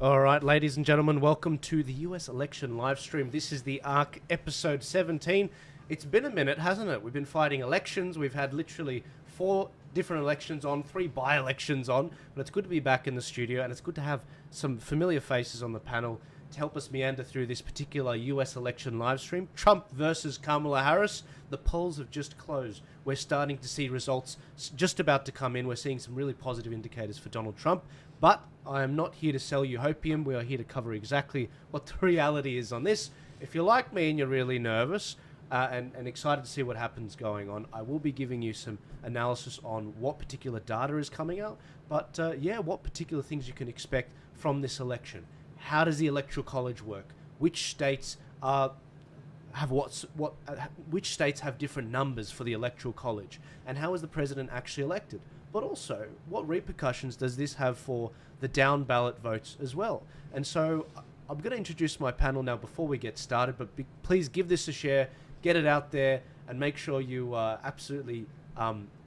All right, ladies and gentlemen, welcome to the US election live stream. This is the Ark episode 17. It's been a minute, hasn't it? We've been fighting elections. We've had literally 4 different elections on, 3 by-elections on, but it's good to be back in the studio, and it's good to have some familiar faces on the panel to help us meander through this particular US election live stream. Trump versus Kamala Harris. The polls have just closed. We're starting to see results just about to come in. We're seeing some really positive indicators for Donald Trump. But I am not here to sell you hopium. We are here to cover exactly what the reality is on this. If you're like me and you're really nervous and excited to see what happens going on, I will be giving you some analysis on what particular data is coming out. But what particular things you can expect from this election. How does the Electoral College work? Which states which states have different numbers for the Electoral College? And how is the president actually elected? But also, what repercussions does this have for the down ballot votes as well? And so I'm going to introduce my panel now before we get started, but please give this a share, get it out there, and make sure you absolutely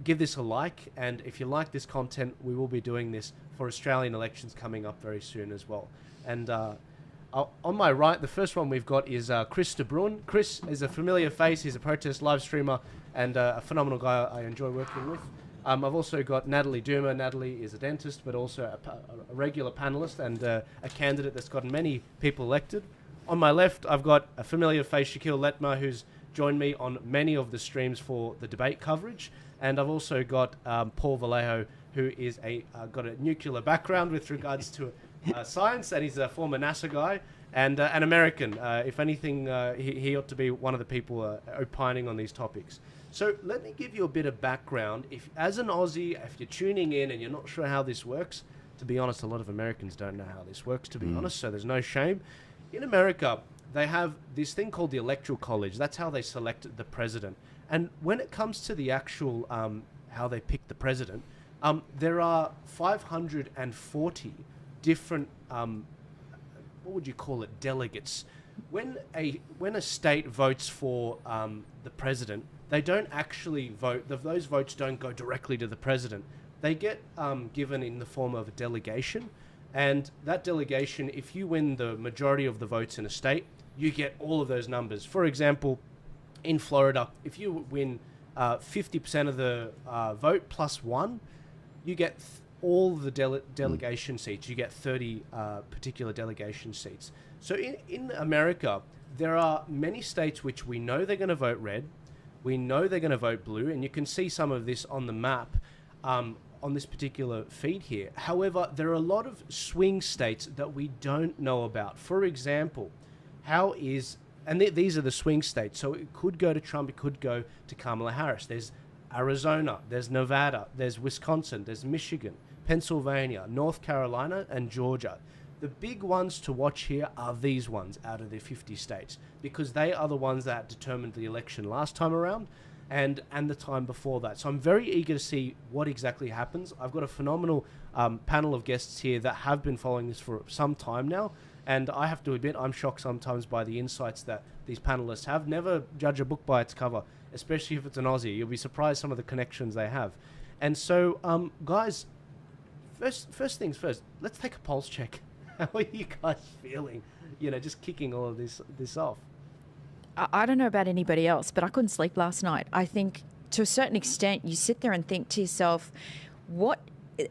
give this a like. And if you like this content, we will be doing this for Australian elections coming up very soon as well. And on my right, the first one we've got is Chris de Bruin. Chris is a familiar face. He's a protest live streamer and a phenomenal guy I enjoy working with. I've also got Natalie Duma. Natalie is a dentist, but also a regular panelist and a candidate that's gotten many people elected. On my left, I've got a familiar face, Shaquille Letma, who's joined me on many of the streams for the debate coverage. And I've also got Paul Vallejo, who is got a nuclear background with regards to science, and he's a former NASA guy and an American. If anything, he ought to be one of the people opining on these topics. So let me give you a bit of background. If, as an Aussie, if you're tuning in and you're not sure how this works, to be honest, a lot of Americans don't know how this works, to be honest, so there's no shame. In America, they have this thing called the Electoral College. That's how they select the president. And when it comes to the actual how they pick the president, there are 540 different, what would you call it, delegates. When a state votes for the president, they don't actually vote. Those votes don't go directly to the president. They get given in the form of a delegation. And that delegation, if you win the majority of the votes in a state, you get all of those numbers. For example, in Florida, if you win 50% of the vote plus 1, you get all the delegation seats. You get 30 particular delegation seats. So in America, there are many states which we know they're going to vote red. We know they're going to vote blue, and you can see some of this on the map on this particular feed here. However, there are a lot of swing states that we don't know about. For example, these are the swing states. So it could go to Trump, it could go to Kamala Harris. There's Arizona, there's Nevada, there's Wisconsin, there's Michigan, Pennsylvania, North Carolina, and Georgia. The big ones to watch here are these ones out of the 50 states, because they are the ones that determined the election last time around and the time before that. So I'm very eager to see what exactly happens. I've got a phenomenal panel of guests here that have been following this for some time now, and I have to admit I'm shocked sometimes by the insights that these panelists have. Never judge a book by its cover, especially if it's an Aussie. You'll be surprised some of the connections they have. And so, guys, first things first, let's take a pulse check. How are you guys feeling? Just kicking all of this off. I don't know about anybody else, but I couldn't sleep last night. I think to a certain extent, you sit there and think to yourself, what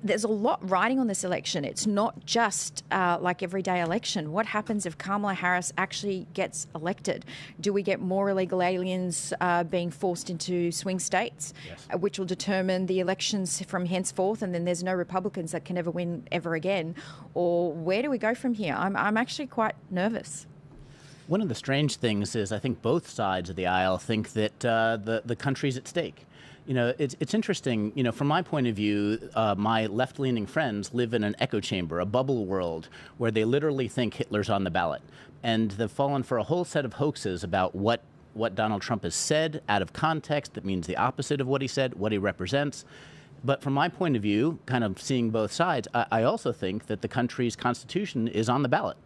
there's a lot riding on this election. It's not just like everyday election. What happens if Kamala Harris actually gets elected? Do we get more illegal aliens being forced into swing states, which will determine the elections from henceforth, and then there's no Republicans that can ever win ever again? Or where do we go from here? I'm actually quite nervous. One of the strange things is I think both sides of the aisle think that the country's at stake. It's interesting, from my point of view, my left-leaning friends live in an echo chamber, a bubble world, where they literally think Hitler's on the ballot. And they've fallen for a whole set of hoaxes about what Donald Trump has said out of context that means the opposite of what he said, what he represents. But from my point of view, kind of seeing both sides, I also think that the country's constitution is on the ballot.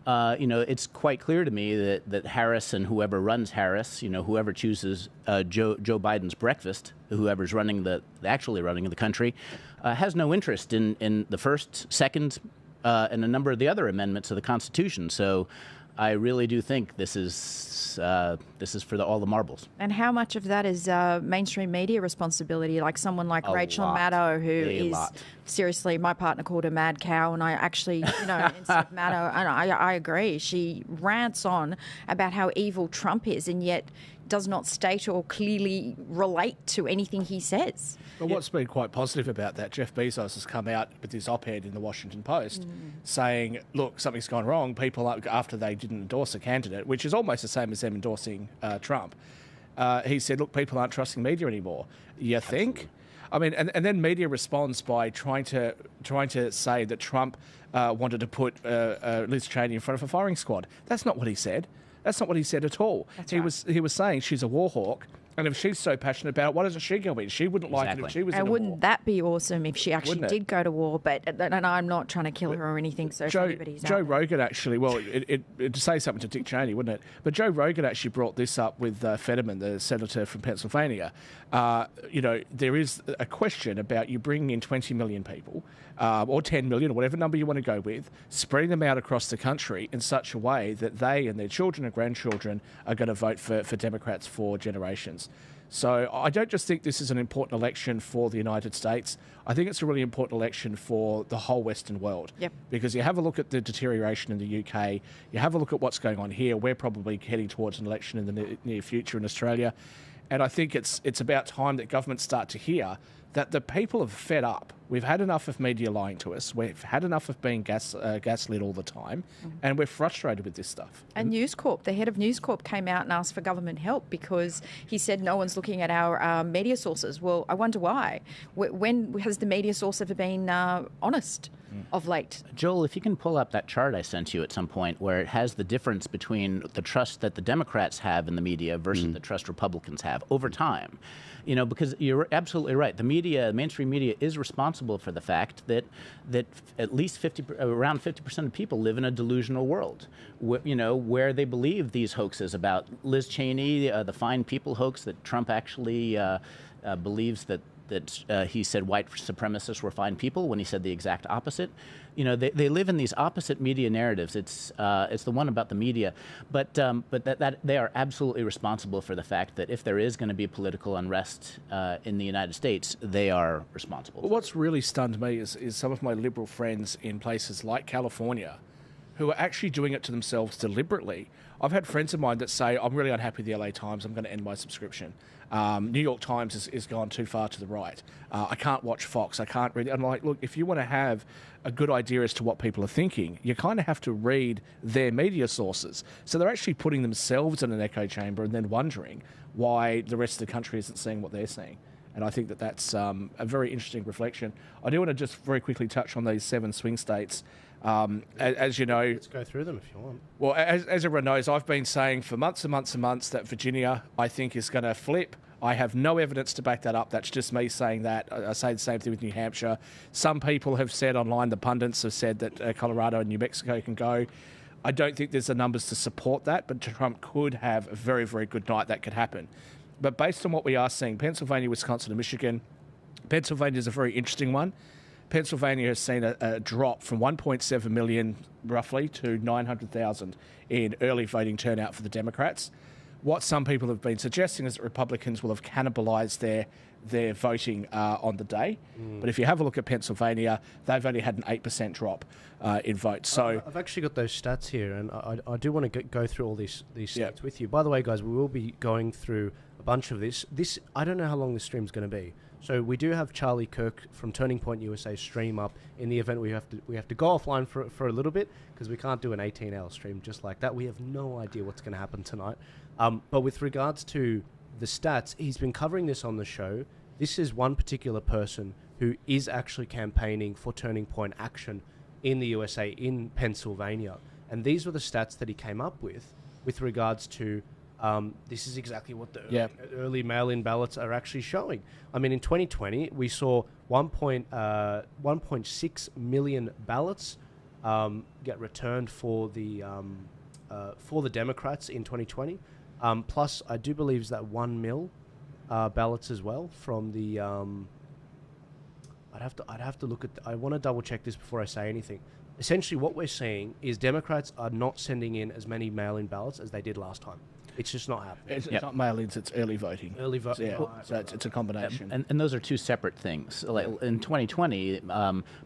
It's quite clear to me that Harris and whoever runs Harris, whoever chooses Joe Biden's breakfast, whoever's actually running the country, has no interest in the first, second, and a number of the other amendments of the Constitution. So I really do think this is for all the marbles. And how much of that is mainstream media responsibility? Like someone like Rachel Maddow, who is seriously, my partner called her mad cow, and I actually, instead of Maddow, and I agree. She rants on about how evil Trump is, and yet does not state or clearly relate to anything he says. Well, what's been quite positive about that, Jeff Bezos has come out with his op-ed in the Washington Post saying, look, something's gone wrong. People, after they didn't endorse a candidate, which is almost the same as them endorsing Trump, he said, look, people aren't trusting media anymore. You think? I mean, and then media responds by trying to say that Trump wanted to put Liz Cheney in front of a firing squad. That's not what he said. That's not what he said at all. He was saying she's a war hawk, and if she's so passionate about it, why doesn't she go in? She wouldn't like it if she was in a war. And wouldn't that be awesome if she actually did go to war? But and I'm not trying to kill her or anything. So Joe Rogan actually, well, it'd say something to Dick Cheney, wouldn't it? But Joe Rogan actually brought this up with Fetterman, the senator from Pennsylvania. There is a question about you bringing in 20 million people, or 10 million, or whatever number you want to go with, spreading them out across the country in such a way that they and their children and grandchildren are going to vote for Democrats for generations. So I don't just think this is an important election for the United States. I think it's a really important election for the whole Western world. Yep. Because you have a look at the deterioration in the UK, you have a look at what's going on here. We're probably heading towards an election in the near future in Australia. And I think it's about time that governments start to hear that the people have fed up. We've had enough of media lying to us. We've had enough of being gaslit all the time, and we're frustrated with this stuff. And News Corp, the head of News Corp, came out and asked for government help because he said no one's looking at our media sources. Well, I wonder why. When has the media source ever been honest of late? Joel, if you can pull up that chart I sent you at some point where it has the difference between the trust that the Democrats have in the media versus the trust Republicans have over time. Because you're absolutely right. The media, mainstream media, is responsible for the fact that at least around 50% of people live in a delusional world, where they believe these hoaxes about Liz Cheney, the fine people hoax that Trump actually believes that he said white supremacists were fine people when he said the exact opposite. They live in these opposite media narratives. It's the one about the media, but that they are absolutely responsible for the fact that if there is going to be political unrest in the United States, they are responsible. Well, what's really stunned me is some of my liberal friends in places like California who are actually doing it to themselves deliberately. I've had friends of mine that say, I'm really unhappy with the LA Times, I'm going to end my subscription. New York Times is gone too far to the right. I can't watch Fox, I can't read it. I'm like, look, if you want to have a good idea as to what people are thinking, you kind of have to read their media sources. So they're actually putting themselves in an echo chamber and then wondering why the rest of the country isn't seeing what they're seeing. And I think that's a very interesting reflection. I do want to just very quickly touch on these 7 swing states. As you know... Let's go through them if you want. Well, as everyone knows, I've been saying for months and months and months that Virginia, I think, is going to flip. I have no evidence to back that up. That's just me saying that. I say the same thing with New Hampshire. Some people have said online, the pundits have said that Colorado and New Mexico can go. I don't think there's the numbers to support that, but Trump could have a very, very good night. That could happen. But based on what we are seeing, Pennsylvania, Wisconsin and Michigan, Pennsylvania is a very interesting one. Pennsylvania has seen a drop from 1.7 million, roughly, to 900,000 in early voting turnout for the Democrats. What some people have been suggesting is that Republicans will have cannibalised their voting on the day. But if you have a look at Pennsylvania, they've only had an 8% drop in votes. So I've actually got those stats here, and I do want to go through all these stats with you. By the way, guys, we will be going through a bunch of this. I don't know how long this stream's going to be. So we do have Charlie Kirk from Turning Point USA stream up in the event we have to go offline for a little bit, because we can't do an 18-hour stream just like that. We have no idea what's going to happen tonight. But with regards to the stats, he's been covering this on the show. This is one particular person who is actually campaigning for Turning Point action in the USA, in Pennsylvania. And these were the stats that he came up with regards to this is exactly what the early mail-in ballots are actually showing. I mean, in 2020, we saw 1.6 million ballots get returned for the Democrats in 2020. Plus, I do believe is that 1 mil ballots as well from the. I'd have to look at. I want to double check this before I say anything. Essentially, what we're seeing is Democrats are not sending in as many mail-in ballots as they did last time. It's just not happening. It's not mail-ins, it's early voting. Early voting. So, so it's a combination. And those are two separate things. Like in 2020,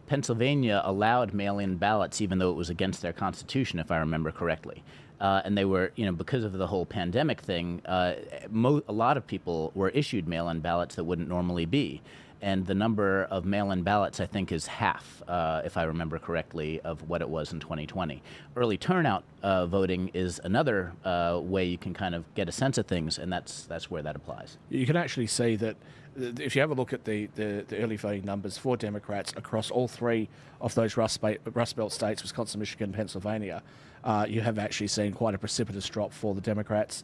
Pennsylvania allowed mail-in ballots, even though it was against their constitution, if I remember correctly. And they were, because of the whole pandemic thing, a lot of people were issued mail-in ballots that wouldn't normally be. And the number of mail-in ballots, I think, is half, if I remember correctly, of what it was in 2020. Early turnout voting is another way you can kind of get a sense of things, and that's where that applies. You can actually see that if you have a look at the early voting numbers for Democrats across all three of those Rust Belt states, Wisconsin, Michigan, Pennsylvania, you have actually seen quite a precipitous drop for the Democrats.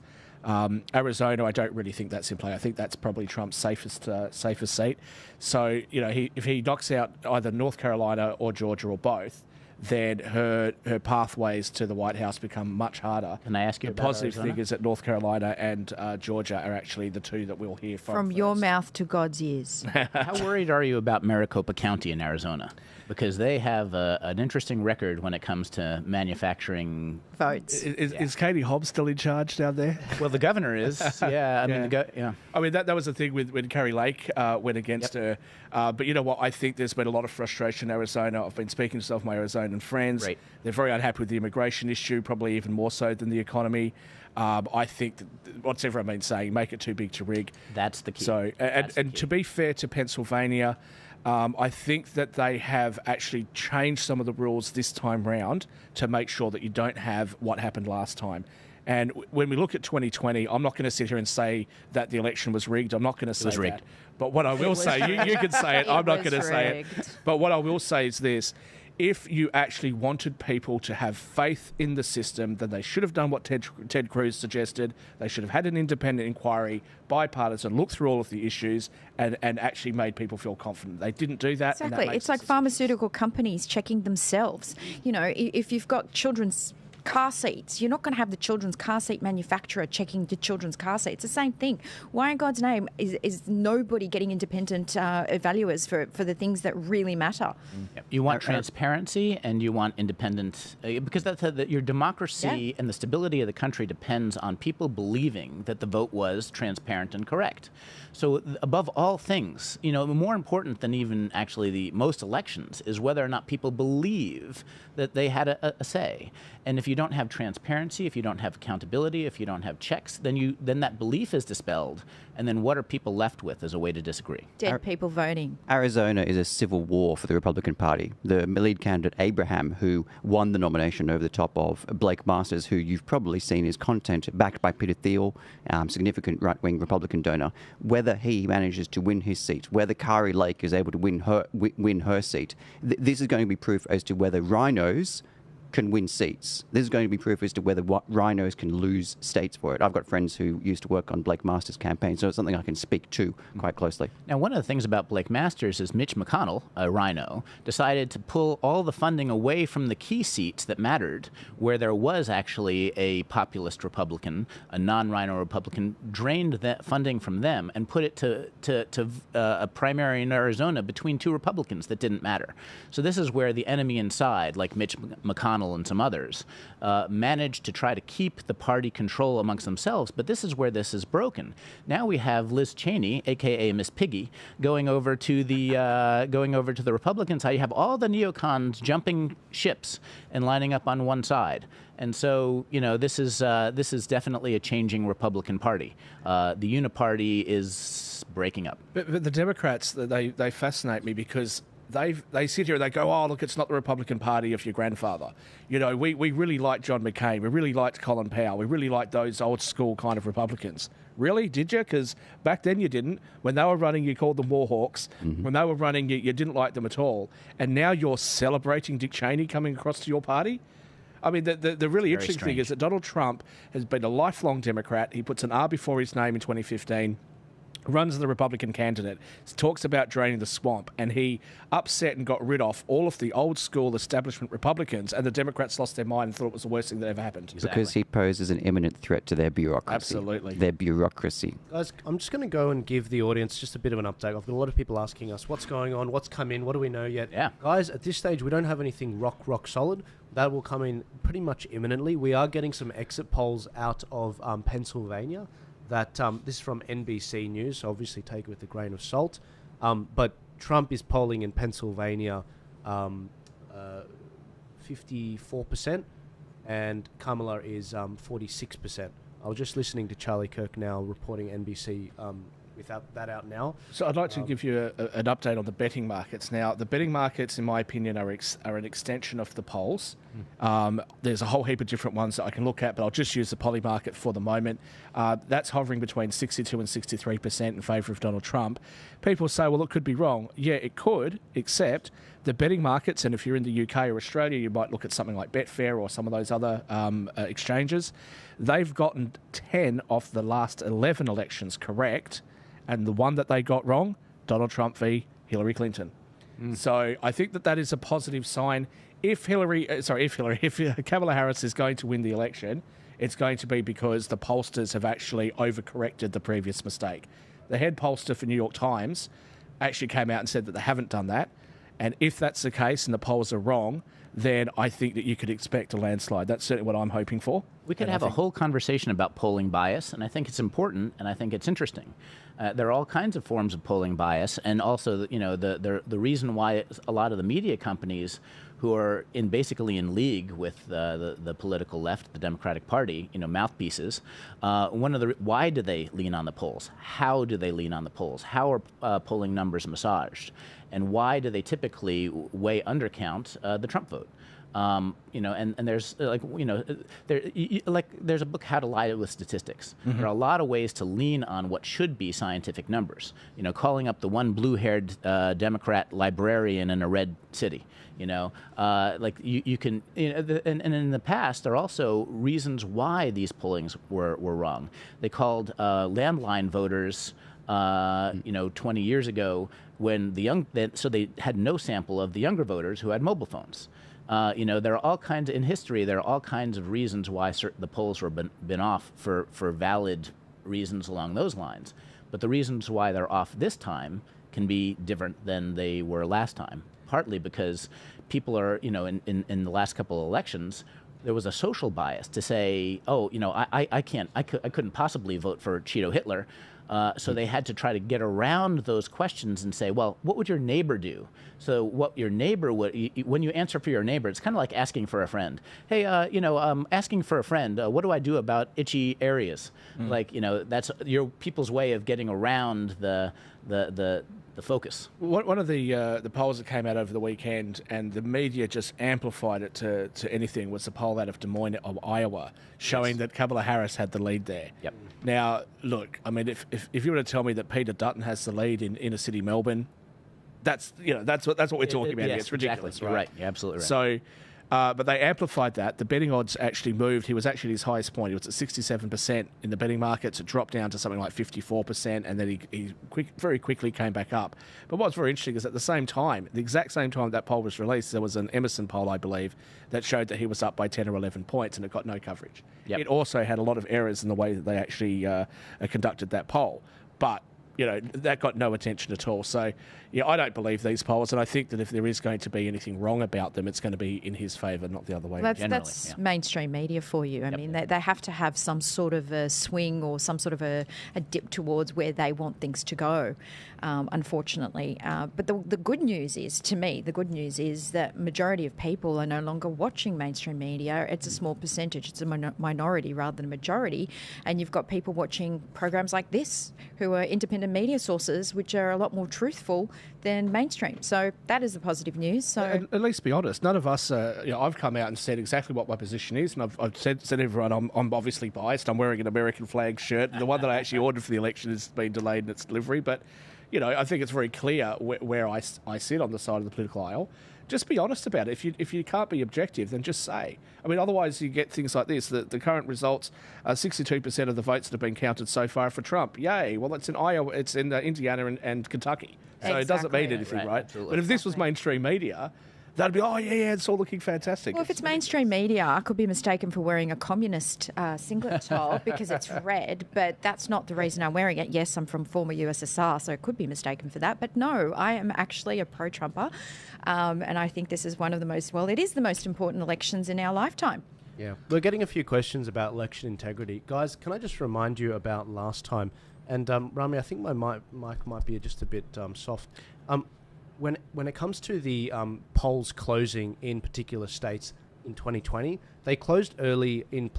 Arizona, I don't really think that's in play. I think that's probably Trump's safest seat. So, if he knocks out either North Carolina or Georgia or both, then her pathways to the White House become much harder. Can I ask you the about positive Arizona? thing is that North Carolina and Georgia are actually the two that we'll hear from your mouth to God's ears. How worried are you about Maricopa County in Arizona? Because they have an interesting record when it comes to manufacturing votes. Is Katie Hobbs still in charge down there? Well, the governor is. Yeah, I mean, I mean, that was the thing when Carrie Lake went against her. But you know what? I think there's been a lot of frustration in Arizona. I've been speaking to some of my Arizonan friends. Right. They're very unhappy with the immigration issue, probably even more so than the economy. I think that what's everyone been saying, make it too big to rig. That's the key. So, and to be fair to Pennsylvania, I think that they have actually changed some of the rules this time round to make sure that you don't have what happened last time. And when we look at 2020, I'm not going to sit here and say that the election was rigged. I'm not going to say that. Rigged. But what I will say, you can say it. I'm not going to say it. But what I will say is this. If you actually wanted people to have faith in the system, then they should have done what Ted Cruz suggested. They should have had an independent inquiry, bipartisan, look through all of the issues, and actually made people feel confident. They didn't do that. Exactly. And that It's like pharmaceutical companies checking themselves. If you've got children's car seats, you're not going to have the children's car seat manufacturer checking the children's car seats. It's the same thing. Why in God's name is nobody getting independent evaluators for the things that really matter? You want transparency and you want independent, because your democracy and the stability of the country depends on people believing that the vote was transparent and correct. So above all things, more important than even actually the most elections is whether or not people believe that they had a say. And if you don't have transparency, if you don't have accountability, if you don't have checks, then that belief is dispelled. And then what are people left with as a way to disagree? Dead people voting. Arizona is a civil war for the Republican Party. The lead candidate, Abraham, who won the nomination over the top of Blake Masters, who you've probably seen his content backed by Peter Thiel, significant right-wing Republican donor, whether he manages to win his seat, whether Kari Lake is able to win her seat, this is going to be proof as to whether rhinos can win seats. This is going to be proof as to whether rhinos can lose states for it. I've got friends who used to work on Blake Masters' campaign, so it's something I can speak to quite closely. Now, one of the things about Blake Masters is Mitch McConnell, a rhino, decided to pull all the funding away from the key seats that mattered, where there was actually a populist Republican, a non-rhino Republican, drained that funding from them and put it to a primary in Arizona between two Republicans that didn't matter. So this is where the enemy inside, like Mitch McConnell McConnell and some others, managed to try to keep the party control amongst themselves. But this is where this is broken. Now we have Liz Cheney, a.k.a. Miss Piggy, going over to the Republican side. You have all the neocons jumping ships and lining up on one side. And so, this is definitely a changing Republican Party. The Uniparty is breaking up. But the Democrats, they fascinate me because they sit here and they go, oh, look, it's not the Republican Party of your grandfather. We really liked John McCain. We really liked Colin Powell. We really liked those old school kind of Republicans. Really? Did you? Because back then you didn't. When they were running, you called them warhawks. Mm-hmm. When they were running, you didn't like them at all. And now you're celebrating Dick Cheney coming across to your party? I mean, the really interesting thing is that Donald Trump has been a lifelong Democrat. He puts an R before his name in 2015, runs the Republican candidate, talks about draining the swamp, and he upset and got rid of all of the old school establishment Republicans, and the Democrats lost their mind and thought it was the worst thing that ever happened. Exactly. Because he poses an imminent threat to their bureaucracy. Absolutely. Their bureaucracy. Guys, I'm just going to go and give the audience just a bit of an update. I've got a lot of people asking us, what's going on, what's come in, what do we know yet? Yeah. Guys, at this stage, we don't have anything rock solid. That will come in pretty much imminently. We are getting some exit polls out of Pennsylvania. That this is from NBC News, so obviously take it with a grain of salt. But Trump is polling in Pennsylvania 54%, and Kamala is 46%. I was just listening to Charlie Kirk now reporting NBC without that out now. So I'd like to give you an update on the betting markets. Now, the betting markets, in my opinion, are an extension of the polls. There's a whole heap of different ones that I can look at, but I'll just use the poly market for the moment. That's hovering between 62 and 63% in favour of Donald Trump. People say, well, it could be wrong. Yeah, it could, except the betting markets, and if you're in the UK or Australia, you might look at something like Betfair or some of those other exchanges. They've gotten 10 of the last 11 elections correct, and the one that they got wrong, Donald Trump v. Hillary Clinton. So I think that is a positive sign. If Kamala Harris is going to win the election, it's going to be because the pollsters have actually overcorrected the previous mistake. The head pollster for New York Times actually came out and said that they haven't done that. And if that's the case and the polls are wrong, then I think that you could expect a landslide. That's certainly what I'm hoping for. We could have a whole conversation about polling bias, and I think it's important, and I think it's interesting. There are all kinds of forms of polling bias, and also, the reason why a lot of the media companies who are basically in league with the political left, the Democratic Party, mouthpieces. Why do they lean on the polls? How do they lean on the polls? How are polling numbers massaged? And why do they typically way undercount the Trump vote? And there's there's a book, How to Lie with Statistics. Mm-hmm. There are a lot of ways to lean on what should be scientific numbers. Calling up the one blue-haired Democrat librarian in a red city. You can. And in the past, there are also reasons why these pollings were wrong. They called landline voters. 20 years ago, when so they had no sample of the younger voters who had mobile phones. There are all kinds in history. There are all kinds of reasons why the polls were been off for valid reasons along those lines. But the reasons why they're off this time can be different than they were last time. Partly because people are, in the last couple of elections, there was a social bias to say, I couldn't possibly vote for Cheeto Hitler. So they had to try to get around those questions and say, well, what would your neighbor do? So what your neighbor would, when you answer for your neighbor, it's kind of like asking for a friend. Hey, asking for a friend, what do I do about itchy areas? That's your people's way of getting around the focus. One of the polls that came out over the weekend, and the media just amplified it to anything, was the poll out of Des Moines, Iowa, showing that Kamala Harris had the lead there. Yep. Now, look, I mean, if you were to tell me that Peter Dutton has the lead in inner city Melbourne, that's what we're talking about here. It's ridiculous, exactly. Right? You're right. You're absolutely right. So. But they amplified that. The betting odds actually moved. He was actually at his highest point. He was at 67% in the betting markets. It dropped down to something like 54%, and then he very quickly came back up. But what's very interesting is at the same time, the exact same time that poll was released, there was an Emerson poll, I believe, that showed that he was up by 10 or 11 points, and it got no coverage. Yep. It also had a lot of errors in the way that they actually conducted that poll. But that got no attention at all. So, I don't believe these polls, and I think that if there is going to be anything wrong about them, it's going to be in his favour, not the other way. That's mainstream media for you. I mean, they have to have some sort of a swing or some sort of a dip towards where they want things to go, unfortunately. But the good news is, to me, that majority of people are no longer watching mainstream media. It's a small percentage. It's a minority rather than a majority. And you've got people watching programs like this who are independent media sources, which are a lot more truthful than mainstream. So that is the positive news. So at least be honest. None of us, I've come out and said exactly what my position is, and I've said to everyone I'm obviously biased. I'm wearing an American flag shirt. The one that I actually ordered for the election has been delayed in its delivery. But, I think it's very clear where I sit on the side of the political aisle. Just be honest about it. If you can't be objective, then just say. I mean, otherwise you get things like this. The current results are 62% of the votes that have been counted so far for Trump. Yay. Well, it's in Iowa, it's in Indiana and Kentucky. So It doesn't mean anything, right? But if this was mainstream media, that'd be, it's all looking fantastic. Well, if it's mainstream media, I could be mistaken for wearing a communist singlet top because it's red, but that's not the reason I'm wearing it. Yes, I'm from former USSR, so I could be mistaken for that. But no, I am actually a pro-Trumper, and I think this is it is the most important elections in our lifetime. Yeah, we're getting a few questions about election integrity. Guys, can I just remind you about last time? And Rami, I think my mic might be just a bit soft. When it comes to the polls closing in particular states in 2020, they closed early in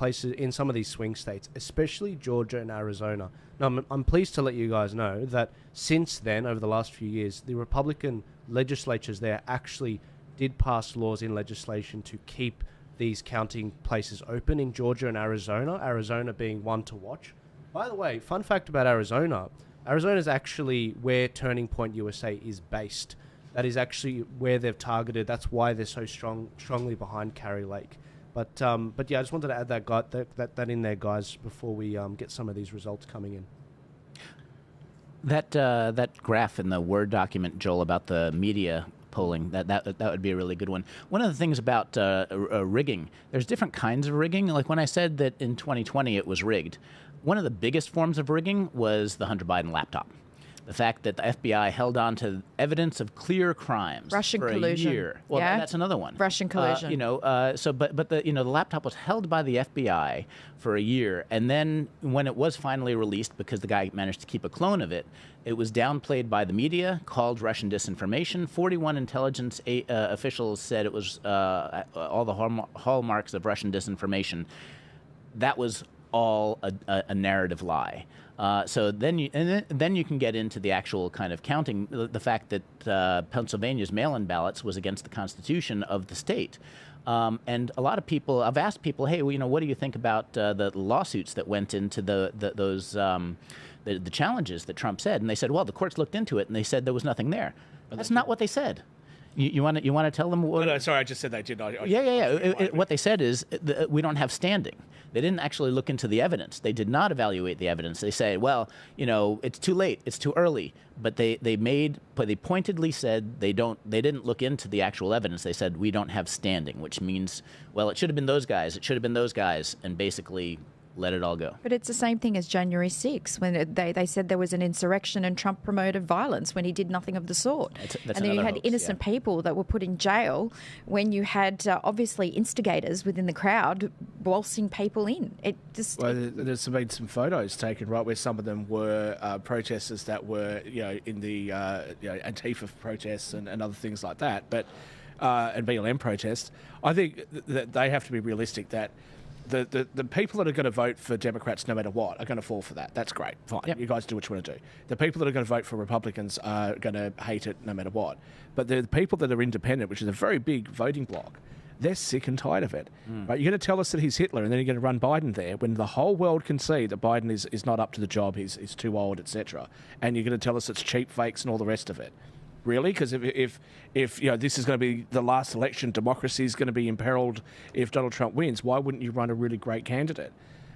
some of these swing states, especially Georgia and Arizona. Now, I'm pleased to let you guys know that since then, over the last few years, the Republican legislatures there actually did pass laws in legislation to keep these counting places open in Georgia and Arizona being one to watch. By the way, fun fact about Arizona is actually where Turning Point USA is based. That is actually where they've targeted. That's why they're so strongly behind Carrie Lake. But yeah, I just wanted to add that in there, guys, before we get some of these results coming in. That graph in the Word document, Joel, about the media polling, that would be a really good one. One of the things about rigging, there's different kinds of rigging. Like when I said that in 2020 it was rigged, one of the biggest forms of rigging was the Hunter Biden laptop. The fact that the FBI held on to evidence of clear crimes Russian for collusion. a year. Well, that's another one. Russian collusion. But the laptop was held by the FBI for a year, and then when it was finally released, because the guy managed to keep a clone of it, it was downplayed by the media, called Russian disinformation. 41 intelligence officials said it was all the hallmarks of Russian disinformation. That was all a narrative lie. So then you can get into the actual kind of counting, the fact that Pennsylvania's mail-in ballots was against the Constitution of the state. And a lot of people, I've asked people, hey, what do you think about the lawsuits that went into those challenges that Trump said? And they said, well, the courts looked into it and they said there was nothing there. That's not what they said. You want to tell them what? No, sorry, I just said they did not. What they said is we don't have standing. They didn't actually look into the evidence. They did not evaluate the evidence. They say, well, it's too late, it's too early. But they pointedly said they didn't look into the actual evidence. They said we don't have standing, which means, well, it should have been those guys. It should have been those guys, and basically let it all go. But it's the same thing as January 6th, when they said there was an insurrection and Trump promoted violence when he did nothing of the sort. That's and then you had hoax, innocent people that were put in jail when you had obviously instigators within the crowd waltzing people in. There's been some photos taken, right, where some of them were protesters that were, in the Antifa protests and other things like that, but and BLM protests. I think that they have to be realistic that the people that are going to vote for Democrats no matter what are going to fall for that. That's great. Fine. Yep. You guys do what you want to do. The people that are going to vote for Republicans are going to hate it no matter what. But the people that are independent, which is a very big voting bloc, they're sick and tired of it. Right? You're going to tell us that he's Hitler and then you're going to run Biden there when the whole world can see that Biden is not up to the job, he's too old, etc. And you're going to tell us it's cheap fakes and all the rest of it. Really? Because if this is going to be the last election, democracy is going to be imperiled if Donald Trump wins, why wouldn't you run a really great candidate?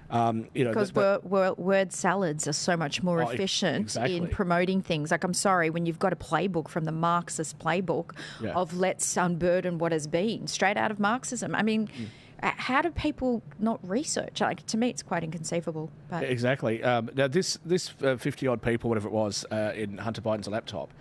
Because word salads are so much more efficient in promoting things. Like, I'm sorry, when you've got a playbook from the Marxist playbook of let's unburden what has been, straight out of Marxism. I mean, How do people not research? Like, to me, it's quite inconceivable. But Exactly. Now, this 50-odd people, whatever it was, in Hunter Biden's laptop,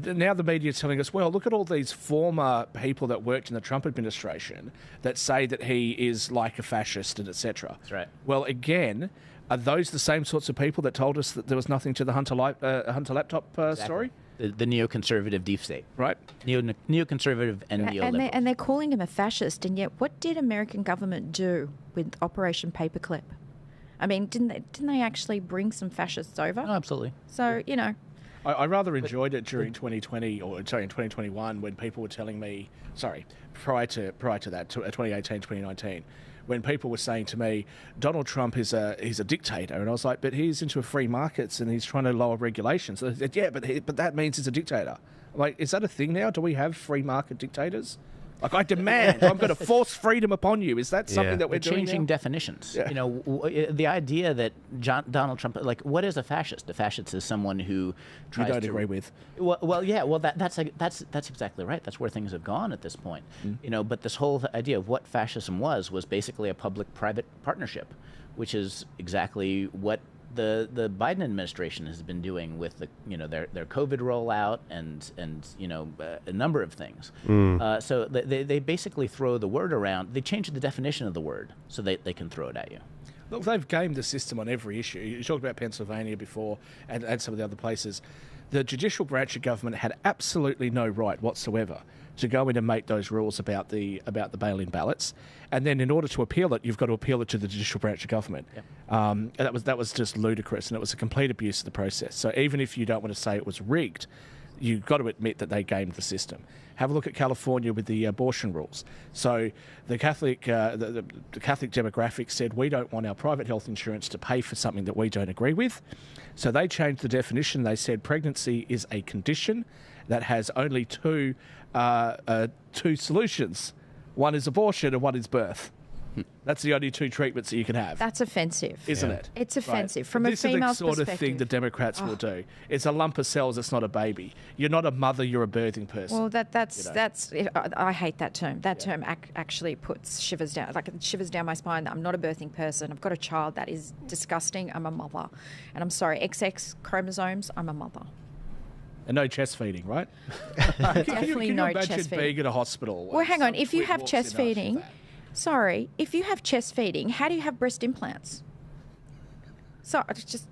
now the media is telling us, well, look at all these former people that worked in the Trump administration that say that he is like a fascist and etc. That's right. Well, again, are those the same sorts of people that told us that there was nothing to the Hunter laptop story? The neoconservative deep state. Right. Neoconservative and neoliberal. and they're calling him a fascist, and yet what did American government do with Operation Paperclip? I mean, didn't they actually bring some fascists over? Oh, absolutely. So, you know. I rather enjoyed it during 2020, in 2021, when people were telling me, prior to that, 2018, 2019, when people were saying to me, Donald Trump he's a dictator, and I was like, but he's into free markets and he's trying to lower regulations. So they said, yeah, but that means he's a dictator. I'm like, is that a thing now? Do we have free market dictators? Like, I demand, I'm going to force freedom upon you. Is that something that we're doing changing now? definitions? Yeah. You know, the idea that Donald Trump, like, what is a fascist? A fascist is someone who tries You don't to agree with. Well, that's exactly right. That's where things have gone at this point. You know, but this whole idea of what fascism was basically a public-private partnership, which is exactly what the Biden administration has been doing with their COVID rollout and a number of things. So they basically throw the word around. They change the definition of the word so they can throw it at you. Look, they've gamed the system on every issue. You talked about Pennsylvania before and some of the other places. The judicial branch of government had absolutely no right whatsoever to go in and make those rules about the bail-in ballots, and then in order to appeal it, you've got to appeal it to the judicial branch of government. Yep. And that was just ludicrous, and it was a complete abuse of the process. So even if you don't want to say it was rigged, you've got to admit that they gamed the system. Have a look at California with the abortion rules. So the Catholic demographic said, we don't want our private health insurance to pay for something that we don't agree with. So they changed the definition. They said pregnancy is a condition that has only two solutions. One is abortion and one is birth. That's the only two treatments that you can have. That's offensive. Isn't it? It's offensive. Right. From a female's This is the sort of thing perspective. the Democrats will do. It's a lump of cells, it's not a baby. You're not a mother, you're a birthing person. Well, that's I hate that term. That term actually puts shivers down my spine. I'm not a birthing person. I've got a child. That is disgusting. I'm a mother. And I'm sorry, XX chromosomes, I'm a mother. And no chest feeding, right? Definitely can no you imagine chest feeding. being in a hospital? Well, hang on. If you Tweet have walks chest in after feeding, that. if you have chest feeding, how do you have breast implants? So it's just.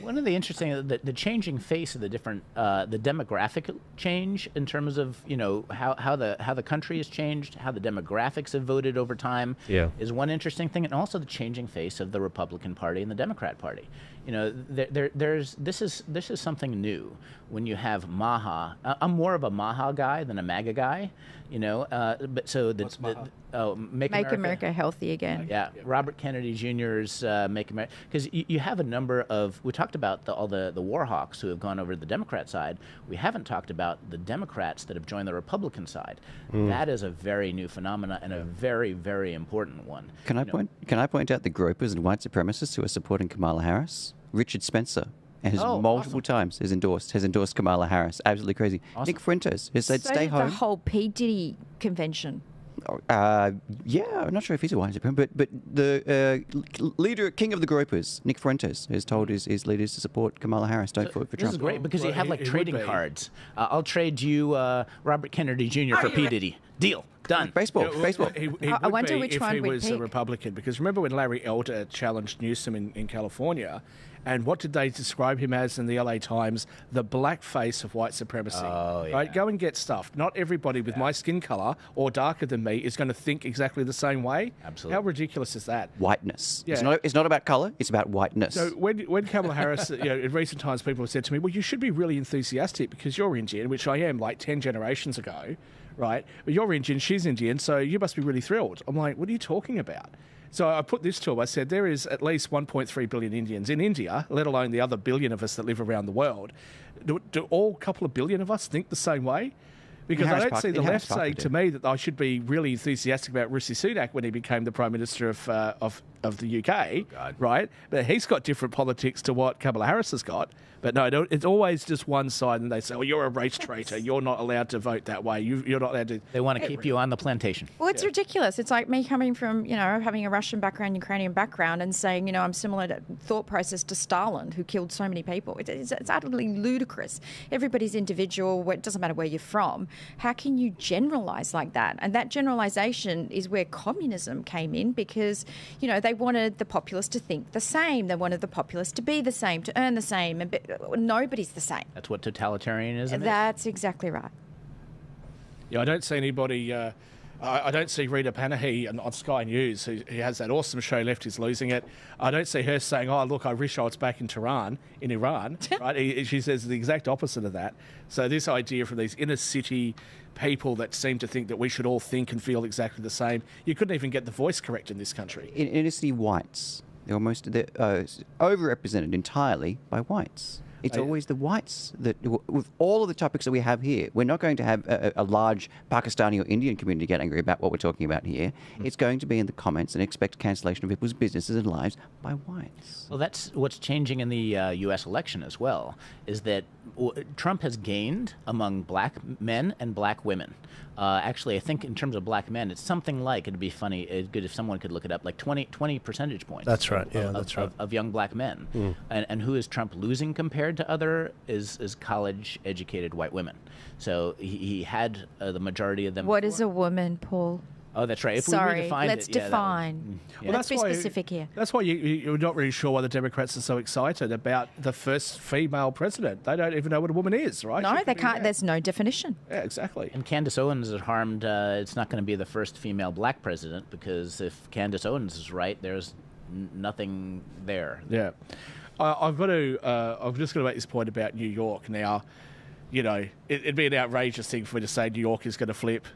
One of the interesting, the changing face of the different, the demographic change in terms of how the country has changed, how the demographics have voted over time, is one interesting thing, and also the changing face of the Republican Party and the Democrat Party. This is something new when you have MAHA. I'm more of a MAHA guy than a MAGA guy, but so What's MAHA? Make America healthy again. Yeah, Robert Kennedy Jr.'s Make America, because you have a number of. We talked about all the war hawks who have gone over to the Democrat side. We haven't talked about the Democrats that have joined the Republican side. That is a very new phenomenon and a very, very important one. Can I point out the gropers and white supremacists who are supporting Kamala Harris? Richard Spencer has multiple times has endorsed Kamala Harris. Absolutely crazy. Awesome. Nick Fuentes has said, So "Stay did home." the whole P. Diddy convention. Yeah, I'm not sure if he's a white supremacist, but the king of the gropers, Nick Fuentes, has told his leaders to support Kamala Harris. Don't vote for This Trump. is great because Well, you have like it would trading be. cards. I'll trade you Robert Kennedy Jr. for P. Diddy. Deal. Done. Baseball. He I would wonder be which if one he would was a pick. Republican, because remember when Larry Elder challenged Newsom in California, and what did they describe him as in the LA Times? The black face of white supremacy. Oh, yeah. Right? Go and get stuffed. Not everybody with my skin color or darker than me is going to think exactly the same way. Absolutely. How ridiculous is that? Whiteness. Yeah. It's not about color. It's about whiteness. So when Kamala Harris, in recent times, people have said to me, well, you should be really enthusiastic because you're Indian, which I am like 10 generations ago, right? But you're Indian, she's Indian, so you must be really thrilled. I'm like, what are you talking about? So I put this to him. I said, there is at least 1.3 billion Indians in India, let alone the other billion of us that live around the world. Do all couple of billion of us think the same way? Because I don't see the left saying to me that I should be really enthusiastic about Rishi Sunak when he became the Prime Minister of of the UK, right? But he's got different politics to what Kamala Harris has got. But no, it's always just one side, and they say, "Oh, you're a race traitor. You're not allowed to vote that way. You're not allowed to." They want to keep you on the plantation. Well, it's ridiculous. It's like me coming from, having a Russian background, Ukrainian background, and saying, I'm similar to thought process to Stalin, who killed so many people. It's utterly ludicrous. Everybody's individual. It doesn't matter where you're from. How can you generalise like that? And that generalisation is where communism came in, because, they wanted the populace to think the same. They wanted the populace to be the same, to earn the same. And nobody's the same. That's what totalitarianism is. That's exactly right. Yeah, I don't see anybody. I don't see Rita Panahi on Sky News, who has that awesome show Left Is Losing It. I don't see her saying, "Oh, look, I wish I was back in Iran." Right? She says the exact opposite of that. So this idea from these inner city people that seem to think that we should all think and feel exactly the same, you couldn't even get the voice correct in this country. In inner city whites, they're overrepresented entirely by whites. It's always the whites that, with all of the topics that we have here, we're not going to have a large Pakistani or Indian community get angry about what we're talking about here. It's going to be in the comments and expect cancellation of people's businesses and lives by whites. Well, that's what's changing in the U.S. election as well, is that Trump has gained among black men and black women. Actually, I think in terms of black men, it's something like, it'd be funny, good if someone could look it up, like 20 percentage points. That's right, that's right. Of young black men. And who is Trump losing compared to other is college-educated white women. So he had the majority of them. What is a woman, Paul? Oh, that's right. If Sorry, we redefine let's it, define. Well, let's be specific here. That's why you're not really sure why the Democrats are so excited about the first female president. They don't even know what a woman is, right? No, they can't. There's no definition. Yeah, exactly. And Candace Owens is harmed. It's not going to be the first female black president, because if Candace Owens is right, there's nothing there. Yeah. I'm just going to make this point about New York now. It'd be an outrageous thing for me to say New York is going to flip.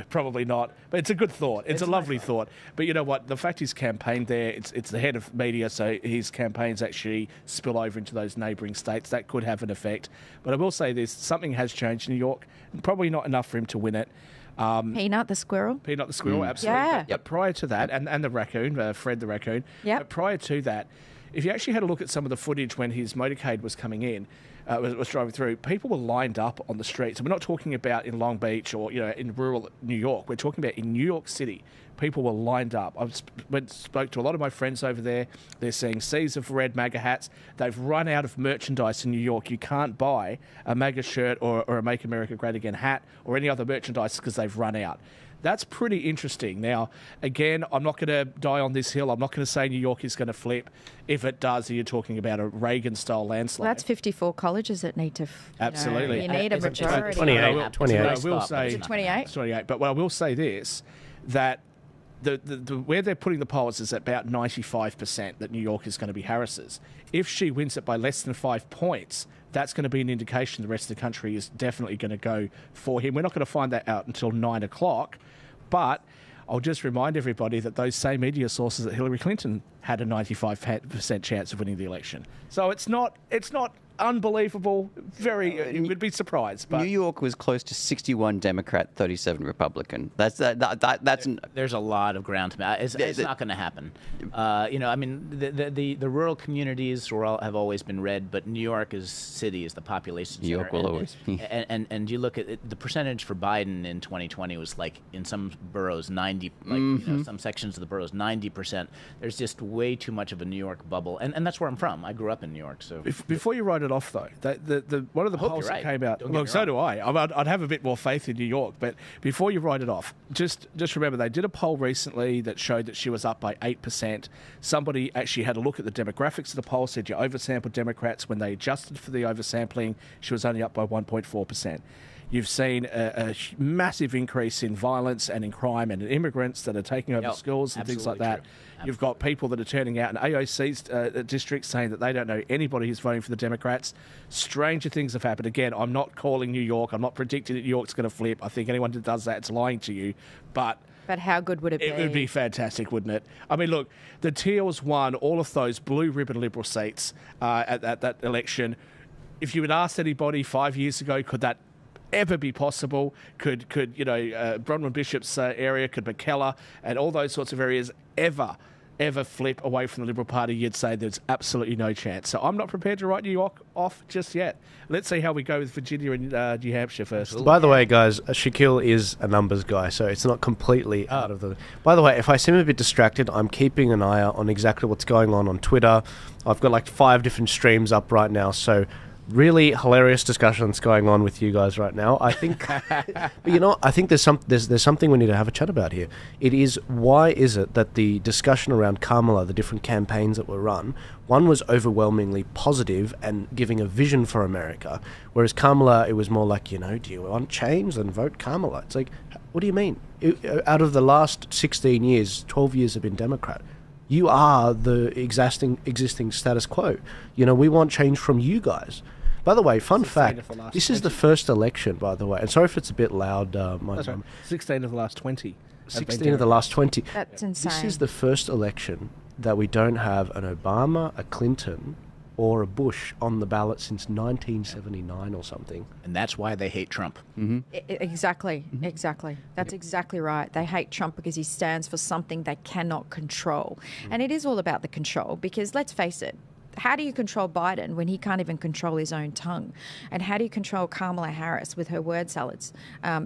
Probably not. But it's a good thought. It's a lovely thought. But you know what? The fact he's campaigned there, it's the head of media, so his campaigns actually spill over into those neighbouring states. That could have an effect. But I will say this, something has changed in New York. Probably not enough for him to win it. Peanut the squirrel, absolutely. Yeah. But prior to that, and the raccoon, Fred the raccoon, but prior to that, if you actually had a look at some of the footage when his motorcade was coming in, was driving through, people were lined up on the streets. And we're not talking about in Long Beach or in rural New York. We're talking about in New York City. People were lined up. I spoke to a lot of my friends over there. They're seeing seas of red MAGA hats. They've run out of merchandise in New York. You can't buy a MAGA shirt or a Make America Great Again hat or any other merchandise because they've run out. That's pretty interesting. Now, again, I'm not going to die on this hill. I'm not going to say New York is going to flip. If it does, you're talking about a Reagan-style landslide. Well, that's 54 colleges that need to... Absolutely. You need a majority. 28. 28. I will say... Is it 28? It's 28. But I will say this, that the where they're putting the polls is about 95% that New York is going to be Harris's. If she wins it by less than 5 points, that's going to be an indication the rest of the country is definitely going to go for him. We're not going to find that out until 9 o'clock, but I'll just remind everybody that those same media sources that Hillary Clinton had a 95% chance of winning the election. So it's not unbelievable. You would be surprised. But New York was close to 61 Democrat, 37 Republican. That's There's a lot of ground to make. It's not going to happen. The rural communities have always been red, but New York city is the population center. New York will always. And you look at it, the percentage for Biden in 2020 was like in some boroughs 90, some sections of the boroughs 90%. There's just way too much of a New York bubble, and that's where I'm from. I grew up in New York, so. Before you write it off, though, one of the polls that came out. Look, so do I. I'd have a bit more faith in New York, but before you write it off, just remember they did a poll recently that showed that she was up by 8%. Somebody actually had a look at the demographics of the poll, said you oversampled Democrats. When they adjusted for the oversampling, she was only up by 1.4%. You've seen a massive increase in violence and in crime and in immigrants that are taking over schools and things like that. You've got people that are turning out in AOC's districts saying that they don't know anybody who's voting for the Democrats. Stranger things have happened. Again, I'm not calling New York. I'm not predicting that New York's going to flip. I think anyone that does that is lying to you. But how good would it be? It would be fantastic, wouldn't it? I mean, look, the Teals won all of those blue ribbon Liberal seats at that election. If you had asked anybody 5 years ago, could that ever be possible? Could Bronwyn Bishop's area, could McKellar and all those sorts of areas ever ever flip away from the Liberal Party, you'd say there's absolutely no chance. So I'm not prepared to write New York off just yet. Let's see how we go with Virginia and New Hampshire first. By the way, guys, Shaquille is a numbers guy, so it's not completely out of the... By the way, if I seem a bit distracted, I'm keeping an eye out on exactly what's going on Twitter. I've got like 5 different streams up right now, so really hilarious discussions going on with you guys right now. I think, but you know, I think there's something we need to have a chat about here. It is, why is it that the discussion around Kamala, the different campaigns that were run, one was overwhelmingly positive and giving a vision for America, whereas Kamala, it was more like, you know, do you want change? Then vote Kamala. It's like, what do you mean? Out of the last 16 years, 12 years have been Democrat. You are the existing status quo. You know, we want change from you guys. By the way, fun fact, this is the first election, by the way. And sorry if it's a bit loud. That's right. 16 of the last 20. 16 of the last 20. That's insane. This is the first election that we don't have an Obama, a Clinton, or a Bush on the ballot since 1979 or something. And that's why they hate Trump. Exactly. That's exactly right. They hate Trump because he stands for something they cannot control. And it is all about the control, because let's face it, how do you control Biden when he can't even control his own tongue? And how do you control Kamala Harris with her word salads?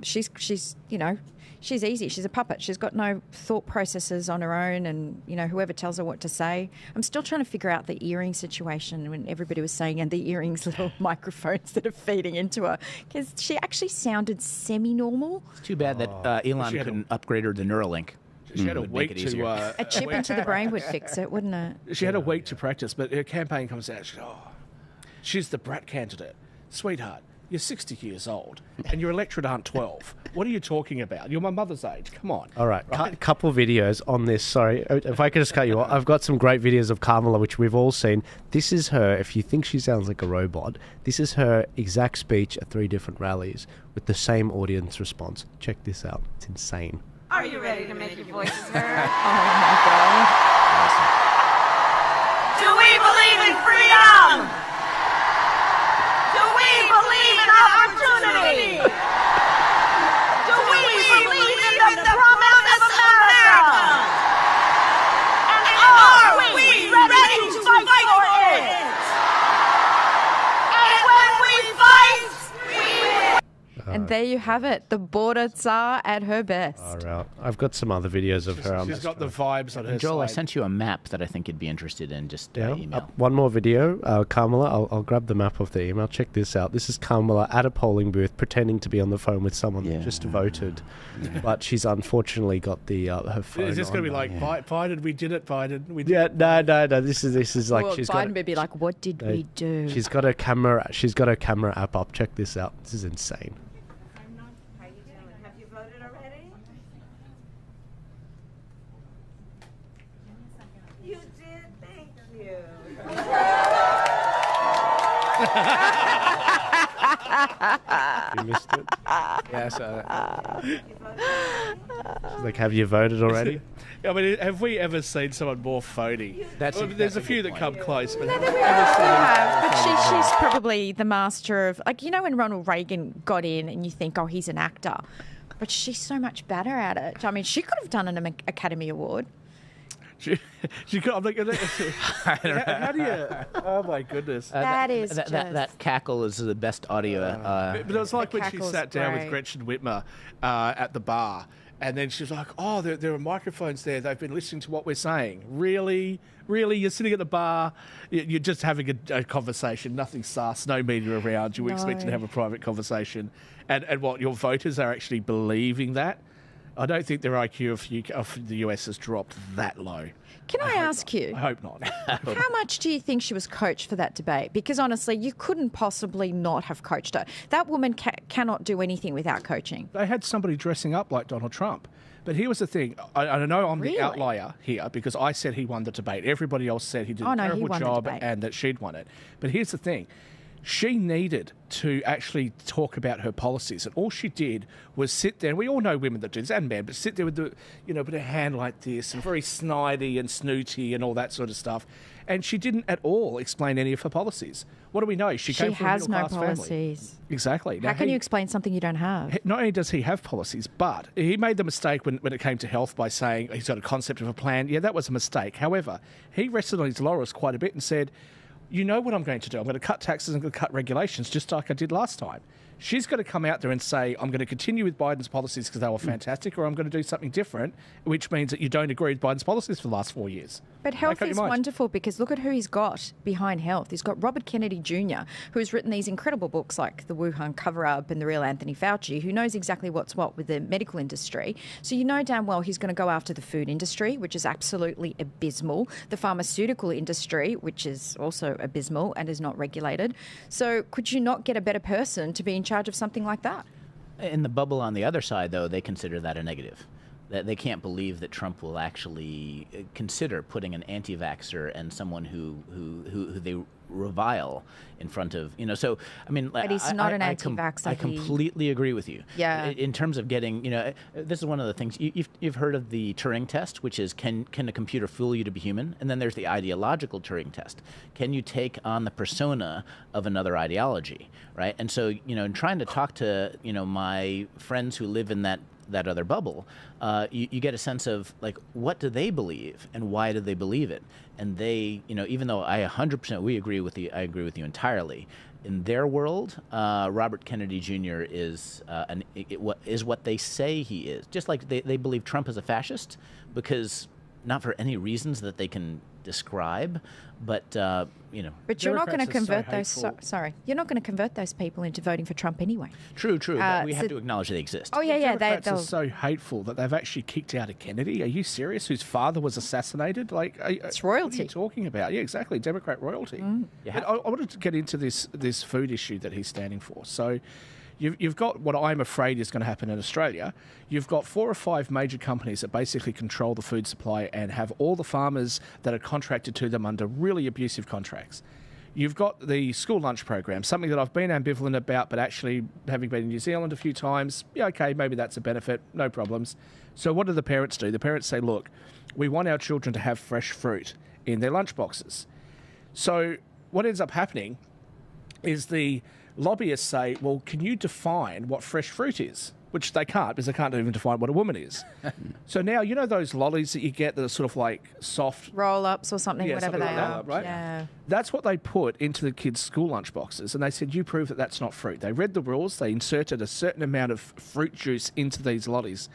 She's you know, she's easy. She's a puppet. She's got no thought processes on her own, and, you know, whoever tells her what to say. I'm still trying to figure out the earring situation when everybody was saying, and the earrings, little microphones that are feeding into her, because she actually sounded semi-normal. It's too bad that Elon couldn't upgrade her to Neuralink. She had a week to... A chip into the brain would fix it, wouldn't it? She had a week to practice, but her campaign comes out. She's the brat candidate. Sweetheart, you're 60 years old, and your electorate aren't 12. What are you talking about? You're my mother's age. Come on. All right. Couple videos on this. Sorry, if I could just cut you off. I've got some great videos of Kamala, which we've all seen. This is her, if you think she sounds like a robot, this is her exact speech at 3 different rallies with the same audience response. Check this out. It's insane. Are you ready to make your voices heard? Oh, my God. Do we believe in freedom? Do we believe in opportunity? Do we believe in the promise of America? And are we ready to fight for it? And when we fight, we win. And there you have it, the border tsar at her best. All right. I've got some other videos of her. She's got the vibes on her Joel, I side. sent you a map that I think you'd be interested in. Just email. One more video. Kamala, I'll grab the map off the email. Check this out. This is Kamala at a polling booth pretending to be on the phone with someone that just voted. But she's unfortunately got the her phone Is this going to be like, Biden, we did it, Biden. We did it. No. This is like, Well, she's Biden got. would be like, what did we do? She's got a camera. She's got a camera app up. Check this out. This is insane. How you doing? Have you voted already? You did? Thank you. You missed it. Yes. She's like, have you voted already? I mean, have we ever seen someone more phony? There's a few that come close, but have we We ever have, seen but she's probably the master of, like, you know, when Ronald Reagan got in and you think, oh, he's an actor, but she's so much better at it. I mean, she could have done an Academy Award. She could, I'm like, how do you? Oh my goodness! That cackle is the best audio. But it was like when she cackle's sat down with great. Gretchen Whitmer at the bar, and then she was like, "Oh, there are microphones there. They've been listening to what we're saying. Really? You're sitting at the bar. You're just having a conversation. Nothing sus. No media around. You were expecting to have a private conversation, and what your voters are actually believing that." I don't think their IQ of the US has dropped that low. Can I ask you, I hope not. how much do you think she was coached for that debate? Because honestly, you couldn't possibly not have coached her. That woman cannot do anything without coaching. They had somebody dressing up like Donald Trump. But here was the thing. I know I'm Really? the outlier here because I said he won the debate. Everybody else said he did a Oh, no, he terrible won the job debate. and that she'd won it. But here's the thing. She needed to actually talk about her policies, and all she did was sit there. And we all know women that do this, and men, but sit there with the, with her hand like this, and very snidey and snooty and all that sort of stuff. And she didn't at all explain any of her policies. What do we know? She came from a middle-class family. policies. Exactly. How can you explain something you don't have? Not only does he have policies, but he made the mistake when it came to health by saying he's got a concept of a plan. Yeah, that was a mistake. However, he rested on his laurels quite a bit and said, you know what I'm going to do. I'm going to cut taxes, I'm going to cut regulations, just like I did last time. She's going to come out there and say, I'm going to continue with Biden's policies because they were fantastic, or I'm going to do something different, which means that you don't agree with Biden's policies for the last 4 years. But health is wonderful because look at who he's got behind health. He's got Robert Kennedy Jr., who's written these incredible books like The Wuhan Cover-Up and The Real Anthony Fauci, who knows exactly what's what with the medical industry. So you know damn well he's going to go after the food industry, which is absolutely abysmal, the pharmaceutical industry, which is also abysmal and is not regulated. So could you not get a better person to be in charge of something like that? In the bubble on the other side, though, they consider that a negative. That they can't believe that Trump will actually consider putting an anti-vaxxer and someone who they revile in front of, So, I mean, but he's not an anti-vaxxer. I completely agree with you. Yeah. In terms of getting, this is one of the things you've heard of the Turing test, which is can a computer fool you to be human? And then there's the ideological Turing test. Can you take on the persona of another ideology, right? And so, in trying to talk to, my friends who live in that other bubble, you get a sense of like, what do they believe and why do they believe it? And they, even though I 100% agree with you entirely. In their world, Robert Kennedy Jr. is what they say he is. Just like they believe Trump is a fascist, because not for any reasons that they can describe, but But you're not going to convert you're not going to convert those people into voting for Trump anyway. True. But we have to acknowledge they exist. Oh yeah, Democrats are so hateful that they've actually kicked out a Kennedy. Are you serious? Whose father was assassinated? Like, it's royalty. What are you talking about? Yeah, exactly. Democrat royalty. But I wanted to get into this food issue that he's standing for. So. You've got what I'm afraid is going to happen in Australia. You've got 4 or 5 major companies that basically control the food supply and have all the farmers that are contracted to them under really abusive contracts. You've got the school lunch program, something that I've been ambivalent about, but actually having been in New Zealand a few times, yeah, okay, maybe that's a benefit, no problems. So what do the parents do? The parents say, look, we want our children to have fresh fruit in their lunch boxes. So what ends up happening is the lobbyists say, well, can you define what fresh fruit is? Which they can't, because they can't even define what a woman is. So now, those lollies that you get that are sort of like soft... roll-ups or something, whatever something they like are. that, right? Yeah. That's what they put into the kids' school lunch boxes, and they said, you prove that that's not fruit. They read the rules, they inserted a certain amount of fruit juice into these lollies.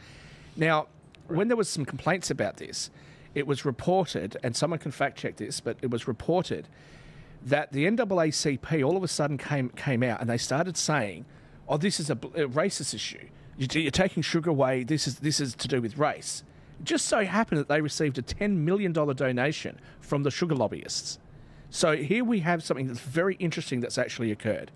Now, when there was some complaints about this, it was reported, and someone can fact-check this, but it was reported that the NAACP all of a sudden came out and they started saying, oh, this is a racist issue. You're taking sugar away. This is to do with race. It just so happened that they received a $10 million donation from the sugar lobbyists. So here we have something that's very interesting that's actually occurred.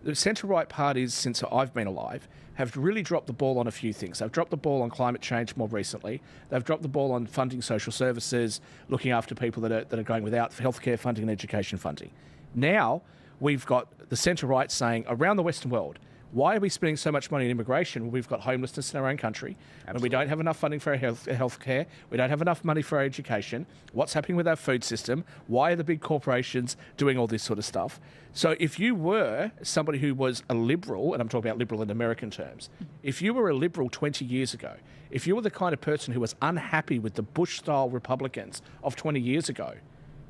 The centre-right parties, since I've been alive, have really dropped the ball on a few things. They've dropped the ball on climate change more recently. They've dropped the ball on funding social services, looking after people that are going without healthcare funding and education funding. Now we've got the centre-right saying, around the Western world, why are we spending so much money on immigration when we've got homelessness in our own country? Absolutely. And we don't have enough funding for our healthcare. We don't have enough money for our education. What's happening with our food system? Why are the big corporations doing all this sort of stuff? So if you were somebody who was a liberal, and I'm talking about liberal in American terms, if you were a liberal 20 years ago, if you were the kind of person who was unhappy with the Bush-style Republicans of 20 years ago,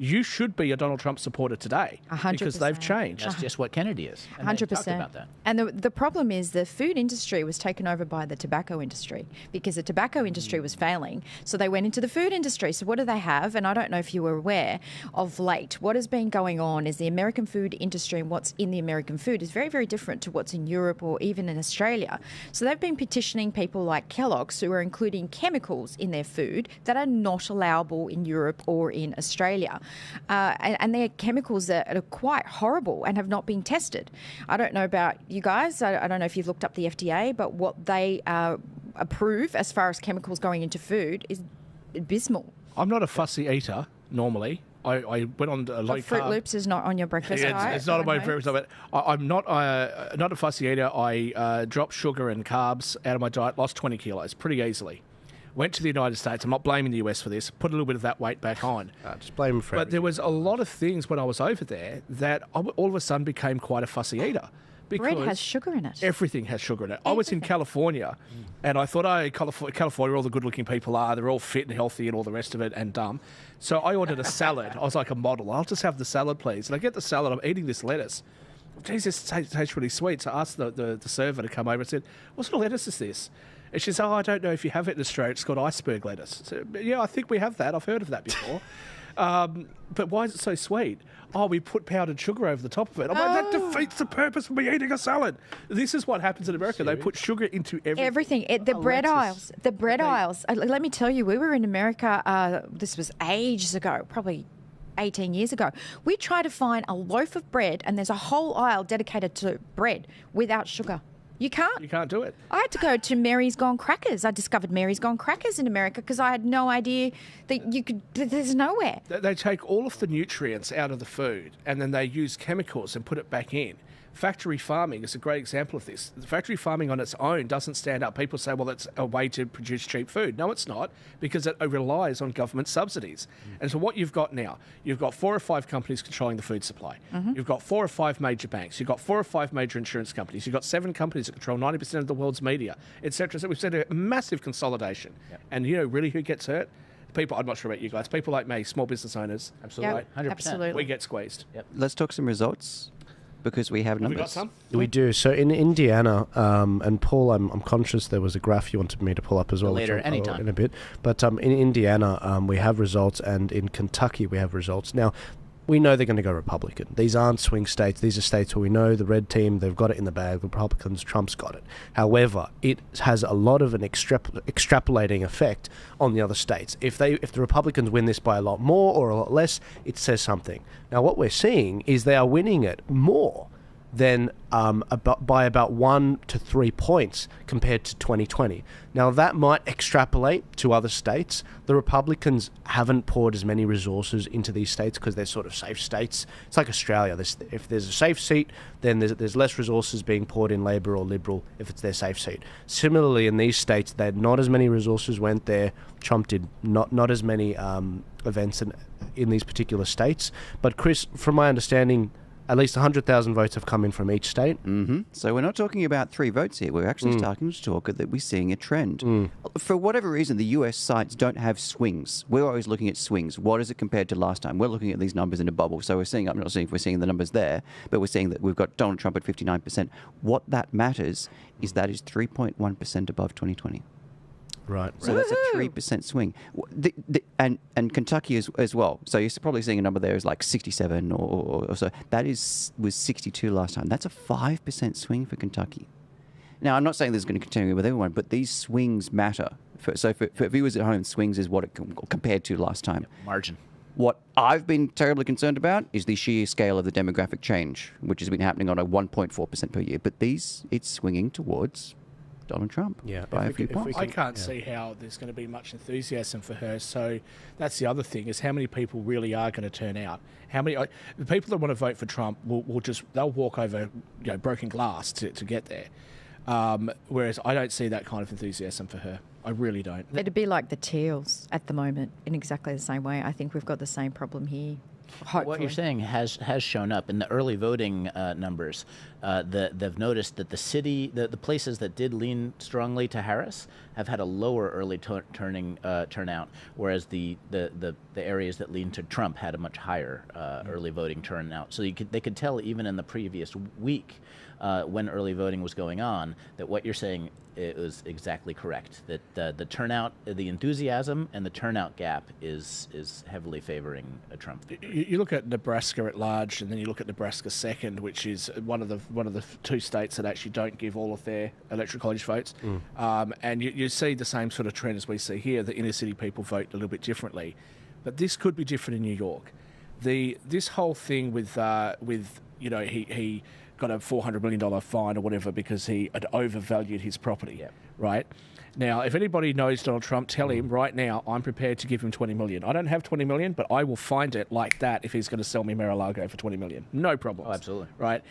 you should be a Donald Trump supporter today 100%. Because they've changed. That's just what Kennedy is. 100%. About that. And the problem is the food industry was taken over by the tobacco industry because the tobacco industry was failing. So they went into the food industry. So what do they have? And I don't know if you were aware of late, what has been going on is the American food industry and what's in the American food is very, very different to what's in Europe or even in Australia. So they've been petitioning people like Kellogg's who are including chemicals in their food that are not allowable in Europe or in Australia. And they're chemicals that are quite horrible and have not been tested. I don't know about you guys. I don't know if you've looked up the FDA, but what they approve as far as chemicals going into food is abysmal. I'm not a fussy eater normally, I went on a low But Fruit carb. Loops is not on your breakfast Yeah, diet. it's not on my Okay. breakfast diet. I'm not a fussy eater. I dropped sugar and carbs out of my diet, lost 20 kilos pretty easily. Went to the United States. I'm not blaming the US for this. Put a little bit of that weight back on. Just blame him for But everything. there was a lot of things when I was over there that I all of a sudden became quite a fussy eater. Bread Because has sugar in it. everything has sugar in it. I was in California, and I thought, California, all the good-looking people are. They're all fit and healthy and all the rest of it, and dumb. So I ordered a salad. I was like a model. I'll just have the salad, please. And I get the salad. I'm eating this lettuce. Geez, this tastes really sweet. So I asked the server to come over and said, what sort of lettuce is this? And she said, I don't know if you have it in Australia. It's called iceberg lettuce. So, yeah, I think we have that. I've heard of that before. But why is it so sweet? Oh, we put powdered sugar over the top of it. I'm like, that defeats the purpose of me eating a salad. This is what happens in America. They put sugar into everything. Everything. The bread aisles. The bread aisles. Let me tell you, we were in America, this was ages ago, probably 18 years ago. We tried to find a loaf of bread, and there's a whole aisle dedicated to bread without sugar. You can't. You can't do it. I had to go to Mary's Gone Crackers. I discovered Mary's Gone Crackers in America because I had no idea that you could. There's nowhere. They take all of the nutrients out of the food and then they use chemicals and put it back in. Factory farming is a great example of this. The factory farming on its own doesn't stand up. People say, well, it's a way to produce cheap food. No, it's not, because it relies on government subsidies. And so what you've got now, you've got 4 or 5 companies controlling the food supply. You've got 4 or 5 major banks. You've got 4 or 5 major insurance companies. You've got 7 companies that control 90% of the world's media, etc. So we've seen a massive consolidation. And you know, really who gets hurt? People, I'm not sure about you guys, people like me, small business owners. Absolutely. Yep, 100%. absolutely. We get squeezed. Let's talk some results because we have numbers. We got some? We do. So in Indiana, and Paul, I'm conscious there was a graph you wanted me to pull up as well. Later, which I'll- anytime. in a bit. But in Indiana, we have results, and in Kentucky, we have results. Now, we know they're going to go Republican. These aren't swing states. These are states where we know the red team, they've got it in the bag. The Republicans, Trump's got it. However, it has a lot of an extrapolating effect on the other states. If the Republicans win this by a lot more or a lot less, it says something. Now, what we're seeing is they are winning it more than by about 1 to 3 points compared to 2020. Now, that might extrapolate to other states. The Republicans haven't poured as many resources into these states because they're sort of safe states. It's like Australia. If there's a safe seat, then there's less resources being poured in Labor or Liberal if it's their safe seat. Similarly, in these states, not as many resources went there. Trump did not as many events in these particular states. But Chris, from my understanding, at least 100,000 votes have come in from each state. So we're not talking about 3 votes here. We're actually starting to talk that we're seeing a trend. For whatever reason, the US sites don't have swings. We're always looking at swings. What is it compared to last time? We're looking at these numbers in a bubble. So I'm not saying if we're seeing the numbers there, but we're seeing that we've got Donald Trump at 59%. What that matters is that is 3.1% above 2020. Right. So that's a 3% swing. And Kentucky as well. So you're probably seeing a number there is like 67 or so. That was 62 last time. That's a 5% swing for Kentucky. Now, I'm not saying this is going to continue with everyone, but these swings matter. So for viewers at home, swings is what it compared to last time. Margin. What I've been terribly concerned about is the sheer scale of the demographic change, which has been happening on a 1.4% per year. But it's swinging towards Donald Trump by a few points. I can't see how there's going to be much enthusiasm for her. So that's the other thing, is how many people really are going to turn out. How many the people that want to vote for Trump they'll walk over broken glass to get there. Whereas I don't see that kind of enthusiasm for her. I really don't. It'd be like the Teals at the moment in exactly the same way. I think we've got the same problem here. Hopefully. What you're saying has shown up in the early voting numbers. They've noticed that the places that did lean strongly to Harris have had a lower early turnout, whereas the areas that lean to Trump had a much higher early voting turnout. So they could tell even in the previous week when early voting was going on that what you're saying is exactly correct. That the turnout, the enthusiasm, and the turnout gap is heavily favoring Trump. You look at Nebraska at large, and then you look at Nebraska second, which is one of the 2 states that actually don't give all of their electoral college votes. And you see the same sort of trend as we see here. The inner city people vote a little bit differently, but this could be different in New York. This whole thing with he got a $400 million fine or whatever because he had overvalued his property, right? Now, if anybody knows Donald Trump, tell him right now, I'm prepared to give him $20 million. I don't have $20 million, but I will find it like that if he's going to sell me Mar-a-Lago for $20 million. No problem. Oh, absolutely. Right?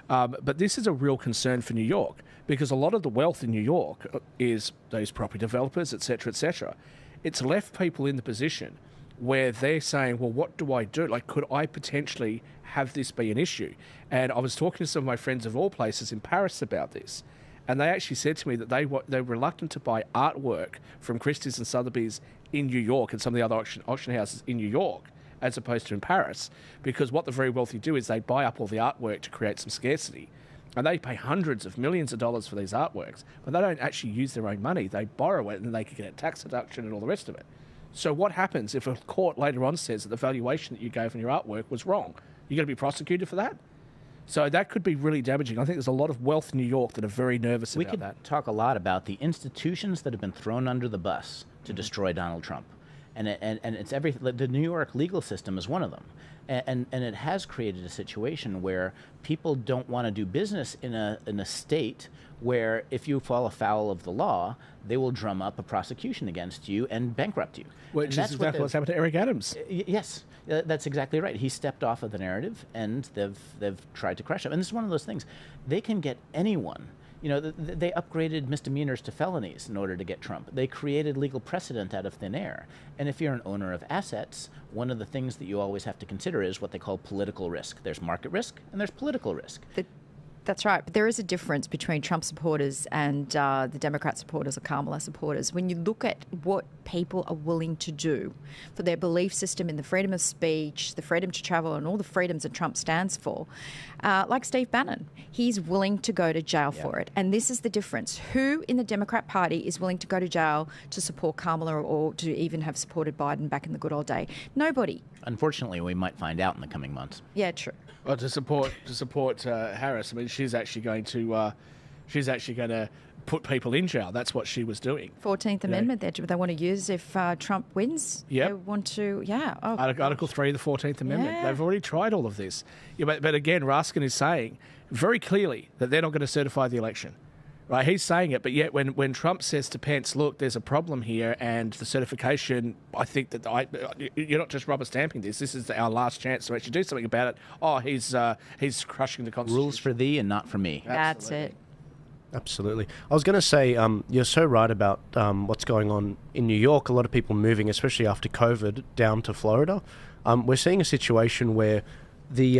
But this is a real concern for New York because a lot of the wealth in New York is those property developers, et cetera, et cetera. It's left people in the position where they're saying, well, what do I do? Like, could I potentially have this be an issue? And I was talking to some of my friends of all places in Paris about this. And they actually said to me that they were reluctant to buy artwork from Christie's and Sotheby's in New York and some of the other auction houses in New York as opposed to in Paris, because what the very wealthy do is they buy up all the artwork to create some scarcity. And they pay hundreds of millions of dollars for these artworks, but they don't actually use their own money. They borrow it and then they can get a tax deduction and all the rest of it. So what happens if a court later on says that the valuation that you gave on your artwork was wrong? You're going to be prosecuted for that? So that could be really damaging. I think there's a lot of wealth in New York that are very nervous about that. We could talk a lot about the institutions that have been thrown under the bus to destroy Donald Trump. And it's everything. The New York legal system is one of them. And it has created a situation where people don't want to do business in a state where if you fall afoul of the law, they will drum up a prosecution against you and bankrupt you. Which is exactly what's happened to Eric Adams. Yes, that's exactly right. He stepped off of the narrative, and they've tried to crush him. And this is one of those things. They can get anyone. You know, they upgraded misdemeanors to felonies in order to get Trump. They created legal precedent out of thin air. And if you're an owner of assets, one of the things that you always have to consider is what they call political risk. There's market risk and there's political risk. That's right. But there is a difference between Trump supporters and the Democrat supporters or Kamala supporters. When you look at what people are willing to do for their belief system in the freedom of speech, the freedom to travel, and all the freedoms that Trump stands for, like Steve Bannon, he's willing to go to jail for it. And this is the difference. Who in the Democrat Party is willing to go to jail to support Kamala or to even have supported Biden back in the good old day? Nobody. Unfortunately, we might find out in the coming months. Yeah, true. Well, to support Harris, I mean, she's actually going to put people in jail. That's what she was doing. 14th Amendment they want to use if Trump wins. Yep. They want to, Oh, Article 3 of the 14th Amendment. Yeah. They've already tried all of this. Yeah, but again, Raskin is saying very clearly that they're not going to certify the election. Right, he's saying it, but yet when Trump says to Pence, look, there's a problem here and the certification, I think that you're not just rubber stamping this. This is our last chance to actually do something about it. Oh, he's crushing the Constitution. Rules for thee and not for me. That's it. Absolutely. I was going to say, you're so right about what's going on in New York. A lot of people moving, especially after COVID, down to Florida. We're seeing a situation where the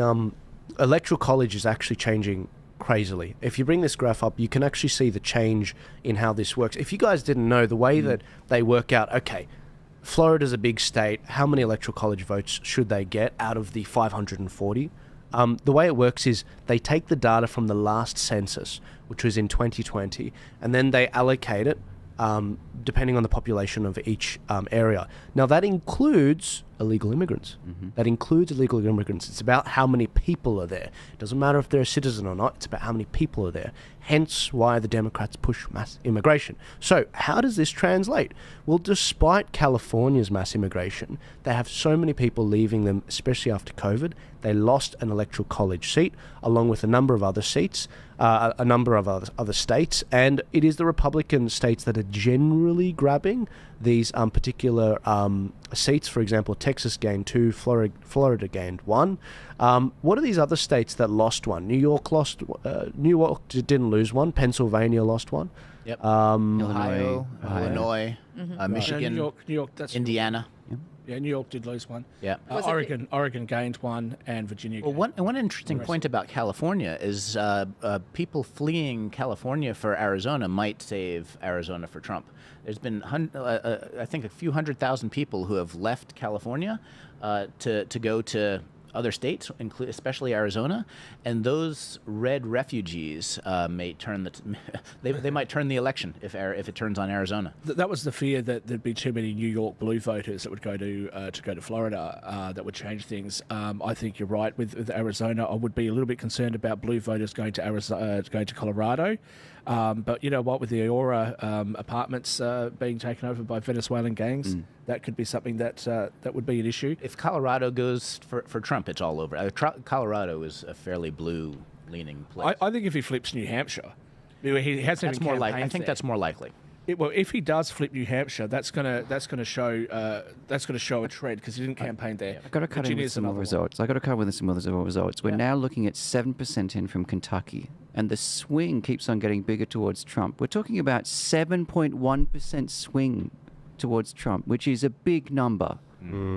Electoral College is actually changing crazily. If you bring this graph up, you can actually see the change in how this works. If you guys didn't know, the way that they work out, okay, Florida's a big state. How many Electoral College votes should they get out of the 540? The way it works is they take the data from the last census, which was in 2020, and then they allocate it depending on the population of each area. Now, that includes illegal immigrants. That includes illegal immigrants. It's about how many people are there. It doesn't matter if they're a citizen or not. It's about how many people are there. Hence why the Democrats push mass immigration. So how does this translate? Well, despite California's mass immigration, they have so many people leaving them, especially after COVID. They lost an Electoral College seat, along with a number of other seats, a number of other states, and it is the Republican states that are generally grabbing these particular seats. For example, Texas gained 2, Florida gained 1. What are these other states that lost one? New York lost. New York didn't lose one. Pennsylvania lost one. Yep. Ohio, Illinois, Michigan, New York. That's Indiana. Yeah, New York did lose one. Yeah. Oregon gained one, and Virginia gained one interesting point about California is people fleeing California for Arizona might save Arizona for Trump. There's been, I think, a few 100,000 people who have left California to go to other states, especially Arizona, and those red refugees may turn they might turn the election if it turns on Arizona. That was the fear, that there'd be too many New York blue voters that would go to Florida that would change things. I think you're right with Arizona. I would be a little bit concerned about blue voters going to Arizona, going to Colorado. But you know what, with the Aurora apartments being taken over by Venezuelan gangs, that could be something that would be an issue. If Colorado goes for Trump, it's all over. Colorado is a fairly blue leaning place. I think if he flips New Hampshire, he hasn't That's even more likely. I campaigned think there. that's more likely. Well, if he does flip New Hampshire, that's gonna show a trend because he didn't campaign there. I've got to cut in Virginia's with some more another one. results. I've got to cut with some other results. We're now looking at 7% in from Kentucky, and the swing keeps on getting bigger towards Trump. We're talking about 7.1% swing towards Trump, which is a big number,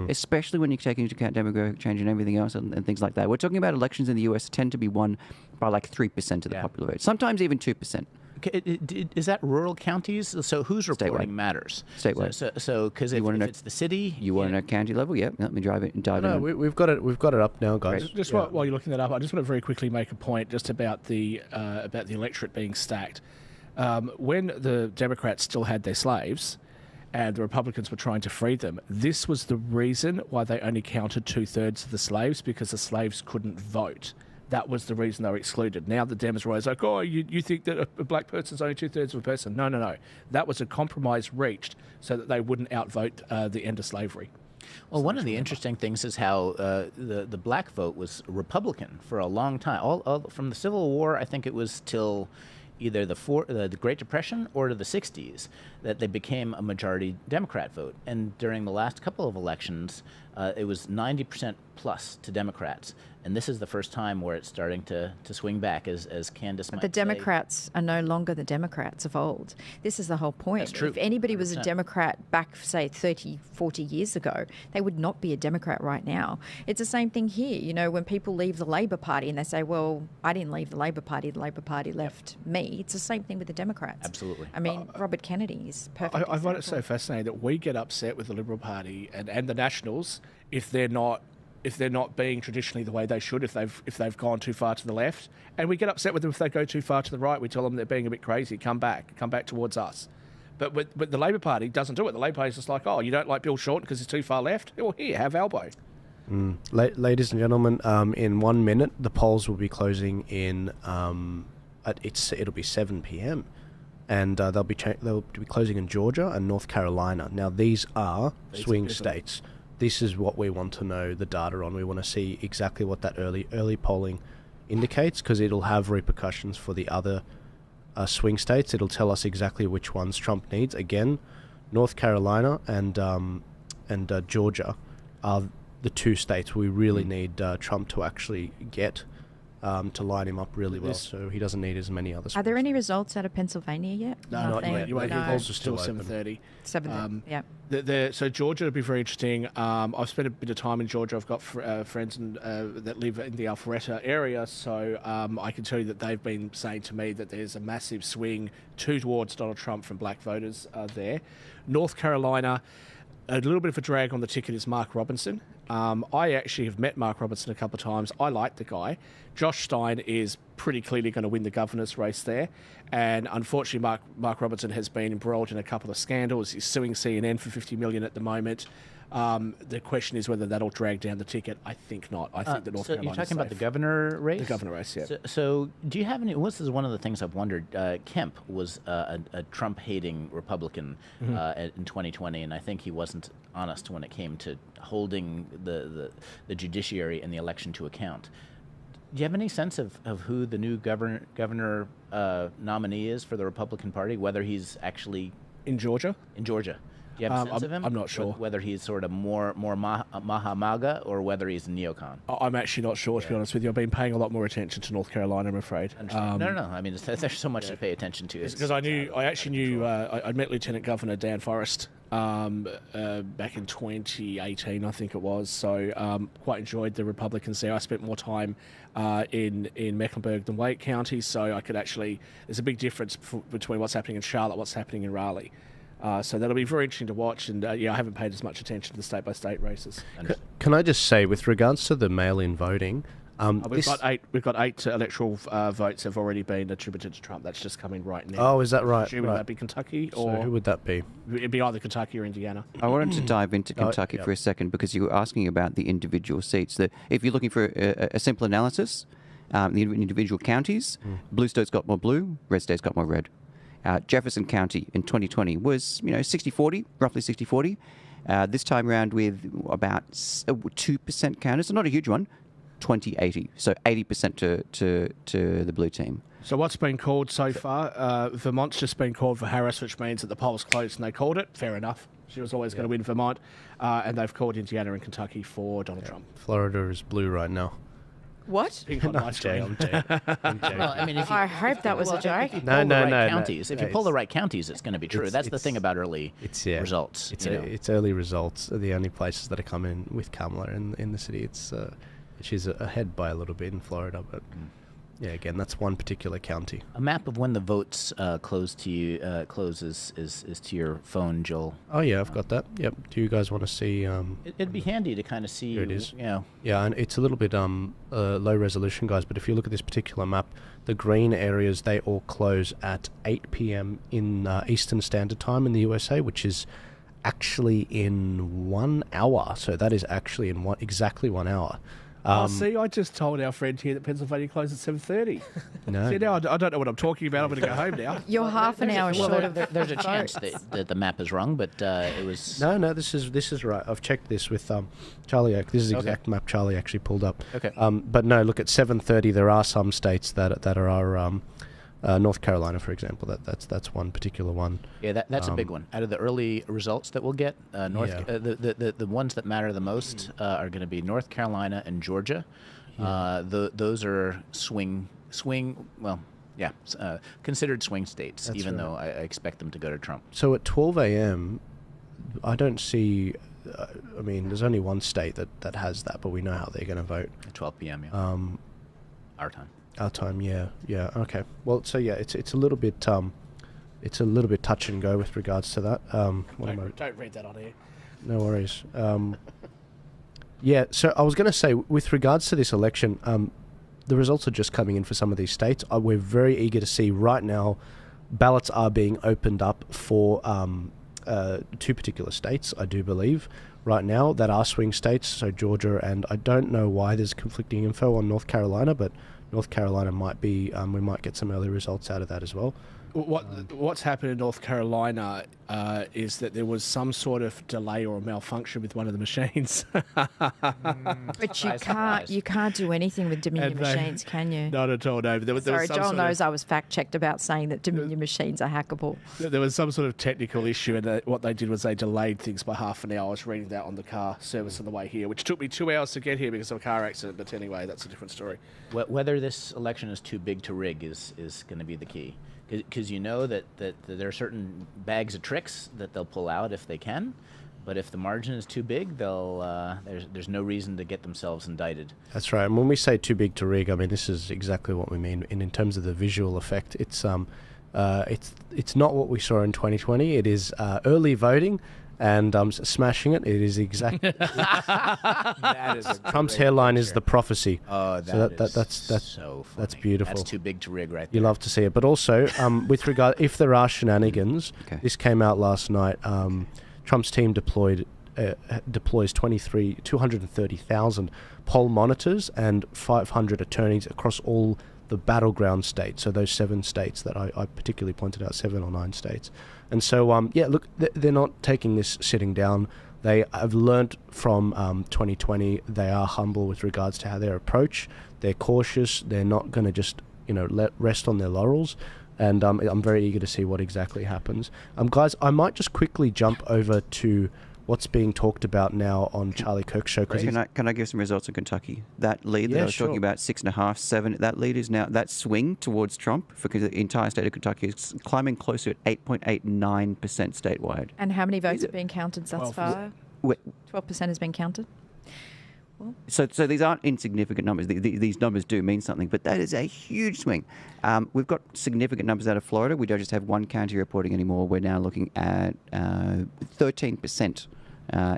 especially when you take into account demographic change and everything else and things like that. We're talking about elections in the US tend to be won by like 3% of the popular vote, sometimes even 2%. Is that rural counties? So who's reporting Statewide. matters? Statewide. So because if it's the city, You want to know county level? Yeah, let me dive No, in. we've got it up now, guys. Just while you're looking that up, I just want to very quickly make a point just about the electorate being stacked. When the Democrats still had their slaves, and the Republicans were trying to free them, this was the reason why they only counted 2/3 of the slaves, because the slaves couldn't vote. That was the reason they were excluded. Now the Dems are always like, oh, you think that a black person's only 2/3 of a person? No. That was a compromise reached so that they wouldn't outvote the end of slavery. Well, one of the interesting things is how the black vote was Republican for a long time. All from the Civil War, I think it was till either the Great Depression or to the 60s that they became a majority Democrat vote. And during the last couple of elections, it was 90% plus to Democrats. And this is the first time where it's starting to swing back, as Candace might The say. Democrats are no longer the Democrats of old. This is the whole point. That's true. If anybody was a 100%. Democrat back, say, 30, 40 years ago, they would not be a Democrat right now. It's the same thing here. You know, when people leave the Labor Party and they say, well, I didn't leave the Labor Party left me. It's the same thing with the Democrats. Absolutely. I mean, Robert Kennedy is perfect. I find it so example. fascinating that we get upset with the Liberal Party and the Nationals if they're not being traditionally the way they should, if they've gone too far to the left, and we get upset with them if they go too far to the right. We tell them they're being a bit crazy. Come back towards us. But the Labor Party doesn't do it. The Labor Party is just like, oh, you don't like Bill Shorten because he's too far left? Well, here, have Albo. Ladies and gentlemen, in 1 minute, the polls will be closing in. It'll be 7 p.m. and they'll be closing in Georgia and North Carolina. Now, these are swing states. This is what we want to know the data on. We want to see exactly what that early polling indicates, because it'll have repercussions for the other swing states. It'll tell us exactly which ones Trump needs. Again, North Carolina and Georgia are the two states we really need Trump to actually get to line him up really well, so he doesn't need as many other swing Are there any states. results out of Pennsylvania yet? No, not yet. You won't hear No. polls are still still open. 7:30. 7, yeah. So Georgia would be very interesting. I've spent a bit of time in Georgia. I've got friends that live in the Alpharetta area, so I can tell you that they've been saying to me that there's a massive swing towards Donald Trump from black voters there. North Carolina, a little bit of a drag on the ticket is Mark Robinson. I actually have met Mark Robinson a couple of times. I like the guy. Josh Stein is pretty clearly going to win the governor's race there. And unfortunately, Mark Robinson has been embroiled in a couple of scandals. He's suing CNN for $50 million at the moment. The question is whether that'll drag down the ticket. I think not. I think that North So Carolina's you're talking about the safe. governor race? The governor race, yeah. So do you have any? This is one of the things I've wondered. Kemp was a Trump-hating Republican in 2020, and I think he wasn't honest when it came to holding the judiciary and the election to account. Do you have any sense of who the new governor nominee is for the Republican Party? Whether he's actually In Georgia? in Georgia? Do you have a sense of him? I'm not sure. Whether he's sort of more Maha-MAGA or whether he's a neocon. I'm actually not sure, to be honest with you. I've been paying a lot more attention to North Carolina, I'm afraid. No. I mean, there's so much to pay attention to. Because I met Lieutenant Governor Dan Forrest back in 2018, I think it was. So quite enjoyed the Republicans there. I spent more time in Mecklenburg than Wake County, so I could actually. There's a big difference between what's happening in Charlotte, what's happening in Raleigh. So that'll be very interesting to watch. And I haven't paid as much attention to the state-by-state races. Can I just say, with regards to the mail-in voting, We've got eight electoral votes have already been attributed to Trump. That's just coming right now. Oh, is that right? Assuming that'd be Kentucky, or So who would that be? it'd be either Kentucky or Indiana. I wanted to dive into Kentucky for a second, because you were asking about the individual seats. That if you're looking for a simple analysis, the individual counties, blue states got more blue, red states got more red. Jefferson County in 2020 was 60-40, roughly 60-40. This time around with about 2% counted, so not a huge one. 20-80, so 80% to the blue team. So what's been called so far? Vermont's just been called for Harris, which means that the polls closed and they called it. Fair enough. She was always going to win Vermont. And they've called Indiana and Kentucky for Donald Trump. Florida is blue right now. What? Pink on my screen. I'm joking. Well, I mean, if you, I hope that was a joke. if you No, pull the no, right no, no. counties, if you No, pull the it's- right counties, it's going to be true. That's the thing about early results. It's you know. it's early results are the only places that are coming with Kamala in the city. She's ahead by a little bit in Florida, but yeah, again, that's one particular county. A map of when the votes closes is to your phone, Joel. Oh yeah, I've got that. Yep. Do you guys want to see? It'd be handy to kind of see. Here it is. You know, Yeah, and it's a little bit low resolution, guys. But if you look at this particular map, the green areas they all close at 8 p.m. in Eastern Standard Time in the USA, which is actually in 1 hour. So that is actually in exactly 1 hour. See, I just told our friend here that Pennsylvania closed at 7:30. No. See, now I don't know what I'm talking about. I'm going to go home now. You're half an hour well, short of there's a chance that the map is wrong, but it was. No, this is right. I've checked this with Charlie. This is the exact map Charlie actually pulled up. Okay. But no, look at 7:30. There are some states that are North Carolina, for example. That's one particular one. Yeah, that's a big one. Out of the early results that we'll get, the ones that matter the most are going to be North Carolina and Georgia. Those are swing. Well, yeah, considered swing states, That's even right. though I expect them to go to Trump. So at 12 a.m., I don't see. I mean, there's only one state that has that, but we know how they're going to vote. At 12 p.m. Yeah. Our time. Our time, yeah, okay. Well, so yeah, it's a little bit touch and go with regards to that. Don't read that on here. No worries. Yeah, so I was going to say, with regards to this election, the results are just coming in for some of these states. We're very eager to see right now. Ballots are being opened up for 2 particular states, I do believe, right now that are swing states. So Georgia, and I don't know why there's conflicting info on North Carolina, but North Carolina might be. We might get some early results out of that as well. What's happened in North Carolina is that there was some sort of delay or a malfunction with one of the machines. But you can't do anything with Dominion machines, can you? Not at all, no. But there was Sorry, some Joel sort knows I was fact-checked about saying that Dominion machines are hackable. There was some sort of technical issue, and what they did was they delayed things by half an hour. I was reading that on the car service on the way here, which took me 2 hours to get here because of a car accident. But anyway, that's a different story. Whether this election is too big to rig is going to be the key. Because you know that there are certain bags of tricks that they'll pull out if they can, but if the margin is too big, there's no reason to get themselves indicted. That's right. And when we say too big to rig, I mean this is exactly what we mean. In terms of the visual effect, it's not what we saw in 2020. It is early voting. And smashing it. It is exactly That is Trump's hairline is the prophecy. Oh, that's so funny. that's beautiful. That's too big to rig, right there. You love to see it, but also with regard, if there are shenanigans, Okay. this came out last night. Trump's team deploys 230,000 poll monitors and 500 attorneys across all the battleground states. So those 7 states that I particularly pointed out, 7 or 9 states. And so, look, they're not taking this sitting down. They have learnt from 2020. They are humble with regards to how they approach. They're cautious. They're not going to just, rest on their laurels. And I'm very eager to see what exactly happens. Guys, I might just quickly jump over to what's being talked about now on Charlie Kirk's show. Can I give some results in Kentucky? That lead that I was talking about, 6.5, 7. That lead is now that swing towards Trump because the entire state of Kentucky is climbing closer at 8.89% statewide. And how many votes have been counted thus far? 12% has been counted. So these aren't insignificant numbers. These numbers do mean something, but that is a huge swing. We've got significant numbers out of Florida. We don't just have one county reporting anymore. We're now looking at 13%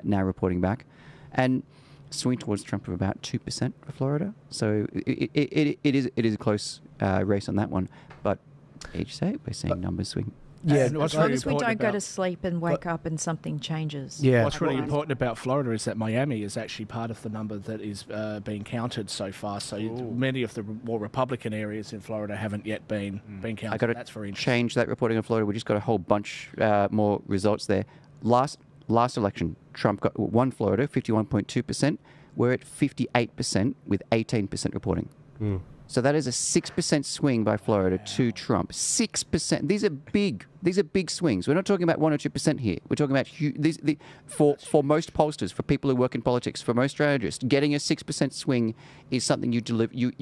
now reporting back, and swing towards Trump of about 2% for Florida. So it is a close race on that one. But each state we're seeing numbers swing. Yeah, As long as we don't go to sleep and wake up and something changes. Yeah. What's really important about Florida is that Miami is actually part of the number that is being counted so far. So many of the more Republican areas in Florida haven't yet been counted. I got That's to very interesting. change that reporting in Florida. We just got a whole bunch more results there. Last election, Trump won Florida, 51.2%. we're at 58% with 18% reporting. So that is a 6% swing by Florida to Trump. 6%. These are big swings. We're not talking about 1 or 2% here. We're talking about for most pollsters, for people who work in politics, for most strategists, getting a 6% swing is something you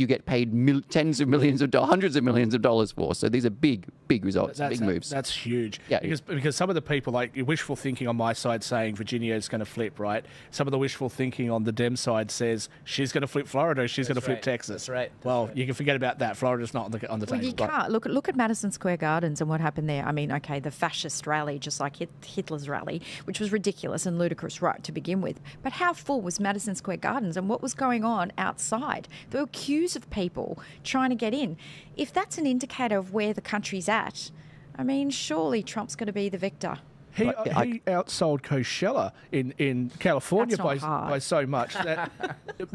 get paid tens of millions of dollars, hundreds of millions of dollars for. So these are big results, big moves. That's huge. Yeah, because some of the people, like wishful thinking on my side, saying Virginia is going to flip, right? Some of the wishful thinking on the Dem side says she's going to flip Florida, she's going to flip Texas. That's right. Well, you can forget about that. Florida's not on the table. Well, you can't. Look at Madison Square Gardens and what happened there. I mean, okay, the fascist rally, just like Hitler's rally, which was ridiculous and ludicrous right to begin with. But how full was Madison Square Gardens and what was going on outside? There were queues of people trying to get in. If that's an indicator of where the country's at, I mean, surely Trump's going to be the victor. He outsold Coachella in California by so much that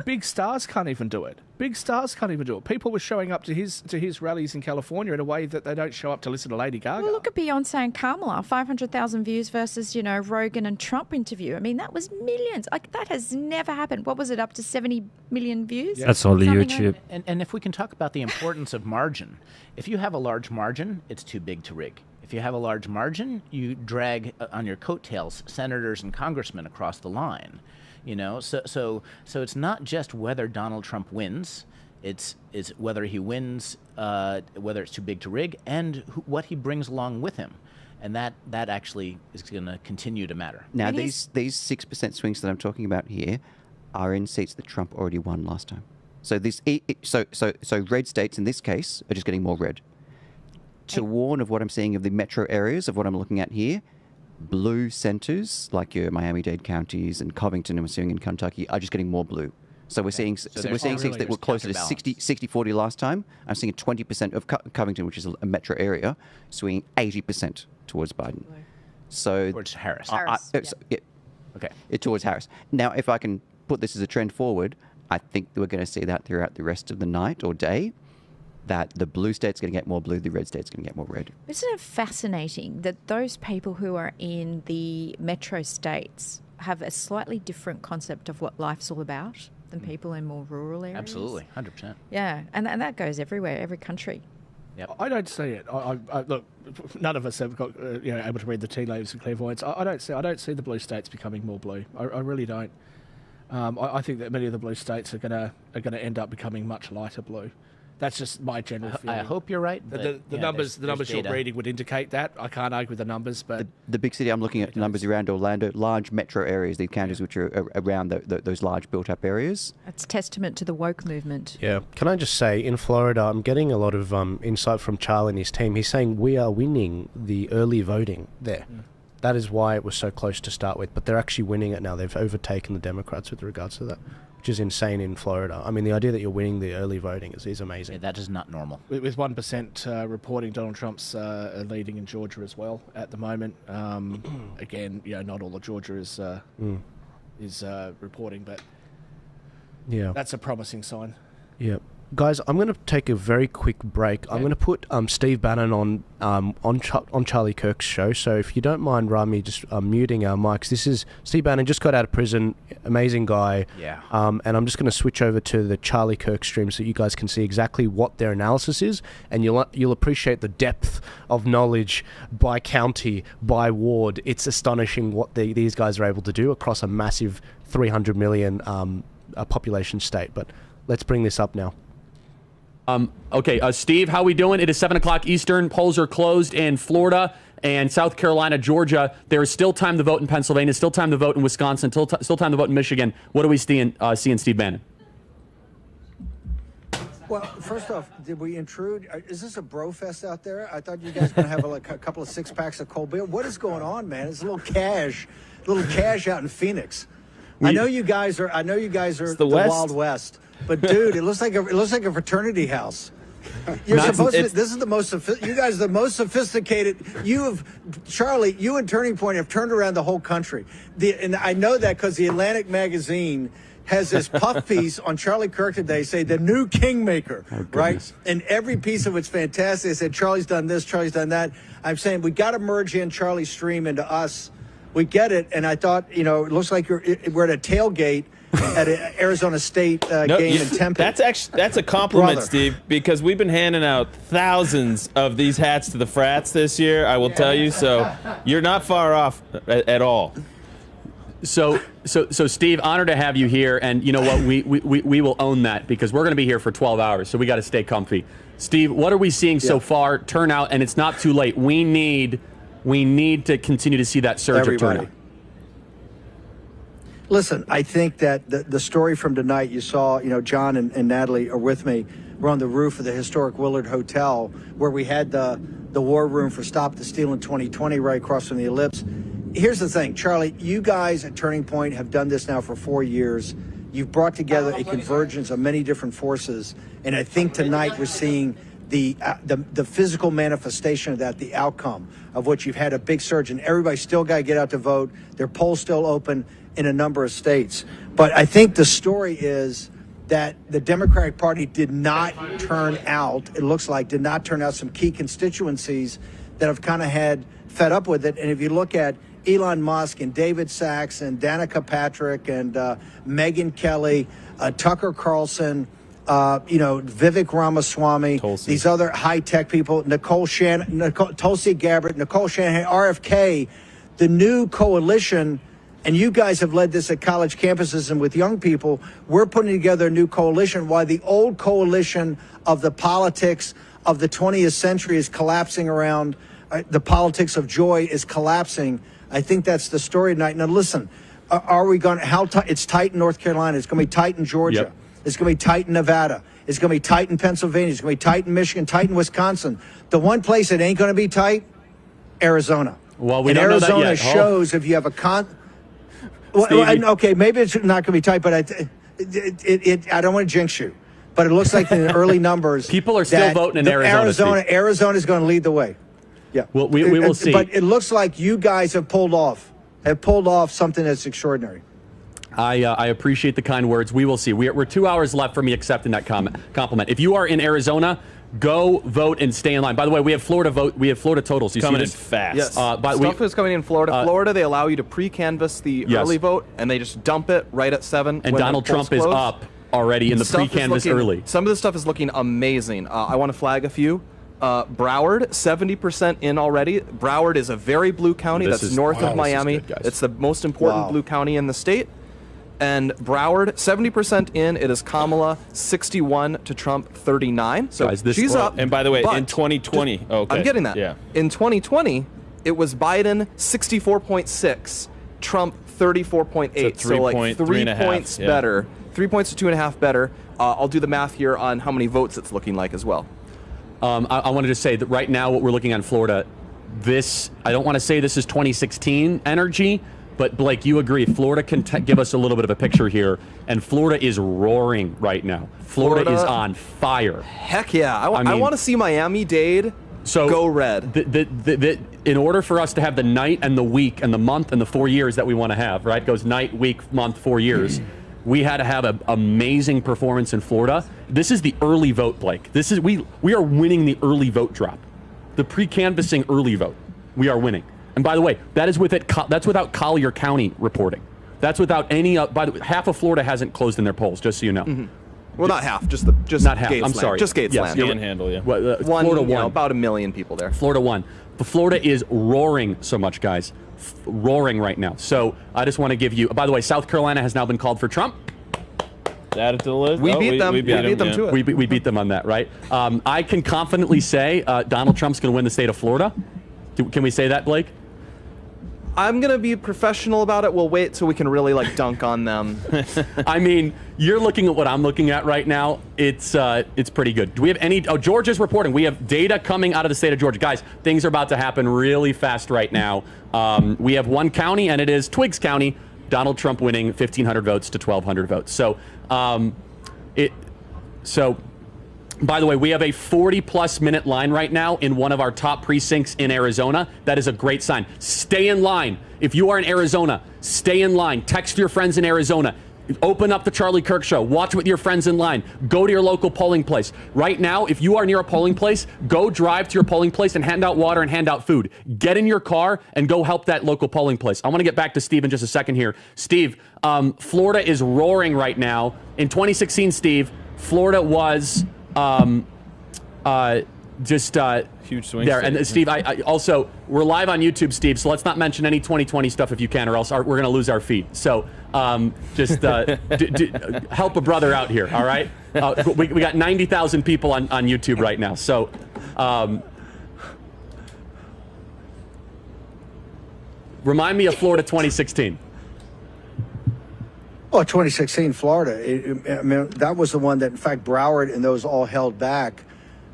big stars can't even do it. People were showing up to his rallies in California in a way that they don't show up to listen to Lady Gaga. Well, look at Beyonce and Kamala, 500,000 views versus, Rogan and Trump interview. I mean, that was millions. Like, that has never happened. What was it, up to 70 million views? Yeah. That's only YouTube. And if we can talk about the importance of margin, if you have a large margin, it's too big to rig. If you have a large margin, you drag on your coattails senators and congressmen across the line. So it's not just whether Donald Trump wins, it's whether he wins, whether it's too big to rig, and what he brings along with him. And that actually is going to continue to matter. Now, these 6% swings that I'm talking about here are in seats that Trump already won last time. So so red states in this case are just getting more red. To warn of what I'm seeing of the metro areas of what I'm looking at here, blue centers like your Miami-Dade counties and Covington, and we're seeing in Kentucky, are just getting more blue. So we're seeing seats that were closer to 60-40 last time. I'm seeing 20% of Covington, which is a metro area, swinging 80% towards Biden. So towards Harris. Towards Harris. Now, if I can put this as a trend forward, I think we're going to see that throughout the rest of the night or day, that the blue state's going to get more blue, the red state's going to get more red. Isn't it fascinating that those people who are in the metro states have a slightly different concept of what life's all about than people in more rural areas? Absolutely, 100%. Yeah, and that goes everywhere, every country. Yep. I don't see it. I look, none of us have got able to read the tea leaves and clairvoyance. I don't see the blue states becoming more blue. I really don't. I think that many of the blue states are going to end up becoming much lighter blue. That's just my general feeling. I hope you're right. The numbers you're reading would indicate that. I can't argue with the numbers, but the big city I'm looking at, numbers around Orlando, large metro areas, the counties which are around those large built-up areas. That's testament to the woke movement. Yeah. Can I just say, in Florida, I'm getting a lot of insight from Charlie and his team. He's saying we are winning the early voting there. Mm. That is why it was so close to start with, but they're actually winning it now. They've overtaken the Democrats with regards to that, which is insane in Florida. I mean, the idea that you're winning the early voting is amazing. Yeah, that is not normal. With 1% reporting, Donald Trump's leading in Georgia as well at the moment. Again, not all of Georgia is reporting, but that's a promising sign. Yeah. Guys, I'm going to take a very quick break. I'm going to put Steve Bannon on Charlie Kirk's show. So if you don't mind, Rami, just muting our mics. This is Steve Bannon, just got out of prison, amazing guy. Yeah. And I'm just going to switch over to the Charlie Kirk stream so you guys can see exactly what their analysis is, and you'll appreciate the depth of knowledge by county, by ward. It's astonishing what these guys are able to do across a massive 300 million population state. But let's bring this up now. Okay, Steve, how we doing? It is 7 o'clock Eastern. Polls are closed in Florida and South Carolina, Georgia. There is still time to vote in Pennsylvania, still time to vote in Wisconsin, still time to vote in Michigan. What do we see in Steve Bannon? Well, first off, did we intrude? Is this a bro fest out there? I thought you guys were going to have a couple of 6 packs of cold beer. What is going on, man? It's a little cash out in Phoenix. I know you guys are the Wild West. But dude, it looks like a fraternity house. You're supposed to. This is the most. You guys are the most sophisticated. Charlie, you and Turning Point have turned around the whole country. And I know that because the Atlantic magazine has this puff piece on Charlie Kirk today, say the new kingmaker, right? And every piece of it's fantastic. They said Charlie's done this, Charlie's done that. I'm saying we got to merge in Charlie's stream into us. We get it, and I thought, it looks like we're at a tailgate. at an Arizona State game in Tempe. That's a compliment, Brother. Steve, because we've been handing out thousands of these hats to the frats this year, I will tell you, so you're not far off at all. So Steve, honored to have you here, and you know what? We will own that because we're going to be here for 12 hours, so we got to stay comfy. Steve, what are we seeing so far? Turnout, and it's not too late. We need to continue to see that surge of turnout. Listen, I think that the story from tonight, you saw, John and Natalie are with me. We're on the roof of the historic Willard Hotel where we had the war room for Stop the Steal in 2020 right across from the Ellipse. Here's the thing, Charlie, you guys at Turning Point have done this now for 4 years. You've brought together a convergence of many different forces, and I think tonight we're seeing the physical manifestation of that, the outcome of which you've had a big surge, and everybody's still got to get out to vote. Their polls still open in a number of states. But I think the story is that the Democratic Party did not turn out, it looks like, did not turn out some key constituencies that have kind of had fed up with it. And if you look at Elon Musk and David Sachs and Danica Patrick and Megyn Kelly, Tucker Carlson, Vivek Ramaswamy, Tulsi. These other high-tech people, Tulsi Gabbard, Nicole Shanahan, RFK, the new coalition, and you guys have led this at college campuses and with young people, we're putting together a new coalition while the old coalition of the politics of the 20th century is collapsing around, the politics of joy is collapsing. I think that's the story tonight. Now, listen, are we going to, it's tight in North Carolina. It's going to be tight in Georgia. Yep. It's going to be tight in Nevada. It's going to be tight in Pennsylvania. It's going to be tight in Michigan, tight in Wisconsin. The one place that ain't going to be tight, Arizona. Well, we and don't Arizona know that yet. shows if you have a okay, maybe it's not going to be tight, but I don't want to jinx you. But it looks like in the early numbers, people are still voting in Arizona. Arizona is going to lead the way. Yeah. Well, we will see. But it looks like you guys have pulled off something that's extraordinary. I appreciate the kind words. We will see. We're 2 hours left from me accepting that compliment. If you are in Arizona, go vote and stay in line. By the way, we have Florida vote. We have Florida totals. You coming see in this? fast. Yes. Stuff is coming in Florida. Florida, they allow you to pre-canvass the early vote, and they just dump it right at 7. And Donald Trump is up already in the pre-canvass early. Some of this stuff is looking amazing. I want to flag a few. Broward, 70% in already. Broward is a very blue county. That's north of Miami. Good, it's the most important blue county in the state. And Broward, 70% in. It is Kamala, 61 to Trump, 39. So guys, she's up. And by the way, but in 2020, I'm getting that. Yeah. In 2020, it was Biden, 64.6, Trump, 34.8. So like 3 points better. 3 points to 2.5 better. I'll do the math here on how many votes it's looking like as well. I want to just say that right now what we're looking at in Florida, I don't want to say this is 2016 energy, but Blake, you agree, Florida can give us a little bit of a picture here, and Florida is roaring right now. Florida is on fire. Heck yeah. I want to see Miami-Dade go red. In order for us to have the night and the week and the month and the 4 years that we want to have, right? It goes night, week, month, 4 years. We had to have an amazing performance in Florida. This is the early vote, Blake. This is we are winning the early vote drop. The pre-canvassing early vote. We are winning. And by the way, that's without Collier County reporting. That's without any. By the way, half of Florida hasn't closed in their polls, just so you know. Mm-hmm. Well, not half, just not half. Gatesland. I'm sorry, just Gatesland. Yes, Panhandle, yeah. Florida won. About 1 million people there. Florida won. But Florida is roaring so much, guys. Roaring right now. So I just want to give you. By the way, South Carolina has now been called for Trump. Add it to the list. We beat them. We beat them to it. We beat them on that, right? I can confidently say Donald Trump's going to win the state of Florida. Can we say that, Blake? I'm going to be professional about it. We'll wait till we can really dunk on them. I mean, you're looking at what I'm looking at right now. It's pretty good. Do we have any? Oh, Georgia's reporting. We have data coming out of the state of Georgia. Guys, things are about to happen really fast right now. We have one county, and it is Twiggs County. Donald Trump winning 1,500 votes to 1,200 votes. So, by the way, we have a 40-plus minute line right now in one of our top precincts in Arizona. That is a great sign. Stay in line. If you are in Arizona, stay in line. Text your friends in Arizona. Open up the Charlie Kirk Show. Watch it with your friends in line. Go to your local polling place. Right now, if you are near a polling place, go drive to your polling place and hand out water and hand out food. Get in your car and go help that local polling place. I want to get back to Steve in just a second here. Steve, Florida is roaring right now. In 2016, Steve, Florida was huge swing there. state. And Steve, I also, we're live on YouTube, Steve, so let's not mention any 2020 stuff if you can, or else we're going to lose our feed. So just help a brother out here, all right? We got 90,000 people on YouTube right now. So remind me of Florida 2016. Oh, 2016 Florida. I mean, that was the one that, in fact, Broward and those all held back.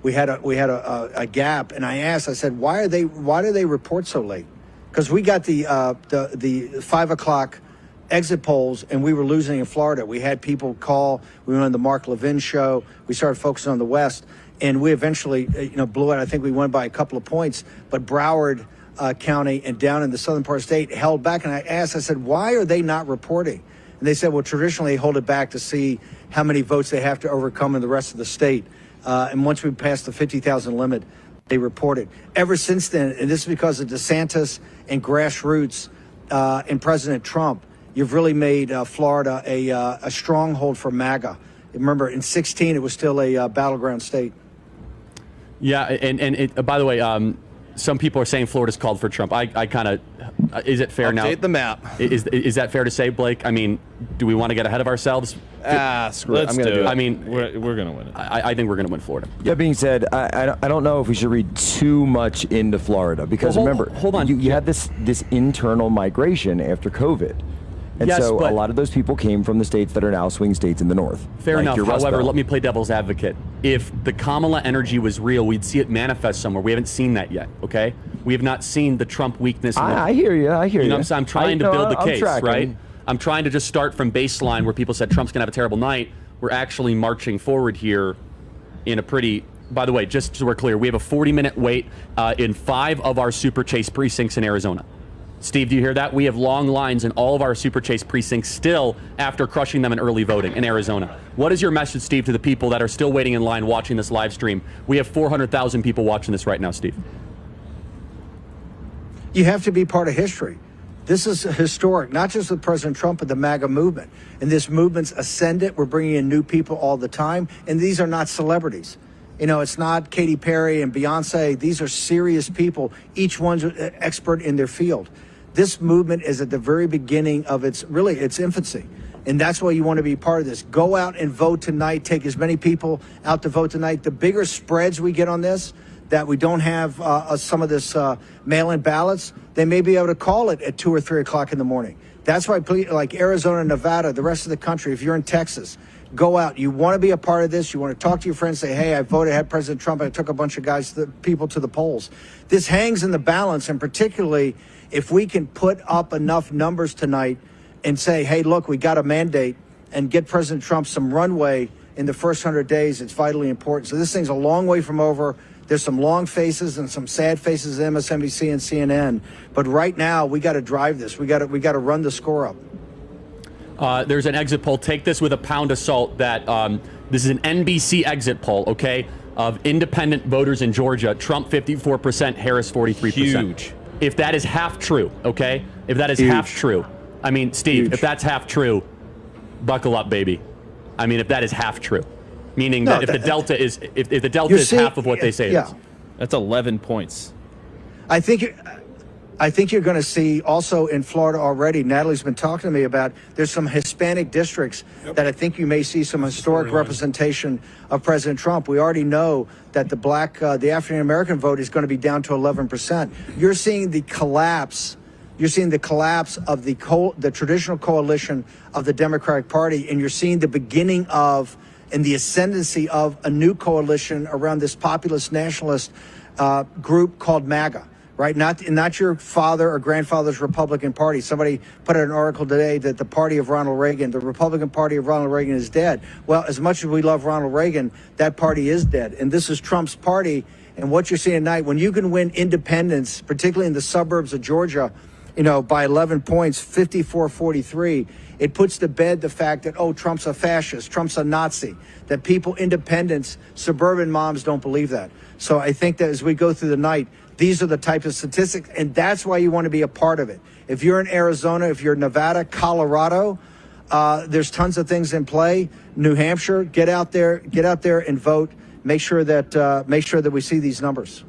We had a gap, and I said, why do they report so late? Because we got the 5 o'clock exit polls, and we were losing in Florida. We had people call. We went on the Mark Levin show. We started focusing on the West, and we eventually, blew it. I think we won by a couple of points. But Broward County and down in the southern part of the state held back, and I said, why are they not reporting? And they said, well, traditionally they hold it back to see how many votes they have to overcome in the rest of the state. And once we passed the 50,000 limit, they reported. Ever since then, and this is because of DeSantis and grassroots and President Trump, you've really made Florida a stronghold for MAGA. Remember, in 2016, it was still a battleground state. Yeah, and by the way, some people are saying Florida's called for Trump. I kind of, is it fair now? Update the map. Is that fair to say, Blake? I mean, do we want to get ahead of ourselves? Screw it. I'm going to do it. I mean, we're going to win it. I think we're going to win Florida. That being said, I don't know if we should read too much into Florida because remember, hold on. You had this internal migration after COVID. And yes, so but a lot of those people came from the states that are now swing states in the north. Fair enough. However, let me play devil's advocate. If the Kamala energy was real, we'd see it manifest somewhere. We haven't seen that yet, okay? We have not seen the Trump weakness. I hear you. I hear you. You know what I'm saying? I'm trying to build the case, right? I'm trying to just start from baseline where people said Trump's going to have a terrible night. We're actually marching forward here in a pretty... By the way, just so we're clear, we have a 40-minute wait in 5 of our Super Chase precincts in Arizona. Steve, do you hear that? We have long lines in all of our Super Chase precincts still after crushing them in early voting in Arizona. What is your message, Steve, to the people that are still waiting in line watching this live stream? We have 400,000 people watching this right now, Steve. You have to be part of history. This is historic, not just with President Trump, but the MAGA movement. And this movement's ascendant. We're bringing in new people all the time. And these are not celebrities. You know, it's not Katy Perry and Beyonce. These are serious people. Each one's an expert in their field. This movement is at the very beginning of its infancy. And that's why you want to be part of this. Go out and vote tonight. Take as many people out to vote tonight. The bigger spreads we get on this, that we don't have some of this mail-in ballots, they may be able to call it at 2 or 3 o'clock in the morning. That's why, like Arizona, Nevada, the rest of the country, if you're in Texas, go out. You want to be a part of this. You want to talk to your friends, say, hey, I voted, I had President Trump, and I took a bunch of people to the polls. This hangs in the balance, and particularly if we can put up enough numbers tonight and say, hey, look, we got a mandate, and get President Trump some runway in the first 100 days, it's vitally important. So this thing's a long way from over. There's some long faces and some sad faces at MSNBC and CNN. But right now, we got to drive this. We got to run the score up. There's an exit poll. Take this with a pound of salt. That this is an NBC exit poll, okay, of independent voters in Georgia. Trump 54%, Harris 43%. Huge. If that is half true, okay? If that is half true, I mean, Steve, if that's half true, buckle up, baby. I mean, if that is half true, meaning that if the delta is half of what they say it is. That's 11 points. I think you're going to see also in Florida already, Natalie's been talking to me about, there's some Hispanic districts that I think you may see some historic representation of President Trump. We already know that the African-American vote is going to be down to 11%. You're seeing the collapse. You're seeing the collapse of the traditional coalition of the Democratic Party, and you're seeing the beginning of and the ascendancy of a new coalition around this populist nationalist group called MAGA. Right, not your father or grandfather's Republican Party. Somebody put out an article today that the party of Ronald Reagan, the Republican Party of Ronald Reagan, is dead. Well, as much as we love Ronald Reagan, that party is dead. And this is Trump's party. And what you're seeing tonight, when you can win independents, particularly in the suburbs of Georgia, by 11 points, 54-43. It puts to bed the fact that, Trump's a fascist, Trump's a Nazi, that people, independents, suburban moms don't believe that. So I think that as we go through the night, these are the types of statistics, and that's why you want to be a part of it. If you're in Arizona, if you're in Nevada, Colorado, there's tons of things in play. New Hampshire, get out there and vote. Make sure that we see these numbers.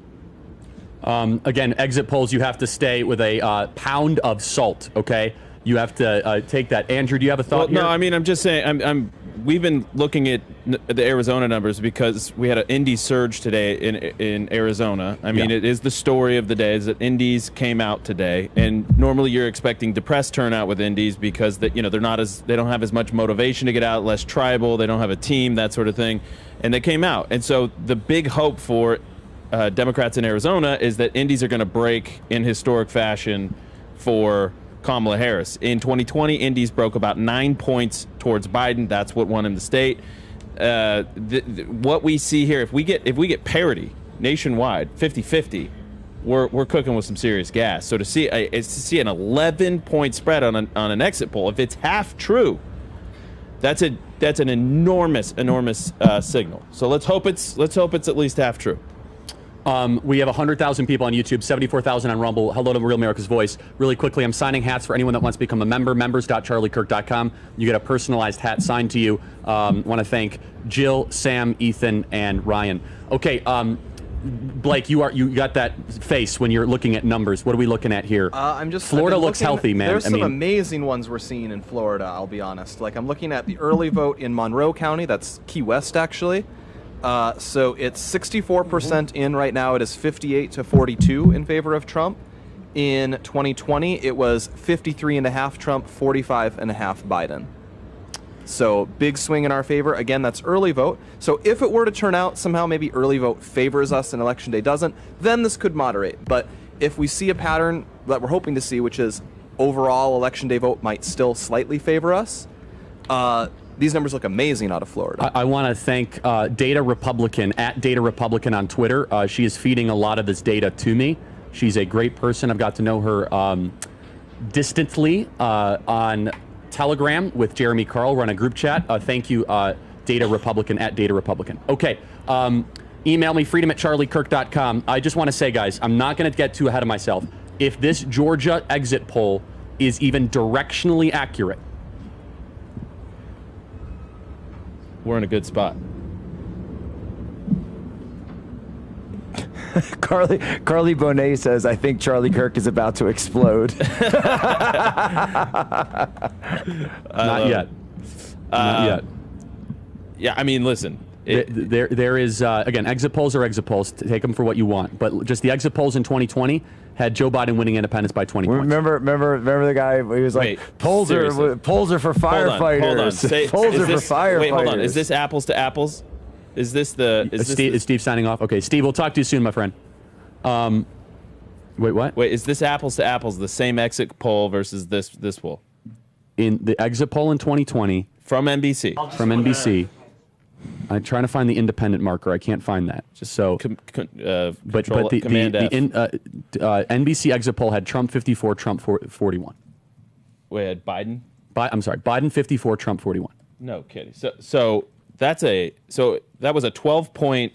Again, exit polls, you have to stay with a pound of salt, okay? You have to take that. Andrew, do you have a thought here? No, I mean, I'm just saying, we've been looking at the Arizona numbers because we had an Indy surge today in Arizona. I mean, it is the story of the day is that Indies came out today, and normally you're expecting depressed turnout with Indies because they don't have as much motivation to get out, less tribal, they don't have a team, that sort of thing, and they came out. And so the big hope for Democrats in Arizona is that Indies are going to break in historic fashion for Kamala Harris. In 2020, Indies broke about 9 points towards Biden. That's what won him the state. What we see here, if we get parity nationwide, 50-50, we're cooking with some serious gas. So to see an 11-point spread on an exit poll, if it's half true, that's an enormous signal. So let's hope it's at least half true. We have 100,000 people on YouTube, 74,000 on Rumble. Hello to Real America's Voice. Really quickly, I'm signing hats for anyone that wants to become a member, members.charliekirk.com. You get a personalized hat signed to you. Want to thank Jill, Sam, Ethan, and Ryan. Okay, Blake, you got that face when you're looking at numbers. What are we looking at here? Florida looks healthy, man. There's some amazing ones we're seeing in Florida, I'll be honest. Like, I'm looking at the early vote in Monroe County. That's Key West, actually. So it's 64% in right now. It is 58-42 in favor of Trump. In 2020, it was 53.5 Trump, 45.5 Biden. So big swing in our favor. Again, that's early vote. So if it were to turn out somehow maybe early vote favors us and election day doesn't, then this could moderate. But if we see a pattern that we're hoping to see, which is overall election day vote might still slightly favor us, these numbers look amazing out of Florida. I want to thank Data Republican, at Data Republican on Twitter. She is feeding a lot of this data to me. She's a great person. I've got to know her distantly on Telegram with Jeremy Carl. We're on a group chat. Thank you, Data Republican, at Data Republican. Okay. Email me, freedom@charliekirk.com. I just want to say, guys, I'm not going to get too ahead of myself. If this Georgia exit poll is even directionally accurate, we're in a good spot. Carly Bonet says, I think Charlie Kirk is about to explode. Not yet. Not yet. Yeah, I mean, listen. There is, again, exit polls are exit polls. Take them for what you want. But just the exit polls in 2020 had Joe Biden winning independence by 20 points. Remember the guy? He was like, polls are for firefighters. Hold on. Polls are for firefighters. Wait, hold on. Is this apples to apples? Is Steve signing off? Okay, Steve, we'll talk to you soon, my friend. Wait, what? Wait, is this apples to apples, the same exit poll versus this poll? In the exit poll in 2020 from NBC. I'm trying to find the independent marker. I can't find that. Just so. But the NBC exit poll had Trump 54, Trump 41. Wait, had Biden? I'm sorry, Biden 54, Trump 41. No kidding. So that was a 12-point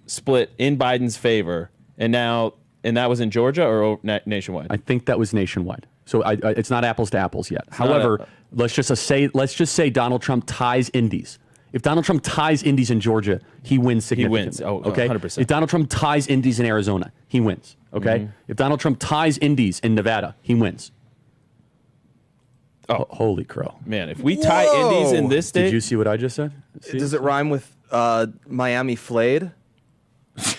split in Biden's favor, and that was in Georgia or nationwide? I think that was nationwide. So it's not apples to apples yet. However, let's just say Donald Trump ties Indies. If Donald Trump ties Indies in Georgia, he wins significantly. He wins. Oh, okay. 100%. If Donald Trump ties Indies in Arizona, he wins. Okay. Mm-hmm. If Donald Trump ties Indies in Nevada, he wins. Oh, holy crow, man! If we tie Indies in this state, did you see what I just said? Does it rhyme with Miami flayed?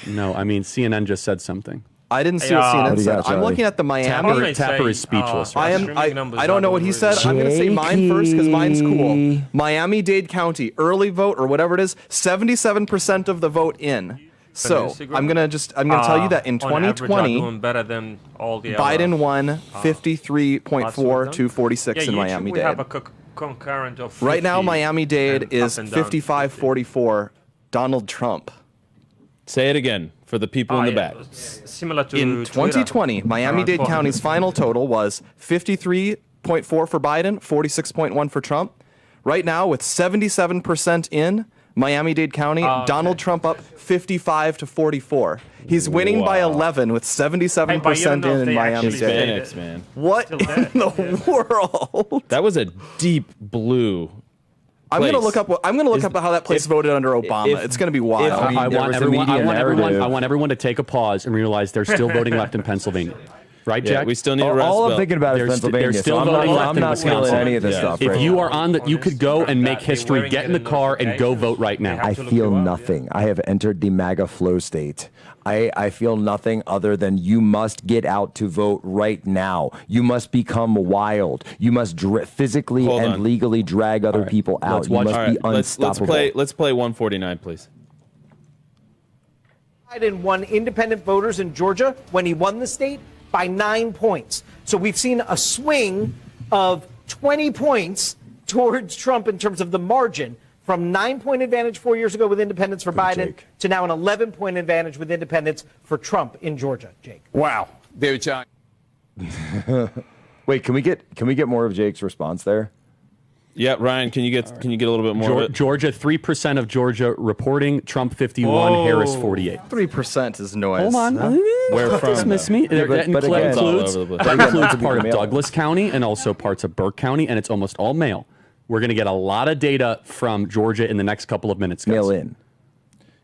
No, I mean CNN just said something. I didn't see what CNN said. I'm looking at the Miami. Tapper is speechless. I don't know what he said. I'm going to say mine first because mine's cool. Miami-Dade County, early vote or whatever it is, 77% of the vote in. So I'm gonna tell you that in 2020, Biden won 53.4 to 46 in Miami-Dade. Have a concurrent of 50, right now, Miami-Dade is 55-44 Donald Trump. Say it again for the people in the back. Similar to in 2020, Miami-Dade County's final total was 53.4 for Biden, 46.1 for Trump. Right now, with 77% in Miami-Dade County, Donald Trump up 55 to 44. He's winning by 11 with 77% in Miami-Dade. Hispanics, man. What in the world? That was a deep blue. I'm gonna look up. I'm gonna look up how that place voted under Obama. It's gonna be wild. I want everyone to take a pause and realize they're still voting left in Pennsylvania. Right, Jack? Yeah, we still need to rest. All I'm thinking about is Pennsylvania. They're still voting left in I'm not feeling any of this stuff. If you are on you could go and make history. Get in the car and go vote right now. I feel nothing. I have entered the MAGA flow state. I feel nothing other than you must get out to vote right now. You must become wild. You must physically and legally drag other people out. You must be unstoppable. Let's play 149, please. Biden won independent voters in Georgia when he won the state by 9 points. So we've seen a swing of 20 points towards Trump in terms of the margin, from 9-point advantage 4 years ago with independents for Biden to now an 11-point advantage with independents for Trump in Georgia. Jake. Wow. David Chang. Wait, can we get more of Jake's response there? Yeah, Ryan, can you get a little bit more of it? Georgia, 3% of Georgia reporting, Trump 51, Harris 48. 3% is noise. Hold on. Where from? Dismiss me. That includes part of Douglas County and also parts of Burke County, and it's almost all mail. We're going to get a lot of data from Georgia in the next couple of minutes, guys. Mail in.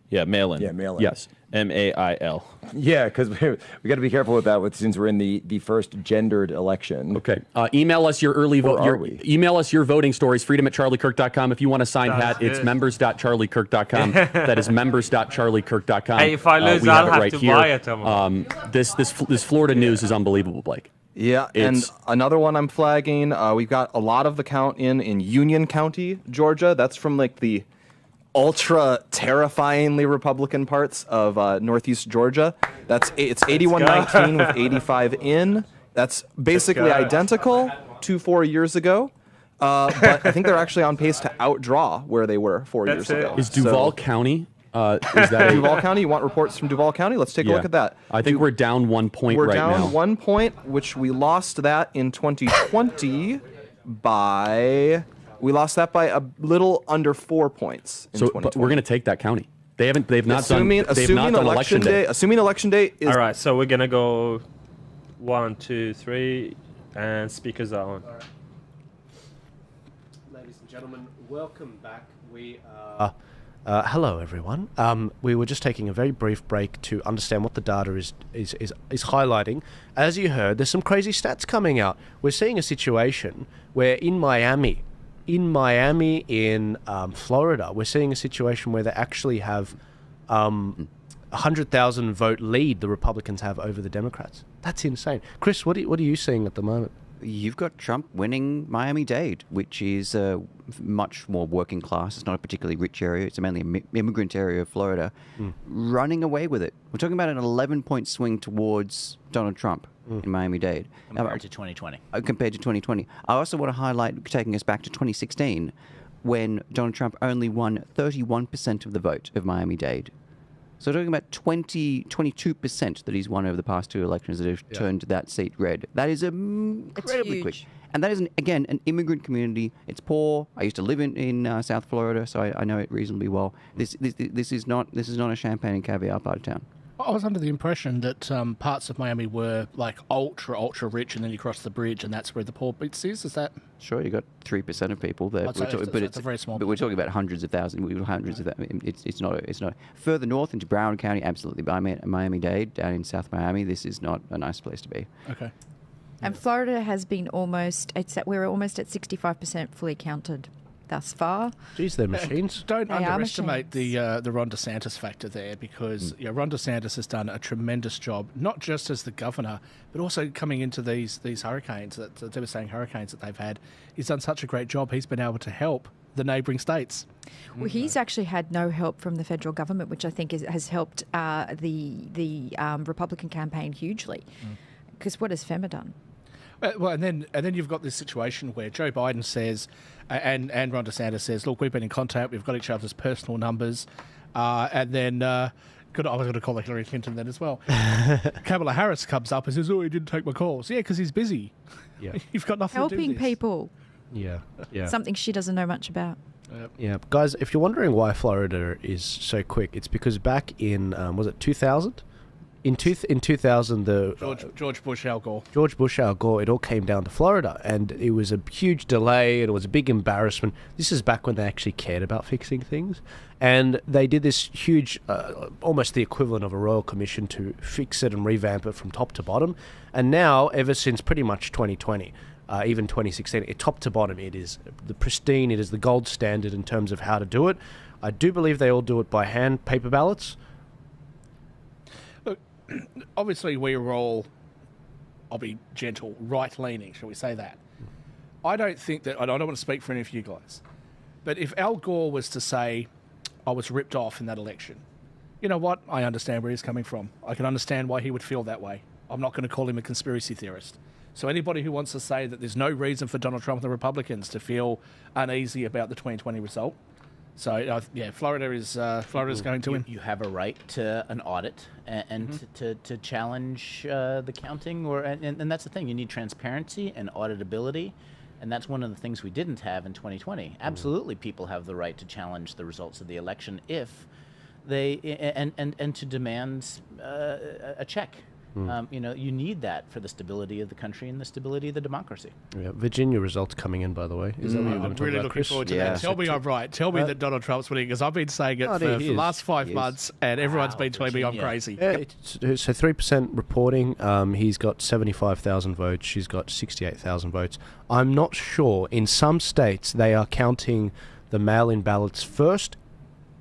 Yeah, mail in. Yeah, mail in. Yes. M-A-I-L. Yeah, because we got to be careful with that since we're in the first gendered election. Okay. Email us your early vote. Email us your voting stories, freedom@charliekirk.com. If you want a signed hat, it's members.charliekirk.com. That is members.charliekirk.com. Hey, if I lose, I'll have to buy it. This Florida news is unbelievable, Blake. Yeah, and another one I'm flagging. We've got a lot of the count in Union County, Georgia. That's from like the ultra terrifyingly Republican parts of Northeast Georgia. It's 81-19 with 85 in. That's basically identical to 4 years ago. But I think they're actually on pace to outdraw where they were 4 years ago. Is Duval County? Is that Duval County? You want reports from Duval County? Let's take a look at that. I think we're down 1 point right now. We're down 1 point, which we lost that in 2020 by... We lost that by a little under 4 points in 2020. But we're going to take that county. They've not done election day. Assuming election day is... All right, so we're going to go 1, 2, 3, and speakers are on. Ladies and gentlemen, welcome back. We are... hello, everyone. We were just taking a very brief break to understand what the data is highlighting. As you heard, there's some crazy stats coming out. We're seeing a situation where in Miami, in Florida, we're seeing a situation where they actually have 100,000 vote lead the Republicans have over the Democrats. That's insane. Chris, what are you seeing at the moment? You've got Trump winning Miami-Dade, which is much more working class. It's not a particularly rich area. It's mainly an immigrant area of Florida, running away with it. We're talking about an 11-point swing towards Donald Trump in Miami-Dade. Compared to 2020. Compared to 2020. I also want to highlight, taking us back to 2016, when Donald Trump only won 31% of the vote of Miami-Dade. So we're talking about 22% that he's won over the past two elections that have turned that seat red. That is incredibly quick. And that is, again, an immigrant community. It's poor. I used to live in South Florida, so I know it reasonably well. This is not a champagne and caviar part of town. I was under the impression that parts of Miami were like ultra rich, and then you cross the bridge, and that's where the poor bits is. Is that? Sure, you got 3% of people there. It's a very small. But we're talking about hundreds of thousands. It's not. Further north into Broward County, absolutely. Miami-Dade, down in South Miami, this is not a nice place to be. Okay. And Florida has been we're almost at 65% fully counted thus far. Geez, they're machines. Don't underestimate the Ron DeSantis factor there, because Ron DeSantis has done a tremendous job, not just as the governor, but also coming into these hurricanes, the devastating hurricanes that they've had. He's done such a great job. He's been able to help the neighbouring states. Well, he's actually had no help from the federal government, which I think has helped the Republican campaign hugely. Because what has FEMA done? Well, and then you've got this situation where Joe Biden says, and Ron DeSantis says, look, we've been in contact, we've got each other's personal numbers, and then I was going to call her Hillary Clinton then as well. Kamala Harris comes up and says, "Oh, he didn't take my calls." Yeah, because he's busy. Yeah. You've got nothing to do Helping with this. people. Yeah. Yeah. Something she doesn't know much about. Yeah, guys, if you're wondering why Florida is so quick, it's because back in, was it 2000? In 2000, the George Bush, Al Gore. George Bush, Al Gore, it all came down to Florida, and it was a huge delay, and it was a big embarrassment. This is back when they actually cared about fixing things, and they did this huge, almost the equivalent of a royal commission to fix it and revamp it from top to bottom. And now, ever since pretty much 2020, even 2016, top to bottom, it is the pristine, it is the gold standard in terms of how to do it. I do believe they all do it by hand, paper ballots. Look, obviously we are all, I'll be gentle, right-leaning, shall we say that. I don't think that, I don't want to speak for any of you guys, but if Al Gore was to say, I was ripped off in that election, you know what? I understand where he's coming from. I can understand why he would feel that way. I'm not going to call him a conspiracy theorist. So anybody who wants to say that there's no reason for Donald Trump and the Republicans to feel uneasy about the 2020 result. So, yeah, Florida is going to win. You have a right to an audit and to challenge the counting, and that's the thing. You need transparency and auditability, and that's one of the things we didn't have in 2020. Absolutely, people have the right to challenge the results of the election if they and to demand a check. You need that for the stability of the country and the stability of the democracy. Yeah, Virginia results coming in, by the way. Is that what you're going to talk really about, looking Chris? forward to that. Tell me I'm right. Tell me that Donald Trump's winning, because I've been saying it for the last 5 months, and everyone's been telling me I'm crazy. Yeah, so 3% reporting. He's got 75,000 votes. She's got 68,000 votes. I'm not sure. In some states, they are counting the mail-in ballots first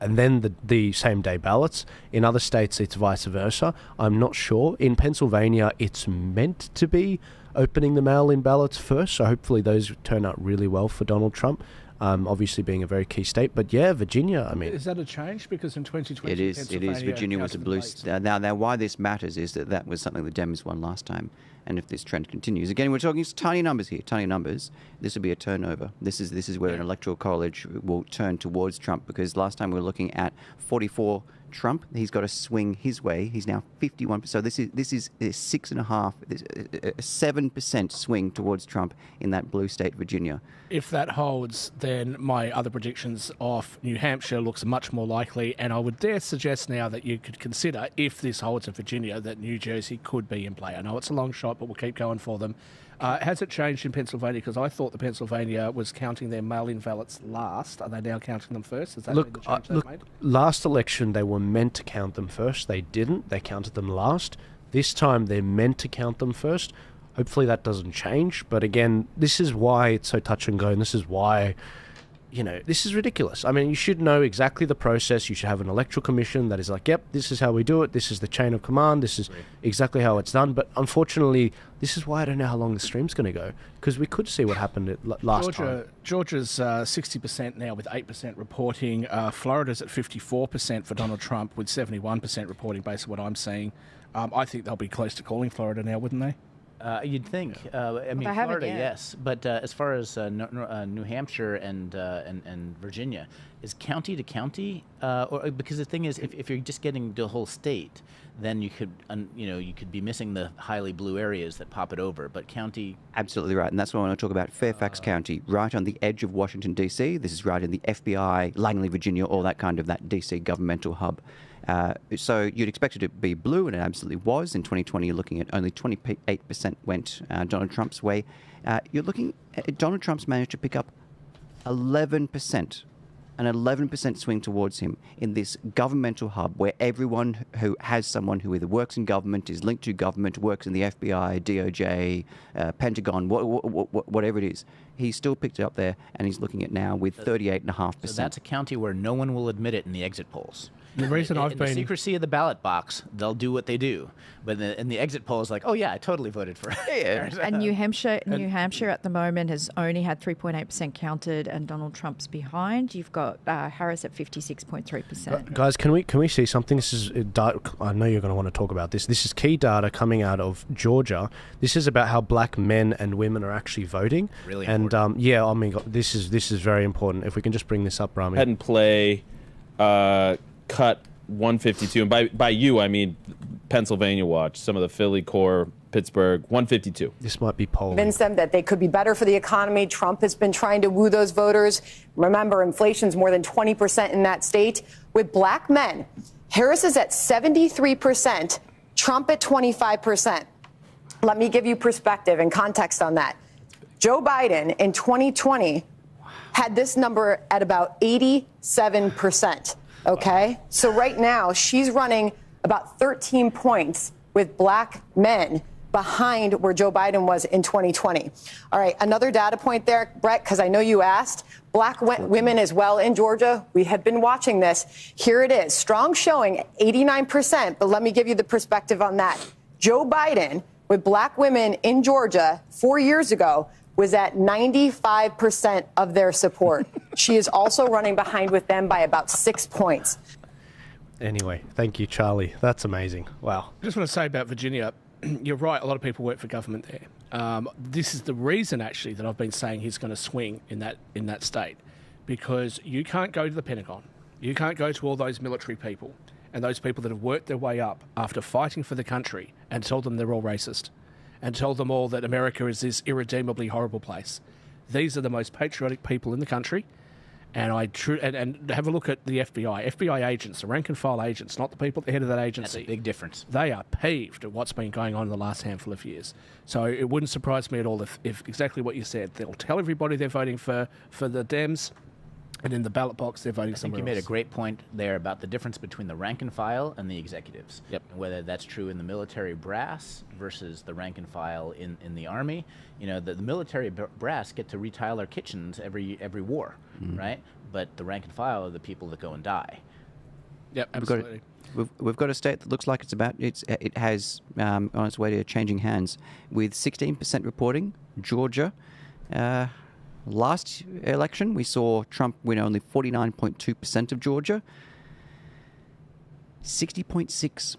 and then the same-day ballots. In other states, it's vice versa. I'm not sure. In Pennsylvania, it's meant to be opening the mail-in ballots first, so hopefully those turn out really well for Donald Trump, obviously being a very key state. But yeah, Virginia, I mean... Is that a change? Because in 2020... It is. Virginia was a blue... Now, why this matters is that was something the Dems won last time. And if this trend continues, again, we're talking tiny numbers here, tiny numbers. This will be a turnover. This is where an electoral college will turn towards Trump, because last time we were looking at 44 Trump. He's got to swing his way. He's now 51%. So this is a 7% swing towards Trump in that blue state, Virginia. If that holds, then my other predictions of New Hampshire looks much more likely, and I would dare suggest now that you could consider, if this holds in Virginia, that New Jersey could be in play. I know it's a long shot, but we'll keep going for them. Has it changed in Pennsylvania? Because I thought the Pennsylvania was counting their mail-in ballots last. Are they now counting them first? Is that the change they've made? Last election they were meant to count them first. They didn't. They counted them last. This time they're meant to count them first. Hopefully that doesn't change. But again, this is why it's so touch and go, and this is why, this is ridiculous. I mean, you should know exactly the process. You should have an electoral commission that is like, yep, this is how we do it. This is the chain of command. This is exactly how it's done. But unfortunately, this is why I don't know how long the stream's going to go, because we could see what happened last time. Georgia's 60% now with 8% reporting. Florida's at 54% for Donald Trump with 71% reporting based on what I'm seeing. I think they'll be close to calling Florida now, wouldn't they? You'd think. I mean, Florida, yes. But as far as New Hampshire and Virginia, is county to county? Because the thing is, if you're just getting the whole state, then you could be missing the highly blue areas that pop it over. But county... Absolutely right. And that's what I want to talk about. Fairfax County, right on the edge of Washington, D.C. This is right in the FBI, Langley, Virginia, all that kind of that D.C. governmental hub. So you'd expect it to be blue, and it absolutely was. In 2020, you're looking at only 28% went Donald Trump's way. You're looking at Donald Trump's managed to pick up 11%, an 11% swing towards him in this governmental hub where everyone who has someone who either works in government, is linked to government, works in the FBI, DOJ, Pentagon, whatever it is. He's still picked it up there, and he's looking at now with 38.5%. So that's a county where no one will admit it in the exit polls. The reason in the secrecy of the ballot box, they'll do what they do. But in the exit polls, like, oh yeah, I totally voted for it. And New Hampshire at the moment has only had 3.8% counted, and Donald Trump's behind. You've got Harris at 56.3%. Guys, can we see something? This is I know you're going to want to talk about this. This is key data coming out of Georgia. This is about how black men and women are actually voting. Really important. And yeah, I mean, this is very important. If we can just bring this up, Rami. Head and play. Cut 152. And by you, I mean Pennsylvania Watch, some of the Philly core, Pittsburgh, 152. This might be polling. Convince them that they could be better for the economy. Trump has been trying to woo those voters. Remember, inflation's more than 20% in that state. With black men, Harris is at 73%, Trump at 25%. Let me give you perspective and context on that. Joe Biden in 2020 had this number at about 87%. Okay? So right now, she's running about 13 points with black men behind where Joe Biden was in 2020. All right, another data point there, Brett, because I know you asked. Black women as well in Georgia. We have been watching this. Here it is. Strong showing, 89%. But let me give you the perspective on that. Joe Biden, with black women in Georgia 4 years ago, was at 95% of their support. She is also running behind with them by about 6 points. Anyway, thank you, Charlie. That's amazing. Wow. I just want to say about Virginia, you're right, a lot of people work for government there. This is the reason, actually, that I've been saying he's going to swing in that state, because you can't go to the Pentagon. You can't go to all those military people and those people that have worked their way up after fighting for the country and tell them they're all racist and tell them all that America is this irredeemably horrible place. These are the most patriotic people in the country. And and have a look at the FBI. FBI agents, the rank and file agents, not the people at the head of that agency. That's a big difference. They are peeved at what's been going on in the last handful of years. So it wouldn't surprise me at all if exactly what you said. They'll tell everybody they're voting for the Dems, and in the ballot box they're voting somewhere else. You made a great point there about the difference between the rank and file and the executives. Yep. And whether that's true in the military brass versus the rank and file in the Army. You know, the military brass get to retile their kitchens every war, right? But the rank and file are the people that go and die. Yep, absolutely. We've got a state that looks like it has on its way to changing hands, with 16% reporting. Georgia, last election we saw Trump win only 49.2% of Georgia. 60.6.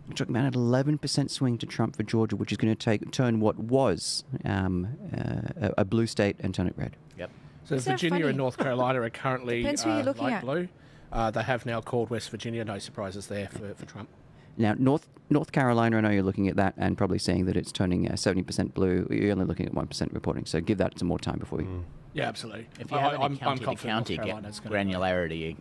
We're talking about an 11% swing to Trump for Georgia, which is going to turn what was a blue state and turn it red. Yep. So Virginia and North Carolina are currently light blue. They have now called West Virginia. No surprises there for Trump. Now, North Carolina, I know you're looking at that and probably seeing that it's turning 70% blue. You're only looking at 1% reporting, so give that some more time before you... Yeah, absolutely. If you have any county granularity...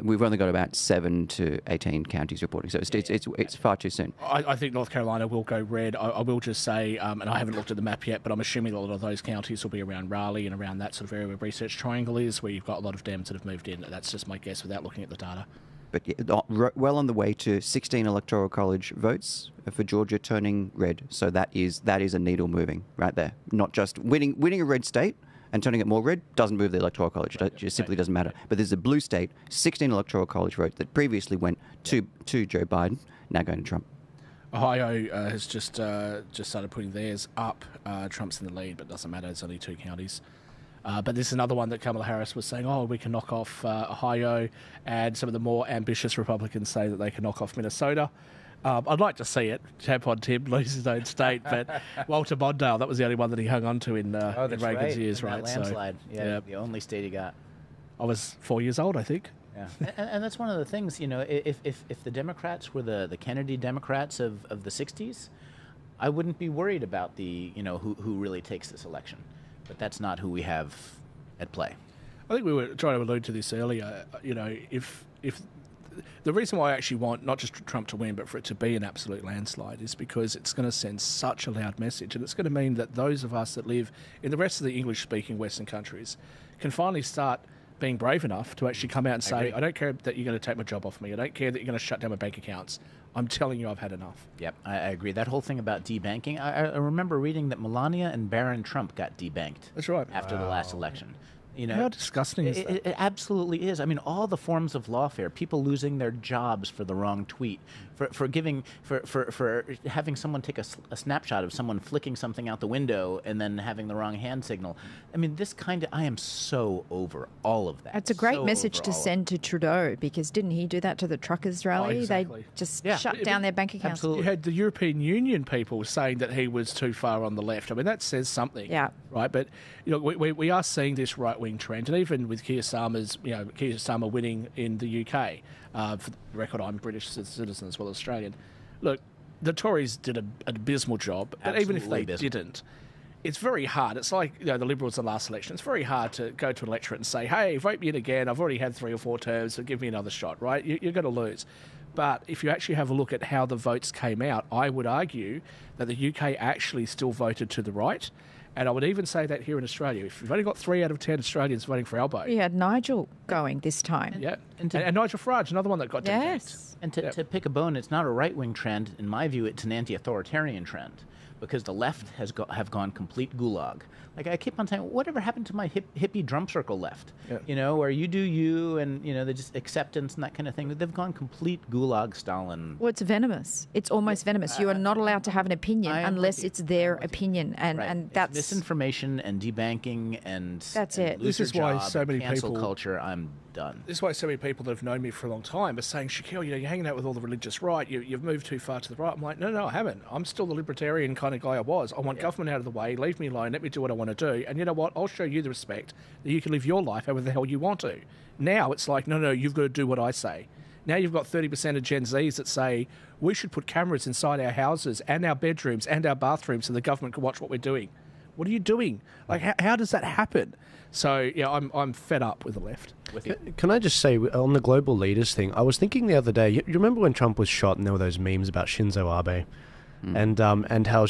we've only got about 7 to 18 counties reporting, so it's far too soon. I think North Carolina will go red. I will just say, and I haven't looked at the map yet, but I'm assuming a lot of those counties will be around Raleigh and around that sort of area where Research Triangle is, where you've got a lot of Dems that have moved in. That's just my guess without looking at the data. But well on the way to 16 Electoral College votes for Georgia turning red. So that is a needle moving right there. Not just winning a red state and turning it more red doesn't move the Electoral College. It simply doesn't matter. But there's a blue state, 16 Electoral College vote that previously went to Joe Biden, now going to Trump. Ohio has just started putting theirs up. Trump's in the lead, but it doesn't matter. It's only 2 counties. But this is another one that Kamala Harris was saying, we can knock off Ohio, and some of the more ambitious Republicans say that they can knock off Minnesota. I'd like to see it. Tampon Tim lose his own state, but Walter Mondale, that was the only one that he hung on to in Reagan's years, right? Landslide. So, the only state he got. I was 4 years old, I think. Yeah, and that's one of the things, if the Democrats were the Kennedy Democrats of the 60s, I wouldn't be worried about who really takes this election. But that's not who we have at play. I think we were trying to allude to this earlier. If the reason why I actually want not just Trump to win, but for it to be an absolute landslide, is because it's going to send such a loud message, and it's going to mean that those of us that live in the rest of the English-speaking Western countries can finally start being brave enough to actually come out and say, I don't care that you're going to take my job off me. I don't care that you're going to shut down my bank accounts. I'm telling you I've had enough. Yep, I agree. That whole thing about debanking, I remember reading that Melania and Barron Trump got debanked. That's right. After the last election. How disgusting is that? It absolutely is. I mean, all the forms of lawfare, people losing their jobs for the wrong tweet, for having someone take a snapshot of someone flicking something out the window and then having the wrong hand signal. I mean, I am so over all of that. It's a great message to send to Trudeau, because didn't he do that to the truckers rally? Exactly. They just shut down their bank accounts. Absolutely. You had the European Union people saying that he was too far on the left. I mean, that says something. Yeah. Right? But we are seeing this right right-wing trend, and even with Keir Starmer winning in the UK, for the record, I'm British citizen as well as Australian. Look, the Tories did an abysmal job, but even if they didn't, it's very hard. It's like the Liberals in the last election. It's very hard to go to an electorate and say, hey, vote me in again. I've already had 3 or 4 terms, so give me another shot, right? You're going to lose. But if you actually have a look at how the votes came out, I would argue that the UK actually still voted to the right. And I would even say that here in Australia, if you've only got 3 out of 10 Australians voting for Albo. We had Nigel going this time. Yeah, and Nigel Farage, another one that got yes. And to pick a bone, it's not a right-wing trend. In my view, it's an anti-authoritarian trend, because the left have gone complete gulag. Like, I keep on saying, whatever happened to my hippie drum circle left? Yeah. Where you do you, and they just acceptance and that kind of thing. They've gone complete gulag Stalin. Well, it's venomous. It's almost venomous. You are not allowed to have an opinion unless it's their opinion, and that's misinformation and debanking and that's it. This is why so many cancel people culture. I'm done. This is why so many people that have known me for a long time are saying, Shaquille, you're hanging out with all the religious right. You've moved too far to the right. I'm like, no, I haven't. I'm still the libertarian kind of guy I was. I want government out of the way. Leave me alone. Let me do what I want to do. And you know what? I'll show you the respect that you can live your life however the hell you want to. Now it's like, no, you've got to do what I say. Now you've got 30% of Gen Zs that say we should put cameras inside our houses and our bedrooms and our bathrooms so the government can watch what we're doing. What are you doing? Like, how does that happen? So, I'm fed up with the left. Can I just say, on the global leaders thing, I was thinking the other day, you remember when Trump was shot and there were those memes about Shinzo Abe? And how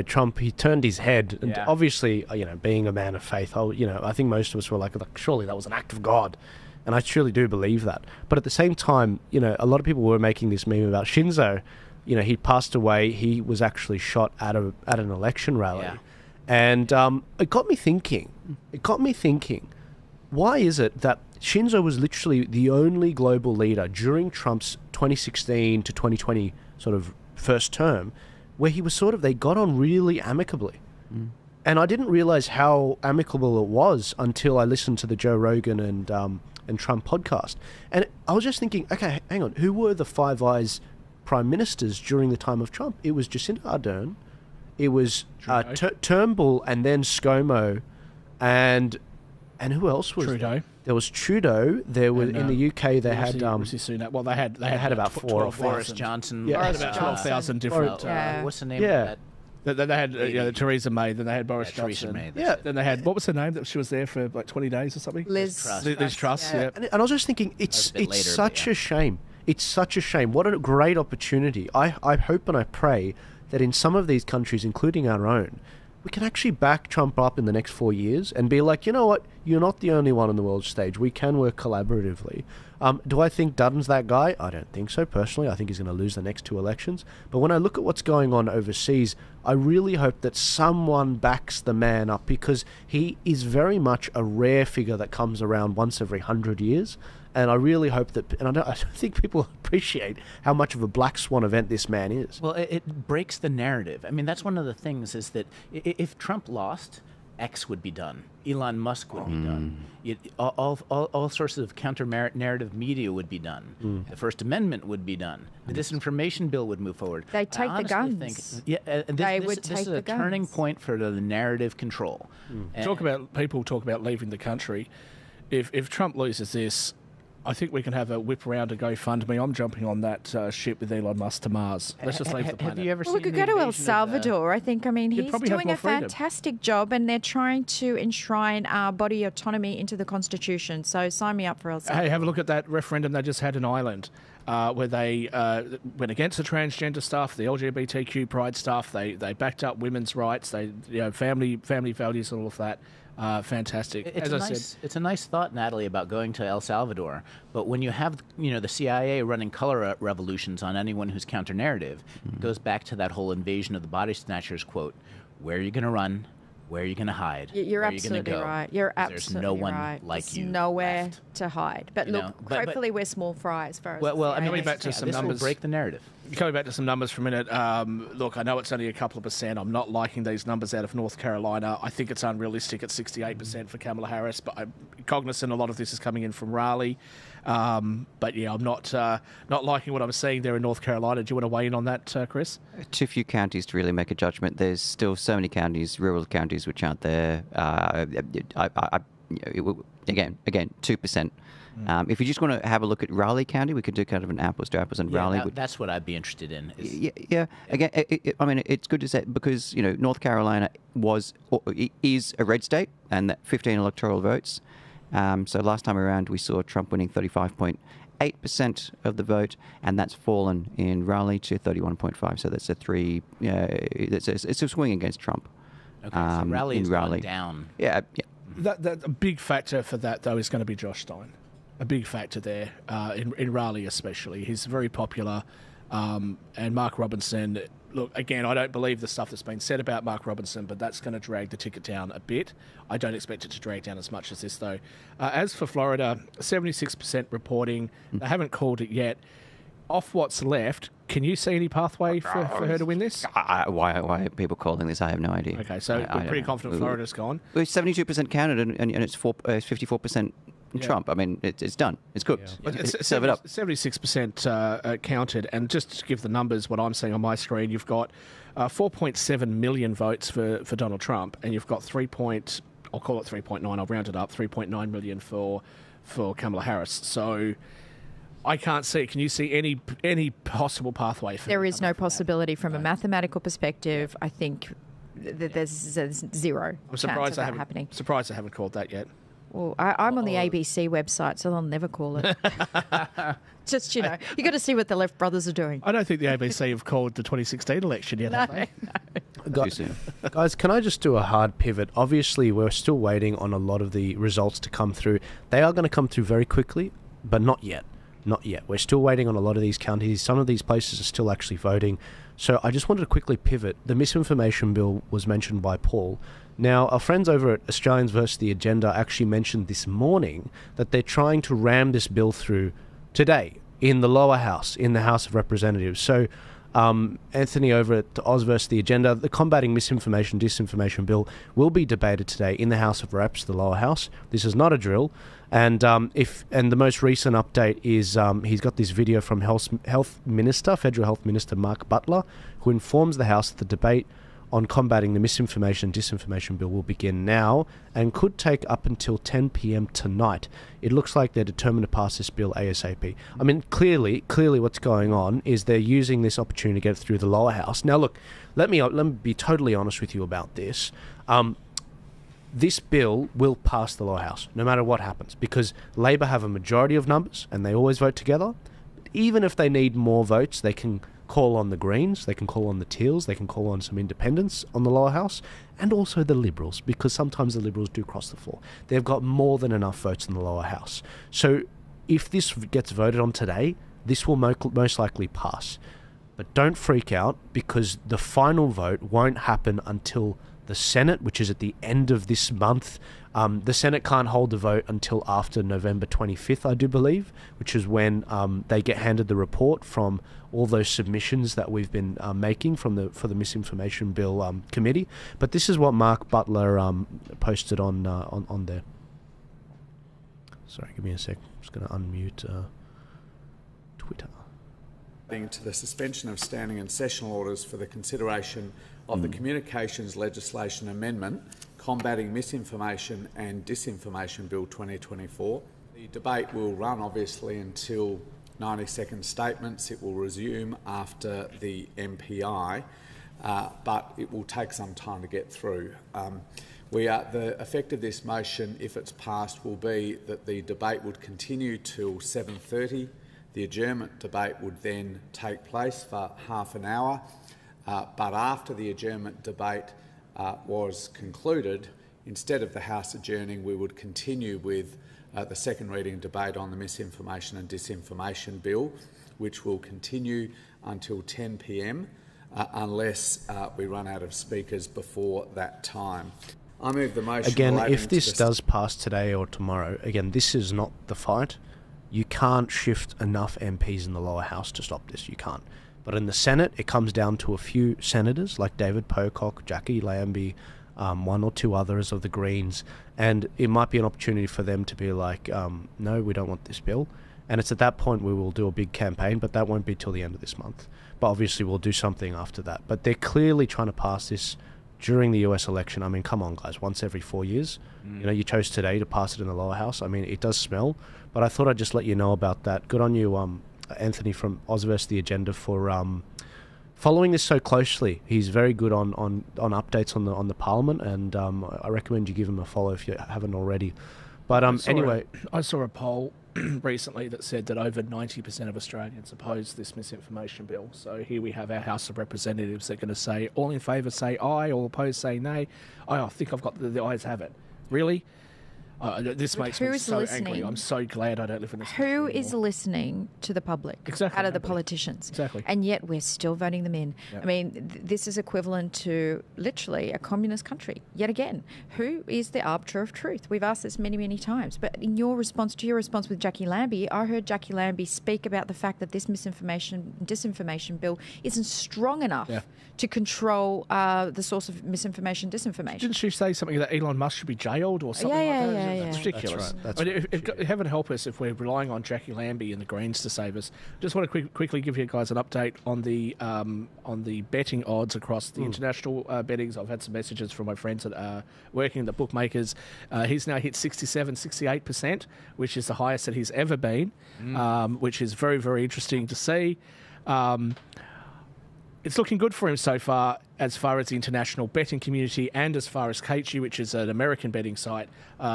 Trump, he turned his head, and obviously, being a man of faith, I think most of us were like, surely that was an act of God. And I truly do believe that. But at the same time, a lot of people were making this meme about Shinzo. He passed away. He was actually shot at an election rally. Yeah. And it got me thinking, why is it that Shinzo was literally the only global leader during Trump's 2016 to 2020 sort of first term where he was they got on really amicably. And I didn't realize how amicable it was until I listened to the Joe Rogan and Trump podcast. And I was just thinking, okay, hang on, who were the Five Eyes prime ministers during the time of Trump? It was Jacinda Ardern, it was Turnbull, and then ScoMo, and who else was Trudeau? There was Trudeau. There was in the UK. They had Rishi Sunak. Well, they had about 4,000. Boris Johnson. Yeah, about 12,000 different. What's the name of that? They had Theresa May. Then they had Boris Johnson. May, Then they had, what was her name? That she was there for like 20 days or something. Liz Truss. Yeah. And I was just thinking, it's such a shame. It's such a shame. What a great opportunity. I hope and I pray that in some of these countries, including our own, we can actually back Trump up in the next 4 years and be like, you know what, you're not the only one on the world stage. We can work collaboratively. Do I think Dutton's that guy? I don't think so, personally. I think he's going to lose the next 2 elections. But when I look at what's going on overseas, I really hope that someone backs the man up, because he is very much a rare figure that comes around once every 100 years. And I really hope that, and I don't think people appreciate how much of a black swan event this man is. Well, it breaks the narrative. I mean, that's one of the things, is that if Trump lost, X would be done. Elon Musk would be done. All sorts of counter-narrative media would be done. The First Amendment would be done. The disinformation bill would move forward. They take the guns. This is a turning point for the narrative control. People talk about leaving the country. If Trump loses this, I think we can have a whip around to GoFundMe. I'm jumping on that ship with Elon Musk to Mars. Let's just leave the planet. Have you ever seen we could go to El Salvador. I think. I mean, he's doing a fantastic job, and they're trying to enshrine body autonomy into the Constitution. So sign me up for El Salvador. Hey, have a look at that referendum they just had in Ireland, where they went against the transgender stuff, the LGBTQ pride stuff. They backed up women's rights. They family values and all of that. Fantastic. It's a nice thought, Natalie, about going to El Salvador. But when you have, the CIA running color revolutions on anyone who's counter-narrative, it goes back to that whole invasion of the body snatchers quote: where are you going to run? Where are you going to hide? You're absolutely right. You're absolutely right. There's no one like There's you. nowhere left. to hide. But look, hopefully we're small fry as far as. Well, I mean, coming back to some numbers. Will break the narrative. Coming back to some numbers for a minute. Look, I know it's only a couple of percent. I'm not liking these numbers out of North Carolina. I think it's unrealistic at 68% for Kamala Harris. But I'm cognizant a lot of this is coming in from Raleigh. But yeah, I'm not liking what I'm seeing there in North Carolina. Do you want to weigh in on that, Chris? Too few counties to really make a judgment. There's still so many counties, rural counties, which aren't there. again 2%. If you just want to have a look at Raleigh County, we could do kind of an apples to apples, and Raleigh. That's what I'd be interested in. Again, I mean, it's good to say because North Carolina is a red state, and that 15 electoral votes. So last time around, we saw Trump winning 35.8% of the vote, and that's fallen in Raleigh to 31.5. So that's it's a swing against Trump. Okay, so Raleigh's gone down. Yeah. A big factor for that, though, is going to be Josh Stein. A big factor there, in Raleigh especially. He's very popular. And Mark Robinson, look, again, I don't believe the stuff that's been said about Mark Robinson, but that's going to drag the ticket down a bit. I don't expect it to drag down as much as this, though. As for Florida, 76% reporting. They haven't called it yet. Off what's left, can you see any pathway for her to win this? Why are people calling this? I have no idea. Okay, so we're pretty confident Florida's gone. Well, 72% counted, and it's 54% Trump. I mean, it's done. It's cooked. Yeah. Serve it up. 76% counted, and just to give the numbers, what I'm seeing on my screen, you've got 4.7 million votes for Donald Trump, and you've got I'll call it 3.9. I'll round it up. 3.9 million for Kamala Harris. So I can't see. Can you see any possible pathway for? There is no possibility from a mathematical perspective. I think there's zero. I'm surprised chance of that happening. Surprised I haven't called that yet. Well, I'm on the ABC website, so they'll never call it. Just, you got to see what the Left brothers are doing. I don't think the ABC have called the 2016 election yet, have they? Guys, can I just do a hard pivot? Obviously, we're still waiting on a lot of the results to come through. They are going to come through very quickly, but not yet. Not yet. We're still waiting on a lot of these counties. Some of these places are still actually voting. So I just wanted to quickly pivot. The misinformation bill was mentioned by Paul. Now, our friends over at Australians versus the Agenda actually mentioned this morning that they're trying to ram this bill through today in the lower house, in the House of Representatives. So, Anthony over at Oz versus the Agenda, the Combating Misinformation, Disinformation Bill will be debated today in the House of Reps, the lower house. This is not a drill. And the most recent update is he's got this video from Federal Health Minister Mark Butler, who informs the House that the debate on combating the misinformation and disinformation bill will begin now and could take up until 10 p.m. tonight. It looks like they're determined to pass this bill ASAP. I mean, clearly what's going on is they're using this opportunity to get it through the lower house. Now, look, let me be totally honest with you about this. This bill will pass the lower house, no matter what happens, because Labor have a majority of numbers and they always vote together. Even if they need more votes, they can call on the Greens, they can call on the Teals, they can call on some independents on the lower house, and also the Liberals, because sometimes the Liberals do cross the floor. They've got more than enough votes in the lower house. So if this gets voted on today, this will most likely pass. But don't freak out, because the final vote won't happen until the Senate, which is at the end of this month. The Senate can't hold the vote until after November 25th, I do believe, which is when they get handed the report from all those submissions that we've been making for the Misinformation Bill committee. But this is what Mark Butler posted on there. Sorry, give me a sec. I'm just going to unmute Twitter. To the suspension of standing and sessional orders for the consideration of the Communications Legislation Amendment, Combating Misinformation and Disinformation Bill 2024. The debate will run obviously until 90-second statements. It will resume after the MPI, but it will take some time to get through. The effect of this motion, if it's passed, will be that the debate would continue till 7:30. The adjournment debate would then take place for half an hour, but after the adjournment debate was concluded, instead of the House adjourning, we would continue with the second reading debate on the Misinformation and Disinformation Bill, which will continue until 10 p.m. Unless we run out of speakers before that time. I move the motion. Again, if this does pass today or tomorrow, again, this is not the fight. You can't shift enough MPs in the lower house to stop this. You can't. But in the Senate, it comes down to a few senators like David Pocock, Jackie Lambie, one or two others of the Greens, and it might be an opportunity for them to be like, no, we don't want this bill. And it's at that point we will do a big campaign, but that won't be till the end of this month. But obviously we'll do something after that. But they're clearly trying to pass this during the US election, I mean, come on, guys, once every 4 years. You know, you chose today to pass it in the lower house. I mean, it does smell, but I thought I'd just let you know about that. Good on you, Anthony from Ozverse The Agenda, for following this so closely. He's very good on updates on the Parliament, and I recommend you give him a follow if you haven't already. But anyway, I saw a poll recently that said that over 90% of Australians oppose this misinformation bill. So here we have our House of Representatives that are going to say, all in favour say aye, all opposed say nay. I think I've got the ayes have it. Really? This makes me so angry. I'm so glad I don't live in this country Who anymore. is listening to the public out of the politicians? Exactly. And yet we're still voting them in. Yep. I mean, this is equivalent to literally a communist country. Yet again, who is the arbiter of truth? We've asked this many, many times. But in your response with Jackie Lambie, I heard Jackie Lambie speak about the fact that this disinformation bill isn't strong enough to control the source of misinformation, disinformation. Didn't she say something that Elon Musk should be jailed or something like that? It's ridiculous. That's I mean, heaven help us if we're relying on Jackie Lambie and the Greens to save us. Just want to quickly give you guys an update on the betting odds across the international bettings. I've had some messages from my friends that are working at the bookmakers. He's now hit 68%, which is the highest that he's ever been, which is very, very interesting to see. It's looking good for him so far as the international betting community, and as far as Keiichi, which is an American betting site.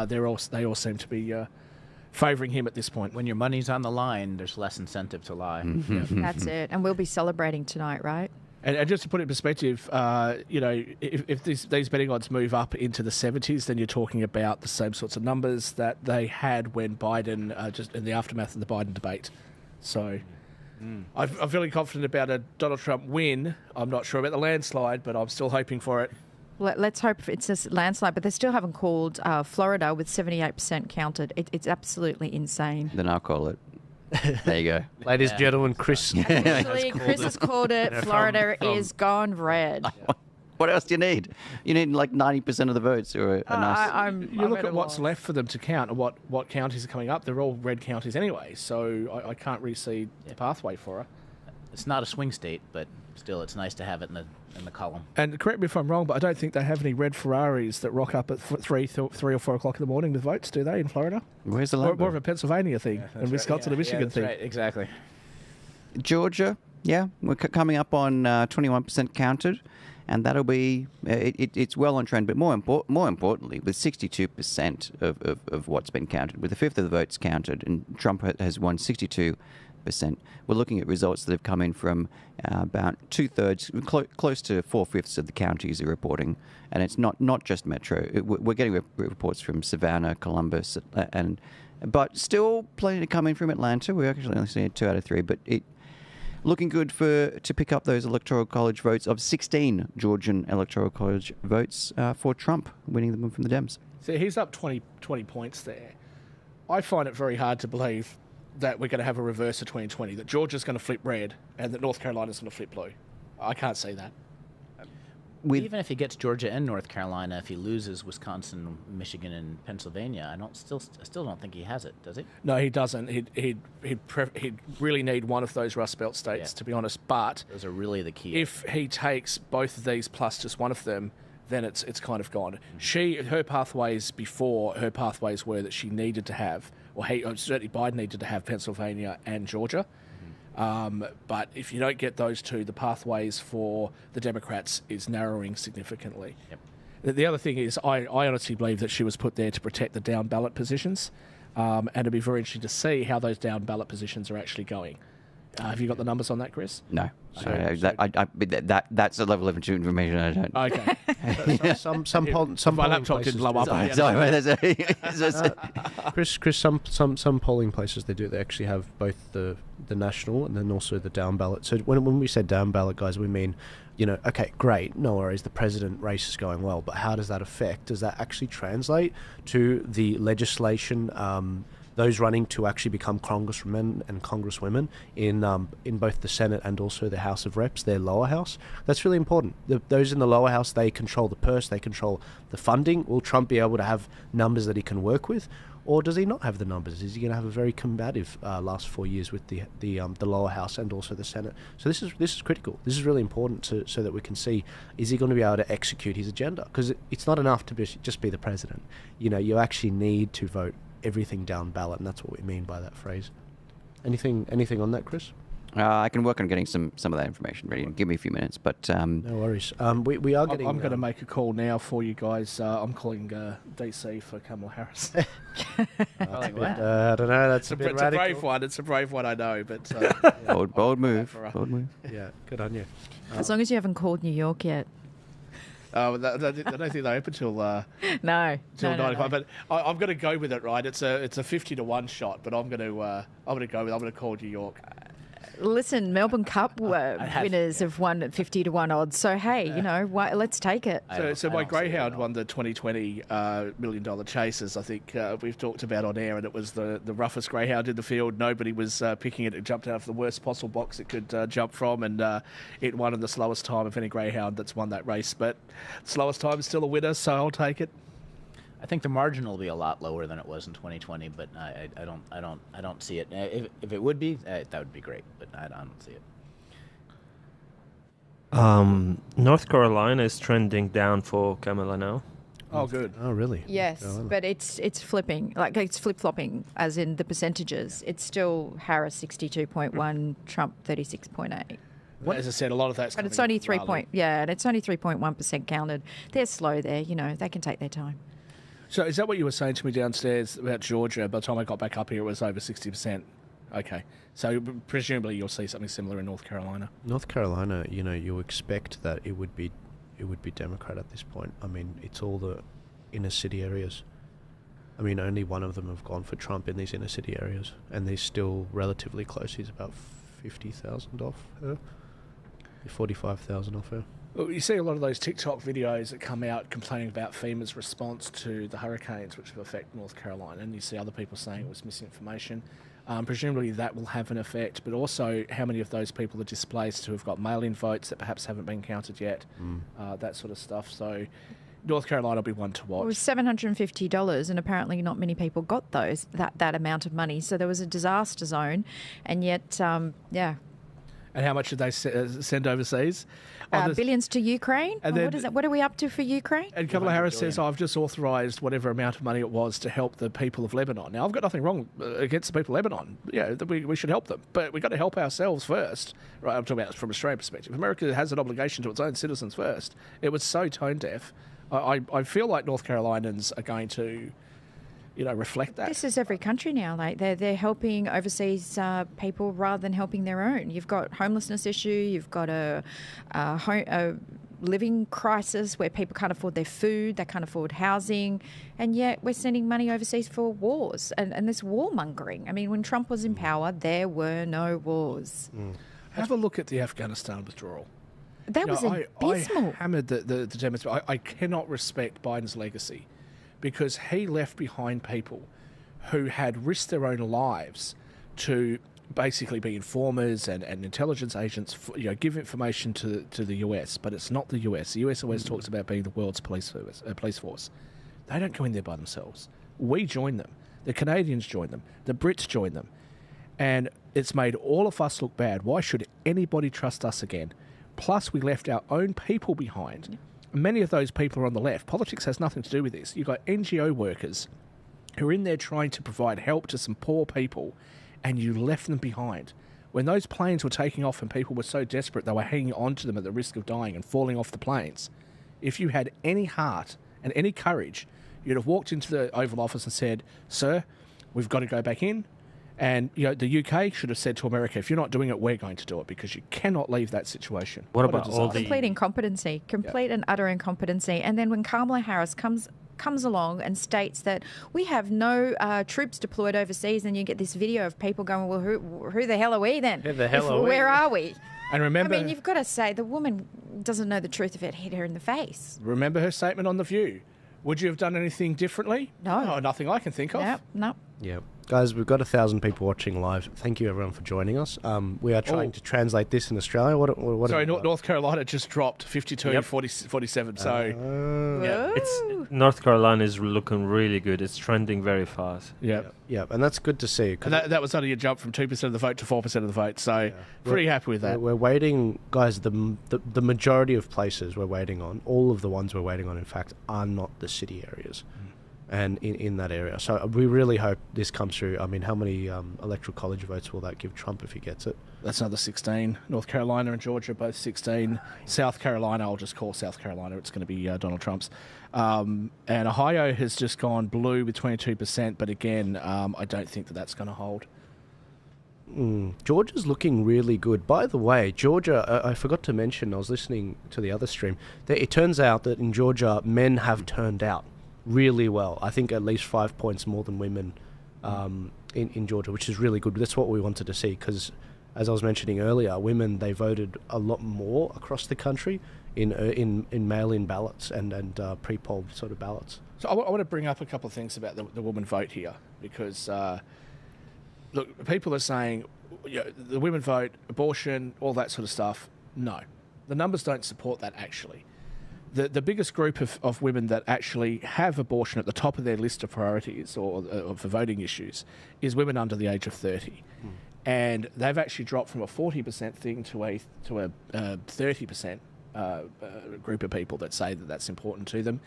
They all seem to be favouring him at this point. When your money's on the line, there's less incentive to lie. That's it. And we'll be celebrating tonight, right? And just to put it in perspective, if these betting odds move up into the 70s, then you're talking about the same sorts of numbers that they had when Biden, just in the aftermath of the Biden debate. So I'm feeling confident about a Donald Trump win. I'm not sure about the landslide, but I'm still hoping for it. Let's hope it's a landslide, but they still haven't called Florida with 78% counted. It's absolutely insane. Then I'll call it. There you go. Ladies and gentlemen, Chris. Actually, Chris has called it. Florida is gone red. What else do you need? You need like 90% of the votes. Or you look at what's left for them to count and what counties are coming up. They're all red counties anyway, so I can't really see the pathway for it. It's not a swing state, but still, it's nice to have it in the column. And correct me if I'm wrong, but I don't think they have any red Ferraris that rock up at 3 or 4 o'clock in the morning with votes, do they, in Florida? Where's the More of a Pennsylvania thing, and Wisconsin and Michigan thing. Right, exactly. Georgia, we're coming up on 21% counted, and that'll be it's well on trend. But more importantly, with 62% of what's been counted, with a fifth of the votes counted, and Trump has won 62%. We're looking at results that have come in from about 2/3, close to 4/5 of the counties are reporting, and it's not just Metro. We're getting reports from Savannah, Columbus, but still plenty to come in from Atlanta. We're actually only seeing 2 out of 3, but looking good to pick up those Electoral College votes of 16 Georgian Electoral College votes for Trump, winning them from the Dems. So he's up 20 points there. I find it very hard to believe that we're going to have a reverse of 2020, that Georgia's going to flip red and that North Carolina's going to flip blue. I can't see that. Even if he gets Georgia and North Carolina, if he loses Wisconsin, Michigan, and Pennsylvania, I still don't think he has it, does he? No, he doesn't. He'd really need one of those Rust Belt states, to be honest. But those are really the key. If he takes both of these plus just one of them, then it's kind of gone. Her pathways were that she needed to have, or certainly Biden needed to have Pennsylvania and Georgia. But if you don't get those two, the pathways for the Democrats is narrowing significantly. Yep. The other thing is, I honestly believe that she was put there to protect the down ballot positions, and it'd be very interesting to see how those down ballot positions are actually going. Have you got the numbers on that, Chris? No. That's a level of information I don't. Okay. some my laptop didn't blow up. Chris, some polling places they actually have both the national and then also the down ballot. So when we say down ballot, guys, we mean, okay, great, no worries, the president race is going well, but how does that affect? Does that actually translate to the legislation? Those running to actually become congressmen and congresswomen in both the Senate and also the House of Reps, their lower house. That's really important. Those in the lower house, they control the purse, they control the funding. Will Trump be able to have numbers that he can work with? Or does he not have the numbers? Is he going to have a very combative last 4 years with the lower house and also the Senate? So this is critical. This is really important so that we can see, is he going to be able to execute his agenda? Because it's not enough to just be the president. You actually need to vote everything down ballot, and that's what we mean by that phrase. Anything on that, Chris? I can work on getting some of that information ready. Give me a few minutes, but no worries. We are getting. I'm going to make a call now for you guys. I'm calling DC for Kamala Harris. I don't know. That's a bit it's radical. a brave one. It's a brave one, I know, but bold move. Bold move. Yeah, good on you. As long as you haven't called New York yet. I don't think they open till No. till 9 o'clock. But I'm going to go with it. Right, it's a 50-1 shot, but I'm going to go with. I'm going to call New York. Listen, Melbourne Cup winners have won at 50-1 odds. So hey, let's take it. So my greyhound won the 2020 $1 million chases. I think we've talked about on air, and it was the roughest greyhound in the field. Nobody was picking it. It jumped out of the worst possible box it could jump from, and it won in the slowest time of any greyhound that's won that race. But slowest time is still a winner, so I'll take it. I think the margin will be a lot lower than it was in 2020, but I don't see it. If it would be, that would be great, but I don't see it. North Carolina is trending down for Kamala now. Oh, good. Oh, really? Yes, but it's flipping, like it's flip-flopping, as in the percentages. It's still Harris 62.1, Trump 36.8. As I said, a lot of that's. But it's only 3.1% counted. They're slow there, they can take their time. So is that what you were saying to me downstairs about Georgia? By the time I got back up here, it was over 60%. Okay. So presumably you'll see something similar in North Carolina. North Carolina, you expect that it would be Democrat at this point. I mean, it's all the inner city areas. I mean, only one of them have gone for Trump in these inner city areas, and they're still relatively close. He's about 50,000 off her, 45,000 off her. Well, you see a lot of those TikTok videos that come out complaining about FEMA's response to the hurricanes which have affected North Carolina, and you see other people saying it was misinformation. Presumably that will have an effect, but also how many of those people are displaced who have got mail-in votes that perhaps haven't been counted yet, that sort of stuff. So North Carolina will be one to watch. It was $750, and apparently not many people got that amount of money. So there was a disaster zone, and yet, yeah. And how much did they send overseas? Billions to Ukraine? And then, what are we up to for Ukraine? And Kamala Harris says, I've just authorised whatever amount of money it was to help the people of Lebanon. Now, I've got nothing wrong against the people of Lebanon. Yeah, we should help them. But we've got to help ourselves first. Right, I'm talking about from Australian perspective. America has an obligation to its own citizens first. It was so tone deaf. I feel like North Carolinians are going to reflect that. This is every country now. Like they're helping overseas people rather than helping their own. You've got homelessness issue. You've got a living crisis where people can't afford their food. They can't afford housing, and yet we're sending money overseas for wars and this warmongering. I mean, when Trump was in power, there were no wars. Have a look at the Afghanistan withdrawal. That was abysmal. I hammered the demonstration. I cannot respect Biden's legacy, because he left behind people who had risked their own lives to basically be informers and intelligence agents, give information to the US. But it's not the US. The US always talks about being the world's police force. They don't go in there by themselves. We join them. The Canadians join them. The Brits join them. And it's made all of us look bad. Why should anybody trust us again? Plus, we left our own people behind. Yeah. Many of those people are on the left. Politics has nothing to do with this. You've got NGO workers who are in there trying to provide help to some poor people, and you left them behind. When those planes were taking off and people were so desperate they were hanging on to them at the risk of dying and falling off the planes, if you had any heart and any courage, you'd have walked into the Oval Office and said, "Sir, we've got to go back in." And the UK should have said to America, if you're not doing it, we're going to do it, because you cannot leave that situation. What about all the complete incompetency, and utter incompetency? And then when Kamala Harris comes along and states that we have no troops deployed overseas, and you get this video of people going, well, who the hell are we then? Who the hell are we? Where are we? And remember, I mean, you've got to say the woman doesn't know the truth if it hit her in the face. Remember her statement on The View. Would you have done anything differently? No. Oh, nothing I can think of. No. Yeah. Guys, we've got 1,000 people watching live. Thank you, everyone, for joining us. We are trying to translate this in Australia. What Sorry, North Carolina just dropped 52, 47. So, It's North Carolina is looking really good. It's trending very fast. Yeah, and that's good to see. And that was only a jump from 2% of the vote to 4% of the vote. So, pretty happy with that. We're waiting, guys. The majority of places we're waiting on, all of the ones we're waiting on, in fact, are not the city areas. And in that area. So we really hope this comes through. I mean, how many electoral college votes will that give Trump if he gets it? That's another 16. North Carolina and Georgia, both 16. South Carolina, I'll just call South Carolina. It's going to be Donald Trump's. And Ohio has just gone blue with 22%. But again, I don't think that that's going to hold. Georgia's looking really good. By the way, Georgia, I forgot to mention, I was listening to the other stream, that it turns out that in Georgia, men have turned out really well. I think at least 5 points more than women in Georgia, which is really good. That's what we wanted to see because, as I was mentioning earlier, women, they voted a lot more across the country in mail-in ballots and pre-poll sort of ballots. So I want to bring up a couple of things about the woman vote here because, look, people are saying the women vote, abortion, all that sort of stuff. No. The numbers don't support that, actually. The biggest group of women that actually have abortion at the top of their list of priorities or for voting issues is women under the age of 30. And they've actually dropped from a 40% thing to a 30% group of people that say that that's important to them.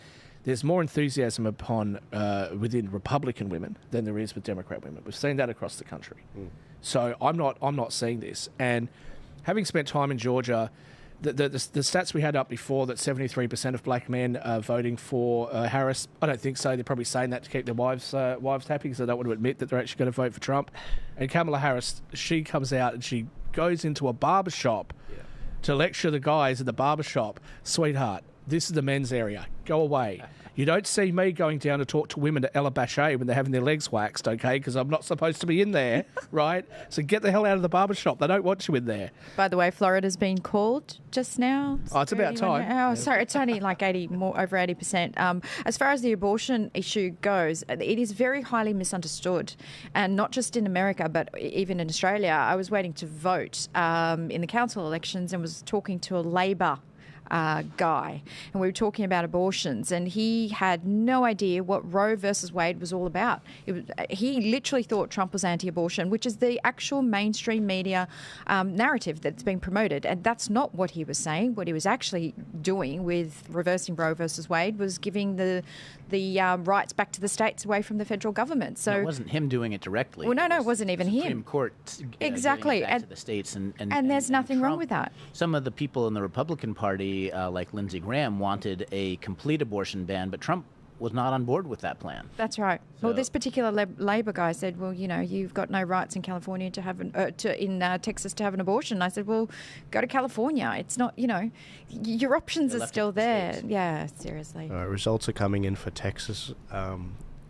There's more enthusiasm within Republican women than there is with Democrat women. We've seen that across the country. So I'm not seeing this. And having spent time in Georgia, the stats we had up before that 73% of black men are voting for Harris, I don't think so. They're probably saying that to keep their wives happy because they don't want to admit that they're actually going to vote for Trump. And Kamala Harris, she comes out and she goes into a barbershop to lecture the guys at the barbershop. Sweetheart, this is the men's area. Go away. You don't see me going down to talk to women at Ella Bachet when they're having their legs waxed, okay? Because I'm not supposed to be in there, right? So get the hell out of the barbershop. They don't want you in there. By the way, Florida's been called just now. Oh, it's about time. Oh, sorry, it's only like over 80%. As far as the abortion issue goes, it is very highly misunderstood, and not just in America, but even in Australia. I was waiting to vote in the council elections and was talking to a Labor guy, and we were talking about abortions, and he had no idea what Roe versus Wade was all about. He literally thought Trump was anti-abortion, which is the actual mainstream media narrative that's being promoted, and that's not what he was saying. What he was actually doing with reversing Roe versus Wade was giving the rights back to the states away from the federal government. So it wasn't him doing it directly. Well, no, it wasn't even him. Supreme Court exactly, back to the states, and there's nothing Trump, wrong with that. Some of the people in the Republican Party, like Lindsey Graham, wanted a complete abortion ban, but Trump was not on board with that plan. That's right. Well, this particular Labor guy said, well, you've got no rights in California to have in Texas to have an abortion. I said, well, go to California. It's not, your options are still there. States. Yeah, seriously. Results are coming in for Texas.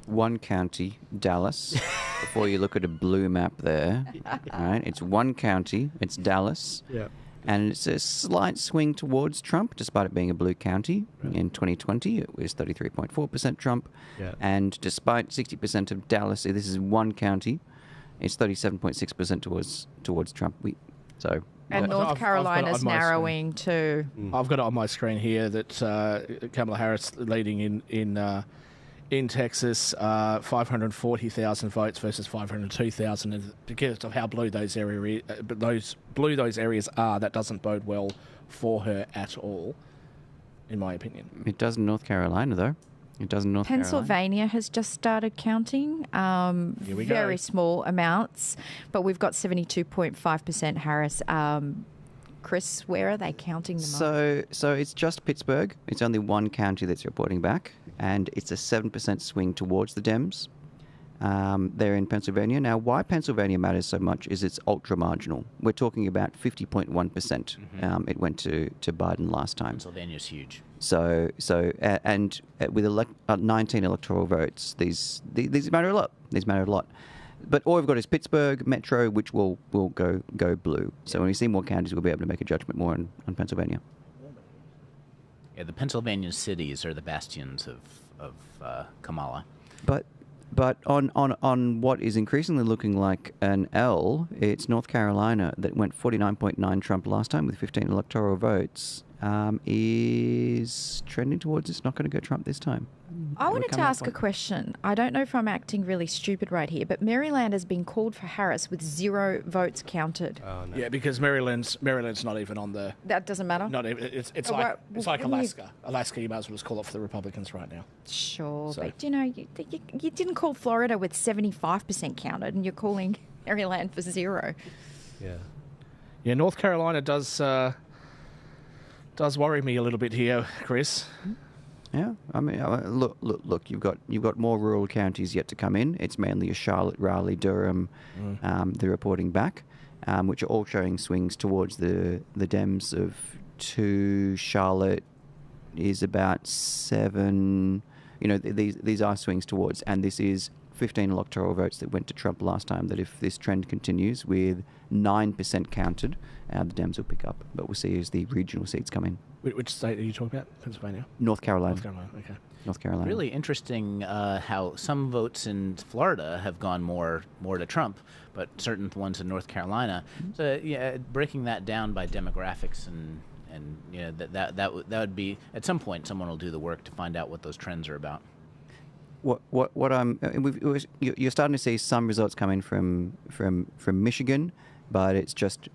One county, Dallas. Before you look at a blue map there, all right, it's one county. It's Dallas. Yeah. And it's a slight swing towards Trump, despite it being a blue county. Right. In 2020, it was 33.4% Trump. Yeah. And despite 60% of Dallas, this is one county, it's 37.6% towards Trump. And North Carolina's narrowing too. I've got it on my screen here that Kamala Harris leading in Texas, 540,000 votes versus 502,000. And because of how blue those areas are, that doesn't bode well for her at all, in my opinion. It does in North Carolina, though. It does in North Pennsylvania has just started counting. Very small amounts, but we've got 72.5% Harris. Chris, where are they counting them on? So it's just Pittsburgh. It's only one county that's reporting back, and it's a 7% swing towards the Dems. They're in Pennsylvania. Now, why Pennsylvania matters so much is it's ultra-marginal. We're talking about 50.1%. It went to Biden last time. Pennsylvania's huge. So with 19 electoral votes, these matter a lot. These matter a lot. But all we've got is Pittsburgh, Metro, which will go blue. So when we see more counties, we'll be able to make a judgment more on Pennsylvania. Yeah, the Pennsylvania cities are the bastions of Kamala. But But on what is increasingly looking like an L, it's North Carolina that went 49.9 Trump last time with 15 electoral votes, is trending towards it's not going to go Trump this time. I wanted to ask a question. I don't know if I'm acting really stupid right here, but Maryland has been called for Harris with 0 votes counted. Oh, no. Yeah, because Maryland's not even on the. That doesn't matter. Not even. It's like Alaska. Alaska, you might as well just call it for the Republicans right now. Sure, So- but you didn't call Florida with 75% counted, and you're calling Maryland for 0. Yeah, North Carolina does worry me a little bit here, Chris. Yeah, I mean, look. You've got more rural counties yet to come in. It's mainly a Charlotte, Raleigh, Durham. They're reporting back, which are all showing swings towards the Dems. Of 2, Charlotte is about 7. These are swings towards, and this is 15 electoral votes that went to Trump last time. That if this trend continues with 9% counted, the Dems will pick up. But we'll see as the regional seats come in. Which state are you talking about? Pennsylvania? North Carolina. North Carolina, okay. North Carolina. Really interesting how some votes in Florida have gone more to Trump, but certain ones in North Carolina. So yeah, breaking that down by demographics and that would be at some point someone will do the work to find out what those trends are about. You're starting to see some results coming from Michigan, but it's just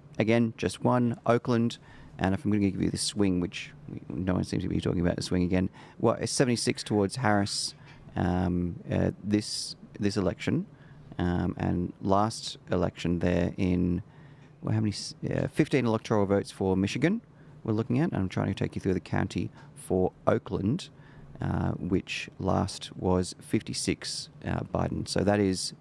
one. Oakland. And if I'm going to give you the swing, which no one seems to be talking about the swing again, it's 76 towards Harris this election, and last election there in 15 electoral votes for Michigan. We're looking at. I'm trying to take you through the county for Oakland, which last was 56 Biden. So that is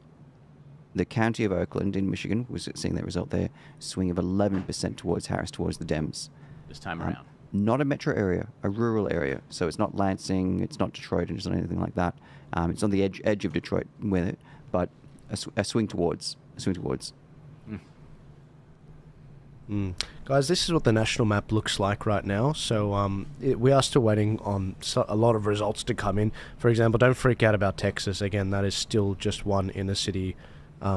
the county of Oakland in Michigan. Was seeing that result there. Swing of 11% towards Harris, towards the Dems. This time around. Not a metro area, a rural area. So it's not Lansing, it's not Detroit, it's not anything like that. It's on the edge of Detroit with it, but a swing towards. Guys, this is what the national map looks like right now. So we are still waiting on a lot of results to come in. For example, don't freak out about Texas. Again, that is still just one inner city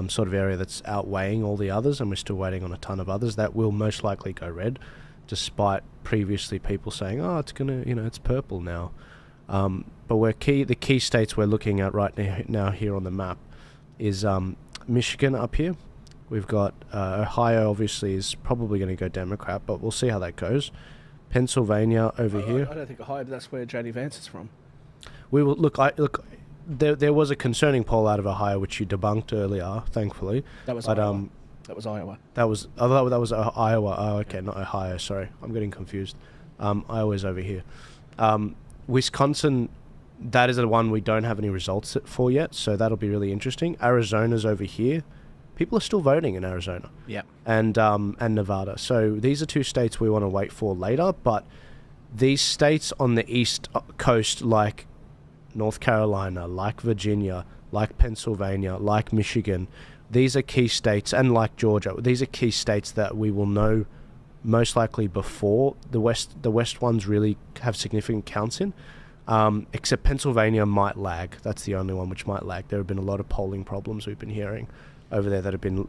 sort of area that's outweighing all the others, and we're still waiting on a ton of others. That will most likely go red, despite previously people saying, oh, it's going to, it's purple now. But the key states we're looking at right now here on the map is Michigan up here. We've got Ohio, obviously, is probably going to go Democrat, but we'll see how that goes. Pennsylvania over here. I don't think Ohio, but that's where J.D. Vance is from. We will look. There was a concerning poll out of Ohio, which you debunked earlier, thankfully. That was Iowa. That was Iowa. That was Iowa. Oh, okay, not Ohio. Sorry, I'm getting confused. Iowa's over here. Wisconsin, that is the one we don't have any results for yet, so that'll be really interesting. Arizona's over here. People are still voting in Arizona. Yeah. And Nevada. So these are 2 states we want to wait for later, but these states on the East Coast, like North Carolina, like Virginia, like Pennsylvania, like Michigan, these are key states, and like Georgia, these are key states that we will know most likely before the West ones really have significant counts in. Except Pennsylvania might lag. That's the only one which might lag. There have been a lot of polling problems we've been hearing over there that have been,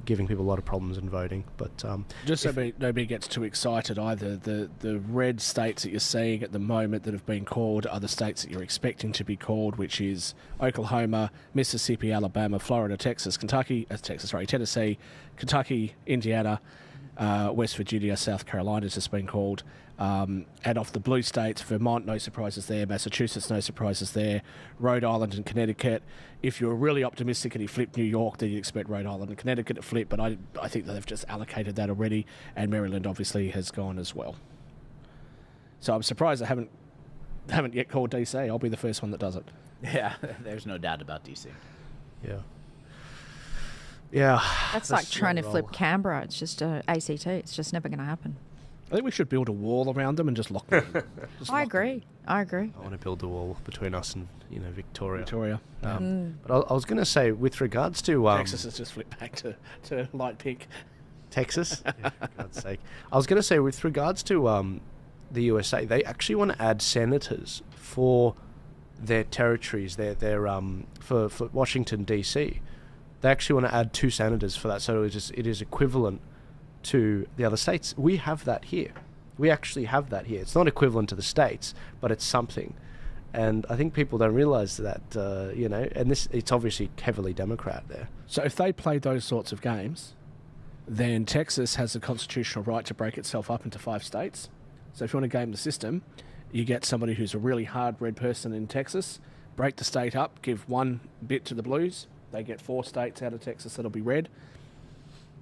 giving people a lot of problems in voting. But just so nobody gets too excited either, the red states that you're seeing at the moment that have been called are the states that you're expecting to be called, which is Oklahoma, Mississippi, Alabama, Florida, Texas, Tennessee, Kentucky, Indiana, West Virginia, South Carolina has just been called. And off the blue states, Vermont, no surprises there. Massachusetts, no surprises there. Rhode Island and Connecticut. If you're really optimistic and you flip New York, then you expect Rhode Island and Connecticut to flip. But I think that they've just allocated that already. And Maryland obviously has gone as well. So I'm surprised I haven't yet called DC. I'll be the first one that does it. Yeah, there's no doubt about DC. Yeah. That's like trying to flip Canberra. It's just ACT. It's just never going to happen. I think we should build a wall around them and just lock them in. I agree. I want to build a wall between us and Victoria. Yeah. But I was going to say, with regards to Texas has just flipped back to light pink. Texas, yeah, for God's sake. I was going to say, with regards to the USA, they actually want to add senators for their territories, for Washington D.C. They actually want to add 2 senators for that, so it is equivalent to the other states. We have that here. We actually have that here. It's not equivalent to the states, but it's something. And I think people don't realise that, and it's obviously heavily Democrat there. So if they play those sorts of games, then Texas has the constitutional right to break itself up into 5 states. So if you want to game the system, you get somebody who's a really hard-bred person in Texas, break the state up, give 1 bit to the Blues. They get 4 states out of Texas that'll be red.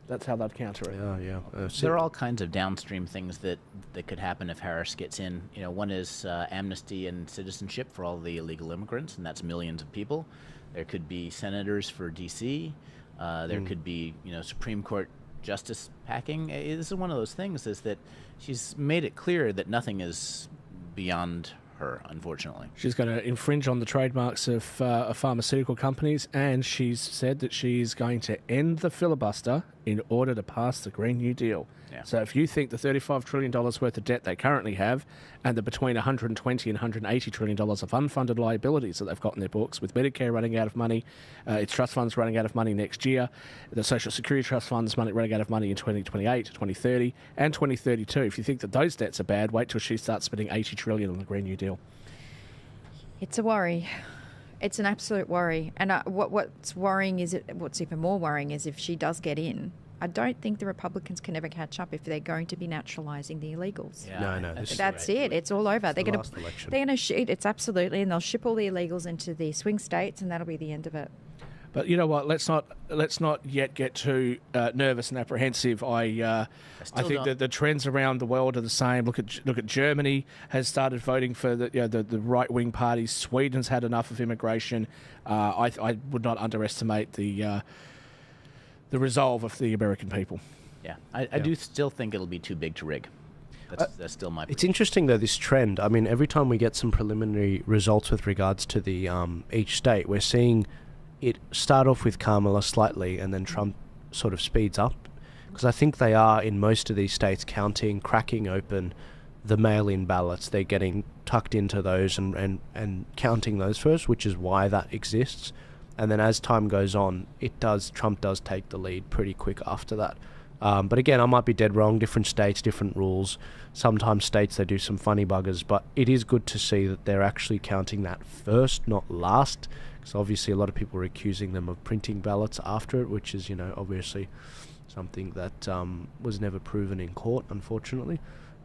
That's how they'd counter it. Yeah. There are all kinds of downstream things that could happen if Harris gets in. One is amnesty and citizenship for all the illegal immigrants, and that's millions of people. There could be senators for D.C. There could be, Supreme Court justice packing. This is one of those things, is that she's made it clear that nothing is beyond her, unfortunately. She's going to infringe on the trademarks of pharmaceutical companies, and she's said that she's going to end the filibuster in order to pass the Green New Deal. Yeah. So if you think the $35 trillion worth of debt they currently have, and the between $120 and $180 trillion of unfunded liabilities that they've got in their books, with Medicare running out of money, its trust funds running out of money next year, the Social Security trust funds running out of money in 2028, 2030, and 2032. If you think that those debts are bad, wait till she starts spending $80 trillion on the Green New Deal. It's a worry. It's an absolute worry. And what's worrying is what's even more worrying is if she does get in, I don't think the Republicans can ever catch up if they're going to be naturalising the illegals. Yeah, no. That's it. It's all over. They're going to shoot. It's absolutely, and they'll ship all the illegals into the swing states, and that'll be the end of it. But you know what? Let's not yet get too nervous and apprehensive. I think that the trends around the world are the same. Look at Germany has started voting for the right wing parties. Sweden's had enough of immigration. I would not underestimate the resolve of the American people. Yeah, I do still think it'll be too big to rig. That's still my. It's interesting though, this trend. I mean, every time we get some preliminary results with regards to the each state, we're seeing it start off with Kamala slightly, and then Trump sort of speeds up, because I think they are in most of these states cracking open the mail-in ballots. They're getting tucked into those and counting those first, which is why that exists. And then as time goes on, Trump does take the lead pretty quick after that. But again, I might be dead wrong. Different states, different rules. Sometimes states, they do some funny buggers, but it is good to see that they're actually counting that first, not last. Because obviously a lot of people are accusing them of printing ballots after it, which is, obviously something that was never proven in court, unfortunately.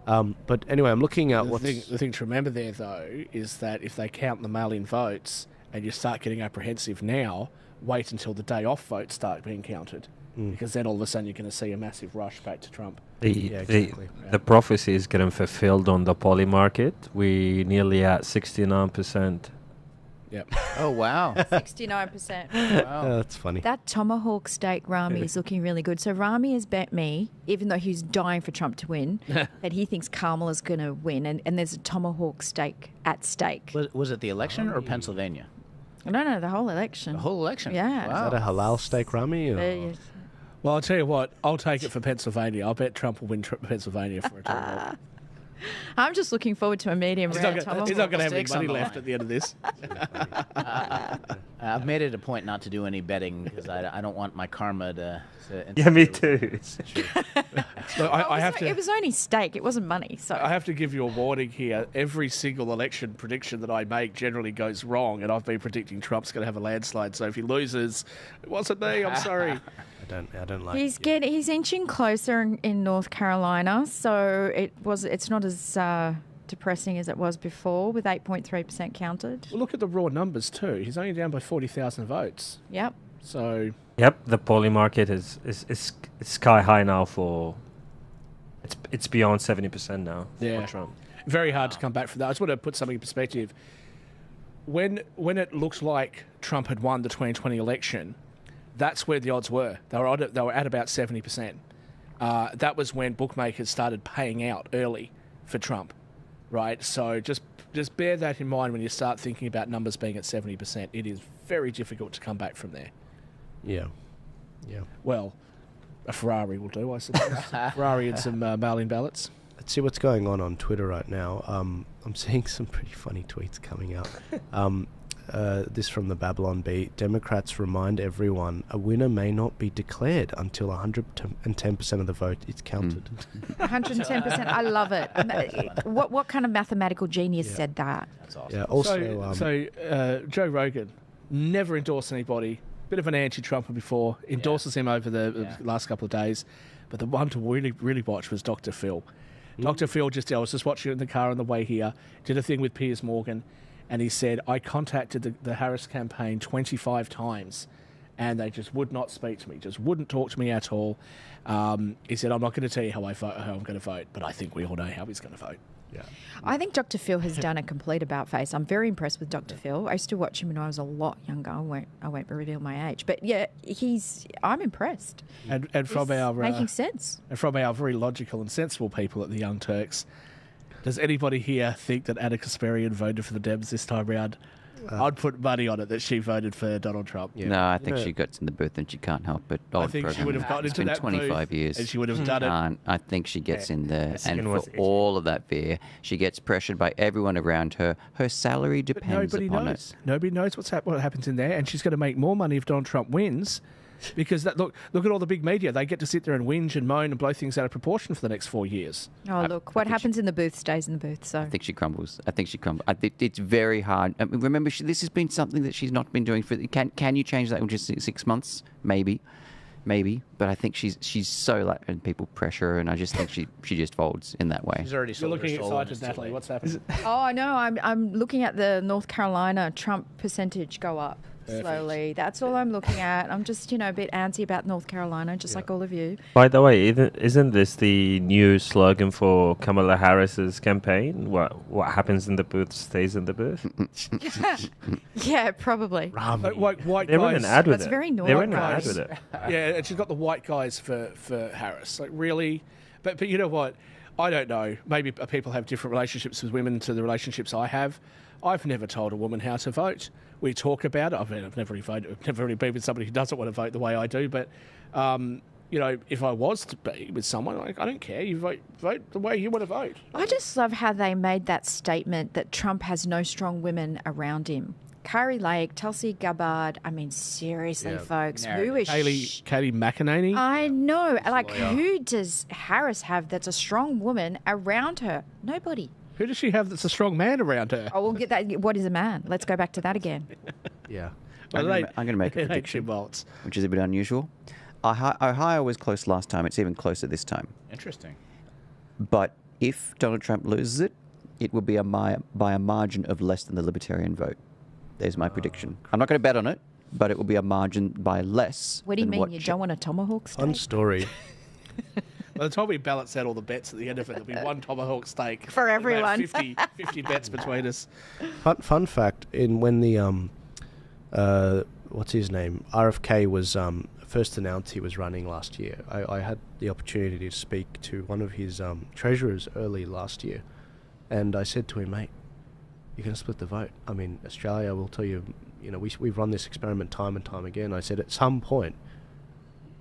But anyway, I'm looking at the thing to remember there, though, is that if they count the mail-in votes and you start getting apprehensive now, wait until the day off votes start being counted. Because then all of a sudden you're going to see a massive rush back to Trump. The prophecy is getting fulfilled on the poly market. We nearly at 69%. Yep. Oh, wow. 69%. Wow. That's funny. That tomahawk steak Rami is looking really good. So Rami has bet me, even though he's dying for Trump to win, that he thinks Kamala's going to win. And there's a tomahawk steak at stake. Was it the election or Pennsylvania? No, the whole election. The whole election? Yeah. Wow. Is that a halal steak, Rami? Yes. Well, I'll tell you what, I'll take it for Pennsylvania. I'll bet Trump will win Pennsylvania for a tomahawk. I'm just looking forward to a medium rare tomahawk. He's not going to have any money left at the end of this. I've made it a point not to do any betting because I don't want my karma to yeah, me too. It was only steak. It wasn't money. So I have to give you a warning here. Every single election prediction that I make generally goes wrong, and I've been predicting Trump's going to have a landslide. So if he loses, it wasn't me. I'm sorry. I don't like. He's inching closer in North Carolina, so it's not as depressing as it was before, with 8.3% counted. Well, look at the raw numbers too. He's only down by 40,000 votes. Yep. So. Yep, the poly market is sky high now for. It's beyond 70% now for Trump. Very hard to come back from that. I just want to put something in perspective. When it looked like Trump had won the 2020 election, that's where the odds were. They were at about 70%. That was when bookmakers started paying out early for Trump, right? So just bear that in mind when you start thinking about numbers being at 70%. It is very difficult to come back from there. Yeah. Well, a Ferrari will do, I suppose. Ferrari and some mail-in ballots. let's see what's going on Twitter right now. I'm seeing some pretty funny tweets coming out. This from the Babylon Bee. Democrats remind everyone a winner may not be declared until 110% of the vote is counted. 110%. I love it. What kind of mathematical genius said that? That's awesome. Yeah. Also, Joe Rogan never endorsed anybody. Bit of an anti-Trumper before. Endorses him over the last couple of days. But the one to really watch was Dr. Phil. Dr. Phil I was just watching it in the car on the way here. Did a thing with Piers Morgan. And he said, I contacted the Harris campaign 25 times and they just would not speak to me, just wouldn't talk to me at all. He said, I'm not going to tell you how I'm going to vote, but I think we all know how he's going to vote. Yeah. I think Dr. Phil has done a complete about-face. I'm very impressed with Dr. Phil. I used to watch him when I was a lot younger. I won't reveal my age. But yeah, I'm impressed. And from our making sense. And from our very logical and sensible people at the Young Turks, does anybody here think that Anna Kasparian voted for the Dems this time round? I'd put money on it that she voted for Donald Trump. Yeah. No, I think she gets in the booth and she can't help it. I think she would have gotten into that booth. It's been 25 years. And she would have done it. I think she gets in there. And for all of that fear, she gets pressured by everyone around her. Her salary depends upon it. Nobody knows what happens in there. And she's going to make more money if Donald Trump wins. Because look at all the big media. They get to sit there and whinge and moan and blow things out of proportion for the next 4 years. Oh, look, what happens in the booth stays in the booth. So I think she crumbles. I think it's very hard. I mean, remember, this has been something that she's not been doing for. Can you change that in just 6 months? Maybe. But I think she's so and people pressure her, and I just think she just folds in that way. She's already You're looking excited, Natalie. What's happening? Oh, no, I'm looking at the North Carolina Trump percentage go up. Perfect. Slowly. That's all I'm looking at. I'm just, a bit antsy about North Carolina, just like all of you. By the way, isn't this the new slogan for Kamala Harris's campaign? What happens in the booth stays in the booth? Yeah, probably. White they guys. ran an ad with That's it. very They normal. ran an ad with it. Yeah, and she's got the white guys for Harris. Like, really? But you know what? I don't know. Maybe people have different relationships with women to the relationships I have. I've never told a woman how to vote. We talk about it. I've never really voted. I've never really been with somebody who doesn't want to vote the way I do. But, if I was to be with someone, I don't care. You vote the way you want to vote. I just love how they made that statement that Trump has no strong women around him. Kari Lake, Tulsi Gabbard. I mean, seriously, folks. Who is Katie McEnany? I know. Who does Harris have that's a strong woman around her? Nobody. Who does she have that's a strong man around her? Oh, we'll get that. What is a man? Let's go back to that again. Yeah. I'm going to make a prediction, which is a bit unusual. Ohio was close last time. It's even closer this time. Interesting. But if Donald Trump loses it, it will be by a margin of less than the Libertarian vote. There's my prediction. I'm not going to bet on it, but it will be a margin by less. What do you mean? You don't want a tomahawk steak? Fun story. By the time we balance out all the bets at the end of it, there'll be one tomahawk steak for everyone. 50 bets between us. Fun fact: when the what's his name, RFK was first announced he was running last year, I had the opportunity to speak to one of his treasurers early last year, and I said to him, mate, you're going to split the vote. I mean, Australia will tell you, we've run this experiment time and time again. I said, at some point,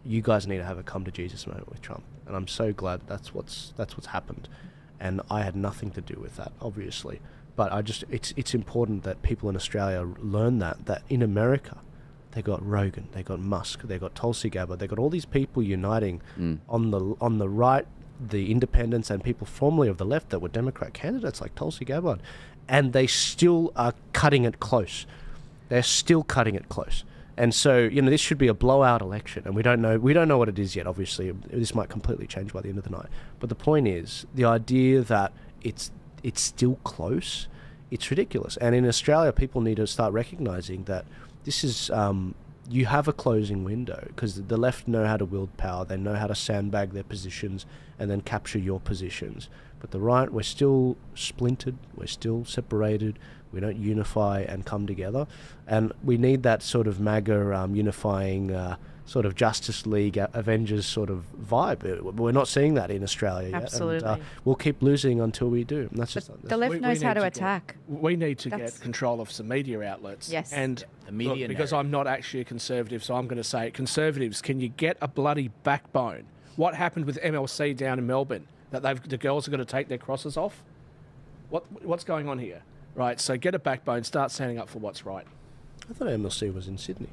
you guys need to have a come to Jesus moment with Trump. And I'm so glad that's what's happened. And I had nothing to do with that, obviously. But it's important that people in Australia learn that in America, they got Rogan, they got Musk, they got Tulsi Gabbard, they got all these people uniting on the right, the independents and people formerly of the left that were Democrat candidates like Tulsi Gabbard. And they still are cutting it close. They're still cutting it close. And so, this should be a blowout election, and we don't know what it is yet. Obviously, this might completely change by the end of the night. But the point is, the idea that it's still close, it's ridiculous. And in Australia, people need to start recognizing that this is you have a closing window, because the left know how to wield power. They know how to sandbag their positions and then capture your positions. But the right, we're still splintered. We're still separated. We don't unify and come together. And we need that sort of MAGA unifying sort of Justice League, Avengers sort of vibe. We're not seeing that in Australia yet. Absolutely. And, we'll keep losing until we do. And that's the left knows how to attack. We need to get control of some media outlets. Yes. And the media because I'm not actually a conservative, so I'm going to say it. Conservatives, can you get a bloody backbone? What happened with MLC down in Melbourne? that the girls are going to take their crosses off? What's going on here? Right, so get a backbone, start standing up for what's right. I thought MLC was in Sydney.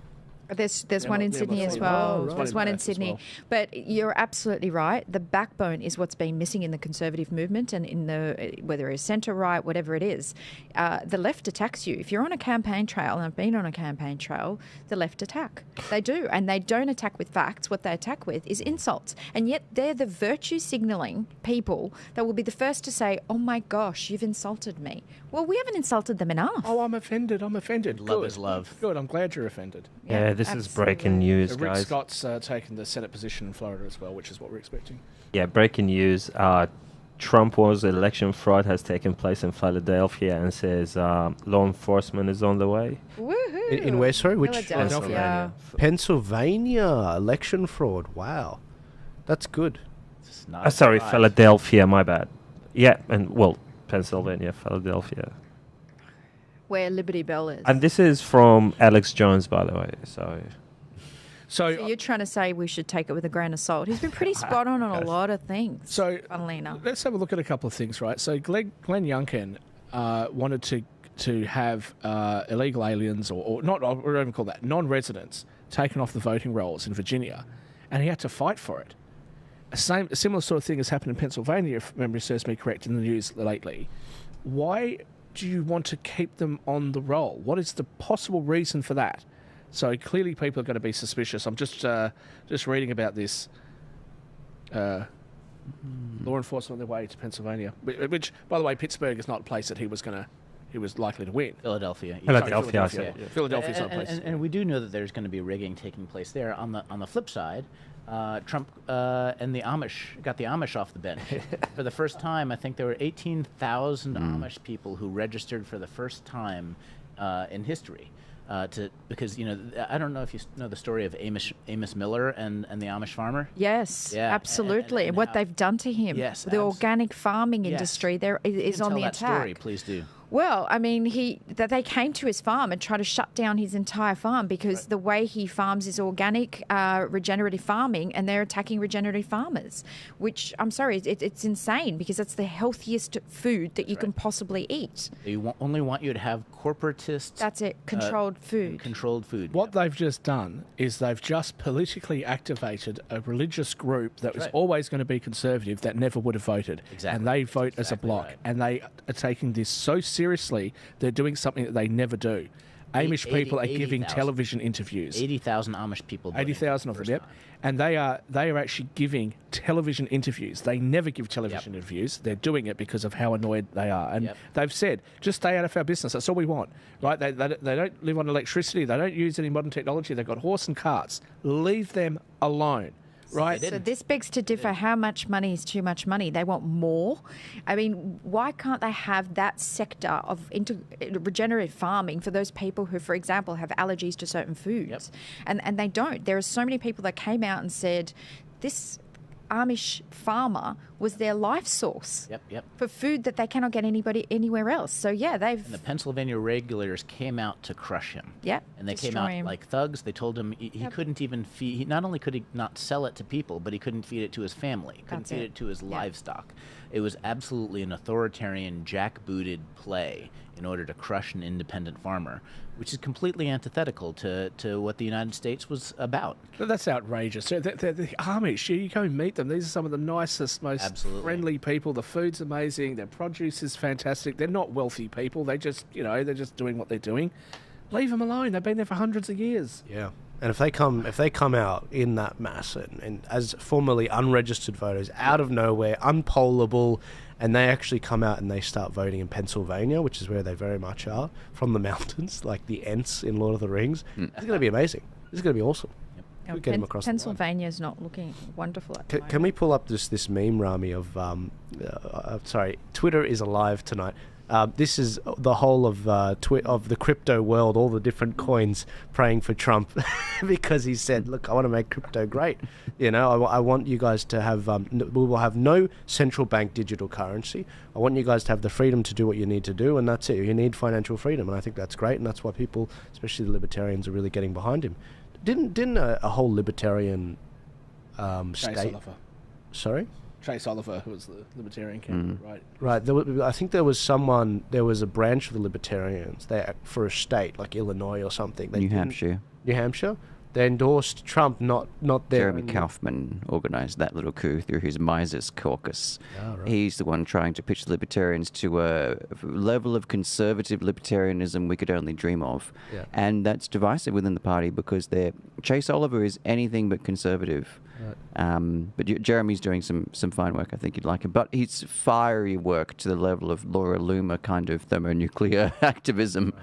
There's one in Sydney as well. There's one in Sydney. But you're absolutely right. The backbone is what's been missing in the conservative movement and in the, whether it's centre, right, whatever it is. The left attacks you. If you're on a campaign trail, and I've been on a campaign trail, the left attack. They do. And they don't attack with facts. What they attack with is insults. And yet they're the virtue signalling people that will be the first to say, oh my gosh, you've insulted me. Well, we haven't insulted them enough. Oh, I'm offended. Love is love. Good. I'm glad you're offended. Yeah, this is breaking news, Rick guys. Scott's taken the Senate position in Florida as well, which is what we're expecting. Yeah, breaking news. Trump was election fraud has taken place in Philadelphia and says law enforcement is on the way. Woohoo! In where, sorry? Which? Philadelphia. Pennsylvania. Election fraud. Wow. That's good. Sorry, Philadelphia, my bad. Yeah, and well, Pennsylvania, Philadelphia. Where Liberty Bell is. And this is from Alex Jones, by the way. So you're trying to say we should take it with a grain of salt. He's been pretty spot on a lot of things. So funnily enough. Let's have a look at a couple of things, right? So Glenn Youngkin wanted to have illegal aliens or not, I don't even call that, non-residents taken off the voting rolls in Virginia, and he had to fight for it. A similar sort of thing has happened in Pennsylvania, if memory serves me correct, in the news lately. Why do you want to keep them on the roll? What is the possible reason for that? So clearly people are going to be suspicious. I'm just reading about this. Law enforcement on their way to Pennsylvania, which, by the way, Pittsburgh is not a place that he was likely to win. Philadelphia. Philadelphia. Philadelphia's not a place. And we do know that there's going to be rigging taking place there. On the flip side, Trump and the Amish got the Amish off the bench. For the first time, I think there were 18,000 Amish people who registered for the first time in history. Because, I don't know if you know the story of Amos Miller and the Amish farmer. Yes, yeah, absolutely. And what they've done to him. Yes, the organic farming industry there is on the attack. Tell that story, please do. Well, I mean, they came to his farm and tried to shut down his entire farm because the way he farms is organic, regenerative farming, and they're attacking regenerative farmers, which, I'm sorry, it's insane because it's the healthiest food that you can possibly eat. They only want you to have corporatist... That's it, controlled food. Controlled food. What they've just done is they've just politically activated a religious group that was always going to be conservative that never would have voted. Exactly. And they vote as a bloc. Right. And they are taking this so seriously, they're doing something that they never do. Amish people are giving television interviews. 80,000 Amish people. 80,000 of them, yep. And they are actually giving television interviews. They never give television interviews. They're doing it because of how annoyed they are. And they've said, just stay out of our business. That's all we want, right? They don't live on electricity. They don't use any modern technology. They've got horse and carts. Leave them alone. Right. So this begs to differ. How much money is too much money? They want more. I mean, why can't they have that sector of regenerative farming for those people who, for example, have allergies to certain foods? And they don't. There are so many people that came out and said this Amish farmer was their life source for food that they cannot get anywhere else. So, they've... And the Pennsylvania regulators came out to crush him. And they came out like thugs. They told him he couldn't even feed... Not only could he not sell it to people, but he couldn't feed it to his family. Couldn't feed it to his livestock. It was absolutely an authoritarian, jackbooted play in order to crush an independent farmer, which is completely antithetical to what the United States was about. That's outrageous. The Amish, you go and meet them. These are some of the nicest, most friendly people. The food's amazing. Their produce is fantastic. They're not wealthy people. They just, they're just doing what they're doing. Leave them alone. They've been there for hundreds of years. Yeah. And if they come out in that mass and as formerly unregistered voters, out of nowhere, unpollable, and they actually come out and they start voting in Pennsylvania, which is where they very much are, from the mountains, like the Ents in Lord of the Rings, it's going to be amazing. This is going to be awesome. We'll get him across Pennsylvania is not looking wonderful at the moment. Can we pull up this meme, Rami, of Twitter is alive tonight. This is the whole of the crypto world, all the different coins praying for Trump because he said, look, I want to make crypto great. I want you guys to have, we will have no central bank digital currency. I want you guys to have the freedom to do what you need to do, and that's it. You need financial freedom, and I think that's great, and that's why people, especially the libertarians, are really getting behind him. Didn't a whole libertarian state... Oliver. Sorry? Chase Oliver, who was the Libertarian candidate, right? Right. I think there was a branch of the Libertarians there for a state, like Illinois or something. New Hampshire. New Hampshire? They endorsed Trump, not their Jeremy Kaufman organised that little coup through his Mises caucus. Oh, right. He's the one trying to pitch the Libertarians to a level of conservative libertarianism we could only dream of. Yeah. And that's divisive within the party because Chase Oliver is anything but conservative. Right. But Jeremy's doing some fine work. I think you'd like him. But he's fiery work to the level of Laura Loomer kind of thermonuclear activism.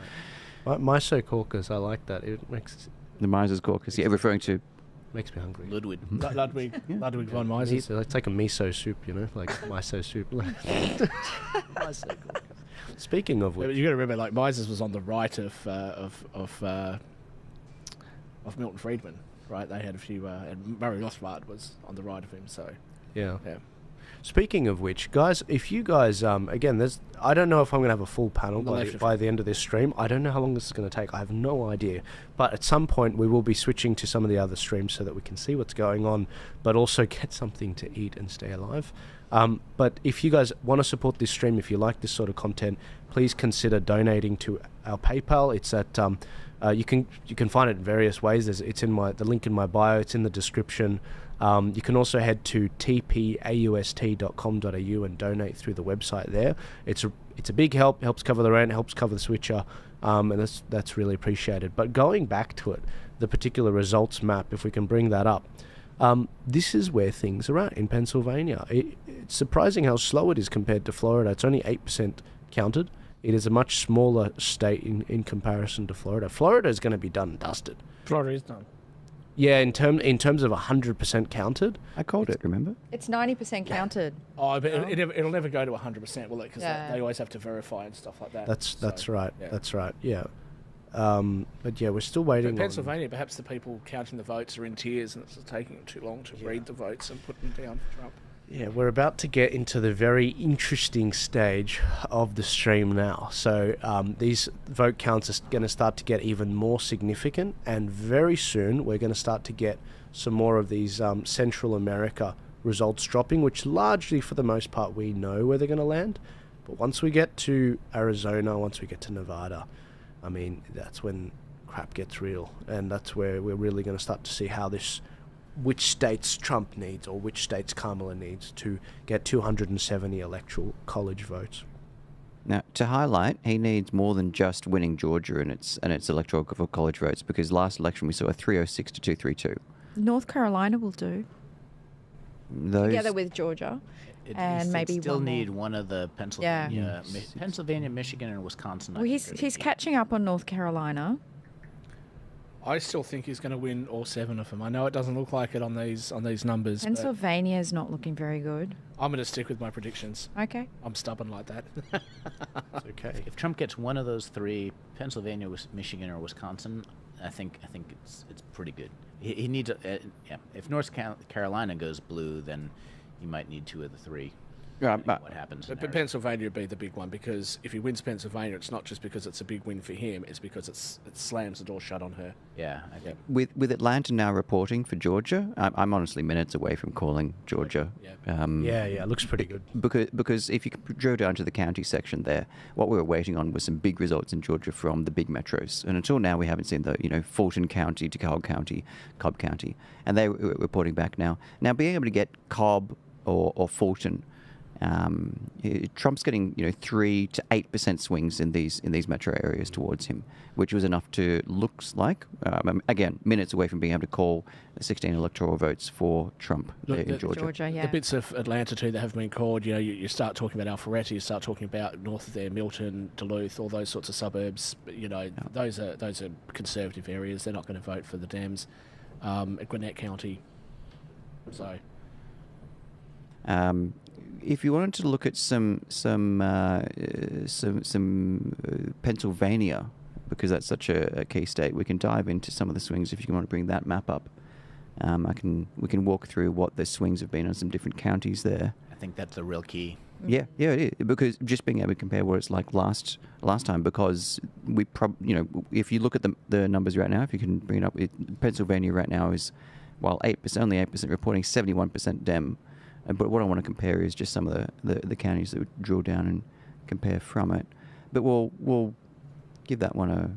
Right. Miso caucus, I like that. It makes... The Mises caucus, yeah, referring to... Makes me hungry. Ludwig. Ludwig von Mises. It's like a miso soup, like miso soup. Miso caucus. Speaking of which... You got to remember, like, Mises was on the right of Milton Friedman, right? They had a few... and Murray Rothbard was on the right of him, so... Yeah. Speaking of which, guys, if you guys, again, I don't know if I'm going to have a full panel by the end of this stream. I don't know how long this is going to take. I have no idea. But at some point, we will be switching to some of the other streams so that we can see what's going on, but also get something to eat and stay alive. But if you guys want to support this stream, if you like this sort of content, please consider donating to our PayPal. It's at you can find it in various ways. It's in the link in my bio. It's in the description. You can also head to tpaust.com.au and donate through the website there. It's a big help, helps cover the rent, helps cover the switcher, and that's really appreciated. But going back to it, the particular results map, if we can bring that up, this is where things are at in Pennsylvania. It's surprising how slow it is compared to Florida. It's only 8% counted. It is a much smaller state in comparison to Florida. Florida is going to be done and dusted. Florida is done. Yeah, in terms of 100% counted. I called it, remember? It's 90% counted. Oh, but it'll never go to 100%, will it? Because they always have to verify and stuff like that. That's right. Yeah. That's right. Yeah. But yeah, we're still waiting. But Pennsylvania, perhaps the people counting the votes are in tears, and it's taking too long to read the votes and put them down for Trump. Yeah, we're about to get into the very interesting stage of the stream now. So these vote counts are going to start to get even more significant, and very soon we're going to start to get some more of these Central America results dropping, which largely, for the most part, we know where they're going to land. But once we get to Arizona, once we get to Nevada, I mean, that's when crap gets real, and that's where we're really going to start to see how which states Trump needs or which states Kamala needs to get 270 electoral college votes. Now, to highlight, he needs more than just winning Georgia and its electoral college votes, because last election we saw a 306 to 232. North Carolina will do. Together with Georgia. And maybe still one need more. one of the Pennsylvania, Pennsylvania, Michigan, and Wisconsin. Well, he's catching up on North Carolina. I still think he's going to win all 7 of them. I know it doesn't look like it on these numbers. Pennsylvania is not looking very good. I'm going to stick with my predictions. Okay. I'm stubborn like that. It's okay. If Trump gets one of those 3, Pennsylvania, Michigan, or Wisconsin, I think it's pretty good. He needs if North Carolina goes blue, then he might need 2 of the 3. What happens? But Pennsylvania would be the big one, because if he wins Pennsylvania, it's not just because it's a big win for him; it's because it slams the door shut on her. Yeah, I think. With Atlanta now reporting for Georgia, I'm honestly minutes away from calling Georgia. It looks pretty good. Because if you drove down to the county section there, what we were waiting on was some big results in Georgia from the big metros, and until now we haven't seen the Fulton County, DeKalb County, Cobb County, and they were reporting back now. Now being able to get Cobb or Fulton. Trump's getting 3 to 8% swings in these metro areas towards him, which was enough to looks like again minutes away from being able to call 16 electoral votes for Trump in Georgia. Yeah. The bits of Atlanta too that have been called, you start talking about Alpharetta, you start talking about north of there, Milton, Duluth, all those sorts of suburbs. Those are conservative areas. They're not going to vote for the Dems. Gwinnett County, so. If you wanted to look at some Pennsylvania, because that's such a key state, we can dive into some of the swings if you want to bring that map up. We can walk through what the swings have been on some different counties there. I think that's the real key. Yeah, it is, because just being able to compare what it's like last time, because we if you look at the numbers right now, if you can bring it up, Pennsylvania right now is only 8% reporting 71% Dem. But what I want to compare is just some of the counties that would drill down and compare from it. But we'll give that one a.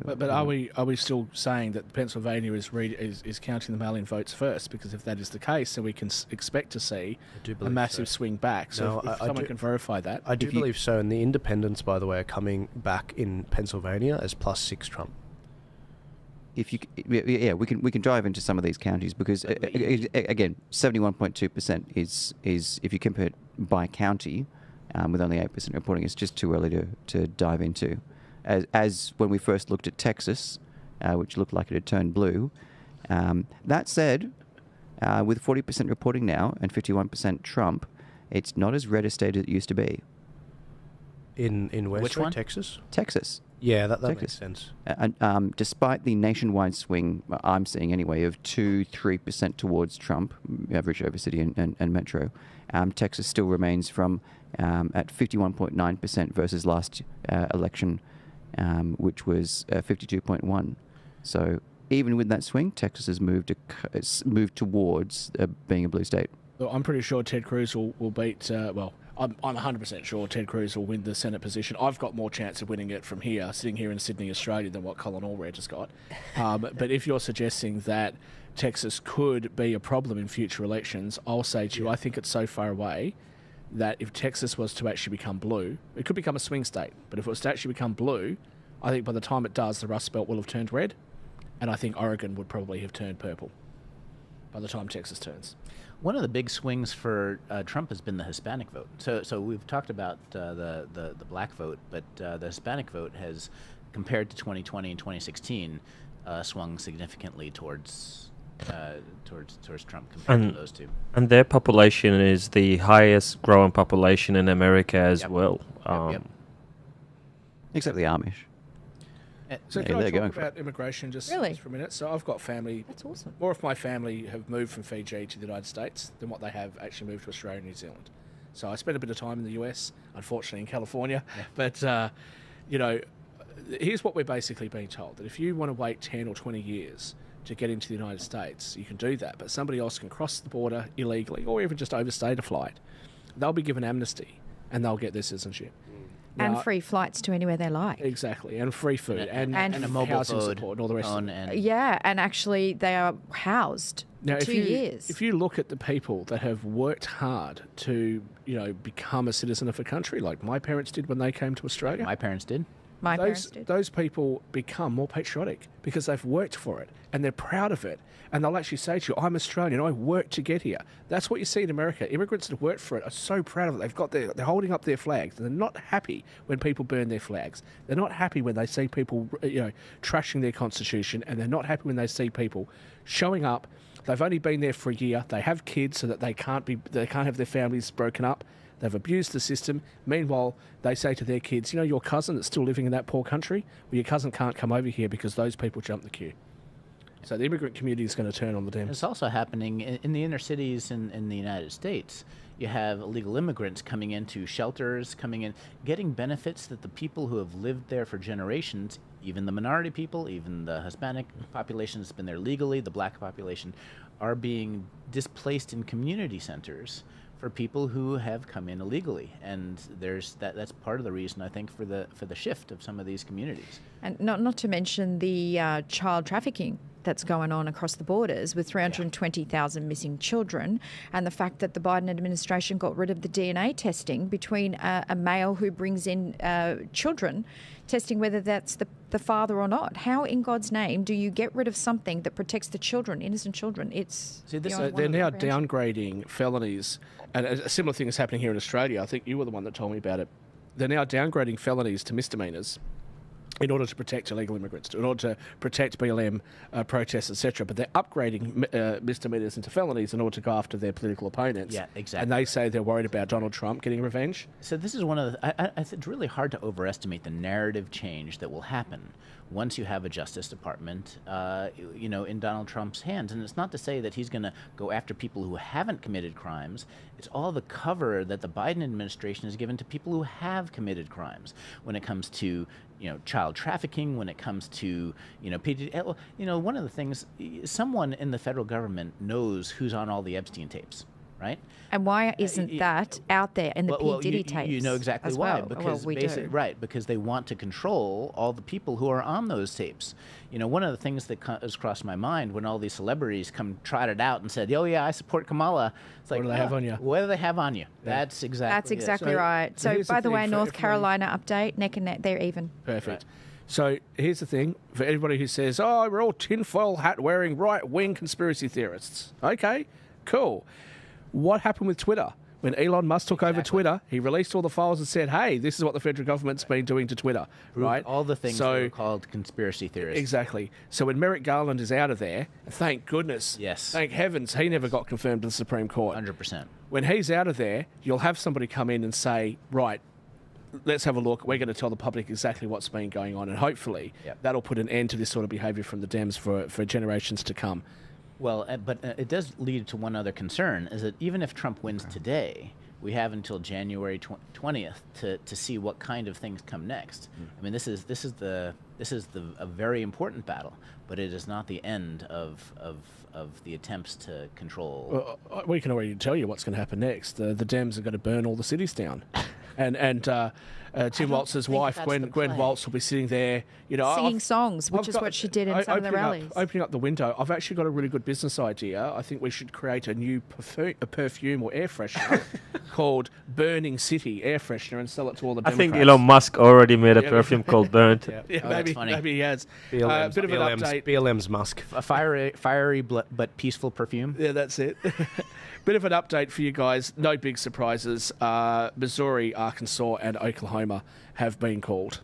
But are we still saying that Pennsylvania is counting the mail-in votes first? Because if that is the case, then we can expect to see a massive swing back. So if someone can verify that. I do believe so. And the independents, by the way, are coming back in Pennsylvania as +6 Trump. If you, we can dive into some of these counties because again, 71.2% is if you compare it by county, with only 8% reporting, it's just too early to dive into. As when we first looked at Texas, which looked like it had turned blue. That said, with 40% reporting now and 51% Trump, it's not as red a state as it used to be. In West Which one? Texas? Texas. Yeah, that Texas. makes sense. Despite the nationwide swing, I'm seeing anyway, of 2-3% towards Trump, average over city and metro, Texas still remains at 51.9% versus last election, which was 52.1. So even with that swing, Texas has moved towards being a blue state. Well, I'm pretty sure Ted Cruz will beat. I'm 100% sure Ted Cruz will win the Senate position. I've got more chance of winning it from here, sitting here in Sydney, Australia, than what Colin Allred has got. But if you're suggesting that Texas could be a problem in future elections, I'll say to you, I think it's so far away that if Texas was to actually become blue, it could become a swing state. But if it was to actually become blue, I think by the time it does, the Rust Belt will have turned red, and I think Oregon would probably have turned purple by the time Texas turns. One of the big swings for Trump has been the Hispanic vote. So we've talked about the black vote, but the Hispanic vote has, compared to 2020 and 2016, swung significantly towards Trump compared to those two. And their population is the highest growing population in America as well. Yep. Except the Amish. So can I talk about immigration just for a minute? So I've got family. That's awesome. More of my family have moved from Fiji to the United States than what they have actually moved to Australia and New Zealand. So I spent a bit of time in the US, unfortunately in California. Yeah. But, here's what we're basically being told, that if you want to wait 10 or 20 years to get into the United States, you can do that. But somebody else can cross the border illegally or even just overstay a flight. They'll be given amnesty and they'll get their citizenship. And free flights to anywhere they like. Exactly, and free food, and a mobile housing support, and all the rest of it. Yeah, and actually they are housed for 2 years. If you look at the people that have worked hard to, become a citizen of a country, like my parents did when they came to Australia. My parents did. Those people become more patriotic because they've worked for it and they're proud of it. And they'll actually say to you, I'm Australian, I worked to get here. That's what you see in America. Immigrants that have worked for it are so proud of it. They're holding up their flags. They're not happy when people burn their flags. They're not happy when they see people, trashing their constitution, and they're not happy when they see people showing up. They've only been there for a year. They have kids so that they can't have their families broken up. They've abused the system. Meanwhile, they say to their kids, your cousin that's still living in that poor country, well, your cousin can't come over here because those people jumped the queue. So the immigrant community is going to turn on the Dems. It's also happening in the inner cities in the United States. You have illegal immigrants coming into shelters, getting benefits that the people who have lived there for generations, even the minority people, even the Hispanic population that's been there legally, the black population, are being displaced in community centers for people who have come in illegally, and that's part of the reason, I think, for the shift of some of these communities. And not to mention the child trafficking that's going on across the borders with 320,000 missing children, and the fact that the Biden administration got rid of the DNA testing between a male who brings in children, testing whether that's the father or not. How in God's name do you get rid of something that protects the children, innocent children? They're now downgrading felonies, and a similar thing is happening here in Australia. I think you were the one that told me about it. They're now downgrading felonies to misdemeanors in order to protect illegal immigrants, in order to protect BLM protests, etc. But they're upgrading misdemeanors into felonies in order to go after their political opponents. Yeah, exactly. And they say they're worried about Donald Trump getting revenge. So this is one of the... it's really hard to overestimate the narrative change that will happen once you have a Justice Department, in Donald Trump's hands. And it's not to say that he's going to go after people who haven't committed crimes. It's all the cover that the Biden administration has given to people who have committed crimes when it comes to, child trafficking, when it comes to, one of the things, someone in the federal government knows who's on all the Epstein tapes. right? And why isn't that out there in the P. Diddy tapes? You know exactly as why. well? Because we do. right, because they want to control all the people who are on those tapes. You know, one of the things that has crossed my mind when all these celebrities come trotted out and said, "Oh yeah, I support Kamala." It's like, What do they have on you? What do they have on you? Yeah. That's exactly. That's exactly it. right. So, here's by the the way, thing for North everybody- Carolina update, neck and neck, they're even. Perfect. So here's the thing for everybody who says, "Oh, we're all tinfoil hat wearing right-wing conspiracy theorists." Okay, cool. What happened with Twitter? When Elon Musk took over Twitter, he released all the files and said, "Hey, this is what the federal government's been doing to Twitter." Right? All the things that are called conspiracy theories. Exactly. So when Merrick Garland is out of there, thank goodness, yes, thank heavens, he never got confirmed to the Supreme Court. 100%. When he's out of there, you'll have somebody come in and say, "Right, let's have a look. We're going to tell the public exactly what's been going on," and hopefully that'll put an end to this sort of behaviour from the Dems for generations to come. Well, but it does lead to one other concern: is that even if Trump wins today, we have until January 20th to see what kind of things come next. I mean, this is a very important battle, but it is not the end of the attempts to control. Well, we can already tell you what's going to happen next. The Dems are going to burn all the cities down, and Tim Walz's wife, Gwen Waltz, will be sitting there, singing songs, which is what she did in some of the rallies. Opening up the window, I've actually got a really good business idea. I think we should create a new perfume or air freshener called Burning City Air Freshener and sell it to all the I Democrats. think Elon Musk already made a perfume called Burnt. Maybe he has. Bit of an update. BLM's Musk. A fiery but peaceful perfume. Yeah, that's it. Bit of an update for you guys. No big surprises. Missouri, Arkansas, and Oklahoma have been called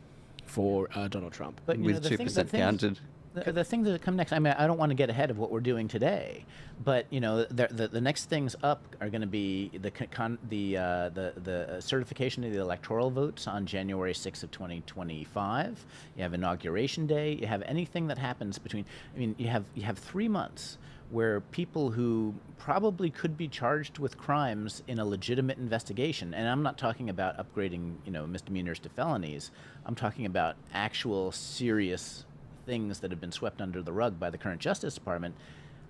for Donald Trump. But with 2% counted. The things that come next, I mean, I don't want to get ahead of what we're doing today, but the next things up are going to be the certification of the electoral votes on January 6th of 2025. You have Inauguration Day. You have anything that happens between. I mean, you have 3 months where people who probably could be charged with crimes in a legitimate investigation, and I'm not talking about upgrading misdemeanors to felonies. I'm talking about actual serious things that have been swept under the rug by the current Justice Department.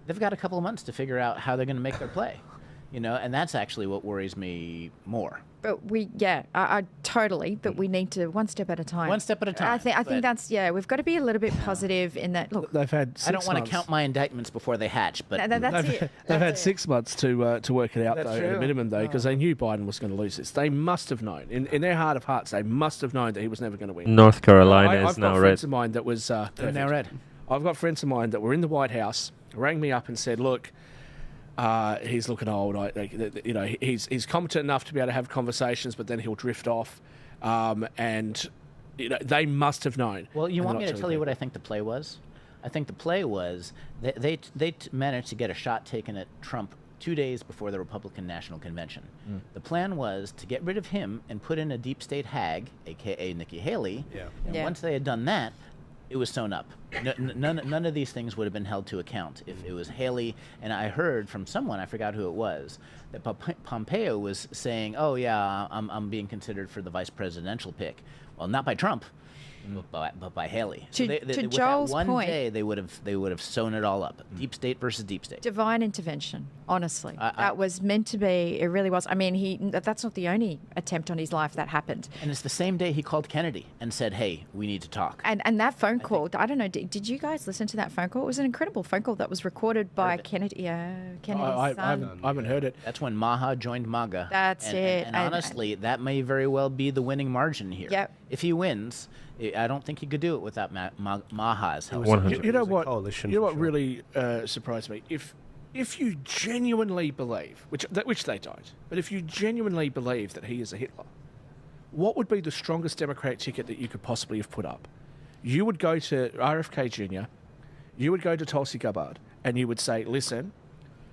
They've got a couple of months to figure out how they're going to make their play, and that's actually what worries me more. But I totally. But we need to one step at a time. One step at a time. I think that's we've got to be a little bit positive in that. Look, they've had. I don't want to count my indictments before they hatch, but that's it. They've had 6 months to work it out, That's though, true. at a minimum, though, because they knew Biden was going to lose this. They must have known, in their heart of hearts, they must have known that he was never going to win. North Carolina is I've now got red. friends of mine that was now red. I've got friends of mine that were in the White House, rang me up and said, "Look, he's looking old. He's competent enough to be able to have conversations, but then he'll drift off." And they must have known. Well, you want me to tell you what I think the play was? I think the play was they managed to get a shot taken at Trump 2 days before the Republican National Convention. The plan was to get rid of him and put in a deep state hag, a.k.a. Nikki Haley. And once they had done that, it was sewn up. None of these things would have been held to account if it was Haley. And I heard from someone, I forgot who it was, that Pompeo was saying, "Oh yeah, I'm being considered for the vice presidential pick." Well, not by Trump, but by Haley. To with Joel's that one point, day, they would have sewn it all up. Deep state versus deep state. divine intervention. Honestly, that was meant to be. It really was. I mean, that's not the only attempt on his life that happened. And it's the same day he called Kennedy and said, "Hey, we need to talk." And that phone call, I don't know, did you guys listen to that phone call? It was an incredible phone call that was recorded by Kennedy. Kennedy's son. I haven't heard it. That's when Maha joined MAGA. That's it. And honestly, that may very well be the winning margin here. Yep. If he wins, I don't think he could do it without Maha's help. You know what really surprised me? If you genuinely believe, which they don't, but if you genuinely believe that he is a Hitler, what would be the strongest Democratic ticket that you could possibly have put up? You would go to RFK Jr., you would go to Tulsi Gabbard, and you would say, "Listen,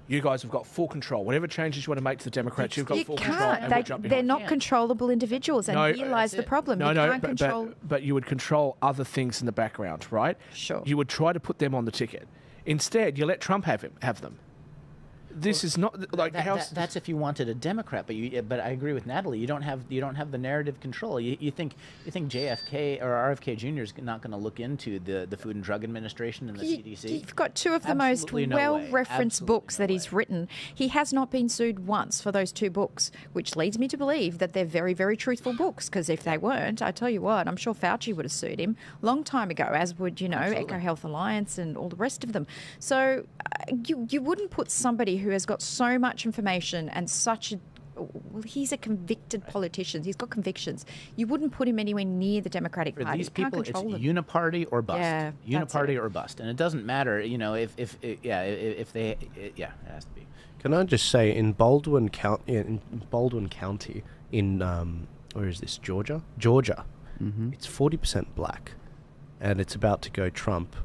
you guys have got full control. Whatever changes you want to make to the Democrats, you've got full control." And we'll jump They're behind. not controllable individuals, and here lies the problem. You can't control. But you would control other things in the background, right? Sure. You would try to put them on the ticket. Instead, you let Trump have them. This is not like that's if you wanted a Democrat, but I agree with Natalie. You don't have the narrative control. You think JFK or RFK Jr. is not going to look into the Food and Drug Administration and the CDC? You've got two of the Absolutely most well-referenced books that he's way. written. He has not been sued once for those two books, which leads me to believe that they're very, very truthful books. Because if they weren't, I tell you what, I'm sure Fauci would have sued him a long time ago, as would Eco Health Alliance and all the rest of them. So you wouldn't put somebody who has got so much information and such a he's a convicted politician. He's got convictions. You wouldn't put him anywhere near the Democratic For Party. these people, it's them. uniparty or bust. Yeah, uniparty or bust, and it doesn't matter. If they, it has to be. Can I just say, in Baldwin County, where is this? Georgia. Mm-hmm. It's 40% black, and it's about to go Trump,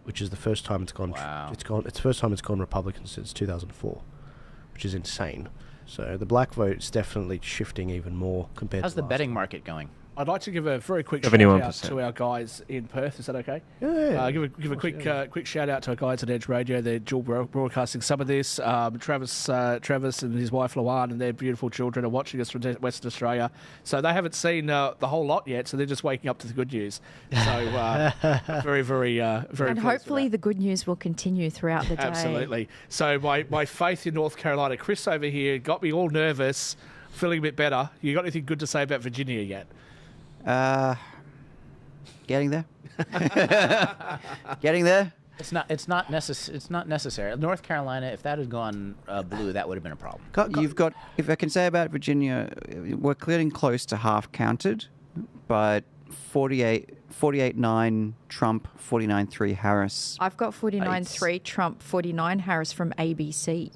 which is the first time it's gone. Wow. It's the first time it's gone Republican since 2004, which is insane. So the black vote's definitely shifting even more compared. How's to the last betting time. market going? I'd like to give a very quick shout out to our guys in Perth. Is that okay? Yeah. Give a quick shout out to our guys at Edge Radio. They're dual broadcasting some of this. Travis and his wife Luan and their beautiful children are watching us from Western Australia. So they haven't seen the whole lot yet. So they're just waking up to the good news. So very. And hopefully the good news will continue throughout the day. Absolutely. So my faith in North Carolina, Chris over here got me all nervous, feeling a bit better. You got anything good to say about Virginia yet? Getting there. Getting there. It's not necessary. North Carolina, if that had gone blue, that would have been a problem. You've got, if I can say about Virginia, we're getting close to half counted, but 48-9 Trump, 49-3 Harris. I've got 49-3 Trump, 49 Harris from ABC.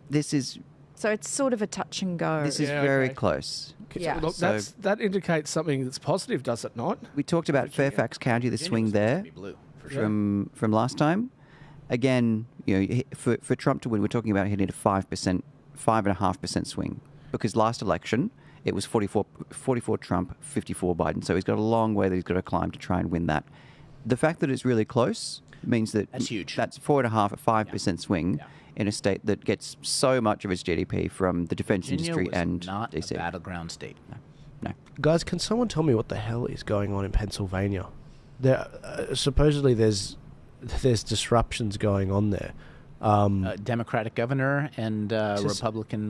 So it's sort of a touch and go. This is very close. Yeah. Look, that indicates something that's positive, does it not? We talked about Fairfax County, the swing there from last time. Again, for Trump to win, we're talking about hitting a 5.5% swing, because last election it was 44 Trump, 54 Biden. So he's got a long way that he's got to climb to try and win that. The fact that it's really close means that that's huge. That's 4.5, a 5% swing. Yeah. In a state that gets so much of its GDP from the defense industry and not DC. a battleground state. No. Guys, can someone tell me what the hell is going on in Pennsylvania? There, supposedly there's disruptions going on there. Democratic governor and Republican.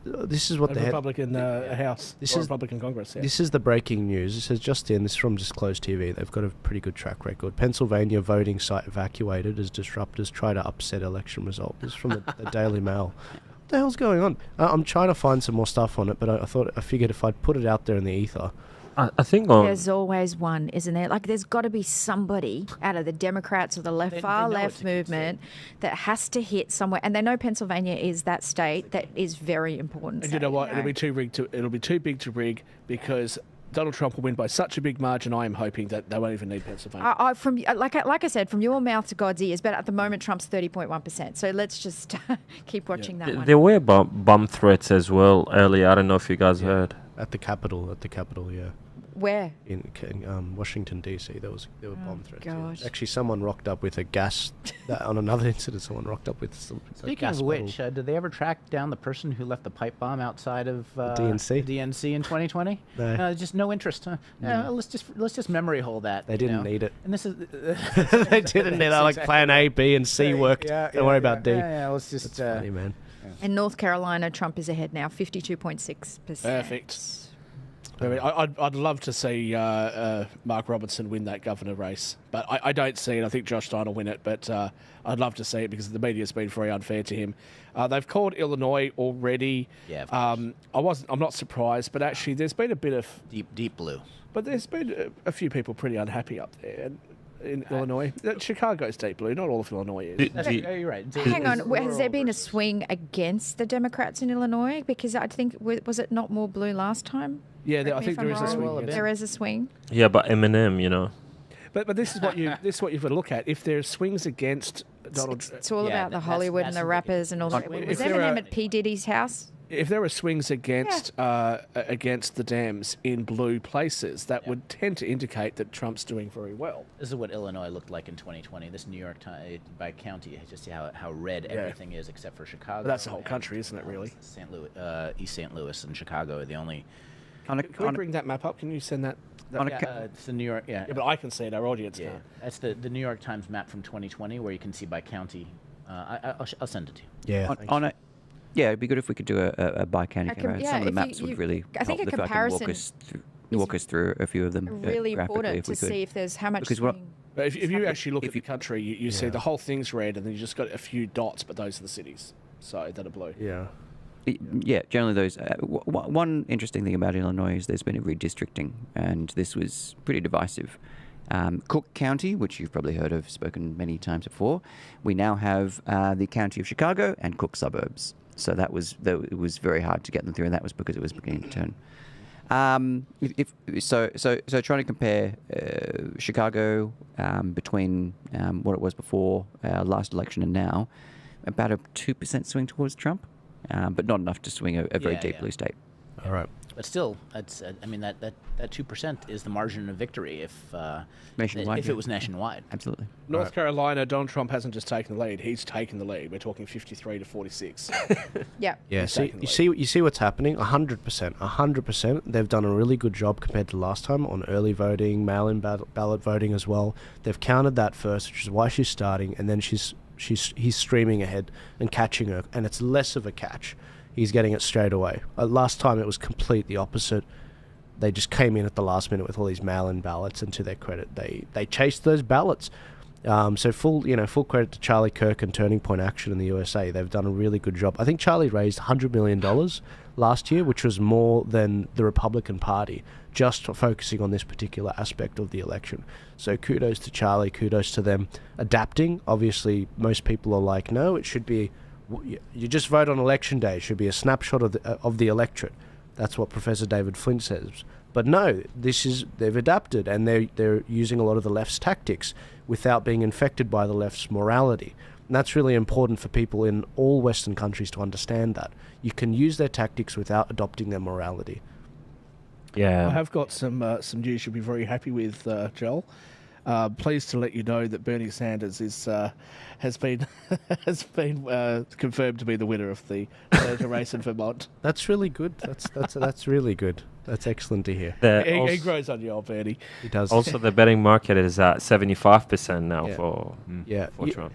This is what the Republican House. This is Republican Congress. Yeah. This is the breaking news. This is just in. This is from Disclosed TV. They've got a pretty good track record. Pennsylvania voting site evacuated as disruptors try to upset election result. This is from the Daily Mail. What the hell's going on? I'm trying to find some more stuff on it, but I figured if I'd put it out there in the ether. I think there's always one, isn't there? Like, there's got to be somebody out of the Democrats or the far left movement that has to hit somewhere, and they know Pennsylvania is that state that is very important. And you know what? It'll be too big to rig because Donald Trump will win by such a big margin. I am hoping that they won't even need Pennsylvania. Like I said, from your mouth to God's ears. But at the moment, Trump's 30.1%. So let's just keep watching that one. There were bomb threats as well earlier. I don't know if you guys heard. At the Capitol, yeah. Where? In Washington, D.C. There were bomb threats. Gosh. Yeah. Actually, someone rocked up with a gas... on another incident, someone rocked up with Speaking of which, did they ever track down the person who left the pipe bomb outside of DNC in 2020? No. Just no interest. Huh? No. Let's just memory hole that. They didn't need it. And this is they didn't need like plan A, B, and C worked. Don't worry about D. Yeah, let's just... That's funny, man. In North Carolina, Trump is ahead now, 52.6%. Perfect. I'd love to see Mark Robertson win that governor race, but I don't see it. I think Josh Stein will win it, but I'd love to see it because the media's been very unfair to him. They've called Illinois already. Yeah. I'm not surprised, but actually there's been a bit of deep blue. But there's been a few people pretty unhappy up there. In Illinois, Chicago's deep blue. Not all of Illinois is. You're right. Hang on, has there been a swing against the Democrats in Illinois? Because I think was it not more blue last time? Yeah, I think there is a swing. There is a swing. Yeah, but Eminem, But this is what you've got to look at. If there are swings against Donald, it's all about the Hollywood and the rappers and all that. Was Eminem at P Diddy's house? if there are swings against against the Dems in blue places, that would tend to indicate that Trump's doing very well. This is what Illinois looked like in 2020. This New York Times by county, just see how red everything is except for Chicago. But that's the whole country, isn't it? Really? St. Louis, East St. Louis, and Chicago are the only. Can we bring that map up? Can you send that? It's the New York. Yeah, but I can see it. Our audience can't. That's the New York Times map from 2020, where you can see by county. I'll send it to you. Yeah. Yeah, it'd be good if we could do a bi-county comparison. Some of the maps would really I think help a comparison walk us through a few of them. Really important to see if there's how much. Because But if you actually look at the country, you see the whole thing's red, and then you just got a few dots, but those are the cities, so that are blue. Yeah. Yeah, generally those. One interesting thing about Illinois is there's been a redistricting, and this was pretty divisive. Cook County, which you've probably heard of, spoken many times before, we now have the county of Chicago and Cook suburbs. So it was very hard to get them through, and that was because it was beginning to turn. So trying to compare Chicago between what it was before last election and now, about a 2% swing towards Trump, but not enough to swing a very deep blue state. All right. But still, that's I mean that 2% is the margin of victory if nationwide, if it was nationwide. Absolutely. North Carolina, Donald Trump hasn't just taken the lead; he's taken the lead. We're talking 53 to 46. Yeah. Yeah. You see what's happening. 100%. They've done a really good job compared to last time on early voting, mail-in ballot voting as well. They've counted that first, which is why she's starting, and then he's streaming ahead and catching her, and it's less of a catch. He's getting it straight away. Last time it was completely opposite. They just came in at the last minute with all these mail-in ballots, and to their credit, they chased those ballots. So full credit to Charlie Kirk and Turning Point Action in the USA. They've done a really good job. I think Charlie raised $100 million last year, which was more than the Republican Party, just focusing on this particular aspect of the election. So kudos to Charlie, kudos to them adapting. Obviously, most people are like, no, it should be. You just vote on election day. It should be a snapshot of the electorate. That's what Professor David Flint says. But no, they've adapted, and they're using a lot of the left's tactics without being infected by the left's morality. And that's really important for people in all Western countries to understand that. You can use their tactics without adopting their morality. Yeah. I have got some news you'll be very happy with, Joel. Pleased to let you know that Bernie Sanders has been confirmed to be the winner of the senator race in Vermont. That's really good. That's really good. That's excellent to hear. He grows on you, old Bernie. He does. Also, the betting market is at 75% now for Trump.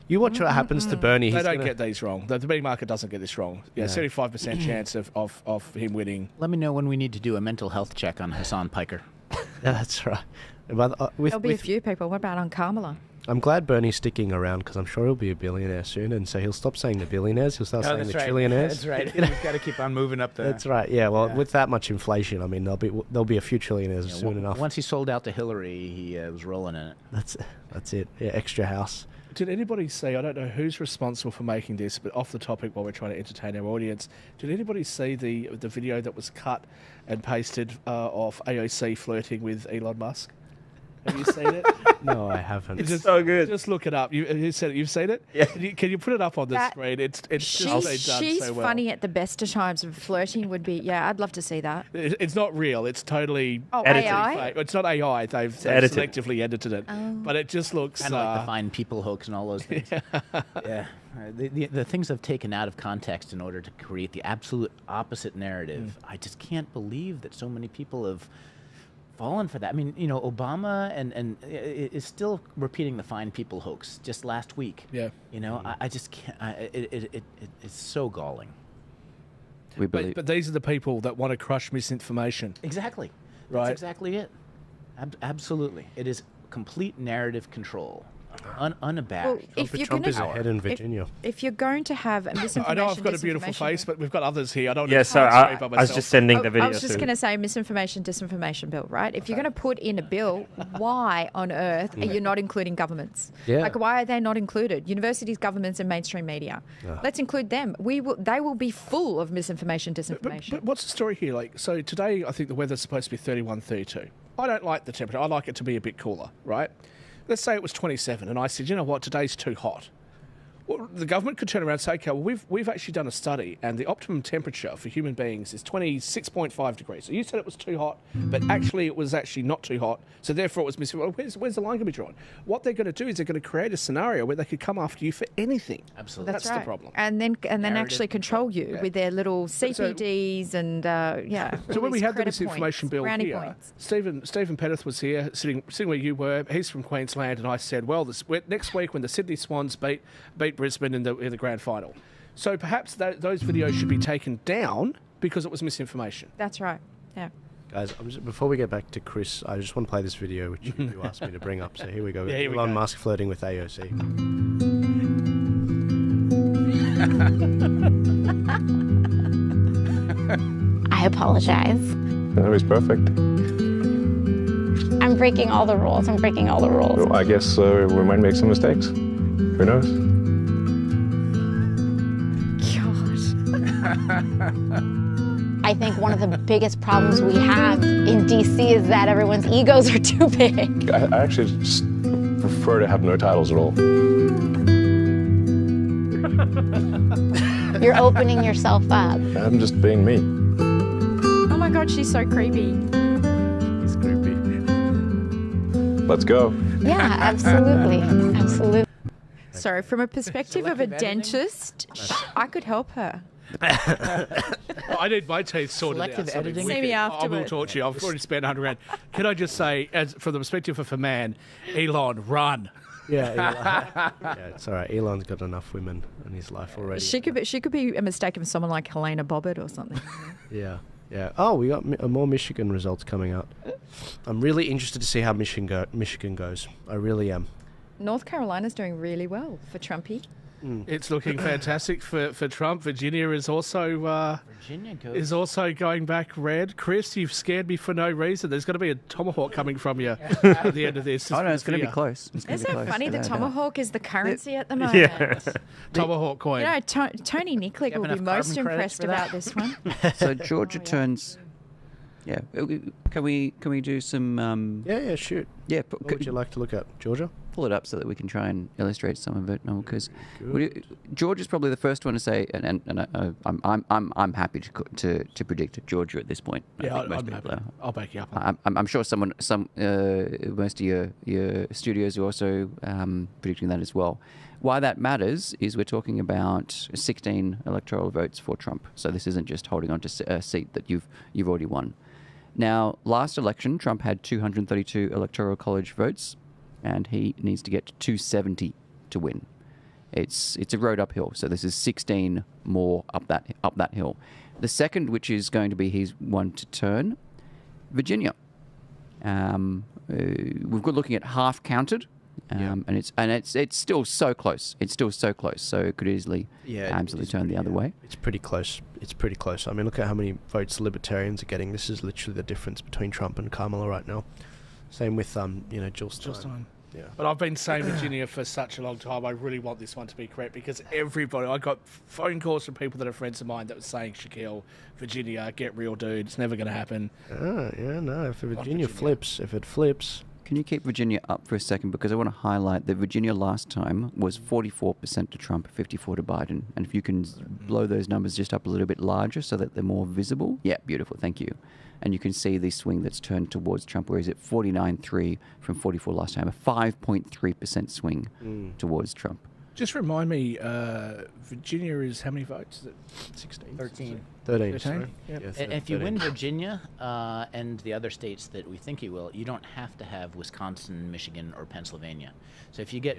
You watch what happens to Bernie. They don't get these wrong. The betting market doesn't get this wrong. Yeah, 75% chance of him winning. Let me know when we need to do a mental health check on Hassan Piker. Yeah, that's right. There'll be a few people. What about on Kamala? I'm glad Bernie's sticking around because I'm sure he'll be a billionaire soon, and so he'll stop saying the billionaires. He'll start saying the trillionaires. That's right. We've got to keep on moving up there. That's right. Yeah. Well, with that much inflation, I mean, there'll be a few trillionaires soon enough. Once he sold out to Hillary, he was rolling in it. That's it. Yeah. Extra house. Did anybody see, I don't know who's responsible for making this, but off the topic while we're trying to entertain our audience, did anybody see the video that was cut and pasted of AOC flirting with Elon Musk? Have you seen it? No, I haven't. It's so good. Just look it up. You said it. You've seen it? Yeah. Can you put it up on the screen? It's just been done she's so well. funny at the best of times. And flirting would be, I'd love to see that. It's not real. It's totally edited. AI? It's not AI. They've selectively edited it. Oh. But it just looks kind of like the fine people hoax and all those things. Yeah. The things I've taken out of context in order to create the absolute opposite narrative. I just can't believe that so many people have fallen for that. I mean, Obama and is still repeating the fine people hoax just last week. Yeah. I just can't. It's so galling. But these are the people that want to crush misinformation. Exactly. Right. That's exactly it. Absolutely. It is complete narrative control. Unabashed. Well, if Trump is ahead in Virginia. If you're going to have a misinformation, I know I've got a beautiful face, but we've got others here. I don't. Yeah, so I was just sending the video. I was just going to say misinformation, disinformation bill, right? If you're going to put in a bill, why on earth are you not including governments? Yeah. Like, why are they not included? Universities, governments, and mainstream media. Let's include them. They will be full of misinformation, disinformation. But what's the story here? So today, I think the weather's supposed to be 31, 32. I don't like the temperature. I like it to be a bit cooler, right? Let's say it was 27, and I said, you know what, today's too hot. Well, the government could turn around and say, okay, well, we've actually done a study, and the optimum temperature for human beings is 26.5 degrees. So you said it was too hot, but actually it was actually not too hot, so therefore it was missing. Well, where's the line going to be drawn? What they're going to do is they're going to create a scenario where they could come after you for anything. Absolutely. That's right. the problem. And then actually control you with their little CPDs and, So when we had the misinformation bill brownie here, points. Stephen Penneth was here, sitting where you were. He's from Queensland, and I said, well, next week when the Sydney Swans beat Brisbane in the grand final. So perhaps those videos should be taken down because it was misinformation. That's right. Yeah. Guys, before we get back to Chris, I just want to play this video which you asked me to bring up. So here we go. Yeah, here we Elon go. Musk flirting with AOC. I apologize. No, he's perfect. I'm breaking all the rules. Well, I guess we might make some mistakes. Who knows? I think one of the biggest problems we have in DC is that everyone's egos are too big. I actually just prefer to have no titles at all. You're opening yourself up. I'm just being me. Oh my God, she's so creepy. He's creepy. Let's go. Yeah, absolutely. Absolutely. So from a perspective of a dentist, I could help her. I need my teeth sorted Selective out. something editing. wicked. See me I will afterwards. torture you. I've already spent 100 grand. Can I just say, from the perspective of a man, Elon, run. Yeah, it's all right. Elon's got enough women in his life already. She could be mistaken for someone like Helena Bobbitt or something. Yeah. Oh, we got more Michigan results coming out. I'm really interested to see how Michigan goes. I really am. North Carolina's doing really well for Trumpy. It's looking fantastic for Trump. Virginia is also going back red. Chris, you've scared me for no reason. There's going to be a tomahawk coming from you at the end of this. Oh no, it's going to be close. Isn't it funny? The tomahawk is the currency at the moment. Yeah. Tomahawk coin. You know, Tony Nicklick will be most impressed about this one. So Georgia turns. Yeah, can we do some? Yeah, shoot. Yeah, what would you like to look at, Georgia? Pull it up so that we can try and illustrate some of it. No, because Georgia's probably the first one to say, and I'm happy to predict Georgia at this point. Yeah, I think most I'm people happy. are. I'll back you up. I'm sure most of your studios are also predicting that as well. Why that matters is we're talking about 16 electoral votes for Trump. So this isn't just holding on to a seat that you've already won. Now, last election, Trump had 232 electoral college votes, and he needs to get to 270 to win. It's a road uphill, so this is 16 more up that hill. The second, which is going to be his one to turn, Virginia. We've got looking at half counted, and it's still so close. It's still so close, so it could easily absolutely turn the other way. It's pretty close. I mean, look at how many votes libertarians are getting. This is literally the difference between Trump and Kamala right now. Same with Jill Stein. Yeah. But I've been saying Virginia for such a long time. I really want this one to be correct because everybody, I got phone calls from people that are friends of mine that were saying, Shaquille, Virginia, get real, dude. It's never going to happen. If Virginia flips. Can you keep Virginia up for a second? Because I want to highlight that Virginia last time was 44% to Trump, 54% to Biden. And if you can blow those numbers just up a little bit larger so that they're more visible. Yeah, beautiful. Thank you. And you can see the swing that's turned towards Trump, where he's at 49.3 from 44 last time, a 5.3% swing towards Trump. Just remind me, Virginia is how many votes? Is it 16? 13. 13. Sorry. Yeah, And if you win Virginia and the other states that we think you will, you don't have to have Wisconsin, Michigan, or Pennsylvania. So if you get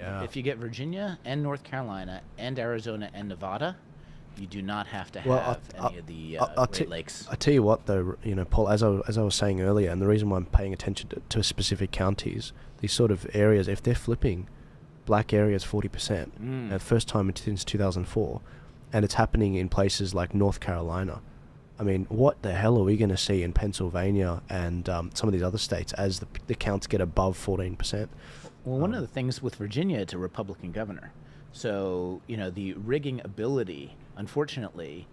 Virginia and North Carolina and Arizona and Nevada, you do not have to have any of the Great Lakes. I tell you what, though, Paul, as I was saying earlier, and the reason why I'm paying attention to specific counties, these sort of areas, if they're flipping, black areas 40%, first time since 2004, and it's happening in places like North Carolina. I mean, what the hell are we going to see in Pennsylvania and some of these other states as the counts get above 14%? Well, one of the things with Virginia, it's a Republican governor. So, the rigging ability unfortunately,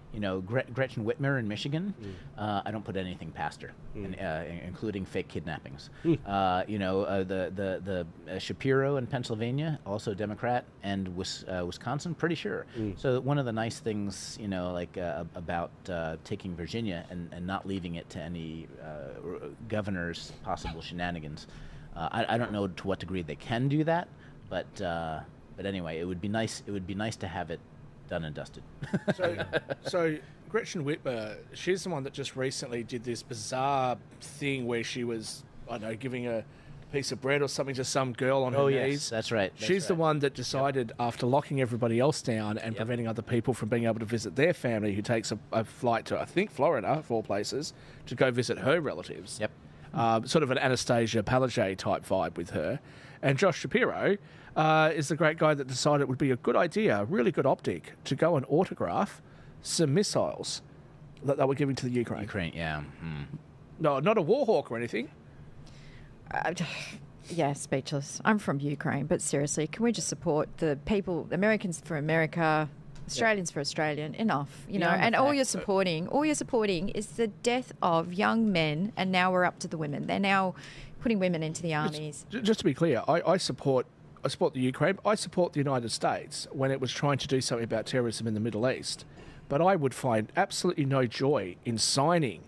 Gretchen Whitmer in Michigan, I don't put anything past her, including fake kidnappings. The Shapiro in Pennsylvania, also Democrat, and Wisconsin, pretty sure. So one of the nice things, about taking Virginia and not leaving it to any governor's possible shenanigans. I don't know to what degree they can do that, but anyway, it would be nice. It would be nice to have it done and dusted. So Gretchen Whitmer, she's the one that just recently did this bizarre thing where she was, giving a piece of bread or something to some girl on her knees. Yes, that's right. She's the one that decided, after locking everybody else down and preventing other people from being able to visit their family, who takes a flight to, I think, Florida, of all places, to go visit her relatives. Sort of an Anastasia Palaszczuk type vibe with her. And Josh Shapiro is the great guy that decided it would be a good idea, a really good optic, to go and autograph some missiles that they were giving to the Ukraine. No, not a war hawk or anything. Speechless. I'm from Ukraine, but seriously, can we just support the people, Americans for America, Australians for Australian? Enough, and all you're supporting is the death of young men, and now we're up to the women. They're now putting women into the armies. Just to be clear, I support the Ukraine. I support the United States when it was trying to do something about terrorism in the Middle East. But I would find absolutely no joy in signing,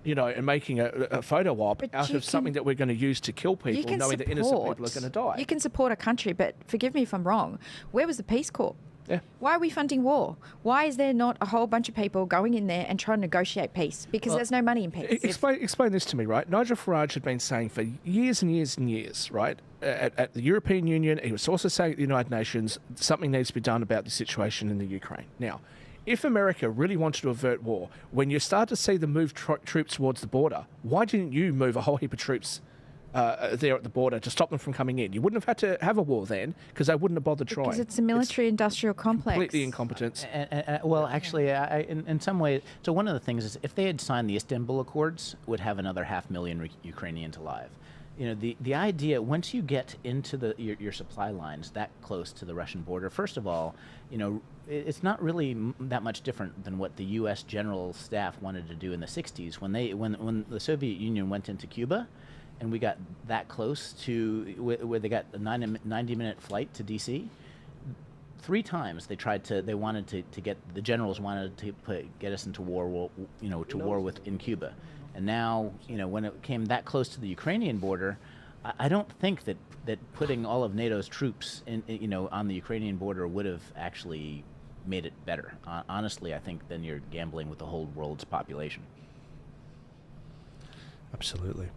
and making a photo op out of something that we're going to use to kill people, knowing that innocent people are going to die. You can support a country, but forgive me if I'm wrong. Where was the Peace Corps? Yeah. Why are we funding war? Why is there not a whole bunch of people going in there and trying to negotiate peace? Because there's no money in peace. Explain this to me, right? Nigel Farage had been saying for years and years and years, right, at the European Union, he was also saying at the United Nations, something needs to be done about the situation in the Ukraine. Now, if America really wanted to avert war, when you start to see them move troops towards the border, why didn't you move a whole heap of troops there at the border to stop them from coming in? You wouldn't have had to have a war then, because they wouldn't have bothered trying. Because it's a military-industrial complex. Completely incompetence. Well, actually, in some ways, so one of the things is if they had signed the Istanbul Accords, would have another 500,000 Ukrainians alive. The idea, once you get into your supply lines that close to the Russian border, first of all, it's not really that much different than what the U.S. General Staff wanted to do in the 60s when the Soviet Union went into Cuba. And we got that close to where they got a 90-minute flight to D.C. 3 times the generals wanted to get us into war, war in Cuba. And now, when it came that close to the Ukrainian border, I don't think that putting all of NATO's troops on the Ukrainian border would have actually made it better. Honestly, I think then you're gambling with the whole world's population. Absolutely.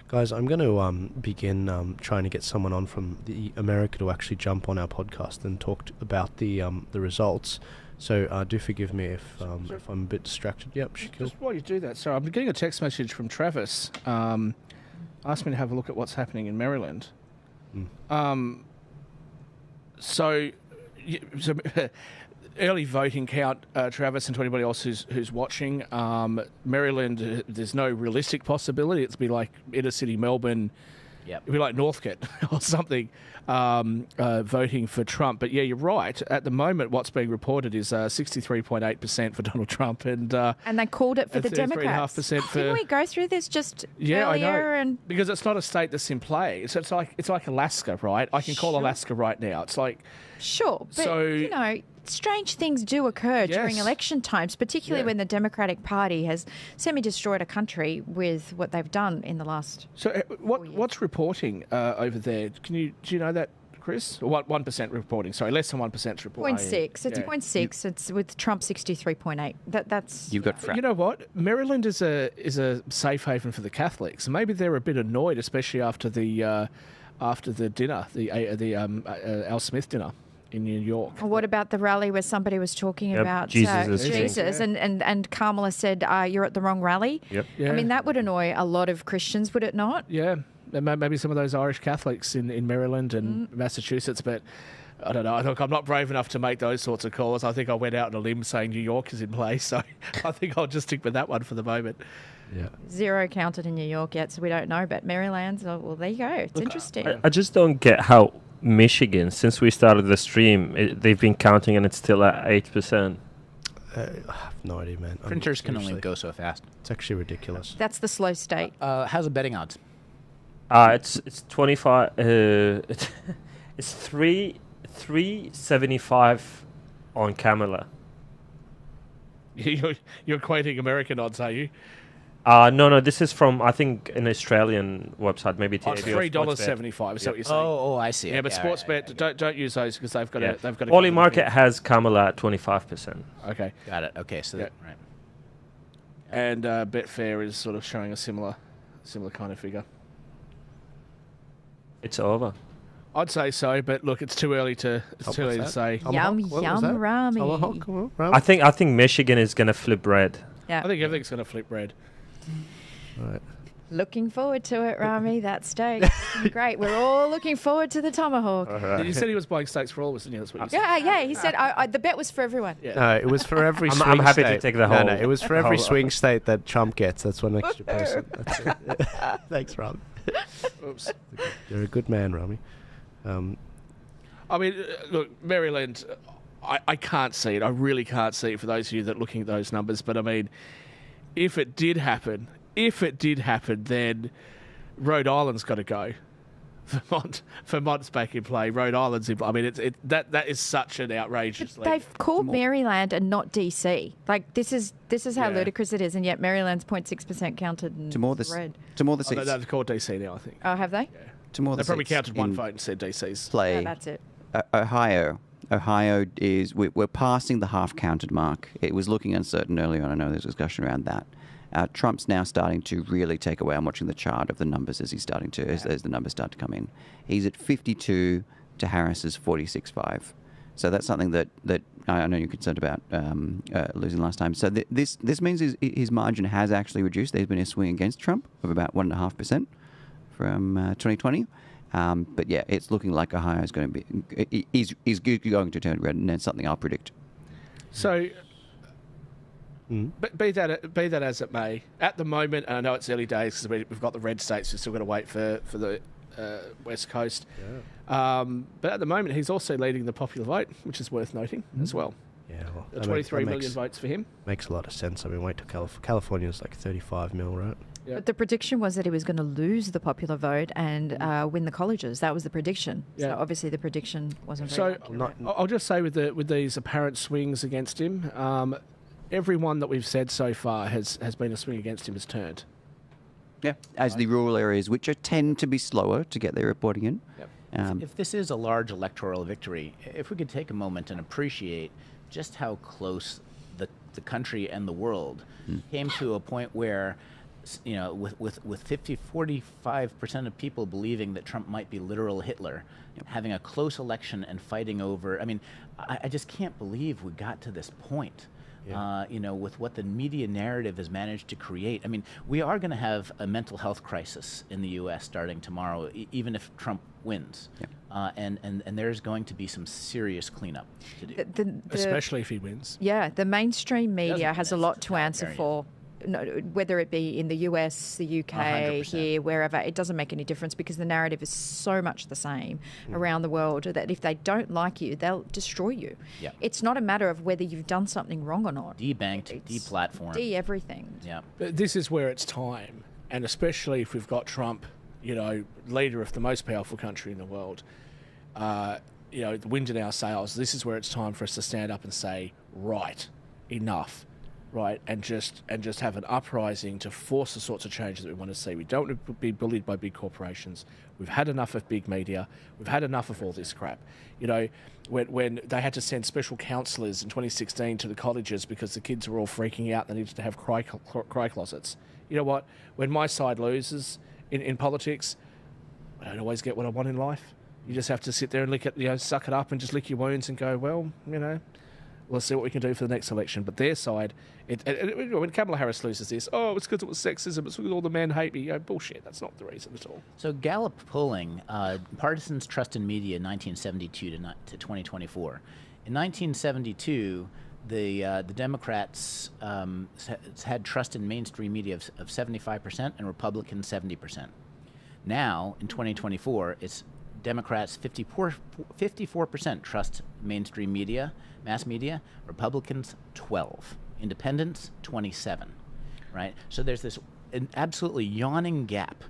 Guys, I'm going to begin trying to get someone on from America to actually jump on our podcast and talk about the results. So do forgive me if I'm a bit distracted. Yep, just while you do that, so I'm getting a text message from Travis. Asked me to have a look at what's happening in Maryland. So early voting count, Travis, and to anybody else who's watching, Maryland, there's no realistic possibility. It's be like inner city Melbourne. It'd be like Northcote or something, voting for Trump. But yeah, you're right. At the moment, what's being reported is 63.8% for Donald Trump, and they called it for the Democrats. 33.5% for. Didn't we go through this just earlier? I know. And because it's not a state that's in play. It's like Alaska, right? I can call Alaska right now. It's like but strange things do occur during election times, particularly when the Democratic Party has semi-destroyed a country with what they've done in the last. So, what's reporting over there? Do you know that, Chris? Or what 1% reporting? Sorry, less than 1% reporting. 0.6. It's 0.6. It's with Trump 63.8. That's. You've got. You know what? Maryland is a safe haven for the Catholics. Maybe they're a bit annoyed, especially after the dinner, the Al Smith dinner in New York. What about the rally where somebody was talking about Jesus and Kamala said, you're at the wrong rally? Yep. Yeah. I mean, that would annoy a lot of Christians, would it not? Yeah. Maybe some of those Irish Catholics in Maryland and Massachusetts, but I don't know. Look, I'm not brave enough to make those sorts of calls. I think I went out on a limb saying New York is in place, so I think I'll just stick with that one for the moment. Yeah. 0 counted in New York yet, so we don't know, but Maryland's, well, there you go. It's interesting. I just don't get how Michigan, since we started the stream, they've been counting and it's still at 8%. I have no idea, man. Printers can only go so fast. It's actually ridiculous. That's the slow state. How's the betting odds? It's 25. It's 375 on Kamala. You're quoting American odds, are you? No. This is from, I think, an Australian website, maybe It's $3.75. Is that what you're saying? Oh, I see. Yeah, but Sportsbet, don't use those because they've got a Poly Market has Kamala at 25%. Okay, got it. Okay, so right. And Betfair is sort of showing a similar kind of figure. It's over. I'd say so, but look, it's too early to say. Yum Rami. I think Michigan is going to flip red. Yeah. I think everything's going to flip red. Right. Looking forward to it, Rami. That steak. Great. We're all looking forward to the tomahawk. You said he was buying steaks for all of us, didn't you? That's what you said. Yeah. He said the bet was for everyone. Yeah. No, it was for every swing I'm happy state. to take the whole... No, it was for every swing state that Trump gets. That's one extra person. That's it. Thanks, Rami. Oops. You're a good man, Rami. I mean, look, Maryland, I can't see it. I really can't see it for those of you that are looking at those numbers. But, I mean, if it did happen, then Rhode Island's got to go. Vermont's back in play. Rhode Island's in play. I mean, that is such an outrageous league. They've called Maryland and not DC. Like, this is how ludicrous it is, and yet Maryland's 0.6% counted in red. To more the seats. They've called DC now, I think. Oh, have they? Yeah. To more They the probably seats counted one in vote and said DC's. play. Oh, that's it. Ohio is we're passing the half-counted mark. It was looking uncertain earlier on. I know there's discussion around that. Trump's now starting to really take away. I'm watching the chart of the numbers as as the numbers start to come in. He's at 52 to Harris's 46.5. So that's something that I know you're concerned about losing last time. So this means his margin has actually reduced. There's been a swing against Trump of about 1.5% from 2020. But yeah, it's looking like Ohio is going to be is going to turn red, and that's something I'll predict. So, but be that as it may, at the moment, and I know it's early days because we've got the red states. We've still got to wait for the West Coast. Yeah. But at the moment, he's also leading the popular vote, which is worth noting as well. Yeah, well, 23 million votes for him. Makes a lot of sense. I mean, wait till California's like 35 mil, right? Yep. But the prediction was that he was going to lose the popular vote and win the colleges. That was the prediction. Yeah. So obviously the prediction wasn't very accurate. I'll just say with these apparent swings against him, everyone that we've said so far has been a swing against him has turned. Yeah, as the rural areas, which tend to be slower to get their reporting in. Yep. If this is a large electoral victory, if we could take a moment and appreciate just how close the country and the world came to a point where, you know, with 45% of people believing that Trump might be literal Hitler, having a close election and fighting over. I mean, I just can't believe we got to this point. Yeah. You know, with what the media narrative has managed to create. I mean, we are going to have a mental health crisis in the U.S. starting tomorrow, even if Trump wins. Yeah. And there's going to be some serious cleanup to do. Especially if he wins. Yeah, the mainstream media has a lot to answer for. No, whether it be in the US, the UK, 100%. here, wherever, it doesn't make any difference because the narrative is so much the same around the world that if they don't like you, they'll destroy you. Yeah. It's not a matter of whether you've done something wrong or not. Debanked, deplatformed. De-everything. Yeah. But this is where it's time, and especially if we've got Trump, you know, leader of the most powerful country in the world, you know, the wind in our sails, this is where it's time for us to stand up and say, right, enough. Right, and just have an uprising to force the sorts of changes that we want to see. We don't want to be bullied by big corporations. We've had enough of big media. We've had enough of all this crap. You know, when they had to send special counsellors in 2016 to the colleges because the kids were all freaking out, they needed to have cry closets. You know what? When my side loses in politics, I don't always get what I want in life. You just have to sit there and suck it up and just lick your wounds and go, well, you know, we'll see what we can do for the next election. But their side, when Kamala Harris loses this, it's because it was sexism, it's because all the men hate me. Bullshit, that's not the reason at all. So Gallup polling, partisans' trust in media 1972 to 2024. In 1972, the Democrats had trust in mainstream media of 75% and Republicans 70%. Now, in 2024, it's Democrats 54% trust mainstream media, mass media. Republicans 12. Independents 27. Right? So there's this an absolutely yawning gap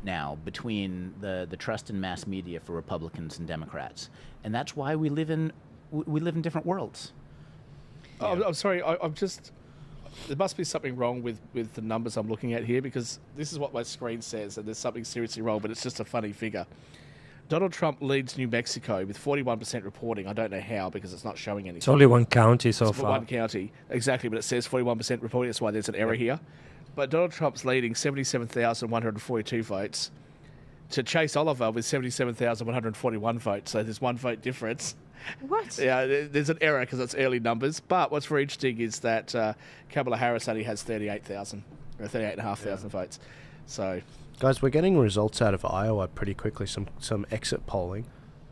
now between the trust in mass media for Republicans and Democrats, and that's why we live in different worlds. Oh, I'm sorry. I'm just. There must be something wrong with the numbers I'm looking at here, because this is what my screen says, and there's something seriously wrong, but it's just a funny figure. Donald Trump leads New Mexico with 41% reporting. I don't know how, because it's not showing anything. It's only one county so It's far. one county, exactly, but it says 41% reporting. That's why there's an error here. But Donald Trump's leading 77,142 votes to Chase Oliver with 77,141 votes. So there's 1 vote difference. What? Yeah, there's an error because it's early numbers. But what's very interesting is that Kamala Harris only has 38,000 or 38,500 votes. So, guys, we're getting results out of Iowa pretty quickly. Some exit polling.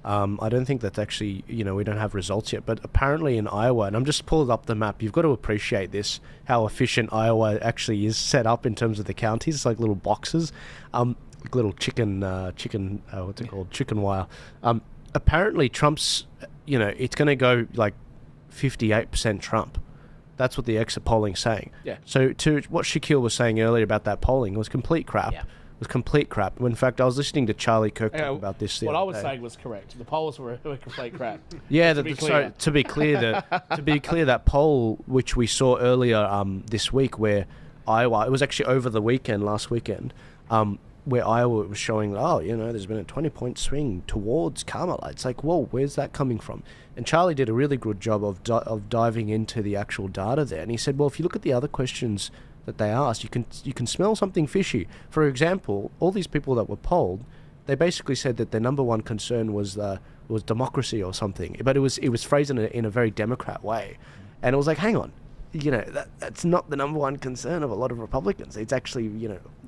I don't think that's actually, we don't have results yet, but apparently in Iowa, and I'm just pulling up the map, you've got to appreciate this, how efficient Iowa actually is set up in terms of the counties. It's like little boxes, like little chicken wire. Apparently Trump's, it's going to go like 58% Trump. That's what the exit polling's saying. Yeah. So to what Shaquille was saying earlier about that polling, it was complete crap. Yeah. It was complete crap. In fact, I was listening to Charlie Kirk talk about this. What I was saying was correct. The polls were complete crap. Yeah, to be clear. to be clear, that poll which we saw earlier this week, where Iowa, it was actually over the weekend, last weekend, where Iowa was showing, there's been a 20-point swing towards Kamala. It's like, whoa, where's that coming from? And Charlie did a really good job of diving into the actual data there, and he said, well, if you look at the other questions that they asked, you can smell something fishy. For example, all these people that were polled, they basically said that their number one concern was democracy or something, but it was phrased in a very Democrat way, and it was like, hang on, that's not the number one concern of a lot of Republicans. It's actually,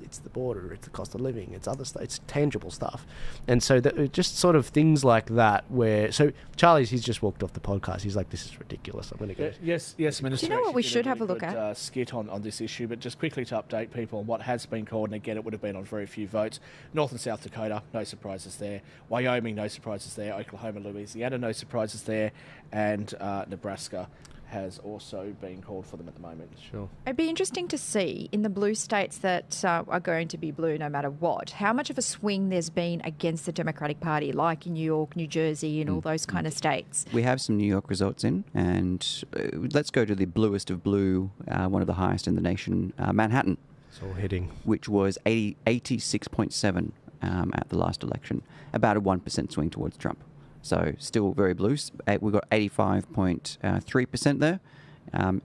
it's the border, it's the cost of living, it's other stuff, it's tangible stuff. And so just sort of things like that so he's just walked off the podcast. He's like, this is ridiculous. I'm going to go. Yes, Minister. Do you know what we should have a look at? at? Skit on this issue, but just quickly to update people on what has been called, and again, it would have been on very few votes. North and South Dakota, no surprises there. Wyoming, no surprises there. Oklahoma, Louisiana, no surprises there. And Nebraska has also been called for them at the moment. Sure. It'd be interesting to see in the blue states that are going to be blue no matter what, how much of a swing there's been against the Democratic Party, like in New York, New Jersey, and all those kind of states. We have some New York results in, and let's go to the bluest of blue, one of the highest in the nation, Manhattan. It's all hitting. Which was 86.7 at the last election, about a 1% swing towards Trump. So still very blue. We've got 85.3% there.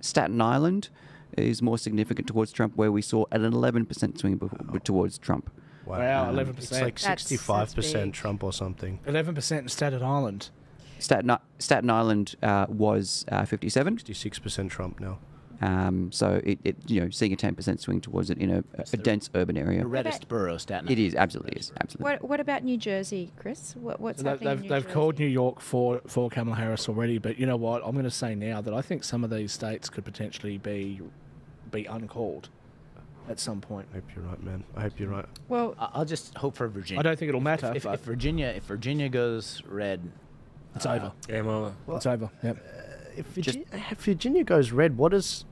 Staten Island is more significant towards Trump, where we saw an 11% swing towards Trump. Wow, 11%. It's like 65% Trump or something. 11% in Staten Island. Staten Island was 57. 66% Trump now. So it seeing a 10% swing towards it in a dense urban area. The reddest borough, Staten It is, absolutely is, absolutely. What about New Jersey, Chris? What's happening in New They've Jersey? called New York for Kamala Harris already, but you know what? I'm going to say now that I think some of these states could potentially be uncalled at some point. I hope you're right, man. I hope you're right. Well, I'll just hope for Virginia. I don't think it'll matter. If Virginia goes red, it's over. Game over. It's over. Yep. If Virginia goes red, what does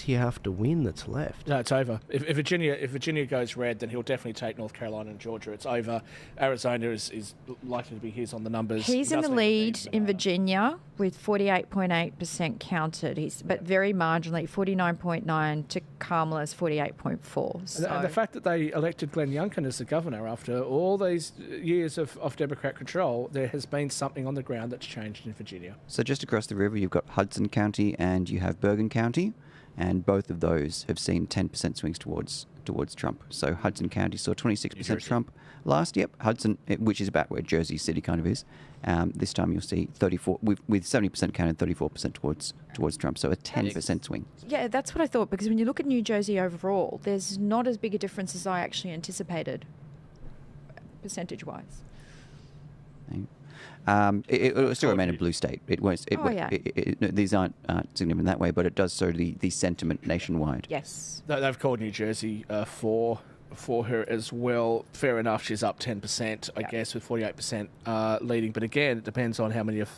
he have to win that's left? No, it's over. If Virginia goes red, then he'll definitely take North Carolina and Georgia. It's over. Arizona is likely to be his on the numbers. He's in the lead in Virginia with 48.8% counted. But very marginally, 49.9 to Kamala's 48.4. So. And the fact that they elected Glenn Youngkin as the governor after all these years of Democrat control, there has been something on the ground that's changed in Virginia. So just across the river, you've got Hudson County and you have Bergen County, and both of those have seen 10% swings towards Trump. So Hudson County saw 26% Trump last. Yep, Hudson, which is about where Jersey City kind of is. This time you'll see 34 with 70% counted, 34% towards Trump. So a 10% swing. Yeah, that's what I thought, because when you look at New Jersey overall, there's not as big a difference as I actually anticipated, percentage-wise. It will still remain a blue state. It won't. These aren't significant that way, but it does show the sentiment nationwide. Yes. They've called New Jersey for for her as well. Fair enough, she's up 10%, I guess, with 48% leading. But again, it depends on how many of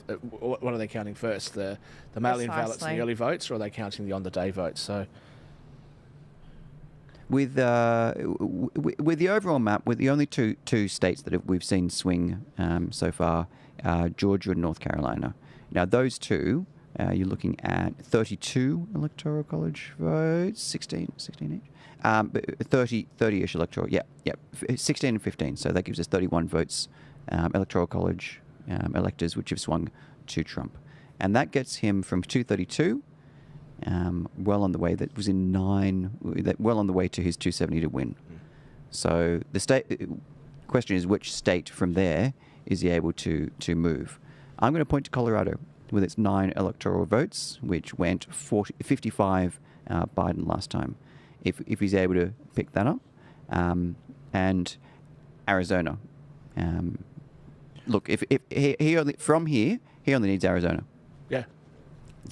what are they counting first, the mail-in ballots and the early votes, or are they counting the on-the-day votes? So, with the overall map, with the only two states that we've seen swing so far, Georgia and North Carolina. Now, those two, you're looking at 32 Electoral College votes, 16 each. 30-ish electoral, 16 and 15. So that gives us 31 votes, Electoral College electors, which have swung to Trump. And that gets him from 232, well on the way, that was in 9, well on the way to his 270 to win. So the question is, which state from there is he able to move? I'm going to point to Colorado with its 9 electoral votes, which went 55 Biden last time. If he's able to pick that up, and Arizona. Look, if he only from here, he only needs Arizona. Yeah,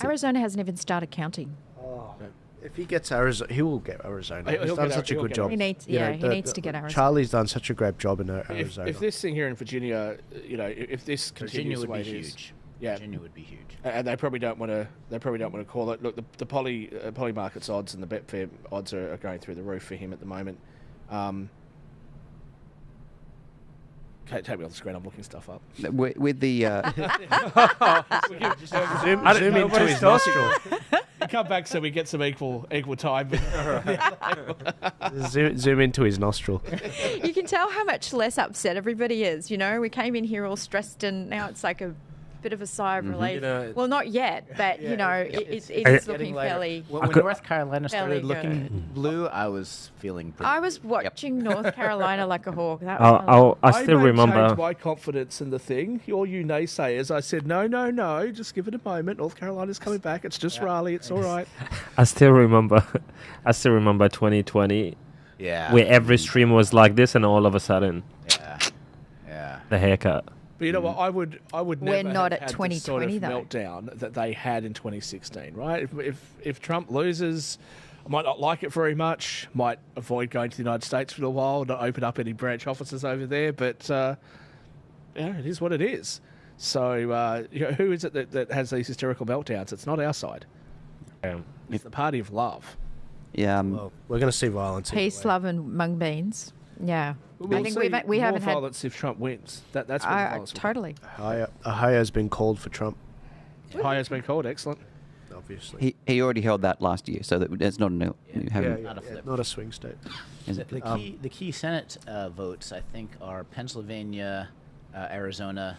Arizona hasn't even started counting. Oh, if he gets Arizona, he will get Arizona. He's done such a good job. He needs, he needs to get Arizona. Charlie's done such a great job in Arizona. If this thing here in Virginia, if this continues the way it is, huge. Yeah, Virginia would be huge. And they probably don't want to. They probably don't want to call it. Look, the poly markets odds and the Betfair odds are going through the roof for him at the moment. Take me off the screen. I'm looking stuff up. With the zoom into his nostril. Come back so we get some equal time. Zoom into his nostril. You can tell how much less upset everybody is. You know, we came in here all stressed, and now it's like a bit of a sigh of relief. Well, not yet, but it is looking fairly. When North Carolina started looking blue, I was feeling pretty. I was watching North Carolina like a hawk. That was I still remember. I my confidence in the thing. All you naysayers, I said no. Just give it a moment. North Carolina's coming back. It's just Raleigh. It's all right. I still remember 2020. Yeah. Where every stream was like this, and all of a sudden, the haircut. But you know what? I would never We're not have at had the sort of 2020 though. meltdown that they had in 2016, right? If Trump loses, I might not like it very much. Might avoid going to the United States for a while, not open up any branch offices over there. But it is what it is. So who is it that has these hysterical meltdowns? It's not our side. It's the party of love. Yeah, well, we're going to see violence. Peace, love, and mung beans. Yeah, We'll I think see we more haven't had violence if Trump wins. That's what the violence will be. totally. Ohio's been called for Trump. Ohio's been called. Excellent. Obviously, he already held that last year, so that's not not a flip. Not a swing state. The key Senate votes, I think, are Pennsylvania, Arizona.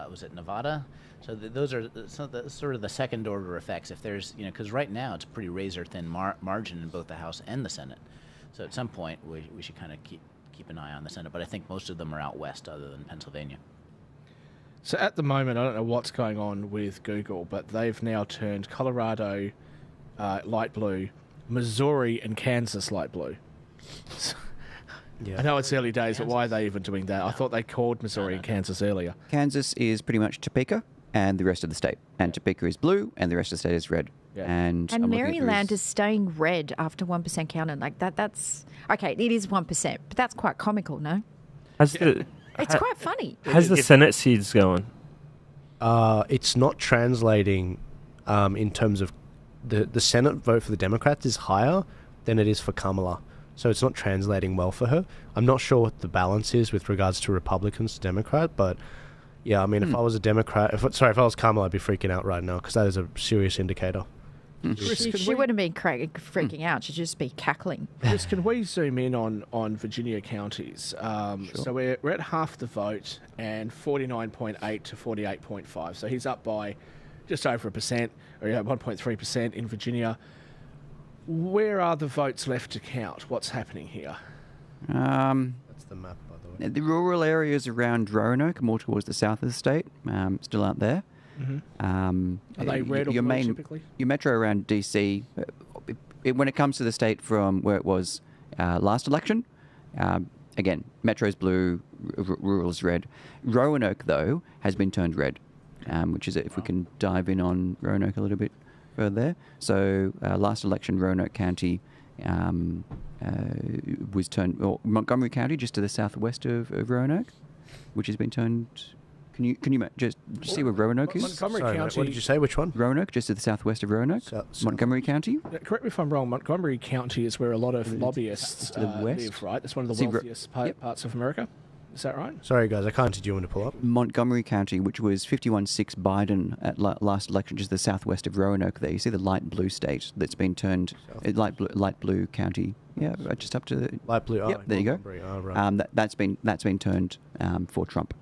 Was it Nevada? So those are sort of the second order effects. If there's, because right now it's a pretty razor thin margin in both the House and the Senate. So at some point we should kind of keep an eye on the Senate. But I think most of them are out west, other than Pennsylvania. So at the moment, I don't know what's going on with Google, but they've now turned Colorado light blue, Missouri and Kansas light blue. I know it's early days, but why are they even doing that? I thought they called Missouri and Kansas earlier. Kansas is pretty much Topeka and the rest of the state. And Topeka is blue and the rest of the state is red. Yeah. And Maryland is staying red after 1% counted. Like that's okay. It is 1%, but that's quite comical, no? It's quite funny. How's the Senate seats going? It's not translating in terms of the Senate vote for the Democrats is higher than it is for Kamala. So it's not translating well for her. I'm not sure what the balance is with regards to Republicans to Democrat, but yeah, I mean, if I was a Democrat, if I was Kamala, I'd be freaking out right now because that is a serious indicator. She wouldn't be freaking out. She'd just be cackling. Chris, can we zoom in on Virginia counties? Sure. So we're at half the vote and 49.8 to 48.5. So he's up by just over 1%, or 1.3% in Virginia. Where are the votes left to count? What's happening here? That's the map, by the way. The rural areas around Roanoke, more towards the south of the state, still aren't there. Mm-hmm. Are they red or blue typically? Your metro around DC, when it comes to the state from where it was last election, again, metro's blue, rural's red. Roanoke, though, has been turned red, which is if we can dive in on Roanoke a little bit further there. So last election, Roanoke County was turned, or Montgomery County, just to the southwest of Roanoke, which has been turned. Can you just see where Roanoke is? Montgomery Sorry, County. what did you say? Which one? Roanoke, just to the southwest of Roanoke. Montgomery County. Correct me if I'm wrong. Montgomery County is where a lot of lobbyists to the west. live, right? That's one of the wealthiest parts of America. Is that right? Sorry, guys, I can't. Did you want to pull up? Montgomery County, which was 51-6 Biden at last election, just the southwest of Roanoke. There, you see the light blue state that's been turned light blue county. Yeah, just up to the light blue. Yep, there you go. Oh, right. That's been turned for Trump.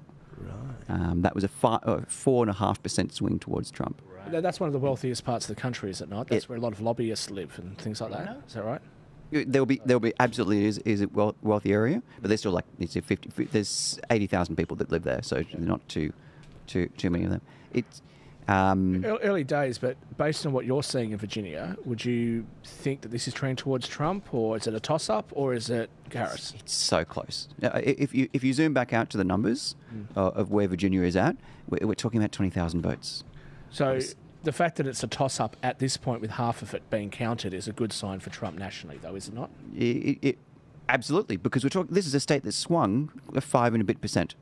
That was a 4.5% swing towards Trump. That's one of the wealthiest parts of the country, is it not? That's where a lot of lobbyists live and things like that. Is that right? There'll be absolutely is a wealthy area, but there's still like there's 80,000 people that live there, so not too many of them. It's early days, but based on what you're seeing in Virginia, would you think that this is trending towards Trump, or is it a toss-up, or is it Harris? It's so close. If you zoom back out to the numbers of where Virginia is at, we're talking about 20,000 votes. So the fact that it's a toss-up at this point, with half of it being counted, is a good sign for Trump nationally, though, is it not? Absolutely, because we're talking. This is a state that swung 5 and a bit%,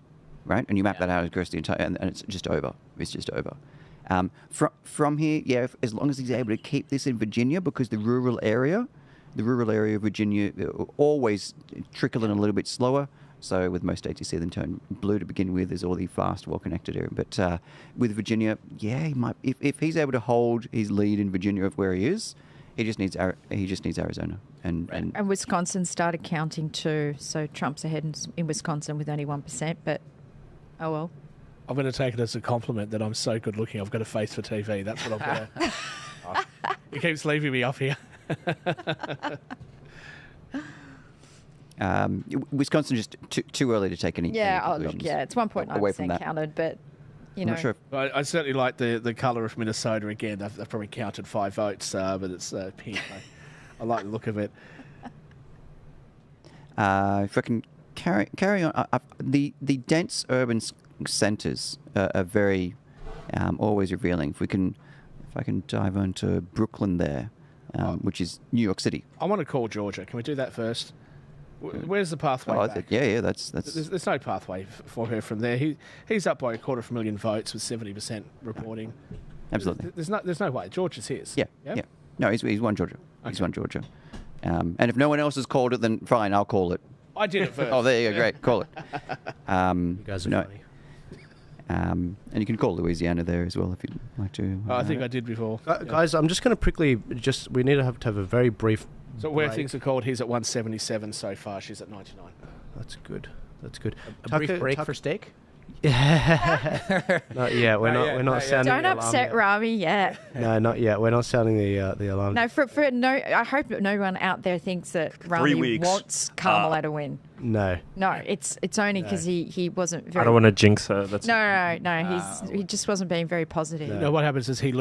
right? And you map that out across the entire, and it's just over. It's just over. From here, as long as he's able to keep this in Virginia, because the rural area of Virginia always trickle in a little bit slower. So with most states, you see them turn blue to begin with. There's all the fast, well-connected area. But with Virginia, he might. If he's able to hold his lead in Virginia of where he is, he just needs Arizona and Wisconsin started counting too. So Trump's ahead in Wisconsin with only 1%. But oh well. I'm going to take it as a compliment that I'm so good looking. I've got a face for TV. That's what I'm going to. He keeps leaving me off here. Wisconsin just too early to take any. Yeah, any look, it's 1.9% counted, but you know. I'm not sure. I certainly like the colour of Minnesota again. They've probably counted 5 votes, but it's pink. I like the look of it. If I can carry on, the dense urban centres are very always revealing. If I can dive onto Brooklyn there, which is New York City. I want to call Georgia. Can we do that first? Where's the pathway back? That's. There's no pathway for her from there. He's up by 250,000 votes with 70% reporting. Absolutely. There's no way. Georgia's his. Yeah. No, he's won Georgia. Okay. He's won Georgia. And if no one else has called it, then fine, I'll call it. I did it first. Oh, there you go. Great. Call it. You guys are funny. And you can call Louisiana there as well if you'd like to. I think I did before. Guys, I'm just going to quickly we need to have a very brief. So where things are called, he's at 177 so far. She's at 99. That's good. A brief break for steak? Not yet. We're not sounding. Don't upset Rami yet. No, not yet. We're not sounding the alarm. No, I hope that no one out there thinks that Rami wants Kamala to win. No, it's only because he wasn't very. I don't want to jinx her. No. He just wasn't being very positive. You know what happens is he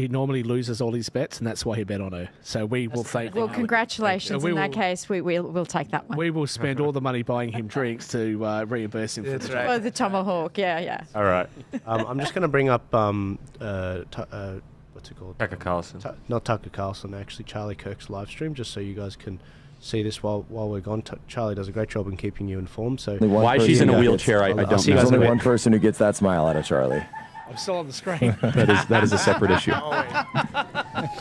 normally loses all his bets, and that's why he bet on her. So we will thank. Well, congratulations in that case. We'll take that one. We will spend all the money buying him drinks to reimburse him for the right. The tomahawk. Yeah. All right. I'm just going to bring up what's it called? Tucker Carlson. Not Tucker Carlson, actually Charlie Kirk's live stream, just so you guys can see this while we're gone. Charlie does a great job in keeping you informed. So why she's in a wheelchair, I don't know. There's only one person who gets that smile out of Charlie. I'm still on the screen. That is a separate issue.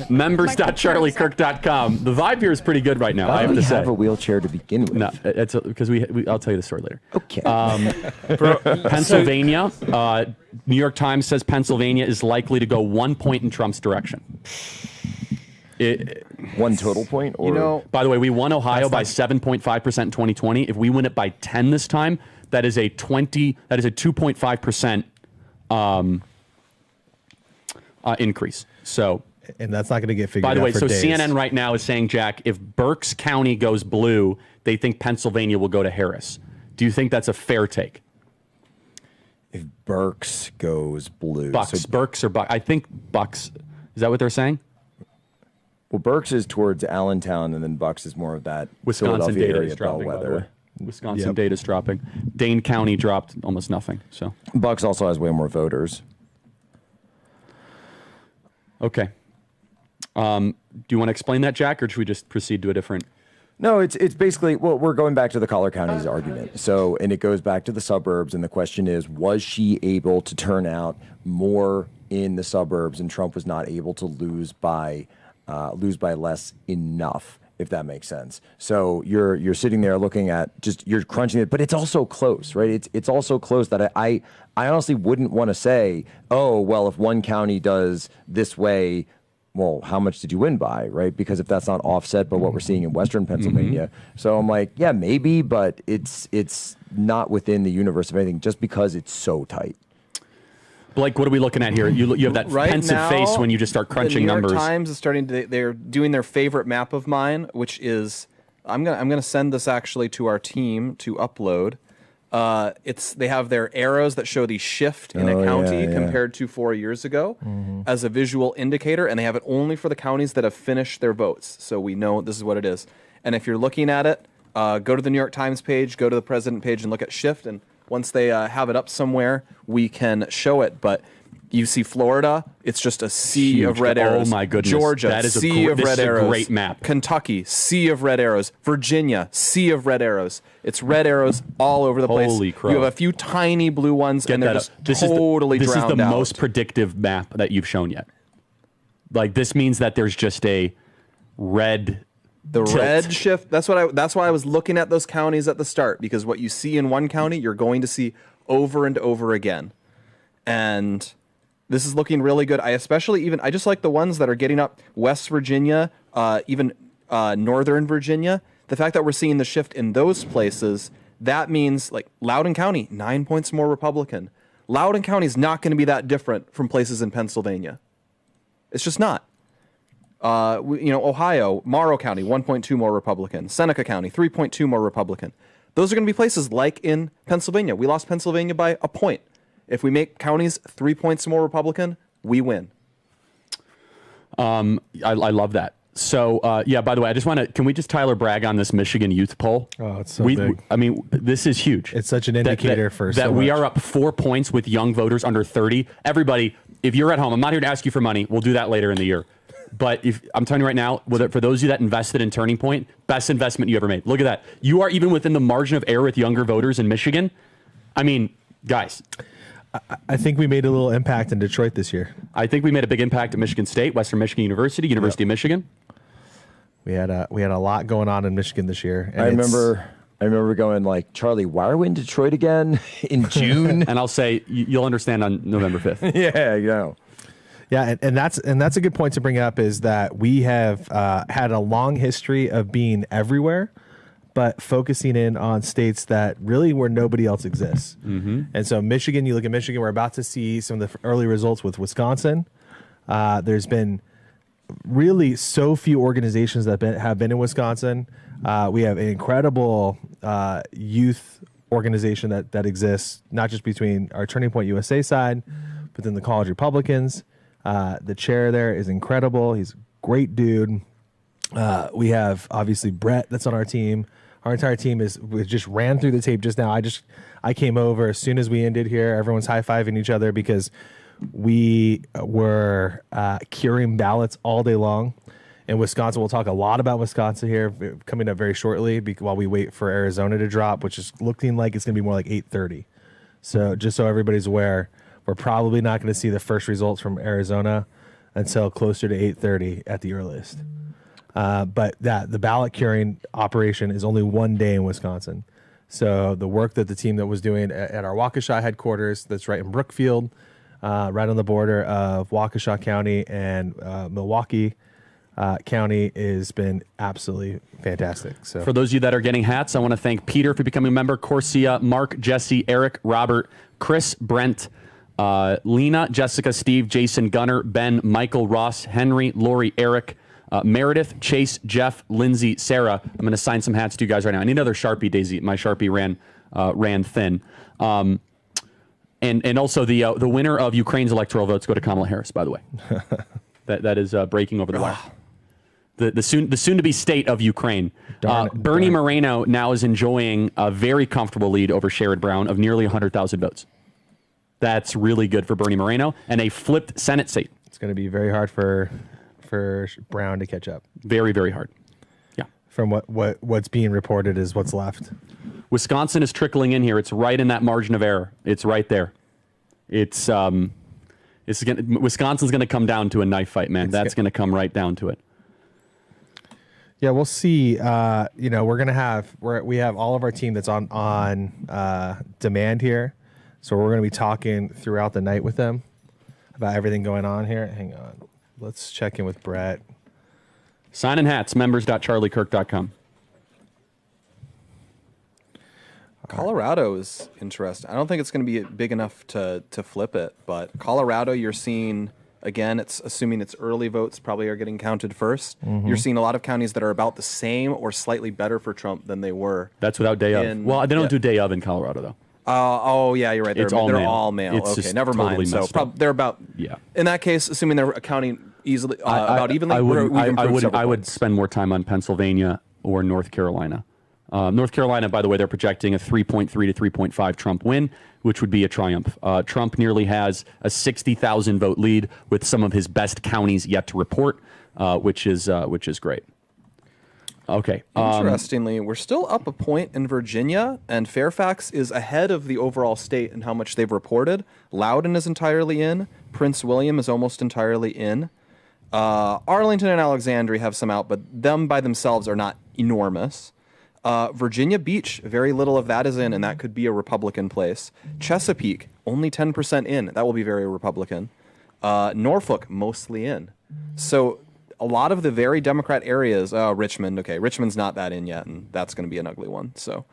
Members.charliekirk.com. The vibe here is pretty good right now, I have to say. Have a wheelchair to begin with. No, it's because I'll tell you the story later. Okay. Pennsylvania. New York Times says Pennsylvania is likely to go 1 point in Trump's direction. One total point? Or? By the way, we won Ohio by 7.5% in 2020. If we win it by 10 this time, that is a 2.5% increase. So, and that's not going to get figured by the way, out for so days. CNN right now is saying, Jack, if Berks County goes blue, they think Pennsylvania will go to Harris. Do you think that's a fair take? If Berks goes blue, Berks or Bucks? I think Bucks. Is that what they're saying? Well, Berks is towards Allentown, and then Bucks is more of that Wisconsin data area is dropping. By the way. bellwether. Wisconsin data is dropping. Dane County dropped almost nothing. So Bucks also has way more voters. Okay. Do you want to explain that, Jack, or should we just proceed to a different? No, it's basically, well, we're going back to the Collar County's argument. So, and it goes back to the suburbs, and the question is, was she able to turn out more in the suburbs, and Trump was not able to lose by less enough, if that makes sense. So you're sitting there looking at you're crunching it, but it's also close, right? It's also close that I honestly wouldn't want to say, oh, well, if one county does this way, well, how much did you win by, right? Because if that's not offset by what we're seeing in Western Pennsylvania. So I'm like, yeah, maybe, but it's not within the universe of anything just because it's so tight. Blake, what are we looking at here? You have that pensive face when you just start crunching numbers. The New York Times is starting to, they're doing their favorite map of mine, which is, I'm gonna send this actually to our team to upload. They have their arrows that show the shift in a county compared to 4 years ago as a visual indicator, and they have it only for the counties that have finished their votes. So we know this is what it is. And if you're looking at it, go to the New York Times page, go to the president page, and look at shift. And once they have it up somewhere, we can show it. But you see Florida, it's just a sea of red arrows. Oh my goodness. Georgia, that is sea of red arrows. A great map. Kentucky, sea of red arrows. Virginia, sea of red arrows. It's red arrows all over the place. Holy crap. You have a few tiny blue ones, and they're just totally drowned out. This is the most predictive map that you've shown yet. Like, this means that there's just a red tilt. Red shift. That's why I was looking at those counties at the start, because what you see in one county, you're going to see over and over again. And this is looking really good. I just like the ones that are getting up West Virginia, even Northern Virginia. The fact that we're seeing the shift in those places, that means like Loudoun County, 9 points more Republican. Loudoun County is not going to be that different from places in Pennsylvania. It's just not. Ohio, Morrow County, 1.2 more Republican. Seneca County, 3.2 more Republican. Those are going to be places like in Pennsylvania. We lost Pennsylvania by a point. If we make counties 3 points more Republican, we win. I love that. So, by the way, can we just Tyler brag on this Michigan youth poll? Oh, it's so big. I mean, this is huge. It's such an indicator that we are up 4 points with young voters under 30. Everybody, if you're at home, I'm not here to ask you for money. We'll do that later in the year. But I'm telling you right now, for those of you that invested in Turning Point, best investment you ever made. Look at that. You are even within the margin of error with younger voters in Michigan. I mean, guys. I think we made a little impact in Detroit this year. I think we made a big impact at Michigan State, Western Michigan University, University of Michigan. We had a lot going on in Michigan this year. And I remember going like, Charlie, why are we in Detroit again in June? And I'll say you'll understand on November 5th. Yeah, you know. Yeah, and that's a good point to bring up, is that we have had a long history of being everywhere, but focusing in on states that really where nobody else exists. And so Michigan, you look at Michigan, we're about to see some of the early results with Wisconsin. There's been really so few organizations that have been in Wisconsin. We have an incredible youth organization that exists, not just between our Turning Point USA side, but then the College Republicans. The chair there is incredible. He's a great dude. We have obviously Brett that's on our team. Our entire team we just ran through the tape just now. I came over as soon as we ended here. Everyone's high-fiving each other because we were curing ballots all day long. In Wisconsin, we'll talk a lot about Wisconsin here coming up very shortly while we wait for Arizona to drop, which is looking like it's going to be more like 8:30. So just so everybody's aware, we're probably not going to see the first results from Arizona until closer to 8:30 at the earliest. But the ballot curing operation is only 1 day in Wisconsin. So the work that the team that was doing at our Waukesha headquarters, that's right in Brookfield, right on the border of Waukesha County and Milwaukee County, has been absolutely fantastic. So for those of you that are getting hats, I want to thank Peter for becoming a member, Corsia, Mark, Jesse, Eric, Robert, Chris, Brent, Lena, Jessica, Steve, Jason, Gunnar, Ben, Michael, Ross, Henry, Lori, Eric, Meredith, Chase, Jeff, Lindsay, Sarah. I'm going to sign some hats to you guys right now. I need another Sharpie, Daisy. My Sharpie ran thin. And also the winner of Ukraine's electoral votes go to Kamala Harris, by the way. that is breaking over the wire. The soon to be state of Ukraine. Bernie Moreno now is enjoying a very comfortable lead over Sherrod Brown of nearly 100,000 votes. That's really good for Bernie Moreno and a flipped Senate seat. It's going to be very hard for for Brown to catch up. Very, very hard. Yeah. From what's being reported is what's left. Wisconsin is trickling in here. It's right in that margin of error. It's right there. Wisconsin's going to come down to a knife fight, man. That's going to come right down to it. Yeah, we'll see. We have all of our team that's on demand here, so we're going to be talking throughout the night with them about everything going on here. Hang on, let's check in with Brett. Sign-in hats, members.charliekirk.com. Colorado is interesting. I don't think it's going to be big enough to flip it, but Colorado, you're seeing, again, it's assuming it's early votes probably are getting counted first. Mm-hmm. You're seeing a lot of counties that are about the same or slightly better for Trump than they were. That's without day of. Well, they don't do day of in Colorado, though. Oh, yeah, you're right. They're all mail. It's okay, just never mind. totally So messed up. they're about, yeah. In that case, assuming they're accounting easily, about evenly, I would spend more time on Pennsylvania or North Carolina. North Carolina, by the way, they're projecting a 3.3 to 3.5 Trump win, which would be a triumph. Trump nearly has a 60,000 vote lead with some of his best counties yet to report, which is great. Okay. Interestingly, we're still up a point in Virginia, and Fairfax is ahead of the overall state in how much they've reported. Loudoun is entirely in. Prince William is almost entirely in. Arlington and Alexandria have some out, but them by themselves are not enormous. Virginia Beach, very little of that is in, and that could be a Republican place. Chesapeake, only 10% in. That will be very Republican. Norfolk, mostly in. So a lot of the very Democrat areas, Richmond, okay, Richmond's not that in yet, and that's going to be an ugly one. So,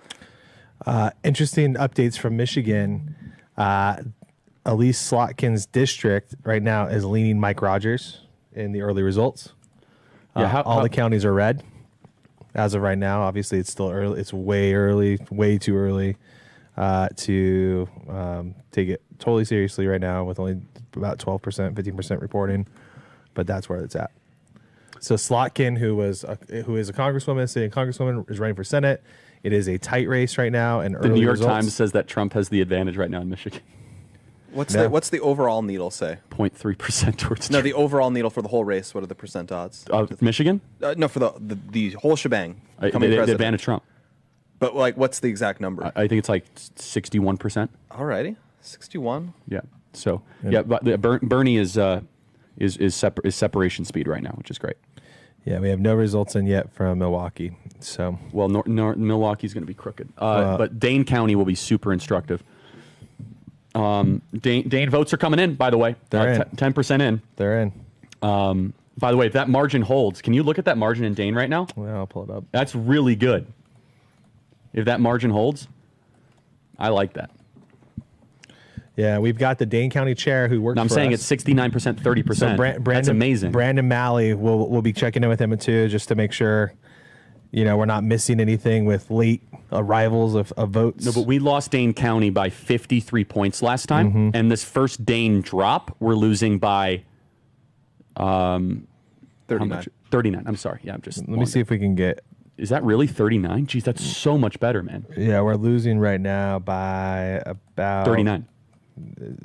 interesting updates from Michigan. Elise Slotkin's district right now is leaning Mike Rogers in the early results. All the counties are red as of right now. Obviously, it's still early. It's way early, way too early to take it totally seriously right now with only about 12%, 15% reporting. But that's where it's at. So Slotkin, who is a congresswoman, sitting congresswoman, is running for Senate. It is a tight race right now. And the New York Times says that Trump has the advantage right now in Michigan. What's the overall needle say? 0.3% towards Trump. No, the overall needle for the whole race. What are the percent odds? Michigan? No, for the whole shebang. They advantage Trump. But what's the exact number? I think it's like 61%. Alrighty, 61. Yeah. So but Bernie is separation speed right now, which is great. Yeah, we have no results in yet from Milwaukee. So Milwaukee's going to be crooked, but Dane County will be super instructive. Dane votes are coming in, by the way. They're in. 10% in. They're in. By the way, if that margin holds, can you look at that margin in Dane right now? Well, I'll pull it up. That's really good. If that margin holds, I like that. Yeah, we've got the Dane County chair who works. I'm saying it's 69%, 30%. So That's amazing. Brandon Malley, we'll be checking in with him too, just to make sure, we're not missing anything with late arrivals of votes. No, but we lost Dane County by 53 points last time, and this first Dane drop, we're losing by 39. 39. I'm sorry. Yeah, I'm just. Let me see if we can get. Is that really 39? Geez, that's so much better, man. Yeah, we're losing right now by about 39.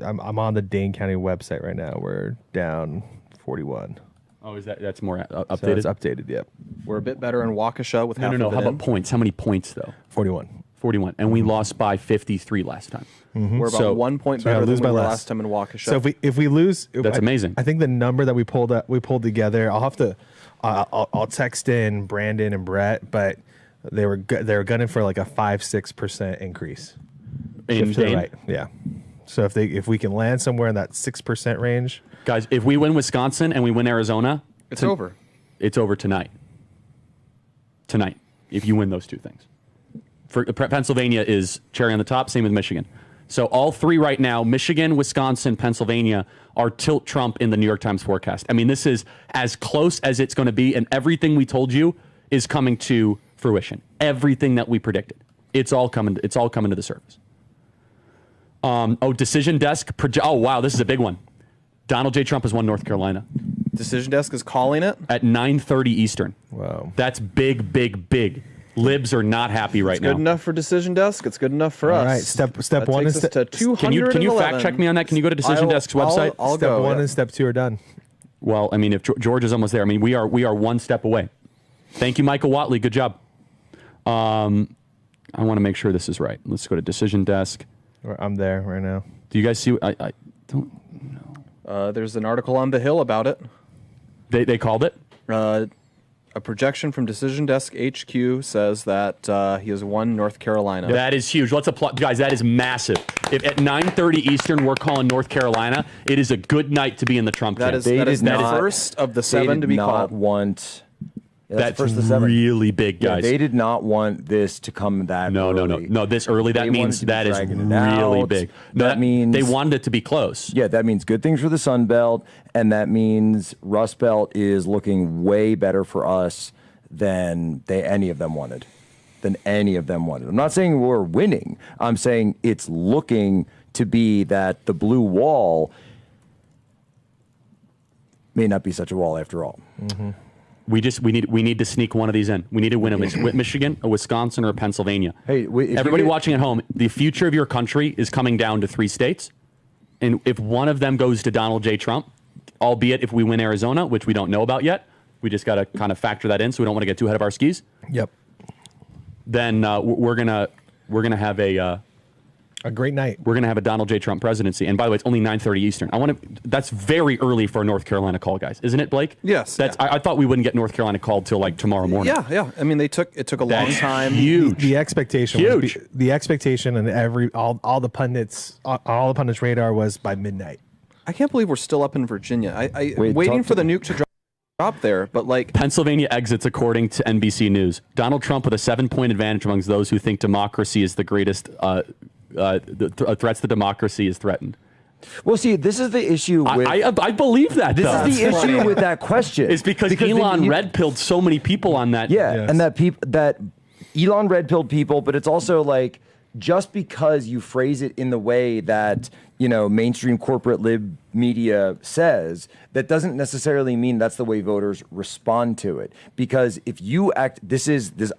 I'm on the Dane County website right now. We're down 41. Oh, that's more updated? So it's updated, yep. We're a bit better in Waukesha with half of it. How about points? How many points, though? 41. 41. And we lost by 53 last time. We're about 1 point better than we were last time in Waukesha. So if we lose, that's amazing. I think the number that we pulled together, I'll have to I'll text in Brandon and Brett, but they were gunning for like a 5-6% increase. In Dane? Right. Yeah. So if we can land somewhere in that 6% range, guys, if we win Wisconsin and we win Arizona, it's over. It's over tonight. Tonight, if you win those two things. For Pennsylvania is cherry on the top. Same with Michigan. So all three right now, Michigan, Wisconsin, Pennsylvania, are tilt Trump in the New York Times forecast. I mean, this is as close as it's going to be, and everything we told you is coming to fruition. Everything that we predicted, it's all coming. It's all coming to the surface. Decision Desk. Oh, wow, this is a big one. Donald J. Trump has won North Carolina. Decision Desk is calling it? At 9:30 Eastern. Wow. That's big, big, big. Libs are not happy right now. It's good enough for Decision Desk. It's good enough for us. All right, step one is to 211. Can you fact check me on that? Can you go to Decision Desk's website? I'll step go, one yeah. and step two are done. Well, I mean, if Georgia's almost there, I mean, we are one step away. Thank you, Michael Watley. Good job. I want to make sure this is right. Let's go to decision desk. I'm there right now. Do you guys see? I don't know. There's an article on The Hill about it. They called it? A projection from Decision Desk HQ says that he has won North Carolina. That is huge. Let's applaud. Guys, that is massive. If at 9:30 Eastern we're calling North Carolina, it is a good night to be in the Trump camp. That is the first of the 7 to be called. That's really big, guys. Yeah, they did not want this to come that early. No, this early. That means that is really big. That means they wanted it to be close. Yeah, that means good things for the Sun Belt, and that means Rust Belt is looking way better for us than any of them wanted. I'm not saying we're winning. I'm saying it's looking to be that the blue wall may not be such a wall after all. Mm-hmm. We need to sneak one of these in. We need to win a Michigan, a Wisconsin, or a Pennsylvania. Hey, everybody watching at home, the future of your country is coming down to 3 states, and if one of them goes to Donald J. Trump, albeit if we win Arizona, which we don't know about yet, we just got to kind of factor that in, so we don't want to get too ahead of our skis. Yep. Then we're gonna have a great night. We're gonna have a Donald J. Trump presidency, and by the way, it's only 9:30 Eastern. That's very early for a North Carolina call, guys, isn't it, Blake? Yes. I thought we wouldn't get North Carolina called till like tomorrow morning. Yeah. I mean, it took a long time. Huge. The expectation. Huge. The expectation, and all the pundits radar was by midnight. I can't believe we're still up in Virginia. Waiting for the nuke to drop there, but like Pennsylvania exits according to NBC News. Donald Trump with a 7-point advantage amongst those who think democracy is the greatest. Threats to democracy is threatened. Well, see, this is the issue with... I believe that, This is the issue with that question. It's because Elon red-pilled so many people on that. Yeah, and that Elon red-pilled people, but it's also like, just because you phrase it in the way that, mainstream corporate lib media says, that doesn't necessarily mean that's the way voters respond to it. Because if you act...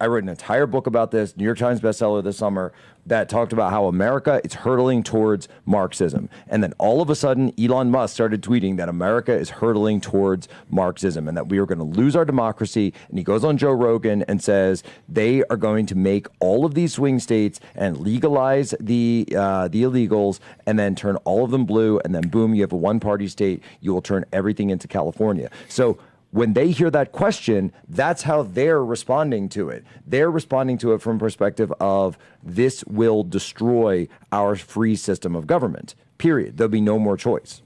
I wrote an entire book about this, New York Times bestseller this summer, that talked about how America is hurtling towards Marxism. And then all of a sudden, Elon Musk started tweeting that America is hurtling towards Marxism and that we are going to lose our democracy. And he goes on Joe Rogan and says they are going to make all of these swing states and legalize the illegals and then turn all of them blue. And then boom, you have a one-party state. You will turn everything into California. So when they hear that question, that's how they're responding to it. They're responding to it from a perspective of this will destroy our free system of government, period. There'll be no more choice.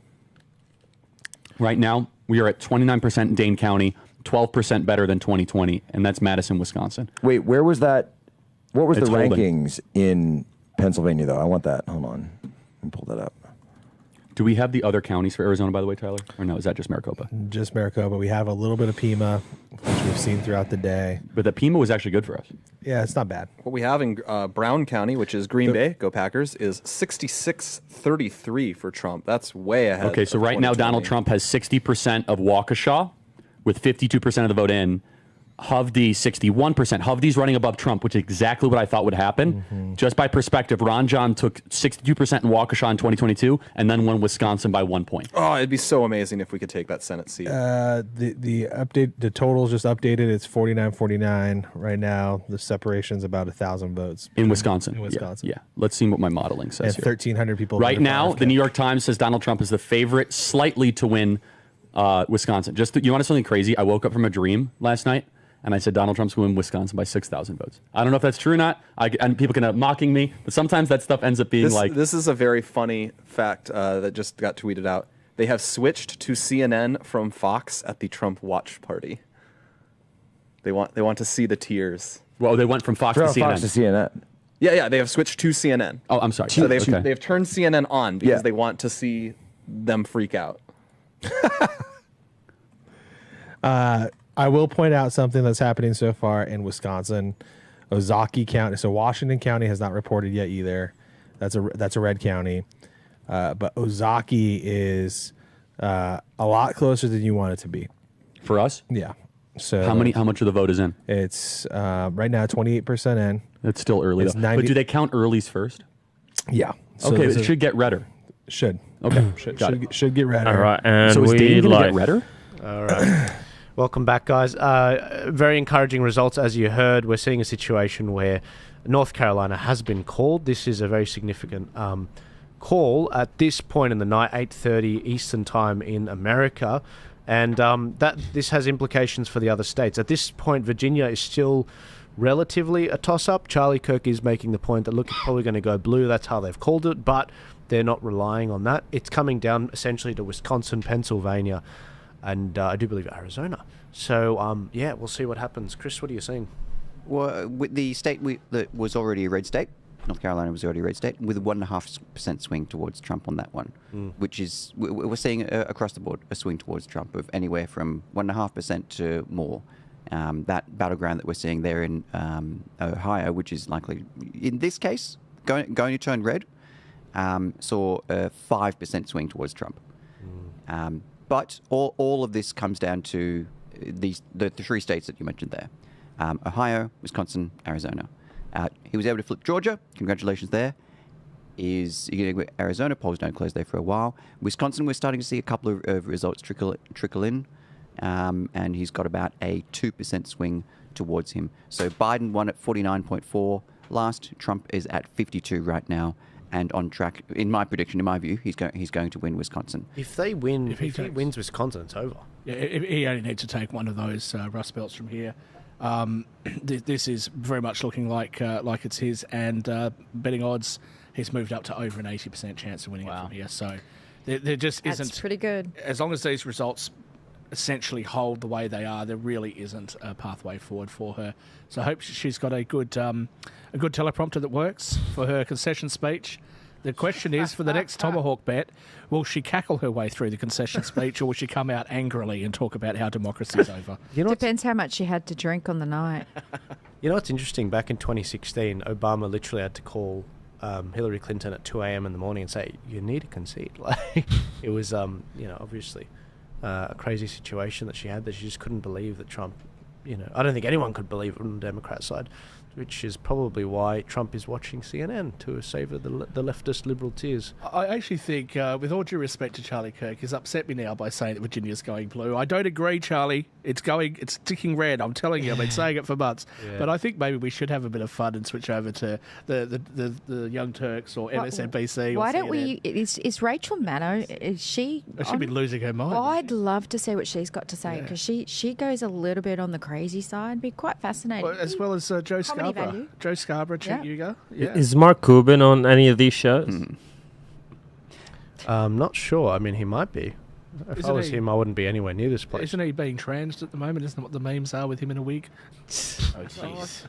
Right now, we are at 29% in Dane County, 12% better than 2020, and that's Madison, Wisconsin. Wait, where was that? What was It's the holding. rankings in Pennsylvania, though? I want that. Hold on. Let me pull that up. Do we have the other counties for Arizona, by the way, Tyler? Or no, is that just Maricopa? Just Maricopa. We have a little bit of Pima, which we've seen throughout the day. But the Pima was actually good for us. Yeah, it's not bad. What we have in Brown County, which is Green Bay, go Packers, is 66-33 for Trump. That's way ahead. Okay, so right now Donald Trump has 60% of Waukesha with 52% of the vote in. Hovde 61%. Hovde's running above Trump, which is exactly what I thought would happen. Mm-hmm. Just by perspective, Ron John took 62% in Waukesha in 2022 and then won Wisconsin by 1 point. Oh, it'd be so amazing if we could take that Senate seat. The update, the totals just updated. It's 49-49 right now. The separation's about 1,000 votes In Wisconsin. In Wisconsin, Yeah. Let's see what my modeling says and here. 1,300 people Right voted for now, RFK. the New York Times says Donald Trump is the favorite slightly to win Wisconsin. You want to know something crazy? I woke up from a dream last night. And I said Donald Trump's going to win Wisconsin by 6,000 votes. I don't know if that's true or not. And people can mocking me, but sometimes that stuff ends up being This is a very funny fact that just got tweeted out. They have switched to CNN from Fox at the Trump watch party. They want to see the tears. Well, they went from Fox to CNN. Fox to CNN. Yeah, they have switched to CNN. Oh, I'm sorry. So they've Okay. turned CNN on because they want to see them freak out. I will point out something that's happening so far in Wisconsin. Ozaukee County. So Washington County has not reported yet either. That's a red county. But Ozaukee is a lot closer than you want it to be. For us? Yeah. So How much of the vote is in? It's right now 28% in. It's still early, It's though. 90 But do they count earlies first? Yeah. So Okay, it should get redder. Should. Okay. Should Got it. get redder. All right, and So is we Dane going to like get redder? All right. Welcome back, guys. Very encouraging results, as you heard. We're seeing a situation where North Carolina has been called. This is a very significant call at this point in the night, 8:30 Eastern Time in America. And this has implications for the other states. At this point, Virginia is still relatively a toss-up. Charlie Kirk is making the point that, look, it's probably going to go blue. That's how they've called it, but they're not relying on that. It's coming down essentially to Wisconsin, Pennsylvania, and I do believe Arizona. So, yeah, we'll see what happens. Chris, what are you seeing? Well, with the state that was already a red state, North Carolina was already a red state, with a 1.5% swing towards Trump on that one, which is, we're seeing across the board a swing towards Trump of anywhere from 1.5% to more. That battleground that we're seeing there in Ohio, which is likely, in this case, going to turn red, saw a 5% swing towards Trump. But all of this comes down to the three states that you mentioned there. Ohio, Wisconsin, Arizona. He was able to flip Georgia. Congratulations there. Arizona, polls don't close there for a while. Wisconsin, we're starting to see a couple of results trickle in. And he's got about a 2% swing towards him. So Biden won at 49.4 last. Trump is at 52 right now, and on track. In my prediction, in my view, he's going to win Wisconsin. If he wins Wisconsin, it's over. Yeah, he only needs to take one of those Rust Belts from here. This is very much looking like it's his, and betting odds, he's moved up to over an 80% chance of winning it from here. So there just isn't. That's pretty good. As long as these results essentially hold the way they are, there really isn't a pathway forward for her. So I hope she's got a good teleprompter that works for her concession speech. The question is, for the next Tomahawk bet, will she cackle her way through the concession speech, or will she come out angrily and talk about how democracy is over? Depends how much she had to drink on the night. You know what's interesting? Back in 2016, Obama literally had to call Hillary Clinton at 2 a.m. in the morning and say, "You need to concede." Like, it was, obviously a crazy situation that she had, that she just couldn't believe that Trump, I don't think anyone could believe it on the Democrat side, which is probably why Trump is watching CNN to savour the leftist liberal tears. I actually think, with all due respect to Charlie Kirk, he's upset me now by saying that Virginia's going blue. I don't agree, Charlie. It's ticking red. I'm telling you, I've been saying it for months. Yeah. But I think maybe we should have a bit of fun and switch over to the Young Turks or MSNBC. Why don't we? Is Rachel Maddow? Is she? She'd be losing her mind. I'd love to see what she's got to say, because she goes a little bit on the crazy side. It'd be quite fascinating. Well, as well as Joe Scarborough. Joe Scarborough, Chet Uga. Yeah. Is Mark Cuban on any of these shows? I'm not sure. I mean, he might be. If I was him, I wouldn't be anywhere near this place. Isn't he being transed at the moment? Isn't that what the memes are with him in a wig? Oh, jeez.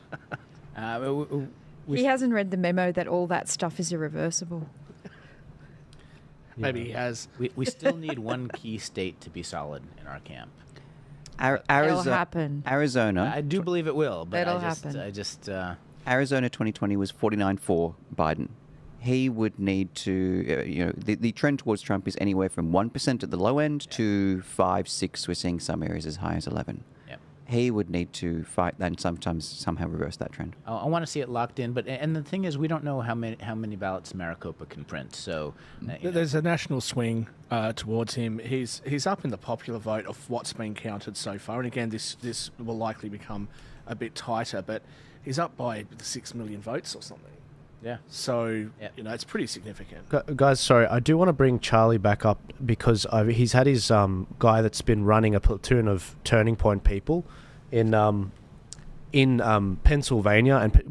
He hasn't read the memo that all that stuff is irreversible. Maybe he has. We still need one key state to be solid in our camp. It'll happen. Arizona. I do believe it will, but It'll happen. Arizona 2020 was 49-4 Biden. He would need to, the trend towards Trump is anywhere from 1% at the low end to 5, 6. We're seeing some areas as high as 11. Yep. He would need to fight and somehow reverse that trend. I want to see it locked in, and the thing is, we don't know how many ballots Maricopa can print. So there's a national swing towards him. He's up in the popular vote of what's been counted so far, and again, this will likely become a bit tighter, but he's up by 6 million votes or something. Yeah. So, it's pretty significant. Guys, sorry, I do want to bring Charlie back up, because he's had his guy that's been running a platoon of Turning Point people in Pennsylvania, and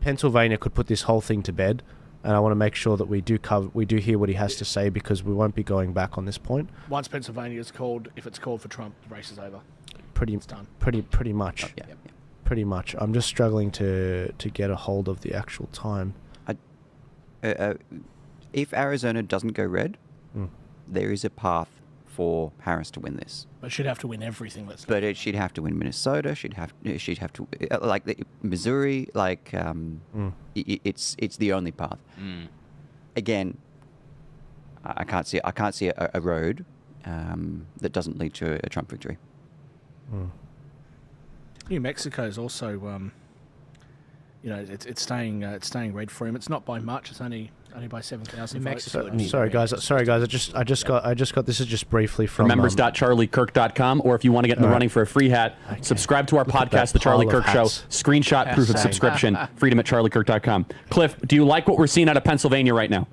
Pennsylvania could put this whole thing to bed, and I want to make sure that we do hear what he has to say, because we won't be going back on this point. Once Pennsylvania is called, if it's called for Trump, the race is over. It's done. Pretty much. Oh, yeah. Pretty much. I'm just struggling to get a hold of the actual time. If Arizona doesn't go red, there is a path for Harris to win this. But she'd have to win everything. She'd have to win Minnesota. She'd have to Missouri. It's the only path. Again, I can't see a road that doesn't lead to a Trump victory. New Mexico is also it's staying red for him. It's not by much. It's only by 7,000 votes. Sorry guys. I just got this is just briefly from members.charliekirk.com, or if you want to get in the running for a free hat, subscribe to our podcast, The Charlie Kirk Show. Screenshot proof of subscription. Freedom at charliekirk.com. Cliff, do you like what we're seeing out of Pennsylvania right now?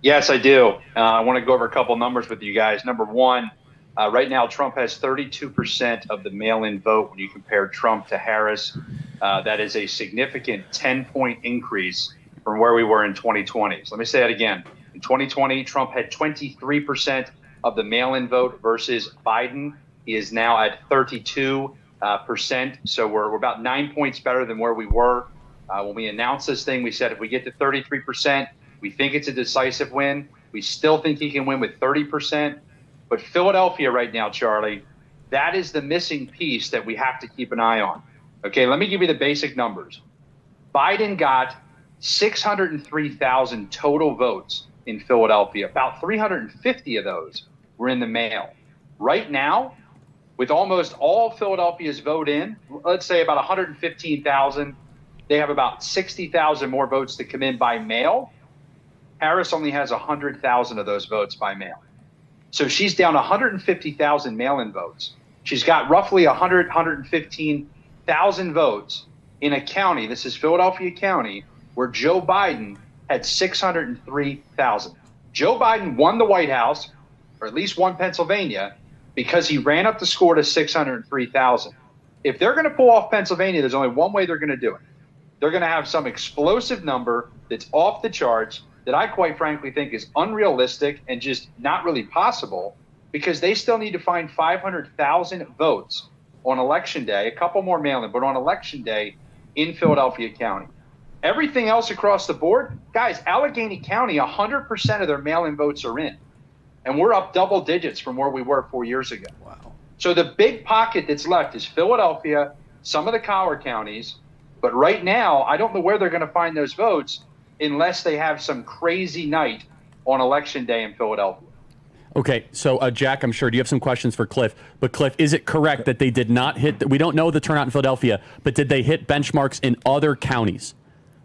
Yes, I do. I want to go over a couple numbers with you guys. Number one, right now Trump has 32% of the mail-in vote when you compare Trump to Harris. That is a significant 10-point increase from where we were in 2020. So let me say that again. In 2020, Trump had 23% of the mail-in vote versus Biden. He is now at 32%. So we're about 9 points better than where we were. When we announced this thing, we said if we get to 33%, we think it's a decisive win. We still think he can win with 30%. But Philadelphia right now, Charlie, that is the missing piece that we have to keep an eye on. Okay, let me give you the basic numbers. Biden got 603,000 total votes in Philadelphia. About 350 of those were in the mail. Right now, with almost all Philadelphia's vote in, let's say about 115,000, they have about 60,000 more votes to come in by mail. Harris only has 100,000 of those votes by mail. So she's down 150,000 mail-in votes. She's got roughly 115,000 votes in a county, this is Philadelphia County, where Joe Biden had 603,000. Joe Biden won the White House, or at least won Pennsylvania, because he ran up the score to 603,000. If they're going to pull off Pennsylvania, there's only one way they're going to do it. They're going to have some explosive number that's off the charts that I quite frankly think is unrealistic and just not really possible, because they still need to find 500,000 votes on Election Day, a couple more mail-in, but on Election Day in Philadelphia County. Everything else across the board, guys, Allegheny County, 100% of their mail-in votes are in. And we're up double digits from where we were 4 years ago. Wow. So the big pocket that's left is Philadelphia, some of the collar counties. But right now, I don't know where they're going to find those votes unless they have some crazy night on Election Day in Philadelphia. Okay, so Jack, I'm sure, do you have some questions for Cliff? But Cliff, is it correct that they did not hit, we don't know the turnout in Philadelphia, but did they hit benchmarks in other counties?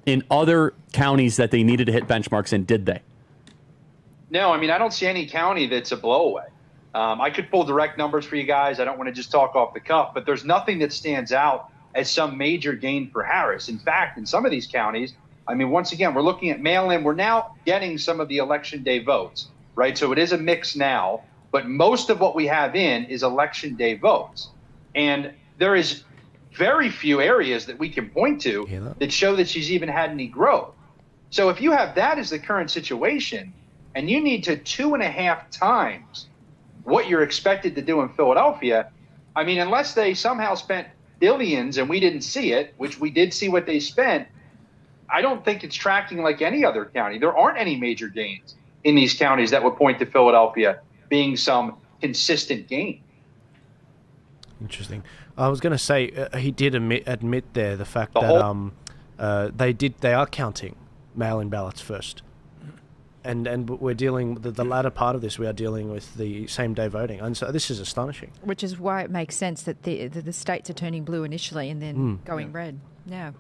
In other counties that they needed to hit benchmarks in, did they? No, I mean, I don't see any county that's a blowaway. I could pull direct numbers for you guys. I don't want to just talk off the cuff, but there's nothing that stands out as some major gain for Harris. In fact, in some of these counties, I mean, once again, we're looking at mail-in. We're now getting some of the Election Day votes, right? So it is a mix now, but most of what we have in is Election Day votes. And there is very few areas that we can point to that show that she's even had any growth. So if you have that as the current situation, and you need to 2.5 times what you're expected to do in Philadelphia, I mean, unless they somehow spent billions and we didn't see it, which we did see what they spent, I don't think it's tracking like any other county. There aren't any major gains in these counties that would point to Philadelphia being some consistent gain. Interesting. I was going to say he did admit there the fact that they are counting mail-in ballots first, and we're dealing the latter part of this. We are dealing with the same-day voting, and so this is astonishing. Which is why it makes sense that the states are turning blue initially and then going red. Yeah.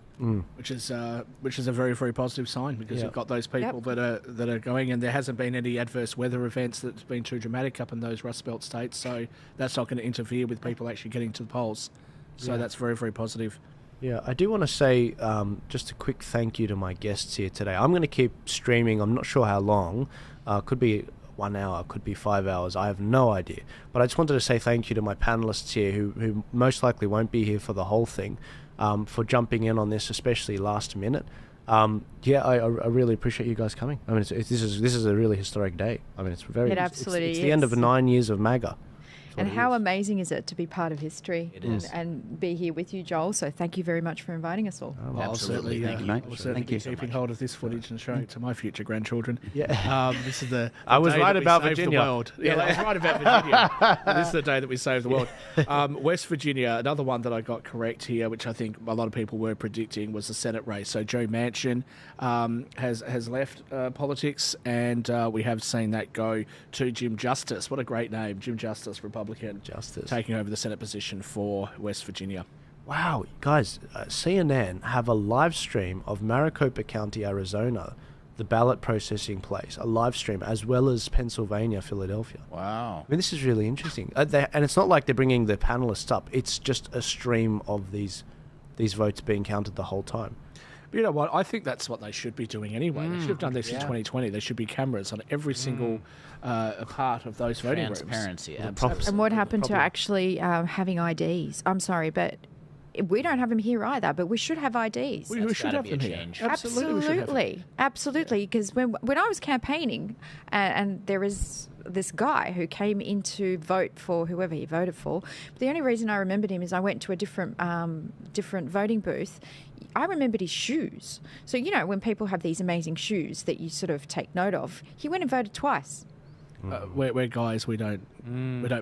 Which is a very, very positive sign, because you've got those people that are going, and there hasn't been any adverse weather events that's been too dramatic up in those Rust Belt states, so that's not going to interfere with people actually getting to the polls. So that's very, very positive. Yeah, I do want to say just a quick thank you to my guests here today. I'm going to keep streaming. I'm not sure how long. Could be 1 hour, could be 5 hours. I have no idea. But I just wanted to say thank you to my panelists here who most likely won't be here for the whole thing, for jumping in on this, especially last minute. I really appreciate you guys coming. I mean, this is a really historic day. I mean, it's very. It absolutely it's the end of 9 years of MAGA. And how amazing is it to be part of history and be here with you, Joel? So thank you very much for inviting us all. Absolutely. Thank you, mate. We'll certainly be keeping hold of this footage and showing it to my future grandchildren. Yeah. This is the I was day right that we about saved Virginia. The world. Yeah, I was right about Virginia. This is the day that we saved the world. West Virginia, another one that I got correct here, which I think a lot of people were predicting, was the Senate race. So Joe Manchin has left politics, and we have seen that go to Jim Justice. What a great name, Jim Justice, Republican. Justice. Taking over the Senate position for West Virginia. Wow, guys, CNN have a live stream of Maricopa County, Arizona, the ballot processing place, a live stream, as well as Pennsylvania, Philadelphia. Wow. I mean, this is really interesting. And it's not like they're bringing the panelists up. It's just a stream of these votes being counted the whole time. But you know what? I think that's what they should be doing anyway. They should have done this in 2020. There should be cameras on every single part of those voting rooms. Transparency, And what happened to actually having IDs? I'm sorry, but we don't have them here either, but we should have IDs. We should have them here. Absolutely. We should have them. Absolutely. Because when I was campaigning, and there is this guy who came in to vote for whoever he voted for, but the only reason I remembered him is I went to a different voting booth. I remembered his shoes. So, you know, when people have these amazing shoes that you sort of take note of, he went and voted twice. We're guys. We don't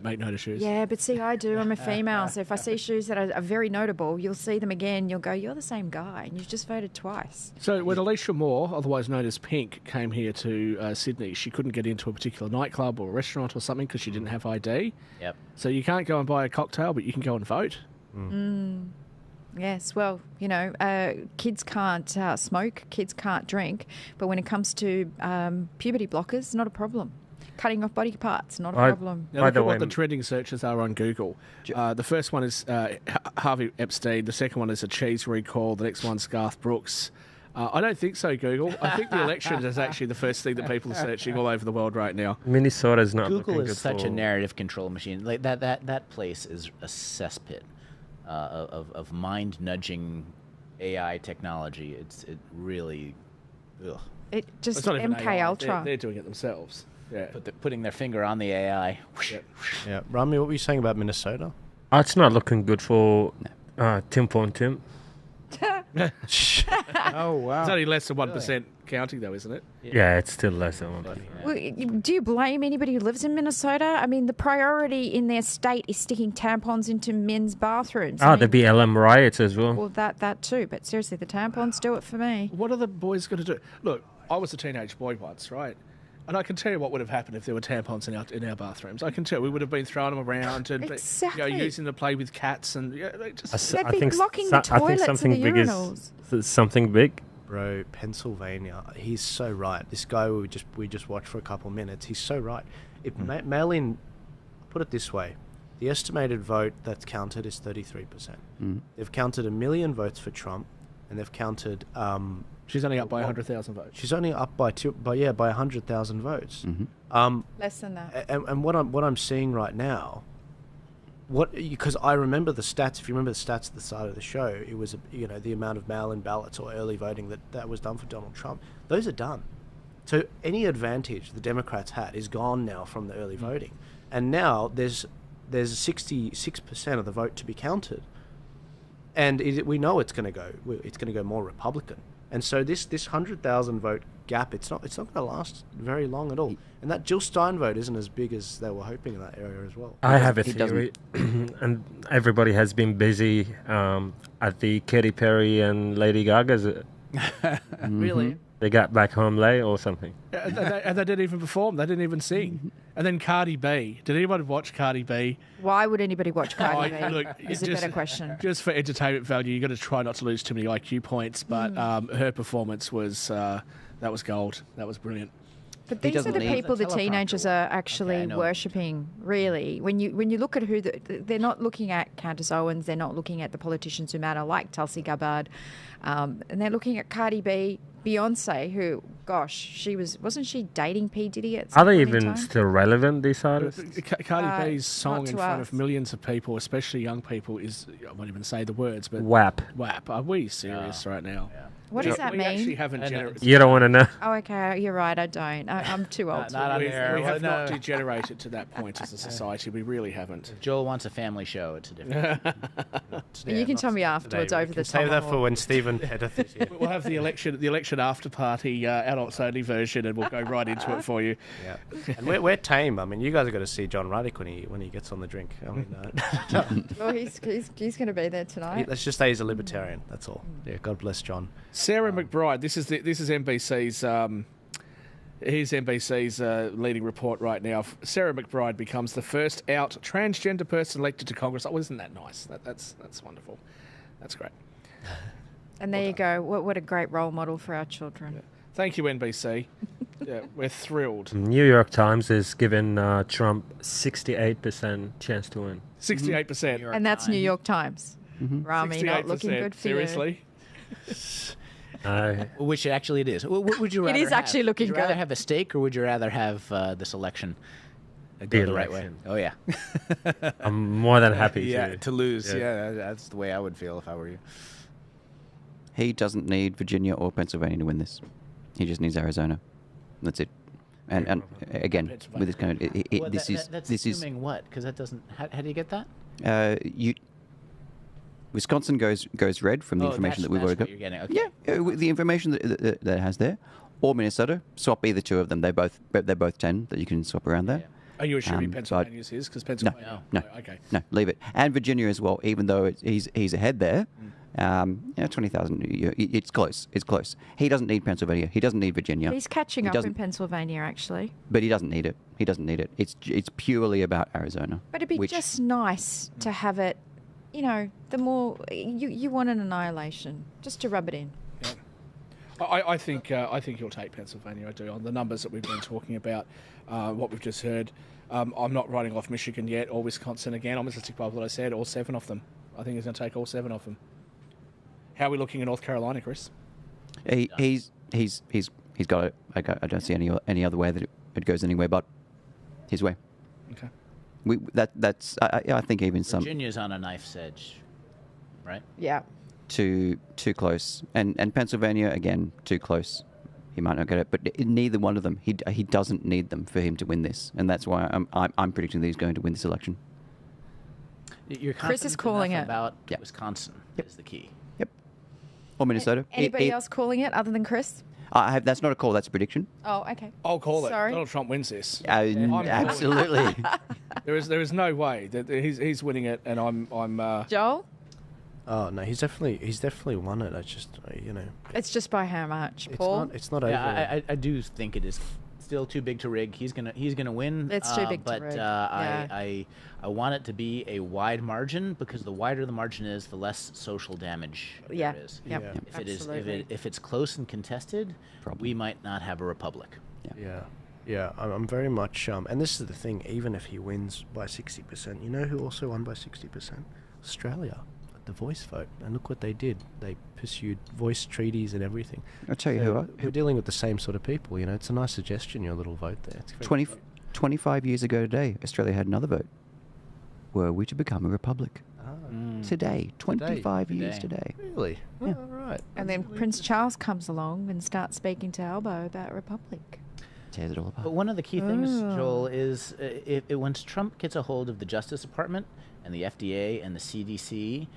make note of shoes. Yeah, but see, I do. I'm a female, so if I see shoes that are very notable, you'll see them again. You'll go, you're the same guy, and you've just voted twice. So when Alicia Moore, otherwise known as Pink, came here to Sydney, she couldn't get into a particular nightclub or a restaurant or something because she didn't have ID. Yep. So you can't go and buy a cocktail, but you can go and vote. Yes, well, you know, kids can't smoke, kids can't drink, but when it comes to puberty blockers, not a problem. Cutting off body parts, not a problem. Now, look at what the trending searches are on Google. The first one is Harvey Epstein. The second one is a cheese recall. The next one's Garth Brooks. I don't think so, Google. I think the elections is actually the first thing that people are searching all over the world right now. Minnesota's not Google looking is good such for... a narrative control machine. Like that place is a cesspit of mind-nudging AI technology. It really... Ugh. It just It's not even MK AI. Ultra. They're doing it themselves. Yeah. Putting their finger on the AI. Yeah, Rami, what were you saying about Minnesota? It's not looking good for Tim Pon Tim. Oh, wow. It's only less than 1% counting, though, isn't it? Yeah, it's still less than 1%. Well, do you blame anybody who lives in Minnesota? I mean, the priority in their state is sticking tampons into men's bathrooms. The BLM riots as well. Well, that too. But seriously, the tampons do it for me. What are the boys going to do? Look, I was a teenage boy once, right? And I can tell you what would have happened if there were tampons in our bathrooms. I can tell we would have been throwing them around and using them to play with cats and just. They'd be blocking the toilets and the urinals. Something big. Bro, Pennsylvania. He's so right. This guy we just watched for a couple of minutes. He's so right. If mail-in, put it this way, the estimated vote that's counted is 33%. They've counted 1 million votes for Trump, and they've counted. She's only up by 100,000 votes. She's only up by 100,000 votes. Less than that. And what I'm seeing right now, because I remember the stats. If you remember the stats at the start of the show, it was the amount of mail-in ballots or early voting that was done for Donald Trump. Those are done. So any advantage the Democrats had is gone now from the early voting, and now there's 66% of the vote to be counted, and we know it's going to go more Republican. And so this 100,000 vote gap, it's not going to last very long at all. And that Jill Stein vote isn't as big as they were hoping in that area as well. I have a theory, and everybody has been busy at the Katy Perry and Lady Gaga's. Really? They got back home late or something. And they didn't even perform. They didn't even sing. And then Cardi B. Did anyone watch Cardi B? Why would anybody watch Cardi B? Look, is a better question. Just for entertainment value, you've got to try not to lose too many IQ points. But her performance was that was gold. That was brilliant. But these are the people the teenagers are actually worshipping, really. When you look at who they're not looking at Candace Owens, they're not looking at the politicians who matter, like Tulsi Gabbard, and they're looking at Cardi B, Beyonce, who, gosh, wasn't she dating P. Diddy at some Are they point in even time? still relevant, these artists? Cardi B's song not in to front us. of millions of people, especially young people, is, I won't even say the words, but... WAP. WAP. Are we serious right now? Yeah. What does that we mean? Actually haven't You don't want to know. Oh, okay. You're right. I don't. I'm too old. We have not degenerated to that point as a society. We really haven't. If Joel wants a family show, it's a different. You can tell me afterwards over the top. Save that for when Stephen Hedeth is here. We'll have the election after party, adults only version, and we'll go right into it for you. Yeah, and we're tame. I mean, you guys have got to see John Ruddick when he gets on the drink. I mean, well, he's going to be there tonight. Let's just say he's a libertarian. That's all. Yeah, God bless John. Sarah McBride. This is NBC's. Here's NBC's leading report right now. Sarah McBride becomes the first out transgender person elected to Congress. Oh, isn't that nice? That's wonderful. That's great. And there you go. What a great role model for our children. Thank you, NBC. Yeah, we're thrilled. New York Times is giving Trump 68% chance to win. 68%. And that's New York Times. Rami, not looking good for seriously? Which actually it is. Would you rather It is actually looking would you rather good. have a steak, or would you rather have this election go The the right way? election. Oh, yeah. I'm more than happy to lose. Yeah. Yeah, that's the way I would feel if I were you. He doesn't need Virginia or Pennsylvania to win this. He just needs Arizona. That's it. And again, with this kind of Well, this that's is assuming what? Because that doesn't. How do you get that? Wisconsin goes red from the information that we've already got. You're getting. Okay. Yeah, with the information that it has there, or Minnesota. Swap either two of them. They're both 10 that you can swap around there. Are you assuming Pennsylvania's his? Because Pennsylvania. No. Okay. No, leave it. And Virginia as well. Even though he's ahead there, 20,000. It's close. It's close. He doesn't need Pennsylvania. He doesn't need Virginia. He's catching He up doesn't- in Pennsylvania, actually. But he doesn't need it. He doesn't need it. It's purely about Arizona. But it'd be just nice to have it, the more you want an annihilation, just to rub it in. I think he'll take Pennsylvania. I do, on the numbers that we've been talking about, what we've just heard. I'm not writing off Michigan yet or Wisconsin again. I'm just going to stick by what I said. All 7 of them. I think he's going to take all 7 of them. How are we looking in North Carolina, Chris? He's got it. I don't see any other way that it goes anywhere but his way. Okay. I think even some Virginia's on a knife's edge, right? Yeah. too close, and Pennsylvania again too close. He might not get it, but neither one of them. He doesn't need them for him to win this, and that's why I'm predicting that he's going to win this election. You're Chris is confident calling enough it. about Wisconsin is the key. Or Minnesota. Anybody else calling it other than Chris? That's not a call. That's a prediction. Oh, okay. I'll call Sorry. it. Donald Trump wins this. Absolutely. There is no way that he's winning it, and I'm. Joel? Oh no, he's definitely won it. I just It's just by how much, Paul? It's not over. Yeah, I do think it is still too big to rig. He's gonna win. It's too big to but rig. I want it to be a wide margin, because the wider the margin is, the less social damage Yeah. there is. Yep. Yeah. If it is Absolutely. if it's close and contested, we might not have a republic. Yeah, I'm very much. And this is the thing. Even if he wins by 60%, you know who also won by 60%? Australia, the voice vote. And look what they did. They pursued voice treaties and everything. I'll tell you who. We're dealing with the same sort of people. It's a nice suggestion. Your little vote there. It's very 25 years ago today, Australia had another vote. Were we to become a republic? Today, 25 years today. Really? Yeah. Oh, right. And then Prince Charles comes along and starts speaking to Albo about Republic. Tears it all apart. But one of the key things, Joel, is once Trump gets a hold of the Justice Department and the FDA and the CDC,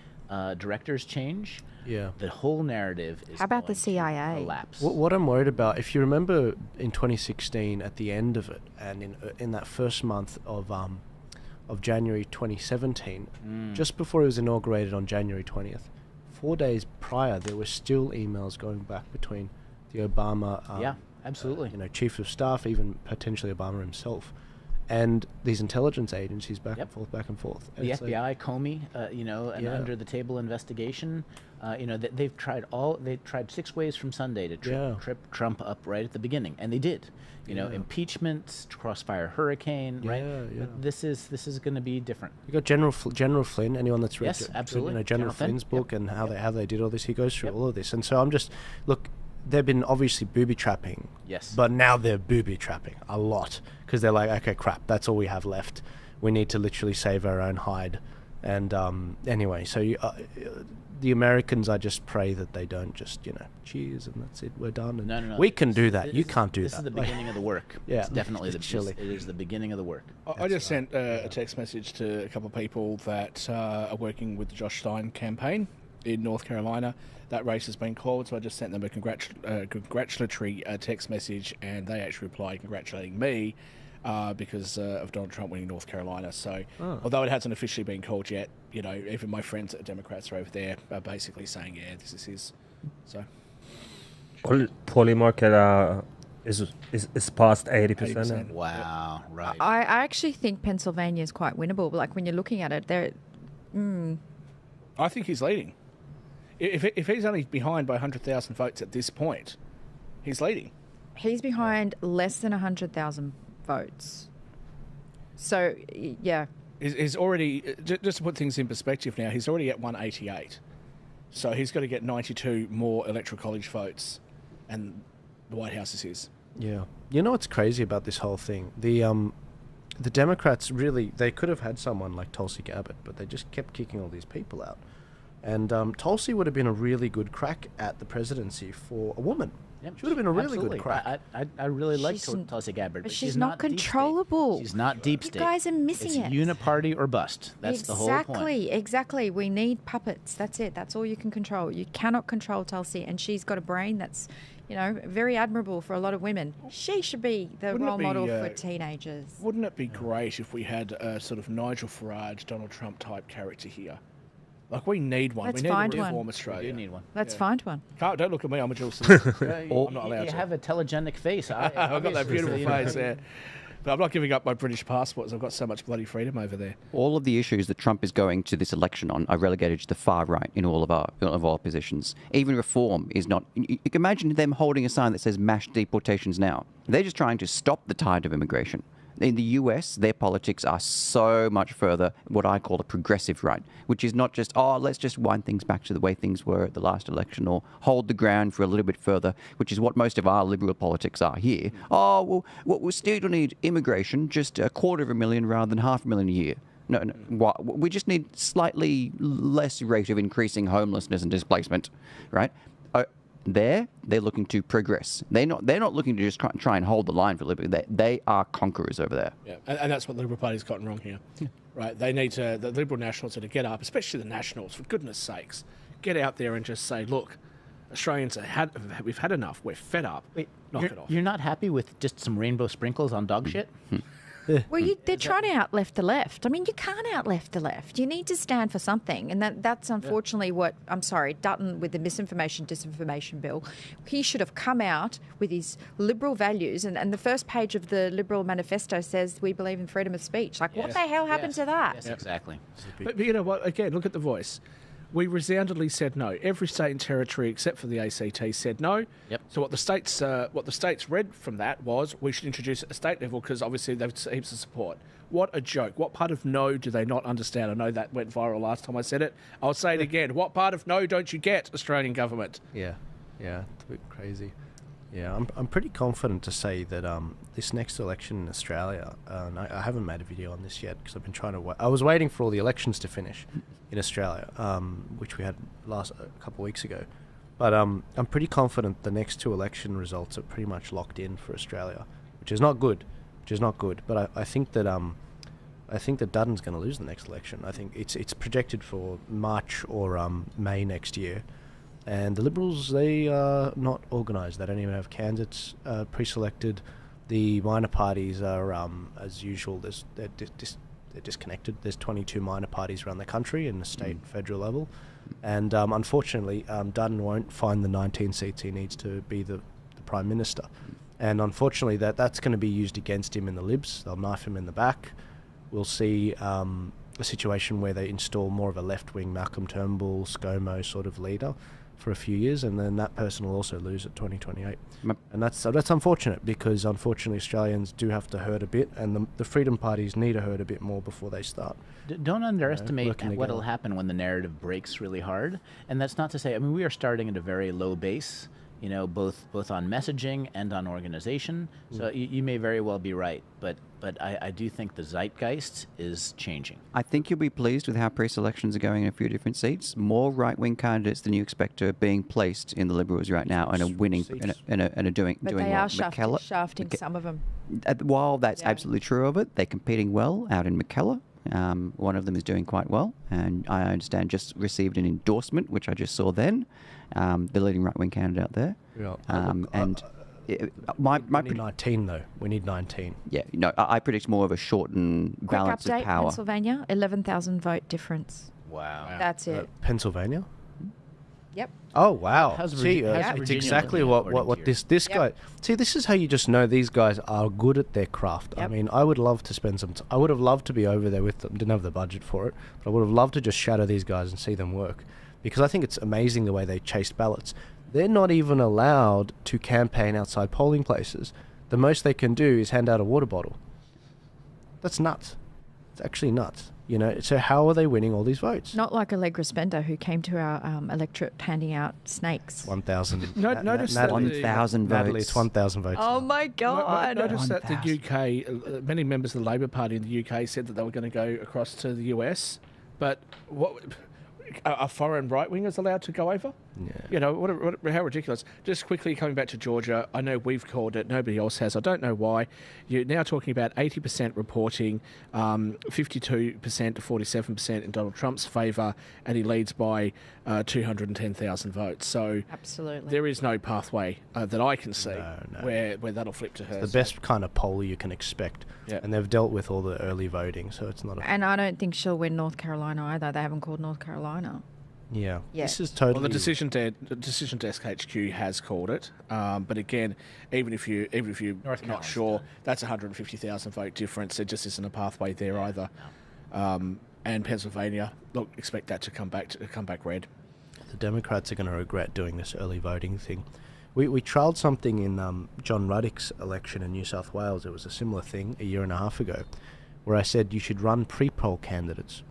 directors change. Yeah. The whole narrative is How about the going to CIA? collapse. What I'm worried about, if you remember in 2016, at the end of it, and in that first month of January 2017, just before it was inaugurated on January 20th, 4 days prior, there were still emails going back between the Obama, Yeah, absolutely. chief of staff, even potentially Obama himself, and these intelligence agencies back and forth. And The it's like- FBI, Comey, an under-the-table investigation. They've tried 6 ways from Sunday to trip Trump up right at the beginning, and they did. Impeachment, crossfire hurricane, right? But this is going to be different. You got General Flynn. Anyone that's read Yes, absolutely. General General Flynn, Flynn's book and how they did all this. He goes through all of this, and so I'm just they've been obviously booby trapping. Yes. But now they're booby trapping a lot because they're like, okay, crap, that's all we have left. We need to literally save our own hide. And anyway, so the Americans, I just pray that they don't just cheers and that's it, we're done. And No. we can do that. You can't do that. This is the beginning of the work. Yeah, It's definitely literally. it is the beginning of the work. I just sent a text message to a couple of people that are working with the Josh Stein campaign in North Carolina. That race has been called, so I just sent them a congratulatory text message, and they actually replied congratulating me because of Donald Trump winning North Carolina. So, although it hasn't officially been called yet, even my friends that are Democrats are over there are basically saying, yeah, this is his. So, Polly market is past 80% now. Wow, right. I actually think Pennsylvania is quite winnable. But when you're looking at it, I think he's leading. If he's only behind by 100,000 votes at this point, he's leading. He's behind less than 100,000 votes. So, yeah. He's already, just to put things in perspective now, he's already at 188. So he's got to get 92 more Electoral College votes, and the White House is his. Yeah. You know what's crazy about this whole thing? The Democrats really, they could have had someone like Tulsi Gabbard, but they just kept kicking all these people out. And Tulsi would have been a really good crack at the presidency for a woman. Yep, she would have been a really absolutely. good crack. I really like Tulsi Gabbard, but she's not controllable. She's not deep state. You guys are missing it's it. Uniparty or bust. That's the whole point. Exactly. We need puppets. That's it. That's all you can control. You cannot control Tulsi, and she's got a brain that's, very admirable for a lot of women. She should be the role model for teenagers. Wouldn't it be great if we had a sort of Nigel Farage, Donald Trump type character here? Like, we need one. Let's we need find to reform one. Australia. We do need one. Let's find one. Don't look at me. I'm a dual citizen. I'm not allowed You to. have a telegenic face. I've got that beautiful face, yeah. But I'm not giving up my British passport. I've got so much bloody freedom over there. All of the issues that Trump is going to this election on are relegated to the far right in all of our positions. Even reform is not. You can imagine them holding a sign that says "mass deportations now." They're just trying to stop the tide of immigration. In the US, their politics are so much further what I call a progressive right, which is not just, let's just wind things back to the way things were at the last election, or hold the ground for a little bit further, which is what most of our liberal politics are here. We still need immigration, just 250,000 rather than 500,000 a year. No, we just need slightly less rate of increasing homelessness and displacement, right? They're looking to progress. They're not looking to just try and hold the line for liberty. They are conquerors over there. Yeah, and that's what the Liberal Party's gotten wrong here. Yeah. Right? They need to. The Liberal Nationals need to get up, especially the Nationals, for goodness sakes, get out there and just say, look, Australians we've had enough. We're fed up. Knock it off. You're not happy with just some rainbow sprinkles on dog shit? Well, they're trying to out-left the left. I mean, you can't out-left the left. You need to stand for something. And that's unfortunately what, I'm sorry, Dutton with the misinformation, disinformation bill, he should have come out with his liberal values. And the first page of the Liberal manifesto says we believe in freedom of speech. Like, what the hell happened to that? Yes, exactly. But you know what? Again, look at the Voice. We resoundingly said no. Every state and territory except for the ACT said no. Yep. So what the states read from that was we should introduce it at state level because obviously they've heaps of support. What a joke. What part of no do they not understand? I know that went viral last time I said it. I'll say it again. What part of no don't you get, Australian government? Yeah, it's a bit crazy. Yeah, I'm pretty confident to say that this next election in Australia, and I haven't made a video on this yet because I've been trying to. I was waiting for all the elections to finish in Australia, which we had a couple of weeks ago. But I'm pretty confident the next two election results are pretty much locked in for Australia, which is not good. But I think that Dutton's going to lose the next election. I think it's projected for March or May next year. And the Liberals, they are not organised. They don't even have candidates pre-selected. The minor parties are, as usual, they're disconnected. There's 22 minor parties around the country in the state and federal level. And unfortunately, Dutton won't find the 19 seats he needs to be the Prime Minister. And unfortunately, that's going to be used against him in the Libs. They'll knife him in the back. We'll see a situation where they install more of a left-wing Malcolm Turnbull, ScoMo sort of leader for a few years, and then that person will also lose at 2028. And that's unfortunate because unfortunately Australians do have to hurt a bit, and the freedom parties need to hurt a bit more before they start. Don't underestimate what will happen when the narrative breaks really hard. And that's not to say, we are starting at a very low base, both on messaging and on organization. So you may very well be right, but I do think the zeitgeist is changing. I think you'll be pleased with how pre-selections are going in a few different seats. More right-wing candidates than you expect are being placed in the Liberals right now and are winning and are doing but well. They are shafting some of them. While that's absolutely true of it, they're competing well out in Mackellar. One of them is doing quite well, and I understand just received an endorsement, which I just saw then. The leading right-wing candidate out there. We need 19 though. We need 19. Yeah, I predict more of a shortened balance Quick update, of power. Pennsylvania, 11,000 vote difference. Wow. That's it. Pennsylvania? Yep. Oh wow! How's See, Virginia it's exactly what this guy. See, this is how you just know these guys are good at their craft. Yep. I mean, I would love to spend some. I would have loved to be over there with them. Didn't have the budget for it, but I would have loved to just shadow these guys and see them work. because I think it's amazing the way they chased ballots. They're not even allowed to campaign outside polling places. The most they can do is hand out a water bottle. That's nuts. It's actually nuts. You know, so how are they winning all these votes? Not like Allegra Spender, who came to our electorate handing out snakes. 1,000. Notice that 1,000 votes. Natalie, it's 1,000 votes. Oh my God! Notice that the UK, many members of the Labor Party in the UK said that they were going to go across to the US, but what are foreign right wingers allowed to go over? Yeah. You know, how ridiculous. Just quickly coming back to Georgia, I know we've called it, nobody else has. I don't know why. You're now talking about 80% reporting, 52% to 47% in Donald Trump's favour, and he leads by 210,000 votes. So absolutely, there is no pathway that I can see where that'll flip to her. It's the best kind of poll you can expect. Yeah. And they've dealt with all the early voting, so it's not a... And I don't think she'll win North Carolina either. They haven't called North Carolina. Yeah. Yeah. This is totally... Well, the decision desk HQ has called it, but again, even if you're not sure, that's 150,000 vote difference. There just isn't a pathway there either. And Pennsylvania, look, expect that to come back red. The Democrats are going to regret doing this early voting thing. We trialled something in John Ruddick's election in New South Wales. It was a similar thing a year and a half ago, where I said you should run pre-poll candidates.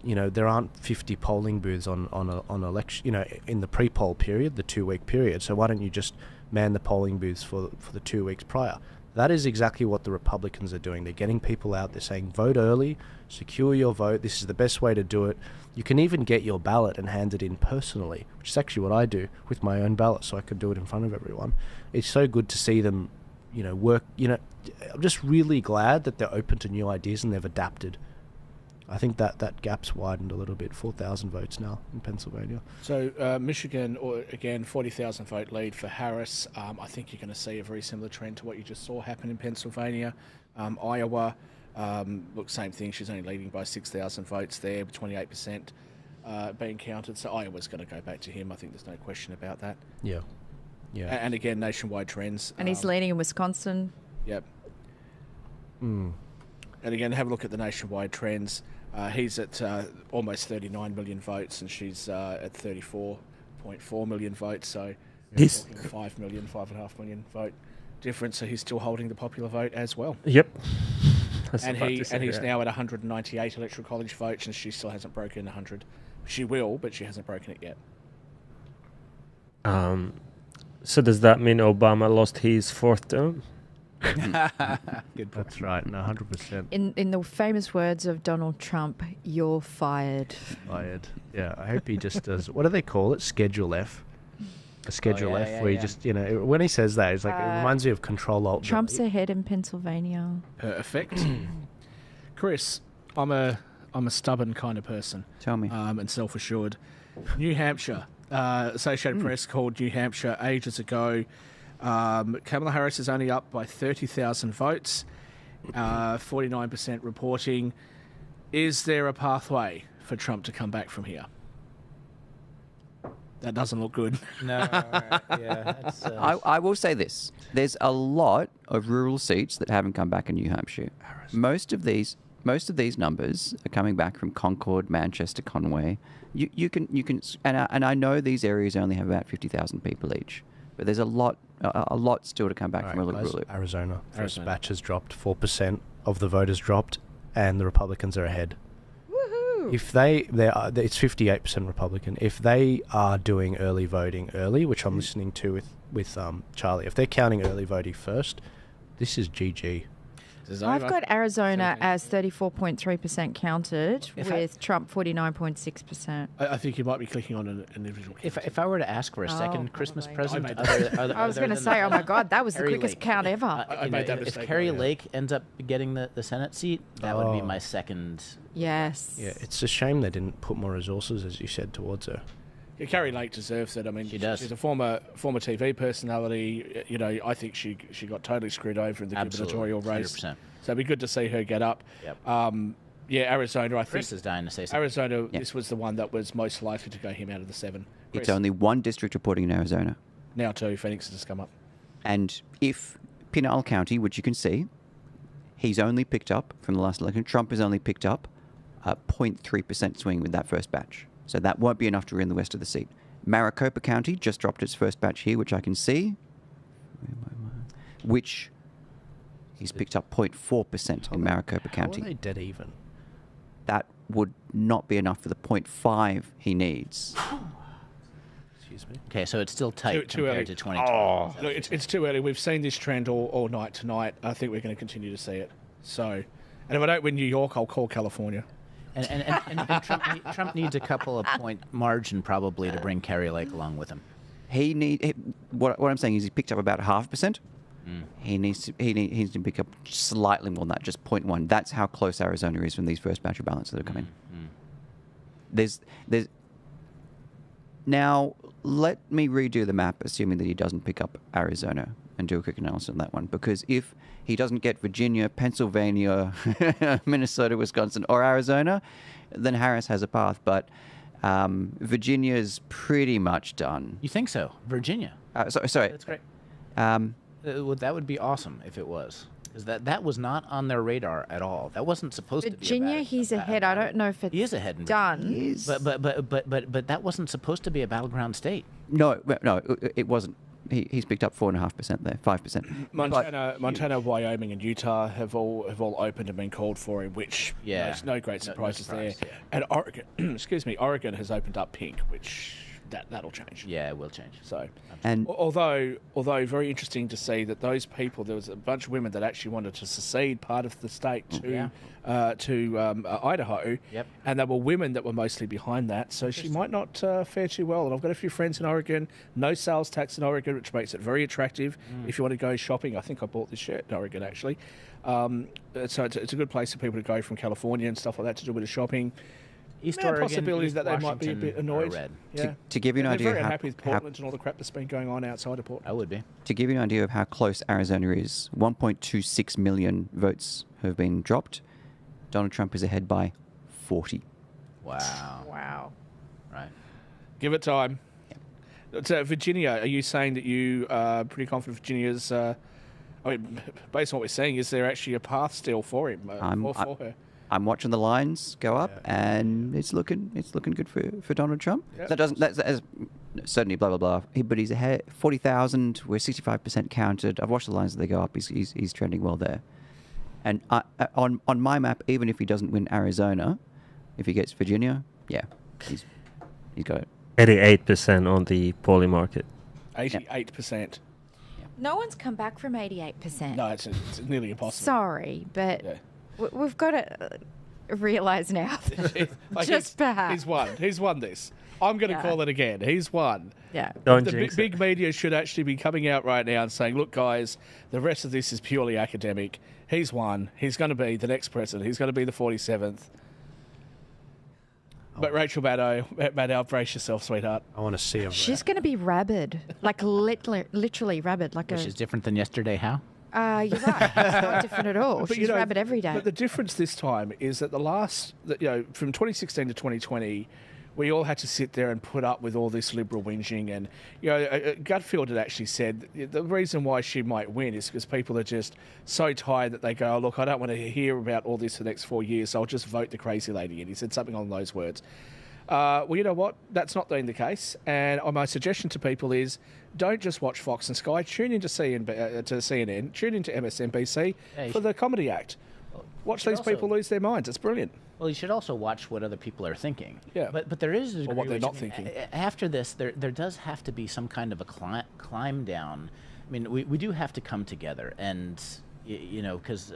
You know, there aren't 50 polling booths on election, you know, in the pre-poll period, the 2-week period. So why don't you just man the polling booths for the 2 weeks prior? That is exactly what the Republicans are doing. They're getting people out. They're saying, vote early, secure your vote. This is the best way to do it. You can even get your ballot and hand it in personally, which is actually what I do with my own ballot, so I could do it in front of everyone. It's so good to see them, you know, work. You know, I'm just really glad that they're open to new ideas and they've adapted. I think that gap's widened a little bit. 4,000 votes now in Pennsylvania. So Michigan, again, 40,000 vote lead for Harris. I think you're going to see a very similar trend to what you just saw happen in Pennsylvania. Iowa, look, same thing. She's only leading by 6,000 votes there, with 28% being counted. So Iowa's going to go back to him. I think there's no question about that. Yeah. Yeah. And again, nationwide trends. And he's leading in Wisconsin. Yep. And again, have a look at the nationwide trends. He's at almost 39 million votes, and she's at 34.4 million votes. So He's 5 million, 5.5 million vote difference. So he's still holding the popular vote as well. Yep. And he's now at 198 electoral college votes, and she still hasn't broken 100. She will, but she hasn't broken it yet. So does that mean Obama lost his fourth term? Good. That's right. No, 100%. In the famous words of Donald Trump, "You're fired." Fired. Yeah. I hope he just does. What do they call it? Schedule F. A Schedule F, where he just, you know, when he says that, it's like it reminds me of Control Alt. Trump's ahead in Pennsylvania. Effect. Chris, I'm a stubborn kind of person. Tell me. And self-assured. New Hampshire. Associated Press called New Hampshire ages ago. Kamala Harris is only up by 30,000 votes, 49% reporting. Is there a pathway for Trump to come back from here? That doesn't look good. No, yeah. That's, I will say this. There's a lot of rural seats that haven't come back in New Hampshire. Most of these numbers are coming back from Concord, Manchester, Conway. You can and I know these areas only have about 50,000 people each, but there's a lot still to come back from rural. Arizona. First batch has dropped. 4% of the voters dropped, and the Republicans are ahead. Woohoo! If it's 58% Republican. If they are doing early voting early, which I'm listening to with Charlie, if they're counting early voting first, this is GG. I've got Arizona as 34.3% counted, with Trump 49.6%. I think you might be clicking on an individual. If I were to ask for a second Christmas present, I was going to say, oh my God, that was the quickest count ever. If Carrie Lake ends up getting the Senate seat, that would be my second. Yes. Yeah, it's a shame they didn't put more resources, as you said, towards her. Yeah, Carrie Lake deserves it. I mean, she does. She's a former TV personality. You know, I think she got totally screwed over in the gubernatorial race. 100%. So it'd be good to see her get up. Yep. Arizona. I Chris think is dying to say something. Arizona. Yep. This was the one that was most likely to go him out of the 7. Chris. It's only one district reporting in Arizona. Now 2. Phoenix has come up. And if Pinal County, which you can see, he's only picked up from the last election. Trump has only picked up a 0.3% swing with that first batch. So that won't be enough to win the rest of the seat. Maricopa County just dropped its first batch here, which I can see, which he's picked up 0.4% in Maricopa County. How are they dead even? That would not be enough for the 0.5 he needs. Excuse me. Okay, so it's still tight Too early. compared to 2020. Look, it's too early. We've seen this trend all night tonight. I think we're going to continue to see it. So, and if I don't win New York, I'll call California. And Trump needs a couple of point margin probably to bring Kerry Lake along with him. What I'm saying is he picked up about 0.5%. He needs to pick up slightly more than that, just 0.1. That's how close Arizona is from these first batch of ballots that have come in. There's now let me redo the map, assuming that he doesn't pick up Arizona, and do a quick analysis on that one. Because if he doesn't get Virginia, Pennsylvania, Minnesota, Wisconsin, or Arizona, then Harris has a path. But Virginia's pretty much done. You think so? Virginia? Sorry. That's great. That would be awesome if it was. Because that was not on their radar at all. That wasn't supposed to be. Virginia, he's ahead. I don't know if it's he is ahead. Done. But that wasn't supposed to be a battleground state. No, it wasn't. He's picked up 4.5% there, 5%. Montana, Wyoming, and Utah have all opened and been called for him, which there's no great surprises there. Yeah. And Oregon, Oregon has opened up pink, which that'll change. Yeah, it will change. So, and although very interesting to see that those people, there was a bunch of women that actually wanted to secede part of the state to Idaho, and there were women that were mostly behind that. So she might not fare too well. And I've got a few friends in Oregon. No sales tax in Oregon, which makes it very attractive if you want to go shopping. I think I bought this shirt in Oregon actually. So it's a good place for people to go from California and stuff like that to do a bit of shopping. East Oregon, possibilities that they might be a Washington bit annoyed. red. Yeah. To give you an they're idea very how- unhappy with Portland and all the crap that's been going on outside of Portland. I would be. To give you an idea of how close Arizona is, 1.26 million votes have been dropped. Donald Trump is ahead by 40. Wow. Right. Give it time. So Virginia, are you saying that you are pretty confident Virginia's? I mean, based on what we're seeing, is there actually a path still for him or for her? I'm watching the lines go up, and it's looking good for Donald Trump. Yeah. That's certainly blah blah blah. But he's ahead 40,000. We're 65% counted. I've watched the lines as they go up. He's trending well there. And on my map, even if he doesn't win Arizona, if he gets Virginia, he's got it. 88% on the poly market. 88%. No one's come back from 88%. No, it's nearly impossible. Sorry, but we've got to realise now. Perhaps. He's won this. I'm going to call it again. He's won. Yeah. The big media should actually be coming out right now and saying, look, guys, the rest of this is purely academic. He's won. He's going to be the next president. He's going to be the 47th. But Rachel Maddow, brace yourself, sweetheart. I want to see him. She's going to be rabid, like literally rabid. Which is different than yesterday, how? You're right. It's not different at all. But, She's rabid every day. But the difference this time is that from 2016 to 2020, we all had to sit there and put up with all this liberal whinging. And, Gutfield had actually said the reason why she might win is because people are just so tired that they go, oh, look, I don't want to hear about all this for the next 4 years, so I'll just vote the crazy lady in. He said something along those words. Well, you know what? That's not been the case. And my suggestion to people is don't just watch Fox and Sky. Tune into CNN. Tune into MSNBC for the Comedy Act. Watch these people lose their minds. It's brilliant. Well, you should also watch what other people are thinking. Yeah. But there is a degree or what they're which, not thinking. After this, there does have to be some kind of a climb down. I mean, we do have to come together, and because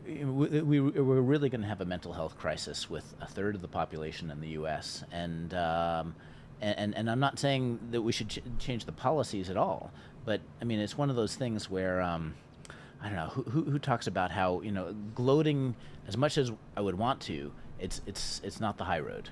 we're really going to have a mental health crisis with a third of the population in the U.S. And I'm not saying that we should change the policies at all, but I mean it's one of those things where I don't know who talks about how gloating as much as I would want to. It's not the high road.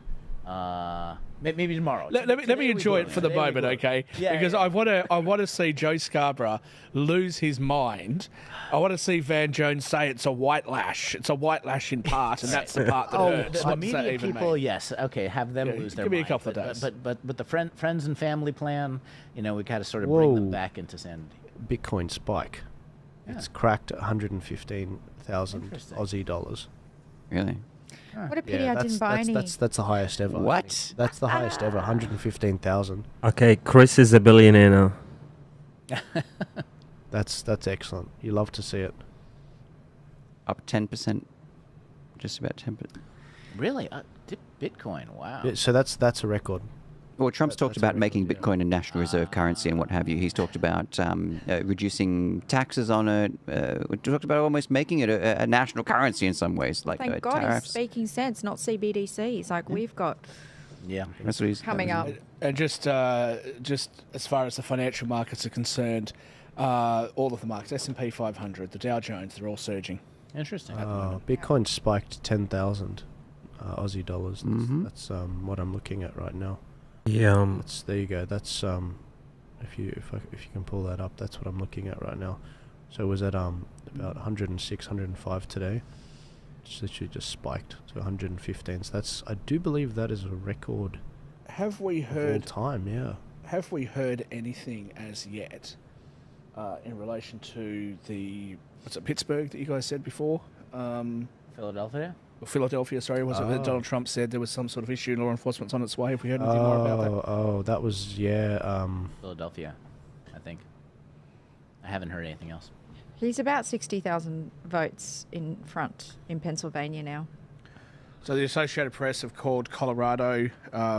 Maybe tomorrow. Let me enjoy it for the moment, okay? Yeah, because I want to see Joe Scarborough lose his mind. I want to see Van Jones say it's a white lash. It's a white lash in part, and that's the part that hurts. The media people, yes, okay, have them lose their mind. Give me a couple of days. But the friends and family plan, we got to sort of bring them back into sanity. Bitcoin spike. Yeah. It's cracked 115,000 Aussie dollars. Really? What a pity I didn't buy any. That's the highest ever. What? That's the highest ever, 115,000. Okay, Chris is a billionaire now. That's excellent. You love to see it. Up 10%, just about 10%. Really? Bitcoin, wow. Yeah, so that's a record. Well, Trump's talked about making Bitcoin a national reserve currency and what have you. He's talked about reducing taxes on it. We talked about almost making it a national currency in some ways, like Thank God tariffs. he's speaking sense, not CBDCs like we've got. Yeah, that's what he's coming up. And just as far as the financial markets are concerned, all of the markets, S&P 500, the Dow Jones, they're all surging. Interesting. Bitcoin spiked 10,000 Aussie dollars. Mm-hmm. That's what I'm looking at right now. Yeah. There you go. That's if you can pull that up, that's what I'm looking at right now. So it was at about 106, 105 today. It's literally just spiked to 115. So I do believe that is a record. Have we of heard all time? Yeah. Have we heard anything as yet in relation to the Pittsburgh that you guys said before? Philadelphia? Philadelphia, sorry, was it that Donald Trump said there was some sort of issue and law enforcement's on its way? Have we heard anything more about that? Oh, that was, Philadelphia, I think. I haven't heard anything else. He's about 60,000 votes in front in Pennsylvania now. So the Associated Press have called Colorado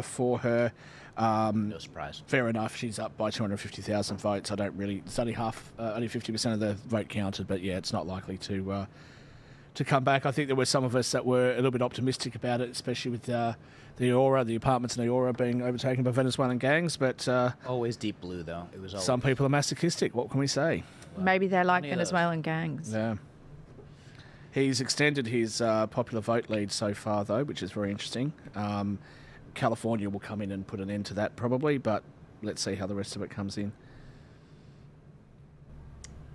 for her. No surprise. Fair enough. She's up by 250,000 votes. It's only only 50% of the vote counted, but yeah, it's not likely to come back. I think there were some of us that were a little bit optimistic about it, especially with the apartments in the Aura being overtaken by Venezuelan gangs. But always deep blue, though. It was always some people are masochistic. What can we say? Well, maybe they're like Venezuelan gangs. Yeah. He's extended his popular vote lead so far, though, which is very interesting. California will come in and put an end to that probably, but let's see how the rest of it comes in.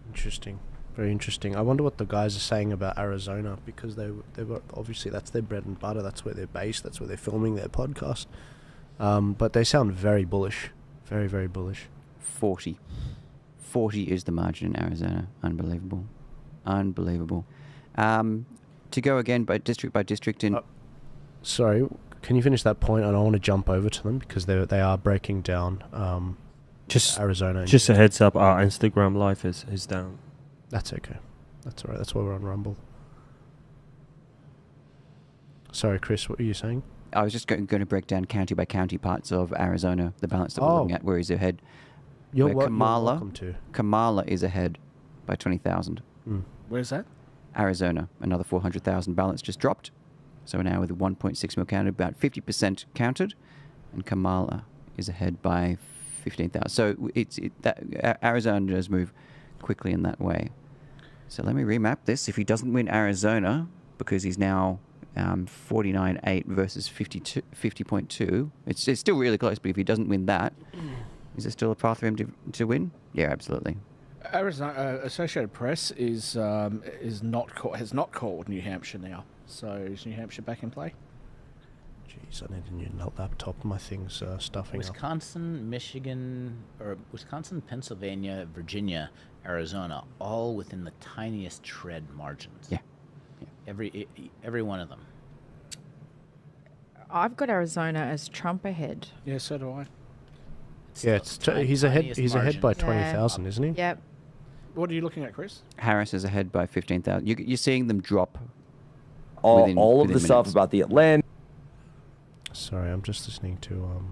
Interesting. Very interesting. I wonder what the guys are saying about Arizona, because they were obviously that's their bread and butter. That's where they're based. That's where they're filming their podcast. But they sound very bullish, very, very bullish. 40 is the margin in Arizona. Unbelievable. To go again by district in. Sorry, can you finish that point? I don't want to jump over to them because they are breaking down. Arizona. Just a heads up, our Instagram live is down. That's okay. That's all right. That's why we're on Rumble. Sorry, Chris, what were you saying? I was just going to break down county by county parts of Arizona, the balance that we're looking at, where he's ahead. You're welcome to. Kamala is ahead by 20,000. Where's that? Arizona, another 400,000 balance just dropped. So now with 1.6 mil counted, about 50% counted, and Kamala is ahead by 15,000. So Arizona does move quickly in that way. So let me remap this. If he doesn't win Arizona, because he's now 49.8 versus 50.2, it's still really close. But if he doesn't win that, is there still a path for him to win? Yeah, absolutely. Arizona Associated Press has not called New Hampshire now. So is New Hampshire back in play? Jeez, I need a new laptop. My thing's stuffing Wisconsin, Michigan, Pennsylvania, Virginia, Arizona, all within the tiniest shred margins. Yeah. Every one of them. I've got Arizona as Trump ahead. Yeah, so do I. He's ahead by 20,000, isn't he? Yep. What are you looking at, Chris? Harris is ahead by 15,000. You're seeing them drop. All of the stuff about the Atlantic. Sorry, I'm just listening to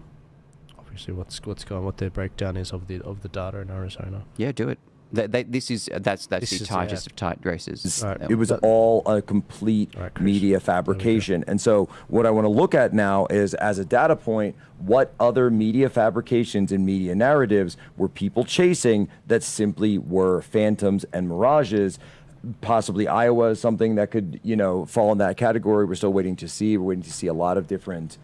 obviously what their breakdown is of the data in Arizona. Yeah, do it. That's the tightest of tight races. It was all a complete media fabrication. And so what I want to look at now is, as a data point, what other media fabrications and media narratives were people chasing that simply were phantoms and mirages. Possibly Iowa is something that could, fall in that category. We're still waiting to see. We're waiting to see a lot of different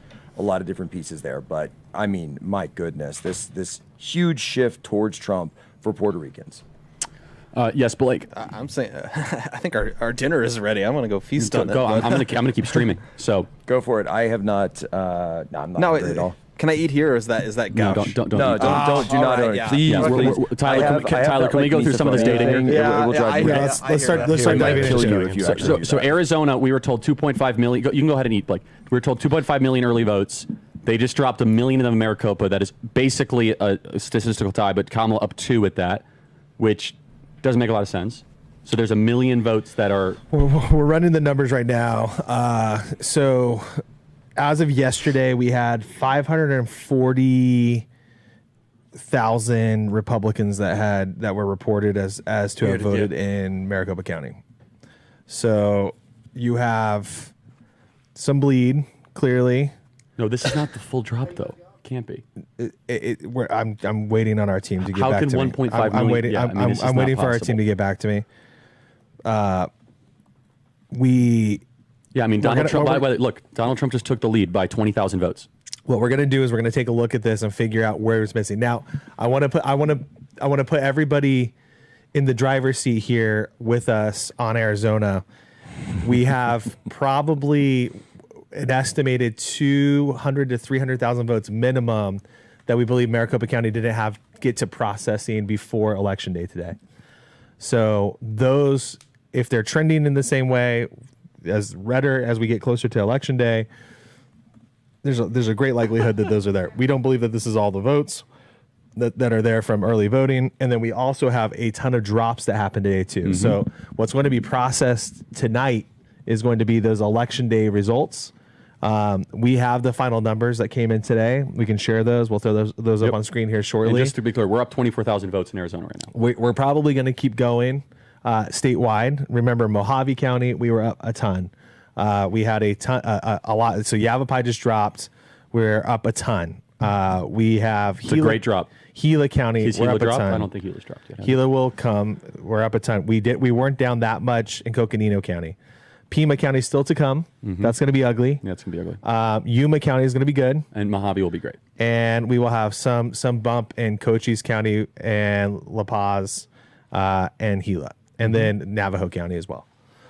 pieces there. But I mean, my goodness, this huge shift towards Trump for Puerto Ricans. Yes, Blake. I'm saying, I think our dinner is ready. I'm going to go feast on it. I'm going to keep streaming. So go for it. I have not. I'm not hungry at all. Can I eat here, or is that No, gouge? don't. No, eat. do not. Yeah. Please, Yeah, please. Tyler, can we go through some of this data here? Let's start diving into it. So Arizona, we were told 2.5 million. You can go ahead and eat, Blake. We were told 2.5 million early votes. They just dropped 1 million of them in Maricopa. That is basically a statistical tie, but Kamala up 2 at that, which doesn't make a lot of sense. So there's 1 million votes that are... We're running the numbers right now. So as of yesterday, we had 540,000 Republicans that were reported as to have voted in Maricopa County. So you have some bleed, clearly. No, this is not the full drop, though. Can't be. I'm waiting on our team to get back to me. How can 1.5 million? I'm waiting for our team to get back to me. Donald Trump. By the way, look, Donald Trump just took the lead by 20,000 votes. What we're going to do is we're going to take a look at this and figure out where it's missing. Now, I want to put everybody in the driver's seat here with us on Arizona. We have probably an estimated 200 to 300,000 votes minimum that we believe Maricopa County didn't get to processing before Election Day today. So those, if they're trending in the same way as redder as we get closer to Election Day, there's a great likelihood that those are there. We don't believe that this is all the votes that are there from early voting. And then we also have a ton of drops that happen today too. Mm-hmm. So what's going to be processed tonight is going to be those Election Day results. We have the final numbers that came in today. We can share those. We'll throw those up on screen here shortly. And just to be clear, we're up 24,000 votes in Arizona right now. We're probably going to keep going statewide. Remember, Mojave County, we were up a ton. We had a lot. So Yavapai just dropped. We're up a ton. We have It's a great drop. Gila County, Is we're Gila up a dropped? ton. I don't think Gila's dropped yet. Gila will come. We're up a ton. We weren't down that much in Coconino County. Pima County is still to come. Mm-hmm. That's going to be ugly. Yeah, it's going to be ugly. Yuma County is going to be good. And Mojave will be great. And we will have some bump in Cochise County and La Paz and Gila. And then Navajo County as well.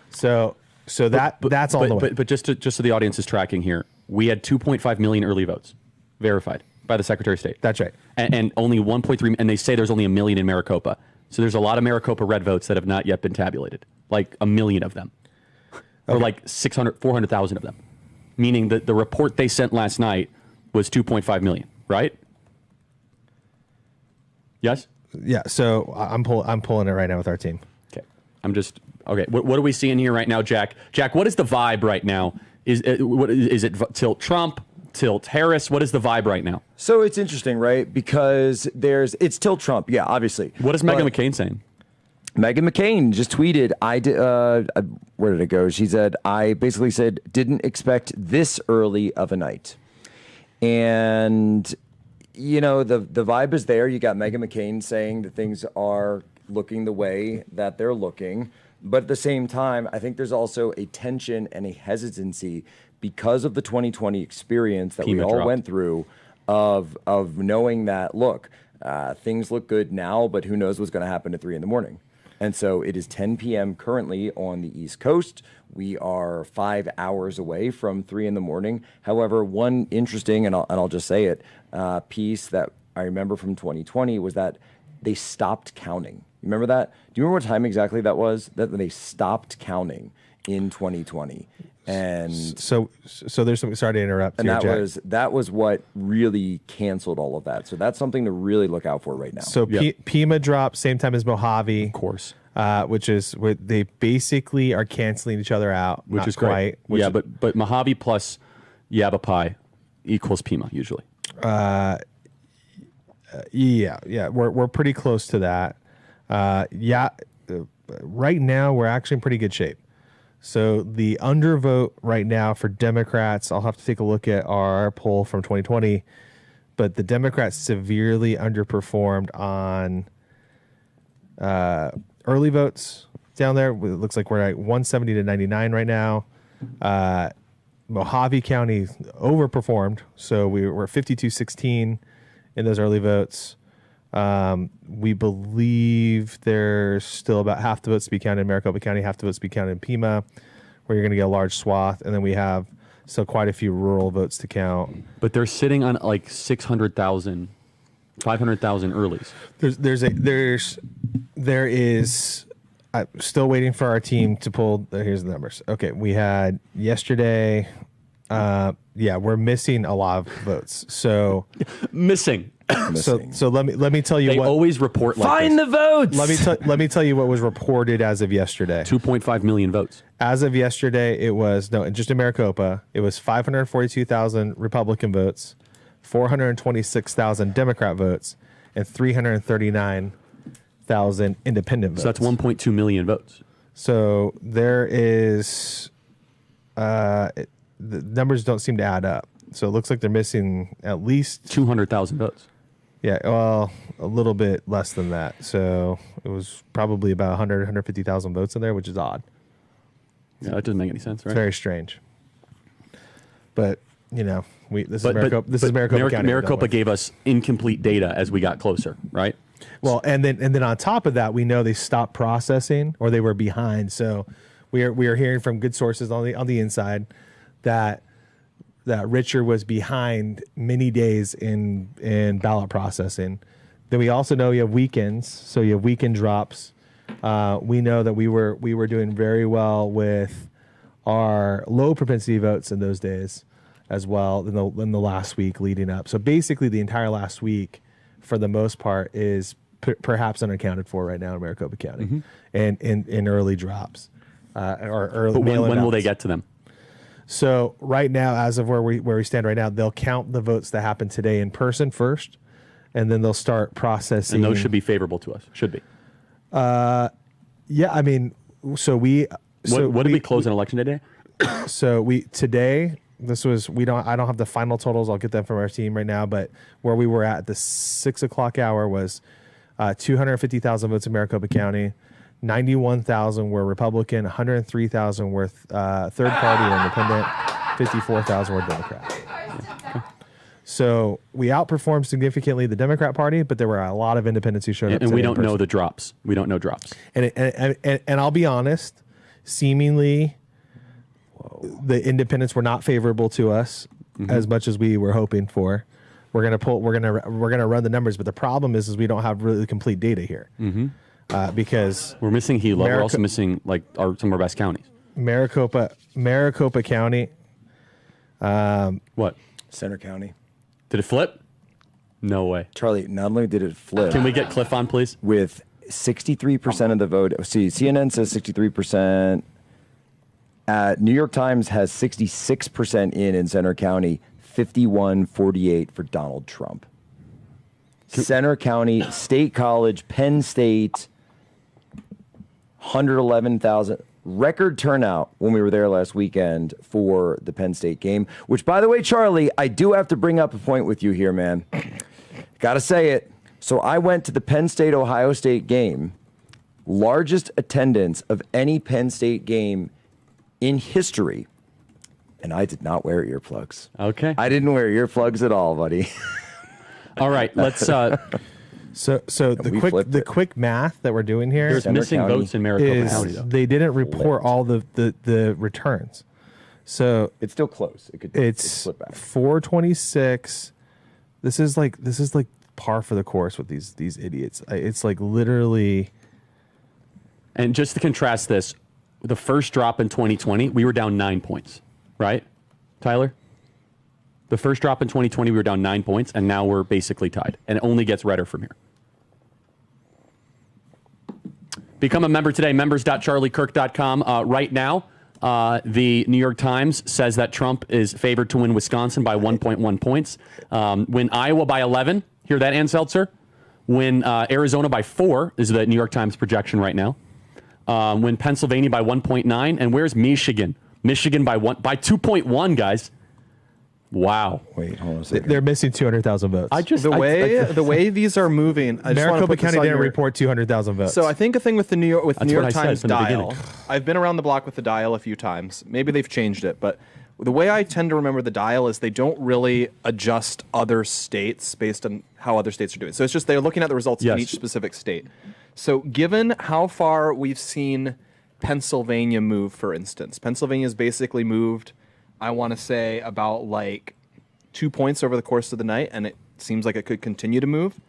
So that's all the way. But just so the audience is tracking here, we had 2.5 million early votes verified by the Secretary of State. That's right. And only 1.3, and they say there's only 1 million in Maricopa. So there's a lot of Maricopa red votes that have not yet been tabulated, like 1 million of them. Or like 400,000 of them. Meaning that the report they sent last night was 2.5 million, right? Yes? Yeah, so I'm pulling it right now with our team. Okay. What are we seeing here right now, Jack? Jack, what is the vibe right now? Is it tilt Trump, tilt Harris? What is the vibe right now? So it's interesting, right? Because it's tilt Trump, yeah, obviously. What is Meghan McCain saying? Meghan McCain just tweeted, where did it go? She said, I basically said, didn't expect this early of a night. And, the vibe is there. You got Meghan McCain saying that things are looking the way that they're looking. But at the same time, I think there's also a tension and a hesitancy because of the 2020 experience that we all went through of knowing that, look, things look good now, but who knows what's going to happen at 3 a.m. And so it is 10 p.m. currently on the East Coast. We are 5 hours away from 3 a.m. However, one interesting, and I'll just say it, piece that I remember from 2020 was that they stopped counting. You remember that? Do you remember what time exactly that was? That they stopped counting in 2020. And so there's some. Sorry to interrupt. And here, that was what really canceled all of that. So that's something to really look out for right now. So Pima dropped same time as Mojave, of course, which is where they basically are canceling each other out, which not is quite. Great. But Mojave plus Yavapai equals Pima usually. Yeah, we're pretty close to that. Right now we're actually in pretty good shape. So the undervote right now for Democrats, I'll have to take a look at our poll from 2020, but the Democrats severely underperformed on early votes down there. It looks like we're at 170 to 99 right now. Mojave County overperformed, so we're 52-16 in those early votes. We believe there's still about half the votes to be counted in Maricopa County, half the votes to be counted in Pima, where you're going to get a large swath. And then we have So quite a few rural votes to count. But they're sitting on like 600,000, 500,000 earlies. There is. I'm still waiting for our team to pull. Here's the numbers. Okay, we had yesterday. We're missing a lot of votes. So missing. So let me tell you. They what always report. Find the votes. Let me tell you what was reported as of yesterday. 2.5 million votes. As of yesterday, it was just in Maricopa. It was 542,000 Republican votes, 426,000 Democrat votes, and 339,000 independent votes. So that's 1.2 million votes. So there is. The numbers don't seem to add up. So it looks like they're missing at least 200,000 votes. Yeah, well, a little bit less than that. So it was probably about 150,000 votes in there, which is odd. Yeah, that doesn't make any sense, right? It's very strange. But, this is Maricopa County. Maricopa gave us incomplete data as we got closer, right? Well, and then on top of that, we know they stopped processing or they were behind. So we are hearing from good sources on the inside that Richard was behind many days in ballot processing. Then we also know you have weekends, so you have weekend drops. We know that we were doing very well with our low propensity votes in those days as well in the last week leading up. So basically the entire last week, for the most part, is perhaps unaccounted for right now in Maricopa County and in early drops or early. But when will they get to them? So right now, as of where we stand right now, they'll count the votes that happen today in person first, and then they'll start processing. And those should be favorable to us. Should be. Yeah, I mean, so we. What did we close on election day? So today. This was I don't have the final totals. I'll get them from our team right now. But where we were at the 6 o'clock hour was 250,000 votes in Maricopa County. 91,000 were Republican, 103,000 were third party or independent, 54,000 were Democrat. Yeah. So we outperformed significantly the Democrat Party, but there were a lot of independents who showed up. And we don't know the drops. We don't know drops. And I'll be honest, seemingly the independents were not favorable to us as much as we were hoping for. We're gonna run the numbers, but the problem is we don't have really complete data here. Because we're missing Gila. We're also missing some of our best counties. Maricopa County. What? Center County. Did it flip? No way. Charlie, not only did it flip. Can we get Cliff on, please? With 63% of the vote. See, CNN says 63%. New York Times has 66% in Center County, 51-48 for Donald Trump. Center County, State College, Penn State, 111,000. Record turnout when we were there last weekend for the Penn State game, which, by the way, Charlie, I do have to bring up a point with you here, man. Got to say it. So I went to the Penn State-Ohio State game, largest attendance of any Penn State game in history, and I did not wear earplugs. Okay. I didn't wear earplugs at all, buddy. All right, let's. So the quick math that we're doing here. There's missing votes in Maricopa County, though. They didn't report all the returns, so it's still close. It's 426. This is like par for the course with these idiots. It's like literally. And just to contrast this, the first drop in 2020, we were down 9 points, right, Tyler? The first drop in 2020, we were down 9 points, and now we're basically tied. And it only gets redder from here. Become a member today, members.charliekirk.com. Right now, the New York Times says that Trump is favored to win Wisconsin by 1.1 points. Win Iowa by 11. Hear that, Ann Seltzer? Win Arizona by 4 is the New York Times projection right now. Win Pennsylvania by 1.9. And where's Michigan? Michigan by 2.1, guys. Wow. Wait, hold on a second. They're missing 200,000 votes. The way these are moving, I just Maricopa County didn't report 200,000 votes. So I think a thing with the New York Times dial. I've been around the block with the dial a few times. Maybe they've changed it, but the way I tend to remember the dial is they don't really adjust other states based on how other states are doing. So it's just they're looking at the results in each specific state. So given how far we've seen Pennsylvania move, for instance, Pennsylvania's basically moved I want to say about like 2 points over the course of the night, and it seems like it could continue to move.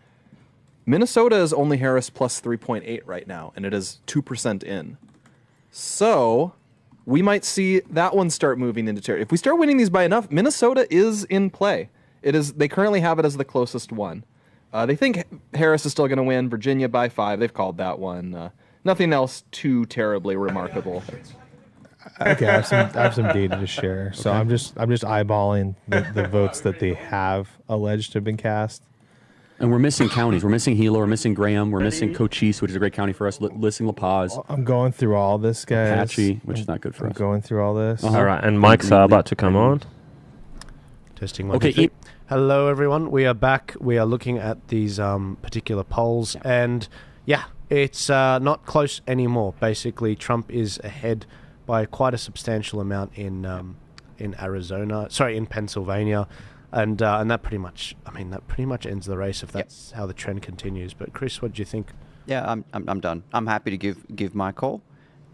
Minnesota is only Harris plus 3.8 right now, and it is 2% in. So we might see that one start moving into territory. If we start winning these by enough, Minnesota is in play. It is. They currently have it as the closest one. They think Harris is still going to win. Virginia by 5. They've called that one. Nothing else too terribly remarkable. Okay, I have some data to share. So I'm just eyeballing the votes that they have alleged to have been cast. And we're missing counties. We're missing Gila. We're missing Graham. We're missing Cochise, which is a great county for us. Missing La Paz. I'm going through all this, guys. Apache, which is not good for us. I'm going through all this. All right, and Mike's about to come on. Testing 1, 2, 3. Hello, everyone. We are back. We are looking at these particular polls, and yeah, it's not close anymore. Basically, Trump is ahead by quite a substantial amount in Arizona. Sorry, in Pennsylvania. And that pretty much, that pretty much ends the race if that's how the trend continues. But Chris, what do you think? Yeah, I'm done. I'm happy to give my call.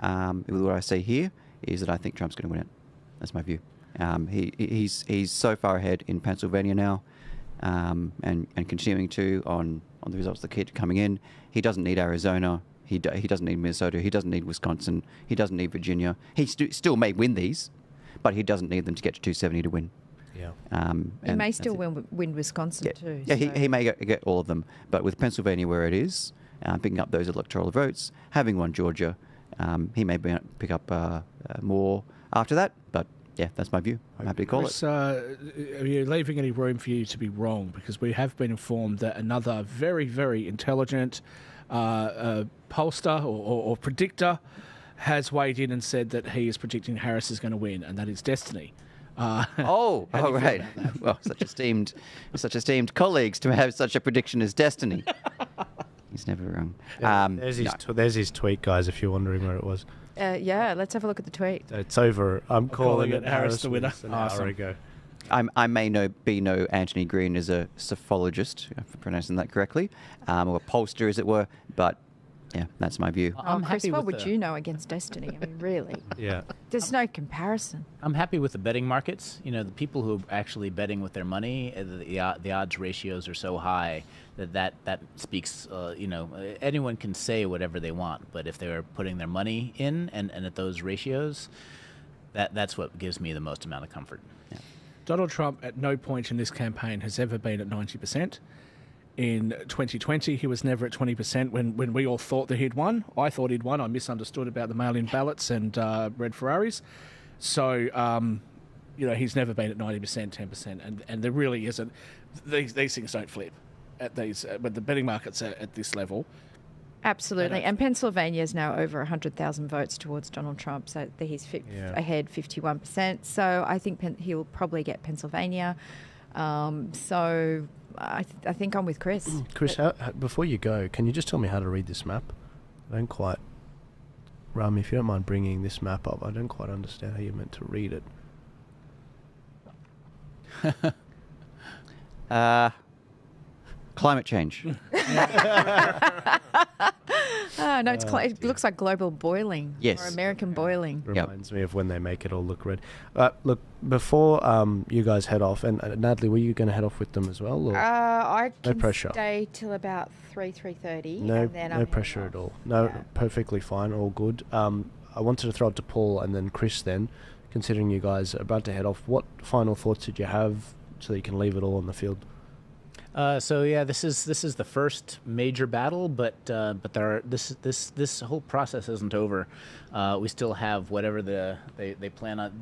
What I say here is that I think Trump's going to win it. That's my view. He's so far ahead in Pennsylvania now, and continuing to on the results that keep coming in. He doesn't need Arizona. He doesn't need Minnesota. He doesn't need Wisconsin. He doesn't need Virginia. He still may win these, but he doesn't need them to get to 270 to win. Yeah. He may still win Wisconsin too. Yeah, he may get all of them. But with Pennsylvania where it is, picking up those electoral votes, having won Georgia, he may pick up more after that. But yeah, that's my view. I'm happy to call it. Are you leaving any room for you to be wrong? Because we have been informed that another very, very intelligent pollster or predictor has weighed in and said that he is predicting Harris is going to win, and that is Destiny. Right. Well, such esteemed colleagues to have such a prediction as Destiny. He's never wrong. There's his tweet, guys. If you're wondering where it was. Yeah, let's have a look at the tweet. It's over. I'm calling it Harris the winner. An hour ago. I may be no Anthony Green as a psephologist, if I'm pronouncing that correctly, or a pollster, as it were, but yeah, that's my view. Chris, what would you know against Destiny? I mean, really? Yeah. There's no comparison. I'm happy with the betting markets. You know, the people who are actually betting with their money, the odds ratios are so high that speaks, anyone can say whatever they want, but if they're putting their money in and at those ratios, that's what gives me the most amount of comfort. Yeah. Donald Trump at no point in this campaign has ever been at 90%. In 2020, he was never at 20% when we all thought that he'd won. I thought he'd won. I misunderstood about the mail-in ballots and red Ferraris. So, he's never been at 90%, 10%. And there really isn't. These things don't flip at these, but the betting markets are at this level. Absolutely. And Pennsylvania is now over 100,000 votes towards Donald Trump. So he's ahead 51%. So I think he'll probably get Pennsylvania. I think I'm with Chris. Chris, before you go, can you just tell me how to read this map? I don't quite... Ram, if you don't mind bringing this map up, I don't quite understand how you're meant to read it. Climate change. No, it looks like global boiling. Yes. Or American boiling. Reminds me of when they make it all look red. Look, before you guys head off, and Natalie, were you going to head off with them as well? Or? I can no pressure. Stay till about 3:30. No pressure at all. No, perfectly fine, all good. I wanted to throw it to Paul and then Chris then, considering you guys are about to head off. What final thoughts did you have so that you can leave it all on the field? This is the first major battle, but this whole process isn't over. We still have whatever they plan on.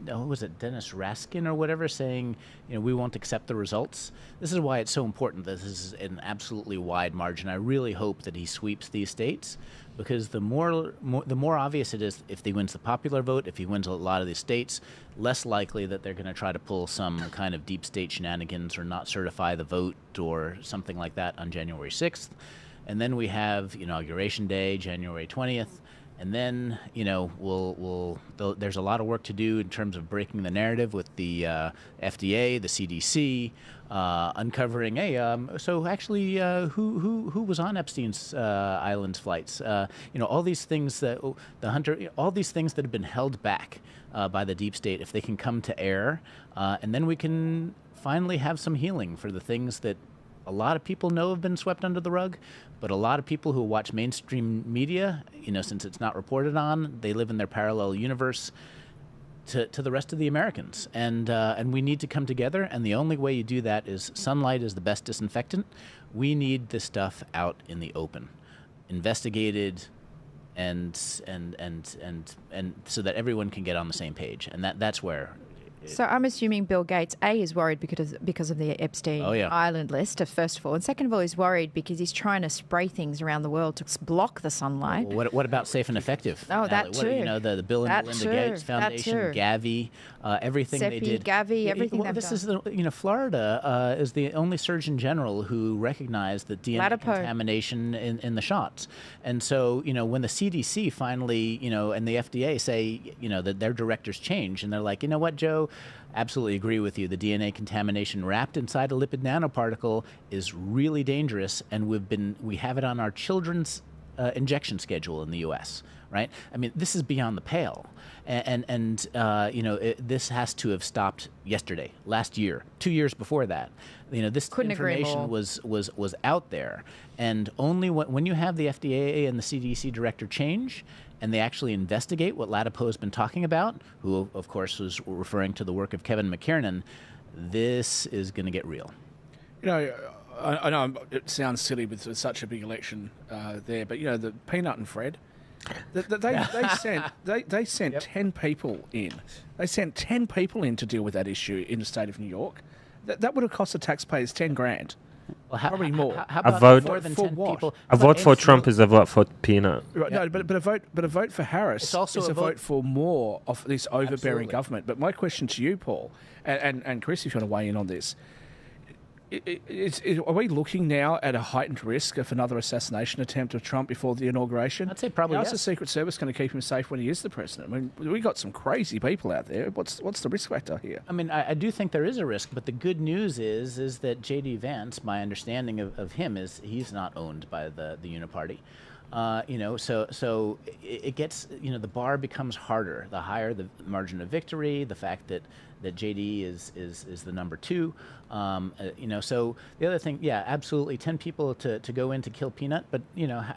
What was it, Dennis Raskin or whatever, saying we won't accept the results. This is why it's so important that this is an absolutely wide margin. I really hope that he sweeps these states, because the more obvious it is if he wins the popular vote, if he wins a lot of these states, less likely that they're going to try to pull some kind of deep state shenanigans or not certify the vote or something like that on January 6th. And then we have Inauguration Day, January 20th. And then, there's a lot of work to do in terms of breaking the narrative with the FDA, the CDC, uncovering, so actually, who was on Epstein's Island flights? All these things that all these things that have been held back by the deep state, if they can come to air, and then we can finally have some healing for the things that a lot of people know have been swept under the rug, but a lot of people who watch mainstream media, since it's not reported on, they live in their parallel universe to the rest of the Americans. And we need to come together, and the only way you do that is sunlight is the best disinfectant. We need this stuff out in the open, investigated, and so that everyone can get on the same page. And that's where... So I'm assuming Bill Gates, A, is worried because of the Epstein Island list, first of all. And second of all, he's worried because he's trying to spray things around the world to block the sunlight. Well, what about safe and effective? Oh, that too. The Bill and Melinda Gates Foundation, Gavi, everything they did. Gavi, everything they've done. Florida is the only Surgeon General who recognized the DNA contamination in the shots. And so, when the CDC finally, and the FDA say, that their directors change, and they're like, you know what, Joe? Absolutely agree with you. The DNA contamination wrapped inside a lipid nanoparticle is really dangerous, and we have it on our children's injection schedule in the U.S. Right? I mean, this is beyond the pale, and this has to have stopped yesterday, last year, 2 years before that. This information was out there, and only when you have the FDA and the CDC director change, and they actually investigate what Latipo has been talking about, who, of course, was referring to the work of Kevin McKiernan, this is going to get real. I know it sounds silly with such a big election there, but, the Peanut and Fred, they sent 10 people in. They sent 10 people in to deal with that issue in the state of New York. That would have cost the taxpayers $10,000. Well, probably more. How about more than 10 people? A vote for Trump is a vote for Peanut. Right, no, but a vote for Harris it's also is a vote for more of this overbearing Absolutely. government. But my question to you, Paul, and Chris, if you want to weigh in on this, are we looking now at a heightened risk of another assassination attempt of Trump before the inauguration? I'd say probably How's yes. the Secret Service going to keep him safe when he is the president? I mean, we got some crazy people out there. What's the risk factor here? I mean, I do think there is a risk, but the good news is that J.D. Vance, my understanding of him is he's not owned by the Uniparty. So it gets, the bar becomes harder. The higher the margin of victory, the fact that JD is the number two. So the other thing, yeah, absolutely, 10 people to go in to kill Peanut, but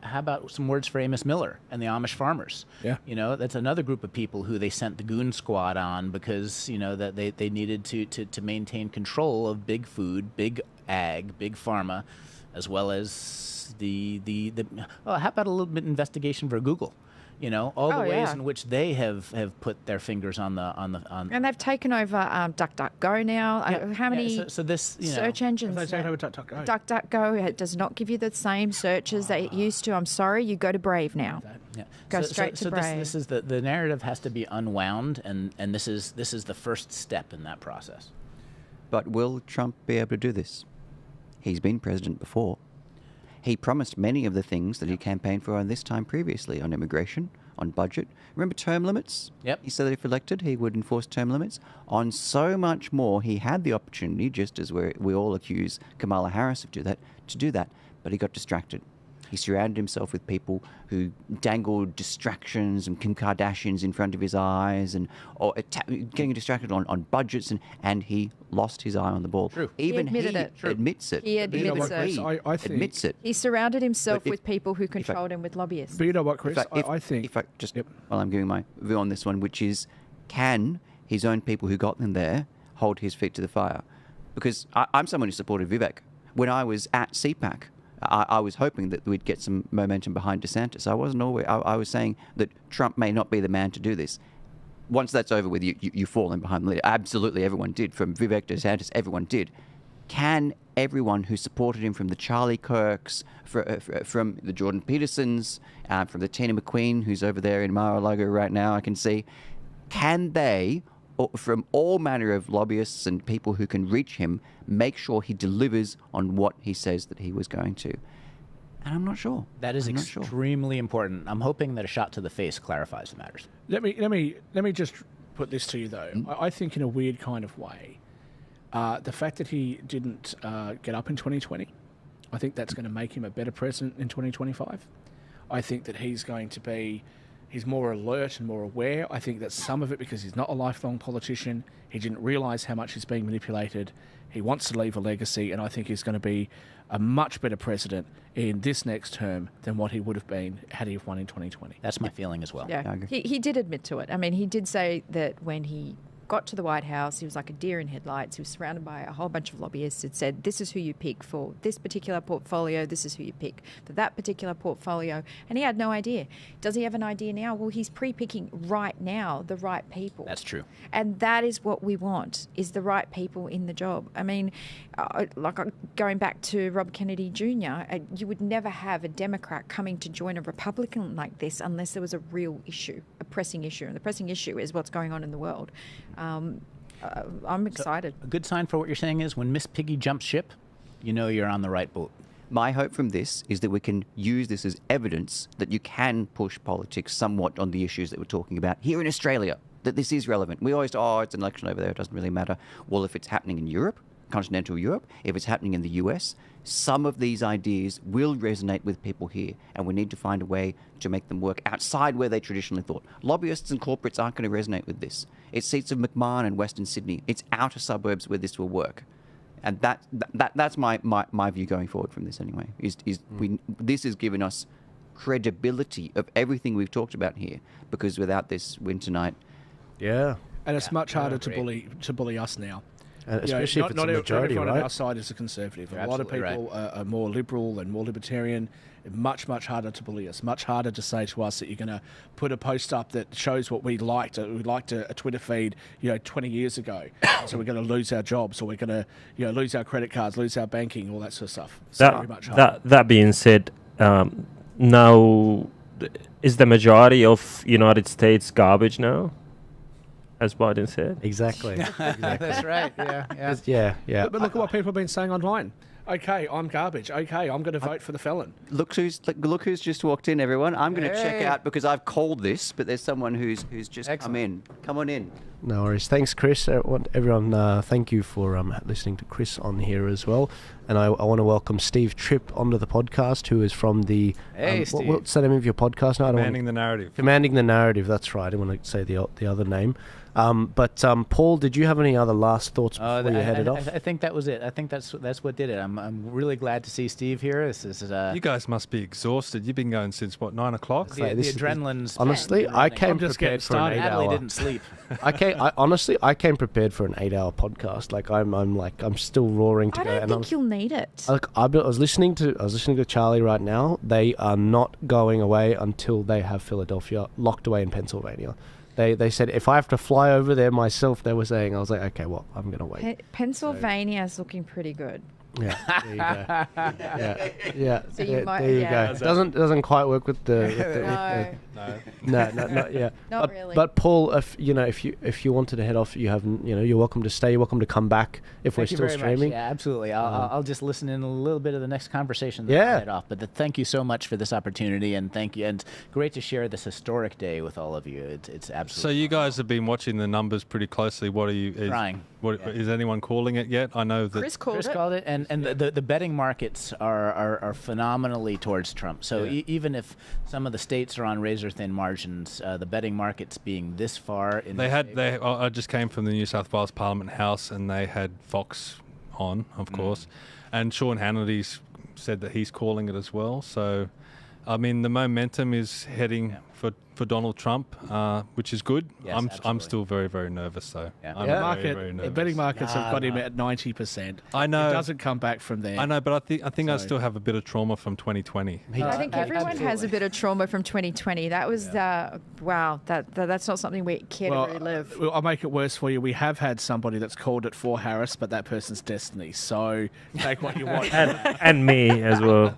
how about some words for Amos Miller and the Amish farmers? Yeah, that's another group of people who they sent the goon squad on because that they needed to maintain control of big food, big ag, big pharma, as well as how about a little bit investigation for Google? All the ways in which they have put their fingers on and they've taken over DuckDuckGo now. Yeah. How many so this search engines? Have they taken over DuckDuckGo? DuckDuckGo does not give you the same searches that it used to. I'm sorry, you go to Brave now. Yeah. Go straight to Brave. This is the narrative has to be unwound, and this is the first step in that process. But will Trump be able to do this? He's been president before. He promised many of the things that he campaigned for on this time previously, on immigration, on budget. Remember term limits? Yep. He said that if elected, he would enforce term limits. On so much more, he had the opportunity, just as we all accuse Kamala Harris of to do that, but he got distracted. He surrounded himself with people who dangled distractions and Kim Kardashians in front of his eyes or getting distracted on budgets, and he lost his eye on the ball. True. Even he admitted it. Admits it. He admits it. I think admits it. He surrounded himself But if- with people who controlled him with lobbyists. But you know what, Chris? I think... Well, I'm giving my view on this one, which is, can his own people who got them there hold his feet to the fire? Because I'm someone who supported Vivek. When I was at CPAC, I was hoping that we'd get some momentum behind DeSantis. I wasn't always. I was saying that Trump may not be the man to do this. Once that's over with, you fall in behind the leader. Absolutely, everyone did. From Vivek to DeSantis, everyone did. Can everyone who supported him, from the Charlie Kirks, from the Jordan Petersons, from the Tina McQueen, who's over there in Mar-a-Lago right now, I can see, can they, from all manner of lobbyists and people who can reach him, make sure he delivers on what he says that he was going to? And I'm not sure. That is I'm not sure. extremely important. I'm hoping that a shot to the face clarifies the matters. Let me just put this to you though. I think in a weird kind of way, the fact that he didn't get up in 2020, I think that's going to make him a better president in 2025. I think that he's more alert and more aware. I think that some of it because he's not a lifelong politician. He didn't realise how much he's being manipulated. He wants to leave a legacy, and I think he's going to be a much better president in this next term than what he would have been had he won in 2020. That's my feeling as well. Yeah, he did admit to it. I mean, he did say that when he got to the White House, he was like a deer in headlights. He was surrounded by a whole bunch of lobbyists that said, this is who you pick for this particular portfolio, this is who you pick for that particular portfolio. And he had no idea. Does he have an idea now? Well, he's pre-picking right now the right people. That's true. And that is what we want, is the right people in the job. I mean, going back to Rob Kennedy Jr., you would never have a Democrat coming to join a Republican like this unless there was a real issue, a pressing issue. And the pressing issue is what's going on in the world. I'm excited. So a good sign for what you're saying is when Miss Piggy jumps ship, you know you're on the right boat. My hope from this is that we can use this as evidence that you can push politics somewhat on the issues that we're talking about here in Australia, that this is relevant. We always, it's an election over there, it doesn't really matter. Well, if it's happening in Europe, continental Europe, if it's happening in the US, some of these ideas will resonate with people here, and we need to find a way to make them work outside where they traditionally thought. Lobbyists and corporates aren't going to resonate with this. It's seats of McMahon and Western Sydney. It's outer suburbs where this will work. And that's my view going forward from this anyway, this has given us credibility of everything we've talked about here, because without this win tonight... Yeah. And it's much harder to bully us now. Especially if it's a majority, not everyone right? on our side is a conservative. A lot of people are more liberal and more libertarian. Much, much harder to bully us. Much harder to say to us that you're going to put a post up that shows what we liked. We liked a Twitter feed, 20 years ago. So we're going to lose our jobs, or we're going to, lose our credit cards, lose our banking, all that sort of stuff. Very much harder. That being said, now is the majority of United States garbage now? As Biden said. Exactly. That's right. Yeah. Yeah. But look at what people have been saying online. Okay, I'm garbage. Okay, I'm going to vote for the felon. Look who's just walked in, everyone. I'm going to check out because I've called this, but there's someone who's just come in. Come on in. No worries. Thanks, Chris. Everyone, thank you for listening to Chris on here as well. And I want to welcome Steve Tripp onto the podcast, who is from the... Hey, Steve. What's the name of your podcast now? Commanding the Narrative. Commanding the Narrative, that's right. I didn't want to say the other name. But Paul, did you have any other last thoughts before you headed off? I think that was it. I think that's what did it. I'm really glad to see Steve here. This is you guys must be exhausted. You've been going since what, 9 o'clock? The adrenaline's honestly, I came prepared for an 8 hour. Natalie didn't sleep. I came prepared for an 8 hour podcast. Like I'm still roaring to go. I don't think you'll need it. Look, I was listening to Charlie right now. They are not going away until they have Philadelphia locked away in Pennsylvania. They said if I have to fly over there myself, they were saying, I was like, okay, well, I'm going to wait. Pennsylvania is looking pretty good. Yeah, there you go. Yeah. So you might, there you go. Doesn't quite work with the no. Not really. But Paul, if you wanted to head off, you're welcome to stay. You're welcome to come back if we're still streaming. Yeah, absolutely. I'll just listen in a little bit of the next conversation. Head off. But thank you so much for this opportunity, and thank you, and great to share this historic day with all of you. It's absolutely. So you guys have been watching the numbers pretty closely. What are you trying? Is anyone calling it yet? I know that Chris called it, and the betting markets are phenomenally towards Trump. So even if some of the states are on razor thin margins, the betting markets being this far in I just came from the New South Wales Parliament House, and they had Fox on, of course, and Sean Hannity's said that he's calling it as well. So I mean, the momentum is heading for Donald Trump, which is good. Yes, I'm still very, very nervous, though. Yeah. I'm very, very nervous. The betting markets have got him at 90%. I know. It doesn't come back from there. I know, but I think I still have a bit of trauma from 2020. I think everyone has a bit of trauma from 2020. That was, wow, that's not something we care to relive. I'll make it worse for you. We have had somebody that's called it for Harris, but that person's destiny. So take what you want. and me as well.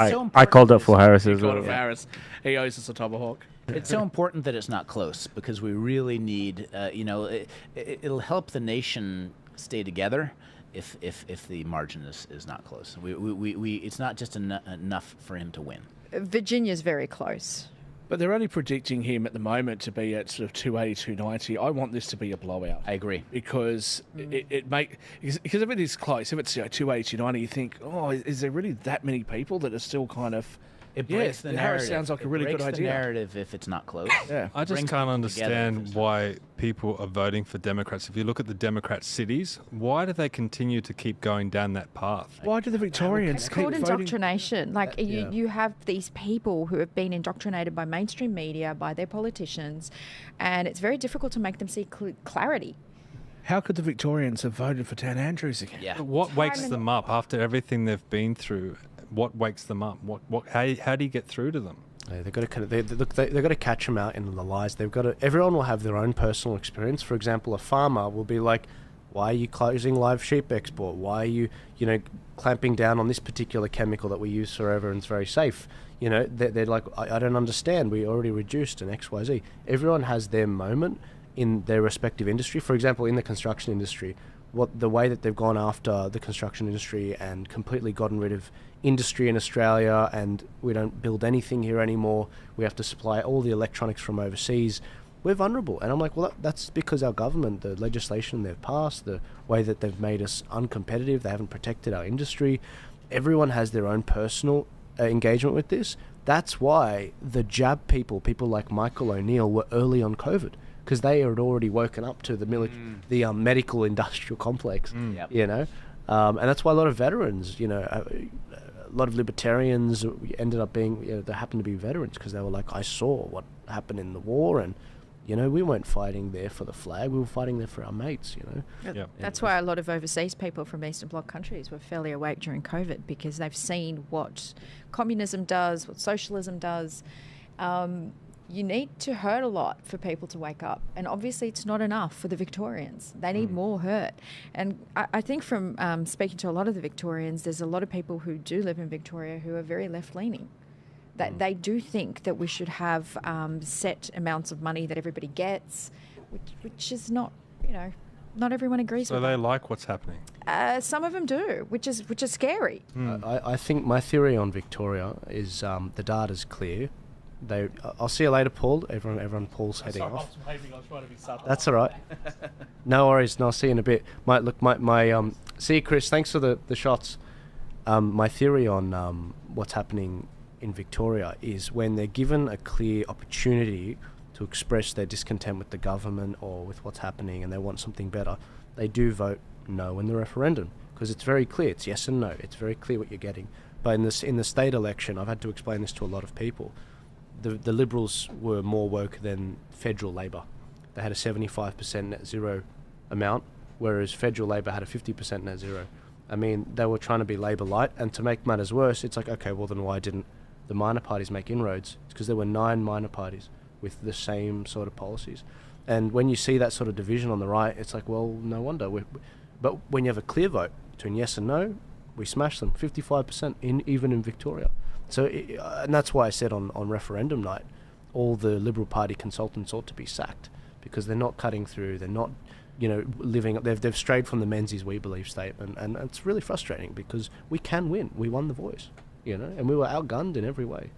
So I called it for Harris as well. Called it for Harris. He owes us a tomahawk. It's so important that it's not close, because we really need, it'll help the nation stay together if the margin is not close. It's not just enough for him to win. Virginia's very close. But they're only predicting him at the moment to be at sort of 280, 290. I want this to be a blowout. I agree. Because because if it is close, if it's 280, 290, you think, oh, is there really that many people that are still kind of... It breaks the narrative. Harris sounds like a really good idea. It breaks the narrative if it's not close. Yeah. I just can't understand why people are voting for Democrats. If you look at the Democrat cities, why do they continue to keep going down that path? Why do the Victorians It's keep called voting? indoctrination. Like, you have these people who have been indoctrinated by mainstream media, by their politicians, and it's very difficult to make them see clarity. How could the Victorians have voted for Dan Andrews again? Yeah. What wakes them up after everything they've been through? What wakes them up? How do you get through to them? Yeah, they've got to they've got to catch them out in the lies. Everyone will have their own personal experience. For example, a farmer will be like, "Why are you closing live sheep export? Why are you clamping down on this particular chemical that we use forever and it's very safe?" They're like, I don't understand. We already reduced an XYZ. Everyone has their moment in their respective industry. For example, in the construction industry, the way that they've gone after the construction industry and completely gotten rid of industry in Australia, and we don't build anything here anymore. We have to supply all the electronics from overseas. We're vulnerable. And I'm like, well, that's because our government, the legislation they've passed, the way that they've made us uncompetitive, they haven't protected our industry. Everyone has their own personal engagement with this. That's why the jab people like Michael O'Neill, were early on COVID, because they had already woken up to the medical industrial complex, and that's why a lot of veterans, a lot of libertarians ended up being, they happened to be veterans because they were like, I saw what happened in the war, and we weren't fighting there for the flag, we were fighting there for our mates. That's why a lot of overseas people from Eastern Bloc countries were fairly awake during COVID, because they've seen what communism does, what socialism does. You need to hurt a lot for people to wake up. And obviously it's not enough for the Victorians. They need more hurt. And I think from speaking to a lot of the Victorians, there's a lot of people who do live in Victoria who are very left-leaning. That they do think that we should have set amounts of money that everybody gets, which is not, not everyone agrees with. So they like what's happening? Some of them do, which is scary. I think my theory on Victoria is the data's clear. I'll see you later, Paul. Everyone, Paul's heading off. I was trying to be subtle. That's all right. No worries. No, I'll see you in a bit. See you, Chris. Thanks for the shots. My theory on what's happening in Victoria is when they're given a clear opportunity to express their discontent with the government or with what's happening, and they want something better, they do vote no in the referendum, because it's very clear. It's yes and no. It's very clear what you're getting. But in the state election, I've had to explain this to a lot of people. The Liberals were more woke than federal Labor. They had a 75% net zero amount, whereas federal Labor had a 50% net zero. I mean, they were trying to be Labor light, and to make matters worse, it's like, okay, well then why didn't the minor parties make inroads? It's because there were 9 minor parties with the same sort of policies. And when you see that sort of division on the right, it's like, well, no wonder. But when you have a clear vote between yes and no, we smash them, 55% even in Victoria. So, and that's why I said on referendum night, all the Liberal Party consultants ought to be sacked, because they're not cutting through. They're not, living. They've strayed from the Menzies We Believe statement, and it's really frustrating because we can win. We won the voice, and we were outgunned in every way.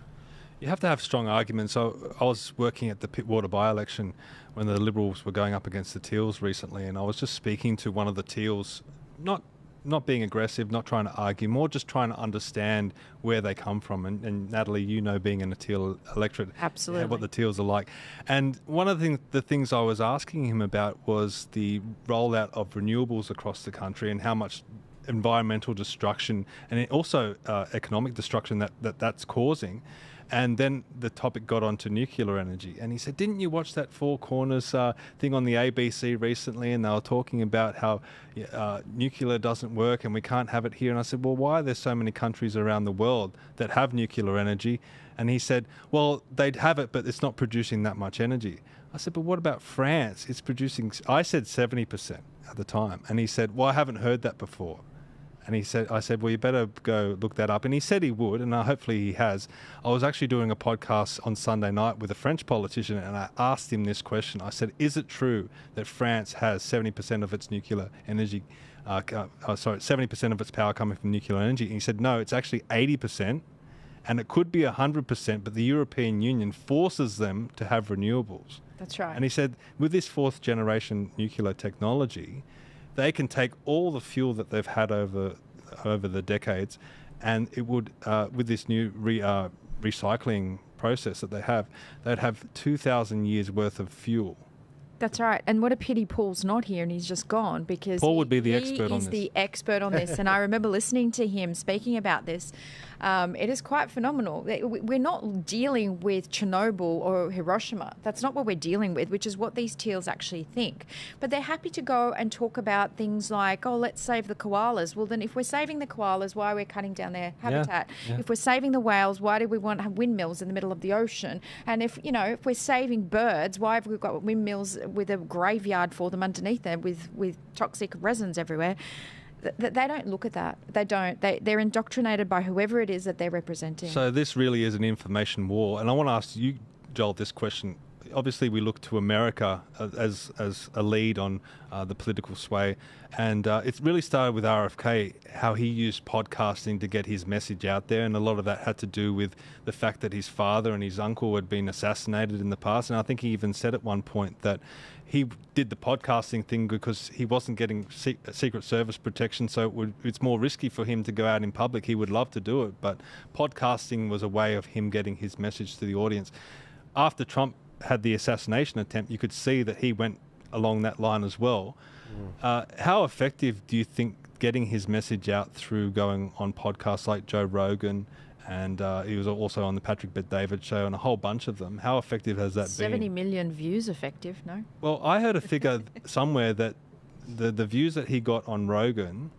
You have to have strong arguments. So I was working at the Pittwater by-election when the Liberals were going up against the Teals recently, and I was just speaking to one of the Teals, not being aggressive, not trying to argue, more just trying to understand where they come from. And Natalie, being in a Teal electorate, absolutely, what the Teals are like. And one of the things I was asking him about was the rollout of renewables across the country and how much environmental destruction and also economic destruction that's causing. And then the topic got onto nuclear energy. And he said, didn't you watch that Four Corners thing on the ABC recently? And they were talking about how nuclear doesn't work and we can't have it here. And I said, well, why are there so many countries around the world that have nuclear energy? And he said, well, they'd have it, but it's not producing that much energy. I said, but what about France? It's producing, I said 70% at the time. And he said, well, I haven't heard that before. And I said, well, you better go look that up. And he said he would, and hopefully he has. I was actually doing a podcast on Sunday night with a French politician, and I asked him this question. I said, is it true that France has 70% of its nuclear energy 70% of its power coming from nuclear energy. And he said, no, it's actually 80%, and it could be 100%, but the European Union forces them to have renewables. That's right. And he said, with this fourth generation nuclear technology, they can take all the fuel that they've had over the decades, and it would, with this new recycling process that they'd have 2,000 years worth of fuel. That's right. And what a pity Paul's not here and he's just gone, because Paul would be the expert on this. He is the expert on this. And I remember listening to him speaking about this. It is quite phenomenal. We're not dealing with Chernobyl or Hiroshima. That's not what we're dealing with, which is what these teals actually think. But they're happy to go and talk about things like, oh, let's save the koalas. Well, then if we're saving the koalas, why are we cutting down their habitat? Yeah. If we're saving the whales, why do we want to have windmills in the middle of the ocean? And if we're saving birds, why have we got windmills with a graveyard for them underneath there with toxic resins everywhere? They don't look at that. They don't. They're indoctrinated by whoever it is that they're representing. So this really is an information war. And I want to ask you, Joel, this question. Obviously, we look to America as a lead on the political sway. And it really started with RFK, how he used podcasting to get his message out there. And a lot of that had to do with the fact that his father and his uncle had been assassinated in the past. And I think he even said at one point that he did the podcasting thing because he wasn't getting Secret Service protection, so it's more risky for him to go out in public. He would love to do it, but podcasting was a way of him getting his message to the audience. After Trump had the assassination attempt, you could see that he went along that line as well. How effective do you think getting his message out through going on podcasts like Joe Rogan, and he was also on the Patrick Bet-David show and a whole bunch of them. How effective has that been? 70 million views effective, no? Well, I heard a figure somewhere that the views that he got on Rogan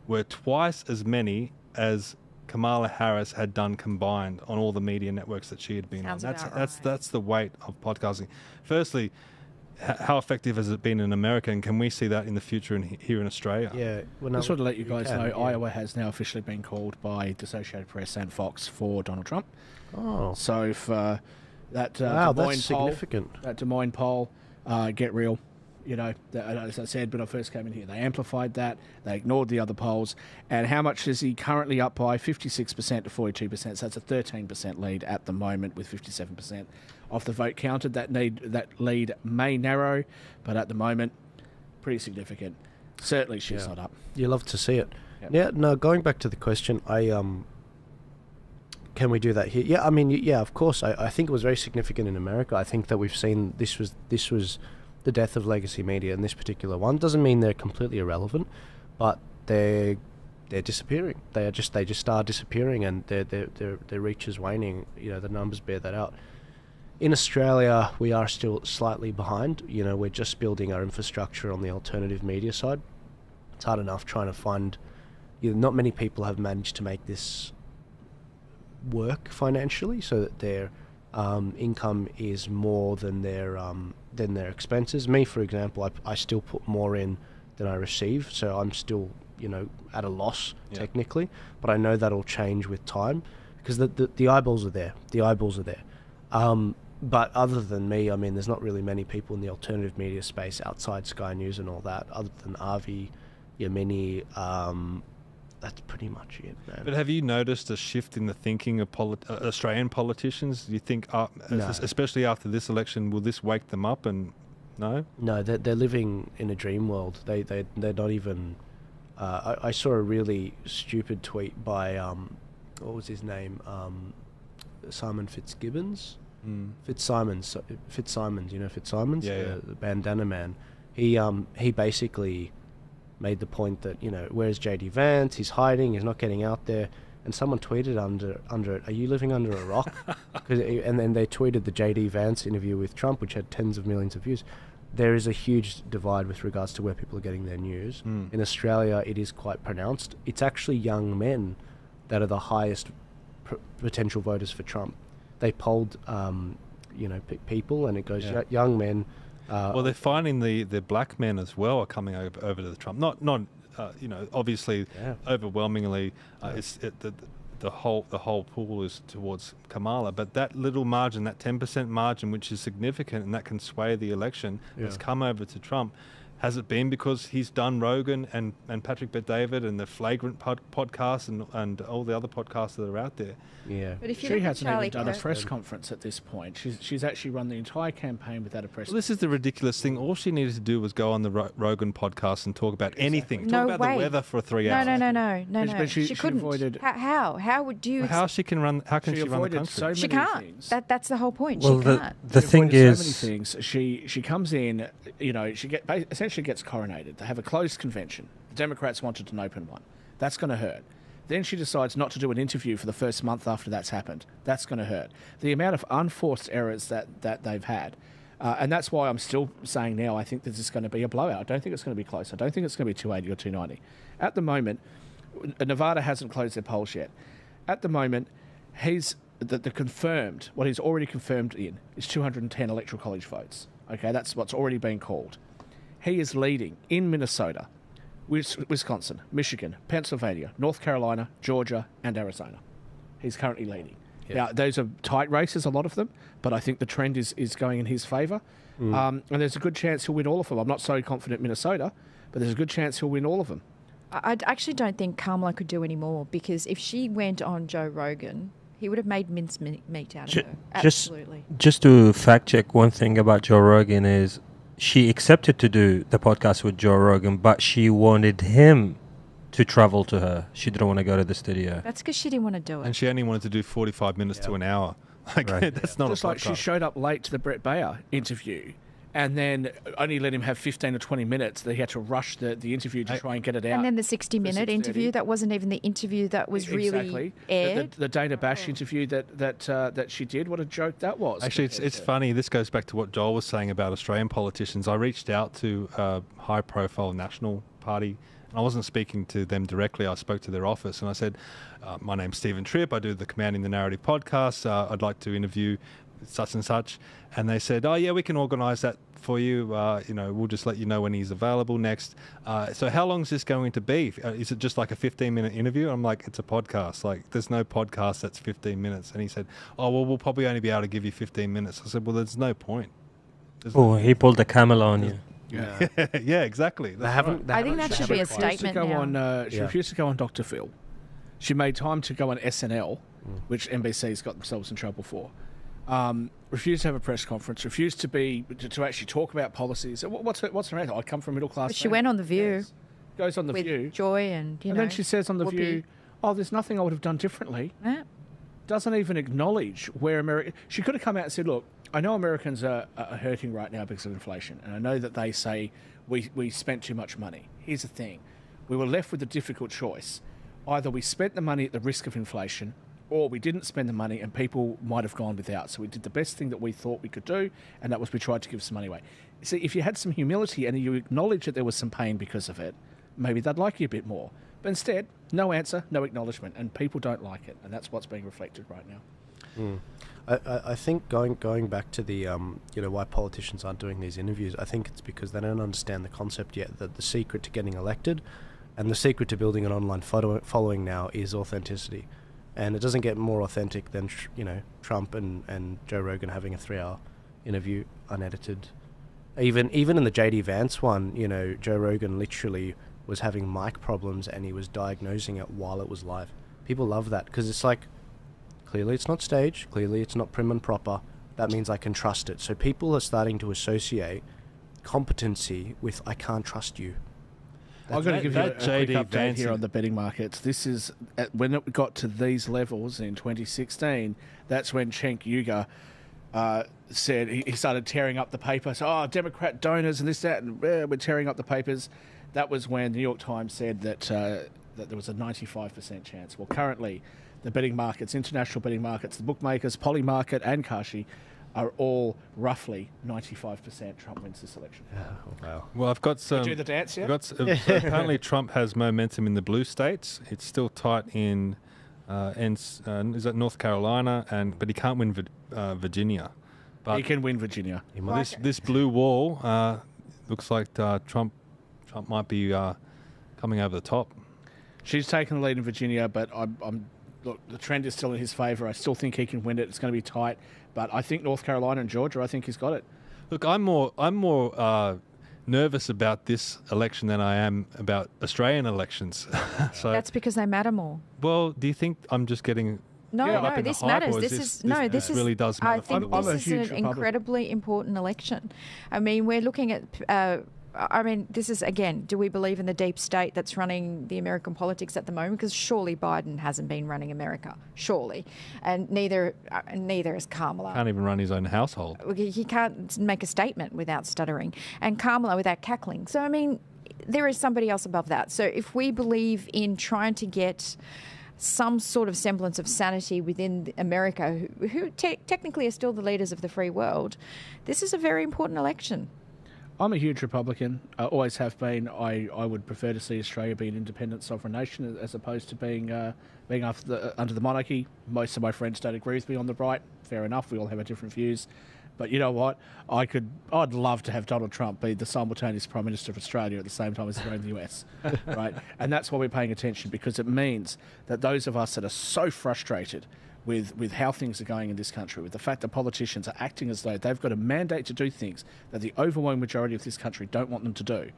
were twice as many as Kamala Harris had done combined on all the media networks that she had been on. That's the weight of podcasting. Firstly, how effective has it been in America, and can we see that in the future here in Australia? Yeah, well, I just want to let you guys know Iowa has now officially been called by the Associated Press and Fox for Donald Trump. Oh, so if that wow, Des Moines that's significant. That Des Moines poll, get real. As I said when I first came in here, they amplified that. They ignored the other polls. And how much is he currently up by? 56% to 42%. So that's a 13% lead at the moment, with 57% of the vote counted. That lead may narrow, but at the moment, pretty significant. Certainly, she's not up. You love to see it. Yep. Yeah. No. Going back to the question, can we do that here? Yeah. I mean, yeah. Of course. I think it was very significant in America. I think that we've seen this was the death of legacy media in this particular one. Doesn't mean they're completely irrelevant, but they're disappearing. They just are disappearing, and their reach is waning. The numbers bear that out. In Australia, we are still slightly behind. We're just building our infrastructure on the alternative media side. It's hard enough trying to find. Not many people have managed to make this work financially, so that their income is more than their expenses. Me, for example, I still put more in than I receive, so I'm still at a loss technically. But I know that'll change with time, because the eyeballs are there. The eyeballs are there. But other than me, I mean, there's not really many people in the alternative media space outside Sky News and all that, other than Avi, Yamini. That's pretty much it, man. But have you noticed a shift in the thinking of Australian politicians? Do you think, especially after this election, will this wake them up? And no, they're living in a dream world. They're not even. I saw a really stupid tweet by what was his name? Simon Fitzgibbons. Fitzsimons. Fitzsimons. Yeah. The bandana man. He basically made the point that, where's JD Vance? He's hiding. He's not getting out there. And someone tweeted under it, "Are you living under a rock?" And then they tweeted the JD Vance interview with Trump, which had tens of millions of views. There is a huge divide with regards to where people are getting their news. In Australia, it is quite pronounced. It's actually young men that are the highest potential voters for Trump. They polled, people, and it goes young men. Well, they're finding the black men as well are coming over to the Trump. Not obviously overwhelmingly, the whole pool is towards Kamala, but that little margin, that 10% margin, which is significant and that can sway the election, has come over to Trump. Has it been because he's done Rogan and Patrick Bet-David and the Flagrant podcast and all the other podcasts that are out there? Yeah. But if you she look at hasn't Charlie even done a Kirk- press conference at this point. She's actually run the entire campaign without a press Well, this is the ridiculous thing. All she needed to do was go on the Rogan podcast and talk about anything. No Talk about way. the weather for 3 hours. No. But she couldn't. avoided- How would you? How she can run? How can She she run the avoided country? so many She can't. things. That's the whole point. Well, she can't. the thing avoided is, so many things. She comes in, she essentially gets coronated. They have a closed convention. The Democrats wanted an open one. That's going to hurt. Then she decides not to do an interview for the first month after that's happened. That's going to hurt. The amount of unforced errors that they've had. And that's why I'm still saying now I think this is going to be a blowout. I don't think it's going to be close. I don't think it's going to be 280 or 290. At the moment, Nevada hasn't closed their polls yet. At the moment, the confirmed, what he's already confirmed in, is 210 Electoral College votes. Okay, that's what's already been called. He is leading in Minnesota, Wisconsin, Michigan, Pennsylvania, North Carolina, Georgia, and Arizona. He's currently leading. Yeah. Now, those are tight races, a lot of them, but I think the trend is going in his favour. And there's a good chance he'll win all of them. I'm not so confident Minnesota, but there's a good chance he'll win all of them. I actually don't think Kamala could do any more, because if she went on Joe Rogan, he would have made mincemeat out of her. Absolutely. Just to fact check one thing about Joe Rogan is she accepted to do the podcast with Joe Rogan, but she wanted him to travel to her. She didn't want to go to the studio. That's because she didn't want to do it. And she only wanted to do 45 minutes to an hour. Like, Right. that's not Just a podcast. like she showed up late to the Brett Baer interview and then only let him have 15 or 20 minutes. They had to rush the interview to try and get it out. And then the 60-minute interview, that wasn't even the interview that was really aired. The Dana Bash interview that she did, what a joke that was. Actually, it's funny. This goes back to what Joel was saying about Australian politicians. I reached out to a high-profile National Party. I wasn't speaking to them directly. I spoke to their office, and I said, my name's Stephen Tripp. I do the Commanding the Narrative podcast. I'd like to interview such and such. And they said, oh, yeah, we can organise that for you. We'll just let you know when he's available next. So how long is this going to be? Is it just like a 15-minute interview? I'm like, it's a podcast. Like, there's no podcast that's 15 minutes. And he said, oh, well, we'll probably only be able to give you 15 minutes. I said, well, there's no point. He pulled the camel on you. Yeah, yeah, exactly. I think that should be a statement now. She refused to go on Dr. Phil. She made time to go on SNL, which NBC's got themselves in trouble for. Refused to have a press conference. Refused to actually talk about policies. What's her answer? I come from a middle class. But she went on The View. Goes on The with View. Joy and then she says on The Whoopi. View, "Oh, there's nothing I would have done differently." Yeah. Doesn't even acknowledge where America. She could have come out and said, "Look, I know Americans are hurting right now because of inflation, and I know that they say we spent too much money. Here's the thing: we were left with a difficult choice. Either we spent the money at the risk of inflation, or we didn't spend the money and people might have gone without. So we did the best thing that we thought we could do, and that was we tried to give some money away." See, if you had some humility and you acknowledge that there was some pain because of it, maybe they'd like you a bit more. But instead, no answer, no acknowledgement, and people don't like it, and that's what's being reflected right now. I think going back to the why politicians aren't doing these interviews, I think it's because they don't understand the concept yet that the secret to getting elected and the secret to building an online following now is authenticity. And it doesn't get more authentic than Trump and Joe Rogan having a 3-hour interview unedited. Even in the JD Vance one, Joe Rogan literally was having mic problems and he was diagnosing it while it was live. People love that because it's like, clearly it's not staged, clearly it's not prim and proper. That means I can trust it. So people are starting to associate competency with I can't trust you. I'm going to give you a quick update here on the betting markets. This is when it got to these levels in 2016. That's when Cenk Uygur said he started tearing up the paper. So, Democrat donors and this, that, and we're tearing up the papers. That was when the New York Times said that there was a 95% chance. Well, currently, the betting markets, international betting markets, the bookmakers, Polymarket and Kashi, are all roughly 95% Trump wins this election. Wow. Well, I've got some. You do the dance yet? So apparently, Trump has momentum in the blue states. It's still tight in, is that North Carolina? But he can't win Virginia. But he can win Virginia. This blue wall looks like Trump might be coming over the top. She's taken the lead in Virginia, but look, the trend is still in his favour. I still think he can win it. It's going to be tight, but I think North Carolina and Georgia, I think he's got it. Look, I'm more nervous about this election than I am about Australian elections. So That's because they matter more. Well, do you think I'm just getting No, up no, in the this hype, matters. or This really does matter? I think this is an incredibly important election. I mean, we're looking at. This is, again, do we believe in the deep state that's running the American politics at the moment? Because surely Biden hasn't been running America, surely. And neither is Kamala. Can't even run his own household. He can't make a statement without stuttering. And Kamala without cackling. So, I mean, there is somebody else above that. So if we believe in trying to get some sort of semblance of sanity within America, who technically are still the leaders of the free world, this is a very important election. I'm a huge Republican. I always have been. I would prefer to see Australia be an independent sovereign nation as opposed to being under the monarchy. Most of my friends don't agree with me on the right. Fair enough. We all have our different views. But you know what? I'd love to have Donald Trump be the simultaneous Prime Minister of Australia at the same time as he's running the US, right? And that's why we're paying attention, because it means that those of us that are so frustrated with how things are going in this country, with the fact that politicians are acting as though they've got a mandate to do things that the overwhelming majority of this country don't want them to do,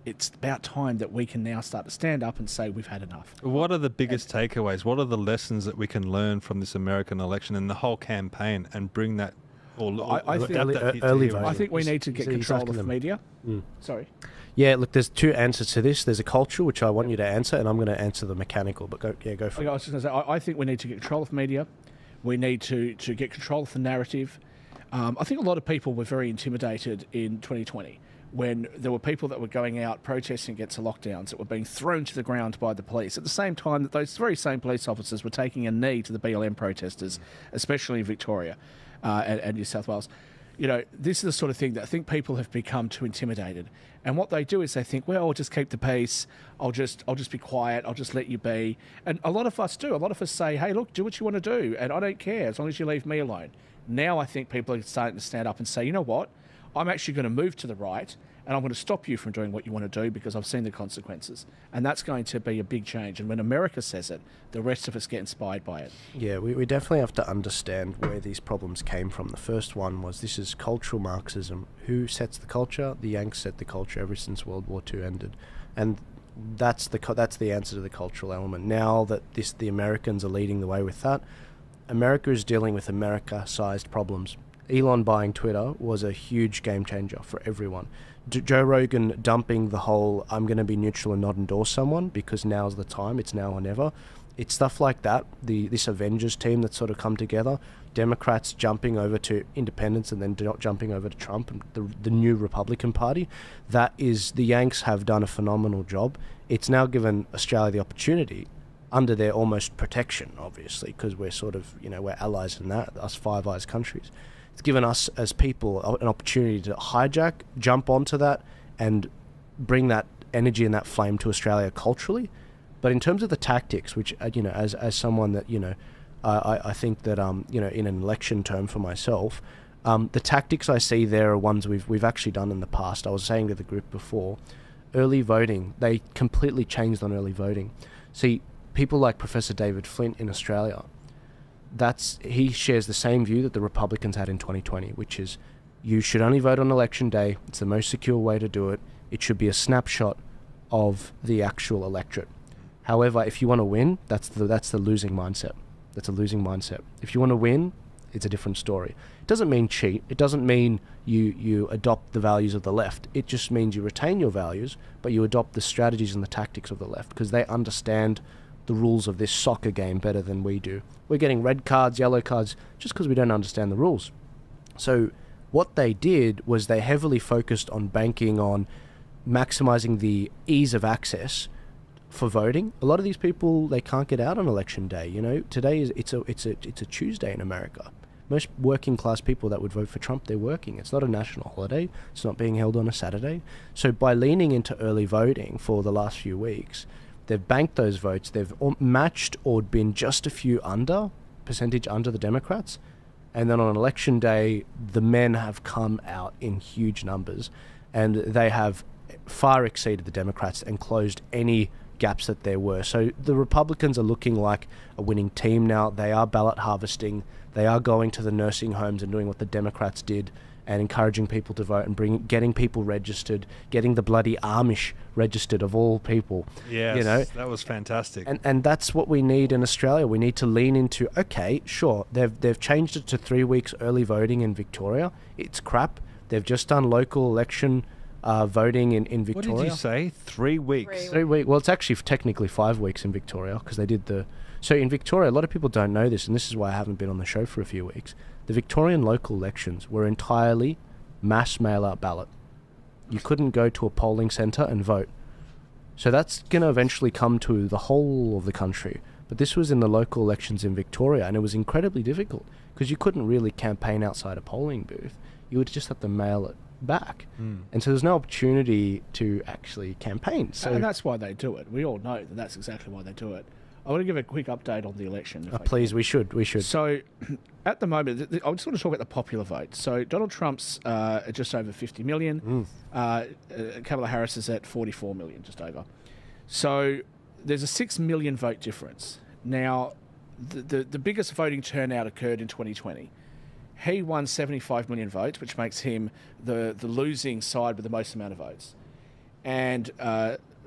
it's about time that we can now start to stand up and say we've had enough. What are the biggest takeaways? What are the lessons that we can learn from this American election and the whole campaign and bring that I think we need to get control of the media. Sorry. Yeah, look, there's two answers to this. There's a culture, which I want you to answer, and I'm going to answer the mechanical, but go for it. I was just going to say, I think we need to get control of media. We need to get control of the narrative. I think a lot of people were very intimidated in 2020 when there were people that were going out protesting against the lockdowns that were being thrown to the ground by the police. At the same time that those very same police officers were taking a knee to the BLM protesters, especially in Victoria and New South Wales. You know, this is the sort of thing that I think people have become too intimidated. And what they do is they think, well, I'll just keep the peace. I'll just be quiet. I'll just let you be. And a lot of us do. A lot of us say, hey, look, do what you want to do. And I don't care as long as you leave me alone. Now I think people are starting to stand up and say, you know what? I'm actually going to move to the right, and I'm going to stop you from doing what you want to do because I've seen the consequences. And that's going to be a big change. And when America says it, the rest of us get inspired by it. Yeah, we definitely have to understand where these problems came from. The first one was, this is cultural Marxism. Who sets the culture? The Yanks set the culture ever since World War II ended. And that's the answer to the cultural element. Now that the Americans are leading the way with that, America is dealing with America-sized problems. Elon buying Twitter was a huge game changer for everyone. Joe Rogan dumping the whole, I'm going to be neutral and not endorse someone because now's the time, it's now or never. It's stuff like that. This Avengers team that's sort of come together, Democrats jumping over to independents and then not jumping over to Trump and the new Republican Party. That is, the Yanks have done a phenomenal job. It's now given Australia the opportunity, under their almost protection, obviously, because we're sort of, we're allies in that, us Five Eyes countries. It's given us as people an opportunity to hijack, jump onto that, and bring that energy and that flame to Australia culturally. But in terms of the tactics, which, as someone that, I think that, in an election term for myself, the tactics I see there are ones we've actually done in the past. I was saying to the group before, early voting, they completely changed on early voting. See, people like Professor David Flint in Australia, he shares the same view that the Republicans had in 2020, which is you should only vote on election day. It's the most secure way to do it. It should be a snapshot of the actual electorate. However, if you want to win, that's the losing mindset. That's a losing mindset. If you want to win, it's a different story. It doesn't mean cheat. It doesn't mean you adopt the values of the left. It just means you retain your values, but you adopt the strategies and the tactics of the left because they understand the rules of this soccer game better than we do. We're getting red cards, yellow cards, just because we don't understand the rules. So what they did was they heavily focused on banking on maximizing the ease of access for voting. A lot of these people, they can't get out on election day. Today it's a Tuesday in America. Most working class people that would vote for Trump, they're working. It's not a national holiday. It's not being held on a Saturday. So by leaning into early voting for the last few weeks, they've banked those votes. They've matched or been just a few percentage under the Democrats. And then on election day, the men have come out in huge numbers and they have far exceeded the Democrats and closed any gaps that there were. So the Republicans are looking like a winning team now. They are ballot harvesting. They are going to the nursing homes and doing what the Democrats did and encouraging people to vote and getting people registered, getting the bloody Amish registered of all people. Yes, you know? that was fantastic. And that's what we need in Australia. We need to lean into, okay, sure, they've changed it to 3 weeks early voting in Victoria. It's crap. They've just done local election voting in Victoria. What did you say? 3 weeks? 3 weeks. Well, it's actually technically 5 weeks in Victoria because they did the... So in Victoria, a lot of people don't know this, and this is why I haven't been on the show for a few weeks. The Victorian local elections were entirely mass mail-out ballot. You couldn't go to a polling centre and vote. So that's going to eventually come to the whole of the country. But this was in the local elections in Victoria, and it was incredibly difficult because you couldn't really campaign outside a polling booth. You would just have to mail it back. And so there's no opportunity to actually campaign. So and that's why they do it. We all know that that's exactly why they do it. I want to give a quick update on the election. Please, we should. So, at the moment, I just want to talk about the popular vote. So, Donald Trump's just over 50 million. Kamala Harris is at 44 million, just over. So, there's a 6 million vote difference. Now, the biggest voting turnout occurred in 2020. He won 75 million votes, which makes him the losing side with the most amount of votes. And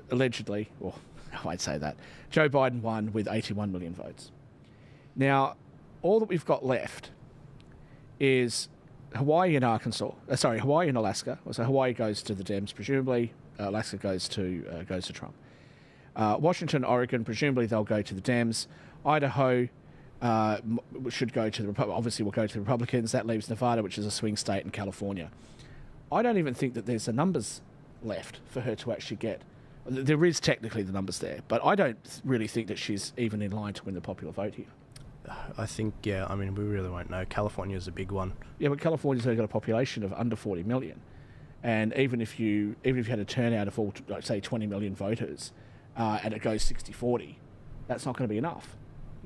allegedly, or I won't say that, Joe Biden won with 81 million votes. Now, all that we've got left is Hawaii and Hawaii and Alaska. So Hawaii goes to the Dems, presumably. Alaska goes to Trump. Washington, Oregon, presumably they'll go to the Dems. Idaho should go to the obviously will go to the Republicans. That leaves Nevada, which is a swing state, and California. I don't even think that there's the numbers left for her to actually get. There is technically the numbers there, but I don't really think that she's even in line to win the popular vote here. I think, yeah, I mean, we really won't know. California's a big one. Yeah, but California's only got a population of under 40 million. And even if you had a turnout of all, like, say, 20 million voters, and it goes 60-40, that's not going to be enough.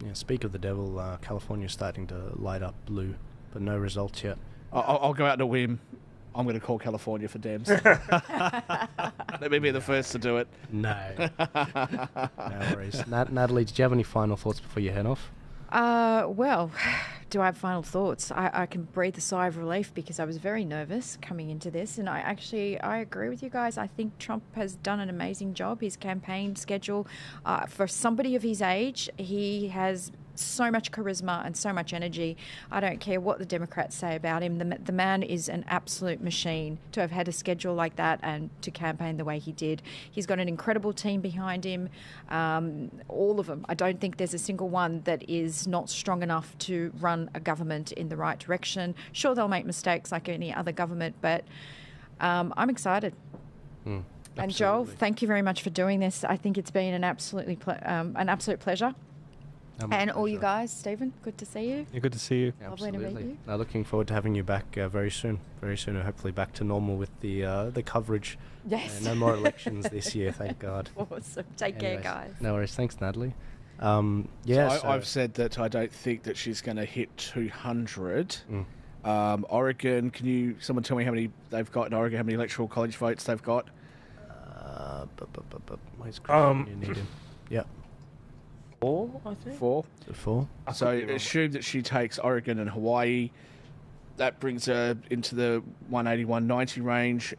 Yeah, speak of the devil, California's starting to light up blue, but no results yet. I'll go out on a whim. I'm going to call California for Dems. Let me be the first to do it. No. No worries. Natalie, did you have any final thoughts before you head off? Well, do I have final thoughts? I can breathe a sigh of relief because I was very nervous coming into this, and I agree with you guys. I think Trump has done an amazing job. His campaign schedule, for somebody of his age, he has so much charisma and so much energy. I don't care what the Democrats say about him. The man is an absolute machine to have had a schedule like that and to campaign the way he did. He's got an incredible team behind him, all of them. I don't think there's a single one that is not strong enough to run a government in the right direction. Sure, they'll make mistakes like any other government, but I'm excited. And Joel, thank you very much for doing this. I think it's been an absolute pleasure. And all you guys, Stephen, good to see you. Yeah, good to see you. Lovely to meet you. Looking forward to having you back very soon. Very soon, and hopefully back to normal with the coverage. Yes. No more elections this year, thank God. Awesome. Take care, guys. No worries. Thanks, Natalie. I've said that I don't think that she's going to hit 200. Oregon, can someone tell me how many they've got in Oregon, how many electoral college votes they've got? Where's Christian? You need him. Yep. 4, I think. 4. 4. So assume that she takes Oregon and Hawaii. That brings her into the 180-190 range.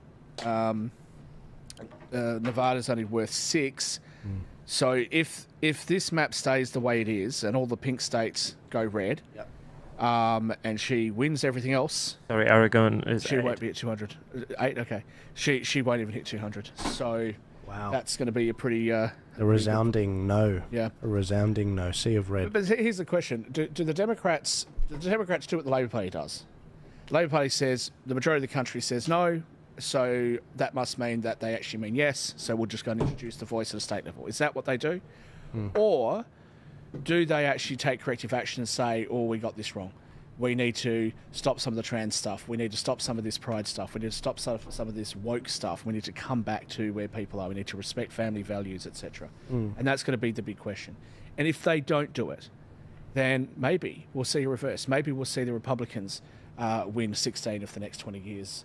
Nevada's only worth 6. So if this map stays the way it is and all the pink states go red, and she wins everything else. Sorry, Oregon is She 8. won't be at 200. 8, okay. She won't even hit 200. So wow, that's going to be a pretty... a resounding no. Yeah. A resounding no. Sea of red. But here's the question. Do the Democrats do what the Labor Party does? The Labor Party says, the majority of the country says no, so that must mean that they actually mean yes, so we'll just go and introduce the voice at a state level. Is that what they do? Or do they actually take corrective action and say, oh, we got this wrong? We need to stop some of the trans stuff. We need to stop some of this pride stuff. We need to stop some of this woke stuff. We need to come back to where people are. We need to respect family values, etc. And that's going to be the big question. And if they don't do it, then maybe we'll see a reverse. Maybe we'll see the Republicans win 16 of the next 20 years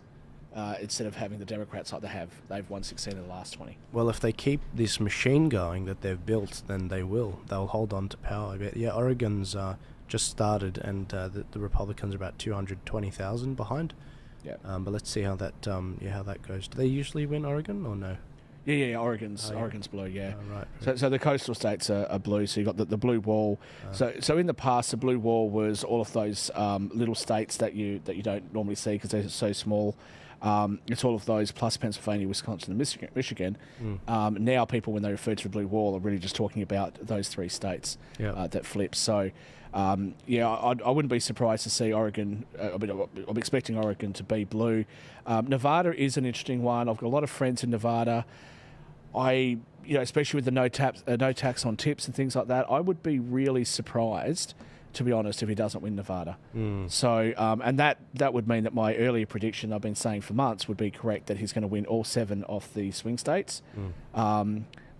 instead of having the Democrats like they have. They've won 16 in the last 20. Well, if they keep this machine going that they've built, then they will. They'll hold on to power. But yeah, Oregon's just started, and the Republicans are about 220,000 behind. Yeah. But let's see how that how that goes. Do they usually win Oregon or no? Yeah, Oregon's blue, yeah. Oh, right. So the coastal states are blue, so you've got the blue wall. So in the past, the blue wall was all of those little states that you don't normally see because they're so small. It's all of those plus Pennsylvania, Wisconsin, and Michigan. Now people, when they refer to the blue wall, are really just talking about those 3 states that flip. So, I wouldn't be surprised to see Oregon. I'm expecting Oregon to be blue. Nevada is an interesting one. I've got a lot of friends in Nevada. Especially with the no tax on tips and things like that, I would be really surprised, to be honest, if he doesn't win Nevada. So, and that would mean that my earlier prediction I've been saying for months would be correct, that he's going to win all 7 of the swing states.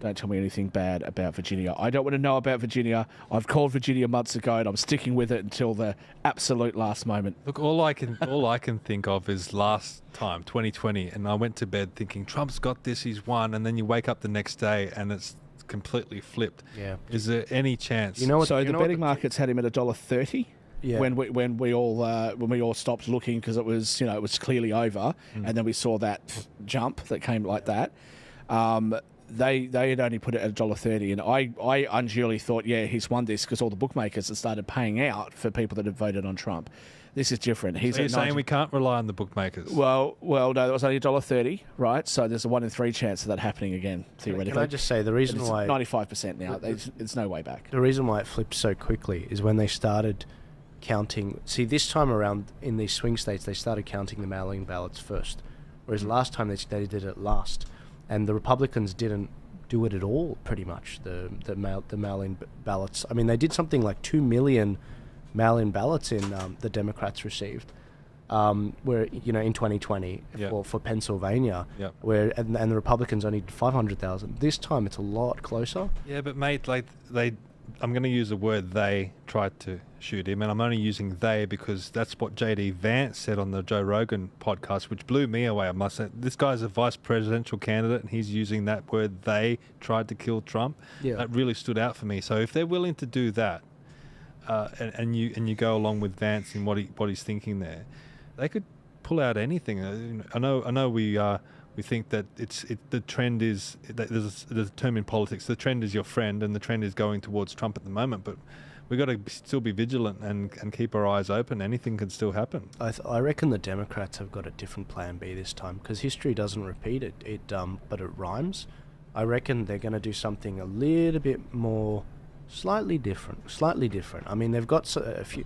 Don't tell me anything bad about Virginia. I don't want to know about Virginia. I've called Virginia months ago, and I'm sticking with it until the absolute last moment. Look, all I can think of is last time, 2020, and I went to bed thinking Trump's got this, he's won, and then you wake up the next day and it's completely flipped. Yeah. Is there any chance? So the betting markets had him at $1.30. Yeah. When we all stopped looking because it was clearly over, and then we saw that jump that came like that. They had only put it at $1.30, and I unduly thought, he's won this because all the bookmakers had started paying out for people that had voted on Trump. This is different. So you're saying we can't rely on the bookmakers? Well, no, that was only $1.30, right? So there's a 1 in 3 chance of that happening again, theoretically. Can I just say the reason why 95% now? It's no way back. The reason why it flipped so quickly is when they started counting. See, this time around in these swing states, they started counting the mail-in ballots first, whereas last time they did it last. And the Republicans didn't do it at all, pretty much, the mail-in ballots. I mean, they did something like 2 million mail-in ballots in the Democrats received, where in 2020 for Pennsylvania, where and the Republicans only did 500,000. This time it's a lot closer. Yeah, but mate, I'm going to use the word they tried to shoot him, and I'm only using they because that's what J.D. Vance said on the Joe Rogan podcast, which blew me away. I must say, this guy's a vice presidential candidate, and he's using that word they tried to kill Trump. Yeah. That really stood out for me. So if they're willing to do that, and you go along with Vance and what he's thinking there, they could pull out anything. I know we think that the trend is that there's a term in politics. The trend is your friend, and the trend is going towards Trump at the moment. But we've got to still be vigilant and keep our eyes open. Anything can still happen. I reckon the Democrats have got a different plan B this time because history doesn't repeat it. But it rhymes. I reckon they're going to do something a little bit more, slightly different. I mean, they've got a few.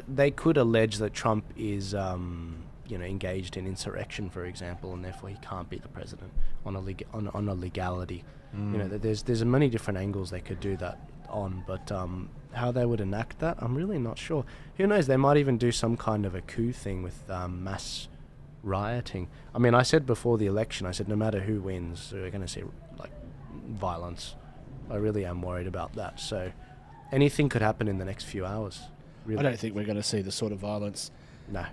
They could allege that Trump is. Engaged in insurrection, for example, and therefore he can't be the president on a legality. There's many different angles they could do that on, but how they would enact that, I'm really not sure. Who knows? They might even do some kind of a coup thing with mass rioting. I mean, I said before the election, I said no matter who wins, we're going to see violence. I really am worried about that. So anything could happen in the next few hours. Really. I don't think we're going to see the sort of violence. No,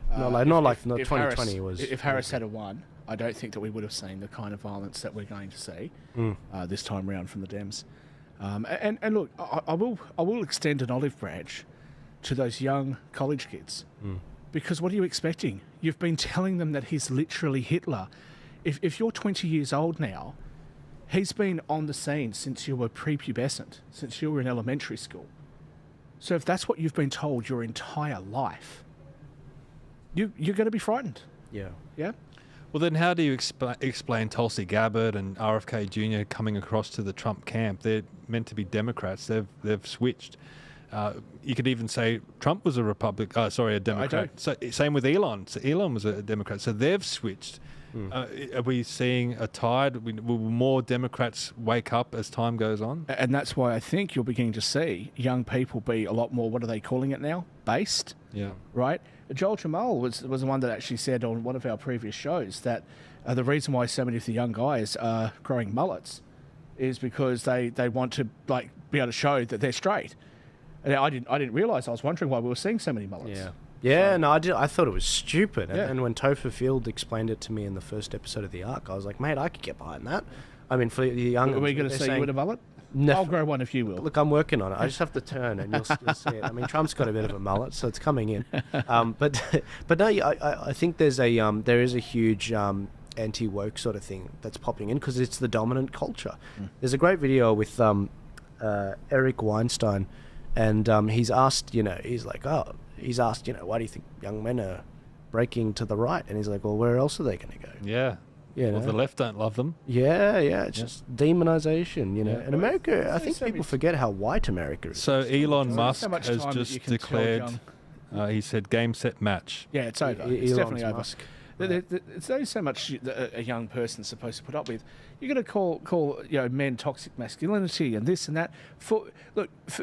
not like 2020 was. If Harris had won, I don't think that we would have seen the kind of violence that we're going to see this time round from the Dems. And look, I will extend an olive branch to those young college kids because what are you expecting? You've been telling them that he's literally Hitler. If you're 20 years old now, he's been on the scene since you were prepubescent, since you were in elementary school. So if that's what you've been told your entire life, you're going to be frightened. Yeah. Yeah? Well, then how do you explain Tulsi Gabbard and RFK Jr. coming across to the Trump camp? They're meant to be Democrats. They've switched. You could even say Trump was a Democrat. So, same with Elon. So Elon was a Democrat. So they've switched. Are we seeing a tide? Will more Democrats wake up as time goes on? And that's why I think you're beginning to see young people be a lot more, what are they calling it now? Based? Yeah. Right? Joel Jammal was the one that actually said on one of our previous shows that the reason why so many of the young guys are growing mullets is because they want to be able to show that they're straight. And I didn't realise. I was wondering why we were seeing so many mullets. Yeah. Yeah, no, I thought it was stupid. Yeah. And when Topher Field explained it to me in the first episode of the Ark, I was like, mate, I could get behind that. I mean, for the young... Are we going to see you with a mullet? I'll grow one if you will. Look, I'm working on it. I just have to turn, and you'll see it. I mean, Trump's got a bit of a mullet, so it's coming in. But no, I think there is a huge anti-woke sort of thing that's popping in because it's the dominant culture. There's a great video with Eric Weinstein, and he's asked, why do you think young men are breaking to the right? And he's like, well, where else are they going to go? Yeah. Well, the left don't love them. Yeah, it's just demonization, In America, I think people forget how white America is. So Elon Musk has just declared, he said, game, set, match. Yeah, it's over. It's definitely over. There's only so much a young person's supposed to put up with. You're going to call men toxic masculinity and this and that. For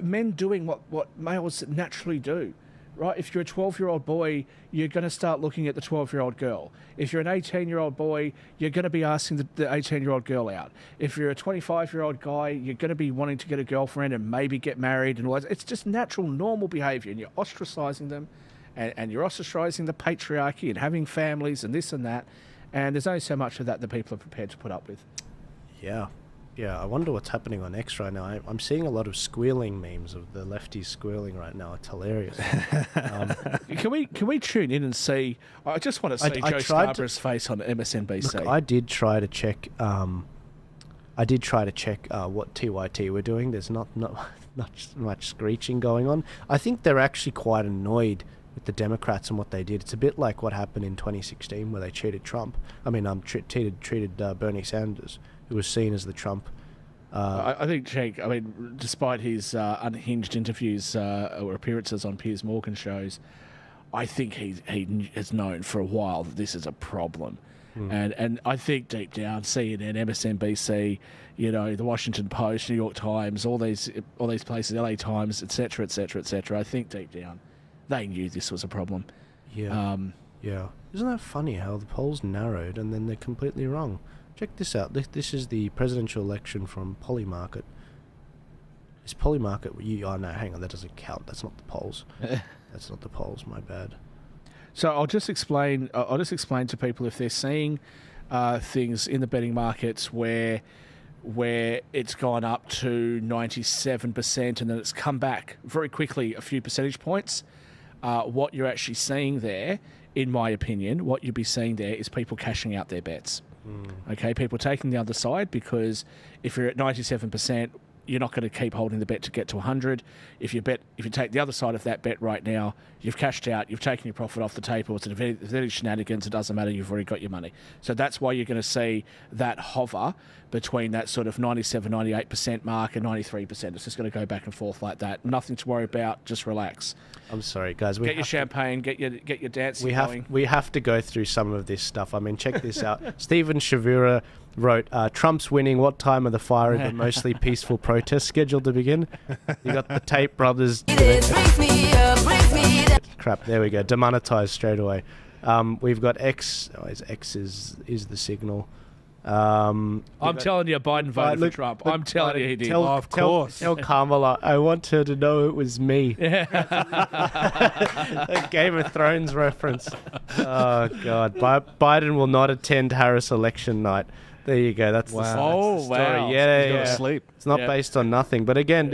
men doing what males naturally do. Right, if you're a 12-year-old boy, you're going to start looking at the 12-year-old girl. If you're an 18-year-old boy, you're going to be asking the 18-year-old girl out. If you're a 25-year-old guy, you're going to be wanting to get a girlfriend and maybe get married and all that. It's just natural, normal behaviour, and you're ostracising them, and you're ostracising the patriarchy and having families and this and that. And there's only so much of that people are prepared to put up with. Yeah, I wonder what's happening on X right now. I'm seeing a lot of squealing memes of the lefties squealing right now. It's hilarious. Can we tune in and see? I just want to see Joe Scarborough's face on MSNBC. Look, I did try to check. What TYT were doing. There's not much screeching going on. I think they're actually quite annoyed with the Democrats and what they did. It's a bit like what happened in 2016 where they cheated Trump. I mean, treated Bernie Sanders, who was seen as the Trump. I think Cenk, despite his unhinged interviews or appearances on Piers Morgan shows, I think he has known for a while that this is a problem. And I think deep down, CNN, MSNBC, the Washington Post, New York Times, all these places, LA Times, etc., I think deep down they knew this was a problem. Yeah. Isn't that funny how the polls narrowed and then they're completely wrong? Check this out. This is the presidential election from Polymarket. Is Polymarket... no, hang on. That doesn't count. That's not the polls. That's not the polls. My bad. So I'll just explain to people if they're seeing things in the betting markets where it's gone up to 97% and then it's come back very quickly a few percentage points. What you're actually seeing there, in my opinion, what you'll be seeing there is people cashing out their bets. Okay, people taking the other side, because if you're at 97%, you're not going to keep holding the bet to get to 100. If you take the other side of that bet right now, you've cashed out, you've taken your profit off the table. It's any shenanigans. It doesn't matter. You've already got your money. So that's why you're going to see that hover between that sort of 97, 98% mark and 93%. It's just going to go back and forth like that. Nothing to worry about. Just relax. I'm sorry, guys. Get your champagne. Get your dancing going. We have to go through some of this stuff. I mean, check this out. Stephen Shavura wrote, Trump's winning. What time are the fiery but mostly peaceful protests scheduled to begin? You got the Tate brothers. Crap, there we go. Demonetized straight away. We've got X. X is the signal. I'm telling you, Biden voted for Trump. I'm telling you he did. Of course. Tell Kamala, I want her to know it was me. A Game of Thrones reference. Oh, God. Biden will not attend Harris election night. There you go. That's the story. Wow. Yeah, He's gonna sleep. It's not based on nothing. But again,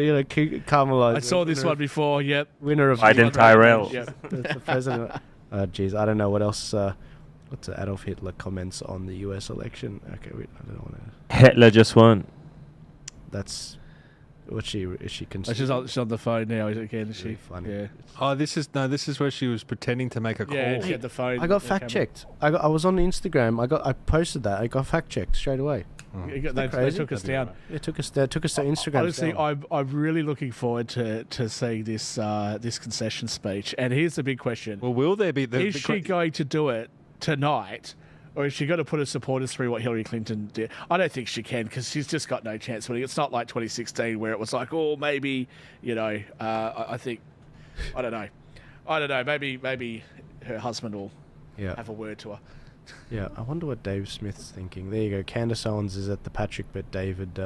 Kamala. I saw this one before. Yep. Winner of Biden Tyrell. Yep. That's the president. Oh, geez. I don't know what else. What's Adolf Hitler comments on the U.S. election? Okay, I don't want to. Hitler just won. That's. Is she she's on the phone now again, is she? Funny. Yeah. Oh, this is where she was pretending to make a call. Yeah, she had the phone. I got fact checked. I was on Instagram. I posted that. I got fact checked straight away. They took us down. It took us to Instagram. Honestly, I'm really looking forward to seeing this concession speech. And here's the big question: well, will there be? Is she going to do it tonight? Or is she going to put her supporters through what Hillary Clinton did? I don't think she can, because she's just got no chance winning. It's not like 2016 where it was like, oh, maybe, I think, I don't know. Maybe her husband will have a word to her. Yeah, I wonder what Dave Smith's thinking. There you go. Candace Owens is at the Patrick Bet David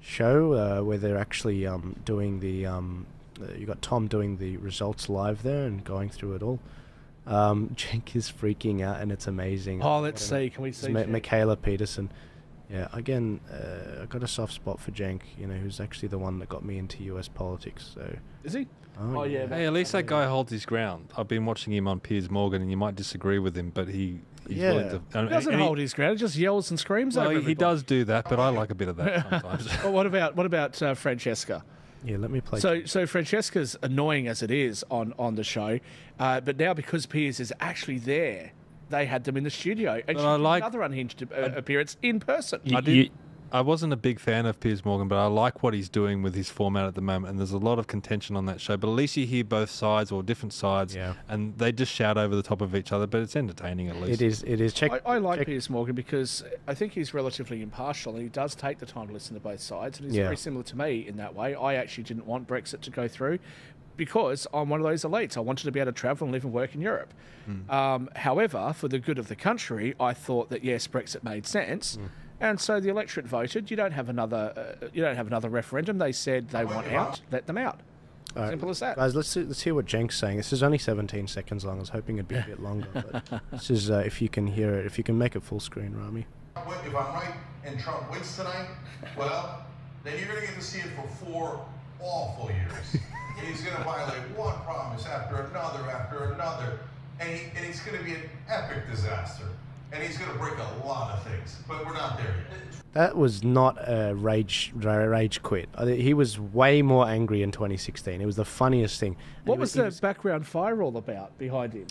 show where they're actually doing the... you got Tom doing the results live there and going through it all. Cenk is freaking out and it's amazing. Oh, let's see. Can we see? Michaela Peterson. Yeah, again, I got a soft spot for Cenk, who's actually the one that got me into US politics. So is he? Oh yeah. Hey, at least that guy holds his ground. I've been watching him on Piers Morgan, and you might disagree with him, but he's willing to. He doesn't hold his ground. He just yells and screams over everybody. He does do that, but I like a bit of that sometimes. Well, what about Francesca? Yeah, let me play. So Francesca's annoying as it is on the show, but now because Piers is actually there, they had them in the studio, and she did another unhinged appearance in person. I wasn't a big fan of Piers Morgan, but I like what he's doing with his format at the moment, and there's a lot of contention on that show. But at least you hear both sides or different sides, and they just shout over the top of each other, but it's entertaining at least. It is. I like Piers Morgan because I think he's relatively impartial, and he does take the time to listen to both sides, and he's very similar to me in that way. I actually didn't want Brexit to go through because I'm one of those elites. I wanted to be able to travel and live and work in Europe. However, for the good of the country, I thought that, yes, Brexit made sense. And so the electorate voted. You don't have another referendum. They said they want out. Let them out. Simple as that. Guys, let's hear what Cenk's saying. This is only 17 seconds long. I was hoping it'd be a bit longer. But this is if you can hear it, if you can make it full screen, Rami. If I'm right and Trump wins tonight, well, then you're going to get to see it for 4 awful years. And he's going to violate one promise after another, and he's going to be an epic disaster. And he's going to break a lot of things, but we're not there yet. That was not a rage quit. He was way more angry in 2016. It was the funniest thing. What was the background fire all about behind him?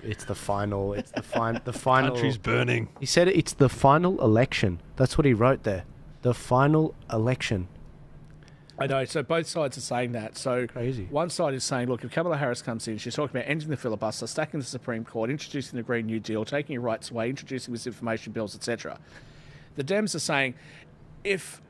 It's the final. It's the final. Country's burning. He said it's the final election. That's what he wrote there. The final election. I know, so both sides are saying that. So crazy. One side is saying, look, if Kamala Harris comes in, she's talking about ending the filibuster, stacking the Supreme Court, introducing the Green New Deal, taking your rights away, introducing misinformation bills, etc. The Dems are saying, if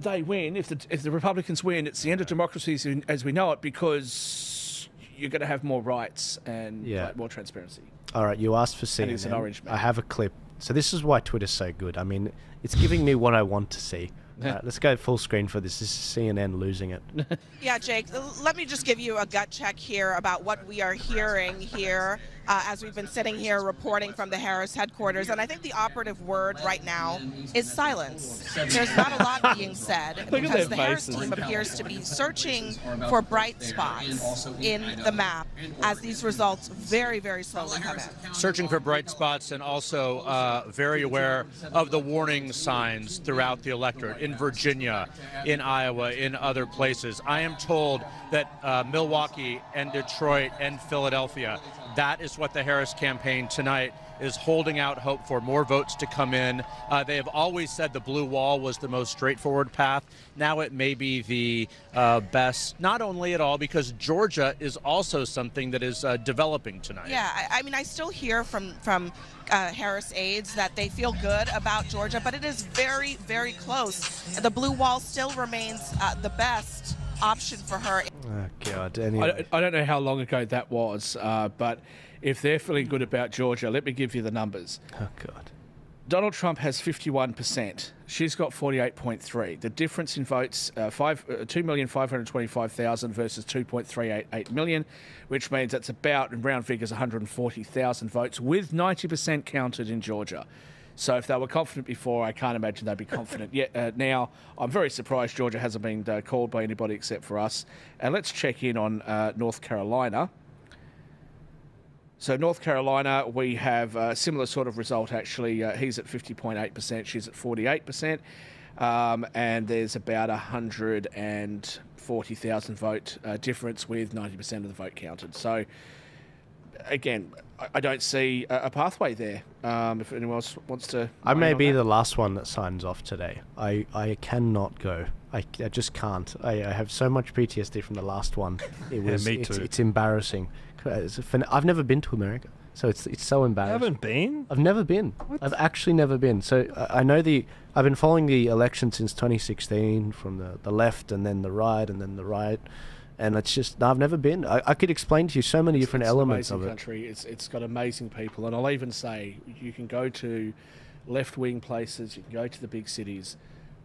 they win, if the Republicans win, it's the end of democracy as we know it, because you're going to have more rights and more transparency. All right, you asked for CNN. And it's an orange man. I have a clip. So this is why Twitter's so good. I mean, it's giving me what I want to see. Let's go full screen for this. This is CNN losing it. Yeah, Jake, let me just give you a gut check here about what we are hearing here as we've been sitting here reporting from the Harris headquarters. And I think the operative word right now is silence. There's not a lot being said because the Harris team appears to be searching for bright spots in the map as these results very, very slowly come in. Searching for bright spots and also very aware of the warning signs throughout the electorate. In Virginia, in Iowa, in other places. I am told that Milwaukee and Detroit and Philadelphia, that is what the Harris campaign tonight is holding out hope for, more votes to come in. They have always said the blue wall was the most straightforward path. Now it may be the best, not only at all, because Georgia is also something that is developing tonight. Yeah, I mean, I still hear from Harris aides that they feel good about Georgia, but it is very, very close. The blue wall still remains the best option for her. Oh, God. Anyway. I don't know how long ago that was, but if they're feeling good about Georgia, let me give you the numbers. Oh, God. Donald Trump has 51%. She's got 48.3. The difference in votes, 2,525,000 versus 2.388 million, which means that's about, in round figures, 140,000 votes, with 90% counted in Georgia. So if they were confident before, I can't imagine they'd be confident yet. Now, I'm very surprised Georgia hasn't been called by anybody except for us. And let's check in on North Carolina. So North Carolina, we have a similar sort of result, actually. He's at 50.8%, she's at 48%. And there's about 140,000 vote difference with 90% of the vote counted. So, again, I don't see a pathway there. If anyone else wants to... I may be the last one that signs off today. I cannot go. I just can't. I have so much PTSD from the last one. It was. Me too. It's embarrassing. I've never been to America, so it's so embarrassing. You haven't been? I've never been. What? I've actually never been. So I know I've been following the election since 2016 from the left and then the right and then the right. And it's just, no, I've never been. I could explain to you so many different elements of it. It's an amazing country. It's got amazing people. And I'll even say, you can go to left-wing places, you can go to the big cities.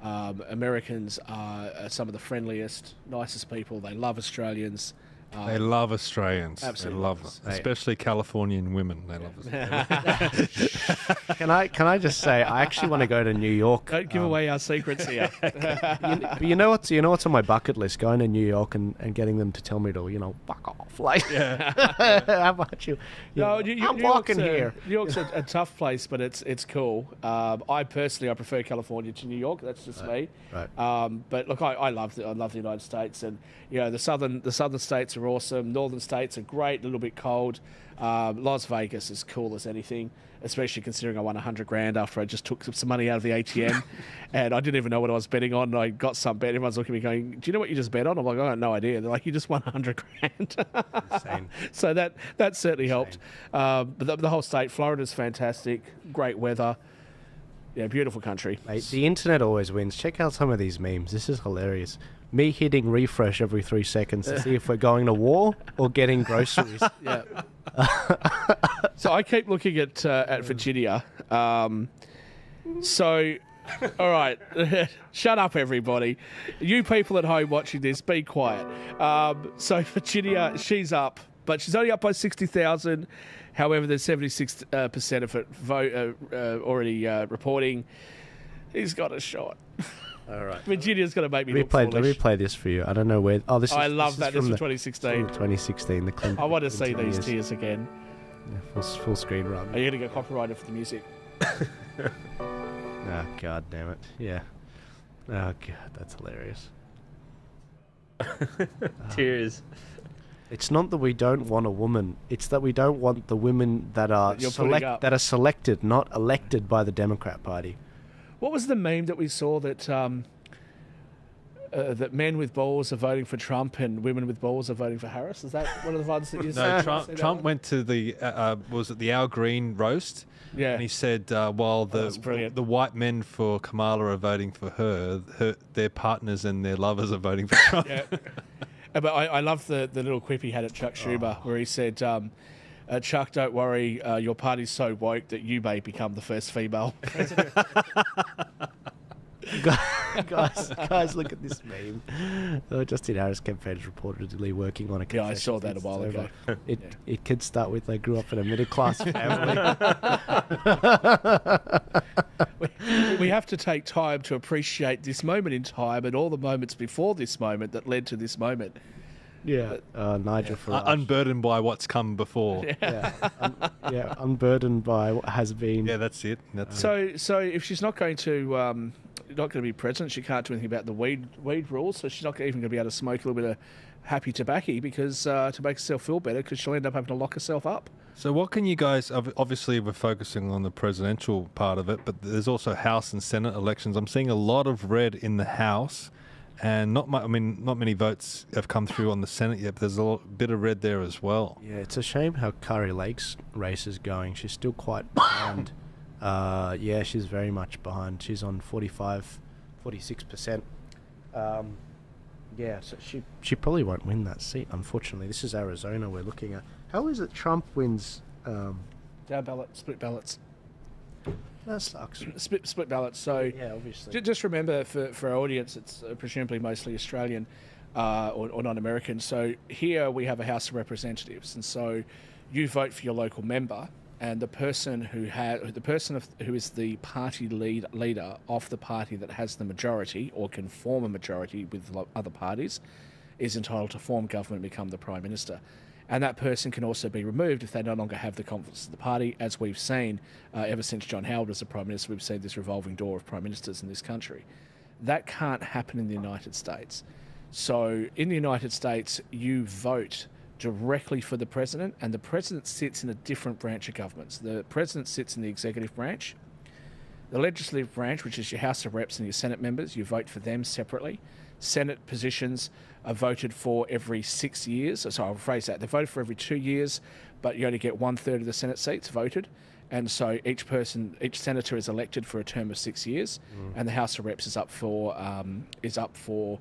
Americans are some of the friendliest, nicest people. They love Australians. They love Australians. Absolutely. They love them, especially Californian women. They love us. Can I just say I actually want to go to New York. Don't give away our secrets here. But you know what's on my bucket list? Going to New York and getting them to tell me to fuck off. Like, how about you? I'm walking here. New York's a tough place, but it's cool. I prefer California to New York. That's just me. Right. But look, I love the United States, and the southern states are awesome. Northern states are great, a little bit cold. Las Vegas is cool as anything, especially considering I won $100,000 after I just took some money out of the ATM, and I didn't even know what I was betting on. And I got some bet. Everyone's looking at me going, "Do you know what you just bet on?" I'm like, "I got no idea." They're like, "You just won $100,000." Insane. So that certainly helped. But the whole state, Florida's fantastic, great weather. Yeah, beautiful country. Mate, the internet always wins. Check out some of these memes. This is hilarious. Me hitting refresh every 3 seconds to see if we're going to war or getting groceries. Yeah. So I keep looking at Virginia. So, all right, shut up, everybody. You people at home watching this, be quiet. So Virginia, she's up, but she's only up by 60,000. However, there's 76% of it vote already reporting. He's got a shot. All right. Virginia's going to make me look foolish. Let me play this for you. I don't know where. Oh, this is. I love that. This is from 2016. 2016. The Clinton. I want to see Clinton these years. tears again. Yeah, full screen run. Are you going to get copyrighted for the music? Oh, God damn it. Yeah. Oh, God, that's hilarious. Tears. It's not that we don't want a woman. It's that we don't want the women that are selected, not elected by the Democrat Party. What was the meme that we saw that that men with balls are voting for Trump and women with balls are voting for Harris? Is that one of the ones that you No, saw? Trump went to the was it the Al Green roast? Yeah. And he said while the white men for Kamala are voting for her, their partners and their lovers are voting for Trump. Yeah. But I love the little quip he had at Chuck Schumer where he said, Chuck, don't worry, your party's so woke that you may become the first female president. guys, look at this meme. Justin Harris campaign is reportedly working on a confession. Yeah, I saw that a while ago. It could start with they grew up in a middle-class family. We have to take time to appreciate this moment in time and all the moments before this moment that led to this moment. Yeah, Nigel Farage. Unburdened by what's come before. Unburdened by what has been. Yeah, that's it. So if she's not going to be president, she can't do anything about the weed rules. So she's not even going to be able to smoke a little bit of happy tobacco because to make herself feel better, because she'll end up having to lock herself up. So what can you guys? Obviously, we're focusing on the presidential part of it, but there's also House and Senate elections. I'm seeing a lot of red in the House. And not many votes have come through on the Senate yet, but there's a bit of red there as well. Yeah, it's a shame how Curry Lake's race is going. She's still quite behind. She's very much behind. She's on 46%. So she probably won't win that seat, unfortunately. This is Arizona we're looking at. How is it Trump wins? Down ballot, split ballots. That sucks. Split ballots. So yeah, obviously. Just remember, for our audience, it's presumably mostly Australian or non-American. So here we have a House of Representatives, and so you vote for your local member, and the person who is the party leader of the party that has the majority or can form a majority with other parties is entitled to form government and become the Prime Minister. And that person can also be removed if they no longer have the confidence of the party, as we've seen ever since John Howard was the Prime Minister. We've seen this revolving door of Prime Ministers in this country. That can't happen in the United States. So in the United States, you vote directly for the President, and the President sits in a different branch of government. So the President sits in the executive branch. The legislative branch, which is your House of Reps and your Senate members, you vote for them separately. Senate positions are voted for every 6 years. So I'll rephrase that. They're voted for every 2 years, but you only get 1/3 of the Senate seats voted. And so each senator is elected for a term of 6 years, and the House of Reps is up for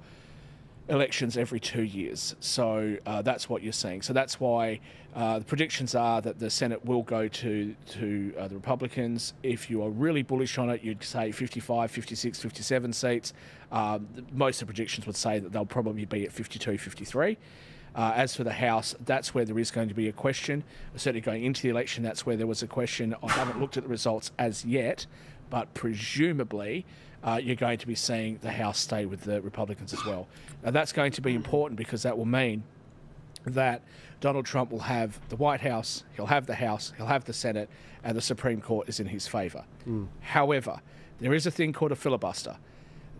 elections every 2 years. So that's what you're seeing. So that's why the predictions are that the Senate will go to the Republicans. If you are really bullish on it, you'd say 55, 56, 57 seats. Most of the predictions would say that they'll probably be at 52, 53. As for the House, that's where there is going to be a question. Certainly going into the election, that's where there was a question. I haven't looked at the results as yet, but presumably you're going to be seeing the House stay with the Republicans as well. Now, that's going to be important because that will mean that Donald Trump will have the White House, he'll have the House, he'll have the Senate, and the Supreme Court is in his favour. However, there is a thing called a filibuster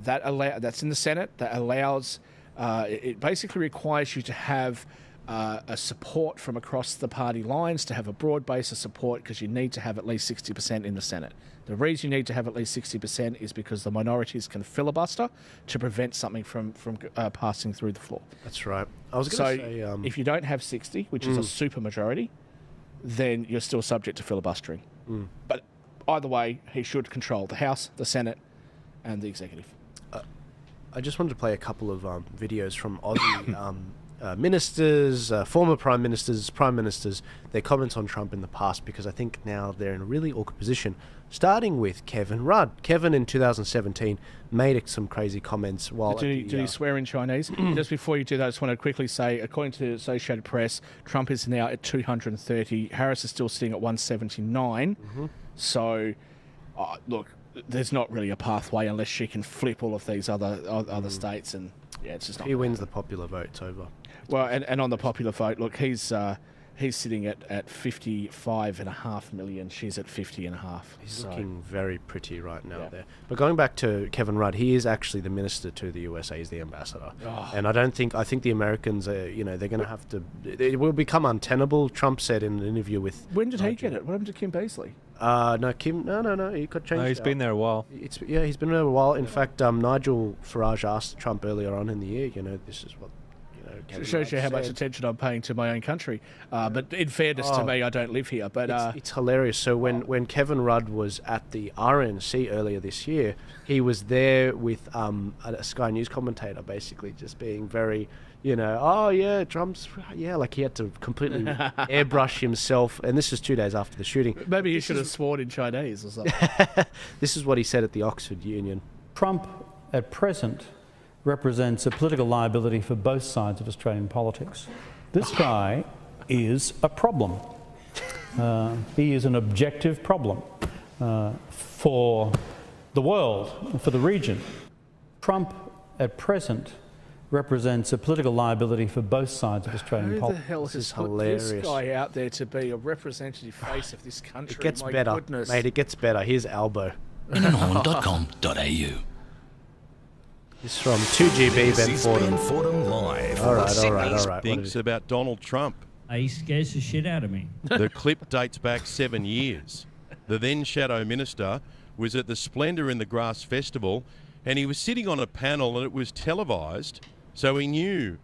that's in the Senate that allows. It basically requires you to have a support from across the party lines, to have a broad base of support, because you need to have at least 60% in the Senate. The reason you need to have at least 60% is because the minorities can filibuster to prevent something from passing through the floor. That's right. I was going to say... if you don't have 60, which is a supermajority, then you're still subject to filibustering. But either way, he should control the House, the Senate, and the executive. I just wanted to play a couple of videos from Aussie ministers, former prime ministers, their comments on Trump in the past, because I think now they're in a really awkward position, starting with Kevin Rudd. Kevin in 2017 made some crazy comments while... Did he swear in Chinese? Just before you do that, I just want to quickly say, according to the Associated Press, Trump is now at 230. Harris is still sitting at 179. So, look... there's not really a pathway unless she can flip all of these other states, and it's just not. He wins the popular vote, it's over. Well, and on the popular vote, look, he's sitting at 55.5 million. She's at 50.5. He's looking very pretty right now there. But going back to Kevin Rudd, he is actually the minister to the USA. He's the ambassador, and I think the Americans are, they're going to have to. It will become untenable. Trump said in an interview with. When did he get it? What happened to Kim Beazley? No, Kim. No. He got changed. No, he's been there a while. He's been there a while. In fact, Nigel Farage asked Trump earlier on in the year. This is what. It shows you how much attention I'm paying to my own country. But in fairness to me, I don't live here. But it's hilarious. So when Kevin Rudd was at the RNC earlier this year, he was there with a Sky News commentator, basically just being very, Trump's, like he had to completely airbrush himself. And this is 2 days after the shooting. Maybe he should have sworn in Chinese or something. This is what he said at the Oxford Union. Trump, at present, represents a political liability for both sides of Australian politics. This guy is a problem. He is an objective problem for the world, for the region. Trump, at present, represents a political liability for both sides of Australian politics. Who the hell has put this guy out there to be a representative face of this country? It gets My better, goodness. mate. It gets better. Here's Albo. Inandhorn.com.au. It's from 2GB Ben Fordham. Fordham Live. All right. Thinks about Donald Trump. He scares the shit out of me. The clip dates back 7 years. The then Shadow Minister was at the Splendour in the Grass Festival, and he was sitting on a panel and it was televised, so he knew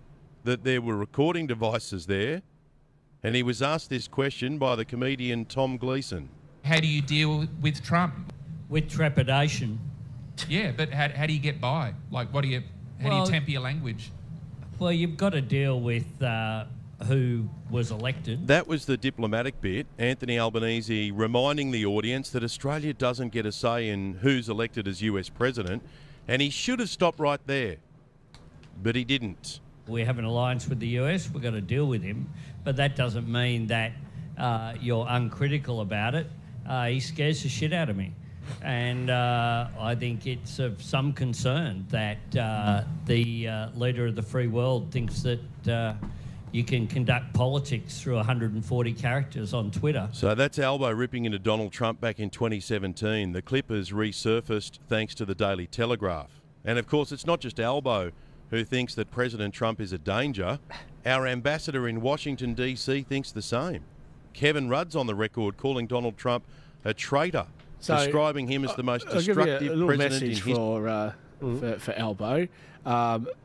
that there were recording devices there, and he was asked this question by the comedian Tom Gleeson. How do you deal with Trump? With trepidation. Yeah, but how do you get by? Like, how do you temper your language? Well, you've got to deal with who was elected. That was the diplomatic bit. Anthony Albanese reminding the audience that Australia doesn't get a say in who's elected as US president, and he should have stopped right there, but he didn't. We have an alliance with the US, we've got to deal with him, but that doesn't mean that you're uncritical about it. He scares the shit out of me. And I think it's of some concern that the leader of the free world thinks that you can conduct politics through 140 characters on Twitter. So that's Albo ripping into Donald Trump back in 2017. The clip has resurfaced thanks to the Daily Telegraph. And of course, it's not just Albo who thinks that President Trump is a danger. Our ambassador in Washington, D.C. thinks the same. Kevin Rudd's on the record calling Donald Trump a traitor, describing him as the most destructive I'll give you a little president message in history. for Albo.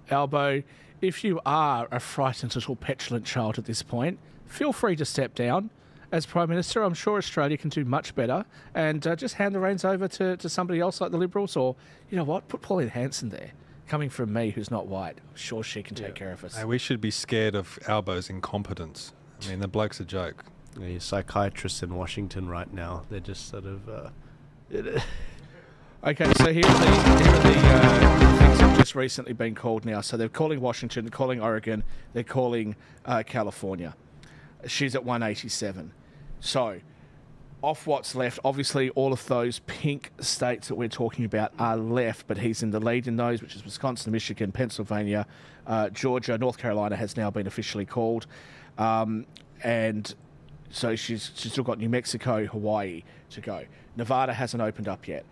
Albo, if you are a frightened little petulant child at this point, feel free to step down. As Prime Minister, I'm sure Australia can do much better, and just hand the reins over to somebody else like the Liberals, or, you know what, put Pauline Hanson there. Coming from me, who's not white, I'm sure she can take care of us. Hey, we should be scared of Albo's incompetence. I mean, the bloke's a joke. Yeah, psychiatrists in Washington right now, they're just sort of... Okay, so here are the things that have just recently been called now. So they're calling Washington, they're calling Oregon, they're calling California. She's at 187. So off what's left, obviously all of those pink states that we're talking about are left, but he's in the lead in those, which is Wisconsin, Michigan, Pennsylvania, Georgia, North Carolina has now been officially called. And so she's still got New Mexico, Hawaii to go. Nevada hasn't opened up yet.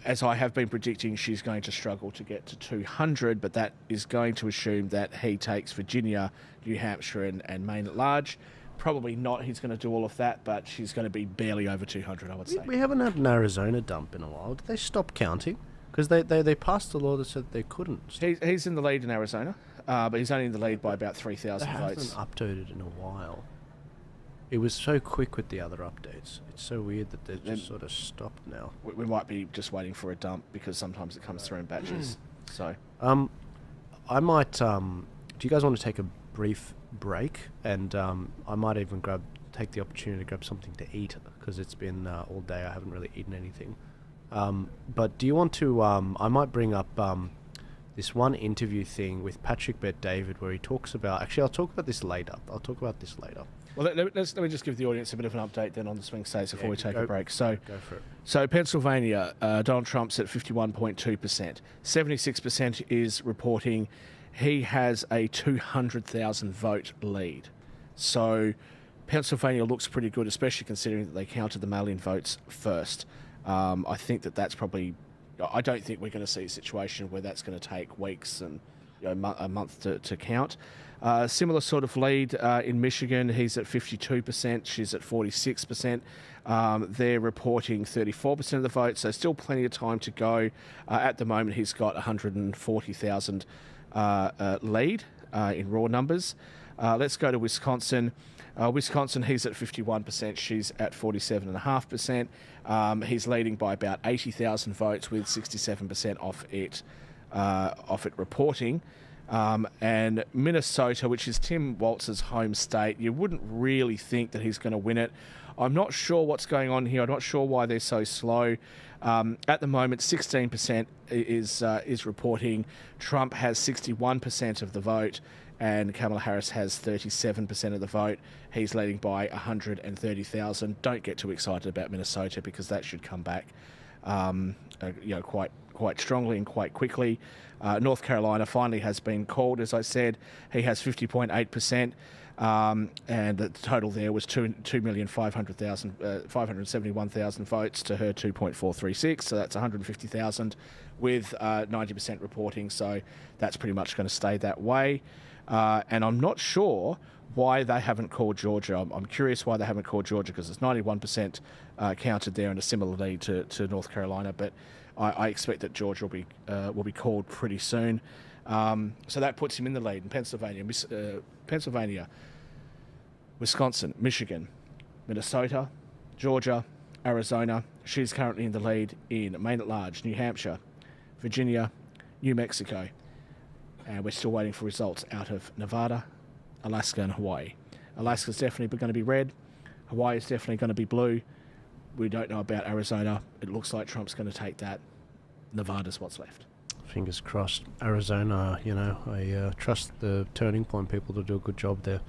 As I have been predicting, she's going to struggle to get to 200, but that is going to assume that he takes Virginia, New Hampshire, and Maine at large. Probably not. He's going to do all of that, but she's going to be barely over 200, I would say. We haven't had an Arizona dump in a while. Did they stop counting? Because they passed a law that said they couldn't. He's in the lead in Arizona, but he's only in the lead by about 3,000 votes. They haven't updated in a while. It was so quick with the other updates. It's so weird that they've just sort of stopped now. We might be just waiting for a dump because sometimes it comes through in batches. So, I might. Do you guys want to take a brief break? And I might even take the opportunity to grab something to eat because it's been all day. I haven't really eaten anything. But do you want to? I might bring up this one interview thing with Patrick Bet-David where he talks about. Actually, I'll talk about this later. Well, let me just give the audience a bit of an update then on the swing states before we take a break. So, go for it. So Pennsylvania, Donald Trump's at 51.2%. 76% is reporting he has a 200,000 vote lead. So Pennsylvania looks pretty good, especially considering that they counted the mail-in votes first. I think that's probably. I don't think we're going to see a situation where that's going to take weeks and a month to count. Similar sort of lead in Michigan. He's at 52%. She's at 46%. They're reporting 34% of the vote, so still plenty of time to go. At the moment, he's got 140,000 lead in raw numbers. Let's go to Wisconsin. Wisconsin, he's at 51%. She's at 47.5%. He's leading by about 80,000 votes with 67% off it reporting. And Minnesota, which is Tim Walz's home state, you wouldn't really think that he's going to win it. I'm not sure what's going on here. I'm not sure why they're so slow. At the moment, 16% is reporting. Trump has 61% of the vote, and Kamala Harris has 37% of the vote. He's leading by 130,000. Don't get too excited about Minnesota because that should come back, quite strongly and quite quickly. North Carolina finally has been called, as I said. He has 50.8%, and the total there was 571,000 votes to her 2.436, so that's 150,000 with 90% reporting, so that's pretty much going to stay that way. And I'm not sure why they haven't called Georgia. I'm curious why they haven't called Georgia because it's 91% counted there and a similar lead to North Carolina, but I expect that Georgia will be called pretty soon. So that puts him in the lead in Pennsylvania, Wisconsin, Michigan, Minnesota, Georgia, Arizona. She's currently in the lead in Maine at large, New Hampshire, Virginia, New Mexico. And we're still waiting for results out of Nevada, Alaska, and Hawaii. Alaska's definitely going to be red. Hawaii is definitely going to be blue. We don't know about Arizona. It looks like Trump's going to take that. Nevada's what's left. Fingers crossed. Arizona, I trust the Turning Point people to do a good job there.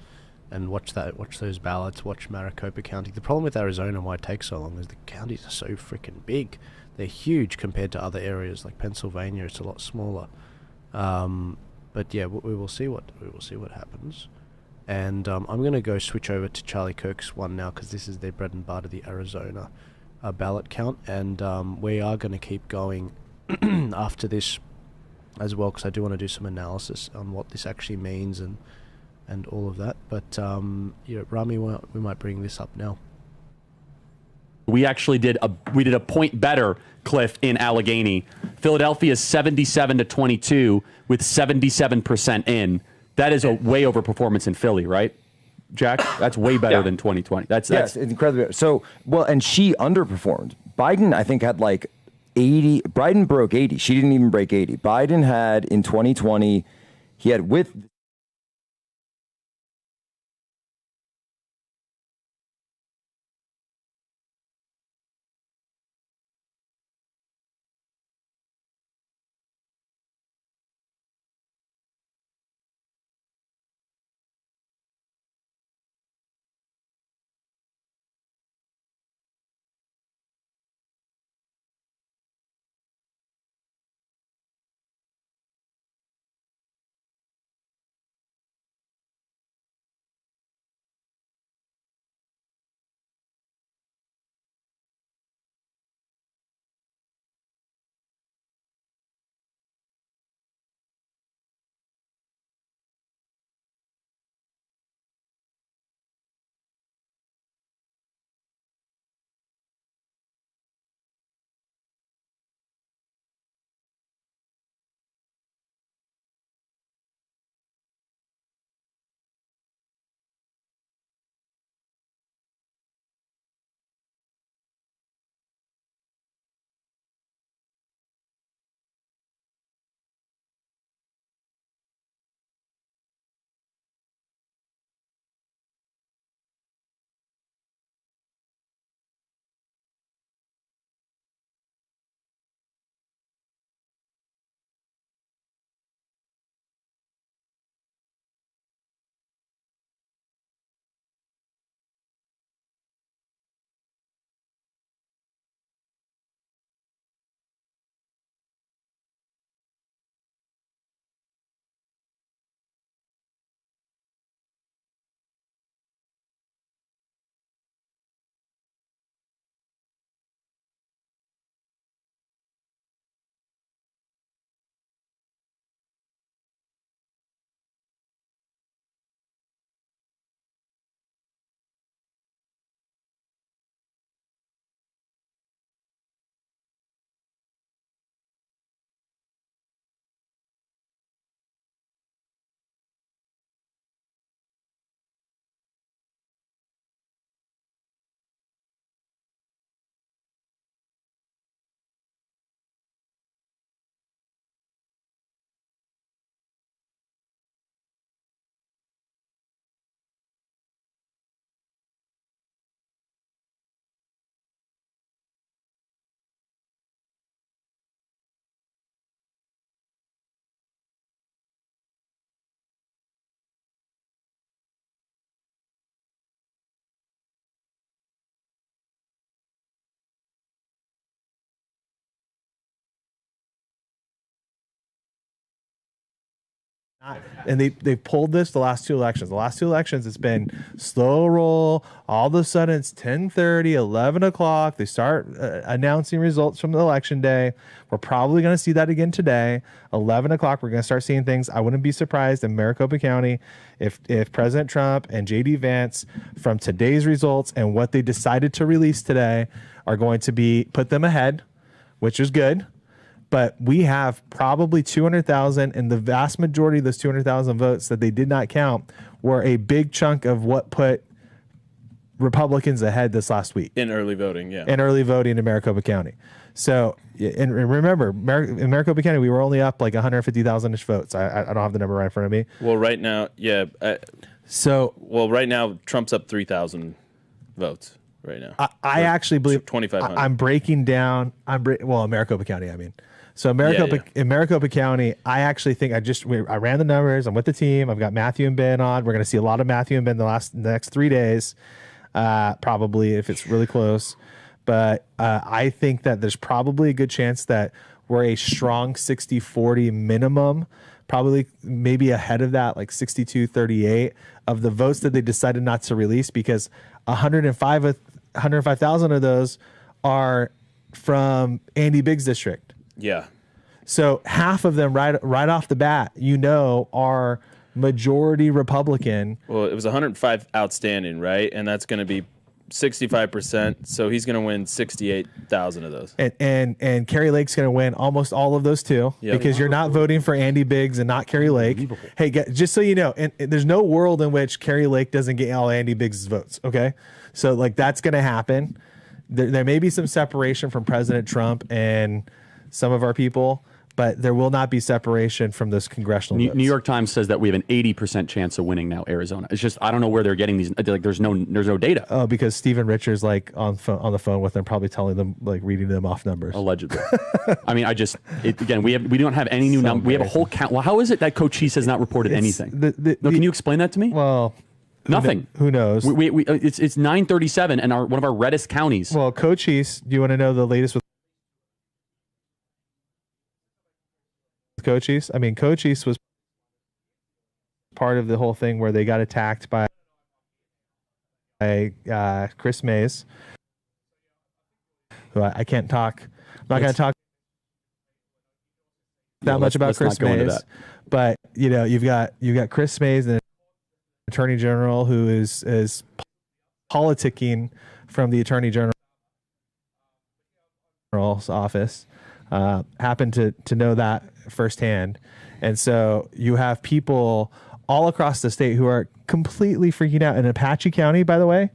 And watch those ballots, watch Maricopa County. The problem with Arizona, why it takes so long, is the counties are so freaking big. They're huge compared to other areas like Pennsylvania. It's a lot smaller. But yeah, we will see what happens. And I'm going to go switch over to Charlie Kirk's one now because this is their bread and butter, the Arizona ballot count. And we are going to keep going after this as well because I do want to do some analysis on what this actually means and all of that. But Rami, we might bring this up now. We actually did a point better, Cliff, in Allegheny. Philadelphia is 77-22 with 77% in. That is a way over performance in Philly, right, Jack? That's way better than 2020. That's incredibly. So, and she underperformed. Biden, I think, had like 80. Biden broke 80. She didn't even break 80. Biden had in 2020, he had with And they pulled this the last two elections. The last two elections, it's been slow roll. All of a sudden, it's 10:30, 11 o'clock. They start announcing results from the election day. We're probably going to see that again today. 11 o'clock, we're going to start seeing things. I wouldn't be surprised in Maricopa County if President Trump and J.D. Vance, from today's results and what they decided to release today, are going to put them ahead, which is good. But we have probably 200,000, and the vast majority of those 200,000 votes that they did not count were a big chunk of what put Republicans ahead this last week. In early voting, yeah. In early voting in Maricopa County. So, and remember, in Maricopa County, we were only up like 150,000-ish votes. I don't have the number right in front of me. Well, right now, yeah. Right now, Trump's up 3,000 votes right now. I actually believe 2,500. I'm breaking down. In Maricopa County, I mean. So in Maricopa County, I actually think I ran the numbers. I'm with the team. I've got Matthew and Ben on. We're going to see a lot of Matthew and Ben the next 3 days, probably if it's really close. But I think that there's probably a good chance that we're a strong 60-40 minimum, probably maybe ahead of that, like 62-38 of the votes that they decided not to release, because 105,000 of those are from Andy Biggs' district. Yeah. So half of them right off the bat, are majority Republican. Well, it was 105 outstanding, right? And that's going to be 65%. So he's going to win 68,000 of those. And Kerry Lake's going to win almost all of those too, because you're not voting for Andy Biggs and not Kerry Lake. Hey, just so you know, and there's no world in which Kerry Lake doesn't get all Andy Biggs' votes. Okay, so like that's going to happen. There may be some separation from President Trump and some of our people, but there will not be separation from this congressional votes. New York Times says that we have an 80% chance of winning now Arizona. It's just, I don't know where they're getting these. Like, there's no data. Oh, because Stephen Richards on the phone with them, probably telling them, like, reading them off numbers. Allegedly. I mean, again, we don't have any new numbers. We have a whole count. Well, how is it that Cochise has not reported anything? Can you explain that to me? Well, nothing. Who knows? It's 937 and one of our reddest counties. Well, Cochise, do you want to know the latest with Cochise? I mean, Cochise was part of the whole thing where they got attacked by Chris Mays, who I can't talk. I'm not going to talk that much about Chris Mays, but you've got Chris Mays, and Attorney General, who is politicking from the Attorney General's office. Happened to know that firsthand. And so you have people all across the state who are completely freaking out. In Apache County, by the way,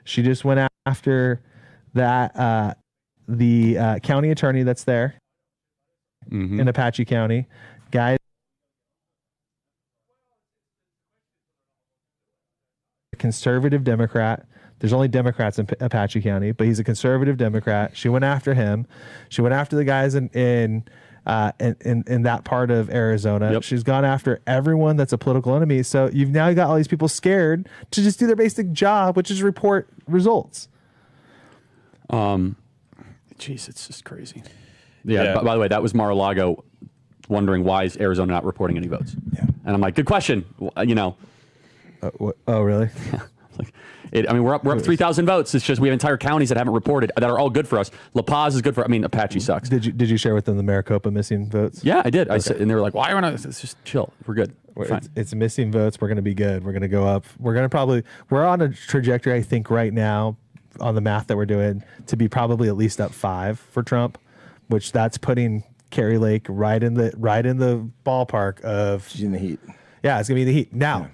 she just went after that the county attorney that's there in Apache County. Guys, conservative Democrat. There's only Democrats in Apache County, but he's a conservative Democrat. She went after him. She went after the guys in that part of Arizona. Yep. She's gone after everyone that's a political enemy. So you've now got all these people scared to just do their basic job, which is report results. Jeez, it's just crazy. Yeah. By the way, that was Mar-a-Lago wondering why is Arizona not reporting any votes. Yeah. And I'm like, good question. Oh, really? We're up 3,000 votes. It's just we have entire counties that haven't reported that are all good for us. La Paz is good for. Apache sucks. Did you share with them the Maricopa missing votes? Yeah, I did. Okay. I said, and they were like, "Why are we not? It's just chill. We're good. It's missing votes. We're going to be good. We're going to go up. We're on a trajectory. I think right now, on the math that we're doing, to be probably at least up 5 for Trump, which that's putting Kerry Lake right in the ballpark of. She's in the heat. Yeah, it's going to be in the heat. Now,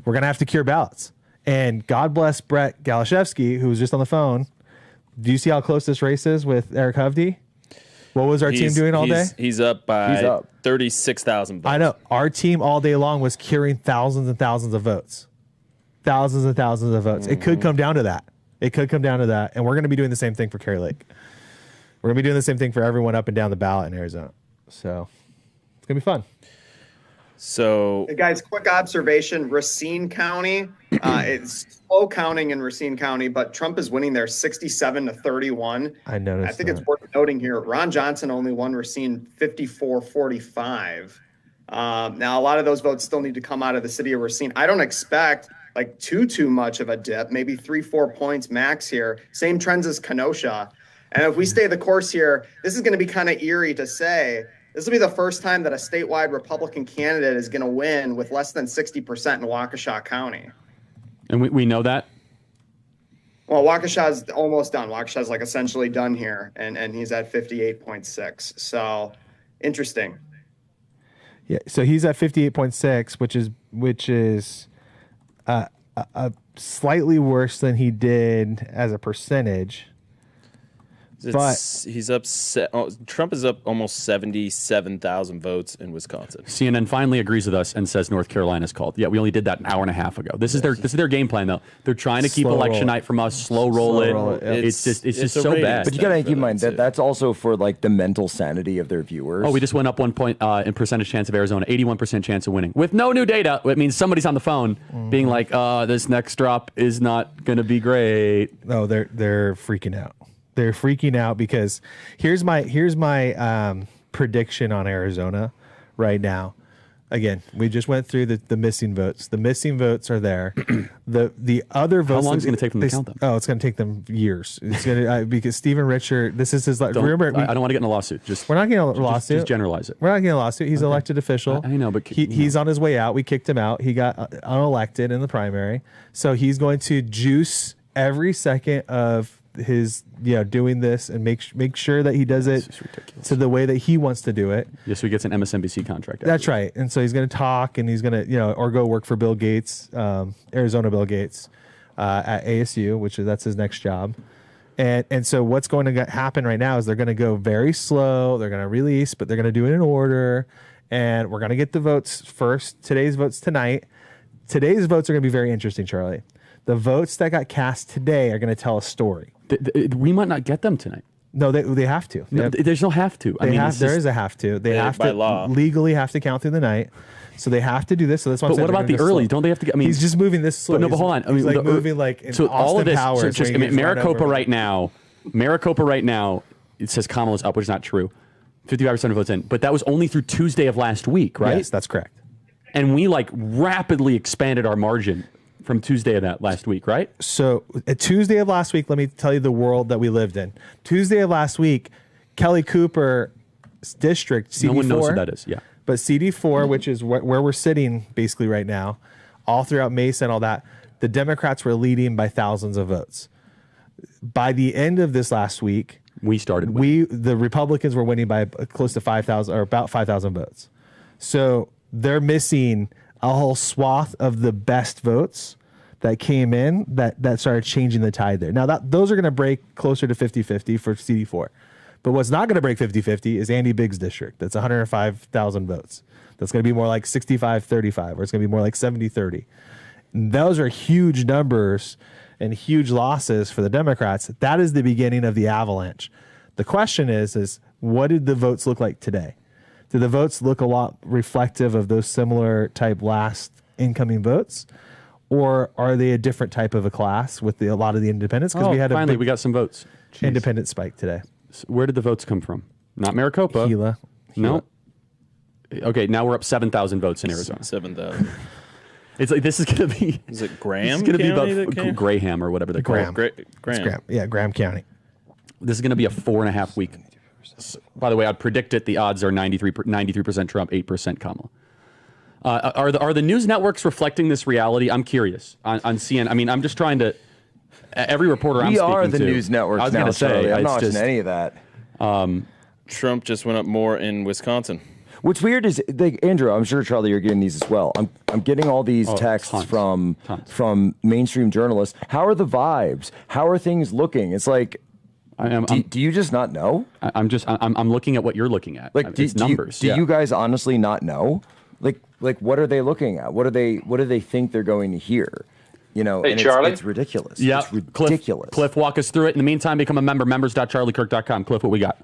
we're going to have to cure ballots. And God bless Brett Galashevsky, who was just on the phone. Do you see how close this race is with Eric Hovde? What was our team doing all day? He's up by 36,000 votes. I know. Our team all day long was curing thousands and thousands of votes. Thousands and thousands of votes. It could come down to that. And we're going to be doing the same thing for Kerry Lake. We're going to be doing the same thing for everyone up and down the ballot in Arizona. So it's going to be fun. So, hey guys, quick observation. Racine County, it's slow counting in Racine County, but Trump is winning there 67-31. I noticed. I think it's worth noting here. Ron Johnson only won Racine 54-45. Now, a lot of those votes still need to come out of the city of Racine. I don't expect like too much of a dip, maybe 3-4 points max here. Same trends as Kenosha. And if we stay the course here, this is going to be kind of eerie to say. This will be the first time that a statewide Republican candidate is going to win with less than 60% in Waukesha County. And we know that? Well, Waukesha's almost done. Waukesha's like essentially done here, and he's at 58.6. So interesting. Yeah, so he's at 58.6, which is a slightly worse than he did as a percentage. He's up. Trump is up almost 77,000 votes in Wisconsin. CNN finally agrees with us and says North Carolina's called. Yeah, we only did that an hour and a half ago. This is their game plan though. They're trying to keep election night from us. Slow roll it. It's just so bad. But you gotta keep in mind that that's also for like the mental sanity of their viewers. Oh, we just went up 1 point in percentage chance of Arizona, 81% chance of winning with no new data. It means somebody's on the phone being like, "This next drop is not going to be great." No, they're freaking out. They're freaking out because here's my prediction on Arizona right now. Again, we just went through the missing votes. The missing votes are there. The other votes. How long is it going to take them to count them? Oh, it's going to take them years. It's going to because Stephen Richer. This is his. Remember, I don't want to get in a lawsuit. We're not getting a lawsuit. Just generalize it. We're not getting a lawsuit. He's an elected official. I know, but he's on his way out. We kicked him out. He got unelected in the primary, so he's going to juice every second of his doing this and make sure that he does it to the way that he wants to do it. Yes, so he gets an MSNBC contract. That's right. And so he's going to talk and he's going to or go work for Bill Gates, Arizona Bill Gates, at ASU, that's his next job. And so what's going to happen right now is they're going to go very slow. They're going to release, but they're going to do it in order. And we're going to get the votes first. Today's votes tonight. Today's votes are going to be very interesting, Charlie. The votes that got cast today are going to tell a story. We might not get them tonight. No, they have to. There's no have to. There is a have to. They have by to law. legally have to count through the night. So they have to do this. So that's why. But what about the early? Don't they have to? He's just moving this slow. But but hold on. He's like moving like in so Austin all of this. Powers. So Maricopa right now. Maricopa right now. It says Kamala's up, which is not true. 55% of votes in, but that was only through Tuesday of last week, right? Yes, that's correct. And we rapidly expanded our margin from Tuesday of that last week, right? So Tuesday of last week, let me tell you the world that we lived in. Tuesday of last week, Kelly Cooper's district, CD4. No one knows who that is, yeah. But CD4, which is where we're sitting basically right now, all throughout Mesa and all that, the Democrats were leading by thousands of votes. By the end of this last week, the Republicans were winning by close to 5,000 or about 5,000 votes. So they're missing a whole swath of the best votes that came in that started changing the tide there. Now, those are going to break closer to 50-50 for CD4. But what's not going to break 50-50 is Andy Biggs' district. That's 105,000 votes. That's going to be more like 65-35, or it's going to be more like 70-30. Those are huge numbers and huge losses for the Democrats. That is the beginning of the avalanche. The question is what did the votes look like today? Do the votes look a lot reflective of those similar type last incoming votes? Or are they a different type of a class with a lot of the independents? Because we got some votes. Jeez. Independent spike today. So where did the votes come from? Not Maricopa. Gila. No. Okay, now we're up 7,000 votes in Arizona. 7,000. It's like this is going to be. Is it Graham? It's going to be about Graham or whatever they're called. Graham. Yeah, Graham County. This is going to be a 4.5 week. By the way, I'd predict it. The odds are 93% Trump, 8% Kamala. Are the news networks reflecting this reality? I'm curious on CNN. I mean, I'm just trying to. Every reporter I'm speaking to. We are the news networks. I was going to say, I'm not watching any of that. Trump just went up more in Wisconsin. What's weird is, Andrew, I'm sure, Charlie, you're getting these as well. I'm getting all these texts from mainstream journalists. How are the vibes? How are things looking? It's like, do you just not know? I'm looking at what you're looking at. It's numbers. Do you guys honestly not know? Like what are they looking at? What do they think they're going to hear? You know, hey, and Charlie? It's ridiculous. Yeah, it's ridiculous. Cliff, walk us through it. In the meantime, become a member, members.charliekirk.com. Cliff, what we got?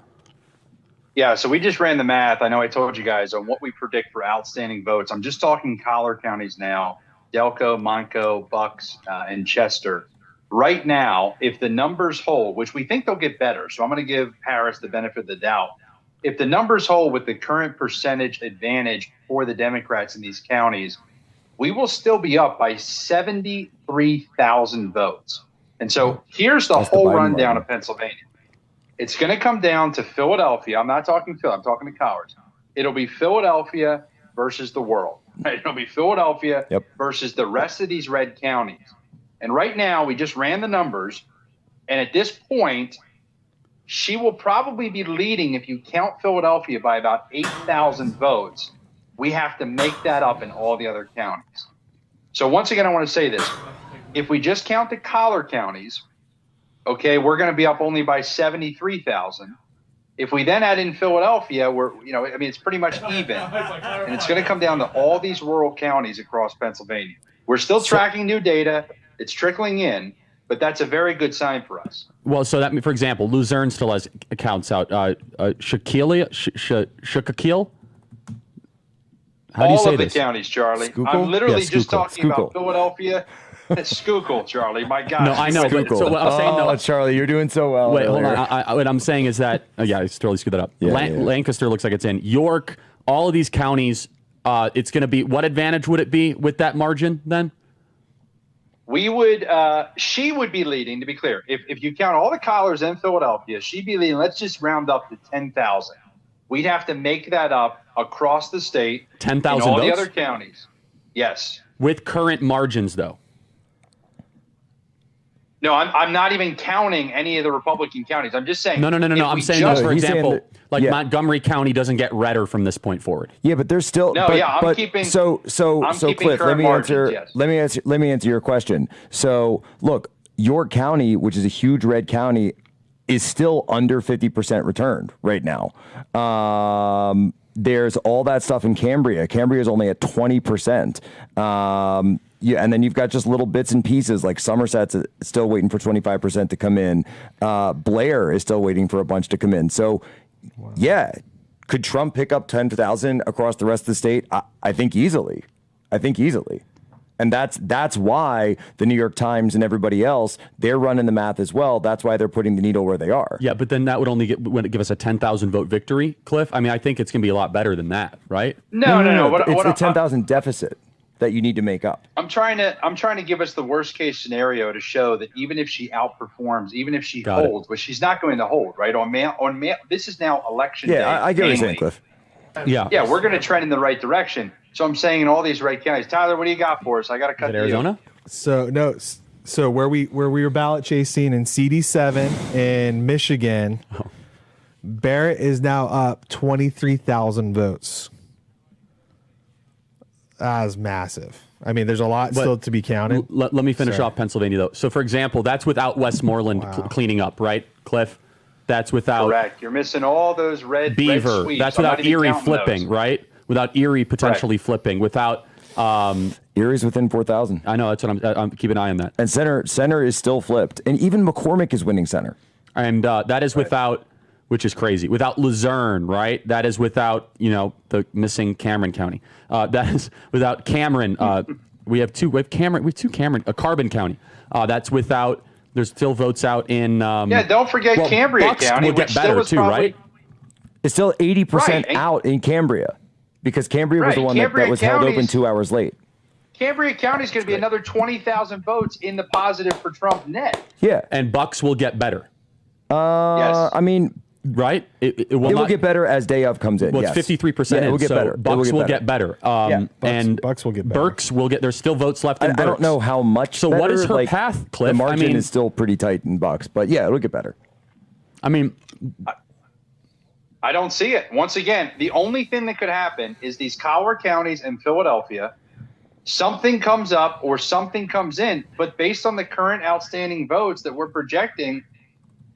Yeah, so we just ran the math. I know I told you guys on what we predict for outstanding votes. I'm just talking collar counties now, Delco, Montco, Bucks, and Chester. Right now, if the numbers hold, which we think they'll get better, so I'm going to give Harris the benefit of the doubt. if the numbers hold with the current percentage advantage for the Democrats in these counties, we will still be up by 73,000 votes. And so here's the whole rundown of Pennsylvania. It's going to come down to Philadelphia. I'm not talking Phil. I'm talking to Cowers. It'll be Philadelphia versus the world. Right? It'll be Philadelphia versus the rest of these red counties. And right now, we just ran the numbers. And at this point, she will probably be leading, if you count Philadelphia, by about 8,000 votes. We have to make that up in all the other counties. So once again, I want to say this. If we just count the collar counties, okay, we're going to be up only by 73,000. If we then add in Philadelphia, it's pretty much even. And it's going to come down to all these rural counties across Pennsylvania. We're still tracking new data. It's trickling in, but that's a very good sign for us. Well, so that, for example, Luzerne still has accounts out. Schuylkill? How do you say all of this? The counties, Charlie. Schuylkill? I'm literally Yeah, just talking Schuylkill. about Philadelphia. Schuylkill, Charlie. My God. No, I know. But, so what I'm saying, Oh, Charlie, you're doing so well. Wait, hold earlier. on. What I'm saying is that, I totally screwed that up. Yeah, Lancaster looks like it's in. York, all of these counties, it's going to be, what advantage would it be with that margin then? She would be leading, to be clear. If you count all the collars in Philadelphia, she'd be leading. Let's just round up to 10,000. We'd have to make that up across the state. 10,000 in all votes? the other counties. Yes. With current margins, though. No, I'm not even counting any of the Republican counties. I'm just saying. No. I'm saying, for example, Montgomery County doesn't get redder from this point forward. Yeah, but there's still. I'm keeping. So Cliff, let me margins, answer. Yes. Let me answer your question. So look, York County, which is a huge red county, is still under 50% returned right now. There's all that stuff in Cambria. Cambria is only at 20%. And then you've got just little bits and pieces, like Somerset's still waiting for 25% to come in. Blair is still waiting for a bunch to come in. So, yeah, could Trump pick up 10,000 across the rest of the state? I think easily. And that's why the New York Times and everybody else, they're running the math as well. That's why they're putting the needle where they are. Yeah, but then that would only give us a 10,000 vote victory, Cliff. I mean, I think it's going to be a lot better than that, right? No. It's a 10,000 deficit that you need to make up. I'm trying to give us the worst case scenario to show that even if she outperforms, even if she holds, but she's not going to hold, right? On mail, this is now election day. Yeah, I get what you're saying, Cliff. Yeah, we're going to trend in the right direction. So I'm saying in all these red counties, Tyler, what do you got for us? I got to cut to Arizona. So where we were ballot chasing in CD7 in Michigan, Barrett is now up 23,000 votes. That's massive. I mean, there's a lot still to be counted. Let me finish off Pennsylvania, though. So, for example, that's without Westmoreland cleaning up, right, Cliff? That's without... Correct. You're missing all those red Beaver. sweeps. That's without Erie flipping, right? Without Erie potentially flipping. Without... Erie's within 4,000. I know. That's what I'm keeping an eye on that. And center is still flipped. And even McCormick is winning center. And that is without... Which is crazy. Without Luzerne, right? That is without, the missing Cameron County. That is without Cameron. We have two Cameron, Carbon County. That's without, there's still votes out in. Don't forget Cambria Bucks County, will get which better too, right? It's still 80% out in Cambria because Cambria was the one that was held open 2 hours late. Cambria County is going to be another 20,000 votes in the positive for Trump net. Yeah. And Bucks will get better. Yes. I mean, right? It will get better as day of comes in. Well, it's 53%. It will get better. Bucks will get better. And Bucks will get better. Burks will get. There's still votes left in Burks. I don't know how much. So better, what is her path, Cliff? The margin is still pretty tight in Bucks, but yeah, it'll get better. I mean, I don't see it. Once again, the only thing that could happen is these collar counties and Philadelphia. Something comes up or something comes in, but based on the current outstanding votes that we're projecting,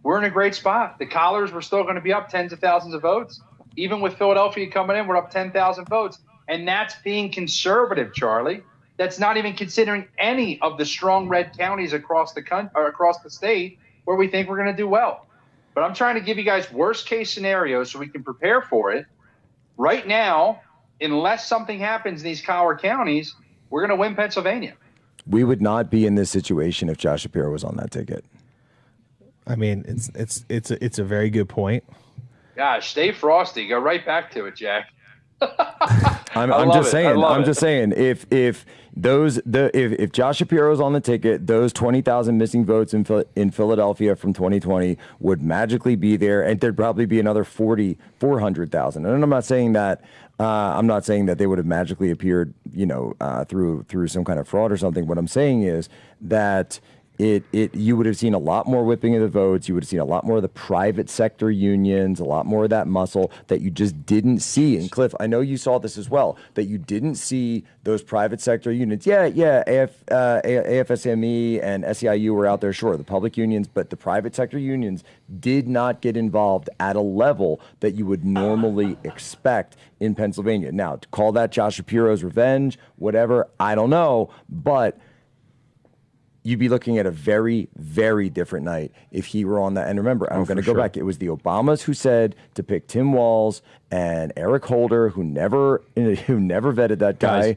we're in a great spot. The collars, we're still going to be up tens of thousands of votes. Even with Philadelphia coming in, we're up 10,000 votes. And that's being conservative, Charlie. That's not even considering any of the strong red counties across the country or across the state where we think we're going to do well. But I'm trying to give you guys worst case scenarios so we can prepare for it. Right now, unless something happens in these collar counties, we're going to win Pennsylvania. We would not be in this situation if Josh Shapiro was on that ticket. I mean, it's a very good point. Gosh, stay frosty. Go right back to it, Jack. I'm just saying. If Josh Shapiro's on the ticket, those 20,000 missing votes in Philadelphia from 2020 would magically be there, and there'd probably be another 400,000. And I'm not saying that. I'm not saying that they would have magically appeared, through some kind of fraud or something. What I'm saying is that you would have seen a lot more whipping of the votes. You would have seen a lot more of the private sector unions, a lot more of that muscle that you just didn't see. And Cliff, I know you saw this as well, that you didn't see those private sector unions. AFSME and SEIU were out there, sure, the public unions, but the private sector unions did not get involved at a level that you would normally expect in Pennsylvania. Now, to call that Josh Shapiro's revenge, whatever, I don't know, but you'd be looking at a very, very different night if he were on that. And remember, I'm going to go back. It was the Obamas who said to pick Tim Walz and Eric Holder, who never vetted that guy. Guys,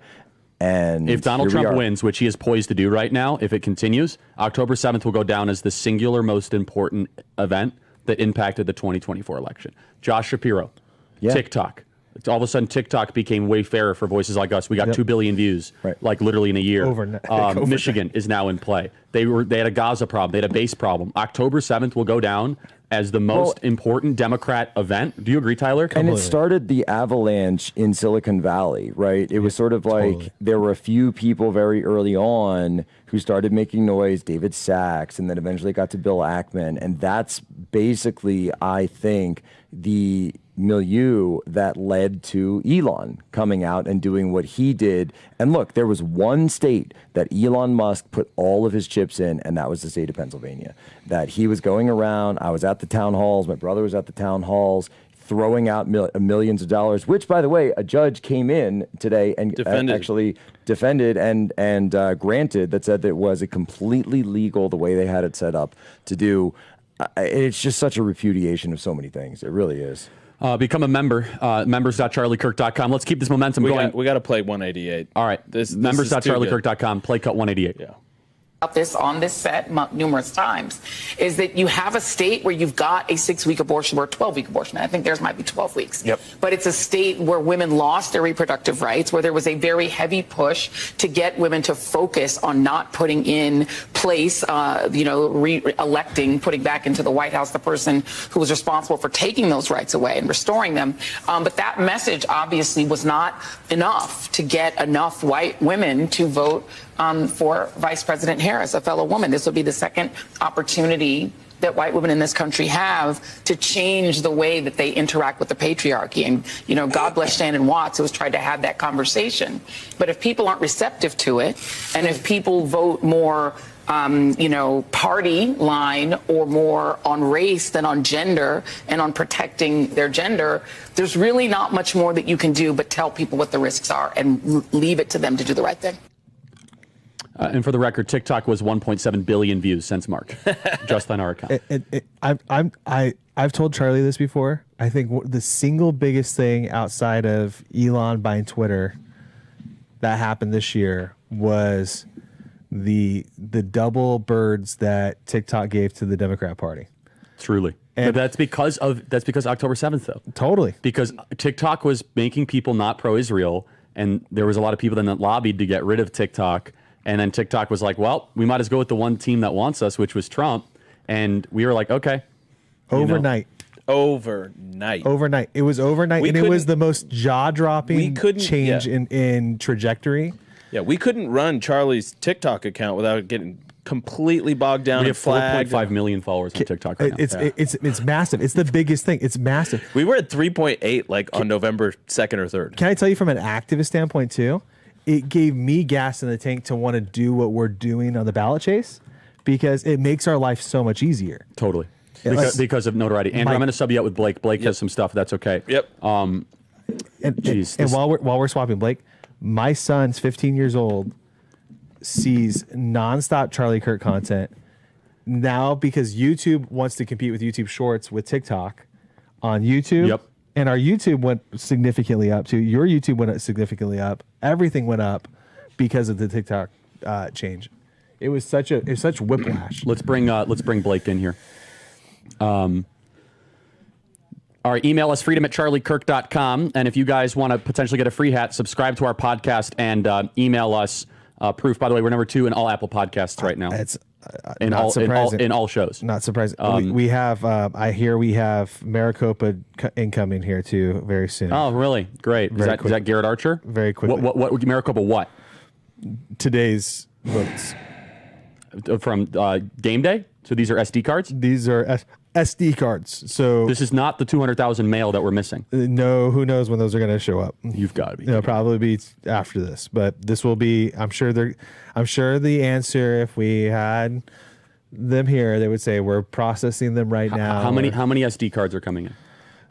and if Donald Trump wins, which he is poised to do right now, if it continues, October 7th will go down as the singular most important event that impacted the 2024 election. Josh Shapiro, TikTok. All of a sudden, TikTok became way fairer for voices like us. We got 2 billion views, like literally in a year. Overnight. Michigan is now in play. They had a Gaza problem. They had a base problem. October 7th will go down as the most important Democrat event. Do you agree, Tyler? And it started the avalanche in Silicon Valley, right? It was sort of like there were a few people very early on who started making noise, David Sachs, and then eventually got to Bill Ackman. And that's basically, I think, the milieu that led to Elon coming out and doing what he did. And look, there was one state that Elon Musk put all of his chips in, and that was the state of Pennsylvania. That he was going around, I was at the town halls, my brother was at the town halls, throwing out millions of dollars, which, by the way, a judge came in today and actually defended and granted, that said that it was a completely legal, the way they had it set up to do. It's just such a repudiation of so many things. It really is. Become a member, members.charliekirk.com. Let's keep this momentum going. We got to play 188. All right. Members.charliekirk.com. Play cut 188. Yeah. This on this set numerous times is that you have a state where you've got a 6-week abortion or a 12-week abortion. I think theirs might be 12 weeks. Yep. But it's a state where women lost their reproductive rights, where there was a very heavy push to get women to focus on not putting in place, re-electing, putting back into the White House the person who was responsible for taking those rights away and restoring them. But that message obviously was not enough to get enough white women to vote for Vice President Harris, a fellow woman. This will be the second opportunity that white women in this country have to change the way that they interact with the patriarchy. And, God bless Shannon Watts, who has tried to have that conversation. But if people aren't receptive to it, and if people vote more party line or more on race than on gender and on protecting their gender, there's really not much more that you can do but tell people what the risks are and leave it to them to do the right thing. And for the record, TikTok was 1.7 billion views since March, just on our account. I've told Charlie this before. I think the single biggest thing outside of Elon buying Twitter that happened this year was the double birds that TikTok gave to the Democrat Party. Truly. But that's because October 7th, though. Totally. Because TikTok was making people not pro-Israel, and there was a lot of people that lobbied to get rid of TikTok. And then TikTok was like, well, we might as well go with the one team that wants us, which was Trump. And we were like, okay. Overnight. Overnight. It was overnight, and it was the most jaw-dropping change in trajectory. Yeah, we couldn't run Charlie's TikTok account without getting completely bogged down. We have 4.5 million followers on TikTok right now. It's massive. It's the biggest thing. It's massive. We were at 3.8 on November 2nd or 3rd. Can I tell you from an activist standpoint, too? It gave me gas in the tank to want to do what we're doing on the ballot chase because it makes our life so much easier. Totally. Because of notoriety. Andrew, I'm going to sub you out with Blake. Blake has some stuff. That's okay. Yep. And while we're swapping, Blake, my son's 15 years old, sees nonstop Charlie Kirk content now because YouTube wants to compete with YouTube Shorts with TikTok on YouTube. Yep. And our YouTube went significantly up too. Your YouTube went significantly up. Everything went up because of the TikTok change. It was such whiplash. Let's bring Blake in here. Are All right, email us freedom@charliekirk.com. And if you guys want to potentially get a free hat, subscribe to our podcast and email us proof. By the way, we're number 2 in all Apple podcasts right now. It's in all shows. Not surprising. We have, I hear we have Maricopa incoming here too very soon. Oh, really? Great. Is that Garrett Archer? Very quickly. What Maricopa? What? Today's votes from game day. So these are SD cards. These are SD cards. So this is not the 200,000 mail that we're missing. No, who knows when those are going to show up? You've got to be. It'll probably be after this, but this will be. I'm sure the answer, if we had them here, they would say we're processing them right now. How many SD cards are coming in?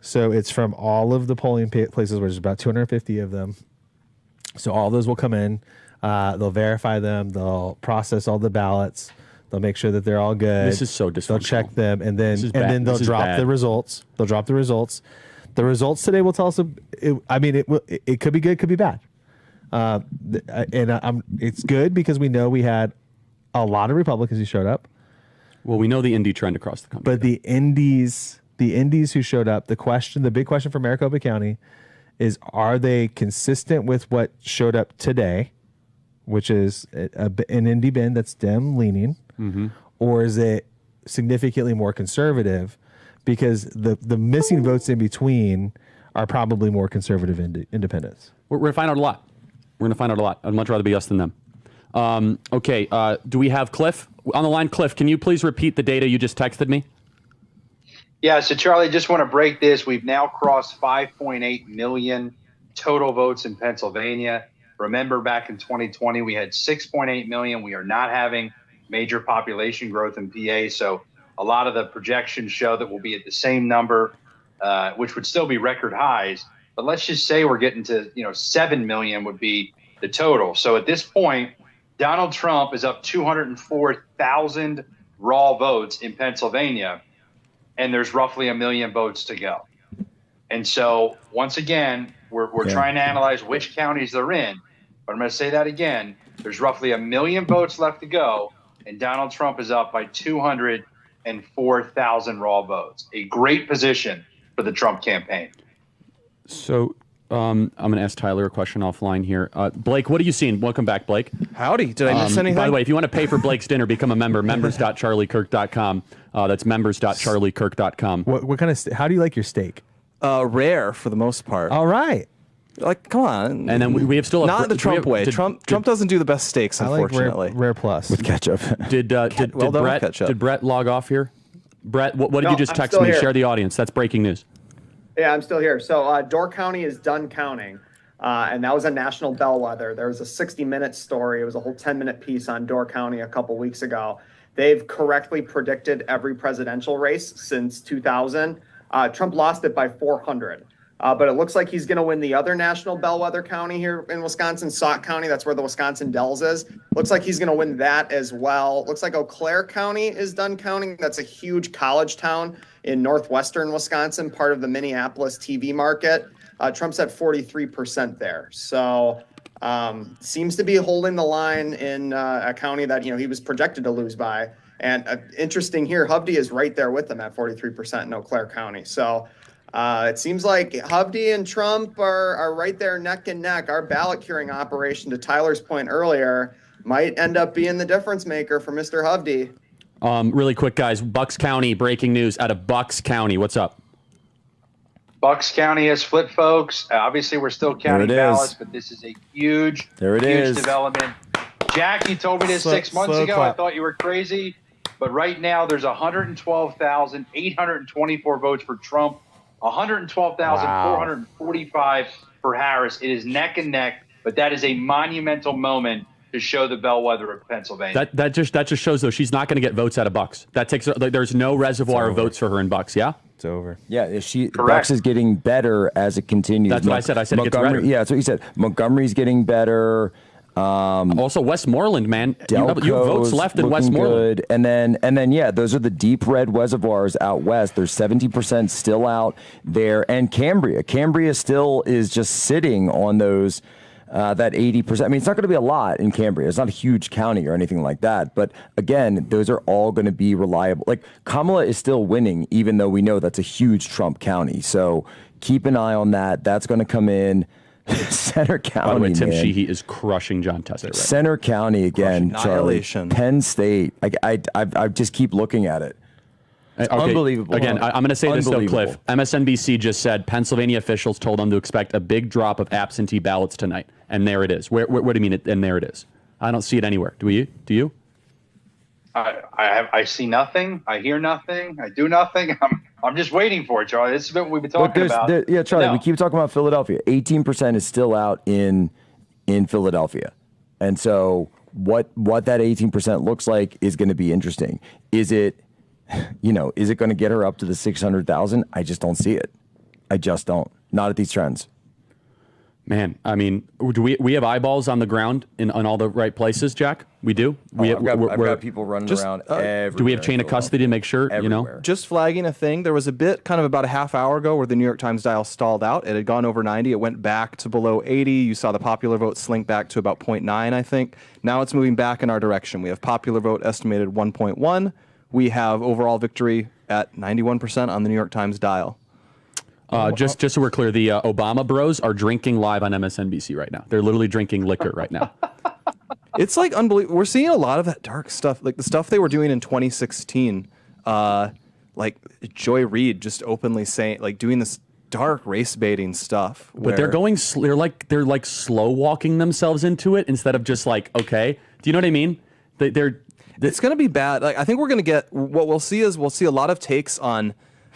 So it's from all of the polling places, which is about 250 of them. So all those will come in. They'll verify them. They'll process all the ballots. They'll make sure that they're all good. This is so dysfunctional. They'll check them, and then they'll drop the results. They'll drop the results. The results today will tell us. It could be good, could be bad. It's good because we know we had a lot of Republicans who showed up. Well, we know the Indy trend across the country. But the Indies who showed up, the big question for Maricopa County is: are they consistent with what showed up today, which is an Indy bin that's Dem leaning? Mm-hmm. Or is it significantly more conservative? Because the missing votes in between are probably more conservative independents. We're going to find out a lot. I'd much rather be us than them. Okay. Do we have Cliff on the line? Cliff, can you please repeat the data you just texted me? Yeah. So, Charlie, just want to break this. We've now crossed 5.8 million total votes in Pennsylvania. Remember, back in 2020, we had 6.8 million. We are not having major population growth in PA. So a lot of the projections show that we'll be at the same number, which would still be record highs. But let's just say we're getting to, 7 million would be the total. So at this point, Donald Trump is up 204,000 raw votes in Pennsylvania, and there's roughly 1 million votes to go. And so once again, we're trying to analyze which counties they're in. But I'm going to say that again. There's roughly 1 million votes left to go, and Donald Trump is up by 204,000 raw votes. A great position for the Trump campaign. So I'm going to ask Tyler a question offline here. Blake, what are you seeing? Welcome back, Blake. Howdy. Did I miss anything? By the way, if you want to pay for Blake's dinner, become a member. Members.charliekirk.com. That's members.charliekirk.com. What kind of? How do you like your steak? Rare for the most part. All right. Like, come on. And then we have still not the Trump way. Trump doesn't do the best steaks, unfortunately. I like rare plus with ketchup. Did Brett log off here? Brett, what did you just text me? Share the audience. That's breaking news. Yeah, I'm still here. So Door County is done counting, and that was a national bellwether. There was a 60-minute story. It was a whole 10-minute piece on Door County a couple weeks ago. They've correctly predicted every presidential race since 2000. Trump lost it by 400. But it looks like he's going to win the other national bellwether county here in Wisconsin, Sauk County. That's where the Wisconsin Dells is. Looks like he's going to win that as well. Looks like Eau Claire County is done counting. That's a huge college town in northwestern Wisconsin, part of the Minneapolis TV market. Trump's at 43% there. So seems to be holding the line in a county that, he was projected to lose by. And interesting here, Hovde is right there with them at 43% in Eau Claire County. So it seems like Hovde and Trump are right there neck and neck. Our ballot curing operation, to Tyler's point earlier, might end up being the difference maker for Mr. Hovde. Really quick, guys. Bucks County, breaking news out of Bucks County. What's up? Bucks County has flipped, folks. Obviously, we're still counting ballots, but this is a huge development. Jackie told me this 6 months ago. I thought you were crazy. But right now, there's 112,824 votes for Trump. 112,445 for Harris. It is neck and neck, but that is a monumental moment to show the bellwether of Pennsylvania. That just shows, though, she's not going to get votes out of Bucks. That takes there's no reservoir of votes for her in Bucks. Yeah, it's over. Yeah, Bucks is getting better as it continues. That's what I said. I said Montgomery, it gets better. Yeah, that's what you said. Montgomery's getting better. Also, Westmoreland, man, you have votes left in Westmoreland. Good. And then, yeah, those are the deep red reservoirs out west. There's 70% still out there, and Cambria still is just sitting on those that 80%. I mean, it's not going to be a lot in Cambria. It's not a huge county or anything like that. But again, those are all going to be reliable. Like Kamala is still winning, even though we know that's a huge Trump county. So keep an eye on that. That's going to come in. Center County. By the way, Tim man. Sheehy is crushing John Tester right Center County again, Charlie. Penn State. I just keep looking at it. Okay. Unbelievable. Again, I'm going to say this though, Cliff. MSNBC just said Pennsylvania officials told them to expect a big drop of absentee ballots tonight, and there it is. Where do you mean? And there it is. I don't see it anywhere. Do you? Do you? I see nothing. I hear nothing. I do nothing. I'm just waiting for it, Charlie. This is what we've been talking about. Yeah, Charlie, No. we keep talking about Philadelphia. 18% is still out in Philadelphia. And so what that 18% looks like is going to be interesting. Is it going to get her up to the 600,000? I just don't see it. I just don't. Not at these trends. Man, I mean, do we have eyeballs on the ground in all the right places, Jack? We do. I've got people running around everywhere. Do we have chain of custody to make sure? Everywhere. Just flagging a thing. There was a bit kind of about a half hour ago where the New York Times dial stalled out. It had gone over 90. It went back to below 80. You saw the popular vote slink back to about 0.9, I think. Now it's moving back in our direction. We have popular vote estimated 1.1. We have overall victory at 91% on the New York Times dial. Just so we're clear, the Obama bros are drinking live on MSNBC right now. They're literally drinking liquor right now. It's like unbelievable. We're seeing a lot of that dark stuff, like the stuff they were doing in 2016. Like Joy Reid just openly saying, like doing this dark race baiting stuff. But they're going. They're like slow walking themselves into it instead of just like, okay. Do you know what I mean? It's going to be bad. Like I think we're going to get what we'll see a lot of takes on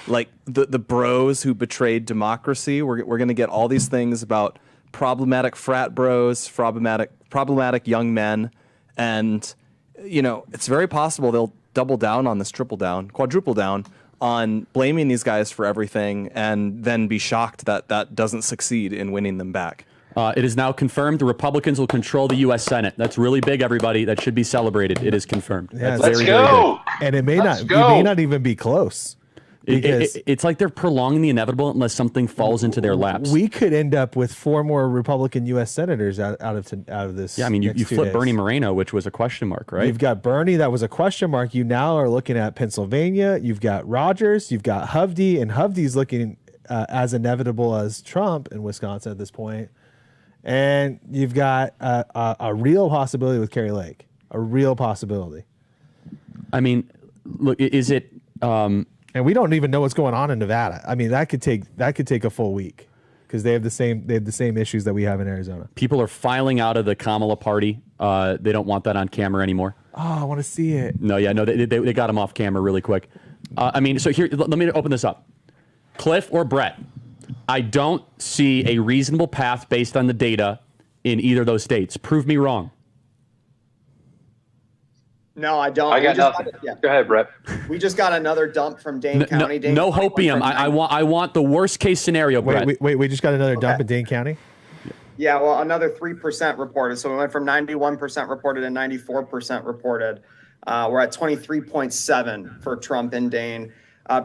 like the bros who betrayed democracy. We're going to get all these things about problematic frat bros, problematic young men, and it's very possible they'll double down on this, triple down, quadruple down on blaming these guys for everything, and then be shocked that doesn't succeed in winning them back. It is now confirmed the Republicans will control the U.S. Senate. That's really big, everybody. That should be celebrated. It is confirmed. Yeah, That's let's go. And it may not even be close. It's like they're prolonging the inevitable unless something falls into their laps. We could end up with 4 more Republican U.S. senators out of this. Yeah, I mean, you flipped Bernie Moreno, which was a question mark, right? You've got Bernie, that was a question mark. You now are looking at Pennsylvania. You've got Rogers. You've got Hovde, and Hovde's looking as inevitable as Trump in Wisconsin at this point. And you've got a real possibility with Kari Lake, a real possibility. I mean, look, is it? And we don't even know what's going on in Nevada. I mean, that could take a full week because they have the same issues that we have in Arizona. People are filing out of the Kamala party. They don't want that on camera anymore. Oh, I want to see it. No, they got him off camera really quick. I mean, so here, let me open this up. Cliff or Brett, I don't see a reasonable path based on the data in either of those states. Prove me wrong. No, I don't. I got nothing. Go ahead, Brett. We just got another dump from Dane County. No hopium. I want the worst case scenario, Brett. Wait, we just got another dump in Dane County? Yeah, well, another 3% reported. So we went from 91% reported to 94% reported. We're at 23.7 for Trump in Dane.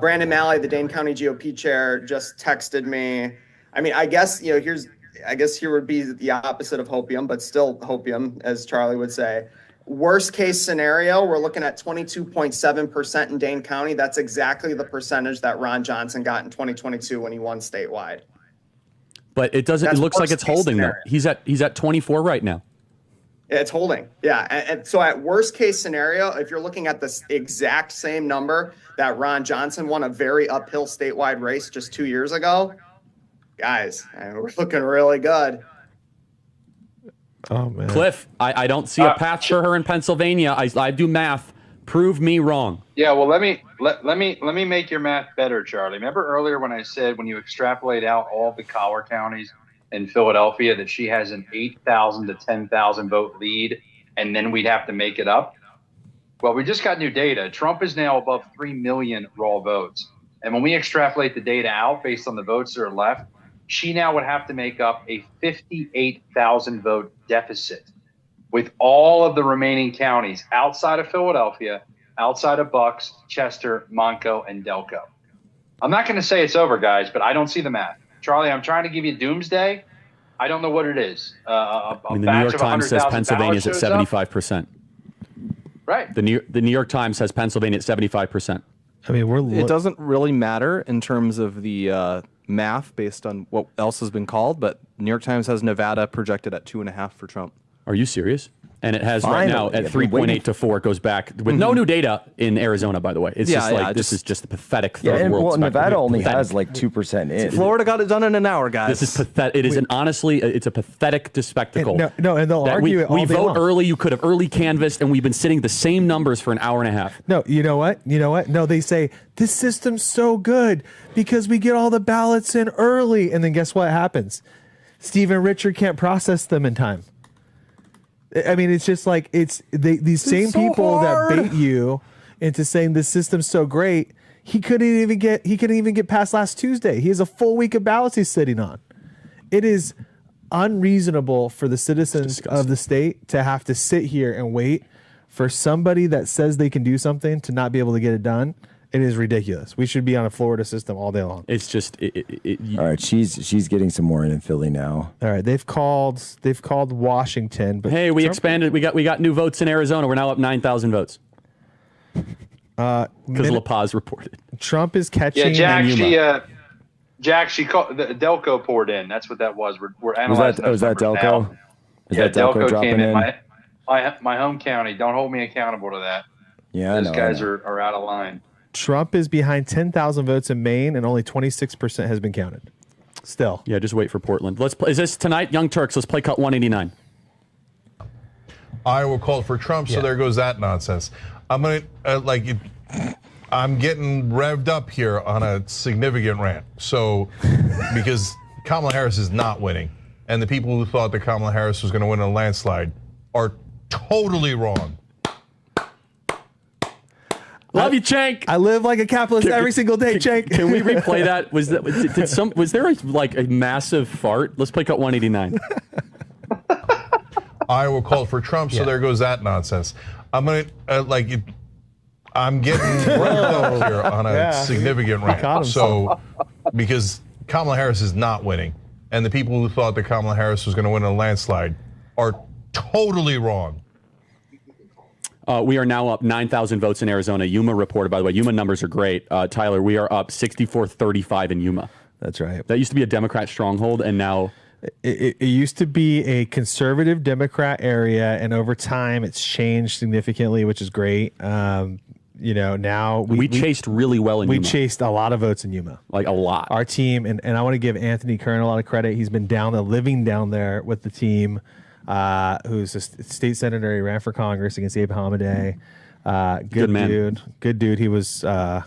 Brandon Malley, the Dane County GOP chair, just texted me. I mean, I guess here would be the opposite of hopium, but still hopium, as Charlie would say. Worst case scenario, we're looking at 22.7% in Dane County. That's exactly the percentage that Ron Johnson got in 2022 when he won statewide. But it doesn't. It looks like it's holding though. He's at 24 right now. It's holding. Yeah. And so at worst case scenario, if you're looking at this exact same number that Ron Johnson won a very uphill statewide race just 2 years ago, guys, we're looking really good. Oh man, Cliff, I don't see a path for her in Pennsylvania. I do math. Prove me wrong. Yeah, well, let me make your math better, Charlie. Remember earlier when I said when you extrapolate out all the collar counties in Philadelphia that she has an 8,000 to 10,000 vote lead, and then we'd have to make it up? Well, we just got new data. Trump is now above 3 million raw votes. And when we extrapolate the data out based on the votes that are left, she now would have to make up a 58,000 vote deficit with all of the remaining counties outside of Philadelphia, outside of Bucks, Chester, Monco, and Delco. I'm not going to say it's over, guys, but I don't see the math. Charlie, I'm trying to give you doomsday, I don't know what it is. I mean, the New York Times says Pennsylvania's at 75%. Right. The New York Times has Pennsylvania at 75%. I mean, it doesn't really matter in terms of the math based on what else has been called, but New York Times has Nevada projected at 2.5 for Trump. Are you serious? And it has right now at 3.8 to 4. It goes back with no new data in Arizona, by the way. It's this is just a pathetic third world. Well, Nevada only has like 2% in. Florida got it done in an hour, guys. This is pathetic. It is honestly, it's a pathetic spectacle. And they'll argue it all we day vote long. early. You could have early canvassed, and we've been sitting the same numbers for an hour and a half. No, you know what? No, they say this system's so good because we get all the ballots in early, and then guess what happens? Steve and Richard can't process them in time. I mean, it's just like these same people that bait you into saying this system's so great. He couldn't even get past last Tuesday. He has a full week of ballots he's sitting on. It is unreasonable for the citizens of the state to have to sit here and wait for somebody that says they can do something to not be able to get it done. It is ridiculous. We should be on a Florida system all day long. It's just all right. She's getting some more in Philly now. All right, they've called Washington, but hey, we expanded. We got new votes in Arizona. We're now up 9,000 votes. Because La Paz reported. Trump is catching. Yeah, Jack, she called the Delco poured in. That's what that was. We're analyzing. Was that Delco? Now. Delco came in. in? My home county. Don't hold me accountable to that. Yeah, those guys are out of line. Trump is behind 10,000 votes in Maine, and only 26% has been counted. Still. Yeah, just wait for Portland. Let's play. Is this tonight, Young Turks? Let's play cut 189. Iowa called for Trump, so there goes that nonsense. I'm getting revved up here on a significant rant. So, because Kamala Harris is not winning, and the people who thought that Kamala Harris was going to win in a landslide are totally wrong. Love you, Cenk. I live like a capitalist every single day, Cenk. Can we replay that? Was there a massive fart? Let's play cut 189. Iowa called for Trump, so there goes that nonsense. I'm getting revved up here on a significant rant. So, because Kamala Harris is not winning, and the people who thought that Kamala Harris was going to win in a landslide are totally wrong. We are now up 9,000 votes in Arizona. Yuma reported, by the way. Yuma numbers are great. Tyler, we are up 64-35 in Yuma. That's right. That used to be a Democrat stronghold, and now... It used to be a conservative Democrat area, and over time it's changed significantly, which is great. Now we chased really well in Yuma. We chased a lot of votes in Yuma. Like a lot. Our team, and I want to give Anthony Kern a lot of credit. He's been living down there with the team. Who's a state senator. He ran for Congress against Abe Hamadeh. Good man. Good dude. He was on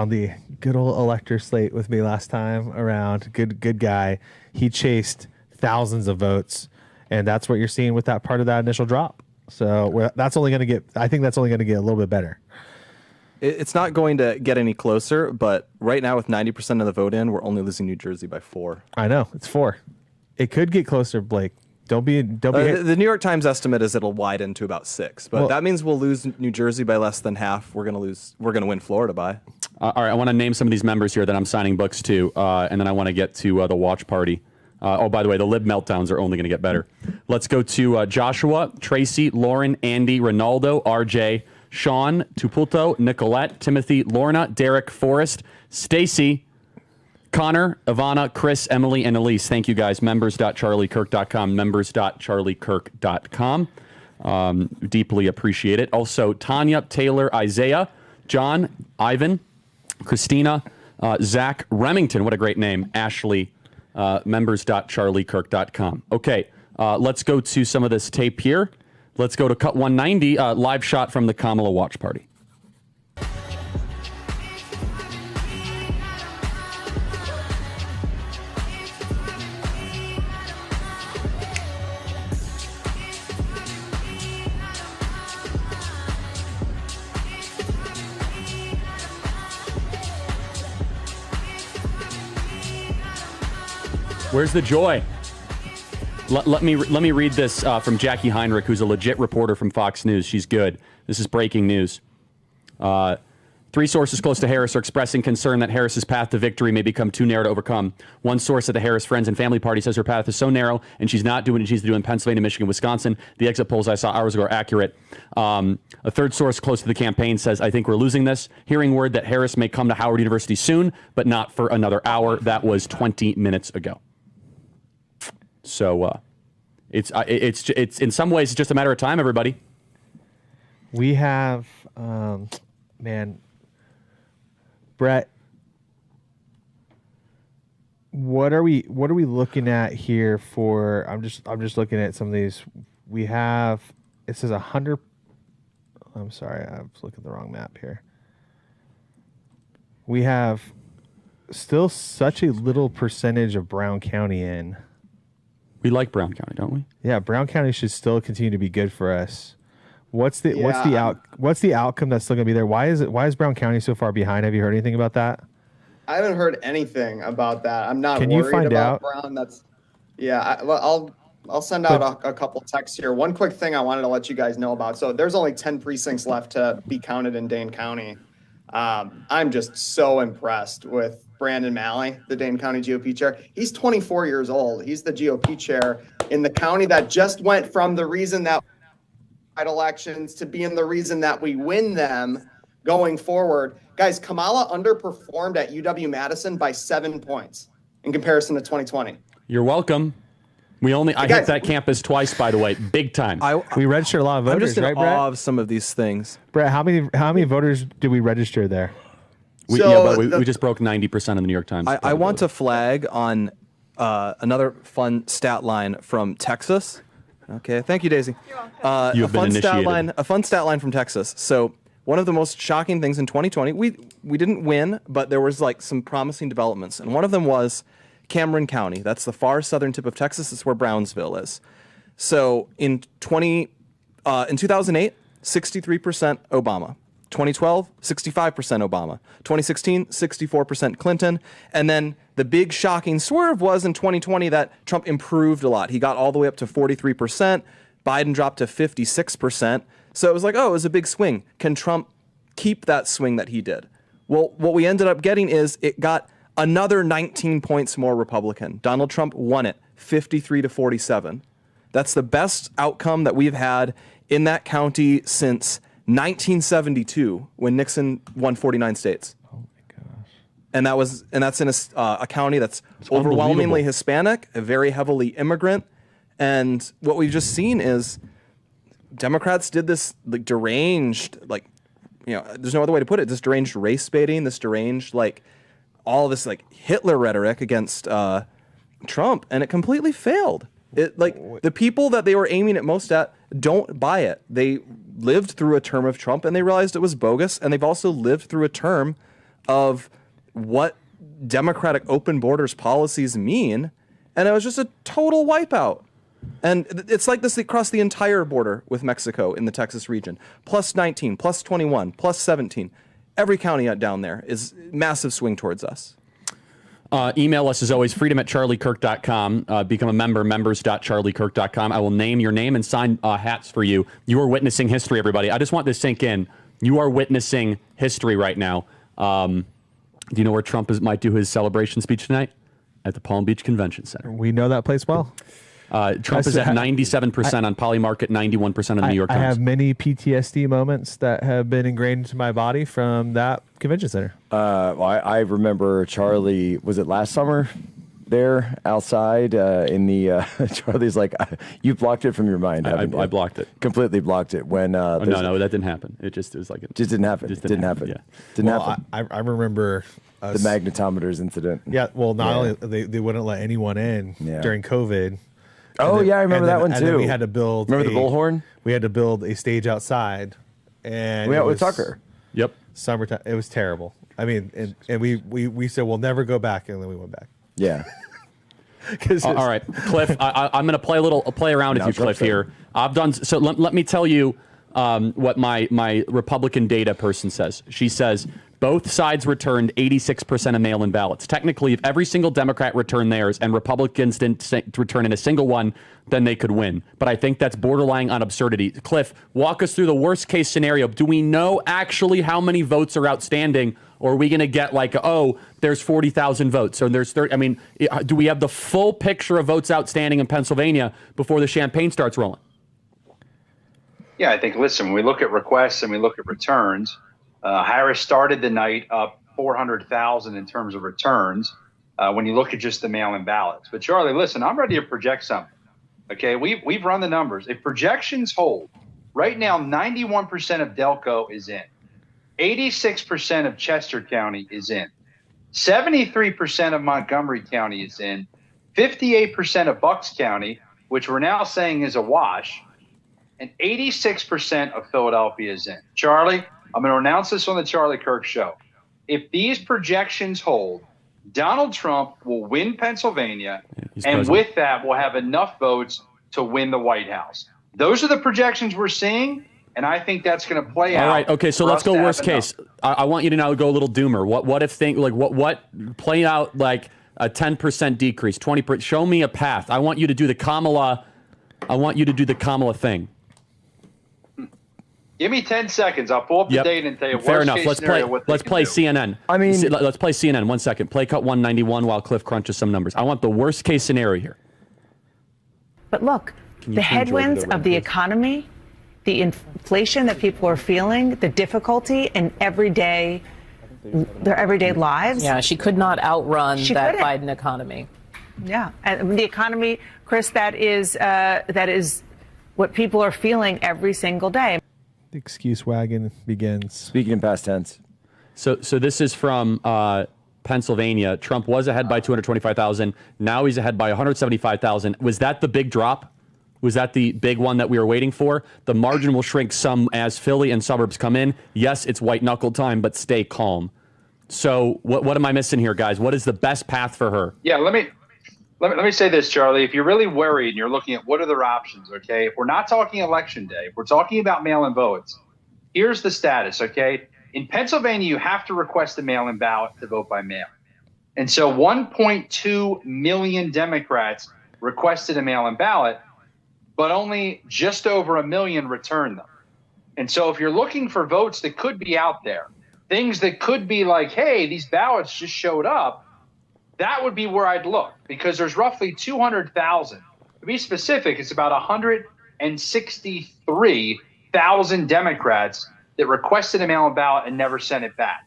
the good old elector slate with me last time around. Good guy. He chased thousands of votes, and that's what you're seeing with that part of that initial drop. So that's only going to get. I think that's only going to get a little bit better. It's not going to get any closer, but right now with 90% of the vote in, we're only losing New Jersey by 4. I know it's 4. It could get closer, Blake. Don't be. The New York Times estimate is it'll widen to about 6, but that means we'll lose New Jersey by less than half. We're going to win Florida by. All right, I want to name some of these members here that I'm signing books to, and then I want to get to the watch party. By the way, the Lib meltdowns are only going to get better. Let's go to Joshua, Tracy, Lauren, Andy, Ronaldo, RJ, Sean, Tupulto, Nicolette, Timothy, Lorna, Derek, Forrest, Stacy, Connor, Ivana, Chris, Emily, and Elise. Thank you, guys. Members.charliekirk.com. Members.charliekirk.com. Deeply appreciate it. Also, Tanya, Taylor, Isaiah, John, Ivan, Christina, Zach, Remington. What a great name. Ashley, members.charliekirk.com. Okay, let's go to some of this tape here. Let's go to cut 190, live shot from the Kamala watch party. Where's the joy? Let me read this from Jackie Heinrich, who's a legit reporter from Fox News. She's good. This is breaking news. 3 sources close to Harris are expressing concern that Harris's path to victory may become too narrow to overcome. One source at the Harris Friends and Family Party says her path is so narrow and she's not doing what she needs to do in Pennsylvania, Michigan, Wisconsin. The exit polls I saw hours ago are accurate. A third source close to the campaign says, I think we're losing this. Hearing word that Harris may come to Howard University soon, but not for another hour. That was 20 minutes ago. So it's in some ways it's just a matter of time, everybody. We have, Brett, what are we looking at here for? I'm just looking at some of these. We have, it says 100. I'm sorry, I was looking at the wrong map here. We have still such a little percentage of Brown County in. We like Brown County, don't we? Yeah, Brown County should still continue to be good for us. What's the outcome that's still going to be there? Why is Brown County so far behind? Have you heard anything about that? I haven't heard anything about that. I'm not Can worried you find about out? Brown. I'll send out a couple texts here. One quick thing I wanted to let you guys know about. So there's only 10 precincts left to be counted in Dane County. I'm just so impressed with Brandon Malley, the Dane County GOP chair. He's 24 years old. He's the GOP chair in the county that just went from the reason that elections to being the reason that we win them going forward. Guys, Kamala underperformed at UW-Madison by 7 points in comparison to 2020. You're welcome. I hit that campus twice, by the way, big time. We registered a lot of voters, I'm just in right, Brett? awe of some of these things. Brett, how many voters did we register there? We just broke 90% of the New York Times. I want to flag on another fun stat line from Texas. Okay, thank you, Daisy. You have been initiated. A fun stat line from Texas. So one of the most shocking things in 2020, we didn't win, but there was like some promising developments, and one of them was Cameron County. That's the far southern tip of Texas. It's where Brownsville is. So in 2008, 63% Obama. 2012, 65% Obama. 2016, 64% Clinton. And then the big shocking swerve was in 2020 that Trump improved a lot. He got all the way up to 43%. Biden dropped to 56%. So it was like, oh, it was a big swing. Can Trump keep that swing that he did? Well, what we ended up getting is it got another 19 points more Republican. Donald Trump won it 53-47. That's the best outcome that we've had in that county since 1972, when Nixon won 49 states. Oh my gosh! And that's in a county that's overwhelmingly Hispanic, very heavily immigrant, and what we've just seen is Democrats did this like deranged, like, you know, there's no other way to put it, this deranged race baiting, this deranged like all this like Hitler rhetoric against Trump, and it completely failed. It like the people that they were aiming it most at don't buy it. They lived through a term of Trump and they realized it was bogus, and they've also lived through a term of what democratic open borders policies mean, and it was just a total wipeout. And it's like this across the entire border with Mexico in the Texas region. Plus 19, plus 21, plus 17. Every county down there is massive swing towards us. Email us as always, freedom@charliekirk.com. Become a member, members.charliekirk.com. I will name your name and sign hats for you. You are witnessing history, everybody. I just want this to sink in. You are witnessing history right now. Do you know where Trump might do his celebration speech tonight? At the Palm Beach Convention Center. We know that place well. Trump is at 97% on Polymarket, 91% on the New York Times. I have many PTSD moments that have been ingrained into my body from that convention center. I remember Charlie, was it last summer there outside in the, Charlie's like, you blocked it from your mind. I blocked it. Completely blocked it. When no, that didn't happen. It was like. Just didn't happen. Just didn't happen. Yeah. Didn't happen. I remember the magnetometers incident. Yeah, well, not only they wouldn't let anyone in during COVID. Oh, yeah, I remember that one, too. And then we had to build... Remember the bullhorn? We had to build a stage outside. And we went with Tucker. Yep. Summertime. It was terrible. I mean, and we said, we'll never go back, and then we went back. Yeah. All right, Cliff, I'm going to play around with you, Cliff, here. I've done... So let me tell you what my Republican data person says. She says both sides returned 86% of mail-in ballots. Technically, if every single Democrat returned theirs and Republicans didn't return in a single one, then they could win. But I think that's borderline on absurdity. Cliff, walk us through the worst-case scenario. Do we know actually how many votes are outstanding, or are we going to get like, oh, there's 40,000 votes, or there's 30? I mean, do we have the full picture of votes outstanding in Pennsylvania before the champagne starts rolling? Yeah, I think, listen, when we look at requests and we look at returns, Harris started the night up 400,000 in terms of returns when you look at just the mail-in ballots. But, Charlie, listen, I'm ready to project something. Okay, we've run the numbers. If projections hold, right now 91% of Delco is in. 86% of Chester County is in. 73% of Montgomery County is in. 58% of Bucks County, which we're now saying is a wash. And 86% of Philadelphia is in. Charlie, I'm going to announce this on the Charlie Kirk Show. If these projections hold, Donald Trump will win Pennsylvania, and with that, we'll have enough votes to win the White House. Those are the projections we're seeing, and I think that's going to play out. All right, okay, so let's go worst case. I want you to now go a little doomer. What if what play out like a 10% decrease, 20%? Show me a path. I want you to do the Kamala. I want you to do the Kamala thing. Give me 10 seconds. I'll pull up the data and tell you Fair worst enough. case Let's scenario, play. what Let's they play can do. CNN. I mean, let's play CNN. 1 second. Play cut 191 while Cliff crunches some numbers. I want the worst case scenario here. But look, the headwinds of the economy, the inflation that people are feeling, the difficulty in their everyday lives. Yeah, she could not outrun that couldn't. Biden economy. Yeah, and the economy, Chris, that is what people are feeling every single day. The excuse wagon begins. Speaking in past tense. So this is from Pennsylvania. Trump was ahead by 225,000. Now he's ahead by 175,000. Was that the big drop? Was that the big one that we were waiting for? The margin will shrink some as Philly and suburbs come in. Yes, it's white knuckle time, but stay calm. So what am I missing here, guys? What is the best path for her? Yeah, let me say this, Charlie. If you're really worried and you're looking at what are their options, okay? If we're not talking election day, if we're talking about mail-in votes, here's the status, okay? In Pennsylvania, you have to request a mail-in ballot to vote by mail. And so 1.2 million Democrats requested a mail-in ballot, but only just over 1 million returned them. And so if you're looking for votes that could be out there, things that could be like, hey, these ballots just showed up, that would be where I'd look, because there's roughly 200,000. To be specific, it's about 163,000 Democrats that requested a mail-in ballot and never sent it back.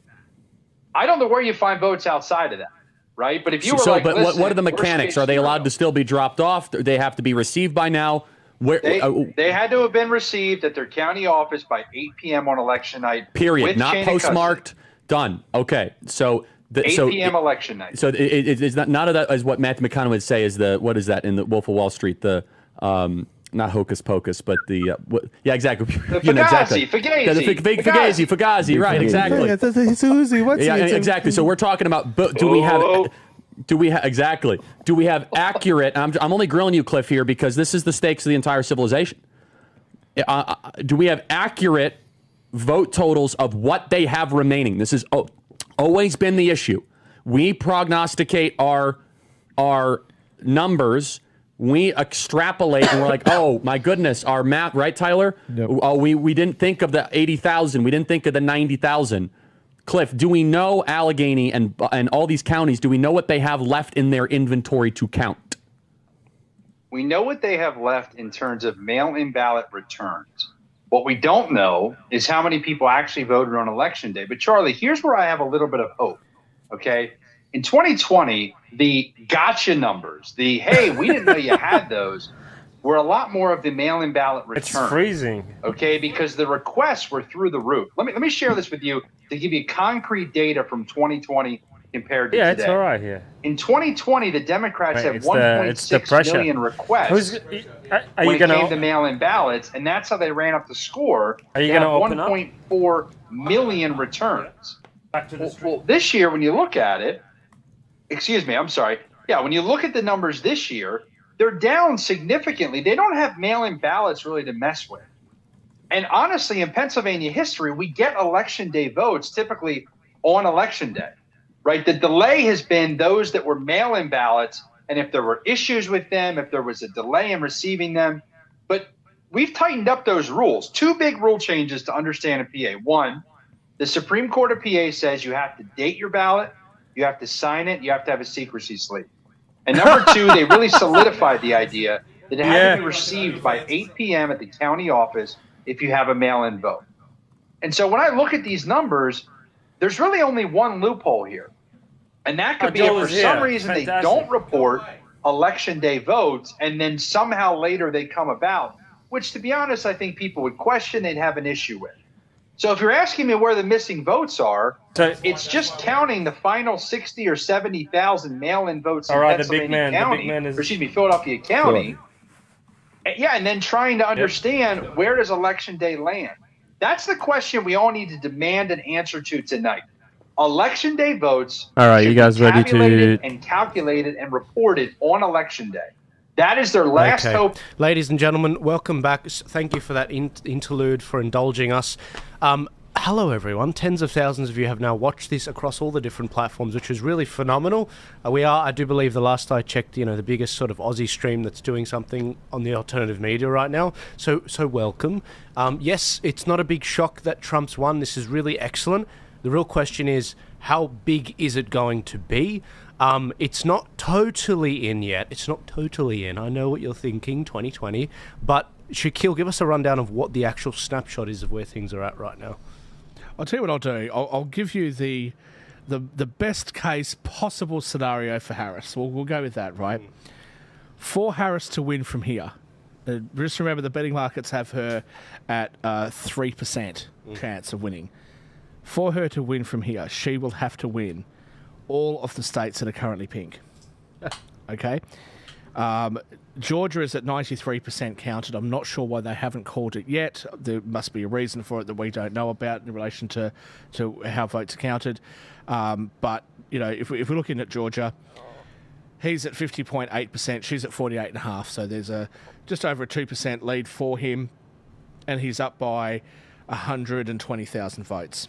I don't know where you find votes outside of that, right? But if you were but what are the mechanics? Are they allowed to still be dropped off? Do they have to be received by now? They had to have been received at their county office by 8 p.m. on election night. Period. Not postmarked. Done. Okay. So 8 p.m. election night. So it's not of that as what Matthew McConaughey would say is the, what is that in the Wolf of Wall Street? The not hocus pocus, but the yeah, exactly. The Fugazi, Fugazi. Right, exactly. It's Uzi. What's yeah, exactly. So we're talking about. Do we have exactly? Do we have accurate? I'm only grilling you, Cliff, here because this is the stakes of the entire civilization. Do we have accurate vote totals of what they have remaining? This has always been the issue. We prognosticate our numbers. We extrapolate and we're like, oh my goodness, our math, right, Tyler? Yep. Oh, we didn't think of the 80,000. We didn't think of the 90,000. Cliff, do we know Allegheny and all these counties? Do we know what they have left in their inventory to count? We know what they have left in terms of mail-in ballot returns. What we don't know is how many people actually voted on election day. But Charlie, here's where I have a little bit of hope. Okay. In 2020, the gotcha numbers, the hey, we didn't know you had those, were a lot more of the mail-in ballot return. It's freezing. Okay, because the requests were through the roof. Let me share this with you to give you concrete data from 2020 compared to today. Yeah, it's all right here. In 2020, the Democrats had 1.6 million requests when it came to mail-in ballots, and that's how they ran up the score. Are you going to open 1.4 million returns. Well, this year, when you look at it, excuse me, I'm sorry. Yeah, when you look at the numbers this year, they're down significantly. They don't have mail-in ballots really to mess with. And honestly, in Pennsylvania history, we get election day votes typically on election day, right? The delay has been those that were mail-in ballots, and if there were issues with them, if there was a delay in receiving them. But we've tightened up those rules. Two big rule changes to understand in PA. One, the Supreme Court of PA says you have to date your ballot, you have to sign it, you have to have a secrecy slate. And number two, they really solidified the idea that it had to be received by 8 p.m. at the county office if you have a mail-in vote. And so when I look at these numbers, there's really only one loophole here. And that could be if for some reason they don't report election day votes and then somehow later they come about, which to be honest, I think people would question, they'd have an issue with. So if you're asking me where the missing votes are, it's just counting the final 60 or 70,000 mail-in votes in Pennsylvania County, Philadelphia County. Yeah, and then trying to understand where does election day land. That's the question we all need to demand an answer to tonight. Election day votes. All right, you guys ready to and calculated and reported on election day. That is their last hope. Ladies and gentlemen, welcome back. Thank you for that interlude, for indulging us. Hello, everyone. Tens of thousands of you have now watched this across all the different platforms, which is really phenomenal. We are, I do believe, the last I checked, the biggest sort of Aussie stream that's doing something on the alternative media right now. So welcome. Yes, it's not a big shock that Trump's won. This is really excellent. The real question is, how big is it going to be? It's not totally in yet. It's not totally in. I know what you're thinking, 2020. But Shaquille, give us a rundown of what the actual snapshot is of where things are at right now. I'll tell you what I'll do. I'll give you the best case possible scenario for Harris. We'll go with that, right? For Harris to win from here, just remember the betting markets have her at 3% chance of winning. For her to win from here, she will have to win all of the states that are currently pink. Okay? Georgia is at 93% counted. I'm not sure why they haven't called it yet. There must be a reason for it that we don't know about in relation to how votes are counted. But, if we're looking at Georgia, he's at 50.8%. She's at 48.5%. So there's just over a 2% lead for him. And he's up by 120,000 votes.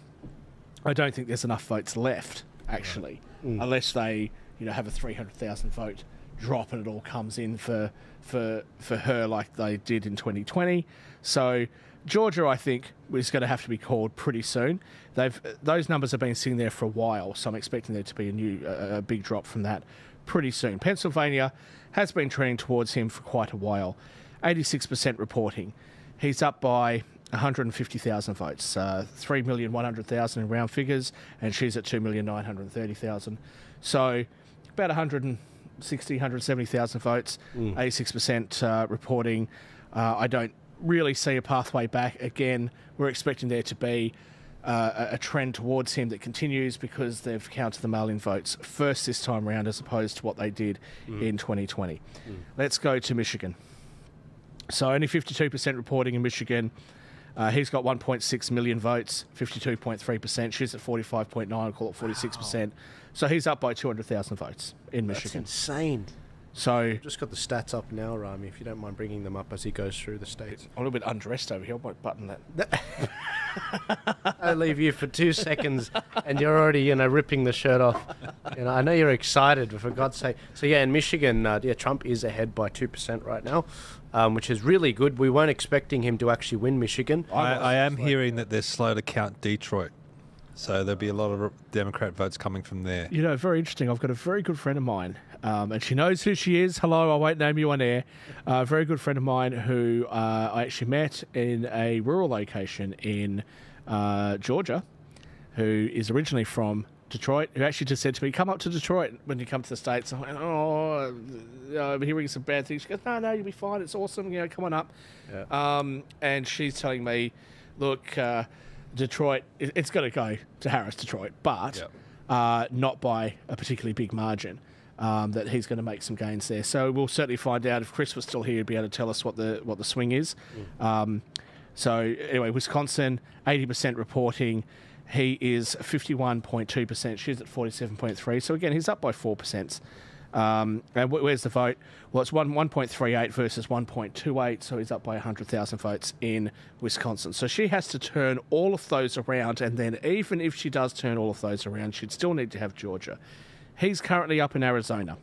I don't think there's enough votes left, actually, unless they, have a 300,000 vote drop and it all comes in for her like they did in 2020. So Georgia, I think, is going to have to be called pretty soon. Those numbers have been sitting there for a while, so I'm expecting there to be a big drop from that pretty soon. Pennsylvania has been trending towards him for quite a while. 86% reporting. He's up by 150,000 votes, 3,100,000 in round figures, and she's at 2,930,000. So about 170,000 votes, 86% reporting. I don't really see a pathway back. Again, we're expecting there to be a trend towards him that continues because they've counted the mail-in votes first this time around as opposed to what they did in 2020. Let's go to Michigan. So only 52% reporting in Michigan. He's got 1.6 million votes, 52.3%. She's at 45.9, I'll call it 46%. So he's up by 200,000 votes in Michigan. That's insane. So just got the stats up now, Rami, if you don't mind bringing them up as he goes through the states. I'm a little bit undressed over here. I might button that. I leave you for 2 seconds and you're already, ripping the shirt off. I know you're excited, but for God's sake. So yeah, in Michigan, Trump is ahead by 2% right now, which is really good. We weren't expecting him to actually win Michigan. I am hearing that they're slow to count Detroit. So there'll be a lot of Democrat votes coming from there. Very interesting. I've got a very good friend of mine, and she knows who she is. Hello, I won't name you on air. A very good friend of mine who I actually met in a rural location in Georgia, who is originally from Detroit, who actually just said to me, come up to Detroit when you come to the States. I went, I'm hearing some bad things. She goes, no, you'll be fine. It's awesome. Come on up. Yeah. And she's telling me, look, Detroit, it's got to go to Harris, Detroit, but not by a particularly big margin. That he's going to make some gains there. So we'll certainly find out. If Chris was still here, he'd be able to tell us what the swing is. So anyway, Wisconsin, 80% reporting. He is 51.2%. She's at 47.3%. So again, he's up by 4%. And where's the vote? Well, it's 1.38 versus 1.28, so he's up by 100,000 votes in Wisconsin. So she has to turn all of those around, and then even if she does turn all of those around, she'd still need to have Georgia. He's currently up in Arizona.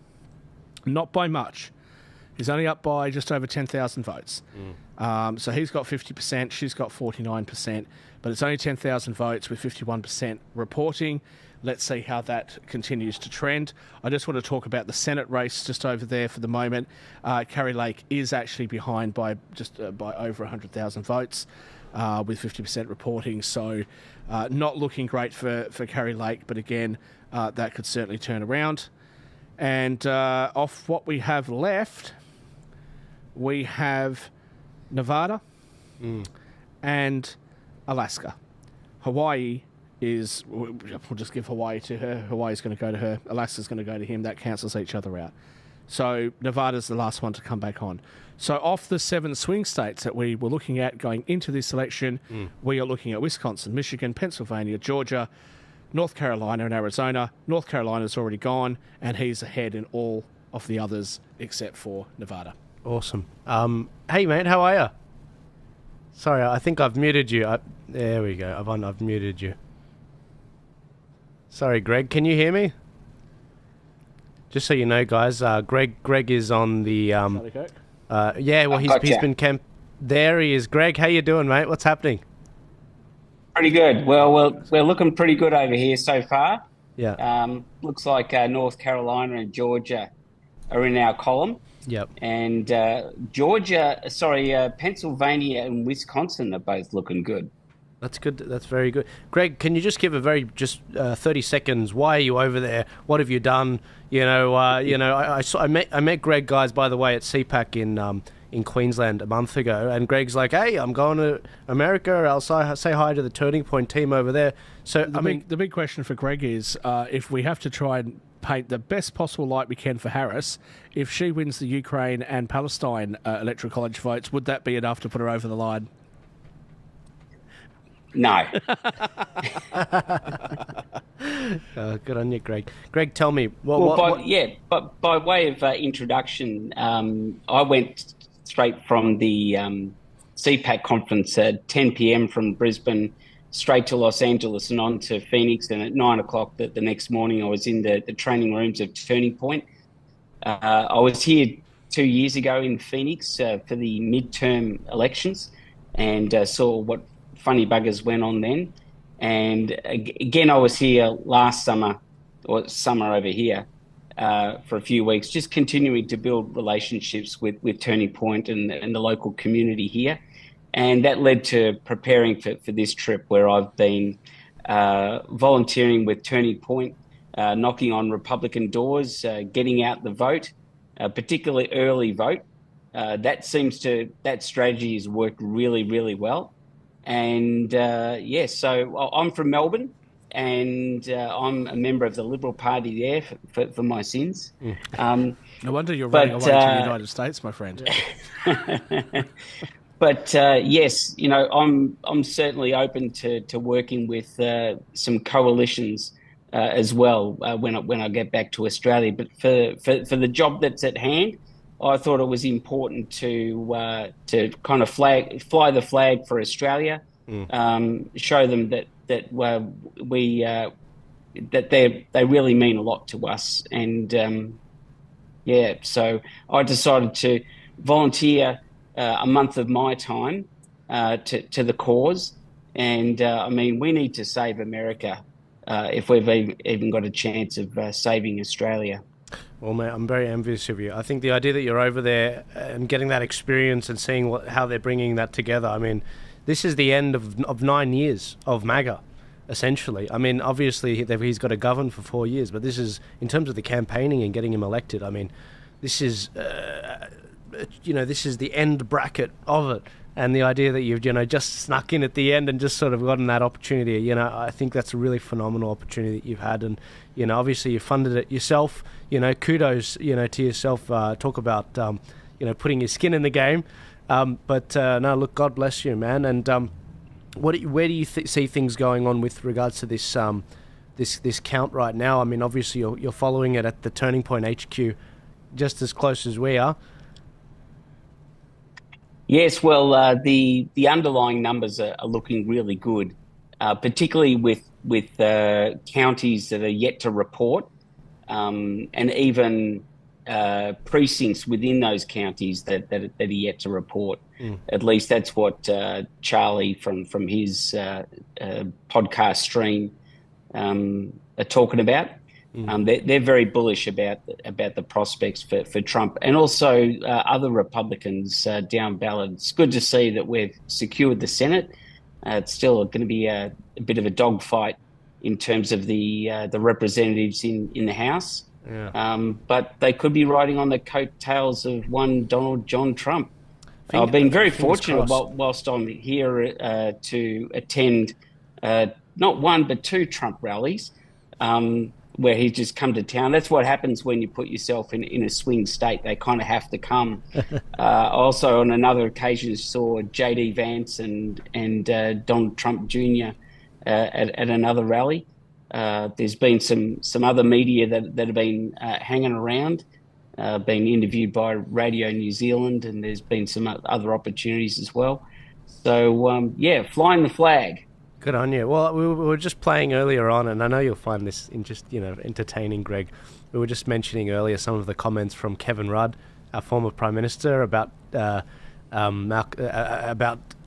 Not by much. He's only up by just over 10,000 votes. So he's got 50%, she's got 49%, but it's only 10,000 votes with 51% reporting. Let's see how that continues to trend. I just want to talk about the Senate race just over there for the moment. Kari Lake is actually behind by just by over 100,000 votes with 50% reporting. So not looking great for Kari Lake, but again, that could certainly turn around. And off what we have left, we have Nevada and Alaska. Hawaii is, we'll just give Hawaii to her. Hawaii's going to go to her. Alaska's going to go to him. That cancels each other out. So Nevada's the last one to come back on. So off the 7 swing states that we were looking at going into this election, we are looking at Wisconsin, Michigan, Pennsylvania, Georgia, North Carolina and Arizona. North Carolina's already gone, and he's ahead in all of the others except for Nevada. Awesome. Hey, mate, how are you? Sorry, I think I've muted you. There we go. I've muted you. Sorry, Greg, can you hear me? Just so you know, guys, Greg is on the... yeah, well, he's been there he is. Greg, how you doing, mate? What's happening? Pretty good. Well, we're looking pretty good over here so far. Yeah. Looks like North Carolina and Georgia are in our column. Yep. And Pennsylvania and Wisconsin are both looking good. That's good. That's very good. Greg, can you just give a very 30 seconds? Why are you over there? What have you done? I met Greg, guys, by the way, at CPAC in Queensland a month ago, and Greg's like, "Hey, I'm going to America. I'll say hi to the Turning Point team over there." So the big question for Greg is, if we have to try and paint the best possible light we can for Harris, if she wins the Ukraine and Palestine Electoral College votes, would that be enough to put her over the line? No. Good on you, Greg. Greg, tell me. But by way of introduction, I went straight from the CPAC conference at 10 p.m. from Brisbane straight to Los Angeles and on to Phoenix. And at 9 o'clock the next morning, I was in the training rooms of Turning Point. I was here 2 years ago in Phoenix for the midterm elections and saw what funny buggers went on then. And again, I was here last summer, or summer over here, for a few weeks, just continuing to build relationships with Turning Point and the local community here. And that led to preparing for this trip where I've been volunteering with Turning Point, knocking on Republican doors, getting out the vote, particularly early vote. That strategy has worked really, really well. And so I'm from Melbourne, and I'm a member of the Liberal Party there for my sins. No wonder you're running away to the United States, my friend. But yes, I'm certainly open to working with some coalitions as well when I get back to Australia. But for the job that's at hand, I thought it was important to kind of fly the flag for Australia, show them that they really mean a lot to us, and so I decided to volunteer a month of my time to the cause, and we need to save America if we've even got a chance of saving Australia. Well, mate, I'm very envious of you. I think the idea that you're over there and getting that experience and seeing how they're bringing that together, this is the end of 9 years of MAGA, essentially. Obviously, he's got to govern for 4 years, but this is, in terms of the campaigning and getting him elected, this is, this is the end bracket of it. And the idea that you've, just snuck in at the end and just sort of gotten that opportunity, I think that's a really phenomenal opportunity that you've had. And, obviously you funded it yourself, kudos, to yourself, talk about, putting your skin in the game. But no, look, God bless you, man. And where do you see things going on with regards to this this count right now. I mean, obviously you're following it at the Turning Point HQ, just as close as we are. Yes, well, the underlying numbers are looking really good, particularly with counties that are yet to report, and even precincts within those counties that are yet to report. At least that's what Charlie from his podcast stream are talking about. They're very bullish about the prospects for Trump, and also other Republicans down ballot. It's good to see that we've secured the Senate. It's still going to be a bit of a dogfight in terms of the representatives in the House. Yeah. But they could be riding on the coattails of one Donald John Trump. I've been very fortunate whilst I'm here to attend not one but two Trump rallies. Where he's just come to town. That's what happens when you put yourself in a swing state. They kind of have to come. Also, on another occasion, saw J.D. Vance and Donald Trump Jr. At another rally. There's been some other media that have been hanging around, being interviewed by Radio New Zealand, and there's been some other opportunities as well. So, flying the flag. Good on you. Well, we were just playing earlier on, and I know you'll find this entertaining, Greg. We were just mentioning earlier some of the comments from Kevin Rudd, our former Prime Minister, about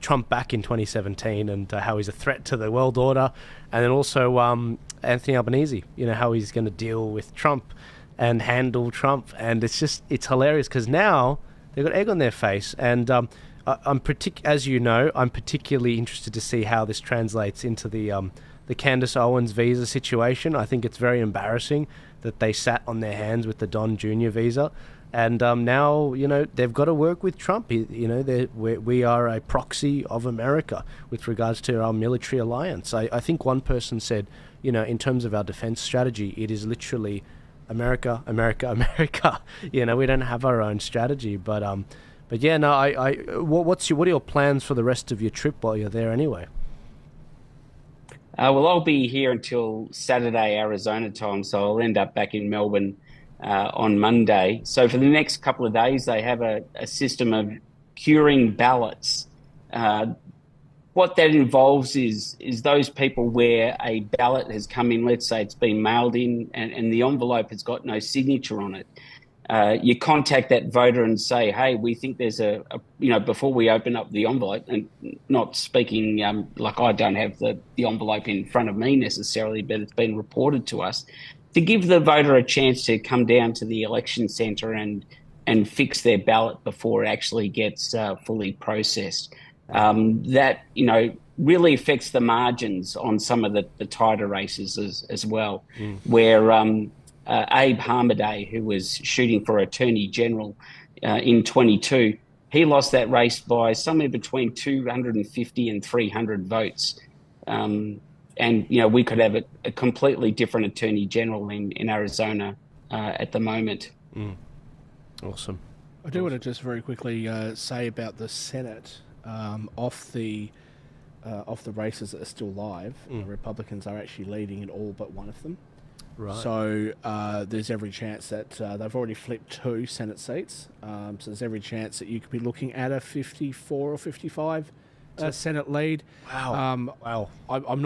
Trump back in 2017 and how he's a threat to the world order, and then also Anthony Albanese, how he's going to deal with Trump and handle Trump, and it's hilarious because now they've got egg on their face, and as you know, I'm particularly interested to see how this translates into the Candace Owens visa situation. I think it's very embarrassing that they sat on their hands with the Don Jr. visa, and now they've got to work with Trump. We are a proxy of America with regards to our military alliance. I think one person said, in terms of our defense strategy, it is literally America, America, America. We don't have our own strategy, but yeah, no. What are your plans for the rest of your trip while you're there anyway? Well, I'll be here until Saturday, Arizona time, so I'll end up back in Melbourne on Monday. So for the next couple of days, they have a system of curing ballots. What that involves is those people where a ballot has come in, let's say it's been mailed in, and the envelope has got no signature on it. You contact that voter and say, hey, we think there's before we open up the envelope, and not speaking like I don't have the envelope in front of me necessarily, but it's been reported to us, to give the voter a chance to come down to the election centre and fix their ballot before it actually gets fully processed. That, really affects the margins on some of the tighter races as well, where Abe Hamadeh, who was shooting for Attorney General in 22, he lost that race by somewhere between 250 and 300 votes. And, we could have a completely different Attorney General in Arizona at the moment. Awesome. I do want to just very quickly say about the Senate, off the races that are still live, the Republicans are actually leading in all but one of them. Right. So there's every chance that they've already flipped 2 Senate seats. So there's every chance that you could be looking at a 54 or 55 Senate lead. Wow. Wow. I'm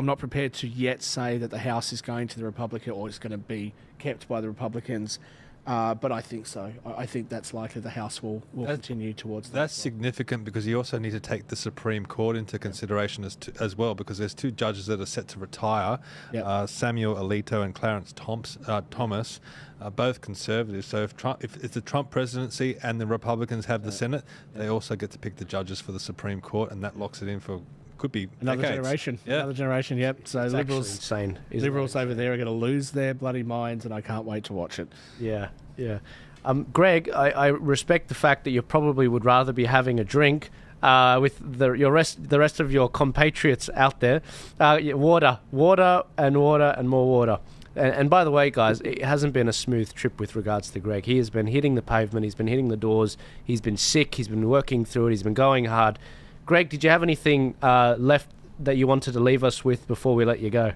not prepared to yet say that the House is going to the Republican or is going to be kept by the Republicans. But I think so. I think that's likely the House will continue towards that. That's significant because you also need to take the Supreme Court into consideration as well, because there's 2 judges that are set to retire, Samuel Alito and Clarence Thomas, both conservatives. So if it's the Trump presidency and the Republicans have the Senate, they also get to pick the judges for the Supreme Court, and that locks it in for could be another decades. generation. Yeah. Another generation. Yep. So it's liberals, insane. Liberals over there are going to lose their bloody minds, and I can't wait to watch it. Yeah. Yeah. Greg, I respect the fact that you probably would rather be having a drink with the rest of your compatriots out there. Water, and more water. And by the way, guys, it hasn't been a smooth trip with regards to Greg. He has been hitting the pavement. He's been hitting the doors. He's been sick. He's been working through it. He's been going hard. Greg, did you have anything left that you wanted to leave us with before we let you go?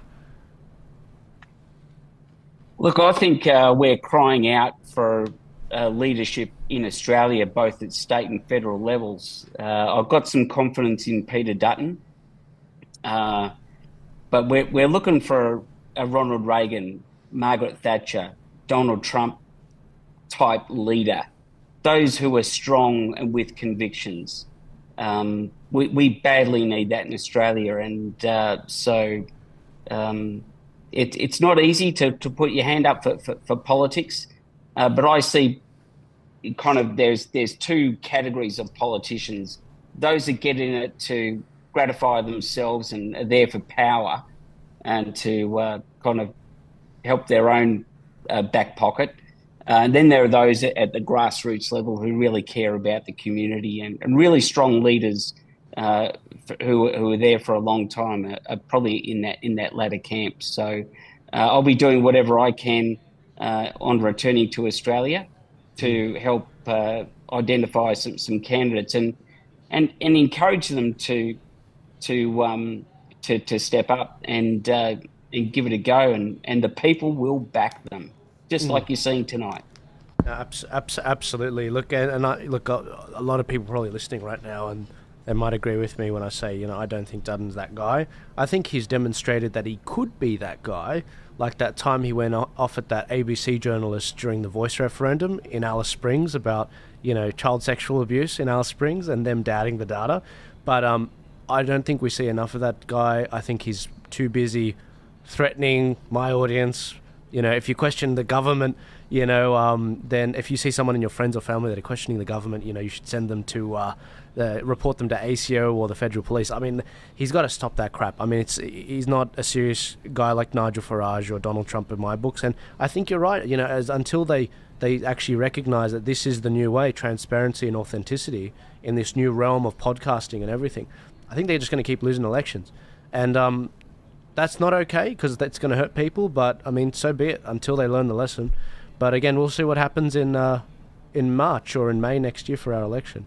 Look, I think we're crying out for leadership in Australia, both at state and federal levels. I've got some confidence in Peter Dutton, but we're looking for a Ronald Reagan, Margaret Thatcher, Donald Trump type leader, those who are strong and with convictions. We badly need that in Australia, and it's not easy to put your hand up for politics, but I see kind of there's two categories of politicians: those that get in it to gratify themselves and are there for power and to kind of help their own back pocket. And then there are those at the grassroots level who really care about the community, and really strong leaders who are there for a long time are probably in that latter camp. So I'll be doing whatever I can on returning to Australia to help identify some candidates and encourage them to step up and give it a go, and the people will back them, just like you're seeing tonight. Absolutely. Look, a lot of people probably listening right now, and they might agree with me when I say, I don't think Dutton's that guy. I think he's demonstrated that he could be that guy, like that time he went off at that ABC journalist during the Voice referendum in Alice Springs about, child sexual abuse in Alice Springs and them doubting the data. But I don't think we see enough of that guy. I think he's too busy threatening my audience. If you question the government, then if you see someone in your friends or family that are questioning the government, you should send them to report them to ACO or the federal police. I mean, he's got to stop that crap. I mean, he's not a serious guy like Nigel Farage or Donald Trump in my books. And I think you're right. Until they actually recognize that this is the new way, transparency and authenticity in this new realm of podcasting and everything, I think they're just going to keep losing elections. And that's not okay, because that's going to hurt people. But I mean, so be it until they learn the lesson. But again, we'll see what happens in March or in May next year for our election.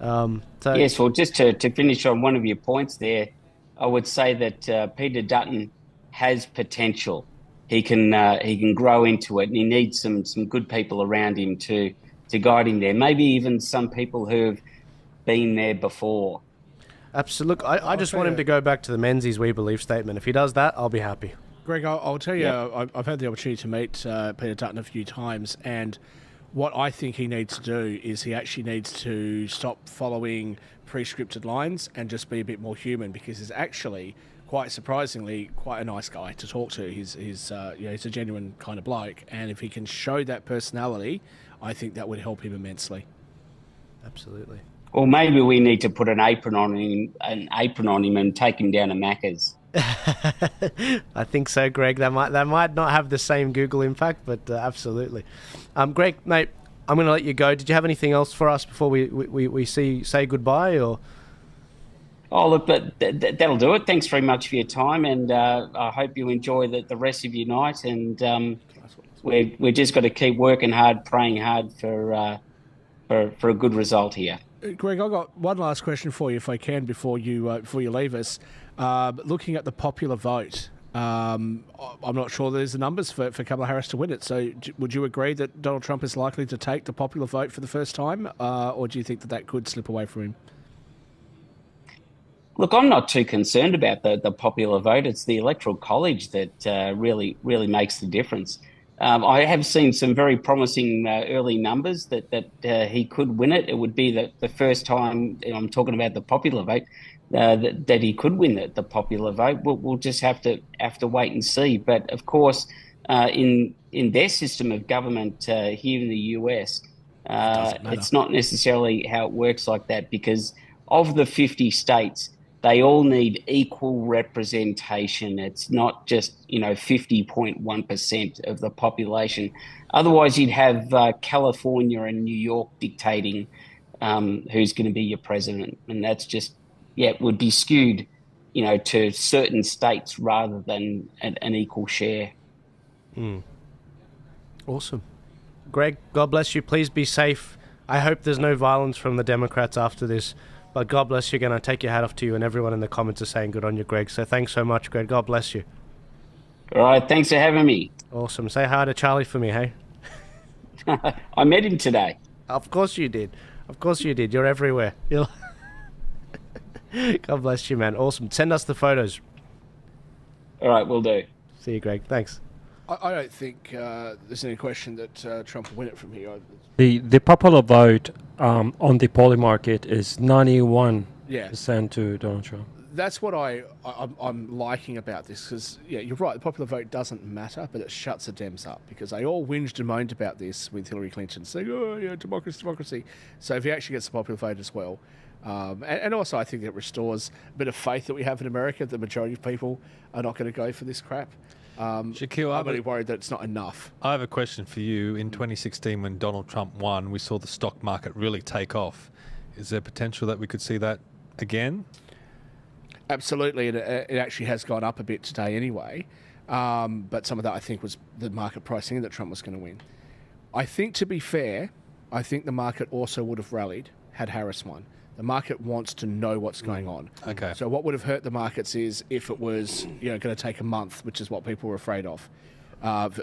Yes, well, just to finish on one of your points there, I would say that Peter Dutton has potential. He can grow into it, and he needs some good people around him to guide him there. Maybe even some people who've been there before. Absolutely. I just want him to go back to the Menzies We Believe statement. If he does that, I'll be happy. Greg, I'll tell you, I've had the opportunity to meet Peter Dutton a few times, and what I think he needs to do is he actually needs to stop following pre-scripted lines and just be a bit more human, because he's actually, quite surprisingly, quite a nice guy to talk to. He's a genuine kind of bloke, and if he can show that personality, I think that would help him immensely. Absolutely. Or maybe we need to put an apron on him and take him down to Macca's. I think so, Greg. That might not have the same Google impact, but absolutely. Greg, mate, I'm going to let you go. Did you have anything else for us before we say goodbye? Or? Oh, look, that'll do it. Thanks very much for your time, and I hope you enjoy the rest of your night. And we're just got to keep working hard, praying hard for a good result here. Greg, I've got one last question for you, if I can, before you leave us. Looking at the popular vote, I'm not sure there's the numbers for Kamala Harris to win it. So would you agree that Donald Trump is likely to take the popular vote for the first time, or do you think that could slip away from him? Look, I'm not too concerned about the popular vote. It's the Electoral College that really makes the difference. I have seen some very promising early numbers that he could win it. It would be the first time, I'm talking about the popular vote, that he could win the popular vote. We'll just have to wait and see. But of course, in their system of government here in the US, it's not necessarily how it works like that, because of the 50 states, they all need equal representation. It's not just 50.1% of the population. Otherwise, you'd have California and New York dictating who's going to be your president, and that's just it would be skewed, to certain states rather than an equal share. Awesome, Greg. God bless you. Please be safe. I hope there's no violence from the Democrats after this. But God bless you again. I take your hat off to you, and everyone in the comments are saying good on you, Greg. So thanks so much, Greg. God bless you. All right, thanks for having me. Awesome. Say hi to Charlie for me, hey? I met him today. Of course you did. Of course you did. You're everywhere. God bless you, man. Awesome. Send us the photos. All right, will do. See you, Greg. Thanks. I don't think there's any question that Trump will win it from here. The popular vote on the polling market is 91% to Donald Trump. That's what I'm liking about this, because you're right, the popular vote doesn't matter, but it shuts the Dems up, because they all whinged and moaned about this with Hillary Clinton, saying, oh yeah, democracy. So if he actually gets the popular vote as well, and also I think it restores a bit of faith that we have in America. The majority of people are not going to go for this crap. Shaquille, I'm really worried that it's not enough. I have a question for you. In 2016, when Donald Trump won, we saw the stock market really take off. Is there potential that we could see that again? Absolutely, and it actually has gone up a bit today anyway. But some of that, I think, was the market pricing that Trump was going to win. I think, to be fair, I think the market also would have rallied had Harris won. The market wants to know what's going on. Okay. So what would have hurt the markets is if it was going to take a month, which is what people were afraid of,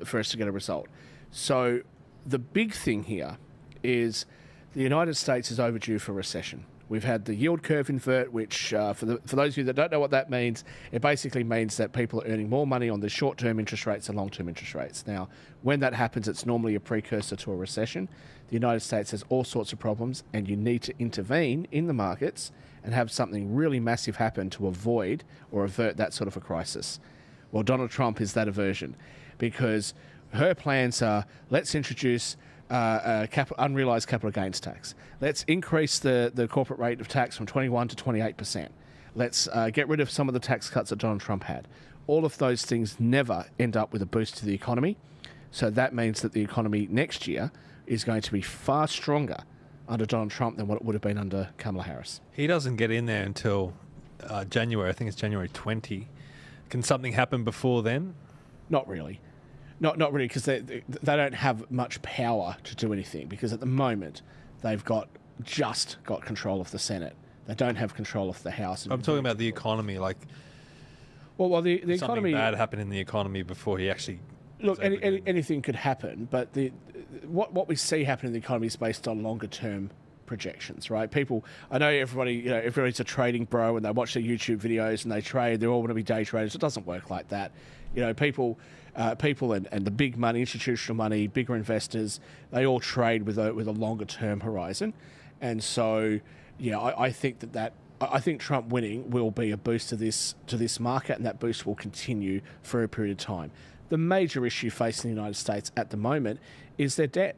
for us to get a result. So the big thing here is the United States is overdue for recession. We've had the yield curve invert, which, for those of you that don't know what that means, it basically means that people are earning more money on the short-term interest rates than long-term interest rates. Now, when that happens, it's normally a precursor to a recession. The United States has all sorts of problems, and you need to intervene in the markets and have something really massive happen to avoid or avert that sort of a crisis. Well, Donald Trump is that aversion, because her plans are, let's introduce unrealised capital gains tax. Let's increase the corporate rate of tax from 21 to 28%. Let's get rid of some of the tax cuts that Donald Trump had. All of those things never end up with a boost to the economy. So that means that the economy next year is going to be far stronger under Donald Trump than what it would have been under Kamala Harris. He doesn't get in there until January. I think it's January 20. Can something happen before then? Not really. Not really, because they don't have much power to do anything, because at the moment they've just got control of the Senate. They don't have control of the House. I'm talking about the economy, like well the something economy. Bad happened in the economy before he actually. Look, anything could happen, but what we see happen in the economy is based on longer term projections, right? People, I know everybody's a trading bro and they watch their YouTube videos and they trade. They all want to be day traders. It doesn't work like that. People and the big money, institutional money, bigger investors, they all trade with a longer term horizon, and so I think I think Trump winning will be a boost to this market, and that boost will continue for a period of time. The major issue facing the United States at the moment is their debt.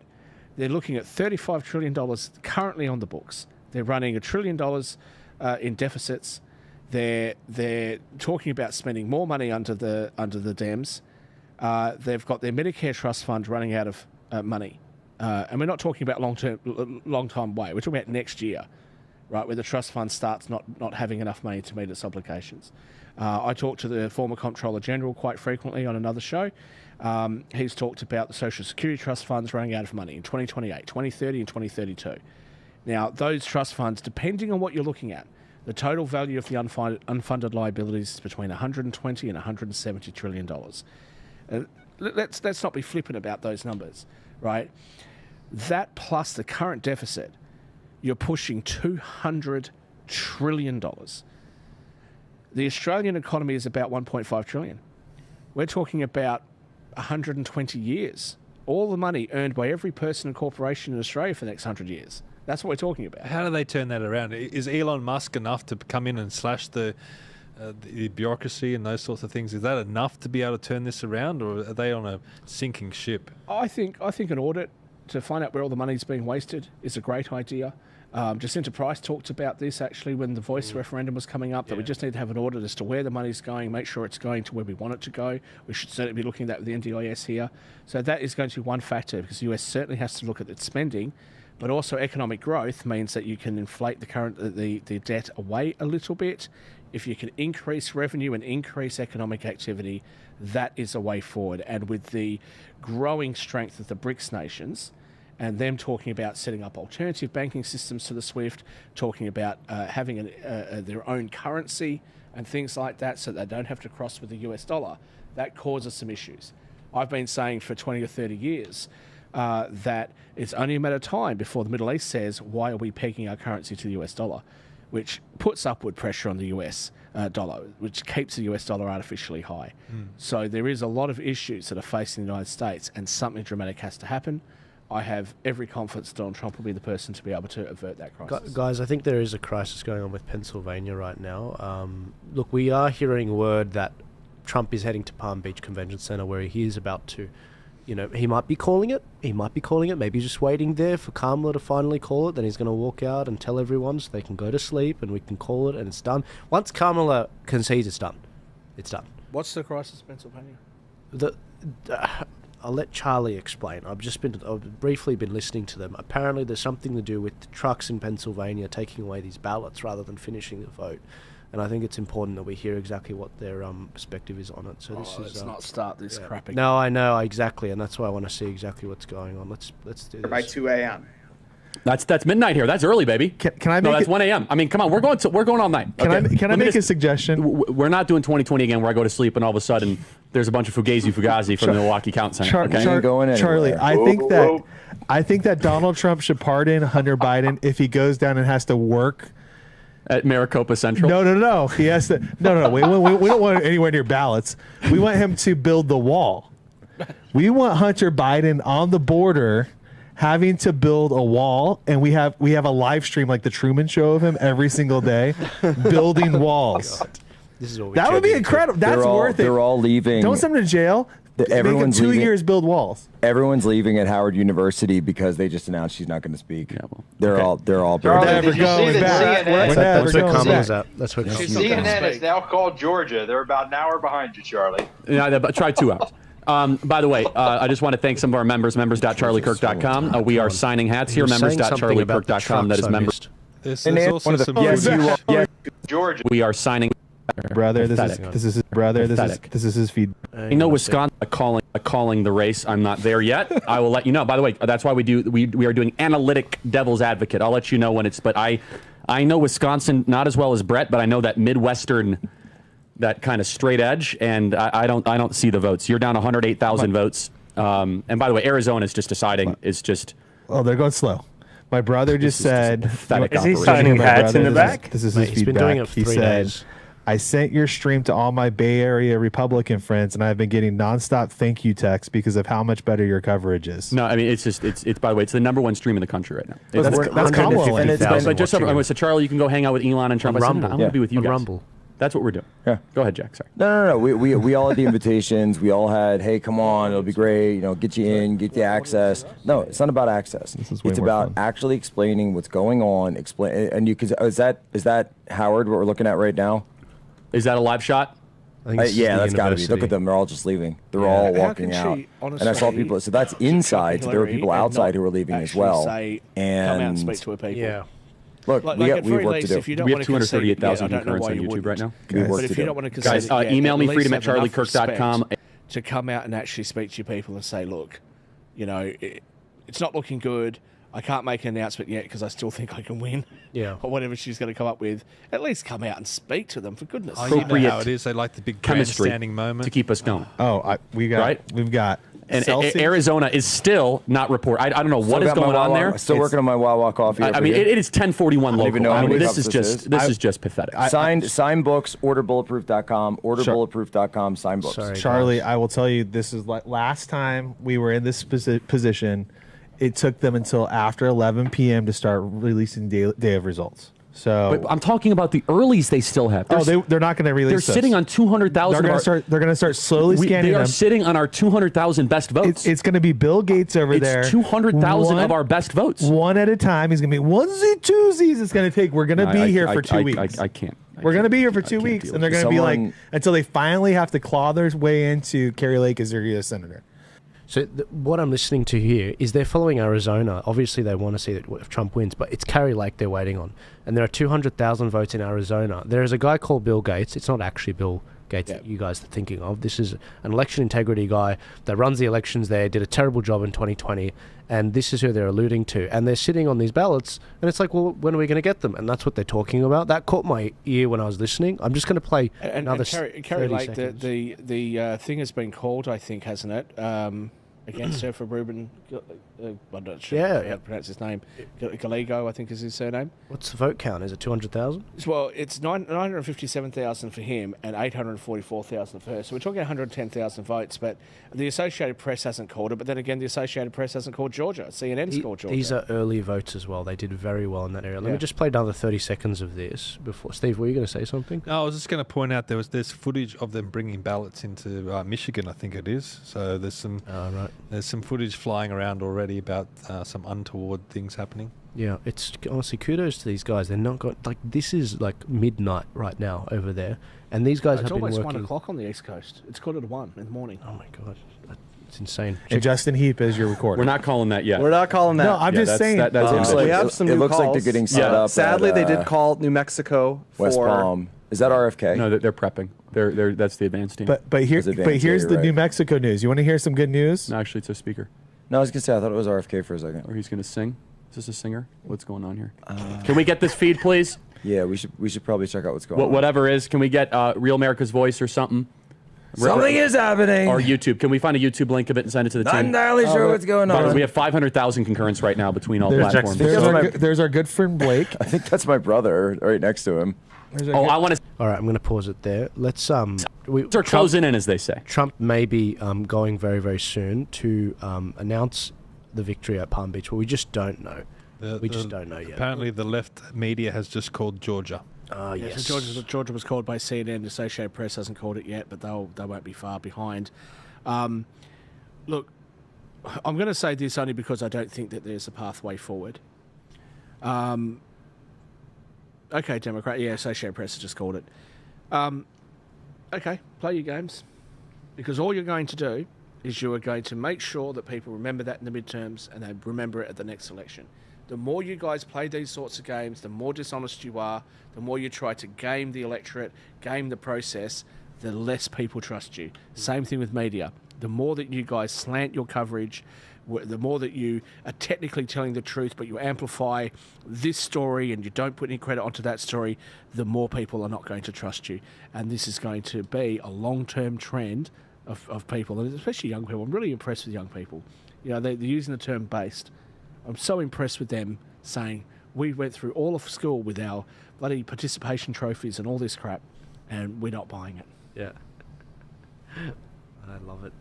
They're looking at $35 trillion currently on the books. They're running $1 trillion in deficits. They're talking about spending more money under the Dems. They've got their Medicare trust fund running out of money. And we're not talking about long time way. We're talking about next year, right, where the trust fund starts not having enough money to meet its obligations. I talked to the former Comptroller General quite frequently on another show. He's talked about the Social Security trust funds running out of money in 2028, 2030 and 2032. Now, those trust funds, depending on what you're looking at, the total value of the unfunded liabilities is between $120 and $170 trillion. Let's not be flippant about those numbers, right? That plus the current deficit, you're pushing $200 trillion. The Australian economy is about $1.5 trillion. We're talking about 120 years. All the money earned by every person and corporation in Australia for the next 100 years. That's what we're talking about. How do they turn that around? Is Elon Musk enough to come in and slash the bureaucracy and those sorts of things? Is that enough to be able to turn this around, or are they on a sinking ship? I think an audit to find out where all the money's being wasted is a great idea. Jacinta Price talked about this actually when the Voice referendum was coming up, that we just need to have an audit as to where the money's going, make sure it's going to where we want it to go. We should certainly be looking at that with the NDIS here. So that is going to be one factor, because the US certainly has to look at its spending, but also economic growth means that you can inflate the debt away a little bit. If you can increase revenue and increase economic activity, that is a way forward. And with the growing strength of the BRICS nations, and them talking about setting up alternative banking systems to the SWIFT, talking about having their own currency and things like that so they don't have to cross with the US dollar. That causes some issues. I've been saying for 20 or 30 years that it's only a matter of time before the Middle East says, why are we pegging our currency to the US dollar, which puts upward pressure on the US dollar, which keeps the US dollar artificially high. So there is a lot of issues that are facing the United States, and something dramatic has to happen. I have every confidence Donald Trump will be the person to be able to avert that crisis. Guys, I think there is a crisis going on with Pennsylvania right now. Look, we are hearing word that Trump is heading to Palm Beach Convention Center, where he is about to, he might be calling it. Maybe he's just waiting there for Kamala to finally call it. Then he's going to walk out and tell everyone so they can go to sleep and we can call it and it's done. Once Kamala concedes, it's done. It's done. What's the crisis in Pennsylvania? I'll let Charlie explain. I've briefly been listening to them. Apparently there's something to do with the trucks in Pennsylvania taking away these ballots rather than finishing the vote. And I think it's important that we hear exactly what their perspective is on it. So let's not start this crap again. No, I know, exactly, and that's why I want to see exactly what's going on. Let's do this. By 2 a.m. That's midnight here. That's early, baby. Can I make No, that's 1 a.m. I mean, come on, we're going all night. Can I make a suggestion? We're not doing 2020 again, where I go to sleep and all of a sudden there's a bunch of Fugazi from the Milwaukee Count Center. Charlie, I think that Donald Trump should pardon Hunter Biden if he goes down and has to work at Maricopa Central. No. He has to. No. We don't want anywhere near ballots. We want him to build the wall. We want Hunter Biden on the border, having to build a wall, and we have a live stream like the Truman Show of him every single day, building walls. This is what that would be incredible. That's worth it. They're all leaving. Don't send them to jail. Everyone's Make them 2 leaving. years build walls. Everyone's leaving at Howard University because they just announced she's not going to speak. Yeah, well, they're all. Charlie, never did you going see back. that CNN? That's what Kamala's at. That's what CNN is now called Georgia. They're about an hour behind you, Charlie. Yeah, try 2 hours. By the way, I just want to thank some of our members.charliekirk.com. We are signing hats here, members.charliekirk.com. That is members. There's also some Georgia. We are signing. Brother, this is his brother. This is his feed. I know Wisconsin calling the race. I'm not there yet. I will let you know. By the way, that's why we are doing analytic devil's advocate. I'll let you know when it's. But I know Wisconsin not as well as Brett, but I know that Midwestern, that kind of straight edge, and I don't see the votes. You're down 108,000 votes. And by the way, Arizona is just deciding. It's just. Oh, they're going slow. My brother just said. Is he signing hats in the back? This is his feedback. He's been doing it for 3 days. I sent your stream to all my Bay Area Republican friends, and I've been getting nonstop thank you texts because of how much better your coverage is. No, I mean it's by the way, it's the #1 stream in the country right now. That's Kamala. So Charlie, you can go hang out with Elon and Trump. I'm going to be with you guys. Rumble. That's what we're doing. Yeah. Go ahead, Jack. Sorry. No. We all had the invitations. We all had, hey, come on, it'll be great. Get you in, get the access. No, it's not about access. It's about actually explaining what's going on. Is that Howard? What we're looking at right now? Is that a live shot? Yeah, that's got to be. Look at them. They're all just leaving. They're all walking out. And I saw people. So that's inside. So there were people outside who were leaving as well. Come out and speak to a people. Yeah. Look, we have work to do. We have 238,000 concurrents on YouTube right now. We have work But to if you do. don't want to concede, Guys, email me at least have enough freedom@charliekirk.com. respect to come out and actually speak to your people and say, look, it's not looking good. I can't make an announcement yet because I still think I can win. Yeah. Or whatever she's going to come up with. At least come out and speak to them, for goodness sake. You know how it is. They like the big grandstanding moment to keep us going. We've got. And Arizona is still not report. I don't know what is going on there. Still working on my Wawa coffee. I mean, it is 10:41 local. Even know how many this cups is just pathetic. Sign books. Orderbulletproof.com. Orderbulletproof.com. Sign books. Sorry, Charlie, I will tell you, this is like last time we were in this position. It took them until after 11 p.m. to start releasing day of results. So but I'm talking about the earlies they still have. They're not going to release. They're sitting on 200,000. They're going to start slowly scanning. They are sitting on our 200,000 best votes. It's going to be Bill Gates over there. It's 200,000 of our best votes. One at a time. He's going to be onesies, twosies. It's going to take. We're going to be here for 2 weeks. I can't. We're going to be here for 2 weeks, and they're going to be like until they finally have to claw their way into Kerry Lake as their U.S. senator. So what I'm listening to here is they're following Arizona. Obviously, they want to see that if Trump wins, but it's Kerry Lake they're waiting on. And there are 200,000 votes in Arizona. There is a guy called Bill Gates. It's not actually Bill Gates, Yeah. that you guys are thinking of. This is an election integrity guy that runs the elections there, did a terrible job in 2020, and this is who they're alluding to. And they're sitting on these ballots, and it's like, well, when are we going to get them? And that's what they're talking about. That caught my ear when I was listening. I'm just going to play another Kerry 30 Lake, seconds. the thing has been called, I think, hasn't it? Against her for Ruben, I'm not sure how to pronounce his name. Gallego, I think is his surname. What's the vote count? Is it 200,000? Well, it's 957,000 for him and 844,000 for her. So we're talking 110,000 votes, but the Associated Press hasn't called it. But then again, the Associated Press hasn't called Georgia. CNN's called Georgia. These are early votes as well. They did very well in that area. Let Yeah. me just play another 30 seconds of this before. Steve, were you going to say something? No, I was just going to point out there's footage of them bringing ballots into Michigan, I think it is. So there's some there's some footage flying around already about some untoward things happening. Yeah, it's honestly kudos to these guys. They're not got like this is like midnight right now over there, and these guys It's have been almost working. 1 o'clock on the East Coast. It's 1:45 in the morning. Oh my god, it's insane. And Justin Heap is your recorder. We're not calling that yet. We're not calling that. No, I'm just saying. We have some it new looks like calls. they're getting set up. Sadly, at, they did call New Mexico West for Palm. Is that RFK? No, they're prepping. They're that's the advanced team. But here's the right. New Mexico news. You want to hear some good news? No, actually, it's a speaker. No, I was gonna say I thought it was RFK for a second. Or he's gonna sing. Is this a singer? What's going on here? Can we get this feed, please? Yeah, we should probably check out what's going on. Whatever is, can we get Real America's Voice or something? Something is happening. Or YouTube. Can we find a YouTube link of it and send it to the Not team? entirely sure what's going on. We have 500,000 concurrence right now between all There's platforms. there's our good friend Blake. I think that's my brother right next to him. I want to. All right, I'm going to pause it there. Let's They're closing in, as they say. Trump may be going very very soon to announce the victory at Palm Beach, but we just don't know. We just don't know yet. Apparently, the left media has just called Georgia. Yes. So Georgia was called by CNN. The Associated Press hasn't called it yet, but they won't be far behind. Look, I'm going to say this only because I don't think that there's a pathway forward. Okay, Democrat. Yeah, Associated Press has just called it. Okay, play your games. Because all you're going to do is you are going to make sure that people remember that in the midterms and they remember it at the next election. The more you guys play these sorts of games, the more dishonest you are, the more you try to game the electorate, game the process, the less people trust you. Same thing with media. The more that you guys slant your coverage, the more that you are technically telling the truth, but you amplify this story and you don't put any credit onto that story, the more people are not going to trust you. And this is going to be a long-term trend of people, and especially young people. I'm really impressed with young people. You know, they're using the term based. I'm so impressed with them saying, we went through all of school with our bloody participation trophies and all this crap, and we're not buying it. Yeah. I love it.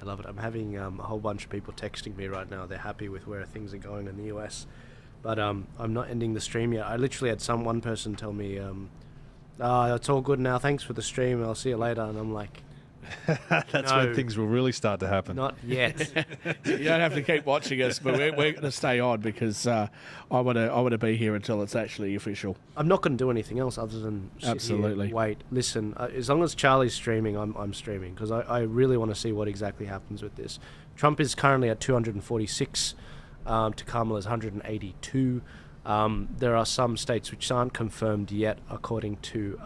I love it. I'm having a whole bunch of people texting me right now. They're happy with where things are going in the US. But I'm not ending the stream yet. I literally had one person tell me, it's all good now. Thanks for the stream. I'll see you later. And I'm like, That's when things will really start to happen. Not yet. You don't have to keep watching us, but we're going to stay on because I want to be here until it's actually official. I'm not going to do anything else other than sit Absolutely. here, wait, listen. As long as Charlie's streaming, I'm streaming because I really want to see what exactly happens with this. Trump is currently at 246 to Kamala's 182. There are some states which aren't confirmed yet, according to.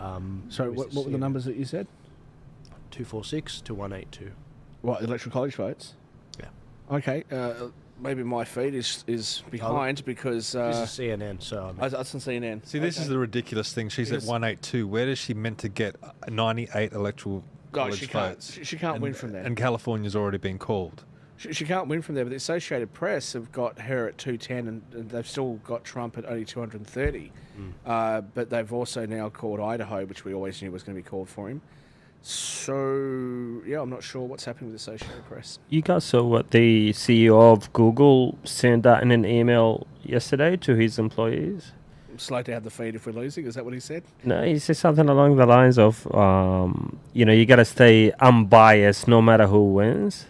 So what were the numbers that you said? 246 to 182. What, electoral college votes? Yeah. Okay. Maybe my feed is behind because this is CNN. So I was on CNN. See, this is the ridiculous thing. She's at 182. Where is she meant to get 98 electoral college votes? She can't win from there. And California's already been called. She can't win from there, but the Associated Press have got her at 210, and they've still got Trump at only 230. But they've also now called Idaho, which we always knew was going to be called for him. So, yeah, I'm not sure what's happening with the Associated Press. You guys saw what the CEO of Google sent out in an email yesterday to his employees? Slow down the feed if we're losing, is that what he said? No, he said something along the lines of, you got to stay unbiased no matter who wins.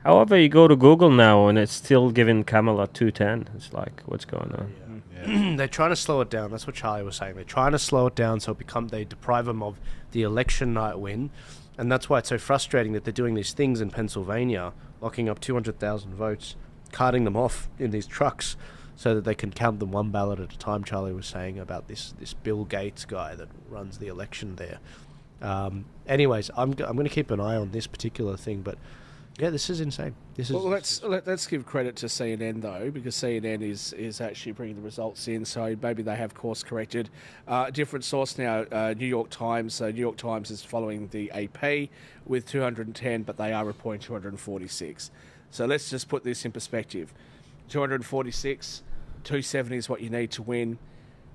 However, you go to Google now and it's still giving Kamala 210. It's like, what's going on? They're trying to slow it down. That's what Charlie was saying. They're trying to slow it down so they deprive them of the election night win. And that's why it's so frustrating that they're doing these things in Pennsylvania, locking up 200,000 votes, carting them off in these trucks so that they can count them one ballot at a time. Charlie was saying about this Bill Gates guy that runs the election there. Anyways, I'm going to keep an eye on this particular thing, but yeah, this is insane. Well, let's give credit to CNN though, because CNN is actually bringing the results in, so maybe they have course corrected. Different source now, New York Times. So New York Times is following the AP with 210, but they are reporting 246. So let's just put this in perspective: 246, 270 is what you need to win.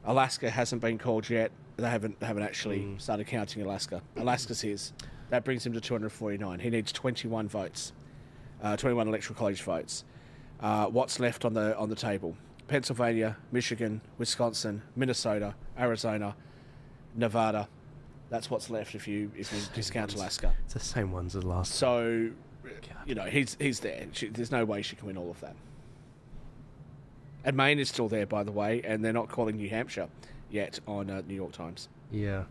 Alaska hasn't been called yet. They haven't actually started counting Alaska. Alaska's his. That brings him to 249. He needs 21 votes, 21 electoral college votes. What's left on the table? Pennsylvania, Michigan, Wisconsin, Minnesota, Arizona, Nevada. That's what's left if you discount Alaska. It's the same ones as last. So, he's there. There's no way she can win all of that. And Maine is still there, by the way, and they're not calling New Hampshire yet on New York Times. Yeah.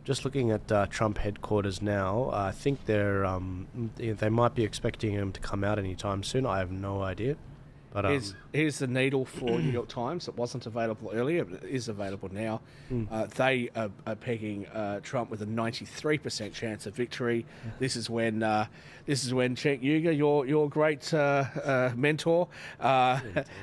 Just looking at Trump headquarters now, I think they might be expecting him to come out anytime soon. I have no idea. But here's the needle for New York Times. It wasn't available earlier, but it is available now. They are pegging Trump with a 93% chance of victory. This is when Cenk Uygur, your great mentor,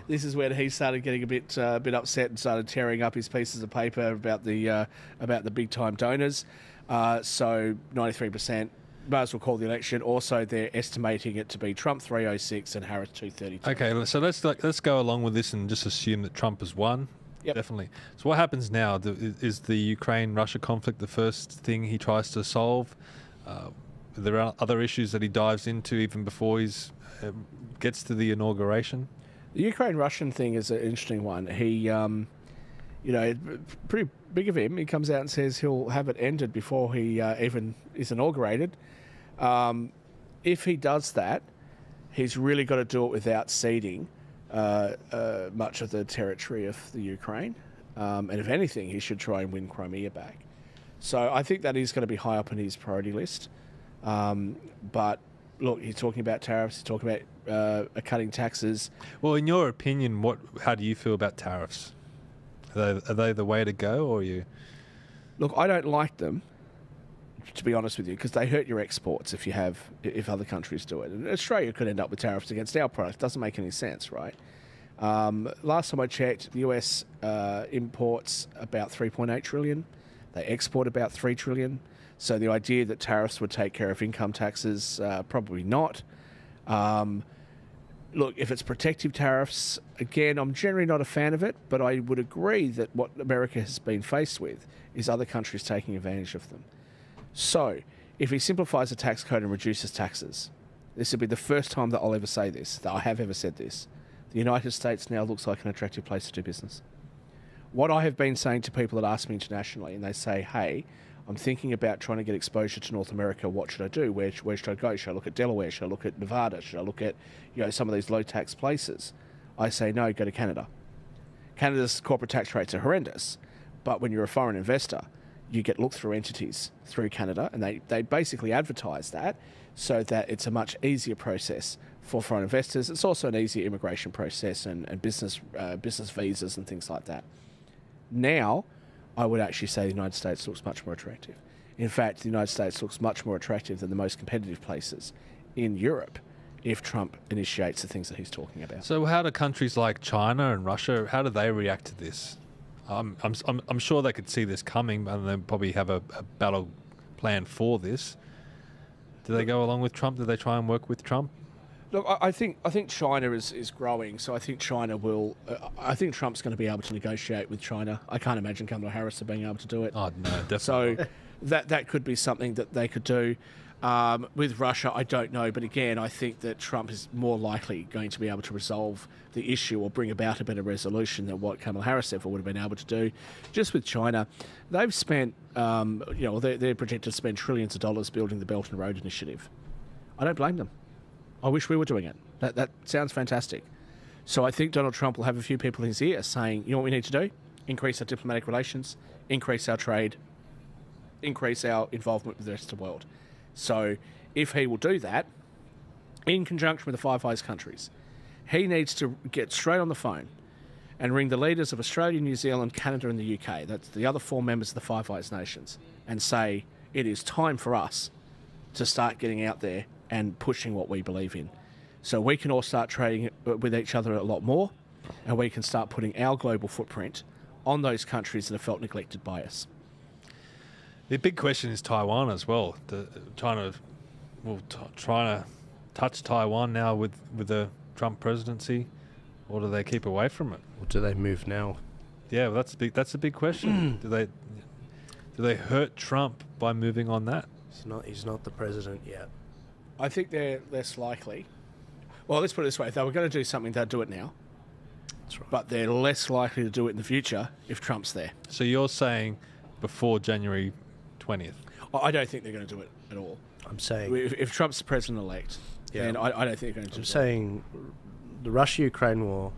this is when he started getting a bit upset and started tearing up his pieces of paper about the big time donors. So 93%. Might as well call the election. Also, they're estimating it to be Trump 306 and Harris 232. Okay, so let's go along with this and just assume that Trump has won. Yep. Definitely. So what happens now? Is the Ukraine-Russia conflict the first thing he tries to solve? There are other issues that he dives into even before he gets to the inauguration? The Ukraine-Russian thing is an interesting one. He, pretty big of him. He comes out and says he'll have it ended before he even is inaugurated. If he does that, he's really got to do it without ceding much of the territory of the Ukraine. And if anything, he should try and win Crimea back. So I think that is going to be high up on his priority list. But look, he's talking about tariffs. He's talking about cutting taxes. Well, in your opinion, how do you feel about tariffs? Are they the way to go, or you? Look, I don't like them, to be honest with you, because they hurt your exports if other countries do it. And Australia could end up with tariffs against our product. Doesn't make any sense, right? Last time I checked, the US imports about 3.8 trillion. They export about 3 trillion. So the idea that tariffs would take care of income taxes, probably not. Look, if it's protective tariffs, again, I'm generally not a fan of it, but I would agree that what America has been faced with is other countries taking advantage of them. So, if he simplifies the tax code and reduces taxes, this would be the first time that I'll ever say this, that I have ever said this. The United States now looks like an attractive place to do business. What I have been saying to people that ask me internationally, and they say, hey, I'm thinking about trying to get exposure to North America. What should I do? Where should I go? Should I look at Delaware? Should I look at Nevada? Should I look at some of these low tax places? I say no, go to Canada. Canada's corporate tax rates are horrendous, but when you're a foreign investor, you get look-through entities through Canada, and they basically advertise that so that it's a much easier process for foreign investors. It's also an easier immigration process and business visas and things like that. Now, I would actually say the United States looks much more attractive. In fact, the United States looks much more attractive than the most competitive places in Europe if Trump initiates the things that he's talking about. So how do countries like China and Russia, how do they react to this? I'm sure they could see this coming, and they probably have a battle plan for this. Do they go along with Trump? Do they try and work with Trump? Look, I think China is growing, so I think China will. I think Trump's going to be able to negotiate with China. I can't imagine Kamala Harris being able to do it. Oh no, definitely. So that could be something that they could do. With Russia, I don't know, but again, I think that Trump is more likely going to be able to resolve the issue or bring about a better resolution than what Kamala Harris ever would have been able to do. Just with China, they've spent, they're projected to spend trillions of dollars building the Belt and Road Initiative. I don't blame them. I wish we were doing it. That sounds fantastic. So I think Donald Trump will have a few people in his ear saying, you know what we need to do? Increase our diplomatic relations, increase our trade, increase our involvement with the rest of the world. So if he will do that, in conjunction with the Five Eyes countries, he needs to get straight on the phone and ring the leaders of Australia, New Zealand, Canada and the UK, that's the other 4 members of the Five Eyes nations, and say, it is time for us to start getting out there and pushing what we believe in. So we can all start trading with each other a lot more, and we can start putting our global footprint on those countries that have felt neglected by us. The big question is Taiwan as well. China will trying to touch Taiwan now with the Trump presidency, or do they keep away from it? Or do they move now? Yeah, well, that's a big question. Do they hurt Trump by moving on that? He's not the president yet. I think they're less likely. Well, let's put it this way. If they were going to do something, they'd do it now. That's right. But they're less likely to do it in the future if Trump's there. So you're saying before January 20th? I don't think they're going to do it at all. I'm saying... If Trump's the president-elect, then I don't think they're going to do it. I'm saying the Russia-Ukraine war,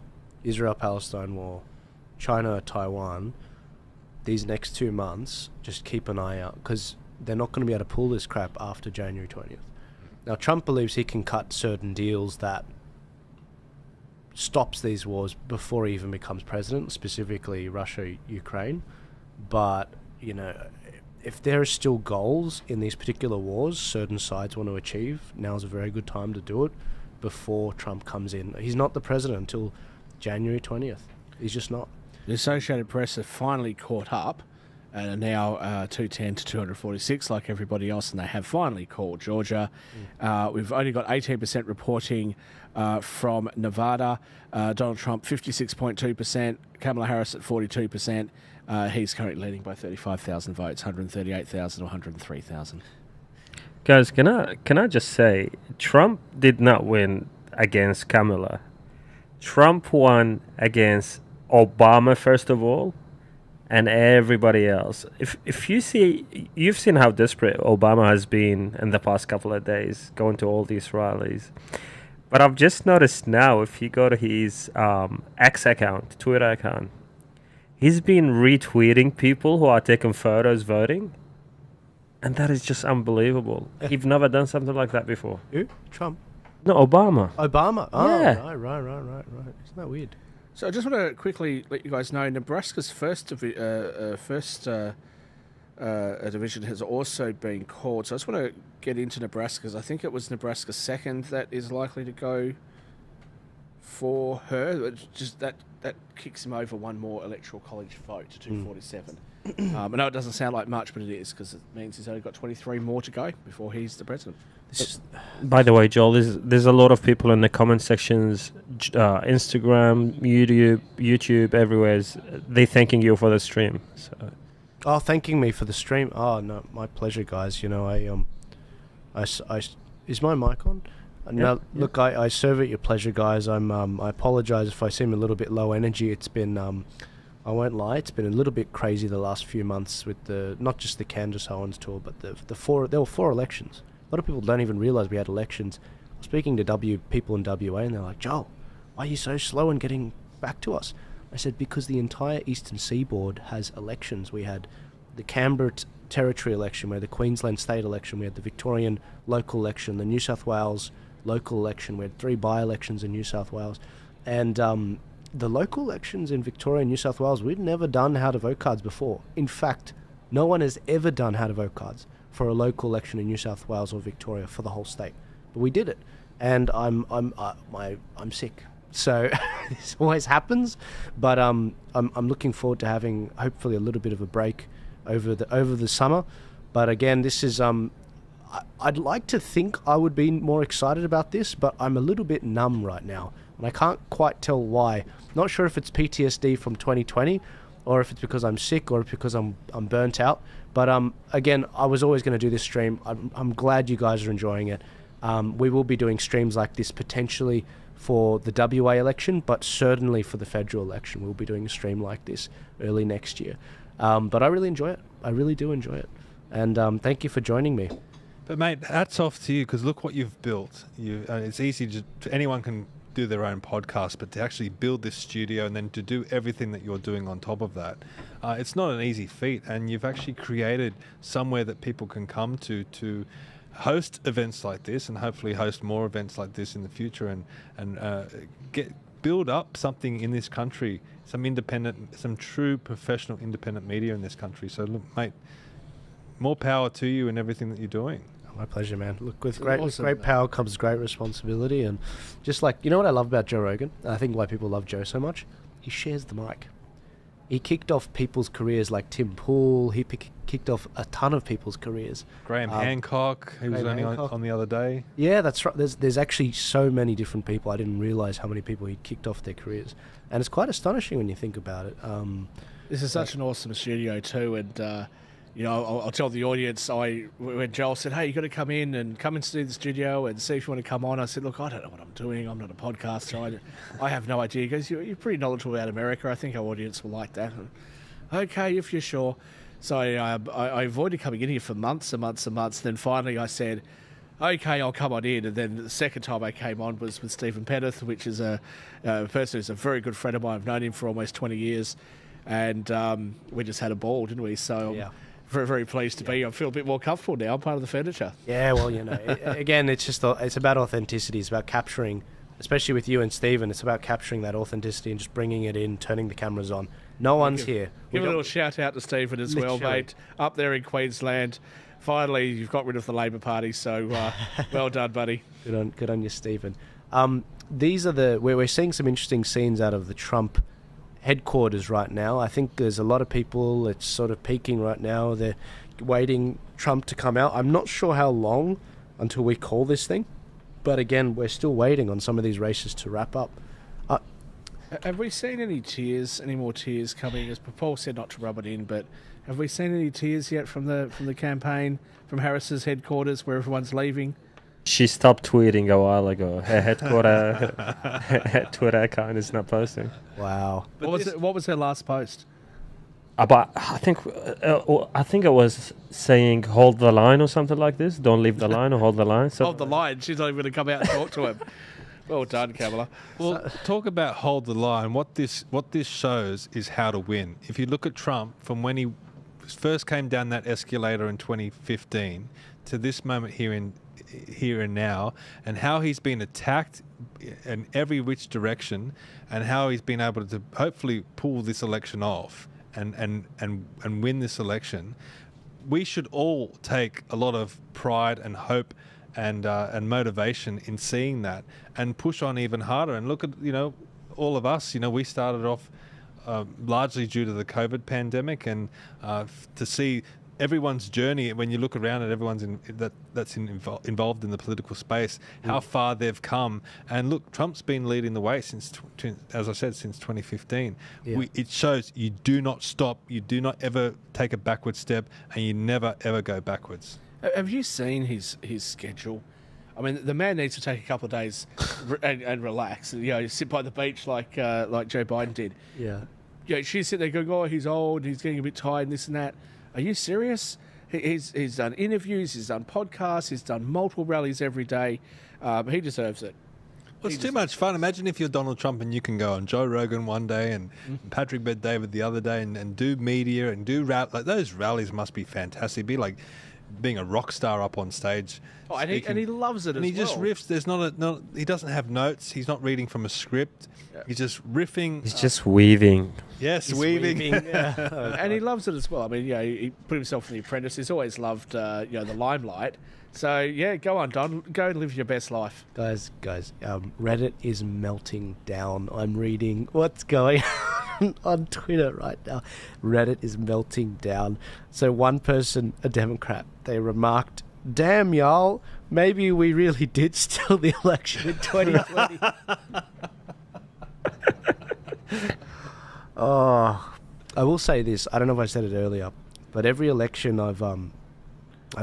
Israel-Palestine war, China-Taiwan, these next 2 months, just keep an eye out, because they're not going to be able to pull this crap after January 20th. Now, Trump believes he can cut certain deals that stops these wars before he even becomes president, specifically Russia-Ukraine. But, you know, if there are still goals in these particular wars certain sides want to achieve, now's a very good time to do it before Trump comes in. He's not the president until January 20th. He's just not. The Associated Press have finally caught up and are now 210 to 246 like everybody else, and they have finally called Georgia. We've only got 18% reporting from Nevada. Donald Trump 56.2%, Kamala Harris at 42%. He's currently leading by 35,000 votes, 138,000 or 103,000. Guys, can I just say, Trump did not win against Kamala. Trump won against Obama, first of all, and everybody else. If you see, you've seen how desperate Obama has been in the past couple of days, going to all these rallies. But I've just noticed now, if you go to his X account, Twitter account, he's been retweeting people who are taking photos voting. And that is just unbelievable. He's never done something like that before. Who? Trump? No, Obama. Obama? Oh, yeah. Right. Isn't that weird? So I just want to quickly let you guys know, Nebraska's first division has also been called. So I just want to get into Nebraska, because I think it was Nebraska's second that is likely to go for her. Just that kicks him over one more electoral college vote to 247. I know it doesn't sound like much, but it is, because it means he's only got 23 more to go before he's the president. By the way, Joel, there's a lot of people in the comment sections, Instagram, YouTube, everywhere. They thanking you for the stream. So. Oh, thanking me for the stream. Oh no, my pleasure, guys. You know, I is my mic on? No, look, I serve at your pleasure, guys. I apologize if I seem a little bit low energy. It's been I won't lie, it's been a little bit crazy the last few months with not just the Candace Owens tour, but there were 4 elections. A lot of people don't even realize we had elections. I was speaking to people in WA, and they're like, Joel, why are you so slow in getting back to us? I said, because the entire Eastern Seaboard has elections. We had the Canberra Territory election, we had the Queensland State election, we had the Victorian local election, the New South Wales local election, we had 3 by-elections in New South Wales. And the local elections in Victoria and New South Wales, we'd never done how-to-vote cards before. In fact, no one has ever done how-to-vote cards for a local election in New South Wales or Victoria for the whole state. But we did it, and I'm sick. So this always happens, but I'm looking forward to having hopefully a little bit of a break over the summer. But again, this is I'd like to think I would be more excited about this, but I'm a little bit numb right now, and I can't quite tell why. Not sure if it's PTSD from 2020, or if it's because I'm sick, or if because I'm burnt out. But again, I was always going to do this stream. I'm glad you guys are enjoying it. We will be doing streams like this potentially for the WA election, but certainly for the federal election. We'll be doing a stream like this early next year. But I really enjoy it. I really do enjoy it. And thank you for joining me. But mate, hats off to you, because look what you've built. It's easy anyone can do their own podcast, but to actually build this studio and then to do everything that you're doing on top of that, it's not an easy feat. And you've actually created somewhere that people can come to host events like this, and hopefully host more events like this in the future, and build up something in this country, some true professional independent media in this country. So look, mate, more power to you in everything that you're doing. My pleasure, man. Look, with great power comes great responsibility, and just like, you know what I love about Joe Rogan? I think why people love Joe so much? He shares the mic. He kicked off people's careers like Tim Pool. He kicked off a ton of people's careers. Graham Hancock, who was only on the other day. Yeah, that's right. There's actually so many different people. I didn't realise how many people he kicked off their careers, and it's quite astonishing when you think about it. This is such an awesome studio too, and you know, I'll tell the audience. When Joel said, "Hey, you got to come in and see the studio and see if you want to come on," I said, "Look, I don't know what I'm doing. I'm not a podcaster. I have no idea." He goes, "You're pretty knowledgeable about America. I think our audience will like that." And, okay, if you're sure. So I avoided coming in here for months and months and months. Then finally, I said, "Okay, I'll come on in." And then the second time I came on was with Stephen Penneth, which is a person who's a very good friend of mine. I've known him for almost 20 years, and we just had a ball, didn't we? So. Yeah. Very, very pleased to be. I feel a bit more comfortable now. I'm part of the furniture. Yeah, well, you know, again, it's about authenticity. It's about capturing, especially with you and Stephen, it's about capturing that authenticity and just bringing it in, turning the cameras on. No one's here. Give a little shout out to Stephen as well, mate. Up there in Queensland. Finally, you've got rid of the Labor Party, so well done, buddy. Good on you, Stephen. We're seeing some interesting scenes out of the Trump headquarters right now. I think there's a lot of people, it's sort of peaking right now. They're waiting Trump to come out. I'm not sure how long until we call this thing, but again, we're still waiting on some of these races to wrap up. Have we seen any more tears coming? As Paul said, not to rub it in, but have we seen any tears yet from the campaign, from Harris's headquarters, where everyone's leaving? She stopped tweeting a while ago. Her Twitter account is not posting. Wow. What was her last post? About, I think it was saying hold the line or something like this. Don't leave the line or hold the line. So hold the line. She's not even going to come out and talk to him. Well done, Kamala. Well, talk about hold the line. What this shows is how to win. If you look at Trump from when he first came down that escalator in 2015 to this moment here and now, and how he's been attacked in every which direction, and how he's been able to hopefully pull this election off and win this election, we should all take a lot of pride and hope and motivation in seeing that and push on even harder. And look at, all of us, we started off largely due to the COVID pandemic, and to see everyone's journey, when you look around at everyone's involved in the political space, how far they've come. And look, Trump's been leading the way since 2015. Yeah. It shows you do not stop, you do not ever take a backward step, and you never ever go backwards. Have you seen his schedule? I mean, the man needs to take a couple of days and relax. Sit by the beach like Joe Biden did. Yeah. She's sitting there going, "Oh, he's old, he's getting a bit tired, and this and that." Are you serious? He's done interviews, he's done podcasts, he's done multiple rallies every day. He deserves it. Well, it's too much fun. Imagine if you're Donald Trump and you can go on Joe Rogan one day and Patrick Bet-David the other day and do media and do those rallies must be fantastic. It'd be like being a rock star up on stage. Oh, and he loves it. And he just riffs. There's he doesn't have notes. He's not reading from a script. Yeah. He's just riffing. He's just weaving. Yes, weaving. Yeah. And he loves it as well. I mean, he put himself in The Apprentice. He's always loved, the limelight. So yeah, go on, Don. Go and live your best life, guys. Reddit is melting down. I'm reading what's going on Twitter right now. Reddit is melting down. So one person, a Democrat, they remarked, "Damn, y'all, maybe we really did steal the election in 2020. Oh, I will say this. I don't know if I said it earlier, but every election I've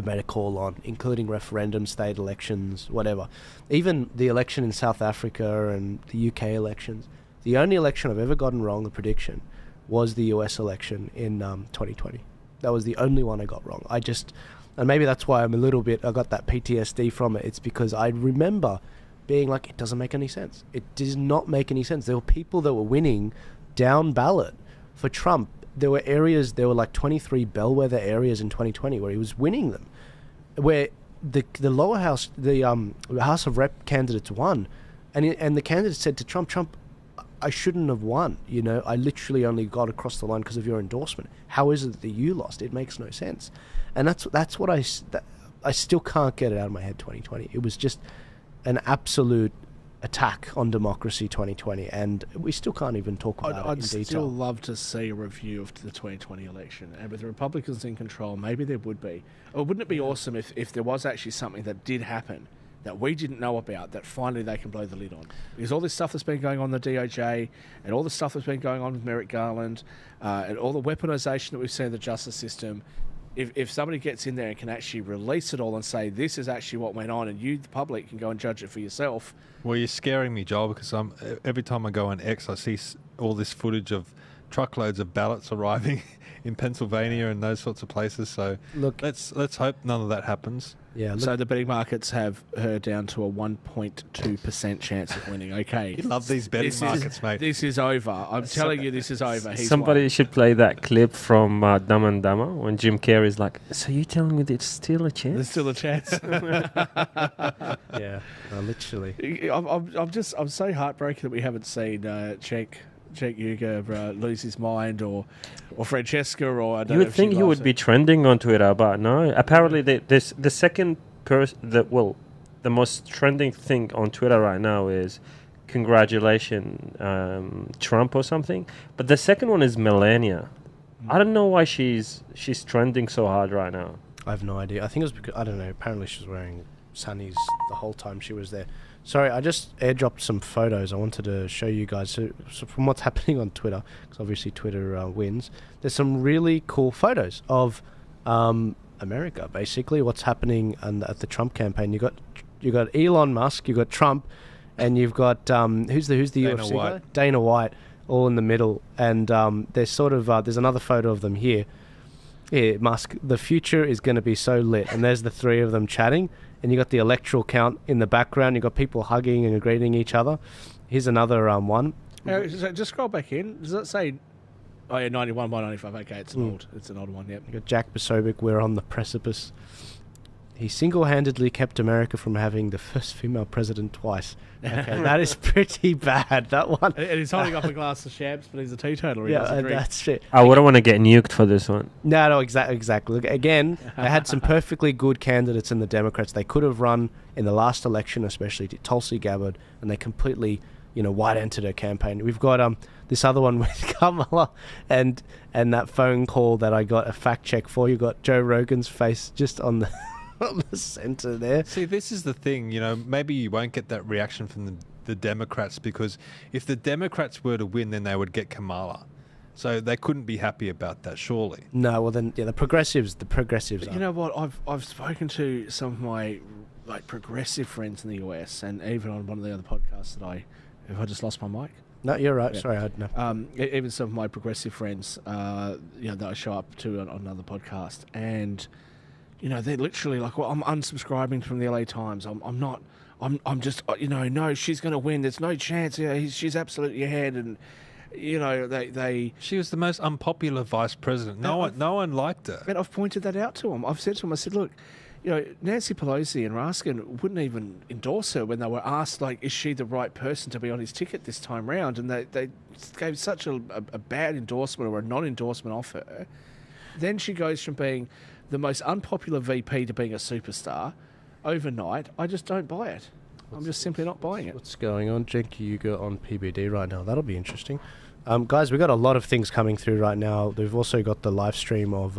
made a call on, including referendum, state elections, whatever. Even the election in South Africa and the UK elections. The only election I've ever gotten wrong, a prediction, was the US election in 2020. That was the only one I got wrong. And maybe that's why I got that PTSD from it. It's because I remember being like, it doesn't make any sense. It does not make any sense. There were people that were winning down ballot for Trump. There were like 23 bellwether areas in 2020 where he was winning them, where the lower house, the House of Rep candidates won, and the candidate said to Trump, I shouldn't have won. I literally only got across the line because of your endorsement. How is it that you lost? It makes no sense. And that's what I still can't get it out of my head. 2020. It was just an absolute attack on democracy. 2020, and we still can't even talk about it in detail. I'd still love to see a review of the 2020 election, and with the Republicans in control, maybe there would be. Or wouldn't it be awesome if there was actually something that did happen that we didn't know about that finally they can blow the lid on? Because all this stuff that's been going on in the DOJ and all the stuff that's been going on with Merrick Garland and all the weaponisation that we've seen in the justice system, if somebody gets in there and can actually release it all and say this is actually what went on, and you, the public, can go and judge it for yourself. Well, you're scaring me, Joel, because every time I go on X, I see all this footage of truckloads of ballots arriving in Pennsylvania and those sorts of places. So look, let's hope none of that happens. Yeah. So the betting markets have her down to a 1.2% chance of winning. Okay. You love these betting markets, mate. This is over. I'm telling you, this is over. Somebody should play that clip from Dumb and Dumber when Jim Carrey's like, "So you telling me there's still a chance? There's still a chance." Yeah, literally. I'm so heartbroken that we haven't seen Cenk Uygur lose his mind, or Francesca, or I don't know. You would think he would be trending on Twitter, but no. Apparently, the second person the most trending thing on Twitter right now is congratulations Trump or something. But the second one is Melania. I don't know why she's trending so hard right now. I have no idea. I think it was because, I don't know, apparently she was wearing sunnies the whole time she was there. Sorry, I just airdropped some photos I wanted to show you guys. So from what's happening on Twitter, because obviously Twitter wins, there's some really cool photos of America, basically, what's happening at the Trump campaign. You got Elon Musk, you got Trump, and you've got who's the UFC guy? Dana White, all in the middle. And there's sort of there's another photo of them here. Here, Musk, the future is going to be so lit. And there's the three of them chatting. And you got the electoral count in the background. You got people hugging and greeting each other. Here's another one. So just scroll back in. Does that say? Oh yeah, 91 by 95. Okay, it's an old one. Yep. You got Jack Posobiec. We're on the precipice. He single-handedly kept America from having the first female president twice. Okay, that is pretty bad. That one. And he's holding up a glass of champs, but he's a teetotaler. Yeah, that's shit. I wouldn't want to get nuked for this one. No, exactly. Look, again, they had some perfectly good candidates in the Democrats. They could have run in the last election, especially Tulsi Gabbard, and they completely, white-entered her campaign. We've got this other one with Kamala, and that phone call that I got a fact check for. You got Joe Rogan's face just on the center there. See, this is the thing, maybe you won't get that reaction from the Democrats, because if the Democrats were to win, then they would get Kamala. So they couldn't be happy about that, surely. No, well then, yeah, the progressives. You know what? I've spoken to some of my progressive friends in the US, and even on one of the other podcasts have I just lost my mic? No, you're right. Yeah. Sorry, I had no. Even some of my progressive friends, that I show up to on another podcast, and they're literally like, well, I'm unsubscribing from the LA Times. I'm just, no, she's going to win. There's no chance. She's absolutely ahead. And, She was the most unpopular vice president. No one liked her. And I've pointed that out to them. I've said to them, I said, look, Nancy Pelosi and Raskin wouldn't even endorse her when they were asked, is she the right person to be on his ticket this time round? And they gave such a bad endorsement or a non-endorsement of her. Then she goes from being the most unpopular VP to being a superstar overnight. I just don't buy it. I'm just simply not buying it. What's going on? Cenk Uygur on PBD right now. That'll be interesting. Guys, we've got a lot of things coming through right now. We've also got the live stream of,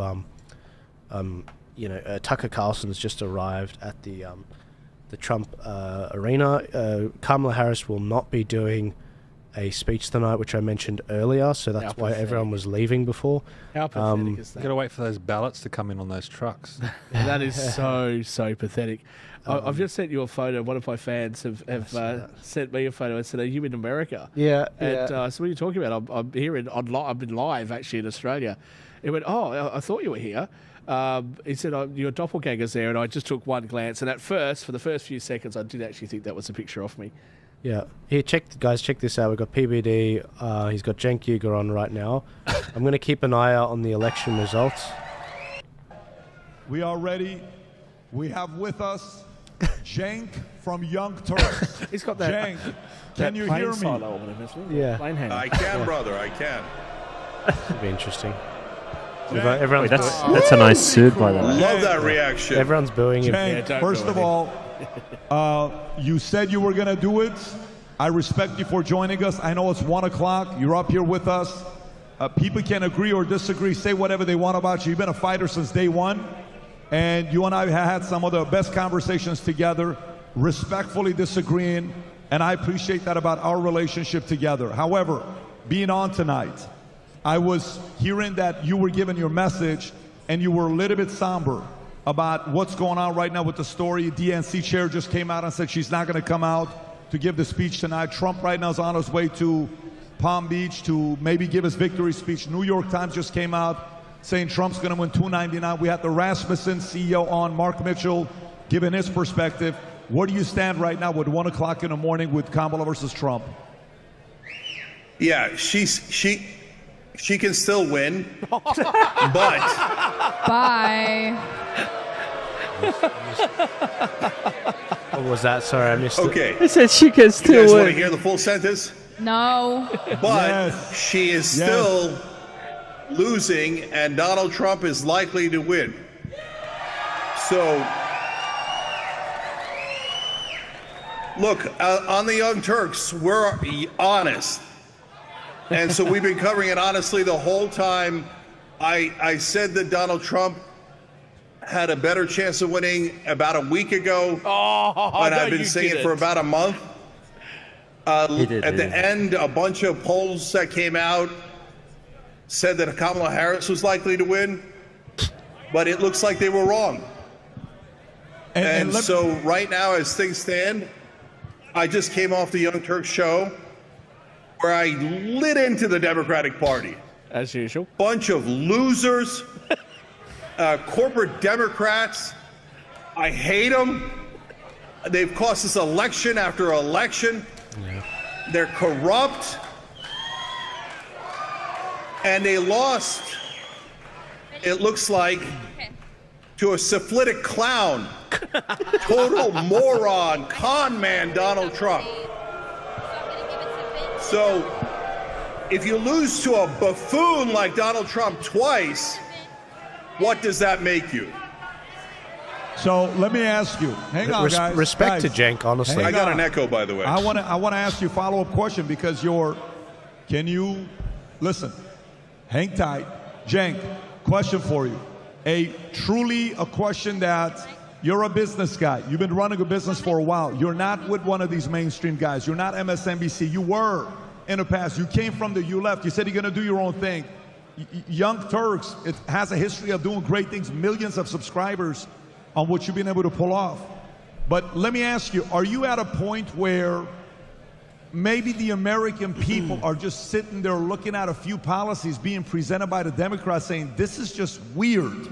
Tucker Carlson's just arrived at the Trump arena. Kamala Harris will not be doing a speech tonight, which I mentioned earlier, so that's why everyone was leaving before. How pathetic is that? You've got to wait for those ballots to come in on those trucks. That is so pathetic. I've just sent you a photo. One of my fans have sent me a photo and said, "Are you in America?" Yeah. And so what are you talking about? I'm here I've been live actually in Australia. He went, "Oh, I thought you were here." He said, your doppelganger's there, and I just took one glance. And at first, for the first few seconds, I did actually think that was a picture of me. Yeah. Here, check this out. We've got PBD. He's got Cenk Uygur on right now. I'm going to keep an eye out on the election results. We are ready. We have with us Cenk from Young Turks. He's got that. Cenk, can you hear me? Yeah. I can, brother. I can. It'll be interesting. Everyone's That's a nice suit, by the way. Love that reaction. Everyone's booing him. Cenk, first of all, you said you were going to do it. I respect you for joining us. I know it's 1 o'clock. You're up here with us. People can agree or disagree, say whatever they want about you. You've been a fighter since day one. And you and I have had some of the best conversations together, respectfully disagreeing. And I appreciate that about our relationship together. However, being on tonight, I was hearing that you were giving your message and you were a little bit somber about what's going on right now with the story. DNC chair just came out and said she's not going to come out to give the speech tonight. Trump right now is on his way to Palm Beach to maybe give his victory speech. New York Times just came out saying Trump's going to win 299. We had the Rasmussen CEO on, Mark Mitchell, giving his perspective. Where do you stand right now with 1 o'clock in the morning with Kamala versus Trump? Yeah, she can still win, but Bye. What was that? Sorry, I missed okay. it. I said she can You still guys want to win. hear the full sentence? No. But she is still losing, and Donald Trump is likely to win. So, look, on the Young Turks, we're honest. And so we've been covering it honestly the whole time. I said that Donald Trump had a better chance of winning about a week ago. But I've been saying it for about a month. At the end, a bunch of polls that came out said that Kamala Harris was likely to win, but it looks like they were wrong. And so right now, as things stand, I just came off the Young Turks show where I lit into the Democratic Party. As usual. Bunch of losers, corporate Democrats. I hate them. They've cost us election after election. Yeah. They're corrupt. And they lost, it looks like, to a syphilitic clown, total moron, con man, Donald Trump. So, if you lose to a buffoon like Donald Trump twice, what does that make you? So let me ask you. Hang on, guys. Respect to Guys, Cenk, honestly. I got an echo, by the way. I want to ask you a follow-up question because can you listen? Hang tight. Cenk, question for you. Truly a question that you're a business guy. You've been running a business for a while. You're not with one of these mainstream guys. You're not MSNBC. You were in the past. You came from you left. You said you're going to do your own thing. Young Turks, it has a history of doing great things, millions of subscribers on what you've been able to pull off. But let me ask you, are you at a point where maybe the American people are just sitting there looking at a few policies being presented by the Democrats saying, this is just weird?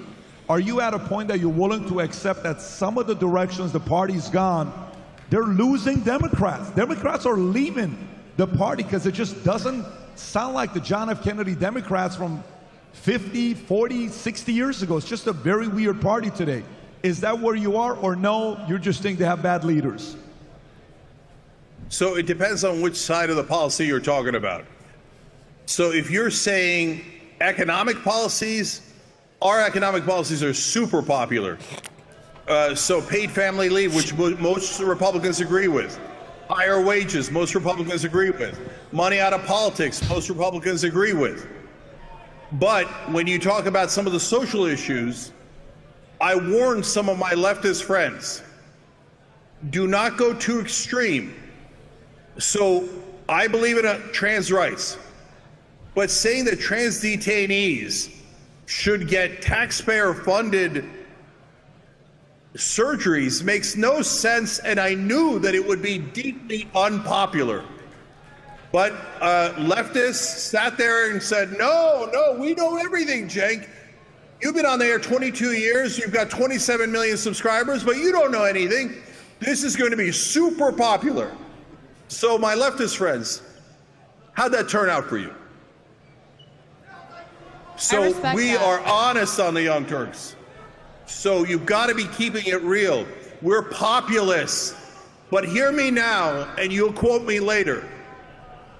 Are you at a point that you're willing to accept that some of the directions the party's gone, they're losing Democrats? Democrats are leaving the party because it just doesn't sound like the John F. Kennedy Democrats from 50, 40, 60 years ago. It's just a very weird party today. Is that where you are, or no, you're just think they have bad leaders? So it depends on which side of the policy you're talking about. So if you're saying economic policies, our economic policies are super popular. So paid family leave, which most Republicans agree with. Higher wages, most Republicans agree with. Money out of politics, most Republicans agree with. But when you talk about some of the social issues, I warned some of my leftist friends, do not go too extreme. So I believe in trans rights, but saying that trans detainees should get taxpayer-funded surgeries makes no sense, and I knew that it would be deeply unpopular. But leftists sat there and said, no, we know everything, Cenk. You've been on the air 22 years, you've got 27 million subscribers, but you don't know anything. This is going to be super popular. So my leftist friends, how'd that turn out for you? So we are honest on the Young Turks. So you've got to be keeping it real. We're populists. But hear me now, and you'll quote me later.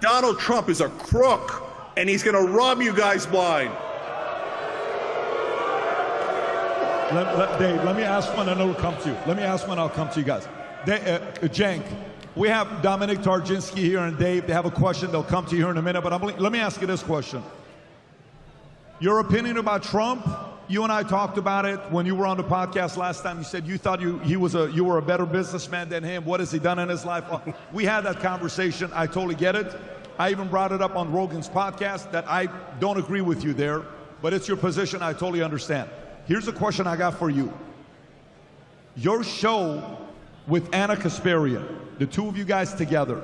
Donald Trump is a crook, and he's going to rob you guys blind. Dave, let me ask one and it'll come to you. Let me ask one, I'll come to you guys. Cenk, we have Dominic Tarczynski here and Dave. They have a question. They'll come to you here in a minute. But let me ask you this question. Your opinion about Trump, you and I talked about it when you were on the podcast last time. You said you thought you were a better businessman than him. What has he done in his life? We had that conversation. I totally get it. I even brought it up on Rogan's podcast that I don't agree with you there. But it's your position. I totally understand. Here's a question I got for you. Your show with Anna Kasparian, the two of you guys together.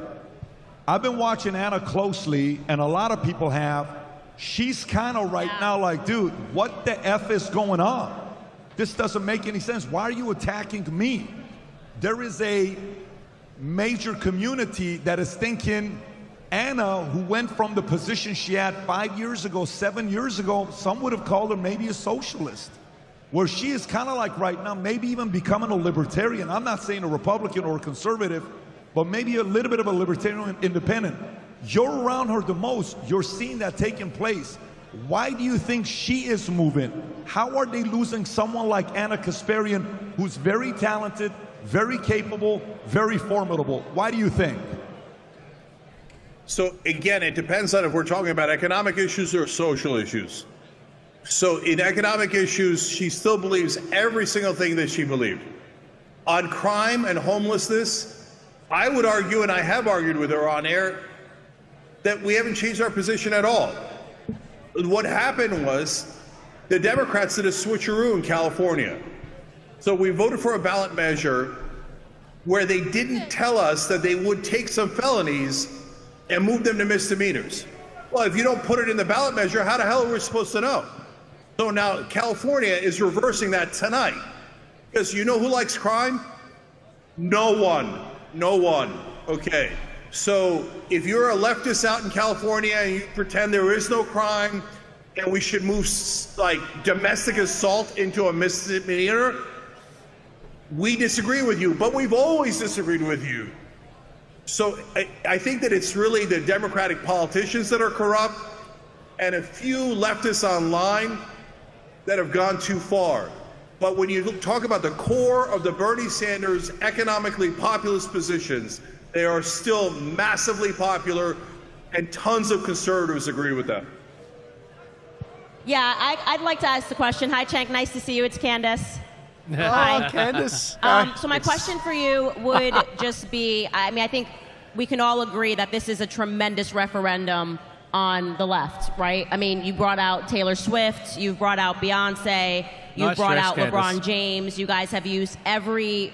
I've been watching Anna closely, and a lot of people have. She's kind of right now like, dude, what the F is going on? This doesn't make any sense. Why are you attacking me? There is a major community that is thinking Anna, who went from the position she had 5 years ago, 7 years ago, some would have called her maybe a socialist. Where she is kind of like right now, maybe even becoming a libertarian. I'm not saying a Republican or a conservative, but maybe a little bit of a libertarian independent. You're around her the most. You're seeing that taking place. Why do you think she is moving? How are they losing someone like Anna Kasparian, who's very talented, very capable, very formidable? Why do you think? So again, it depends on if we're talking about economic issues or social issues. So in economic issues, she still believes every single thing that she believed. On crime and homelessness, I would argue, and I have argued with her on air, that we haven't changed our position at all. What happened was the Democrats did a switcheroo in California. So we voted for a ballot measure where they didn't tell us that they would take some felonies and move them to misdemeanors. Well, if you don't put it in the ballot measure, how the hell are we supposed to know? So now California is reversing that tonight. Because you know who likes crime? No one. No one. Okay. So if you're a leftist out in California and you pretend there is no crime and we should move like domestic assault into a misdemeanor, we disagree with you, but we've always disagreed with you. So I think that it's really the Democratic politicians that are corrupt and a few leftists online that have gone too far. But when you talk about the core of the Bernie Sanders economically populist positions, they are still massively popular, and tons of conservatives agree with them. Yeah, I'd like to ask the question. Hi, Cenk. Nice to see you. It's Candace. Hi, Candace. So my question for you would just be, I mean, I think we can all agree that this is a tremendous referendum on the left, right? I mean, you brought out Taylor Swift, you've brought out Beyonce, you've brought out LeBron James. You guys have used every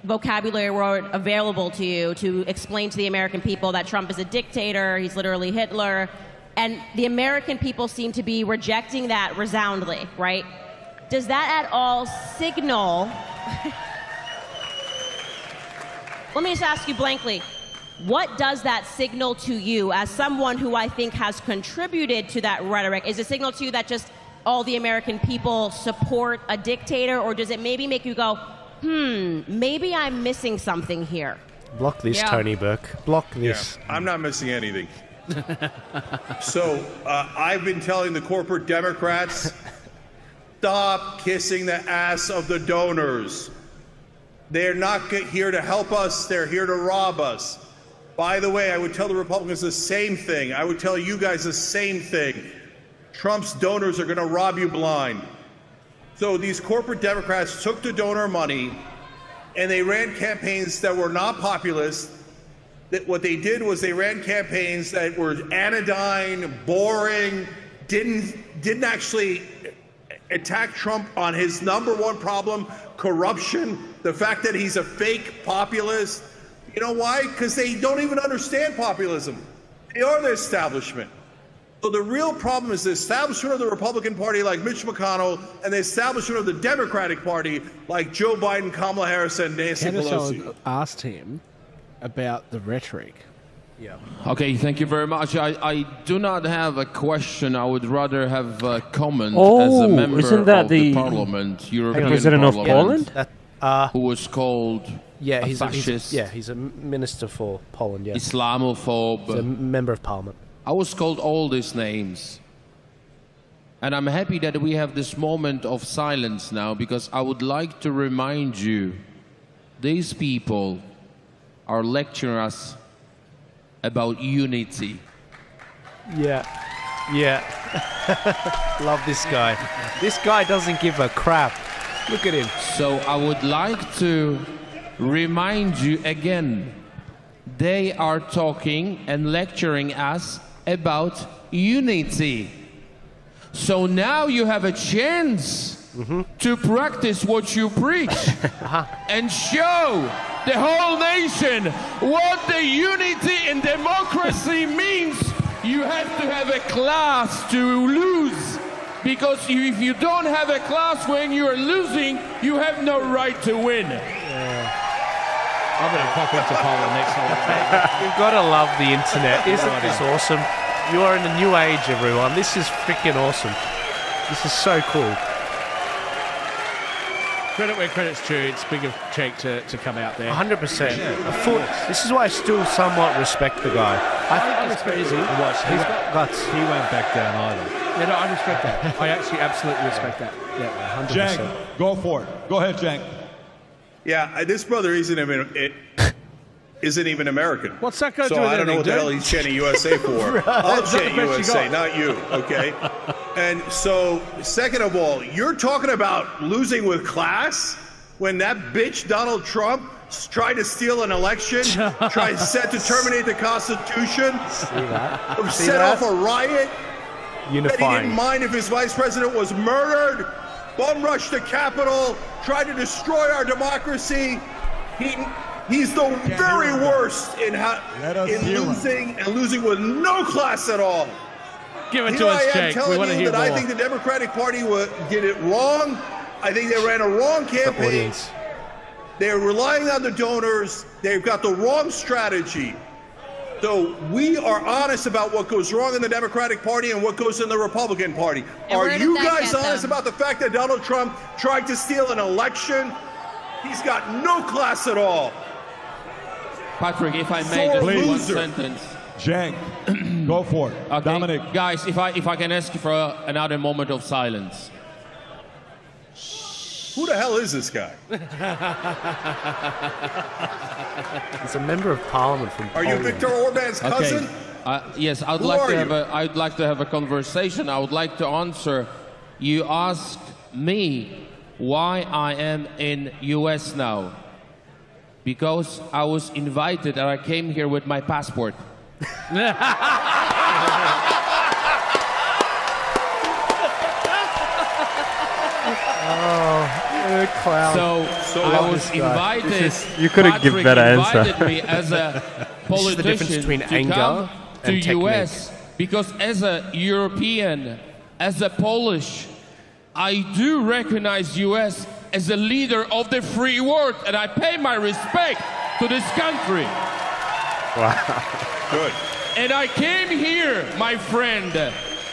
vocabulary word available to you to explain to the American people that Trump is a dictator, he's literally Hitler, and the American people seem to be rejecting that resoundingly, right? Does that at all signal... Let me just ask you blankly, what does that signal to you as someone who I think has contributed to that rhetoric? Is it a signal to you that just all the American people support a dictator, or does it maybe make you go, maybe I'm missing something here? Block this, Tony Burke. Block this. Yeah, I'm not missing anything. So I've been telling the corporate Democrats, stop kissing the ass of the donors. They're not here to help us. They're here to rob us. By the way, I would tell the Republicans the same thing. I would tell you guys the same thing. Trump's donors are going to rob you blind. So these corporate Democrats took the donor money and they ran campaigns that were not populist. That what they did was they ran campaigns that were anodyne, boring, didn't actually attack Trump on his number one problem, corruption, the fact that he's a fake populist. You know why? Because they don't even understand populism. They are the establishment. So the real problem is the establishment of the Republican Party like Mitch McConnell and the establishment of the Democratic Party like Joe Biden, Kamala Harris, and Nancy Pelosi. Asked him about the rhetoric. Yeah. Okay, thank you very much. I do not have a question. I would rather have a comment Oh, as a member isn't that of the the Parliament, European President of Parliament, Poland? who was called Yeah, a he's fascist, he's a minister for Poland. Yeah, Islamophobe. He's a member of Parliament. I was called all these names, And I'm happy that we have this moment of silence now, because I would like to remind you, these people are lecturing us about unity. Yeah. Love this guy. This guy doesn't give a crap. Look at him. So I would like to remind you again, they are talking and lecturing us about unity. So now you have a chance to practice what you preach and show the whole nation what the unity and democracy means. You have to have a class to lose, because if you don't have a class when you're losing, you have no right to win. I'm going to pop into Poland next time. You've got to love the internet. Isn't this awesome? You are in the new age, everyone. This is freaking awesome. This is so cool. Credit where credit's due. It's big of Cenk to come out there. 100%. This is why I still somewhat respect the guy. I think it's crazy. He's got guts. He won't back down either. Yeah, no, I respect that. I actually absolutely respect that. Yeah, 100%. Cenk, go for it. Go ahead, Cenk. Yeah, this brother isn't even American. What's that got to so do with I don't know what the hell dude? he's chanting USA for. I'll chant USA, not you, okay? And so, second of all, you're talking about losing with class when that bitch Donald Trump tried to steal an election, set to terminate the Constitution, set off a riot. That he didn't mind if his vice president was murdered, bum rushed the Capitol, tried to destroy our democracy. He's the very worst in losing with no class at all. Give it to us, Cenk. I'm telling you that I think the Democratic Party did it wrong. I think they ran a wrong campaign. They're relying on the donors. They've got the wrong strategy. So we are honest about what goes wrong in the Democratic Party and what goes in the Republican Party. Are you guys honest about the fact that Donald Trump tried to steal an election? He's got no class at all. Patrick, if I may, just one sentence. Cenk, go for it. Okay. Dominic. Guys, if I can ask you for another moment of silence. Who the hell is this guy? He's a member of parliament from Are you Viktor Orban's cousin? Yes, I'd like to have a conversation. I would like to answer. You asked me why I am in US now. Because I was invited and I came here with my passport. Clown. So I was invited. You couldn't give better answer. Invited me as a politician the difference between to anger come to and technique. US, because as a European, as a Polish, I do recognize US as a leader of the free world, and I pay my respect to this country. Wow. Good. And I came here, my friend,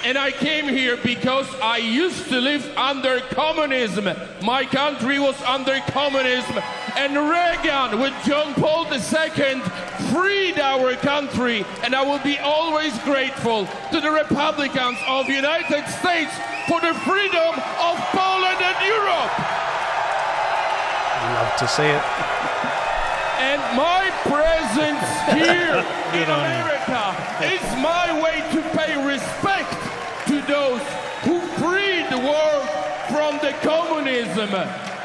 and I came here because I used to live under communism. My country was under communism, and Reagan with John Paul II freed our country, and I will be always grateful to the Republicans of the United States for the freedom of Poland and Europe. Love to see it. And my presence here in America is my way to pay respect to those who freed the world from the communism.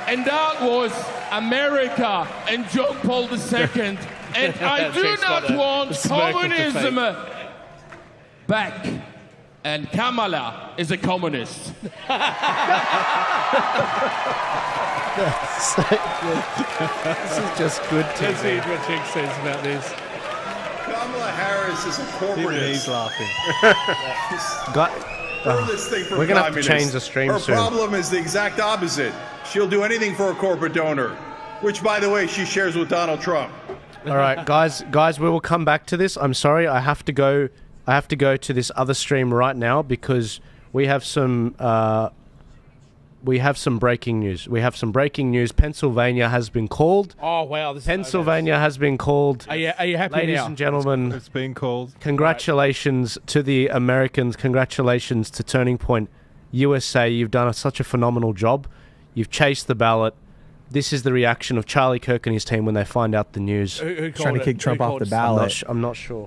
And that was America and John Paul II. And I do not want communism back. And Kamala is a communist. This is just good to Let's see what Cenk says about this. Kamala Harris is a corporatist. He's laughing. We're going to have to change the stream Her soon. problem is the exact opposite. She'll do anything for a corporate donor, which, by the way, she shares with Donald Trump. All right, guys, we will come back to this. I'm sorry, I have to go to this other stream right now because we have some breaking news. Pennsylvania has been called. Oh wow! Pennsylvania has been called. Are you happy Ladies now? and gentlemen, It's been called. congratulations to the Americans. Congratulations to Turning Point USA, you've done such a phenomenal job. You've chased the ballot. This is the reaction of Charlie Kirk and his team when they find out the news. Who trying to kick Trump off the ballot. I'm not sure.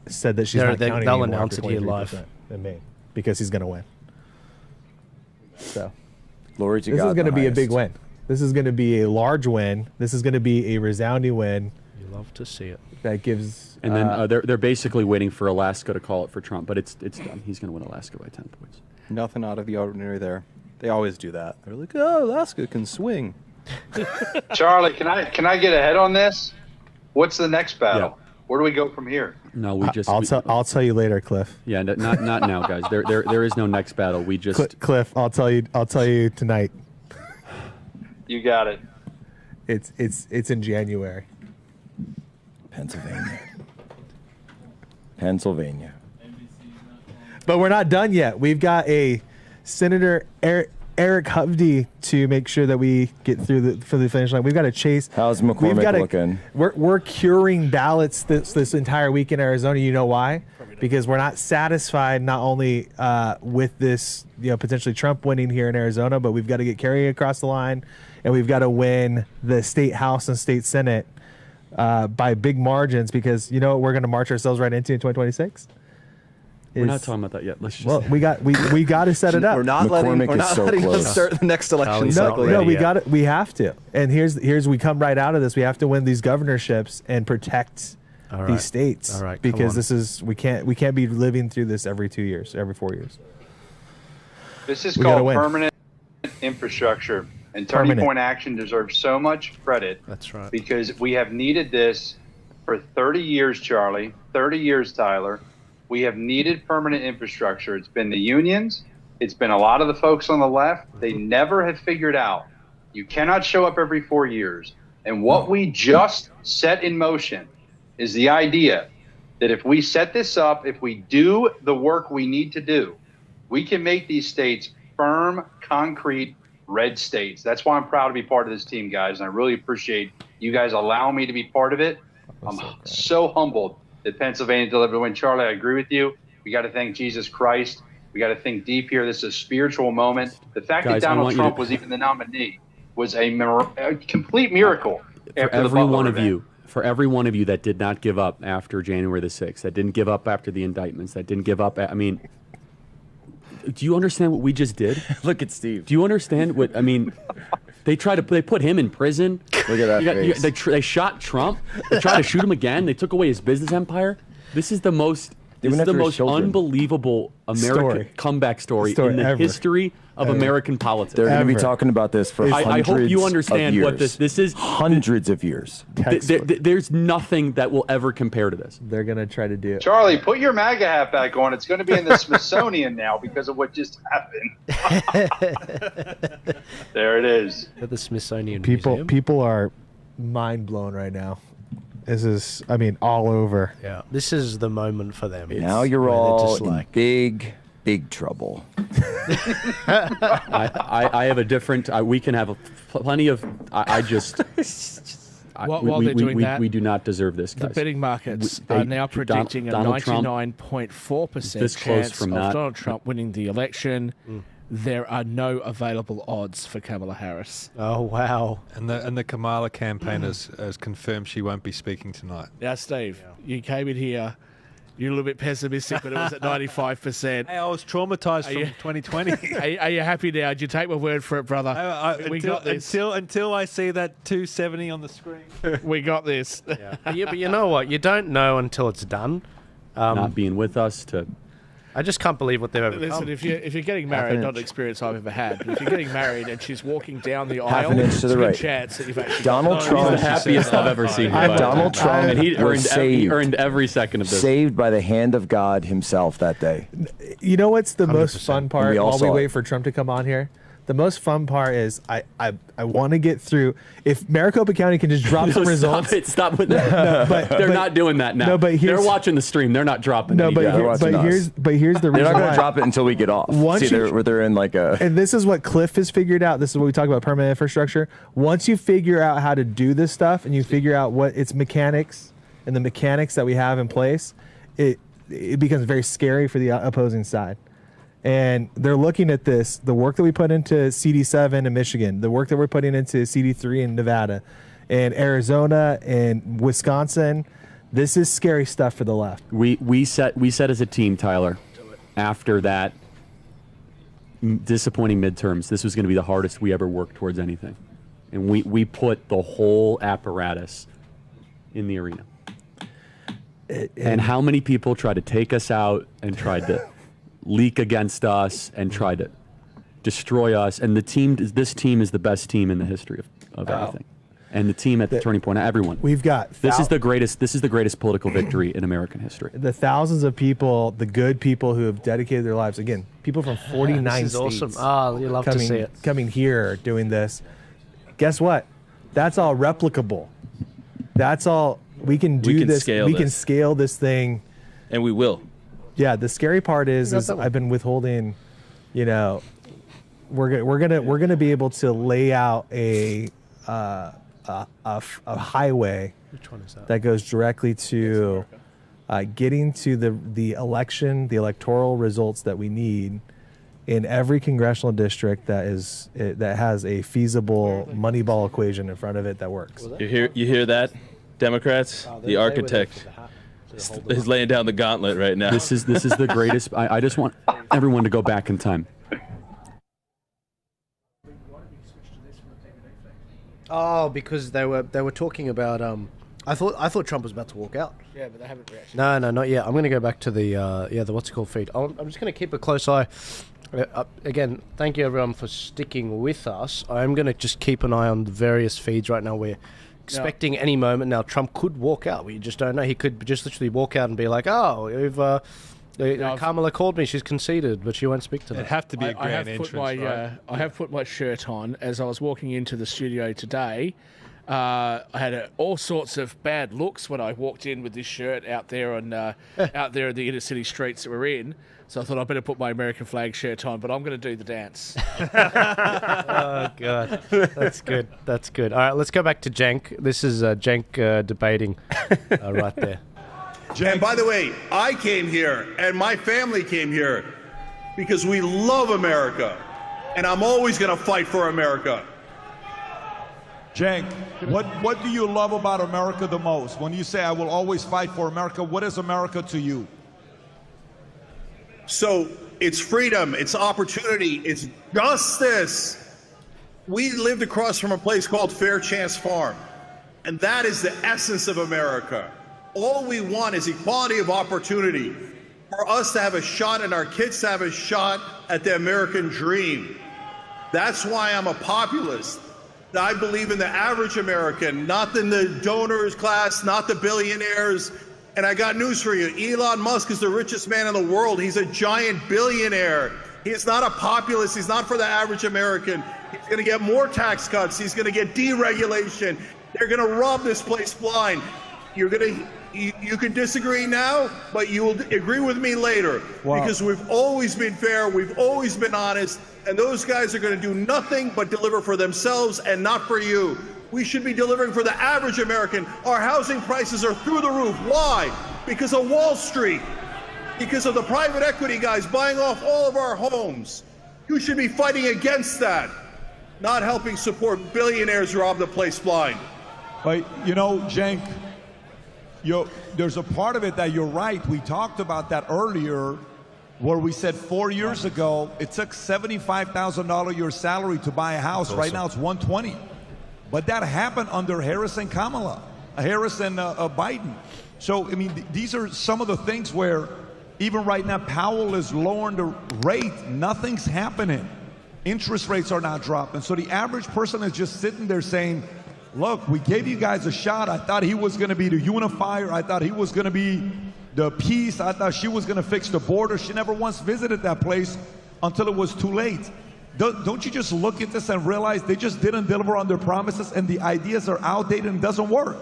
Said that she's not counting they'll anymore announce after it here 23% live in Maine because he's going to win. So Glory to this God. is going to the be a highest. big win. This is going to be a large win. This is going to be a resounding win. You love to see it. That gives. And then they're basically waiting for Alaska to call it for Trump, but it's done. He's going to win Alaska by 10 points. Nothing out of the ordinary there. They always do that. They're like, oh, Alaska can swing. Charlie, can I get ahead on this? What's the next battle? Where do we go from here? No, we just. I'll tell you later, Cliff. Yeah, not now, guys. There is no next battle. We just. Cliff, I'll tell you tonight. You got it. It's in January. Pennsylvania. But we're not done yet. We've got a Senator Eric Hovde to make sure that we get through for the finish line. We've got to chase. How's McCormick looking? We're curing ballots this entire week in Arizona. You know why? Because we're not satisfied not only with this, potentially Trump winning here in Arizona, but we've got to get Kerry across the line, and we've got to win the state House and state Senate by big margins. Because we're going to march ourselves right into in 2026. We're not talking about that yet. Let's just. Well, we got to set it up. We're not letting them start the next election cycle. No, we have to. And here's we come right out of this. We have to win these governorships and protect these states. All right, because we can't be living through this every 2 years, every 4 years. This is We gotta called win. permanent infrastructure, and Turning Permanent. Point Action deserves so much credit. That's right. Because we have needed this for 30 years, Charlie. 30 years, Tyler. We have needed permanent infrastructure. It's been the unions. It's been a lot of the folks on the left. They never have figured out you cannot show up every 4 years. And what we just set in motion is the idea that if we set this up, if we do the work we need to do, we can make these states firm, concrete, red states. That's why I'm proud to be part of this team, guys. And I really appreciate you guys allowing me to be part of it. I'm so humbled that Pennsylvania delivered a win. Charlie, I agree with you. We got to thank Jesus Christ. We got to think deep here. This is a spiritual moment. The fact Guys, that I Donald want you Trump to- was even the nominee was a complete miracle. For after the every Butler one of event. you, for every one of you that did not give up after January the 6th, that didn't give up after the indictments, that didn't give up. I mean, do you understand what we just did? Look at Steve. Do you understand what I mean? They put him in prison. Look at that face. They shot Trump. They tried to shoot him again. They took away his business empire. This is the most. They This is went the after his most children. unbelievable American Story. comeback story Story in the ever. history of Ever. American politics. They're going to be Ever. talking about this for hundreds I hope you understand of years. what this is. Hundreds of years. There's nothing that will ever compare to this. They're gonna try to do it. Charlie, put your MAGA hat back on. It's going to be in the Smithsonian now because of what just happened. There it is. At the Smithsonian Museum. People are mind blown right now. This is, all over. Yeah, this is the moment for them. Now you're where they're all just in like, big trouble. I have a different. We can have plenty of. I just. While they're doing that, we do not deserve this, the guys. betting markets They- are now predicting a Donald Trump 99.4% this close chance from of not- Donald Trump winning the election. There are no available odds for Kamala Harris. Oh wow! And the Kamala campaign has confirmed she won't be speaking tonight. Now, Steve, you came in here. You're a little bit pessimistic, but it was at 95%. Hey, I was traumatized from 2020. Are you happy now? Did you take my word for it, brother? We got this. Until I see that 270 on the screen. We got this. Yeah, but you know what? You don't know until it's done. Not being with us to. I just can't believe what they've overcome. Listen, if you're getting married, not an experience I've ever had, but if you're getting married and she's walking down the Half aisle, an inch to there's the a good right. chance that you've actually Donald got Trump- He's the happiest I've ever seen. Donald Trump and he was saved. earned every second of this. Saved by the hand of God himself that day. You know what's the most fun part We all while we saw wait it. for Trump to come on here? The most fun part is I want to get through. If Maricopa County can just drop some results. Stop with that. They're not doing that now. No, but they're here's- watching the stream. They're not dropping. No, any but, data. here's the reason. They're not going why. to drop it until we get off. Once See, you- they're in like a. And this is what Cliff has figured out. This is what we talk about permanent infrastructure. Once you figure out how to do this stuff and you figure out what its mechanics and the mechanics that we have in place, it becomes very scary for the opposing side. And they're looking at this, the work that we put into CD7 in Michigan, the work that we're putting into CD3 in Nevada, and Arizona and Wisconsin. This is scary stuff for the left. We said as a team, Tyler, after that disappointing midterms, this was going to be the hardest we ever worked towards anything. And we put the whole apparatus in the arena. And how many people tried to take us out and tried to leak against us and tried to destroy us? And this team is the best team in the history of everything. And the team at the turning point, everyone. We've got this is the greatest political victory in American history. The thousands of people, the good people who have dedicated their lives, again, people from 49 this is states. awesome. Oh, you love to see it. Coming here, doing this. Guess what? That's all replicable. That's all we can do. We can scale this thing, and we will. Yeah. The scary part is I've been withholding. You know, we're gonna be able to lay out a highway. Which one is that? That goes directly to getting to the electoral results that we need in every congressional district that has a feasible Moneyball equation in front of it that works. You hear that, Democrats? The architect is laying down the gauntlet right now. This is the greatest. I just want everyone to go back in time. Oh, because they were talking about. I thought Trump was about to walk out. Yeah, but they haven't reacted. No, not yet. I'm going to go back to the what's it called feed. I'm just going to keep a close eye. Again, thank you everyone for sticking with us. I'm going to just keep an eye on the various feeds right now. We're expecting any moment now. Trump could walk out. We just don't know. He could just literally walk out and be like, "Oh, Kamala called me. She's conceded, but she won't speak to them." It'd have to be a grand entrance, right? I have put my shirt on as I was walking into the studio today. I had all sorts of bad looks when I walked in with this shirt out there on out there in the inner city streets that we're in. So I thought I'd better put my American flag shirt on, but I'm going to do the dance. Oh God, that's good. That's good. All right, let's go back to Cenk. This is Cenk debating right there. And by the way, I came here and my family came here because we love America, and I'm always going to fight for America. Cenk, what do you love about America the most? When you say I will always fight for America, what is America to you? So it's freedom, it's opportunity, it's justice. We lived across from a place called Fair Chance Farm, and that is the essence of America. All we want is equality of opportunity for us to have a shot and our kids to have a shot at the American dream. That's why I'm a populist. I believe in the average American, not in the donors class, not the billionaires. And I got news for you. Elon Musk is the richest man in the world. He's a giant billionaire. He's not a populist. He's not for the average American. He's going to get more tax cuts. He's going to get deregulation. They're going to rob this place blind. You can disagree now, but you will agree with me later. Wow. Because we've always been fair. We've always been honest. And those guys are going to do nothing but deliver for themselves and not for you. We should be delivering for the average American. Our housing prices are through the roof. Why? Because of Wall Street. Because of the private equity guys buying off all of our homes. You should be fighting against that, not helping support billionaires rob the place blind. But, you know, Cenk, there's a part of it that you're right. We talked about that earlier, where we said 4 years ago, it took $75,000 your salary to buy a house. Right now it's $120,000. But that happened under Harris and Kamala, Harris and Biden. So, I mean, these are some of the things where even right now Powell is lowering the rate. Nothing's happening. Interest rates are not dropping. So the average person is just sitting there saying, look, we gave you guys a shot. I thought he was going to be the unifier. I thought he was going to be the peace. I thought she was going to fix the border. She never once visited that place until it was too late. Don't you just look at this and realize they just didn't deliver on their promises and the ideas are outdated and doesn't work?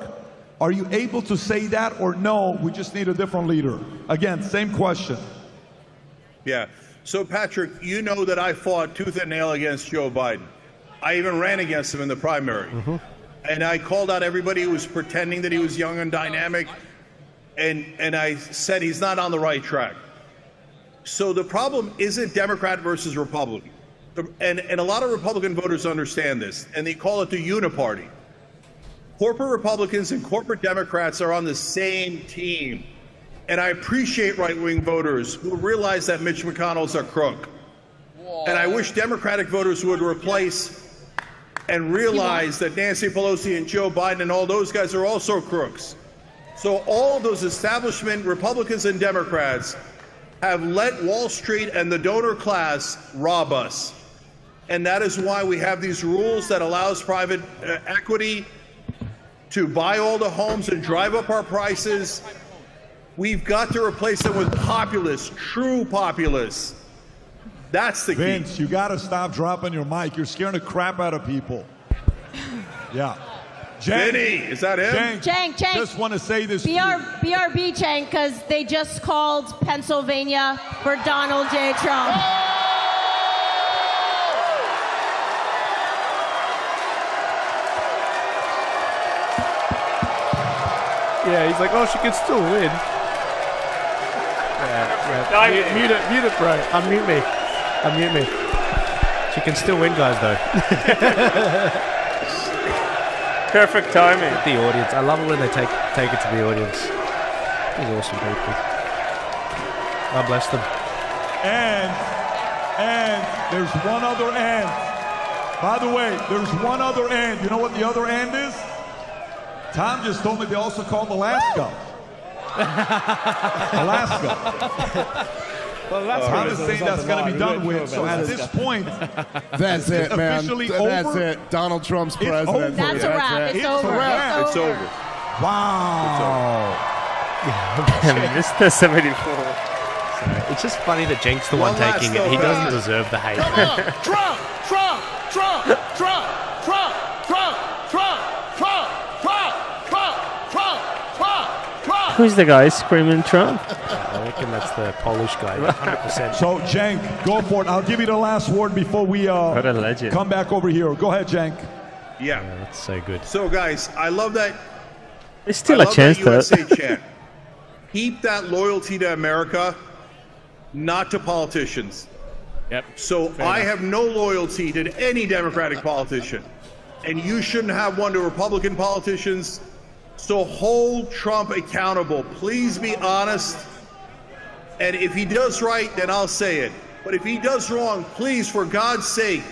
Are you able to say that, or no, we just need a different leader? Again, same question. Yeah. So, Patrick, you know that I fought tooth and nail against Joe Biden. I even ran against him in the primary. Mm-hmm. And I called out everybody who was pretending that he was young and dynamic. And I said he's not on the right track. So the problem isn't Democrat versus Republican. And a lot of Republican voters understand this, and they call it the uniparty. Corporate Republicans and corporate Democrats are on the same team. And I appreciate right-wing voters who realize that Mitch McConnell's a crook. And I wish Democratic voters would replace and realize that Nancy Pelosi and Joe Biden and all those guys are also crooks. So all those establishment Republicans and Democrats have let Wall Street and the donor class rob us. And that is why we have these rules that allows private equity to buy all the homes and drive up our prices. We've got to replace them with populists, true populists. That's the key. Vince, you got to stop dropping your mic. You're scaring the crap out of people. Yeah. Jenny, is that him? Cenk. Just want to say this. BRB, Cenk, because they just called Pennsylvania for Donald J. Trump. Yeah, he's like, oh, she could still win. Yeah. Mute it, bro. Unmute me. She can still win, guys, though. Perfect timing. The audience. I love it when they take it to the audience. These awesome people. God bless them. And there's one other and. By the way, there's one other and. You know what the other and is? Tom just told me they also called Alaska. Well, Tom is saying that's going to be done with. So at this point, that's it, man. Officially That's over. it. Donald Trump's It's president. over. That's a wrap. It's over. It's over. Wow. Mr. 74. It's just funny that Cenk's the One one last taking it. though, He doesn't guys. deserve the hate. Who's the guy screaming Trump? I reckon that's the Polish guy, 100%. So, Cenk, go for it. I'll give you the last word before we What a legend. come back over here. Go ahead, Cenk. Yeah. That's so good. So, guys, I love that. There's still I a love chance that though. USA chant. Keep that loyalty to America, not to politicians. Yep. So I have no loyalty to any Democratic politician, and you shouldn't have one to Republican politicians. So hold Trump accountable. Please be honest. And if he does right, then I'll say it. But if he does wrong, please, for God's sake,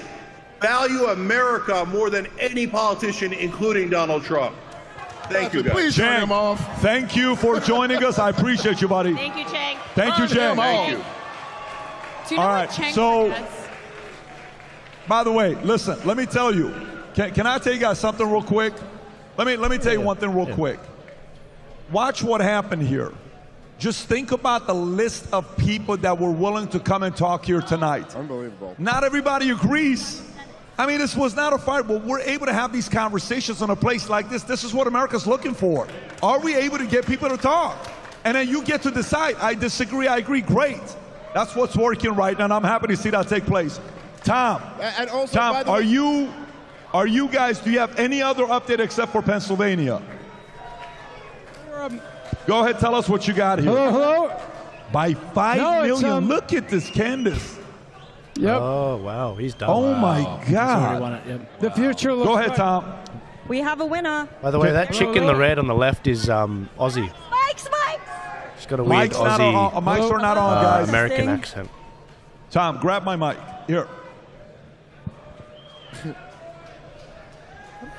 value America more than any politician, including Donald Trump. Thank you, guys. Please turn him off. Thank you for joining us. I appreciate you, buddy. Thank you, Cenk. Thank you, Cenk. Thank you. Do you know All what right, Cenk so, has? by the way, listen, let me tell you. Can I tell you guys something real quick? Let me tell you one thing real quick. Watch what happened here. Just think about the list of people that were willing to come and talk here tonight. Unbelievable. Not everybody agrees. I mean, this was not a fight, but we're able to have these conversations in a place like this. This is what America's looking for. Are we able to get people to talk? And then you get to decide. I disagree, I agree, great. That's what's working right now, and I'm happy to see that take place. Tom, And also, by Tom, the way, are you guys, do you have any other update except for Pennsylvania? Go ahead, tell us what you got here. Hello? By 5 million. Look at this, Candace. Yep. Oh, wow. He's done. Oh, my He's already God. won it, yep. The future looks Go ahead, bright. Tom. We have a winner. By the way, that chick in the red on the left is Aussie. Mike's. She's got a weird Mike's not Aussie on, mics are not on, guys. American accent. Tom, grab my mic. Here.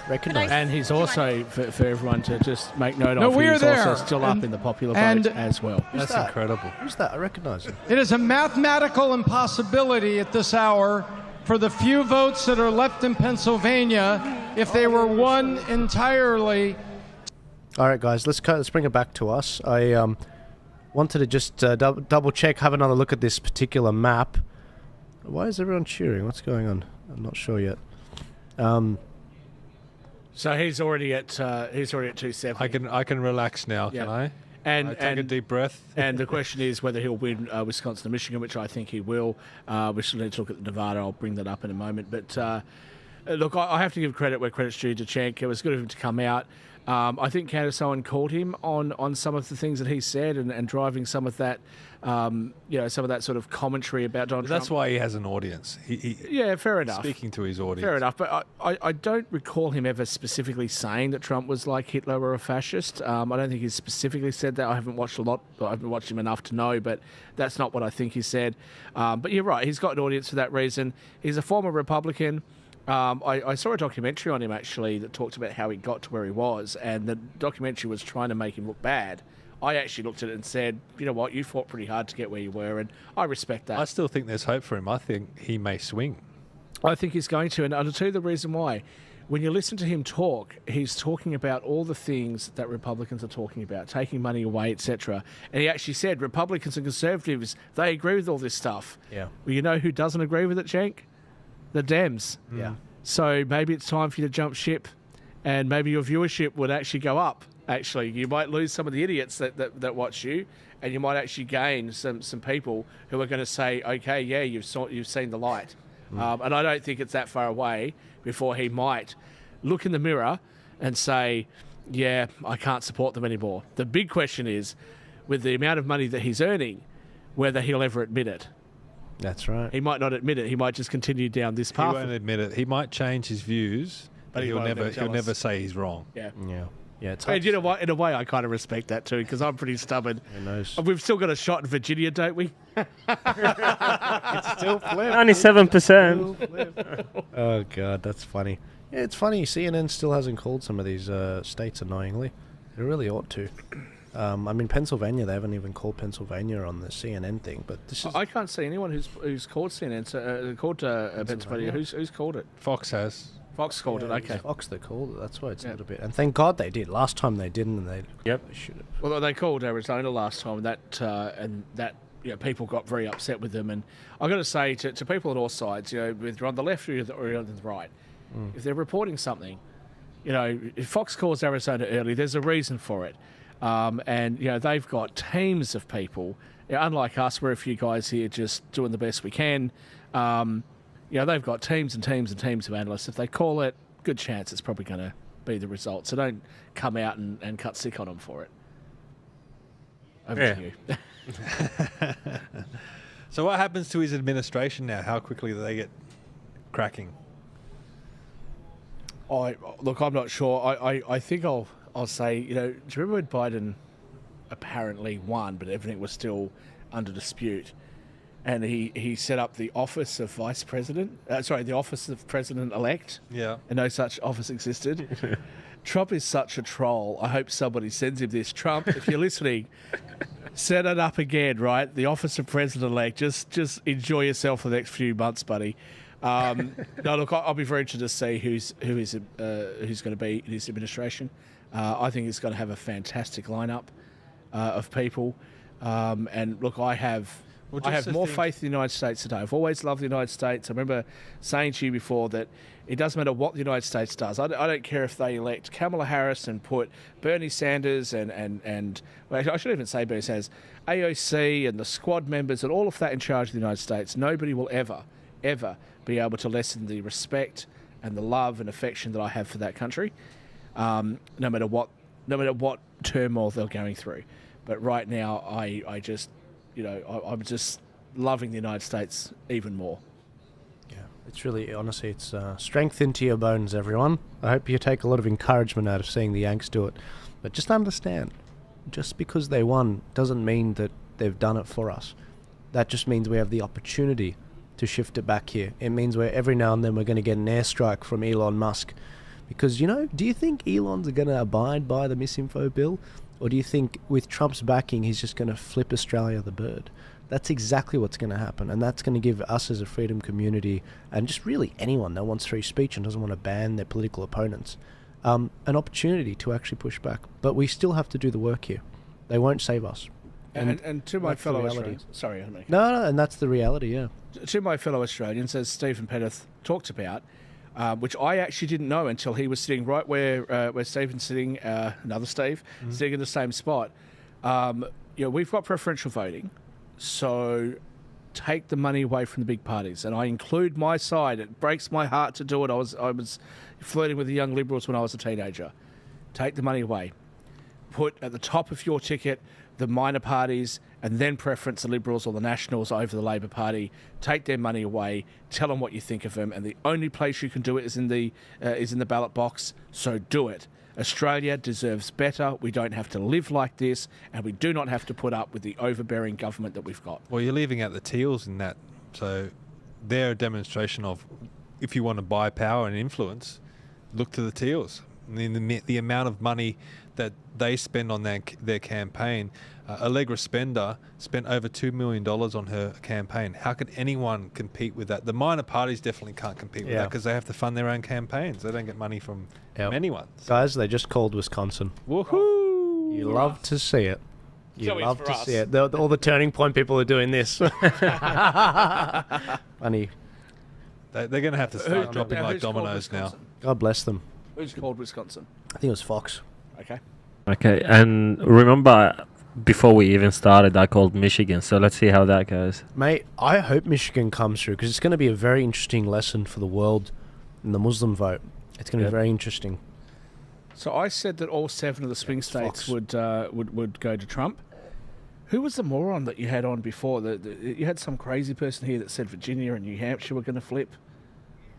Recognize. And he's also, for everyone to just make note No, of, we're he's there. also still up in the popular vote as well. That's incredible. Who's that? I recognize him. It is a mathematical impossibility at this hour for the few votes that are left in Pennsylvania, if they were won entirely. All right, guys, let's bring it back to us. I wanted to just double check, have another look at this particular map. Why is everyone cheering? What's going on? I'm not sure yet. So he's already at 270. I can relax now, can I? And I take a deep breath. And the question is whether he'll win Wisconsin and Michigan, which I think he will. We still need to look at Nevada. I'll bring that up in a moment. But look, I have to give credit where credit's due to Cenk. It was good of him to come out. I think Candace Owen called him on some of the things that he said and driving some of that, some of that sort of commentary about Donald Trump. That's why he has an audience. Yeah, fair enough. Speaking to his audience. Fair enough, but I don't recall him ever specifically saying that Trump was like Hitler or a fascist. I don't think he specifically said that. I haven't watched I haven't watched him enough to know, but that's not what I think he said. But you're right, he's got an audience for that reason. He's a former Republican. I saw a documentary on him, actually, that talked about how he got to where he was, and the documentary was trying to make him look bad. I actually looked at it and said, you know what, you fought pretty hard to get where you were, and I respect that. I still think there's hope for him. I think he may swing. I think he's going to, and I'll tell you the reason why. When you listen to him talk, he's talking about all the things that Republicans are talking about, taking money away, etc. And he actually said Republicans and Conservatives, they agree with all this stuff. Yeah. Well, you know who doesn't agree with it, Cenk? The Dems. Yeah. So maybe it's time for you to jump ship, and maybe your viewership would actually go up. Actually, you might lose some of the idiots that watch you, and you might actually gain some people who are going to say, okay, yeah, you've seen the light. And I don't think it's that far away before he might look in the mirror and say, yeah, I can't support them anymore. The big question is, with the amount of money that he's earning, whether he'll ever admit it. That's right. He might not admit it. He might just continue down this path. He won't admit it. He might change his views, but he'll never say he's wrong. Yeah. Yeah. Yeah, it's and you know what? In a way, I kind of respect that too, because I'm pretty stubborn. We've still got a shot in Virginia, don't we? It's still flip. 97%. Oh, God, that's funny. Yeah, it's funny. CNN still hasn't called some of these states, annoyingly. It really ought to. I mean, Pennsylvania, they haven't even called Pennsylvania on the CNN thing, but this is... I can't see anyone who's called CNN, called Pennsylvania. Who's called it? Fox has. Fox called it, okay. Fox that called it, that's why it's a little bit... And thank God they did. Last time they didn't, and they should have. Well, they called Arizona last time, and that people got very upset with them. And I've got to say to people on all sides, whether you're on the left or you're on the right, if they're reporting something, if Fox calls Arizona early, there's a reason for it. And they've got teams of people, unlike us, we're a few guys here just doing the best we can. They've got teams and teams and teams of analysts. If they call it, good chance it's probably going to be the result. So don't come out and cut sick on them for it. Over to you. So what happens to his administration now? How quickly do they get cracking? Look, I'm not sure. I think I'll say, do you remember when Biden apparently won, but everything was still under dispute? And he set up the office of vice president, the office of president-elect. Yeah. And no such office existed. Trump is such a troll. I hope somebody sends him this. Trump, if you're listening, set it up again, right? The office of president-elect. Just enjoy yourself for the next few months, buddy. No, look, I'll be very interested to see who's going to be in his administration. I think he's going to have a fantastic lineup of people. And look, I have more faith in the United States today. I've always loved the United States. I remember saying to you before that it doesn't matter what the United States does. I don't care if they elect Kamala Harris and put Bernie Sanders and well, I should even say Bernie Sanders, AOC and the squad members and all of that in charge of the United States. Nobody will ever be able to lessen the respect and the love and affection that I have for that country, no matter what turmoil they're going through. But right now, I'm just loving the United States even more. Yeah, it's really, honestly, it's strength into your bones, everyone. I hope you take a lot of encouragement out of seeing the Yanks do it. But just understand, just because they won doesn't mean that they've done it for us. That just means we have the opportunity to shift it back here. It means every now and then we're going to get an airstrike from Elon Musk. Because, do you think Elon's going to abide by the misinfo bill? Or do you think with Trump's backing, he's just going to flip Australia the bird? That's exactly what's going to happen. And that's going to give us as a freedom community, and just really anyone that wants free speech and doesn't want to ban their political opponents, an opportunity to actually push back. But we still have to do the work here. They won't save us. And to my fellow Australians... Sorry, Anthony. No, and that's the reality, yeah. To my fellow Australians, as Stephen Penneth talked about, which I actually didn't know until he was sitting right where Stephen's sitting, another Steve, sitting in the same spot. We've got preferential voting, so take the money away from the big parties. And I include my side. It breaks my heart to do it. I was flirting with the young Liberals when I was a teenager. Take the money away. Put at the top of your ticket the minor parties and then preference the Liberals or the Nationals over the Labor Party. Take their money away. Tell them what you think of them. And the only place you can do it is in the ballot box. So do it. Australia deserves better. We don't have to live like this, and we do not have to put up with the overbearing government that we've got. Well, you're leaving out the Teals in that. So they're a demonstration of, if you want to buy power and influence, look to the Teals. I mean, the amount of money that they spend on their campaign. Allegra Spender spent over $2 million on her campaign. How could anyone compete with that? The minor parties definitely can't compete with that because they have to fund their own campaigns. They don't get money from anyone. Guys, they just called Wisconsin. Woohoo! You love to see it. You So it's love for to us. see it. All the Turning Point people are doing this. Funny. They're going to have to start dropping like who's called dominoes now. Wisconsin? God bless them. Who's called Wisconsin? I think it was Fox. Okay. Okay, and remember, before we even started, I called Michigan, so let's see how that goes. Mate, I hope Michigan comes through because it's going to be a very interesting lesson for the world in the Muslim vote. It's going to be very interesting. So I said that all 7 of the swing states would go to Trump. Who was the moron that you had on before? You had some crazy person here that said Virginia and New Hampshire were going to flip.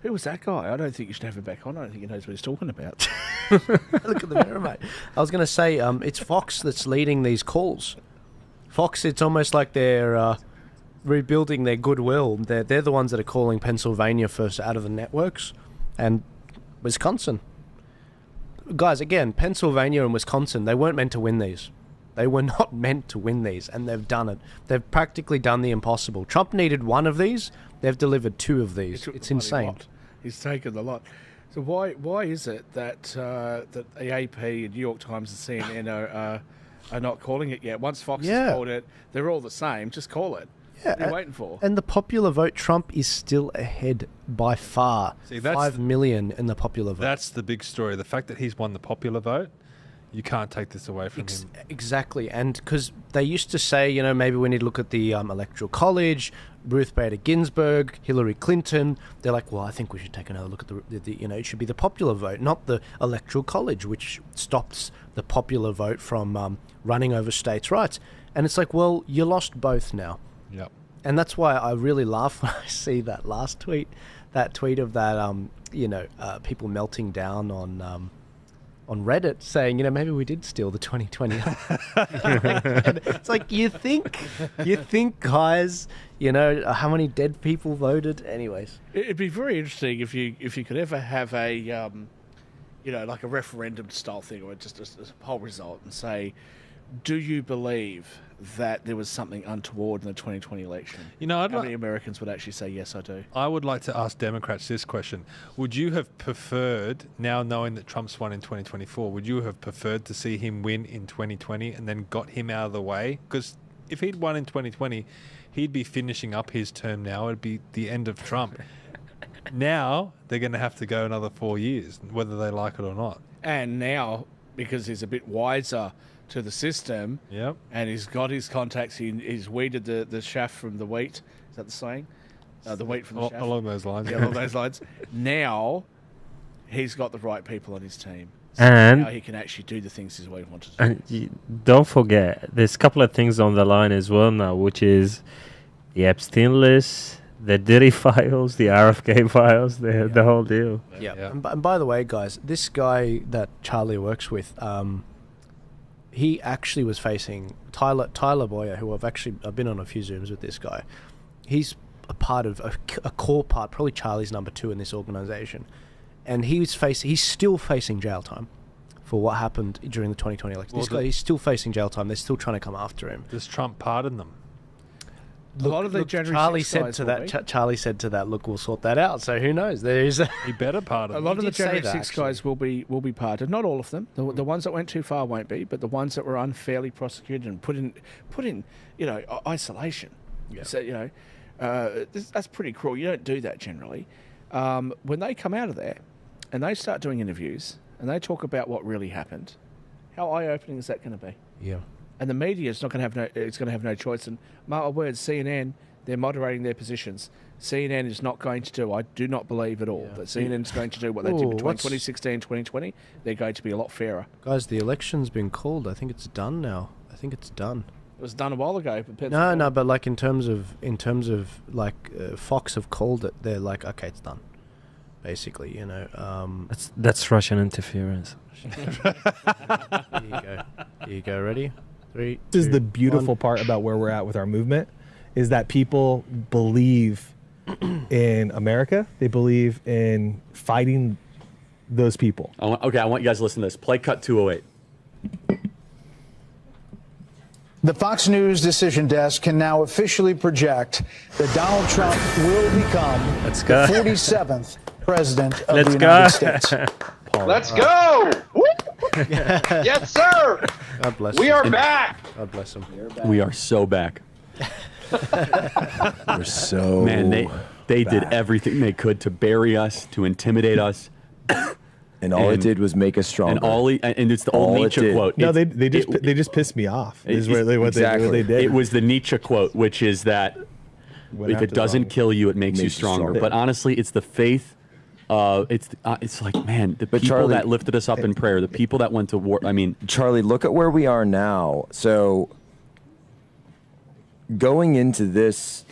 Who was that guy? I don't think you should have him back on. I don't think he knows what he's talking about. Look at the mirror, mate. I was going to say, it's Fox that's leading these calls. Fox, it's almost like they're rebuilding their goodwill. They're the ones that are calling Pennsylvania first out of the networks, and Wisconsin. Guys, again, Pennsylvania and Wisconsin, they weren't meant to win these. They were not meant to win these, and they've done it. They've practically done the impossible. Trump needed 1 of these. They've delivered 2 of these. It's insane. Lot. He's taken the lot. So why is it that that the AP and New York Times and CNN are not calling it yet? Once Fox has called it, they're all the same. Just call it. Yeah, what are you waiting for? And the popular vote, Trump is still ahead by far. See, that's 5 million in the popular vote. That's the big story. The fact that he's won the popular vote, you can't take this away from him. Exactly. And because they used to say, maybe we need to look at the Electoral College, Ruth Bader Ginsburg, Hillary Clinton. They're like, well, I think we should take another look at the it should be the popular vote, not the Electoral College, which stops the popular vote from running over states' rights. And it's like, well, you lost both now. Yep. And that's why I really laugh when I see that last tweet, of that, people melting down on Reddit saying, maybe we did steal the 2020. And it's like, you think, guys, how many dead people voted? Anyways, It'd be very interesting if you could ever have a, like a referendum style thing, or just a poll result, and say, do you believe that there was something untoward in the 2020 election? How many Americans would actually say, yes, I do? I would like to ask Democrats this question. Would you have preferred, now knowing that Trump's won in 2024, would you have preferred to see him win in 2020 and then got him out of the way? Because if he'd won in 2020, he'd be finishing up his term now. It'd be the end of Trump. Now they're going to have to go another 4 years, whether they like it or not. And now, because he's a bit wiser to the system, and he's got his contacts, he's weeded the chaff from the wheat. Is that the saying? The wheat from the chaff? Along those lines. Yeah, along those lines. Now, he's got the right people on his team. So And- now he can actually do the things he's always wanted to do. And don't forget, there's a couple of things on the line as well now, which is the Epstein list, the Diddy files, the RFK files, the whole deal. Yeah. And by the way, guys, this guy that Charlie works with, he actually was facing Tyler Boyer, who I've been on a few Zooms with this guy. He's a part of a core part, probably Charlie's number 2 in this organization, and he's still facing jail time for what happened during the 2020 election. This guy, he's still facing jail time. They're still trying to come after him. Does Trump pardon them? A lot of the January 6 guys will be. Charlie said to that, look, we'll sort that out. So who knows? He better pardon. A lot of the January 6 guys will be pardoned. Not all of them. The ones that went too far won't be, but the ones that were unfairly prosecuted and put in isolation. Yeah. So that's pretty cruel. You don't do that generally. When they come out of there and they start doing interviews and they talk about what really happened, how eye-opening is that going to be? Yeah. And the media is not going to have no choice. And mark my words, CNN, They're moderating their positions. CNN is not going to do, I do not believe at all, that CNN is going to do what they did between 2016 and 2020. They're going to be a lot fairer. Guys, the election's been called. I think it's done now. I think it's done. It was done a while ago. But No, but like in terms of Fox have called it. They're like, okay, it's done. Basically, you know. That's Russian interference. Here you go. Ready? 3, This is 2, the beautiful 1. part about where we're at with our movement, is that people believe in America. They believe in fighting those people. Okay, I want you guys to listen to this. Play cut 208. The Fox News decision desk can now officially project that Donald Trump will become the 47th president of the United States. Let's go! Yes, sir! God bless We him. are back! God bless him. We are so back. We're so Man, they did everything they could to bury us, to intimidate us. And all it did was make us stronger. And it's the old Nietzsche quote. No, they just pissed me off. Is what they did. It was the Nietzsche quote, which is that if it doesn't kill you, it makes you stronger. But honestly, it's the faith. It's like, man, the people Charlie, that lifted us up in prayer, the people that went to war. I mean, Charlie, look at where we are now. So going into this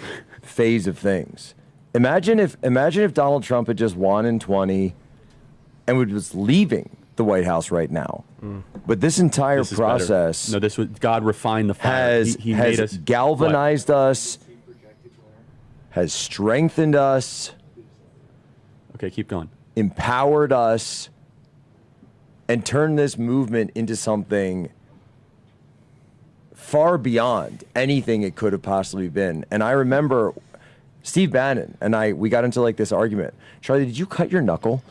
phase of things, imagine if Donald Trump had just won in 20 and was leaving the White House right now. But this entire process, no, this was God refined the fire. He made us galvanized us, has strengthened us. Okay, keep going. Empowered us, and turned this movement into something far beyond anything it could have possibly been. And I remember Steve Bannon and we got into like this argument. Charlie, did you cut your knuckle?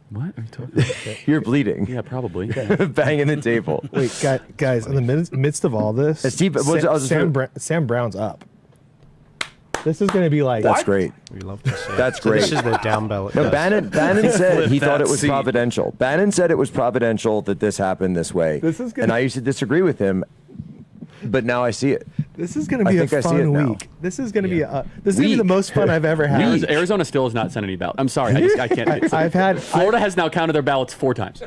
What are you talking about? You're bleeding. Yeah, probably. Banging the table. Wait, guys, in the midst of all this, Sam Brown's up. This is going to be like... That's great. We love to see That's it. great. This is their down ballot. No, guys. Bannon said he thought it was providential. Bannon said it was providential that this happened this way. And I used to disagree with him, but now I see it. This is going to be a fun week. This is going to be the most fun I've ever had. Arizona still has not sent any ballot. I'm sorry, I can't. Florida has now counted their ballots 4 times.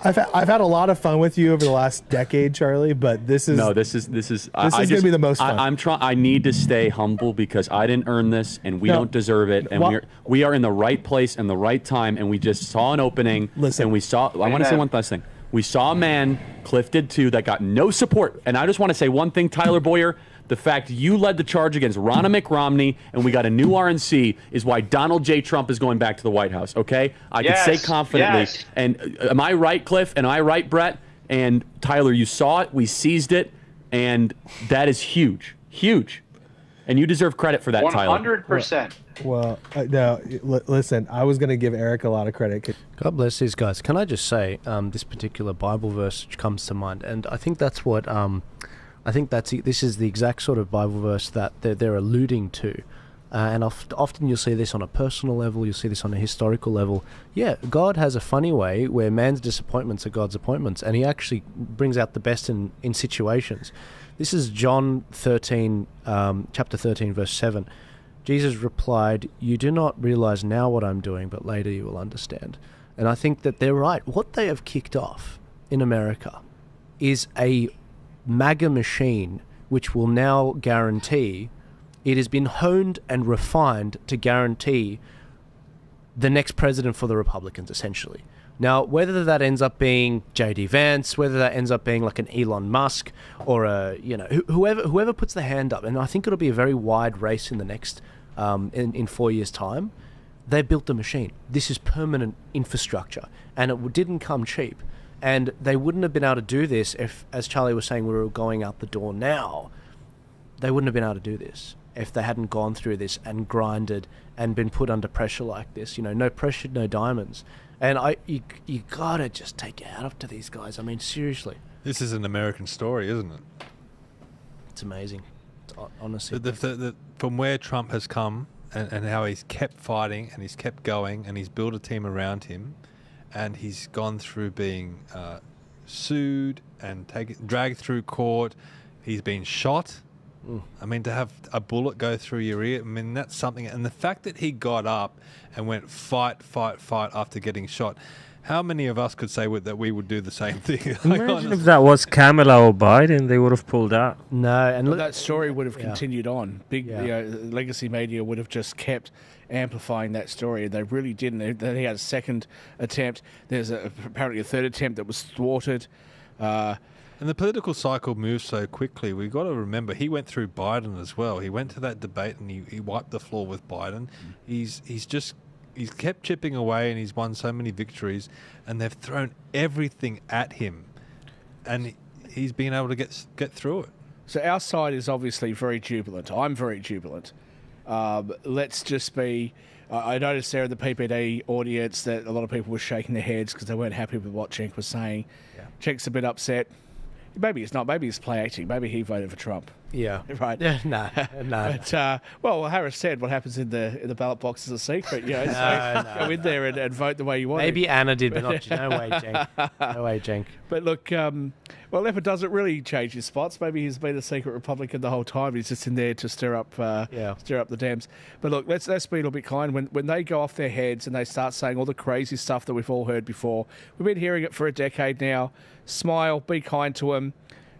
I've had a lot of fun with you over the last decade, Charlie. But this is going to be the most fun. I'm trying. I need to stay humble because I didn't earn this, and we don't deserve it. And we are in the right place and the right time, and we just saw an opening. Listen, and we saw. I want to say one last thing. We saw a man, Cliff did too, that got no support. And I just want to say one thing, Tyler Boyer. The fact you led the charge against Ronna McRomney and we got a new RNC is why Donald J. Trump is going back to the White House, okay? I can say confidently. Yes. And am I right, Cliff? And am I right, Brett? And Tyler, you saw it. We seized it. And that is huge. Huge. And you deserve credit for that, 100%. Tyler. 100%. Well, no, listen, I was going to give Eric a lot of credit. God bless these guys. Can I just say this particular Bible verse comes to mind, and I think that's what this is the exact sort of Bible verse that they're alluding to, and often you'll see this on a personal level, you'll see this on a historical level. Yeah, God has a funny way where man's disappointments are God's appointments, and He actually brings out the best in situations. This is John 13, chapter 13, verse 7. Jesus replied, "You do not realize now what I'm doing, but later you will understand." And I think that they're right. What they have kicked off in America is a MAGA machine which will now guarantee, it has been honed and refined to guarantee the next president for the Republicans, essentially. Now, whether that ends up being J.D. Vance, whether that ends up being like an Elon Musk or whoever puts the hand up, and I think it'll be a very wide race in the next in 4 years' time. They built the machine. This is permanent infrastructure, and it didn't come cheap. And they wouldn't have been able to do this if, as Charlie was saying, we were going out the door now. They wouldn't have been able to do this if they hadn't gone through this and grinded and been put under pressure like this. You know, no pressure, no diamonds. And you gotta just take it out up to these guys. I mean, seriously. This is an American story, isn't it? It's amazing. Honestly. From where Trump has come and how he's kept fighting and he's kept going and he's built a team around him. And he's gone through being sued and dragged through court. He's been shot. I mean, to have a bullet go through your ear, I mean, that's something. And the fact that he got up and went fight, fight, fight after getting shot, how many of us could say that we would do the same thing? Imagine if that was Kamala or Biden, they would have pulled out. No, and But that story would have continued on. Legacy media would have just kept amplifying that story. They really didn't. They had a second attempt. There's apparently a third attempt that was thwarted. And the political cycle moves so quickly. We've got to remember he went through Biden as well. He went to that debate and he wiped the floor with Biden. He's kept chipping away and he's won so many victories, and they've thrown everything at him, and he's been able to get through it. So our side is obviously very jubilant. I'm very jubilant. Let's just be. I noticed there in the PPD audience that a lot of people were shaking their heads because they weren't happy with what Cenk was saying. Cenk's a bit upset. Maybe he's not. Maybe he's play acting. Maybe he voted for Trump. Yeah. Right. Yeah. No. But well, Harris said what happens in the ballot box is a secret. You know, so go in there and vote the way you want. Maybe Anna did, but not. No way, Cenk. No way, Cenk. But look, well, Leopard doesn't really change his spots. Maybe he's been a secret Republican the whole time. He's just in there to stir up the dams. But look, let's be a little bit kind. When they go off their heads and they start saying all the crazy stuff that we've all heard before, we've been hearing it for a decade now. Smile, be kind to them,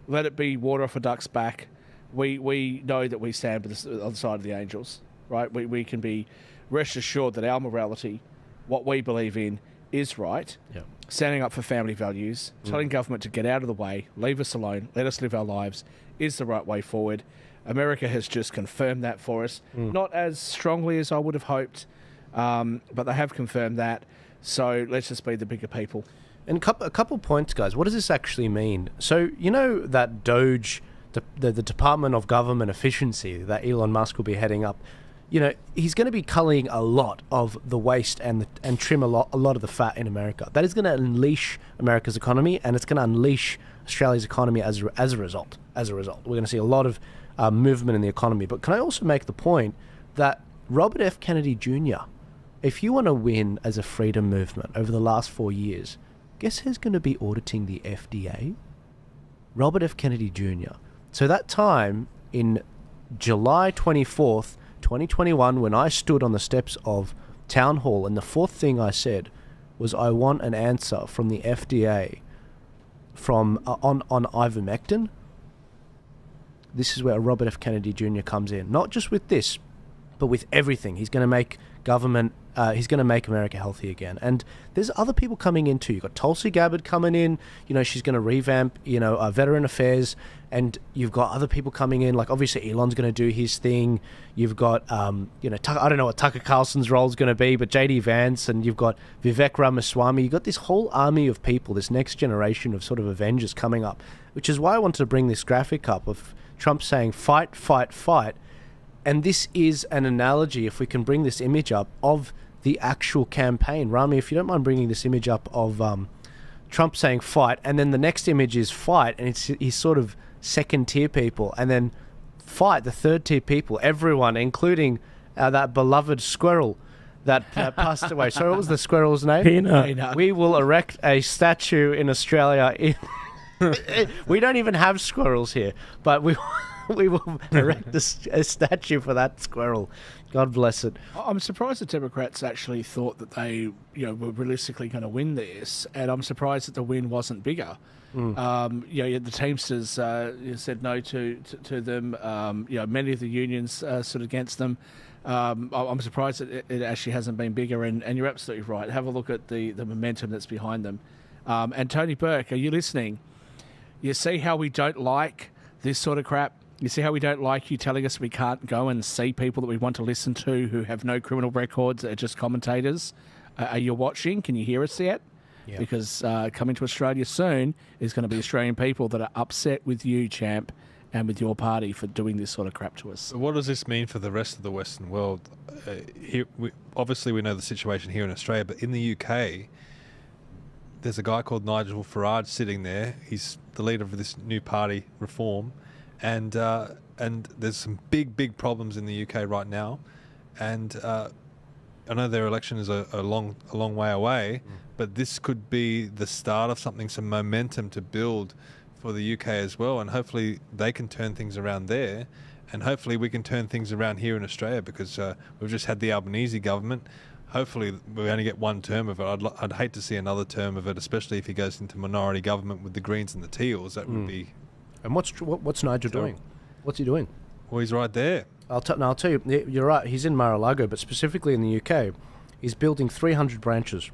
let it be water off a duck's back. We know that we stand on the side of the angels, right? We can be rest assured that our morality, what we believe in, is right. Yep. Standing up for family values, telling government to get out of the way, leave us alone, let us live our lives, is the right way forward. America has just confirmed that for us. Not as strongly as I would have hoped, but they have confirmed that. So let's just be the bigger people. And a couple points, guys. What does this actually mean? So, you know that DOGE, the Department of Government Efficiency that Elon Musk will be heading up, you know, he's going to be culling a lot of the waste and trim a lot of the fat in America. That is going to unleash America's economy, and it's going to unleash Australia's economy as a result. We're going to see a lot of movement in the economy. But can I also make the point that Robert F. Kennedy Jr., if you want to win as a freedom movement over the last 4 years, guess who's going to be auditing the FDA? Robert F. Kennedy Jr. So that time in July 24th, 2021, when I stood on the steps of Town Hall, and the fourth thing I said was I want an answer from the FDA on ivermectin. This is where Robert F. Kennedy Jr. comes in. Not just with this, but with everything. He's going to make he's going to make America healthy again. And there's other people coming in too. You've got Tulsi Gabbard coming in. You know, she's going to revamp, veteran affairs. And you've got other people coming in. Like, obviously, Elon's going to do his thing. You've got, I don't know what Tucker Carlson's role is going to be, but J.D. Vance, and you've got Vivek Ramaswamy. You've got this whole army of people, this next generation of sort of Avengers coming up, which is why I wanted to bring this graphic up of Trump saying, fight, fight, fight. And this is an analogy, if we can bring this image up, of the actual campaign. Rami, if you don't mind bringing this image up of Trump saying fight, and then the next image is fight, and he's sort of second-tier people, and then fight, the third-tier people, everyone, including that beloved squirrel that passed away. So what was the squirrel's name? Peanut. We will erect a statue in Australia. We don't even have squirrels here, but we will erect a statue for that squirrel. God bless it. I'm surprised the Democrats actually thought that they, were realistically going to win this, and I'm surprised that the win wasn't bigger. The Teamsters said no to them. Many of the unions stood against them. I'm surprised that it actually hasn't been bigger, and you're absolutely right. Have a look at the momentum that's behind them. And Tony Burke, are you listening? You see how we don't like this sort of crap? You see how we don't like you telling us we can't go and see people that we want to listen to who have no criminal records, that are just commentators? Are you watching? Can you hear us yet? Yeah. Because coming to Australia soon is going to be Australian people that are upset with you, champ, and with your party for doing this sort of crap to us. So what does this mean for the rest of the Western world? Obviously, we know the situation here in Australia, but in the UK, there's a guy called Nigel Farage sitting there. He's the leader of this new party, Reform, and there's some big problems in the UK right now, and I know their election is a long way away, but this could be the start of something, some momentum to build for the UK as well, and hopefully they can turn things around there, and hopefully we can turn things around here in Australia, because we've just had the Albanese government. Hopefully we only get one term of it. I'd hate to see another term of it, especially if he goes into minority government with the Greens and the Teals. That would be... And what's Nigel doing? What's he doing? Well, he's right there. I'll tell you, you're right, he's in Mar-a-Lago, but specifically in the UK, he's building 300 branches.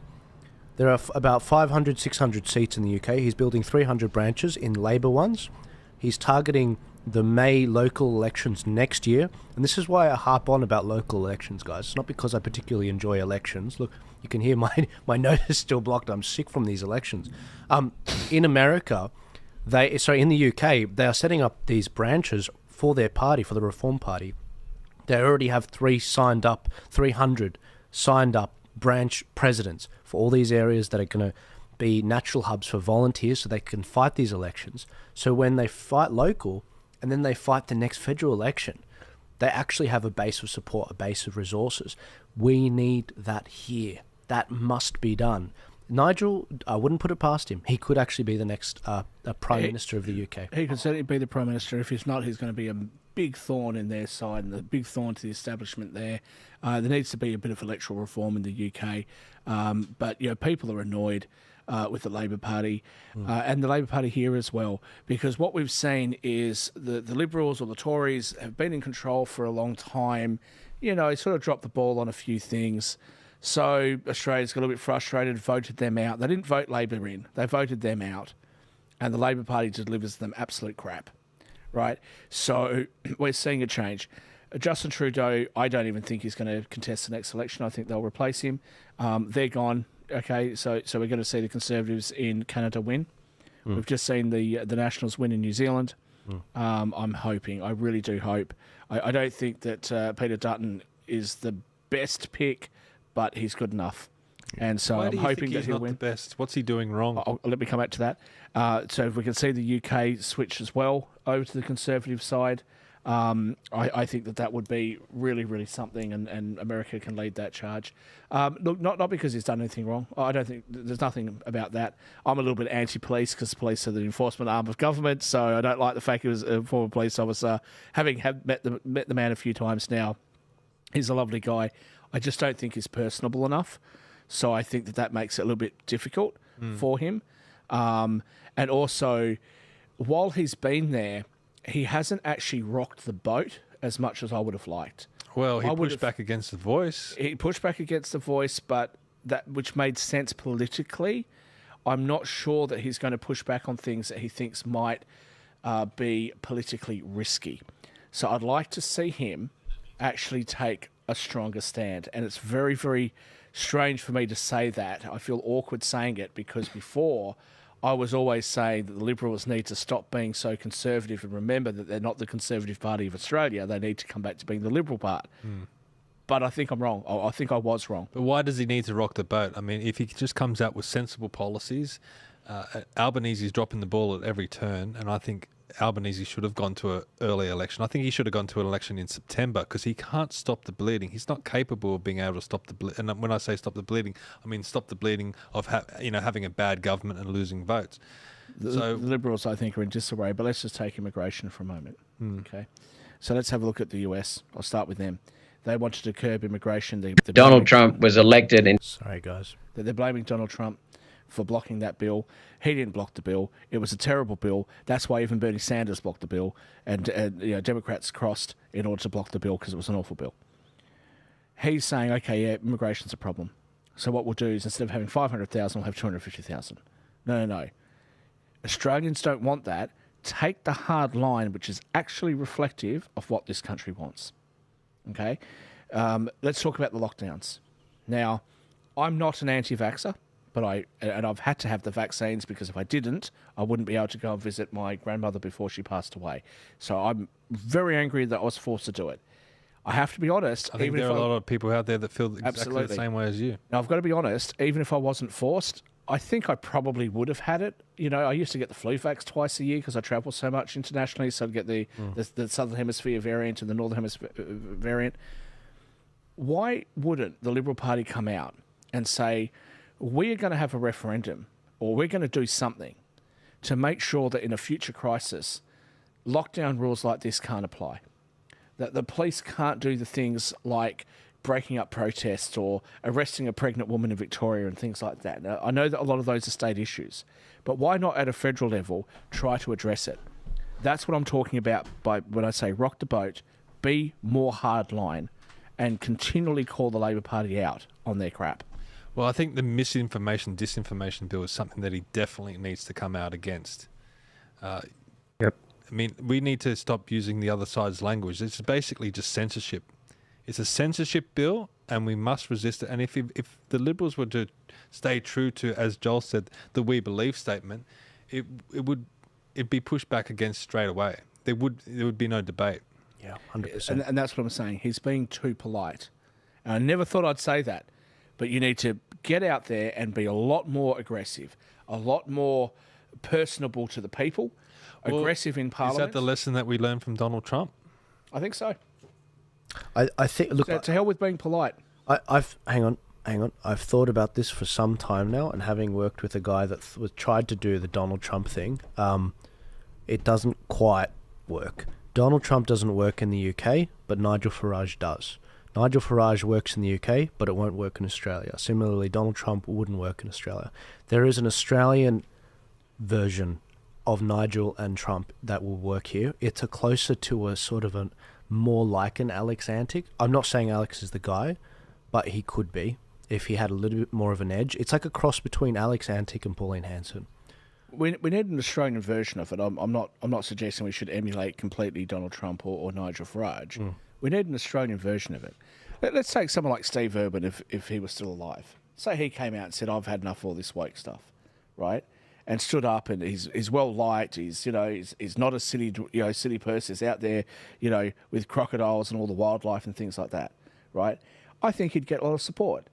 There are about 500, 600 seats in the UK. He's building 300 branches in Labour ones. He's targeting the May local elections next year. And this is why I harp on about local elections, guys. It's not because I particularly enjoy elections. Look, you can hear my nose is still blocked. I'm sick from these elections. In America, in the UK, they are setting up these branches for their party, for the Reform Party. They already have 300 signed up branch presidents for all these areas that are going to be natural hubs for volunteers so they can fight these elections. So when they fight local and then they fight the next federal election, they actually have a base of support, a base of resources. We need that here. That must be done. Nigel, I wouldn't put it past him. He could actually be the next Prime Minister of the UK. He could certainly be the Prime Minister. If he's not, he's going to be a big thorn in their side and a big thorn to the establishment there. There needs to be a bit of electoral reform in the UK. But people are annoyed with the Labor Party and the Labor Party here as well, because what we've seen is the Liberals or the Tories have been in control for a long time. Sort of dropped the ball on a few things. So Australia's got a little bit frustrated, voted them out. They didn't vote Labor in. They voted them out. And the Labor Party delivers them absolute crap, right? So we're seeing a change. Justin Trudeau, I don't even think he's going to contest the next election. I think they'll replace him. They're gone. Okay, so we're going to see the Conservatives in Canada win. We've just seen the Nationals win in New Zealand. I'm hoping. I really do hope. I don't think that Peter Dutton is the best pick, but he's good enough. And so I'm hoping that he'll win. The best? What's he doing wrong? Let me come back to that. So if we can see the UK switch as well over to the Conservative side, I think that would be really, really something, and America can lead that charge. Look, not because he's done anything wrong. I don't think there's nothing about that. I'm a little bit anti-police because police are the enforcement arm of government, so I don't like the fact he was a former police officer. Having met the man a few times now, he's a lovely guy. I just don't think he's personable enough. So I think that makes it a little bit difficult for him. And also, while he's been there, he hasn't actually rocked the boat as much as I would have liked. Well, he pushed back against The Voice. He pushed back against The Voice, but which made sense politically. I'm not sure that he's going to push back on things that he thinks might be politically risky. So I'd like to see him actually take a stronger stand. And it's very, very strange for me to say that. I feel awkward saying it because before I was always saying that the Liberals need to stop being so conservative and remember that they're not the Conservative Party of Australia. They need to come back to being the Liberal part. But I think I'm wrong. I think I was wrong. But why does he need to rock the boat? I mean, if he just comes out with sensible policies, Albanese's dropping the ball at every turn, and I think Albanese should have gone to an early election. I think he should have gone to an election in September because he can't stop the bleeding. He's not capable of being able to stop the bleeding. And when I say stop the bleeding, I mean stop the bleeding of having a bad government and losing votes. The Liberals, I think, are in disarray, but let's just take immigration for a moment. Okay, so let's have a look at the US. I'll start with them. They wanted to curb immigration. Donald Trump was elected in... Sorry, guys. They're blaming Donald Trump for blocking that bill. He didn't block the bill. It was a terrible bill. That's why even Bernie Sanders blocked the bill, and Democrats crossed in order to block the bill because it was an awful bill. He's saying, okay, yeah, immigration's a problem. So what we'll do is instead of having 500,000, we'll have 250,000. No. Australians don't want that. Take the hard line, which is actually reflective of what this country wants. Okay? Let's talk about the lockdowns. Now, I'm not an anti-vaxxer. But I've had to have the vaccines because if I didn't, I wouldn't be able to go and visit my grandmother before she passed away. So I'm very angry that I was forced to do it. I have to be honest. I think there are a lot of people out there that feel exactly the same way as you. Now, I've got to be honest. Even if I wasn't forced, I think I probably would have had it. I used to get the flu vax twice a year because I travel so much internationally. So I'd get the Southern Hemisphere variant and the Northern Hemisphere variant. Why wouldn't the Liberal Party come out and say, we are going to have a referendum or we're going to do something to make sure that in a future crisis, lockdown rules like this can't apply? that the police can't do the things like breaking up protests or arresting a pregnant woman in Victoria and things like that. Now, I know that a lot of those are state issues, but why not at a federal level try to address it? That's what I'm talking about by when I say rock the boat, be more hardline, and continually call the Labor Party out on their crap. Well, I think the misinformation, disinformation bill is something that he definitely needs to come out against. Yep. I mean, we need to stop using the other side's language. It's basically just censorship. It's a censorship bill, and we must resist it. And if the Liberals were to stay true to, as Joel said, the "we believe" statement, it'd be pushed back against straight away. There would be no debate. Yeah, 100%. And that's what I'm saying. He's being too polite. And I never thought I'd say that, but you need to get out there and be a lot more aggressive, a lot more personable to the people, aggressive in Parliament. Is that the lesson that we learned from Donald Trump? I think so. I think. Look, So to hell with being polite. I've hang on. I've thought about this for some time now, and having worked with a guy that tried to do the Donald Trump thing, it doesn't quite work. Donald Trump doesn't work in the UK, but Nigel Farage does. Nigel Farage works in the UK, but it won't work in Australia. Similarly, Donald Trump wouldn't work in Australia. There is an Australian version of Nigel and Trump that will work here. It's a closer to a sort of a more like an Alex Antic. I'm not saying Alex is the guy, but he could be if he had a little bit more of an edge. It's like a cross between Alex Antic and Pauline Hanson. We need an Australian version of it. I'm not suggesting we should emulate completely Donald Trump or Nigel Farage. We need an Australian version of it. Let's take someone like Steve Irwin if he was still alive. Say he came out and said, "I've had enough of all this woke stuff," right? And stood up, and he's well liked. He's not a silly person. He's out there, with crocodiles and all the wildlife and things like that, right? I think he'd get a lot of support.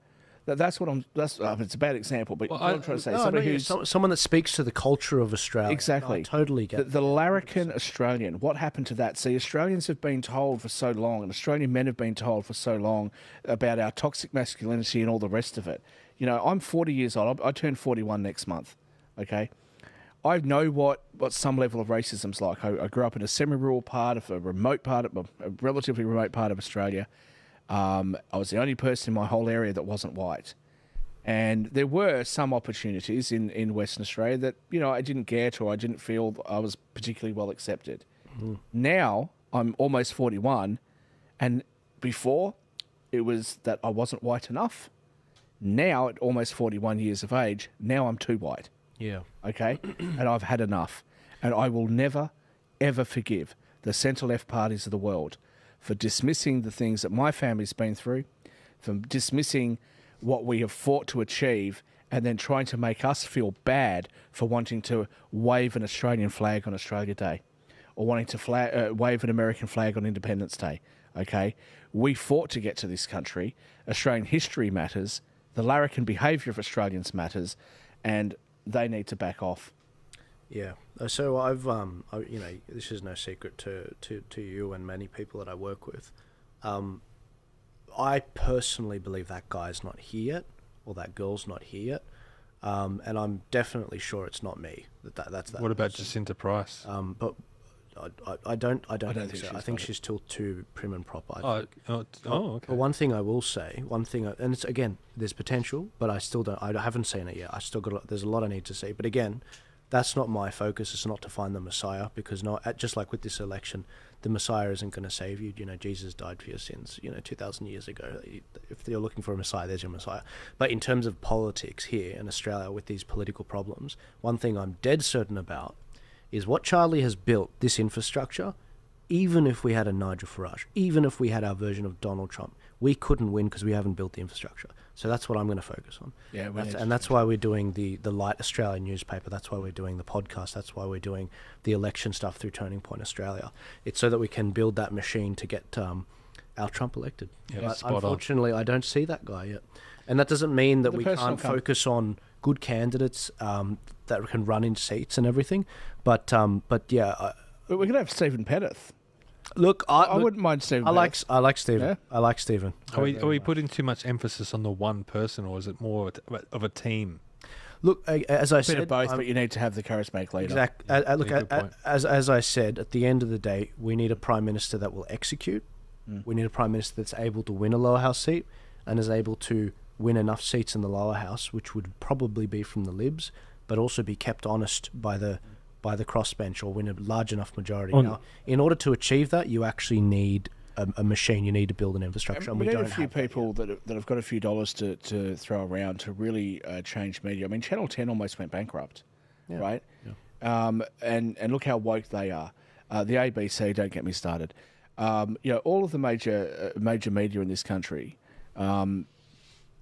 That's what it's a bad example, but what I'm trying to say is someone that speaks to the culture of Australia. Exactly. No, I totally get the larrikin Australian. What happened to that? See, Australians have been told for so long, and Australian men have been told for so long about our toxic masculinity and all the rest of it. I'm 40 years old. I turn 41 next month. Okay, I know what some level of racism's like. I grew up in a semi-rural part of a relatively remote part of Australia. I was the only person in my whole area that wasn't white. And there were some opportunities in Western Australia that, I didn't get or I didn't feel I was particularly well accepted. Now, I'm almost 41, and before, it was that I wasn't white enough. Now, at almost 41 years of age, now I'm too white. Yeah. Okay? And I've had enough. And I will never, ever forgive the centre-left parties of the world for dismissing the things that my family's been through, for dismissing what we have fought to achieve, and then trying to make us feel bad for wanting to wave an Australian flag on Australia Day or wanting to wave an American flag on Independence Day. Okay? We fought to get to this country. Australian history matters. The larrikin behaviour of Australians matters, and they need to back off. Yeah. So I've, this is no secret to you and many people that I work with. I personally believe that guy's not here yet, or that girl's not here yet. And I'm definitely sure it's not me. That's that. What about Jacinta Price? But I don't think so. I think she's still too prim and proper. Okay. But one thing I will say, and it's again, there's potential, but I haven't seen it yet. There's a lot I need to see. But again, that's not my focus. It's not to find the Messiah, because just like with this election, the Messiah isn't going to save you. Jesus died for your sins, 2,000 years ago. If you're looking for a Messiah, there's your Messiah. But in terms of politics here in Australia with these political problems, one thing I'm dead certain about is what Charlie has built, this infrastructure. Even if we had a Nigel Farage, even if we had our version of Donald Trump, we couldn't win because we haven't built the infrastructure. So that's what I'm going to focus on. Yeah, that's why we're doing the Light Australian newspaper. That's why we're doing the podcast. That's why we're doing the election stuff through Turning Point Australia. It's so that we can build that machine to get our Trump elected. Yeah, but unfortunately, I don't see that guy yet. And that doesn't mean that we can't focus on good candidates that can run in seats and everything. But yeah. We're going to have Stephen Pettis. Look, I wouldn't mind Stephen. I like Stephen. Yeah? I like Stephen. Are we putting too much emphasis on the one person, or is it more of a team? Look, as I said, bit of both, but you need to have the charismatic leader. Exactly. Look, as I said, at the end of the day, we need a prime minister that will execute, We need a Prime Minister that's able to win a lower house seat and is able to win enough seats in the lower house, which would probably be from the Libs, but also be kept honest by the crossbench or win a large enough majority. Now, in order to achieve that, you actually need a machine. You need to build an infrastructure. And we we need don't a few have people that have got a few dollars to throw around to really change media. I mean, Channel 10 almost went bankrupt, right? Yeah. And look how woke they are. The ABC, don't get me started. All of the major media in this country, well,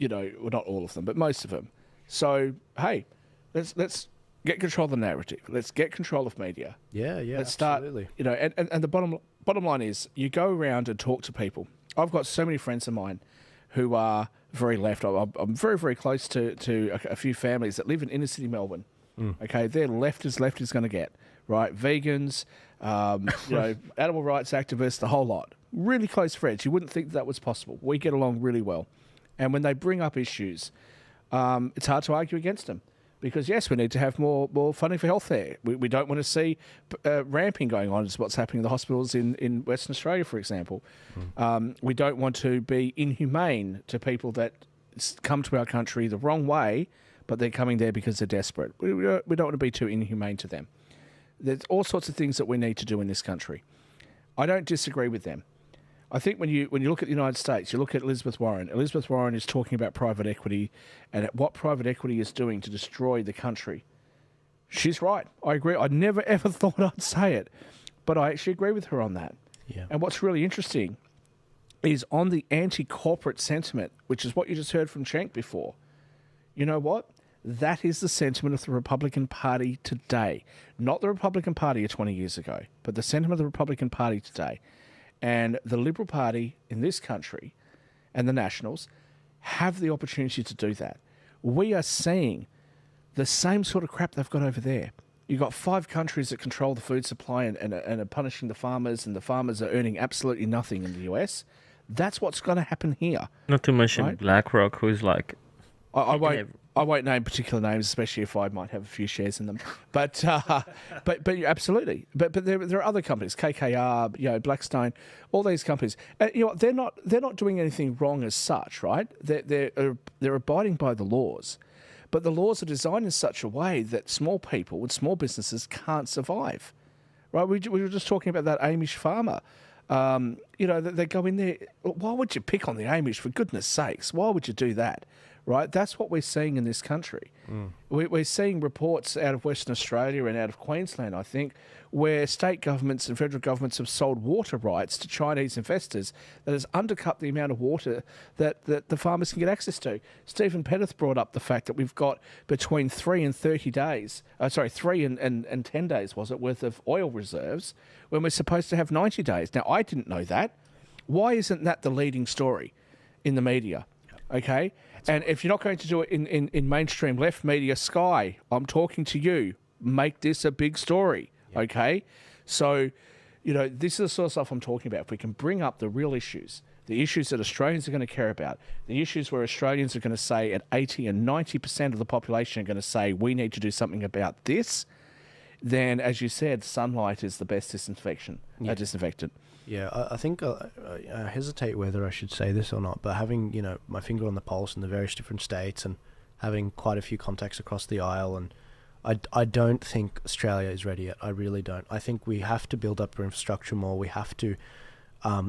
not all of them, but most of them. So, hey, let's get control of the narrative. Let's get control of media. Yeah, Let's start, absolutely. And the bottom line is you go around and talk to people. I've got so many friends of mine who are very left. I'm very, very close to a few families that live in inner city Melbourne. Okay, they're left is going to get, right? Vegans, animal rights activists, the whole lot. Really close friends. You wouldn't think that was possible. We get along really well. And when they bring up issues, it's hard to argue against them. Because, yes, we need to have more funding for health there. We don't want to see ramping going on, is what's happening in the hospitals in Western Australia, for example. We don't want to be inhumane to people that come to our country the wrong way, but they're coming there because they're desperate. We don't want to be too inhumane to them. There's all sorts of things that we need to do in this country. I don't disagree with them. I think when you look at the United States, you look at Elizabeth Warren. Elizabeth Warren is talking about private equity and what private equity is doing to destroy the country. She's right. I agree. I never, ever thought I'd say it, but I actually agree with her on that. Yeah. And what's really interesting is on the anti-corporate sentiment, which is what you just heard from Cenk before. You know what? That is the sentiment of the Republican Party today. Not the Republican Party of 20 years ago, but the sentiment of the Republican Party today. And the Liberal Party in this country and the Nationals have the opportunity to do that. We are seeing the same sort of crap they've got over there. You've got 5 countries that control the food supply and are punishing the farmers, and the farmers are earning absolutely nothing in the US. That's what's going to happen here. Not to mention BlackRock, who's like... I won't name particular names, especially if I might have a few shares in them. But absolutely. But there are other companies, KKR, Blackstone, all these companies. They're not doing anything wrong as such, right? They're abiding by the laws, but the laws are designed in such a way that small people and small businesses can't survive, right? We were just talking about that Amish farmer. They go in there. Why would you pick on the Amish, for goodness sakes? Why would you do that? Right, that's what we're seeing in this country. We're seeing reports out of Western Australia and out of Queensland, I think, where state governments and federal governments have sold water rights to Chinese investors that has undercut the amount of water that the farmers can get access to. Stephen Pettit brought up the fact that we've got between 3 and 30 days, 3 and 10 days, was it, worth of oil reserves when we're supposed to have 90 days. Now, I didn't know that. Why isn't that the leading story in the media? Okay? And if you're not going to do it in mainstream left media, Sky, I'm talking to you. Make this a big story, okay? So, this is the sort of stuff I'm talking about. If we can bring up the real issues, the issues that Australians are going to care about, the issues where Australians are going to say at 80 and 90% of the population are going to say we need to do something about this, then, as you said, sunlight is the best disinfectant. Yeah, I think I hesitate whether I should say this or not, but having, my finger on the pulse in the various different states and having quite a few contacts across the aisle, and I don't think Australia is ready yet. I really don't. I think we have to build up our infrastructure more. We have to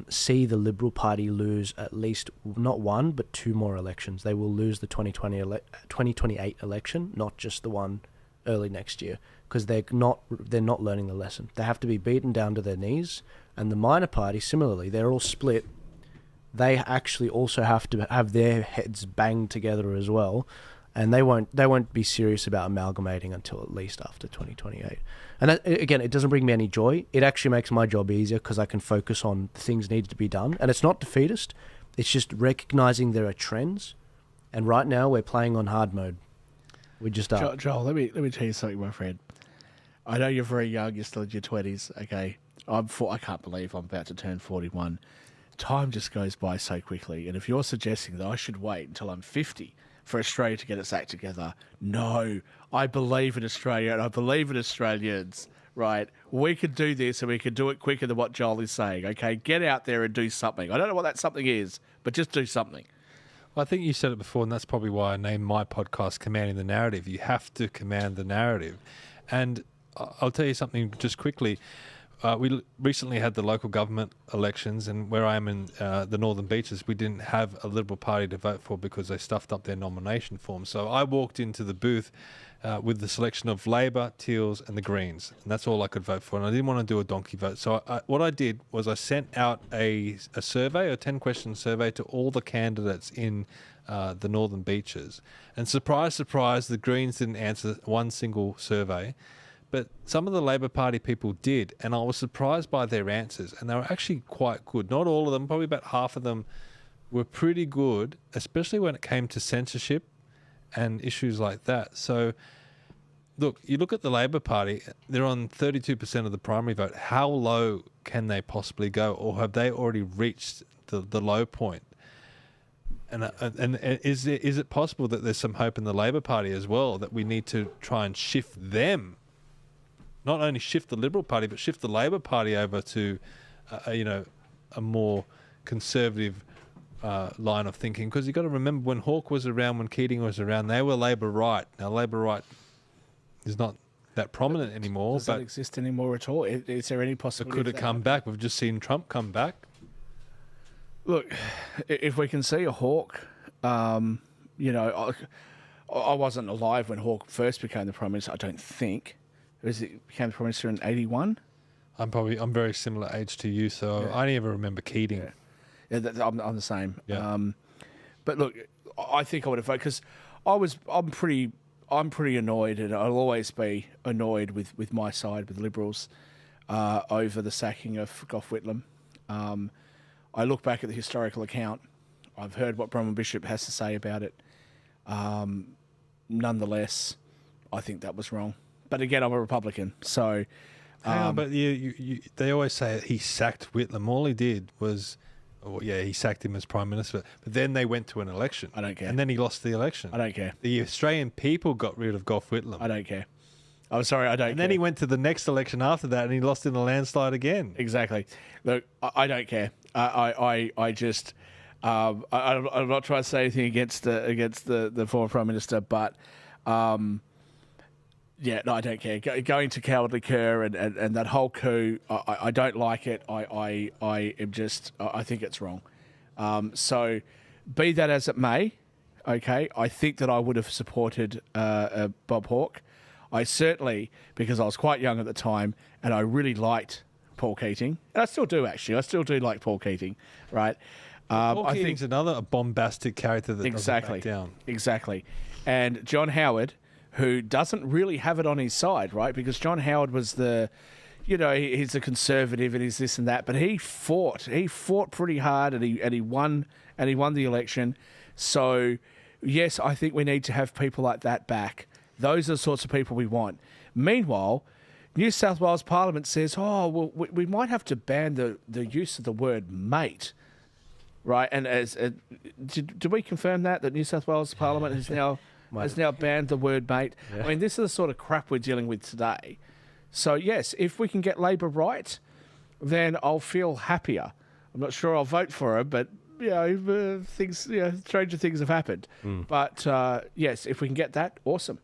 see the Liberal Party lose at least not 1 but 2 more elections. They will lose the 2028 election, not just the one early next year, because they're not learning the lesson. They have to be beaten down to their knees. And the minor party, similarly, they're all split. They actually also have to have their heads banged together as well, and they won't be serious about amalgamating until at least after 2028. And that, again, it doesn't bring me any joy. It actually makes my job easier because I can focus on the things needed to be done. And it's not defeatist. It's just recognizing there are trends. And right now we're playing on hard mode. We just are. Joel, let me tell you something, my friend. I know you're very young. You're still in your 20s. Okay. I can't believe I'm about to turn 41. Time just goes by so quickly. And if you're suggesting that I should wait until I'm 50 for Australia to get its act together, no. I believe in Australia and I believe in Australians, right? We could do this and we could do it quicker than what Joel is saying, okay? Get out there and do something. I don't know what that something is, but just do something. Well, I think you said it before, and that's probably why I named my podcast Commanding the Narrative. You have to command the narrative. And I'll tell you something just quickly. We recently had the local government elections, and where I am in the Northern Beaches, we didn't have a Liberal Party to vote for because they stuffed up their nomination form. So I walked into the booth with the selection of Labor, Teals and the Greens, and that's all I could vote for, and I didn't want to do a donkey vote. So what I did was I sent out a survey, a 10-question survey to all the candidates in the Northern Beaches, and surprise, surprise, the Greens didn't answer one single survey. But some of the Labor Party people did, and I was surprised by their answers, and they were actually quite good. Not all of them, probably about half of them were pretty good, especially when it came to censorship and issues like that. So, look, you look at the Labor Party, they're on 32% of the primary vote. How low can they possibly go, or have they already reached the low point? And is it possible that there's some hope in the Labor Party as well, that we need to try and shift them? Not only shift the Liberal Party, but shift the Labor Party over to, a more conservative line of thinking. Because you've got to remember, when Hawke was around, when Keating was around, they were Labor right. Now, Labor right is not that prominent anymore. Does that exist anymore at all? Is there any possibility? Could it come back? We've just seen Trump come back. Look, if we can see a Hawke, I wasn't alive when Hawke first became the Prime Minister, I don't think. Became the Prime Minister in 81? I'm very similar age to you, so I only ever remember Keating. Yeah, I'm the same. Yeah. But look, I think I would have voted because I'm pretty annoyed, and I'll always be annoyed with my side, with Liberals, over the sacking of Gough Whitlam. I look back at the historical account. I've heard what Bronwyn Bishop has to say about it. Nonetheless, I think that was wrong. But again, I'm a Republican, so... Hang on, but they always say he sacked Whitlam. All he did was... he sacked him as Prime Minister. But then they went to an election. I don't care. And then he lost the election. I don't care. The Australian people got rid of Gough Whitlam. I don't care. I'm sorry, I don't care. And then he went to the next election after that, and he lost in a landslide again. Exactly. Look, I don't care. I just... I'm not trying to say anything against the former Prime Minister, but... I don't care. Going to Cowardly Cur and that whole coup, I don't like it. I am just, I think it's wrong. So, be that as it may, okay, I think that I would have supported Bob Hawke. I certainly, because I was quite young at the time, and I really liked Paul Keating, and I still do actually. I still do like Paul Keating, right? Paul Keating's another bombastic character that doesn't back down. Exactly. And John Howard, who doesn't really have it on his side, right? Because John Howard was he's a conservative and he's this and that, but he fought pretty hard and he won the election. So yes, I think we need to have people like that back. Those are the sorts of people we want. Meanwhile, New South Wales Parliament says, we might have to ban the use of the word mate. Right, and do we confirm that New South Wales Parliament has now banned the word mate? Yeah. I mean, this is the sort of crap we're dealing with today. So yes, if we can get Labor right, then I'll feel happier. I'm not sure I'll vote for her, but stranger things have happened. But yes, if we can get that, awesome.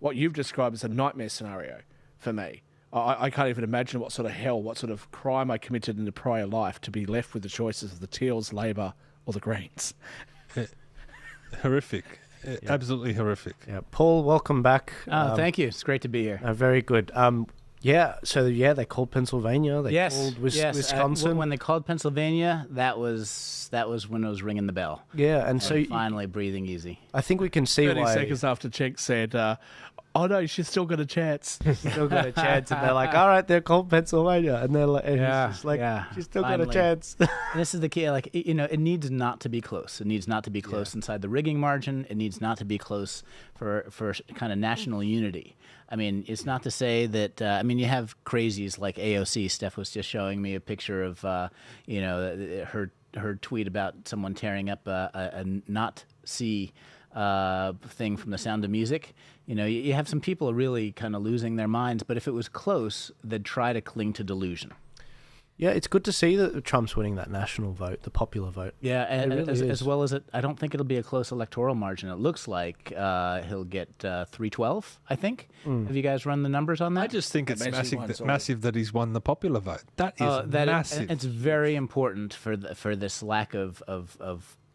What you've described is a nightmare scenario for me. I can't even imagine what sort of hell, what sort of crime I committed in a prior life to be left with the choices of the Teals, Labor, or the Greens. Horrific. Absolutely horrific. Yeah, Paul, welcome back. Thank you. It's great to be here. Very good. They called Pennsylvania. They called Wisconsin. When they called Pennsylvania, that was when it was ringing the bell. Yeah, and so finally breathing easy. I think we can see 30 seconds after Cenk said, "Oh no, she's still got a chance." Still got a chance, and they're like, "All right, they're called Pennsylvania," and they're like, she's still got a chance. This is the key. It needs not to be close. It needs not to be close inside the rigging margin. It needs not to be close for kind of national unity. I mean, it's not to say that. You have crazies like AOC. Steph was just showing me a picture of, her tweet about someone tearing up a not see thing from The Sound of Music. You know, you have some people really kind of losing their minds, but if it was close, they'd try to cling to delusion. Yeah, it's good to see that Trump's winning that national vote, the popular vote. Yeah, and really as well as it, I don't think it'll be a close electoral margin. It looks like he'll get 312, I think. Have you guys run the numbers on that? I just think it's massive that he's won the popular vote. That is massive. It's very important for this lack of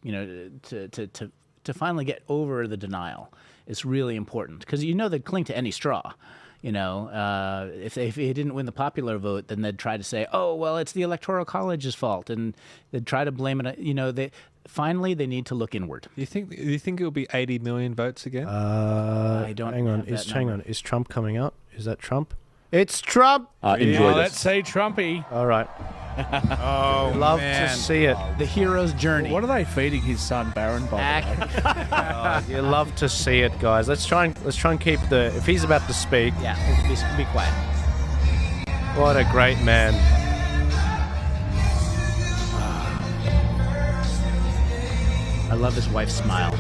you know, to finally get over the denial. It's really important because you know they'd cling to any straw. You know, if he didn't win the popular vote, then they'd try to say, "Oh, well, it's the Electoral College's fault," and they'd try to blame it. You know, they need to look inward. Do you think it'll be 80 million votes again? I don't. Hang on. Is Trump coming up? Is that Trump? It's Trump. Enjoy this. Let's say Trumpy. All right. Oh, love man. to see it. The hero's journey. What are they feeding his son Barron? By the way? You love to see it, guys. Let's try and keep the. If he's about to speak, yeah, be quiet. What a great man. I love his wife's smile.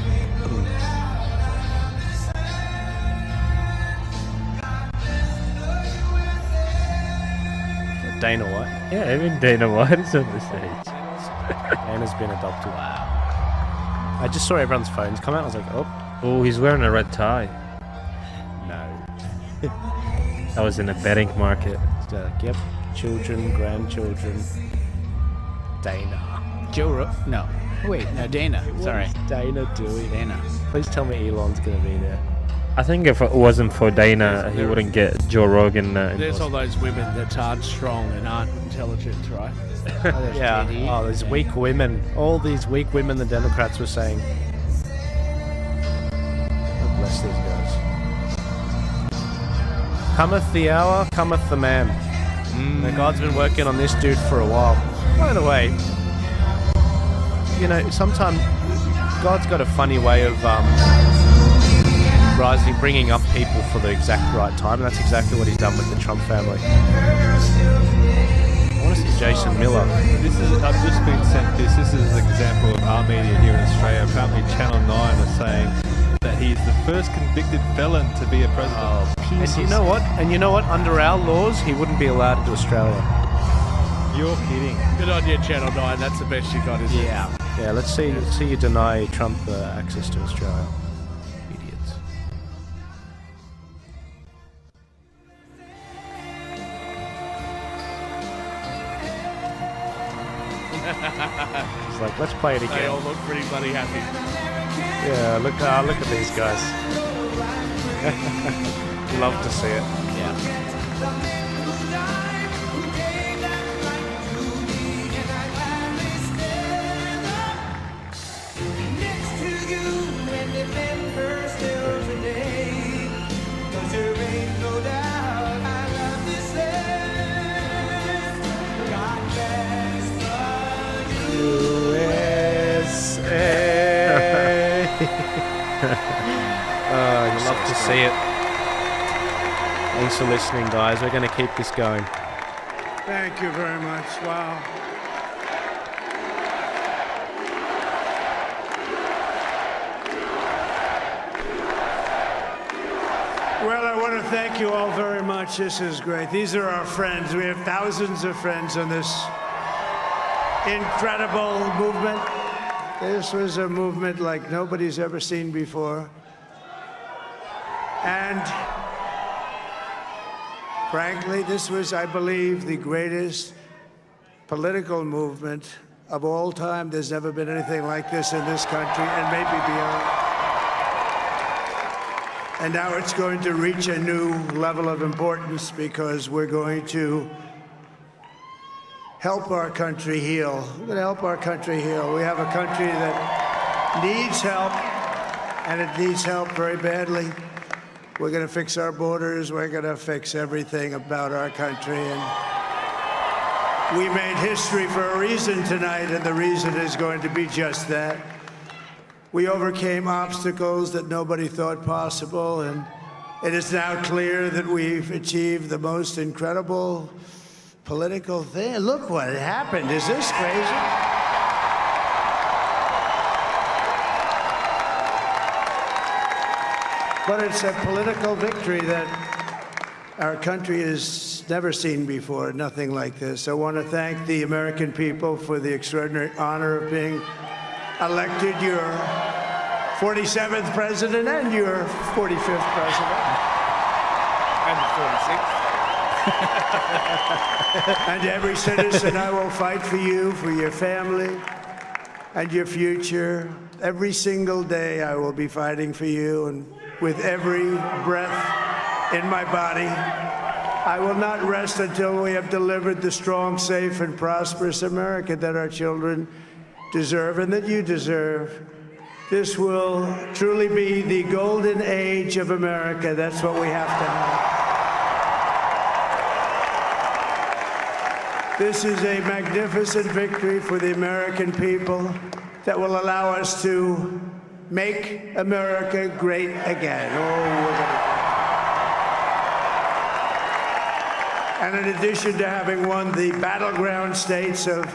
Dana White. Yeah, even Dana White is on the stage. Dana's been adopted. Wow. I just saw everyone's phones come out. I was like, oh, he's wearing a red tie. No. That was in a betting market. Yep. Children, grandchildren. Dana. No. Wait, no, Dana. Sorry. Dana doing? Dana. Please tell me Elon's going to be there. I think if it wasn't for Dana, he wouldn't get Joe Rogan. There's all those women that aren't strong and aren't intelligent, right? Yeah. Oh, there's weak women. All these weak women the Democrats were saying. God bless these guys. Cometh the hour, cometh the man. Now, God's been working on this dude for a while. By the way, you know, sometimes God's got a funny way of bringing up people for the exact right time, and that's exactly what he's done with the Trump family. I want to see Jason Miller. I've just been sent this. This is an example of our media here in Australia. Apparently Channel 9 are saying that he's the first convicted felon to be a president. And you know what? Under our laws, he wouldn't be allowed into Australia. You're kidding. Good on you, Channel 9. That's the best you got, isn't it? Yeah, let's see you deny Trump access to Australia. Idiots. He's like, let's play it again. They all look pretty bloody happy. Yeah, look at these guys. Love to see it. Yeah. You love to see it. Thanks for listening, guys. We're going to keep this going. Thank you very much. Wow. Well, I want to thank you all very much. This is great. These are our friends. We have thousands of friends on this incredible movement. This was a movement like nobody's ever seen before. And frankly, this was, I believe, the greatest political movement of all time. There's never been anything like this in this country, and maybe beyond. And now it's going to reach a new level of importance because we're going to help our country heal. We're going to help our country heal. We have a country that needs help, and it needs help very badly. We're going to fix our borders. We're going to fix everything about our country. And we made history for a reason tonight, and the reason is going to be just that. We overcame obstacles that nobody thought possible, and it is now clear that we've achieved the most incredible political thing. Look what happened. Is this crazy? But it's a political victory that our country has never seen before, nothing like this. I want to thank the American people for the extraordinary honor of being elected your 47th president and your 45th president. And the 46th. And every citizen, I will fight for you, for your family, and your future. Every single day, I will be fighting for you, and with every breath in my body, I will not rest until we have delivered the strong, safe, and prosperous America that our children deserve and that you deserve. This will truly be the golden age of America. That's what we have to have. This is a magnificent victory for the American people that will allow us to make America great again. And in addition to having won the battleground states of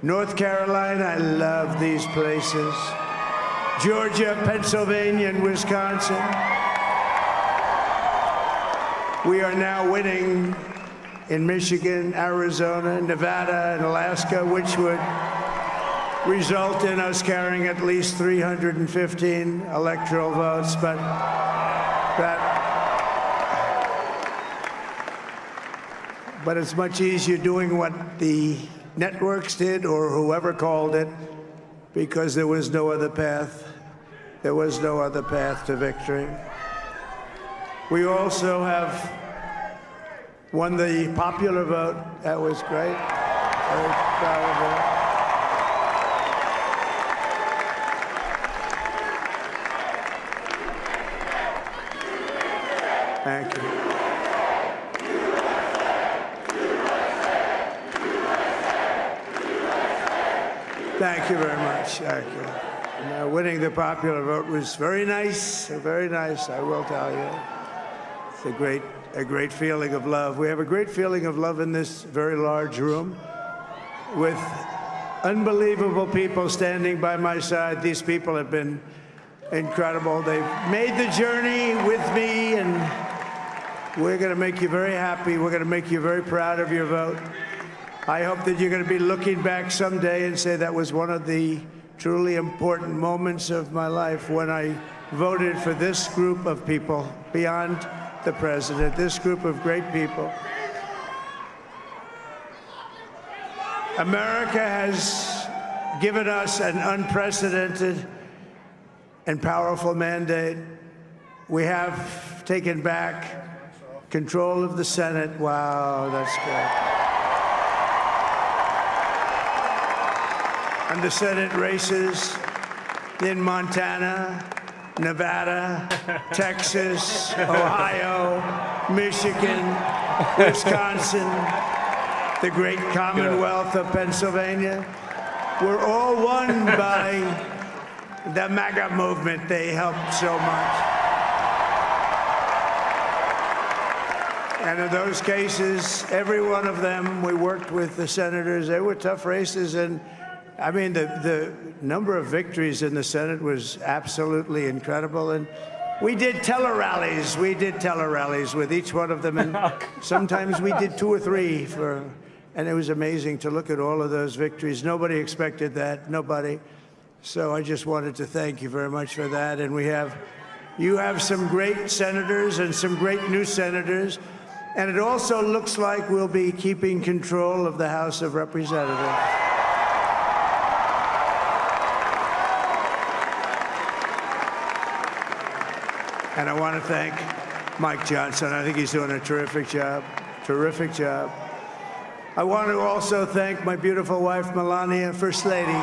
North Carolina, I love these places, Georgia, Pennsylvania, and Wisconsin, we are now winning in Michigan, Arizona, Nevada, and Alaska, which would result in us carrying at least 315 electoral votes. But it's much easier doing what the networks did or whoever called it, because there was no other path. There was no other path to victory. We also have won the popular vote. That was great. Very proud of that. Thank you. Thank you very much. Thank you. And, winning the popular vote was very nice, very nice, I will tell you. It's a great feeling of love. We have a great feeling of love in this very large room with unbelievable people standing by my side. These people have been incredible. They've made the journey with me, and we're going to make you very happy. We're going to make you very proud of your vote. I hope that you're going to be looking back someday and say that was one of the truly important moments of my life when I voted for this group of people beyond the president, this group of great people. America has given us an unprecedented and powerful mandate. We have taken back control of the Senate. Wow, that's good. And the Senate races in Montana, Nevada, Texas, Ohio, Michigan, Wisconsin, the great Commonwealth of Pennsylvania, were all won by the MAGA movement. They helped so much. And in those cases, every one of them, we worked with the senators. They were tough races, and I mean, the number of victories in the Senate was absolutely incredible. And we did tele-rallies. We did tele-rallies with each one of them. And sometimes we did 2 or 3 and it was amazing to look at all of those victories. Nobody expected that, nobody. So I just wanted to thank you very much for that. And you have some great senators and some great new senators. And it also looks like we'll be keeping control of the House of Representatives. And I want to thank Mike Johnson. I think he's doing a terrific job. Terrific job. I want to also thank my beautiful wife, Melania, First Lady.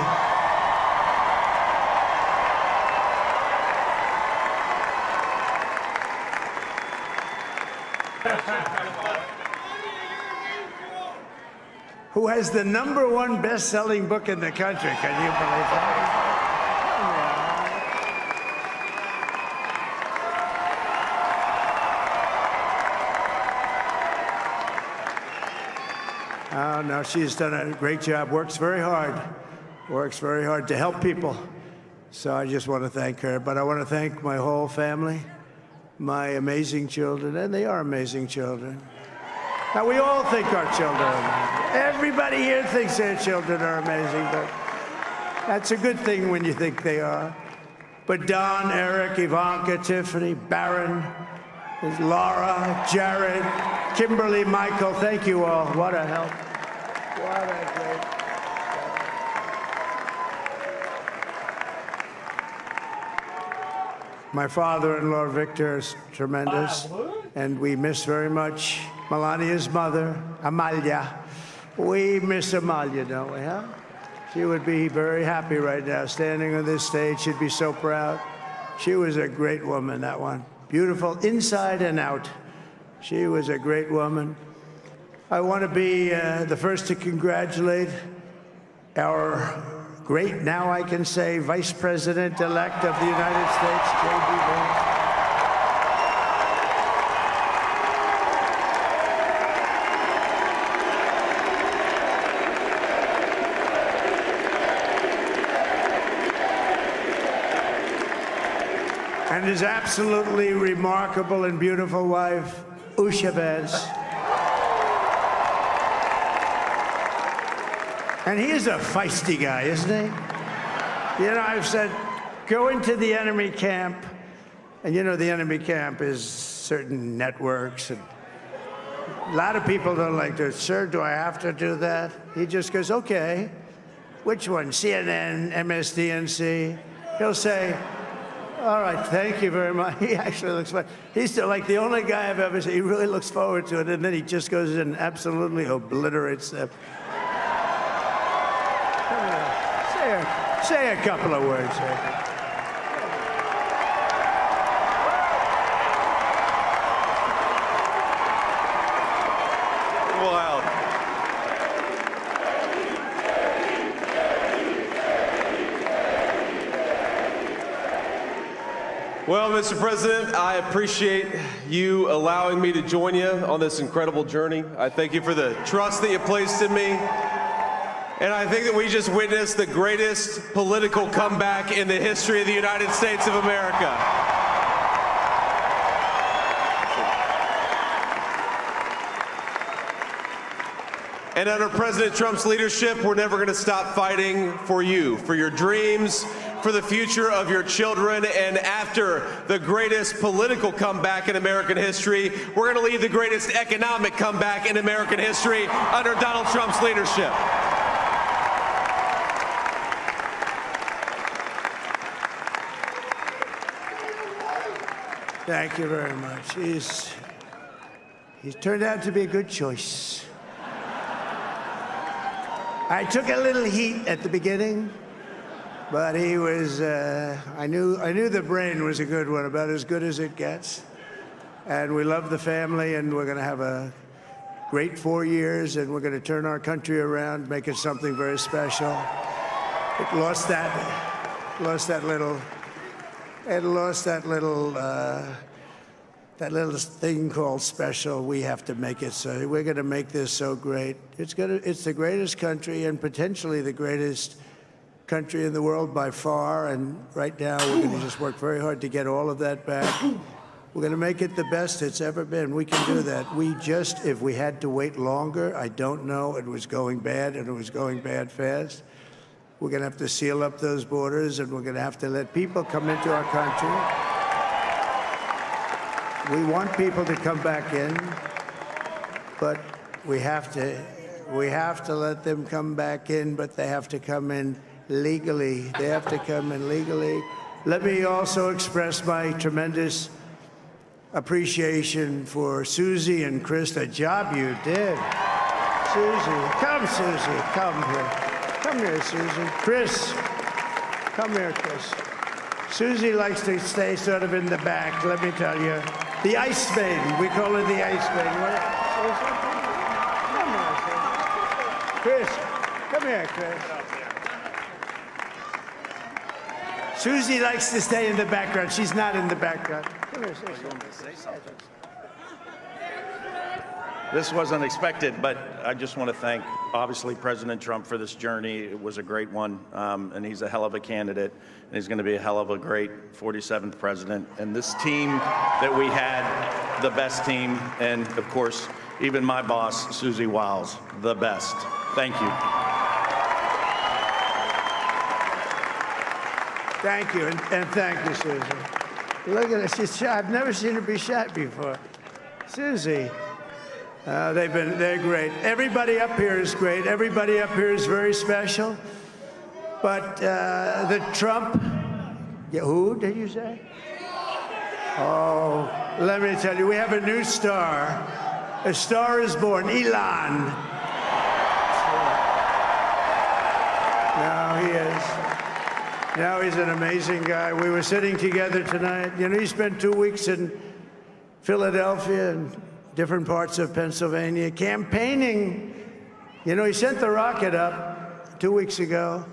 Who has the #1 best-selling book in the country. Can you believe that? Oh, no, she's done a great job, works very hard to help people. So I just want to thank her. But I want to thank my whole family, my amazing children, and they are amazing children. Now, we all think our children are amazing. Everybody here thinks their children are amazing, but that's a good thing when you think they are. But Don, Eric, Ivanka, Tiffany, Barron, Laura, Jared, Kimberly, Michael, thank you all. What a help. What a great. My father-in-law, Victor, is tremendous, and we miss very much Melania's mother, Amalia. We miss Amalia, don't we, huh? She would be very happy right now, standing on this stage. She'd be so proud. She was a great woman, that one. Beautiful inside and out. She was a great woman. I want to be the first to congratulate our great, now I can say, Vice President-elect of the United States, J.D. Vance. And his absolutely remarkable and beautiful wife, Usha Vance. And he is a feisty guy, isn't he? You know, I've said, go into the enemy camp, and you know the enemy camp is certain networks, and a lot of people don't like to, sir, do I have to do that? He just goes, okay, which one, CNN, MSDNC? He'll say, all right, thank you very much. He actually looks fine. He's still like the only guy I've ever seen. He really looks forward to it, and then he just goes in and absolutely obliterates them. Say a couple of words here. Wow. Well, Mr. President, I appreciate you allowing me to join you on this incredible journey. I thank you for the trust that you placed in me. And I think that we just witnessed the greatest political comeback in the history of the United States of America. And under President Trump's leadership, we're never going to stop fighting for you, for your dreams, for the future of your children. And after the greatest political comeback in American history, we're going to lead the greatest economic comeback in American history under Donald Trump's leadership. Thank you very much. He's turned out to be a good choice. I took a little heat at the beginning, but he was, I knew the brain was a good one, about as good as it gets. And we love the family, and we're going to have a great 4 years, and we're going to turn our country around, make it something very special. It lost that little thing called special. We have to make it so. We're going to make this so great. It's the greatest country, and potentially the greatest country in the world by far. And right now, we're going to just work very hard to get all of that back. We're going to make it the best it's ever been. We can do that. If we had to wait longer, I don't know. It was going bad, and it was going bad fast. We're going to have to seal up those borders, and we're going to have to let people come into our country. We want people to come back in, but we have to let them come back in, but they have to come in legally. They have to come in legally. Let me also express my tremendous appreciation for Susie and Chris, the job you did. Susie, come here. Come here, Susie. Chris, come here, Chris. Susie likes to stay sort of in the back, let me tell you. The Ice Maiden, we call her the Ice Maiden. Come here, Chris. Come here, Chris. Susie likes to stay in the background. She's not in the background. Come here, Susie. This wasn't expected, but I just want to thank obviously President Trump for this journey. It was a great one, and he's a hell of a candidate, and he's going to be a hell of a great 47th president. And this team that we had, the best team, and of course, even my boss, Susie Wiles, the best. Thank you. Thank you, and thank you, Susie. Look at her, she's shy. I've never seen her be shy before. Susie, they're great. Everybody up here is great. Everybody up here is very special. But the Trump, who did you say? Oh, let me tell you, we have a new star. A star is born, Elon. Now he is. Now he's an amazing guy. We were sitting together tonight. You know, he spent 2 weeks in Philadelphia and different parts of Pennsylvania campaigning. You know, he sent the rocket up 2 weeks ago,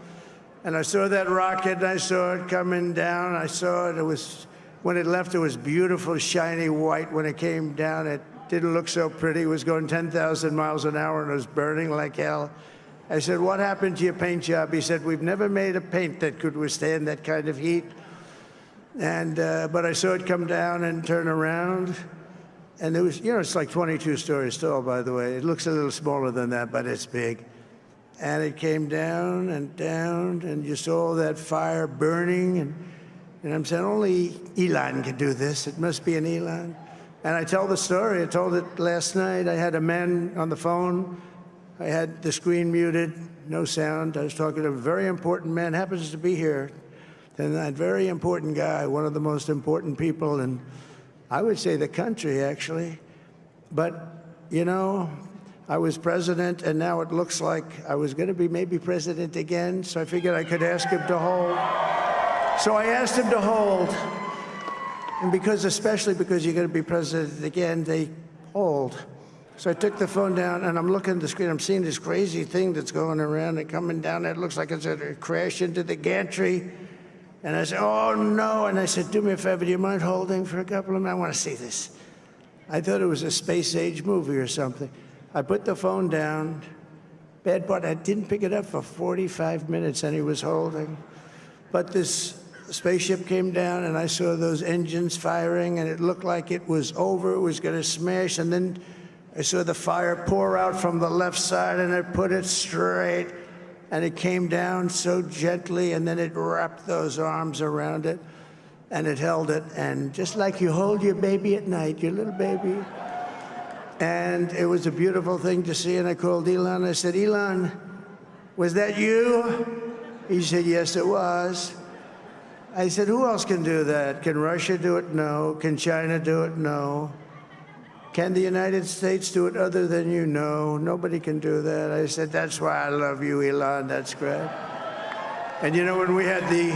and I saw that rocket, and I saw it coming down. I saw it. It was, when it left, it was beautiful, shiny white. When it came down, it didn't look so pretty. It was going 10,000 miles an hour, and it was burning like hell. I said, what happened to your paint job? He said, we've never made a paint that could withstand that kind of heat. And, but I saw it come down and turn around. And it was, you know, it's like 22 stories tall, by the way. It looks a little smaller than that, but it's big. And it came down, and you saw that fire burning. And I'm saying, only Elon can do this. It must be an Elon. And I tell the story. I told it last night. I had a man on the phone. I had the screen muted, no sound. I was talking to a very important man, happens to be here. And that very important guy, one of the most important people in, I would say, the country, actually. But, you know, I was president, and now it looks like I was going to be maybe president again, so I figured I could ask him to hold. So I asked him to hold. And because, especially because you're going to be president again, they hold. So I took the phone down, and I'm looking at the screen. I'm seeing this crazy thing that's going around and coming down. It looks like it's going to crash into the gantry. And I said, oh, no. And I said, do me a favor. Do you mind holding for a couple of minutes? I want to see this. I thought it was a space-age movie or something. I put the phone down. Bad part, I didn't pick it up for 45 minutes, and he was holding. But this spaceship came down, and I saw those engines firing, and it looked like it was over. It was going to smash, and then I saw the fire pour out from the left side, and I put it straight, and it came down so gently, and then it wrapped those arms around it, and it held it, and just like you hold your baby at night, your little baby. And it was a beautiful thing to see, and I called Elon. I said, Elon, was that you? He said, yes, it was. I said, who else can do that? Can Russia do it? No. Can China do it? No. Can the United States do it other than you? No, nobody can do that. I said, that's why I love you, Elon. That's great. And you know, when we had the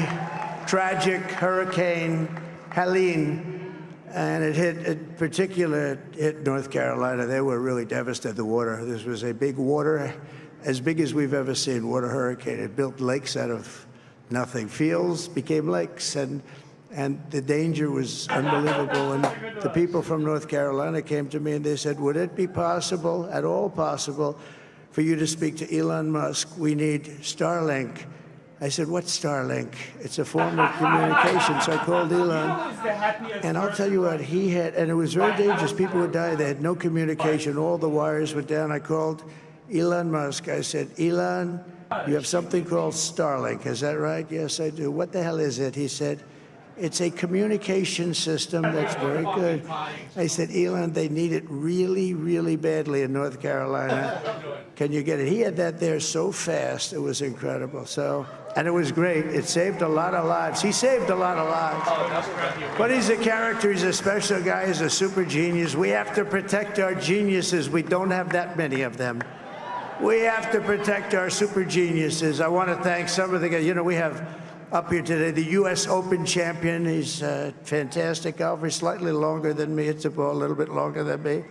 tragic Hurricane Helene, and it hit North Carolina, they were really devastated, the water. This was a big water, as big as we've ever seen, water hurricane. It built lakes out of nothing. Fields became lakes, and the danger was unbelievable. And the people from North Carolina came to me and they said, would it be possible, at all possible, for you to speak to Elon Musk? We need Starlink. I said, what's Starlink? It's a form of communication. So I called Elon. And I'll tell you what, he had, and it was very dangerous. People would die. They had no communication. All the wires were down. I called Elon Musk. I said, Elon, you have something called Starlink. Is that right? Yes, I do. What the hell is it? He said, it's a communication system that's very good. I said, Elon, they need it really, really badly in North Carolina. Can you get it? He had that there so fast. It was incredible. So, and it was great. It saved a lot of lives. He saved a lot of lives. But he's a character. He's a special guy. He's a super genius. We have to protect our geniuses. We don't have that many of them. We have to protect our super geniuses. I want to thank some of the guys. You know, we have up here today the U.S. Open champion. He's a fantastic golfer, slightly longer than me. Hits the ball a little bit longer than me,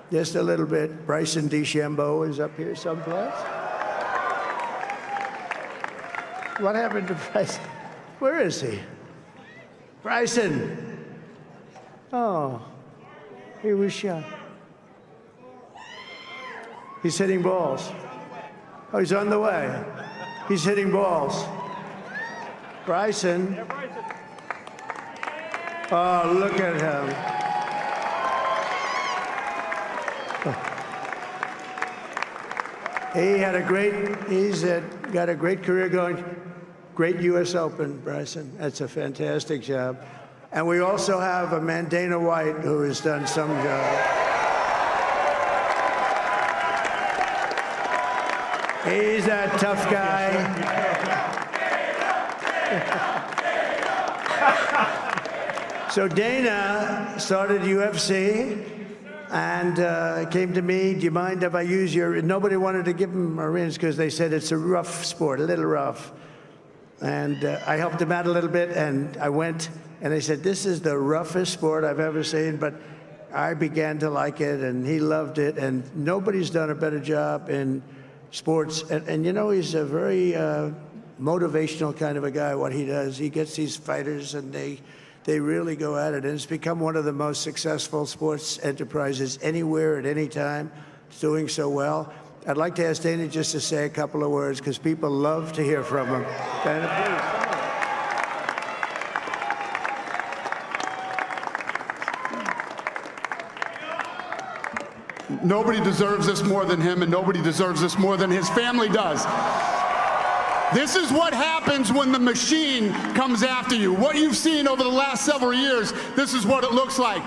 just a little bit. Bryson DeChambeau is up here someplace. What happened to Bryson? Where is he? Bryson. Oh, he was shot. He's hitting balls. Oh, he's on the way. He's hitting balls. Bryson. Oh, look at him. He's got a great career going. Great U.S. Open, Bryson. That's a fantastic job. And we also have a man, Dana White, who has done some job. He's a tough guy. So Dana started UFC and came to me, do you mind if I use your... Nobody wanted to give him a rinse because they said it's a rough sport, a little rough. And I helped him out a little bit, and I went, and they said, this is the roughest sport I've ever seen, but I began to like it, and he loved it, and nobody's done a better job in sports. And you know, he's a very motivational kind of a guy, what he does. He gets these fighters, and they really go at it, and it's become one of the most successful sports enterprises anywhere at any time. It's doing so well. I'd like to ask Dana just to say a couple of words, because people love to hear from him. Dana, please. Nobody deserves this more than him, and nobody deserves this more than his family does. This is what happens when the machine comes after you. What you've seen over the last several years, this is what it looks like.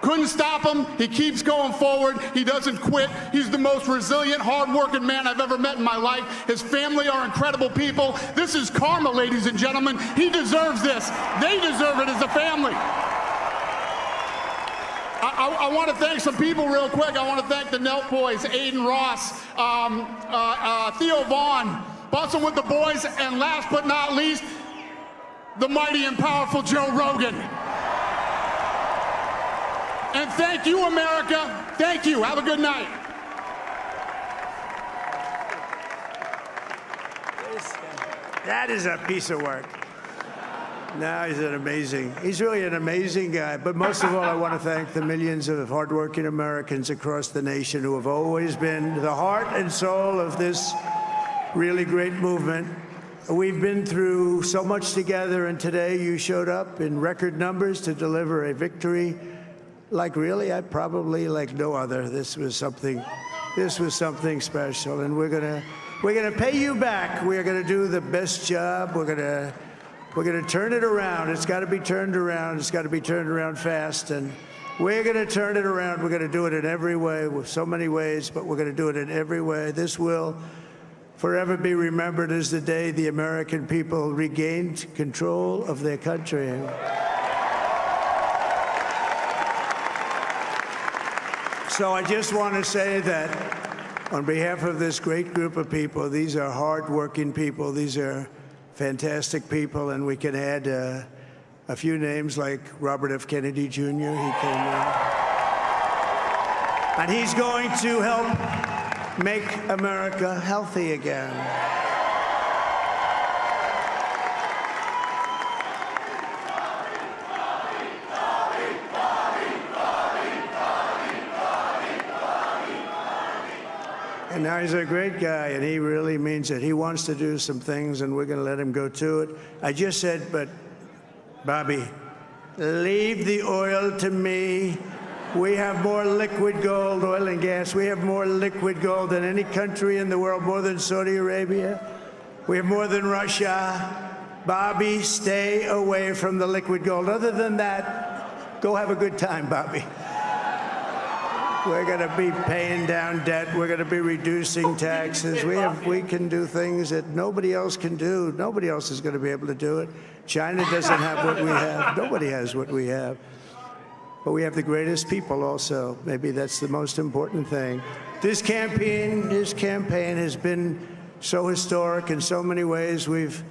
Couldn't stop him. He keeps going forward. He doesn't quit. He's the most resilient, hard-working man I've ever met in my life. His family are incredible people. This is karma, ladies and gentlemen. He deserves this. They deserve it as a family. I want to thank some people real quick. I want to thank the Nelt boys, Aiden Ross, Theo Vaughn, Bussin' with the boys, and last but not least, the mighty and powerful Joe Rogan. And thank you, America. Thank you. Have a good night. that is a piece of work. No, he's really an amazing guy. But most of all, I want to thank the millions of hardworking Americans across the nation who have always been the heart and soul of this really great movement. We've been through so much together, and today you showed up in record numbers to deliver a victory like probably like no other. This was something special, and we're gonna pay you back. We're gonna do the best job. We're gonna turn it around. It's got to be turned around. It's got to be turned around fast, and we're gonna turn it around. We're gonna do it in every way, with so many ways, but we're gonna do it in every way. This will forever be remembered as the day the American people regained control of their country. So I just want to say that on behalf of this great group of people, these are hard-working people. These are fantastic people, and we can add a few names like Robert F. Kennedy Jr. He came in. And he's going to help make America healthy again. And now he's a great guy, and he really means it. He wants to do some things, and we're going to let him go to it. I just said, but Bobby, leave the oil to me. We have more liquid gold, oil and gas. We have more liquid gold than any country in the world, more than Saudi Arabia. We have more than Russia. Bobby, stay away from the liquid gold. Other than that, go have a good time, Bobby. We're going to be paying down debt. We're going to be reducing taxes. We can do things that nobody else can do. Nobody else is going to be able to do it. China doesn't have what we have. Nobody has what we have. But we have the greatest people also. Maybe that's the most important thing. This campaign has been so historic in so many ways. We've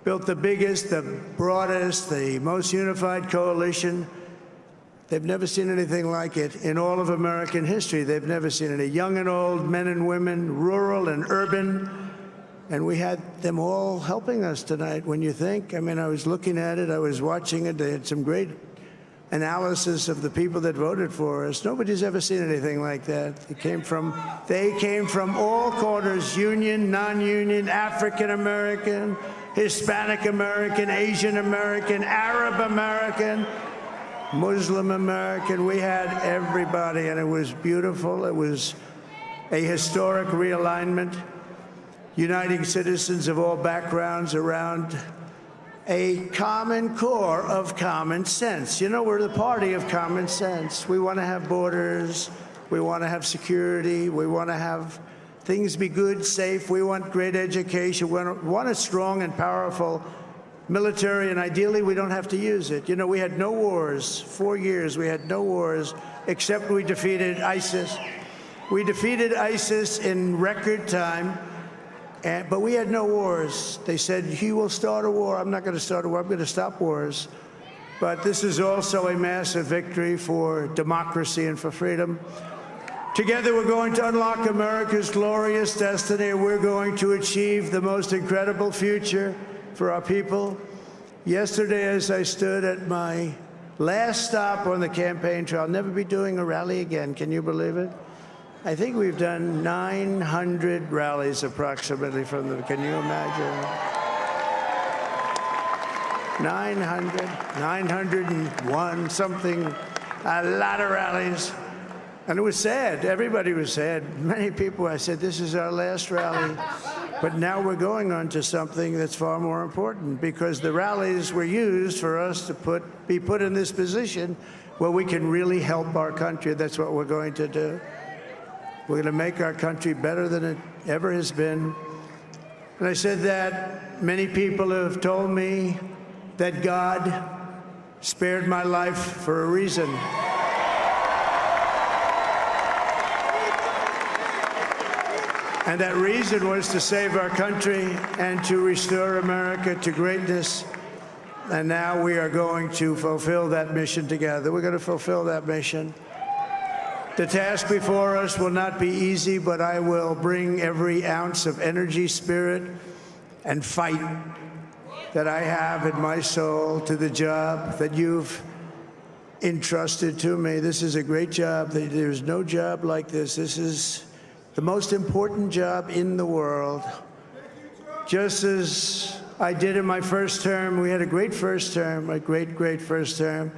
built the biggest, the broadest, the most unified coalition. They've never seen anything like it in all of American history. They've never seen it. Young and old, men and women, rural and urban. And we had them all helping us tonight, when you think. I mean, I was looking at it. I was watching it. They had some great analysis of the people that voted for us. Nobody's ever seen anything like that. They came from all corners, union, non-union, African American, Hispanic American, Asian American, Arab American, Muslim American. We had everybody, and it was beautiful. It was a historic realignment, uniting citizens of all backgrounds around a common core of common sense. You know, we're the party of common sense. We want to have borders. We want to have security. We want to have things be good, safe. We want great education. We want a strong and powerful military, and ideally we don't have to use it. You know, we had no wars. 4 years we had no wars, except we defeated ISIS. We defeated ISIS in record time, but we had no wars. They said, he will start a war. I'm not going to start a war. I'm going to stop wars. But this is also a massive victory for democracy and for freedom. Together, we're going to unlock America's glorious destiny, and we're going to achieve the most incredible future for our people. Yesterday, as I stood at my last stop on the campaign trail, I'll never be doing a rally again. Can you believe it? I think we've done 900 rallies approximately from them. Can you imagine? 901, something, a lot of rallies. And it was sad. Everybody was sad. Many people, I said, this is our last rally. But now we're going on to something that's far more important, because the rallies were used for us to be put in this position where we can really help our country. That's what we're going to do. We're going to make our country better than it ever has been. And I said that many people have told me that God spared my life for a reason. And that reason was to save our country and to restore America to greatness. And now we are going to fulfill that mission together. We're going to fulfill that mission. The task before us will not be easy, but I will bring every ounce of energy, spirit, and fight that I have in my soul to the job that you've entrusted to me. This is a great job. There's no job like this. This is the most important job in the world. Just as I did in my first term, we had a great first term, a great first term.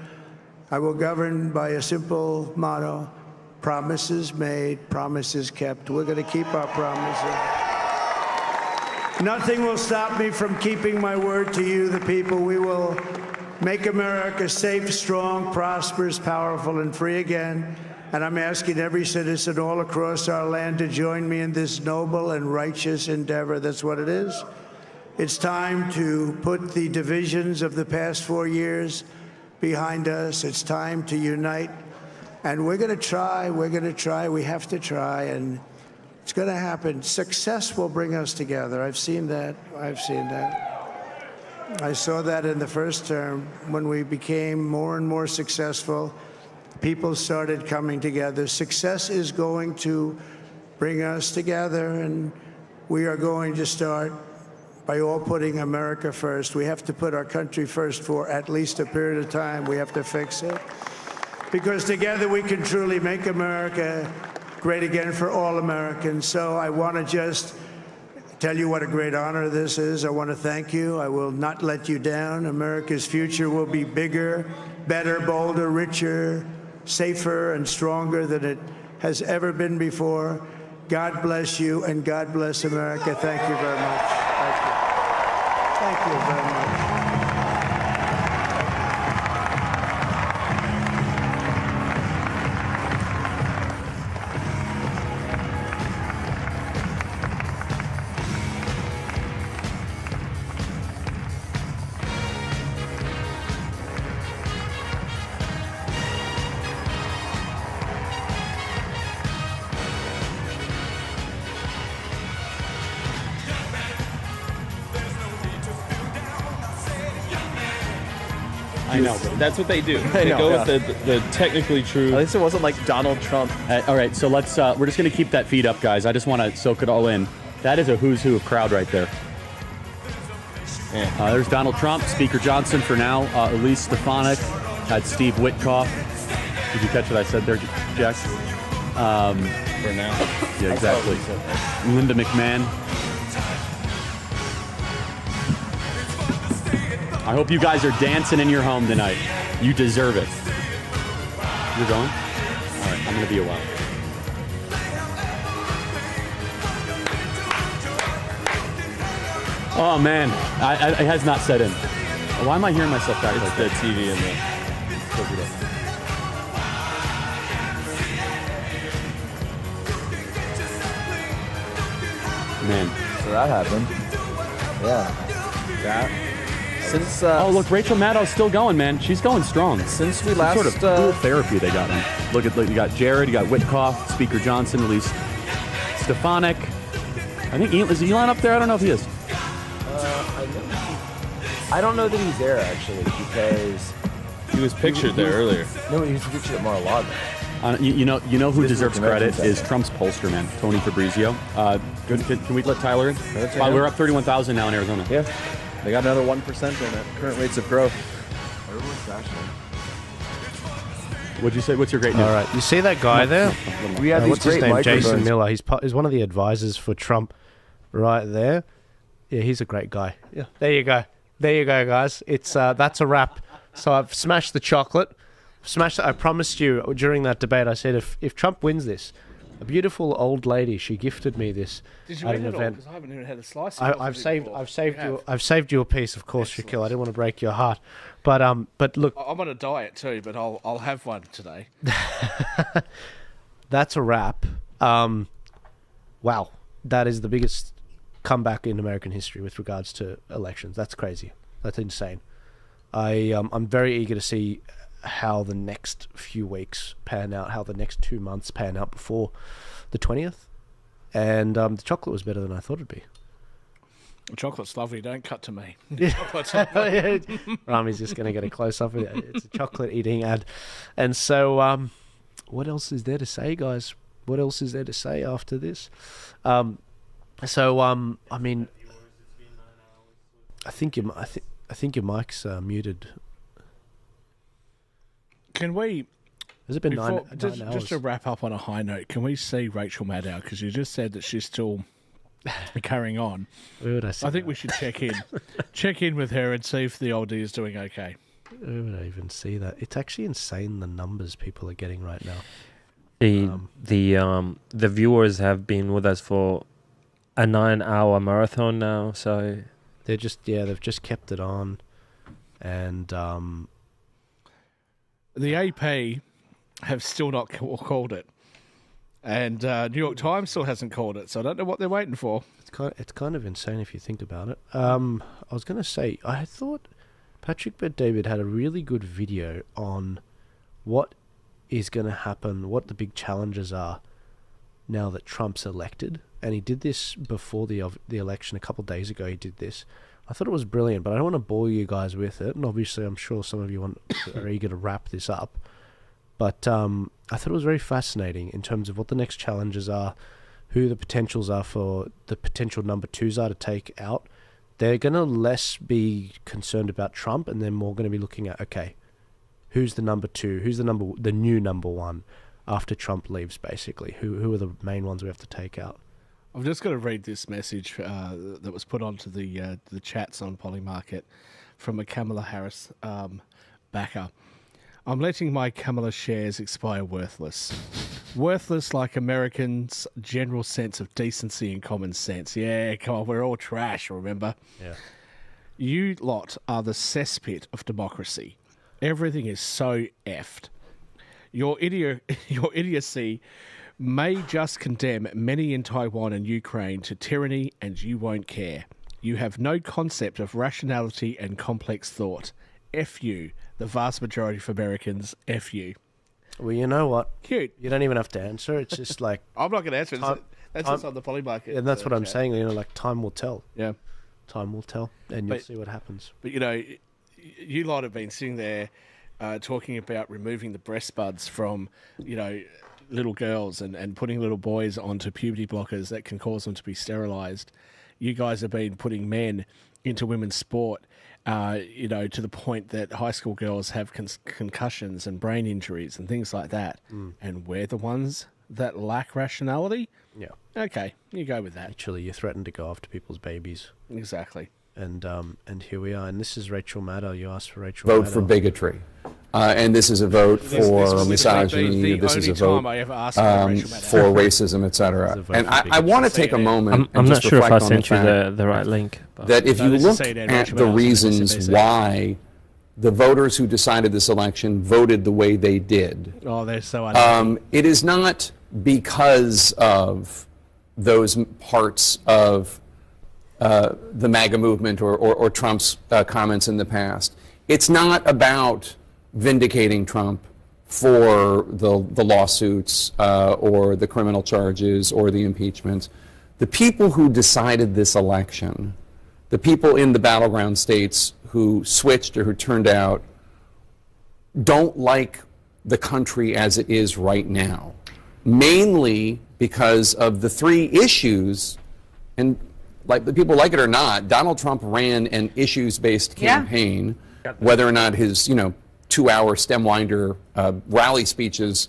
I will govern by a simple motto: promises made, promises kept. We're going to keep our promises. Nothing will stop me from keeping my word to you, the people. We will make America safe, strong, prosperous, powerful, and free again. And I'm asking every citizen all across our land to join me in this noble and righteous endeavor. That's what it is. It's time to put the divisions of the past 4 years behind us. It's time to unite. And we're going to try. We're going to try. We have to try. And it's going to happen. Success will bring us together. I've seen that. I've seen that. I saw that in the first term when we became more and more successful. People started coming together. Success is going to bring us together, and we are going to start by all putting America first. We have to put our country first for at least a period of time. We have to fix it, because together we can truly make America great again for all Americans. So I want to just tell you what a great honor this is. I want to thank you. I will not let you down. America's future will be bigger, better, bolder, richer, safer, and stronger than it has ever been before. God bless you, and God bless America. Thank you very much. Thank you. Thank you very much. I know, but that's what they do. They go with the technically true. At least it wasn't like Donald Trump. All right, so let's. We're just gonna keep that feed up, guys. I just want to soak it all in. That is a who's who of crowd right there. There's Donald Trump, Speaker Johnson for now, Elise Stefanik, Had Steve Witkoff. Did you catch what I said there, Jack? For now. Yeah, exactly. Linda McMahon. I hope you guys are dancing in your home tonight. You deserve it. You're going? All right, I'm going to be a while. Oh, man. It has not set in. Why am I hearing myself back like the TV and the... Man. So that happened. Yeah. That... Since oh, look, Rachel Maddow's still going, man. She's going strong. Since we Some last sort of cool therapy they got him. Look, you got Jared, you got Witkoff, Speaker Johnson released Stefanik. I think is Elon up there? I don't know if he is. I don't know that he's there actually because he was pictured there earlier. No, he was pictured at Mar-a-Lago. You know who deserves credit is Trump's pollster, man, Tony Fabrizio. Can we let Tyler in? We're up 31,000 now in Arizona. Yeah, they got another 1% in it. Current rates of growth. What'd you say? What's your great news? All right, you see that guy there? We have these what's his great name? microphones. Jason Miller. He's one of the advisors for Trump, right there. Yeah, he's a great guy. Yeah, there you go. There you go, guys. It's that's a wrap. So I've smashed the chocolate. Smashed it. I promised you during that debate. I said if Trump wins this, a beautiful old lady, she gifted me this Did you at eat an it all? event. Because I haven't even had a slice. I've saved you a piece, of course, Shaquille. I didn't want to break your heart, but look, I'm on a diet too, but I'll have one today. that's a wrap. Wow, that is the biggest comeback in American history with regards to elections. That's crazy. That's insane. I'm very eager to see how the next few weeks pan out, how the next 2 months pan out before the 20th. And the chocolate was better than I thought it'd be. The chocolate's lovely. Don't cut to me. Rami's just going to get a close-up. It's a chocolate eating ad. And so what else is there to say, guys? What else is there to say after this? I mean, I think your mic's muted. Can we? Has it been nine just hours? to wrap up on a high note, can we see Rachel Maddow? Because you just said that she's still carrying on. Where would I see I think that? we should check in with her and see if the oldie is doing okay. Where would I even see that? It's actually insane the numbers people are getting right now. The viewers have been with us for a 9-hour marathon now, so they've just kept it on, and the AP have still not called it, and New York Times still hasn't called it. So I don't know what they're waiting for. It's kind of insane if you think about it. I was going to say, I thought Patrick Bet-David had a really good video on what is going to happen, what the big challenges are now that Trump's elected. And he did this before the election a couple of days ago. He did this. I thought it was brilliant, but I don't want to bore you guys with it. And obviously, I'm sure some of you are eager to wrap this up. But I thought it was very fascinating in terms of what the next challenges are, who the potentials are for the potential number twos are to take out. They're going to less be concerned about Trump, and they're more going to be looking at, okay, who's the number two? Who's the new number one after Trump leaves, basically? Who are the main ones we have to take out? I've just got to read this message that was put onto the chats on Polymarket from a Kamala Harris backer. I'm letting my Kamala shares expire worthless. Worthless like Americans' general sense of decency and common sense. Yeah, come on, we're all trash, remember? Yeah. You lot are the cesspit of democracy. Everything is so effed. Your idiocy may just condemn many in Taiwan and Ukraine to tyranny, and you won't care. You have no concept of rationality and complex thought. F you, the vast majority of Americans. F you. Well, you know what? Cute. You don't even have to answer. It's just like... I'm not going to answer it. That's just on the Polymarket. And that's what I'm chat. saying. You know, like, time will tell. Yeah. Time will tell, and you'll see what happens. But, you know, you lot have been sitting there talking about removing the breast buds from, you know, little girls and putting little boys onto puberty blockers that can cause them to be sterilised. you guys have been putting men into women's sport, to the point that high school girls have concussions and brain injuries and things like that. And we're the ones that lack rationality? Yeah. Okay, you go with that. Actually, you threaten to go after people's babies. Exactly. And here we are. And this is Rachel Maddow. You asked for Rachel Vote Maddow. for bigotry. And this is a vote for misogyny. This is a vote for racism, etc. And I want to take a moment. I'm and not just sure if I reflect on sent you fact the right link. That if you look at the reasons why the voters who decided this election voted the way they did, they're so unhappy. it is not because of those parts of the MAGA movement or Trump's comments in the past. It's not about vindicating Trump for the lawsuits or the criminal charges or the impeachment. The people who decided this election, the people in the battleground states who switched or who turned out, don't like the country as it is right now, mainly because of the three issues. And like the people like it or not, Donald Trump ran an issues-based campaign, whether or not his 2-hour stem-winder rally speeches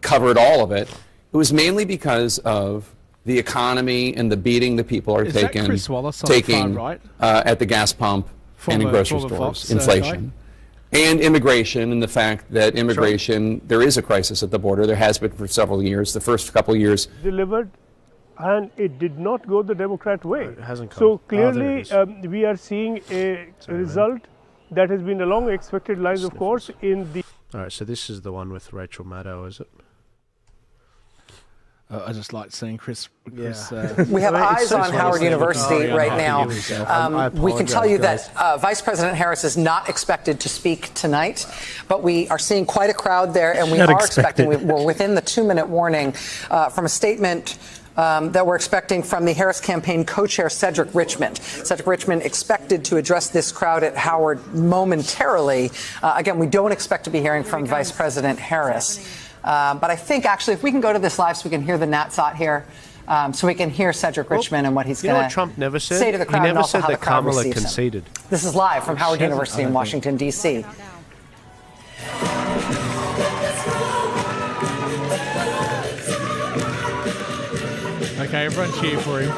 covered all of it. It was mainly because of the economy and the beating the people are taking at the gas pump and in grocery stores, inflation. And immigration, and the fact that immigration, there is a crisis at the border. There has been for several years. The first couple of years. Delivered, and it did not go the Democrat way. It hasn't come. So clearly, we are seeing a result that has been along expected lines, of course, in the... All right, so this is the one with Rachel Maddow, is it? I just like seeing Chris. We have eyes on Howard University right now. We can tell you that Vice President Harris is not expected to speak tonight, but we are seeing quite a crowd there, and we are expecting, we're within the 2-minute warning from a statement that we're expecting from the Harris campaign co-chair Cedric Richmond. Cedric Richmond expected to address this crowd at Howard momentarily. Again, we don't expect to be hearing from Vice President Harris. But I think, actually, if we can go to this live so we can hear the Natsat here, so we can hear Cedric Richmond and what he's going to Trump never said? say to the crowd. He never and also said how that the crowd Kamala receives conceded. him. This is live from Howard University in Washington, D.C. Okay, everyone cheer for him.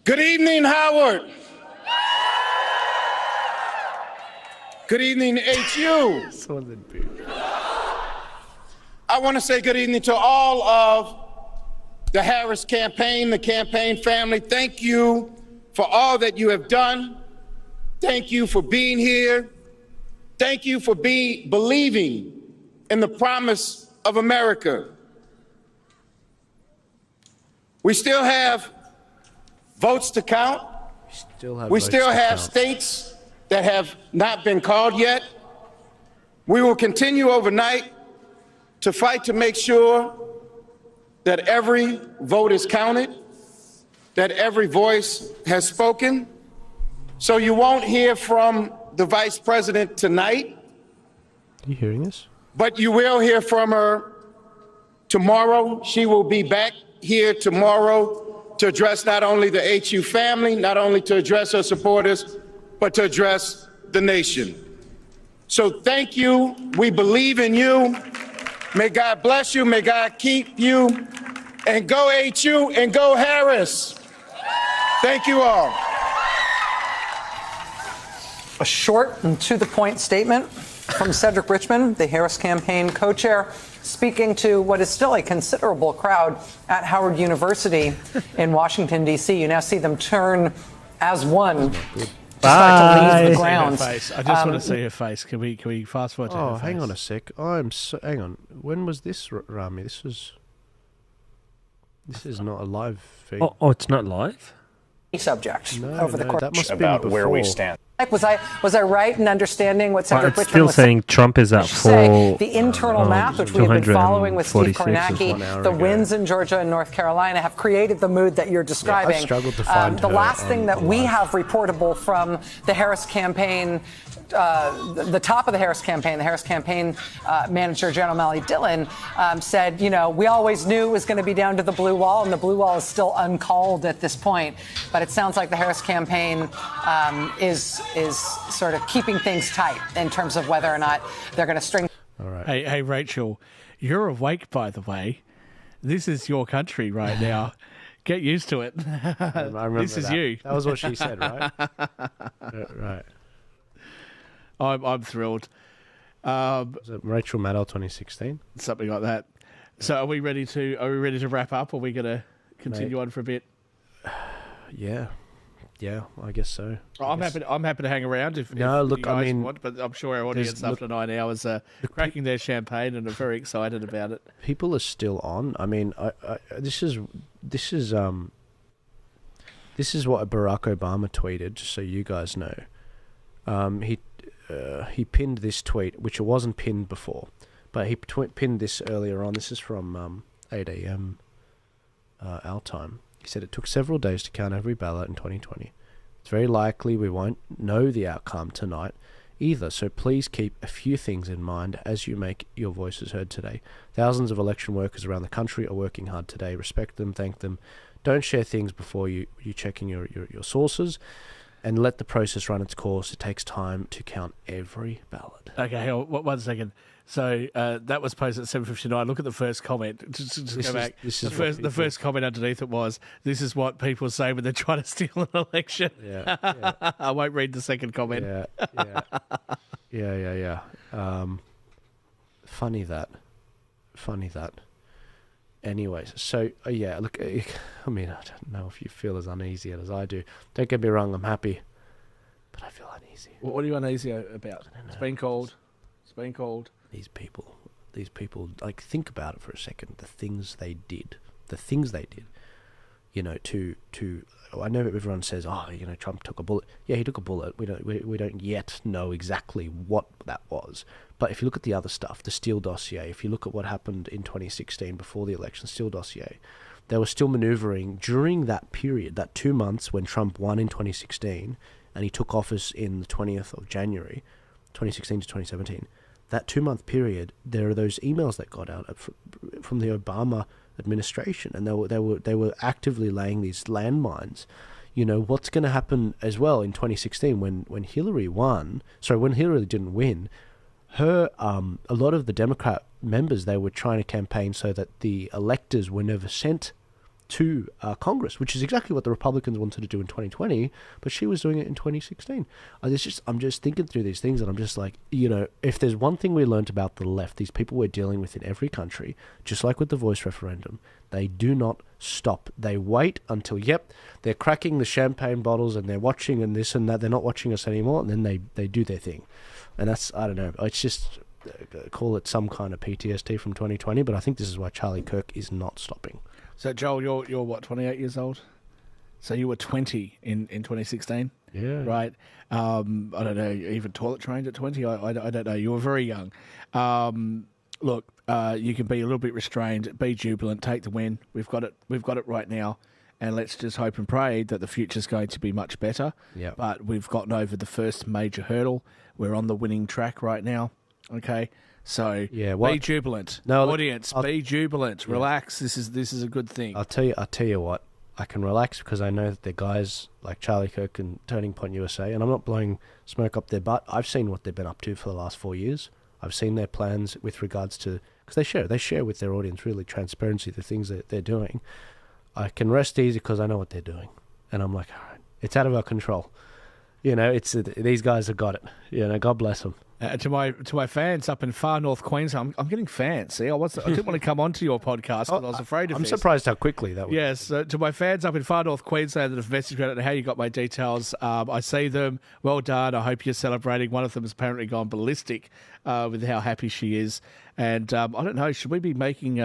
Good evening, Howard. Good evening, HU. I want to say good evening to all of the Harris campaign, the campaign family. Thank you for all that you have done. Thank you for being here. Thank you for believing in the promise of America. We still have votes to count. We still have states that have not been called yet. We will continue overnight to fight to make sure that every vote is counted, that every voice has spoken. So you won't hear from the Vice President tonight. Are you hearing this? But you will hear from her tomorrow. She will be back here tomorrow to address not only the HU family, not only to address her supporters, but to address the nation. So thank you. We believe in you. May God bless you. May God keep you. And go HU and go Harris. Thank you all. A short and to-the-point statement from Cedric Richmond, the Harris campaign co-chair, speaking to what is still a considerable crowd at Howard University in Washington, D.C. You now see them turn as one. Start to leave the grounds. I just want to see her face. Can we fast forward to her face? Hang on a sec. Hang on. When was this, Rami? This is not a live feed. Oh, it's not live? Subject over the course that must about where we stand. Was I right in understanding what Cedric Richmond still was saying Trump is up for the internal math, which we have been following with Steve Kornacki, the wins in Georgia and North Carolina have created the mood that you're describing. I've struggled to find the last thing that we have reportable from the Harris campaign the top of the Harris campaign manager, General Mally Dillon, said, we always knew it was going to be down to the blue wall, and the blue wall is still uncalled at this point. But it sounds like the Harris campaign is sort of keeping things tight in terms of whether or not they're going to string. All right. Hey, Rachel, you're awake, by the way. This is your country right now. Get used to it. I remember this is you. That was what she said, right? Right. I'm thrilled. Was it Rachel Maddow 2016? Something like that. So are we ready to wrap up, or are we going to continue on for a bit? Yeah, I guess so. I'm happy to hang around if you guys want, but I'm sure our audience after 9 hours are cracking their champagne and are very excited about it. People are still on. I mean, this is what Barack Obama tweeted, just so you guys know. He pinned this tweet, which it wasn't pinned before, but he pinned this earlier on. This is from 8 a.m. Our time. He said it took several days to count every ballot in 2020. It's very likely we won't know the outcome tonight either, so please keep a few things in mind as you make your voices heard today. Thousands of election workers around the country are working hard today. Respect them, thank them. Don't share things before you checking your sources, and let the process run its course. It takes time to count every ballot. Okay, hang on, 1 second. So that was posted at 7:59. Look at the first comment. Just go back. The first comment underneath it was, "This is what people say when they're trying to steal an election." Yeah. I won't read the second comment. Yeah. Funny that. Anyways, so look, I mean, I don't know if you feel as uneasy as I do. Don't get me wrong, I'm happy, but I feel uneasy. What are you uneasy about? It's been called. These people, like, think about it for a second. The things they did. I know everyone says, Trump took a bullet. Yeah, he took a bullet. We don't yet know exactly what that was. But if you look at the other stuff, the Steele dossier, if you look at what happened in 2016 before the election, Steele dossier, they were still maneuvering during that period, that 2 months when Trump won in 2016 and he took office in the 20th of January, 2016 to 2017. That 2 month period, there are those emails that got out from the Obama administration, and they were actively laying these landmines. What's going to happen as well in 2016 when Hillary won? Sorry, when Hillary didn't win, a lot of the Democrat members, they were trying to campaign so that the electors were never sent to Congress, which is exactly what the Republicans wanted to do in 2020, but she was doing it in 2016. I'm just thinking through these things, and I'm just like, if there's one thing we learned about the left, these people we're dealing with in every country, just like with the voice referendum, they do not stop. They wait until, they're cracking the champagne bottles and they're watching and this and that, they're not watching us anymore, and then they do their thing. And that's, I don't know, it's just, call it some kind of PTSD from 2020, but I think this is why Charlie Kirk is not stopping. So, Joel, you're what, 28 years old? So you were 20 in 2016? Yeah. Right? I don't know, even toilet trained at 20? I don't know. You were very young. Look, you can be a little bit restrained, be jubilant, take the win. We've got it right now. And let's just hope and pray that the future's going to be much better. Yeah. But we've gotten over the first major hurdle. We're on the winning track right now. Okay? So be jubilant. No, audience, be jubilant. Relax. This is a good thing. I'll tell you what. I can relax because I know that they're guys like Charlie Kirk and Turning Point USA, and I'm not blowing smoke up their butt. I've seen what they've been up to for the last 4 years. I've seen their plans with regards to, because they share with their audience really transparency the things that they're doing. I can rest easy because I know what they're doing, and I'm like, all right, it's out of our control. It's these guys have got it. God bless them. To my fans up in far north Queensland, I'm getting fans. See, I didn't want to come onto your podcast because I was afraid of I'm this. surprised how quickly that was. Yes, to my fans up in far north Queensland that have messaged me, I don't know how you got my details. I see them. Well done. I hope you're celebrating. One of them has apparently gone ballistic with how happy she is. And I don't know, should we be making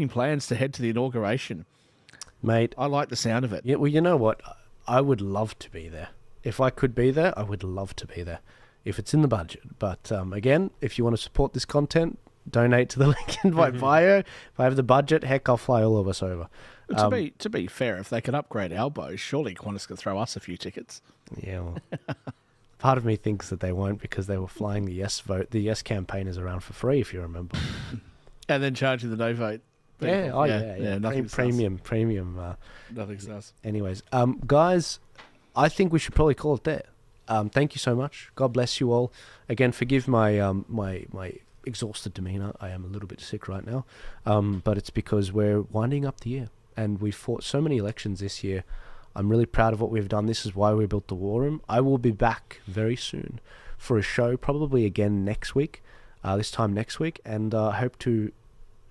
plans to head to the inauguration? Mate. I like the sound of it. Yeah, well, you know what? I would love to be there. If I could be there, I would love to be there. If it's in the budget. But again, if you want to support this content, donate to the link in my bio. If I have the budget, heck, I'll fly all of us over. To be fair, if they can upgrade Elbows, surely Qantas could throw us a few tickets. Yeah. Well, Part of me thinks that they won't because they were flying the yes vote, the yes campaigners around for free, if you remember. And then charging the no vote. Yeah, yeah. Premium. Nothing's sus. Anyways, guys, I think we should probably call it there. Thank you so much. God bless you all. Again, forgive my my exhausted demeanor. I am a little bit sick right now, but it's because we're winding up the year and we fought so many elections this year. I'm really proud of what we've done. This is why we built the War Room. I will be back very soon for a show, probably again next week, this time next week, and I hope to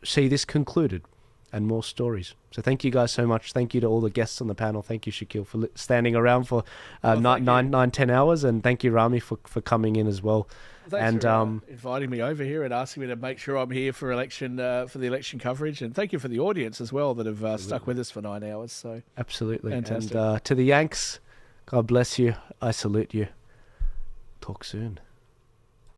see this concluded and more stories. So thank you guys so much. Thank you to all the guests on the panel. Thank you, Shaquille, for standing around for 10 hours, and thank you, Rami, for coming in as well. Thanks for inviting me over here and asking me to make sure I'm here for the election coverage, and thank you for the audience as well that have stuck with us for 9 hours. So absolutely fantastic. And to the Yanks, God bless you. I salute you. Talk soon.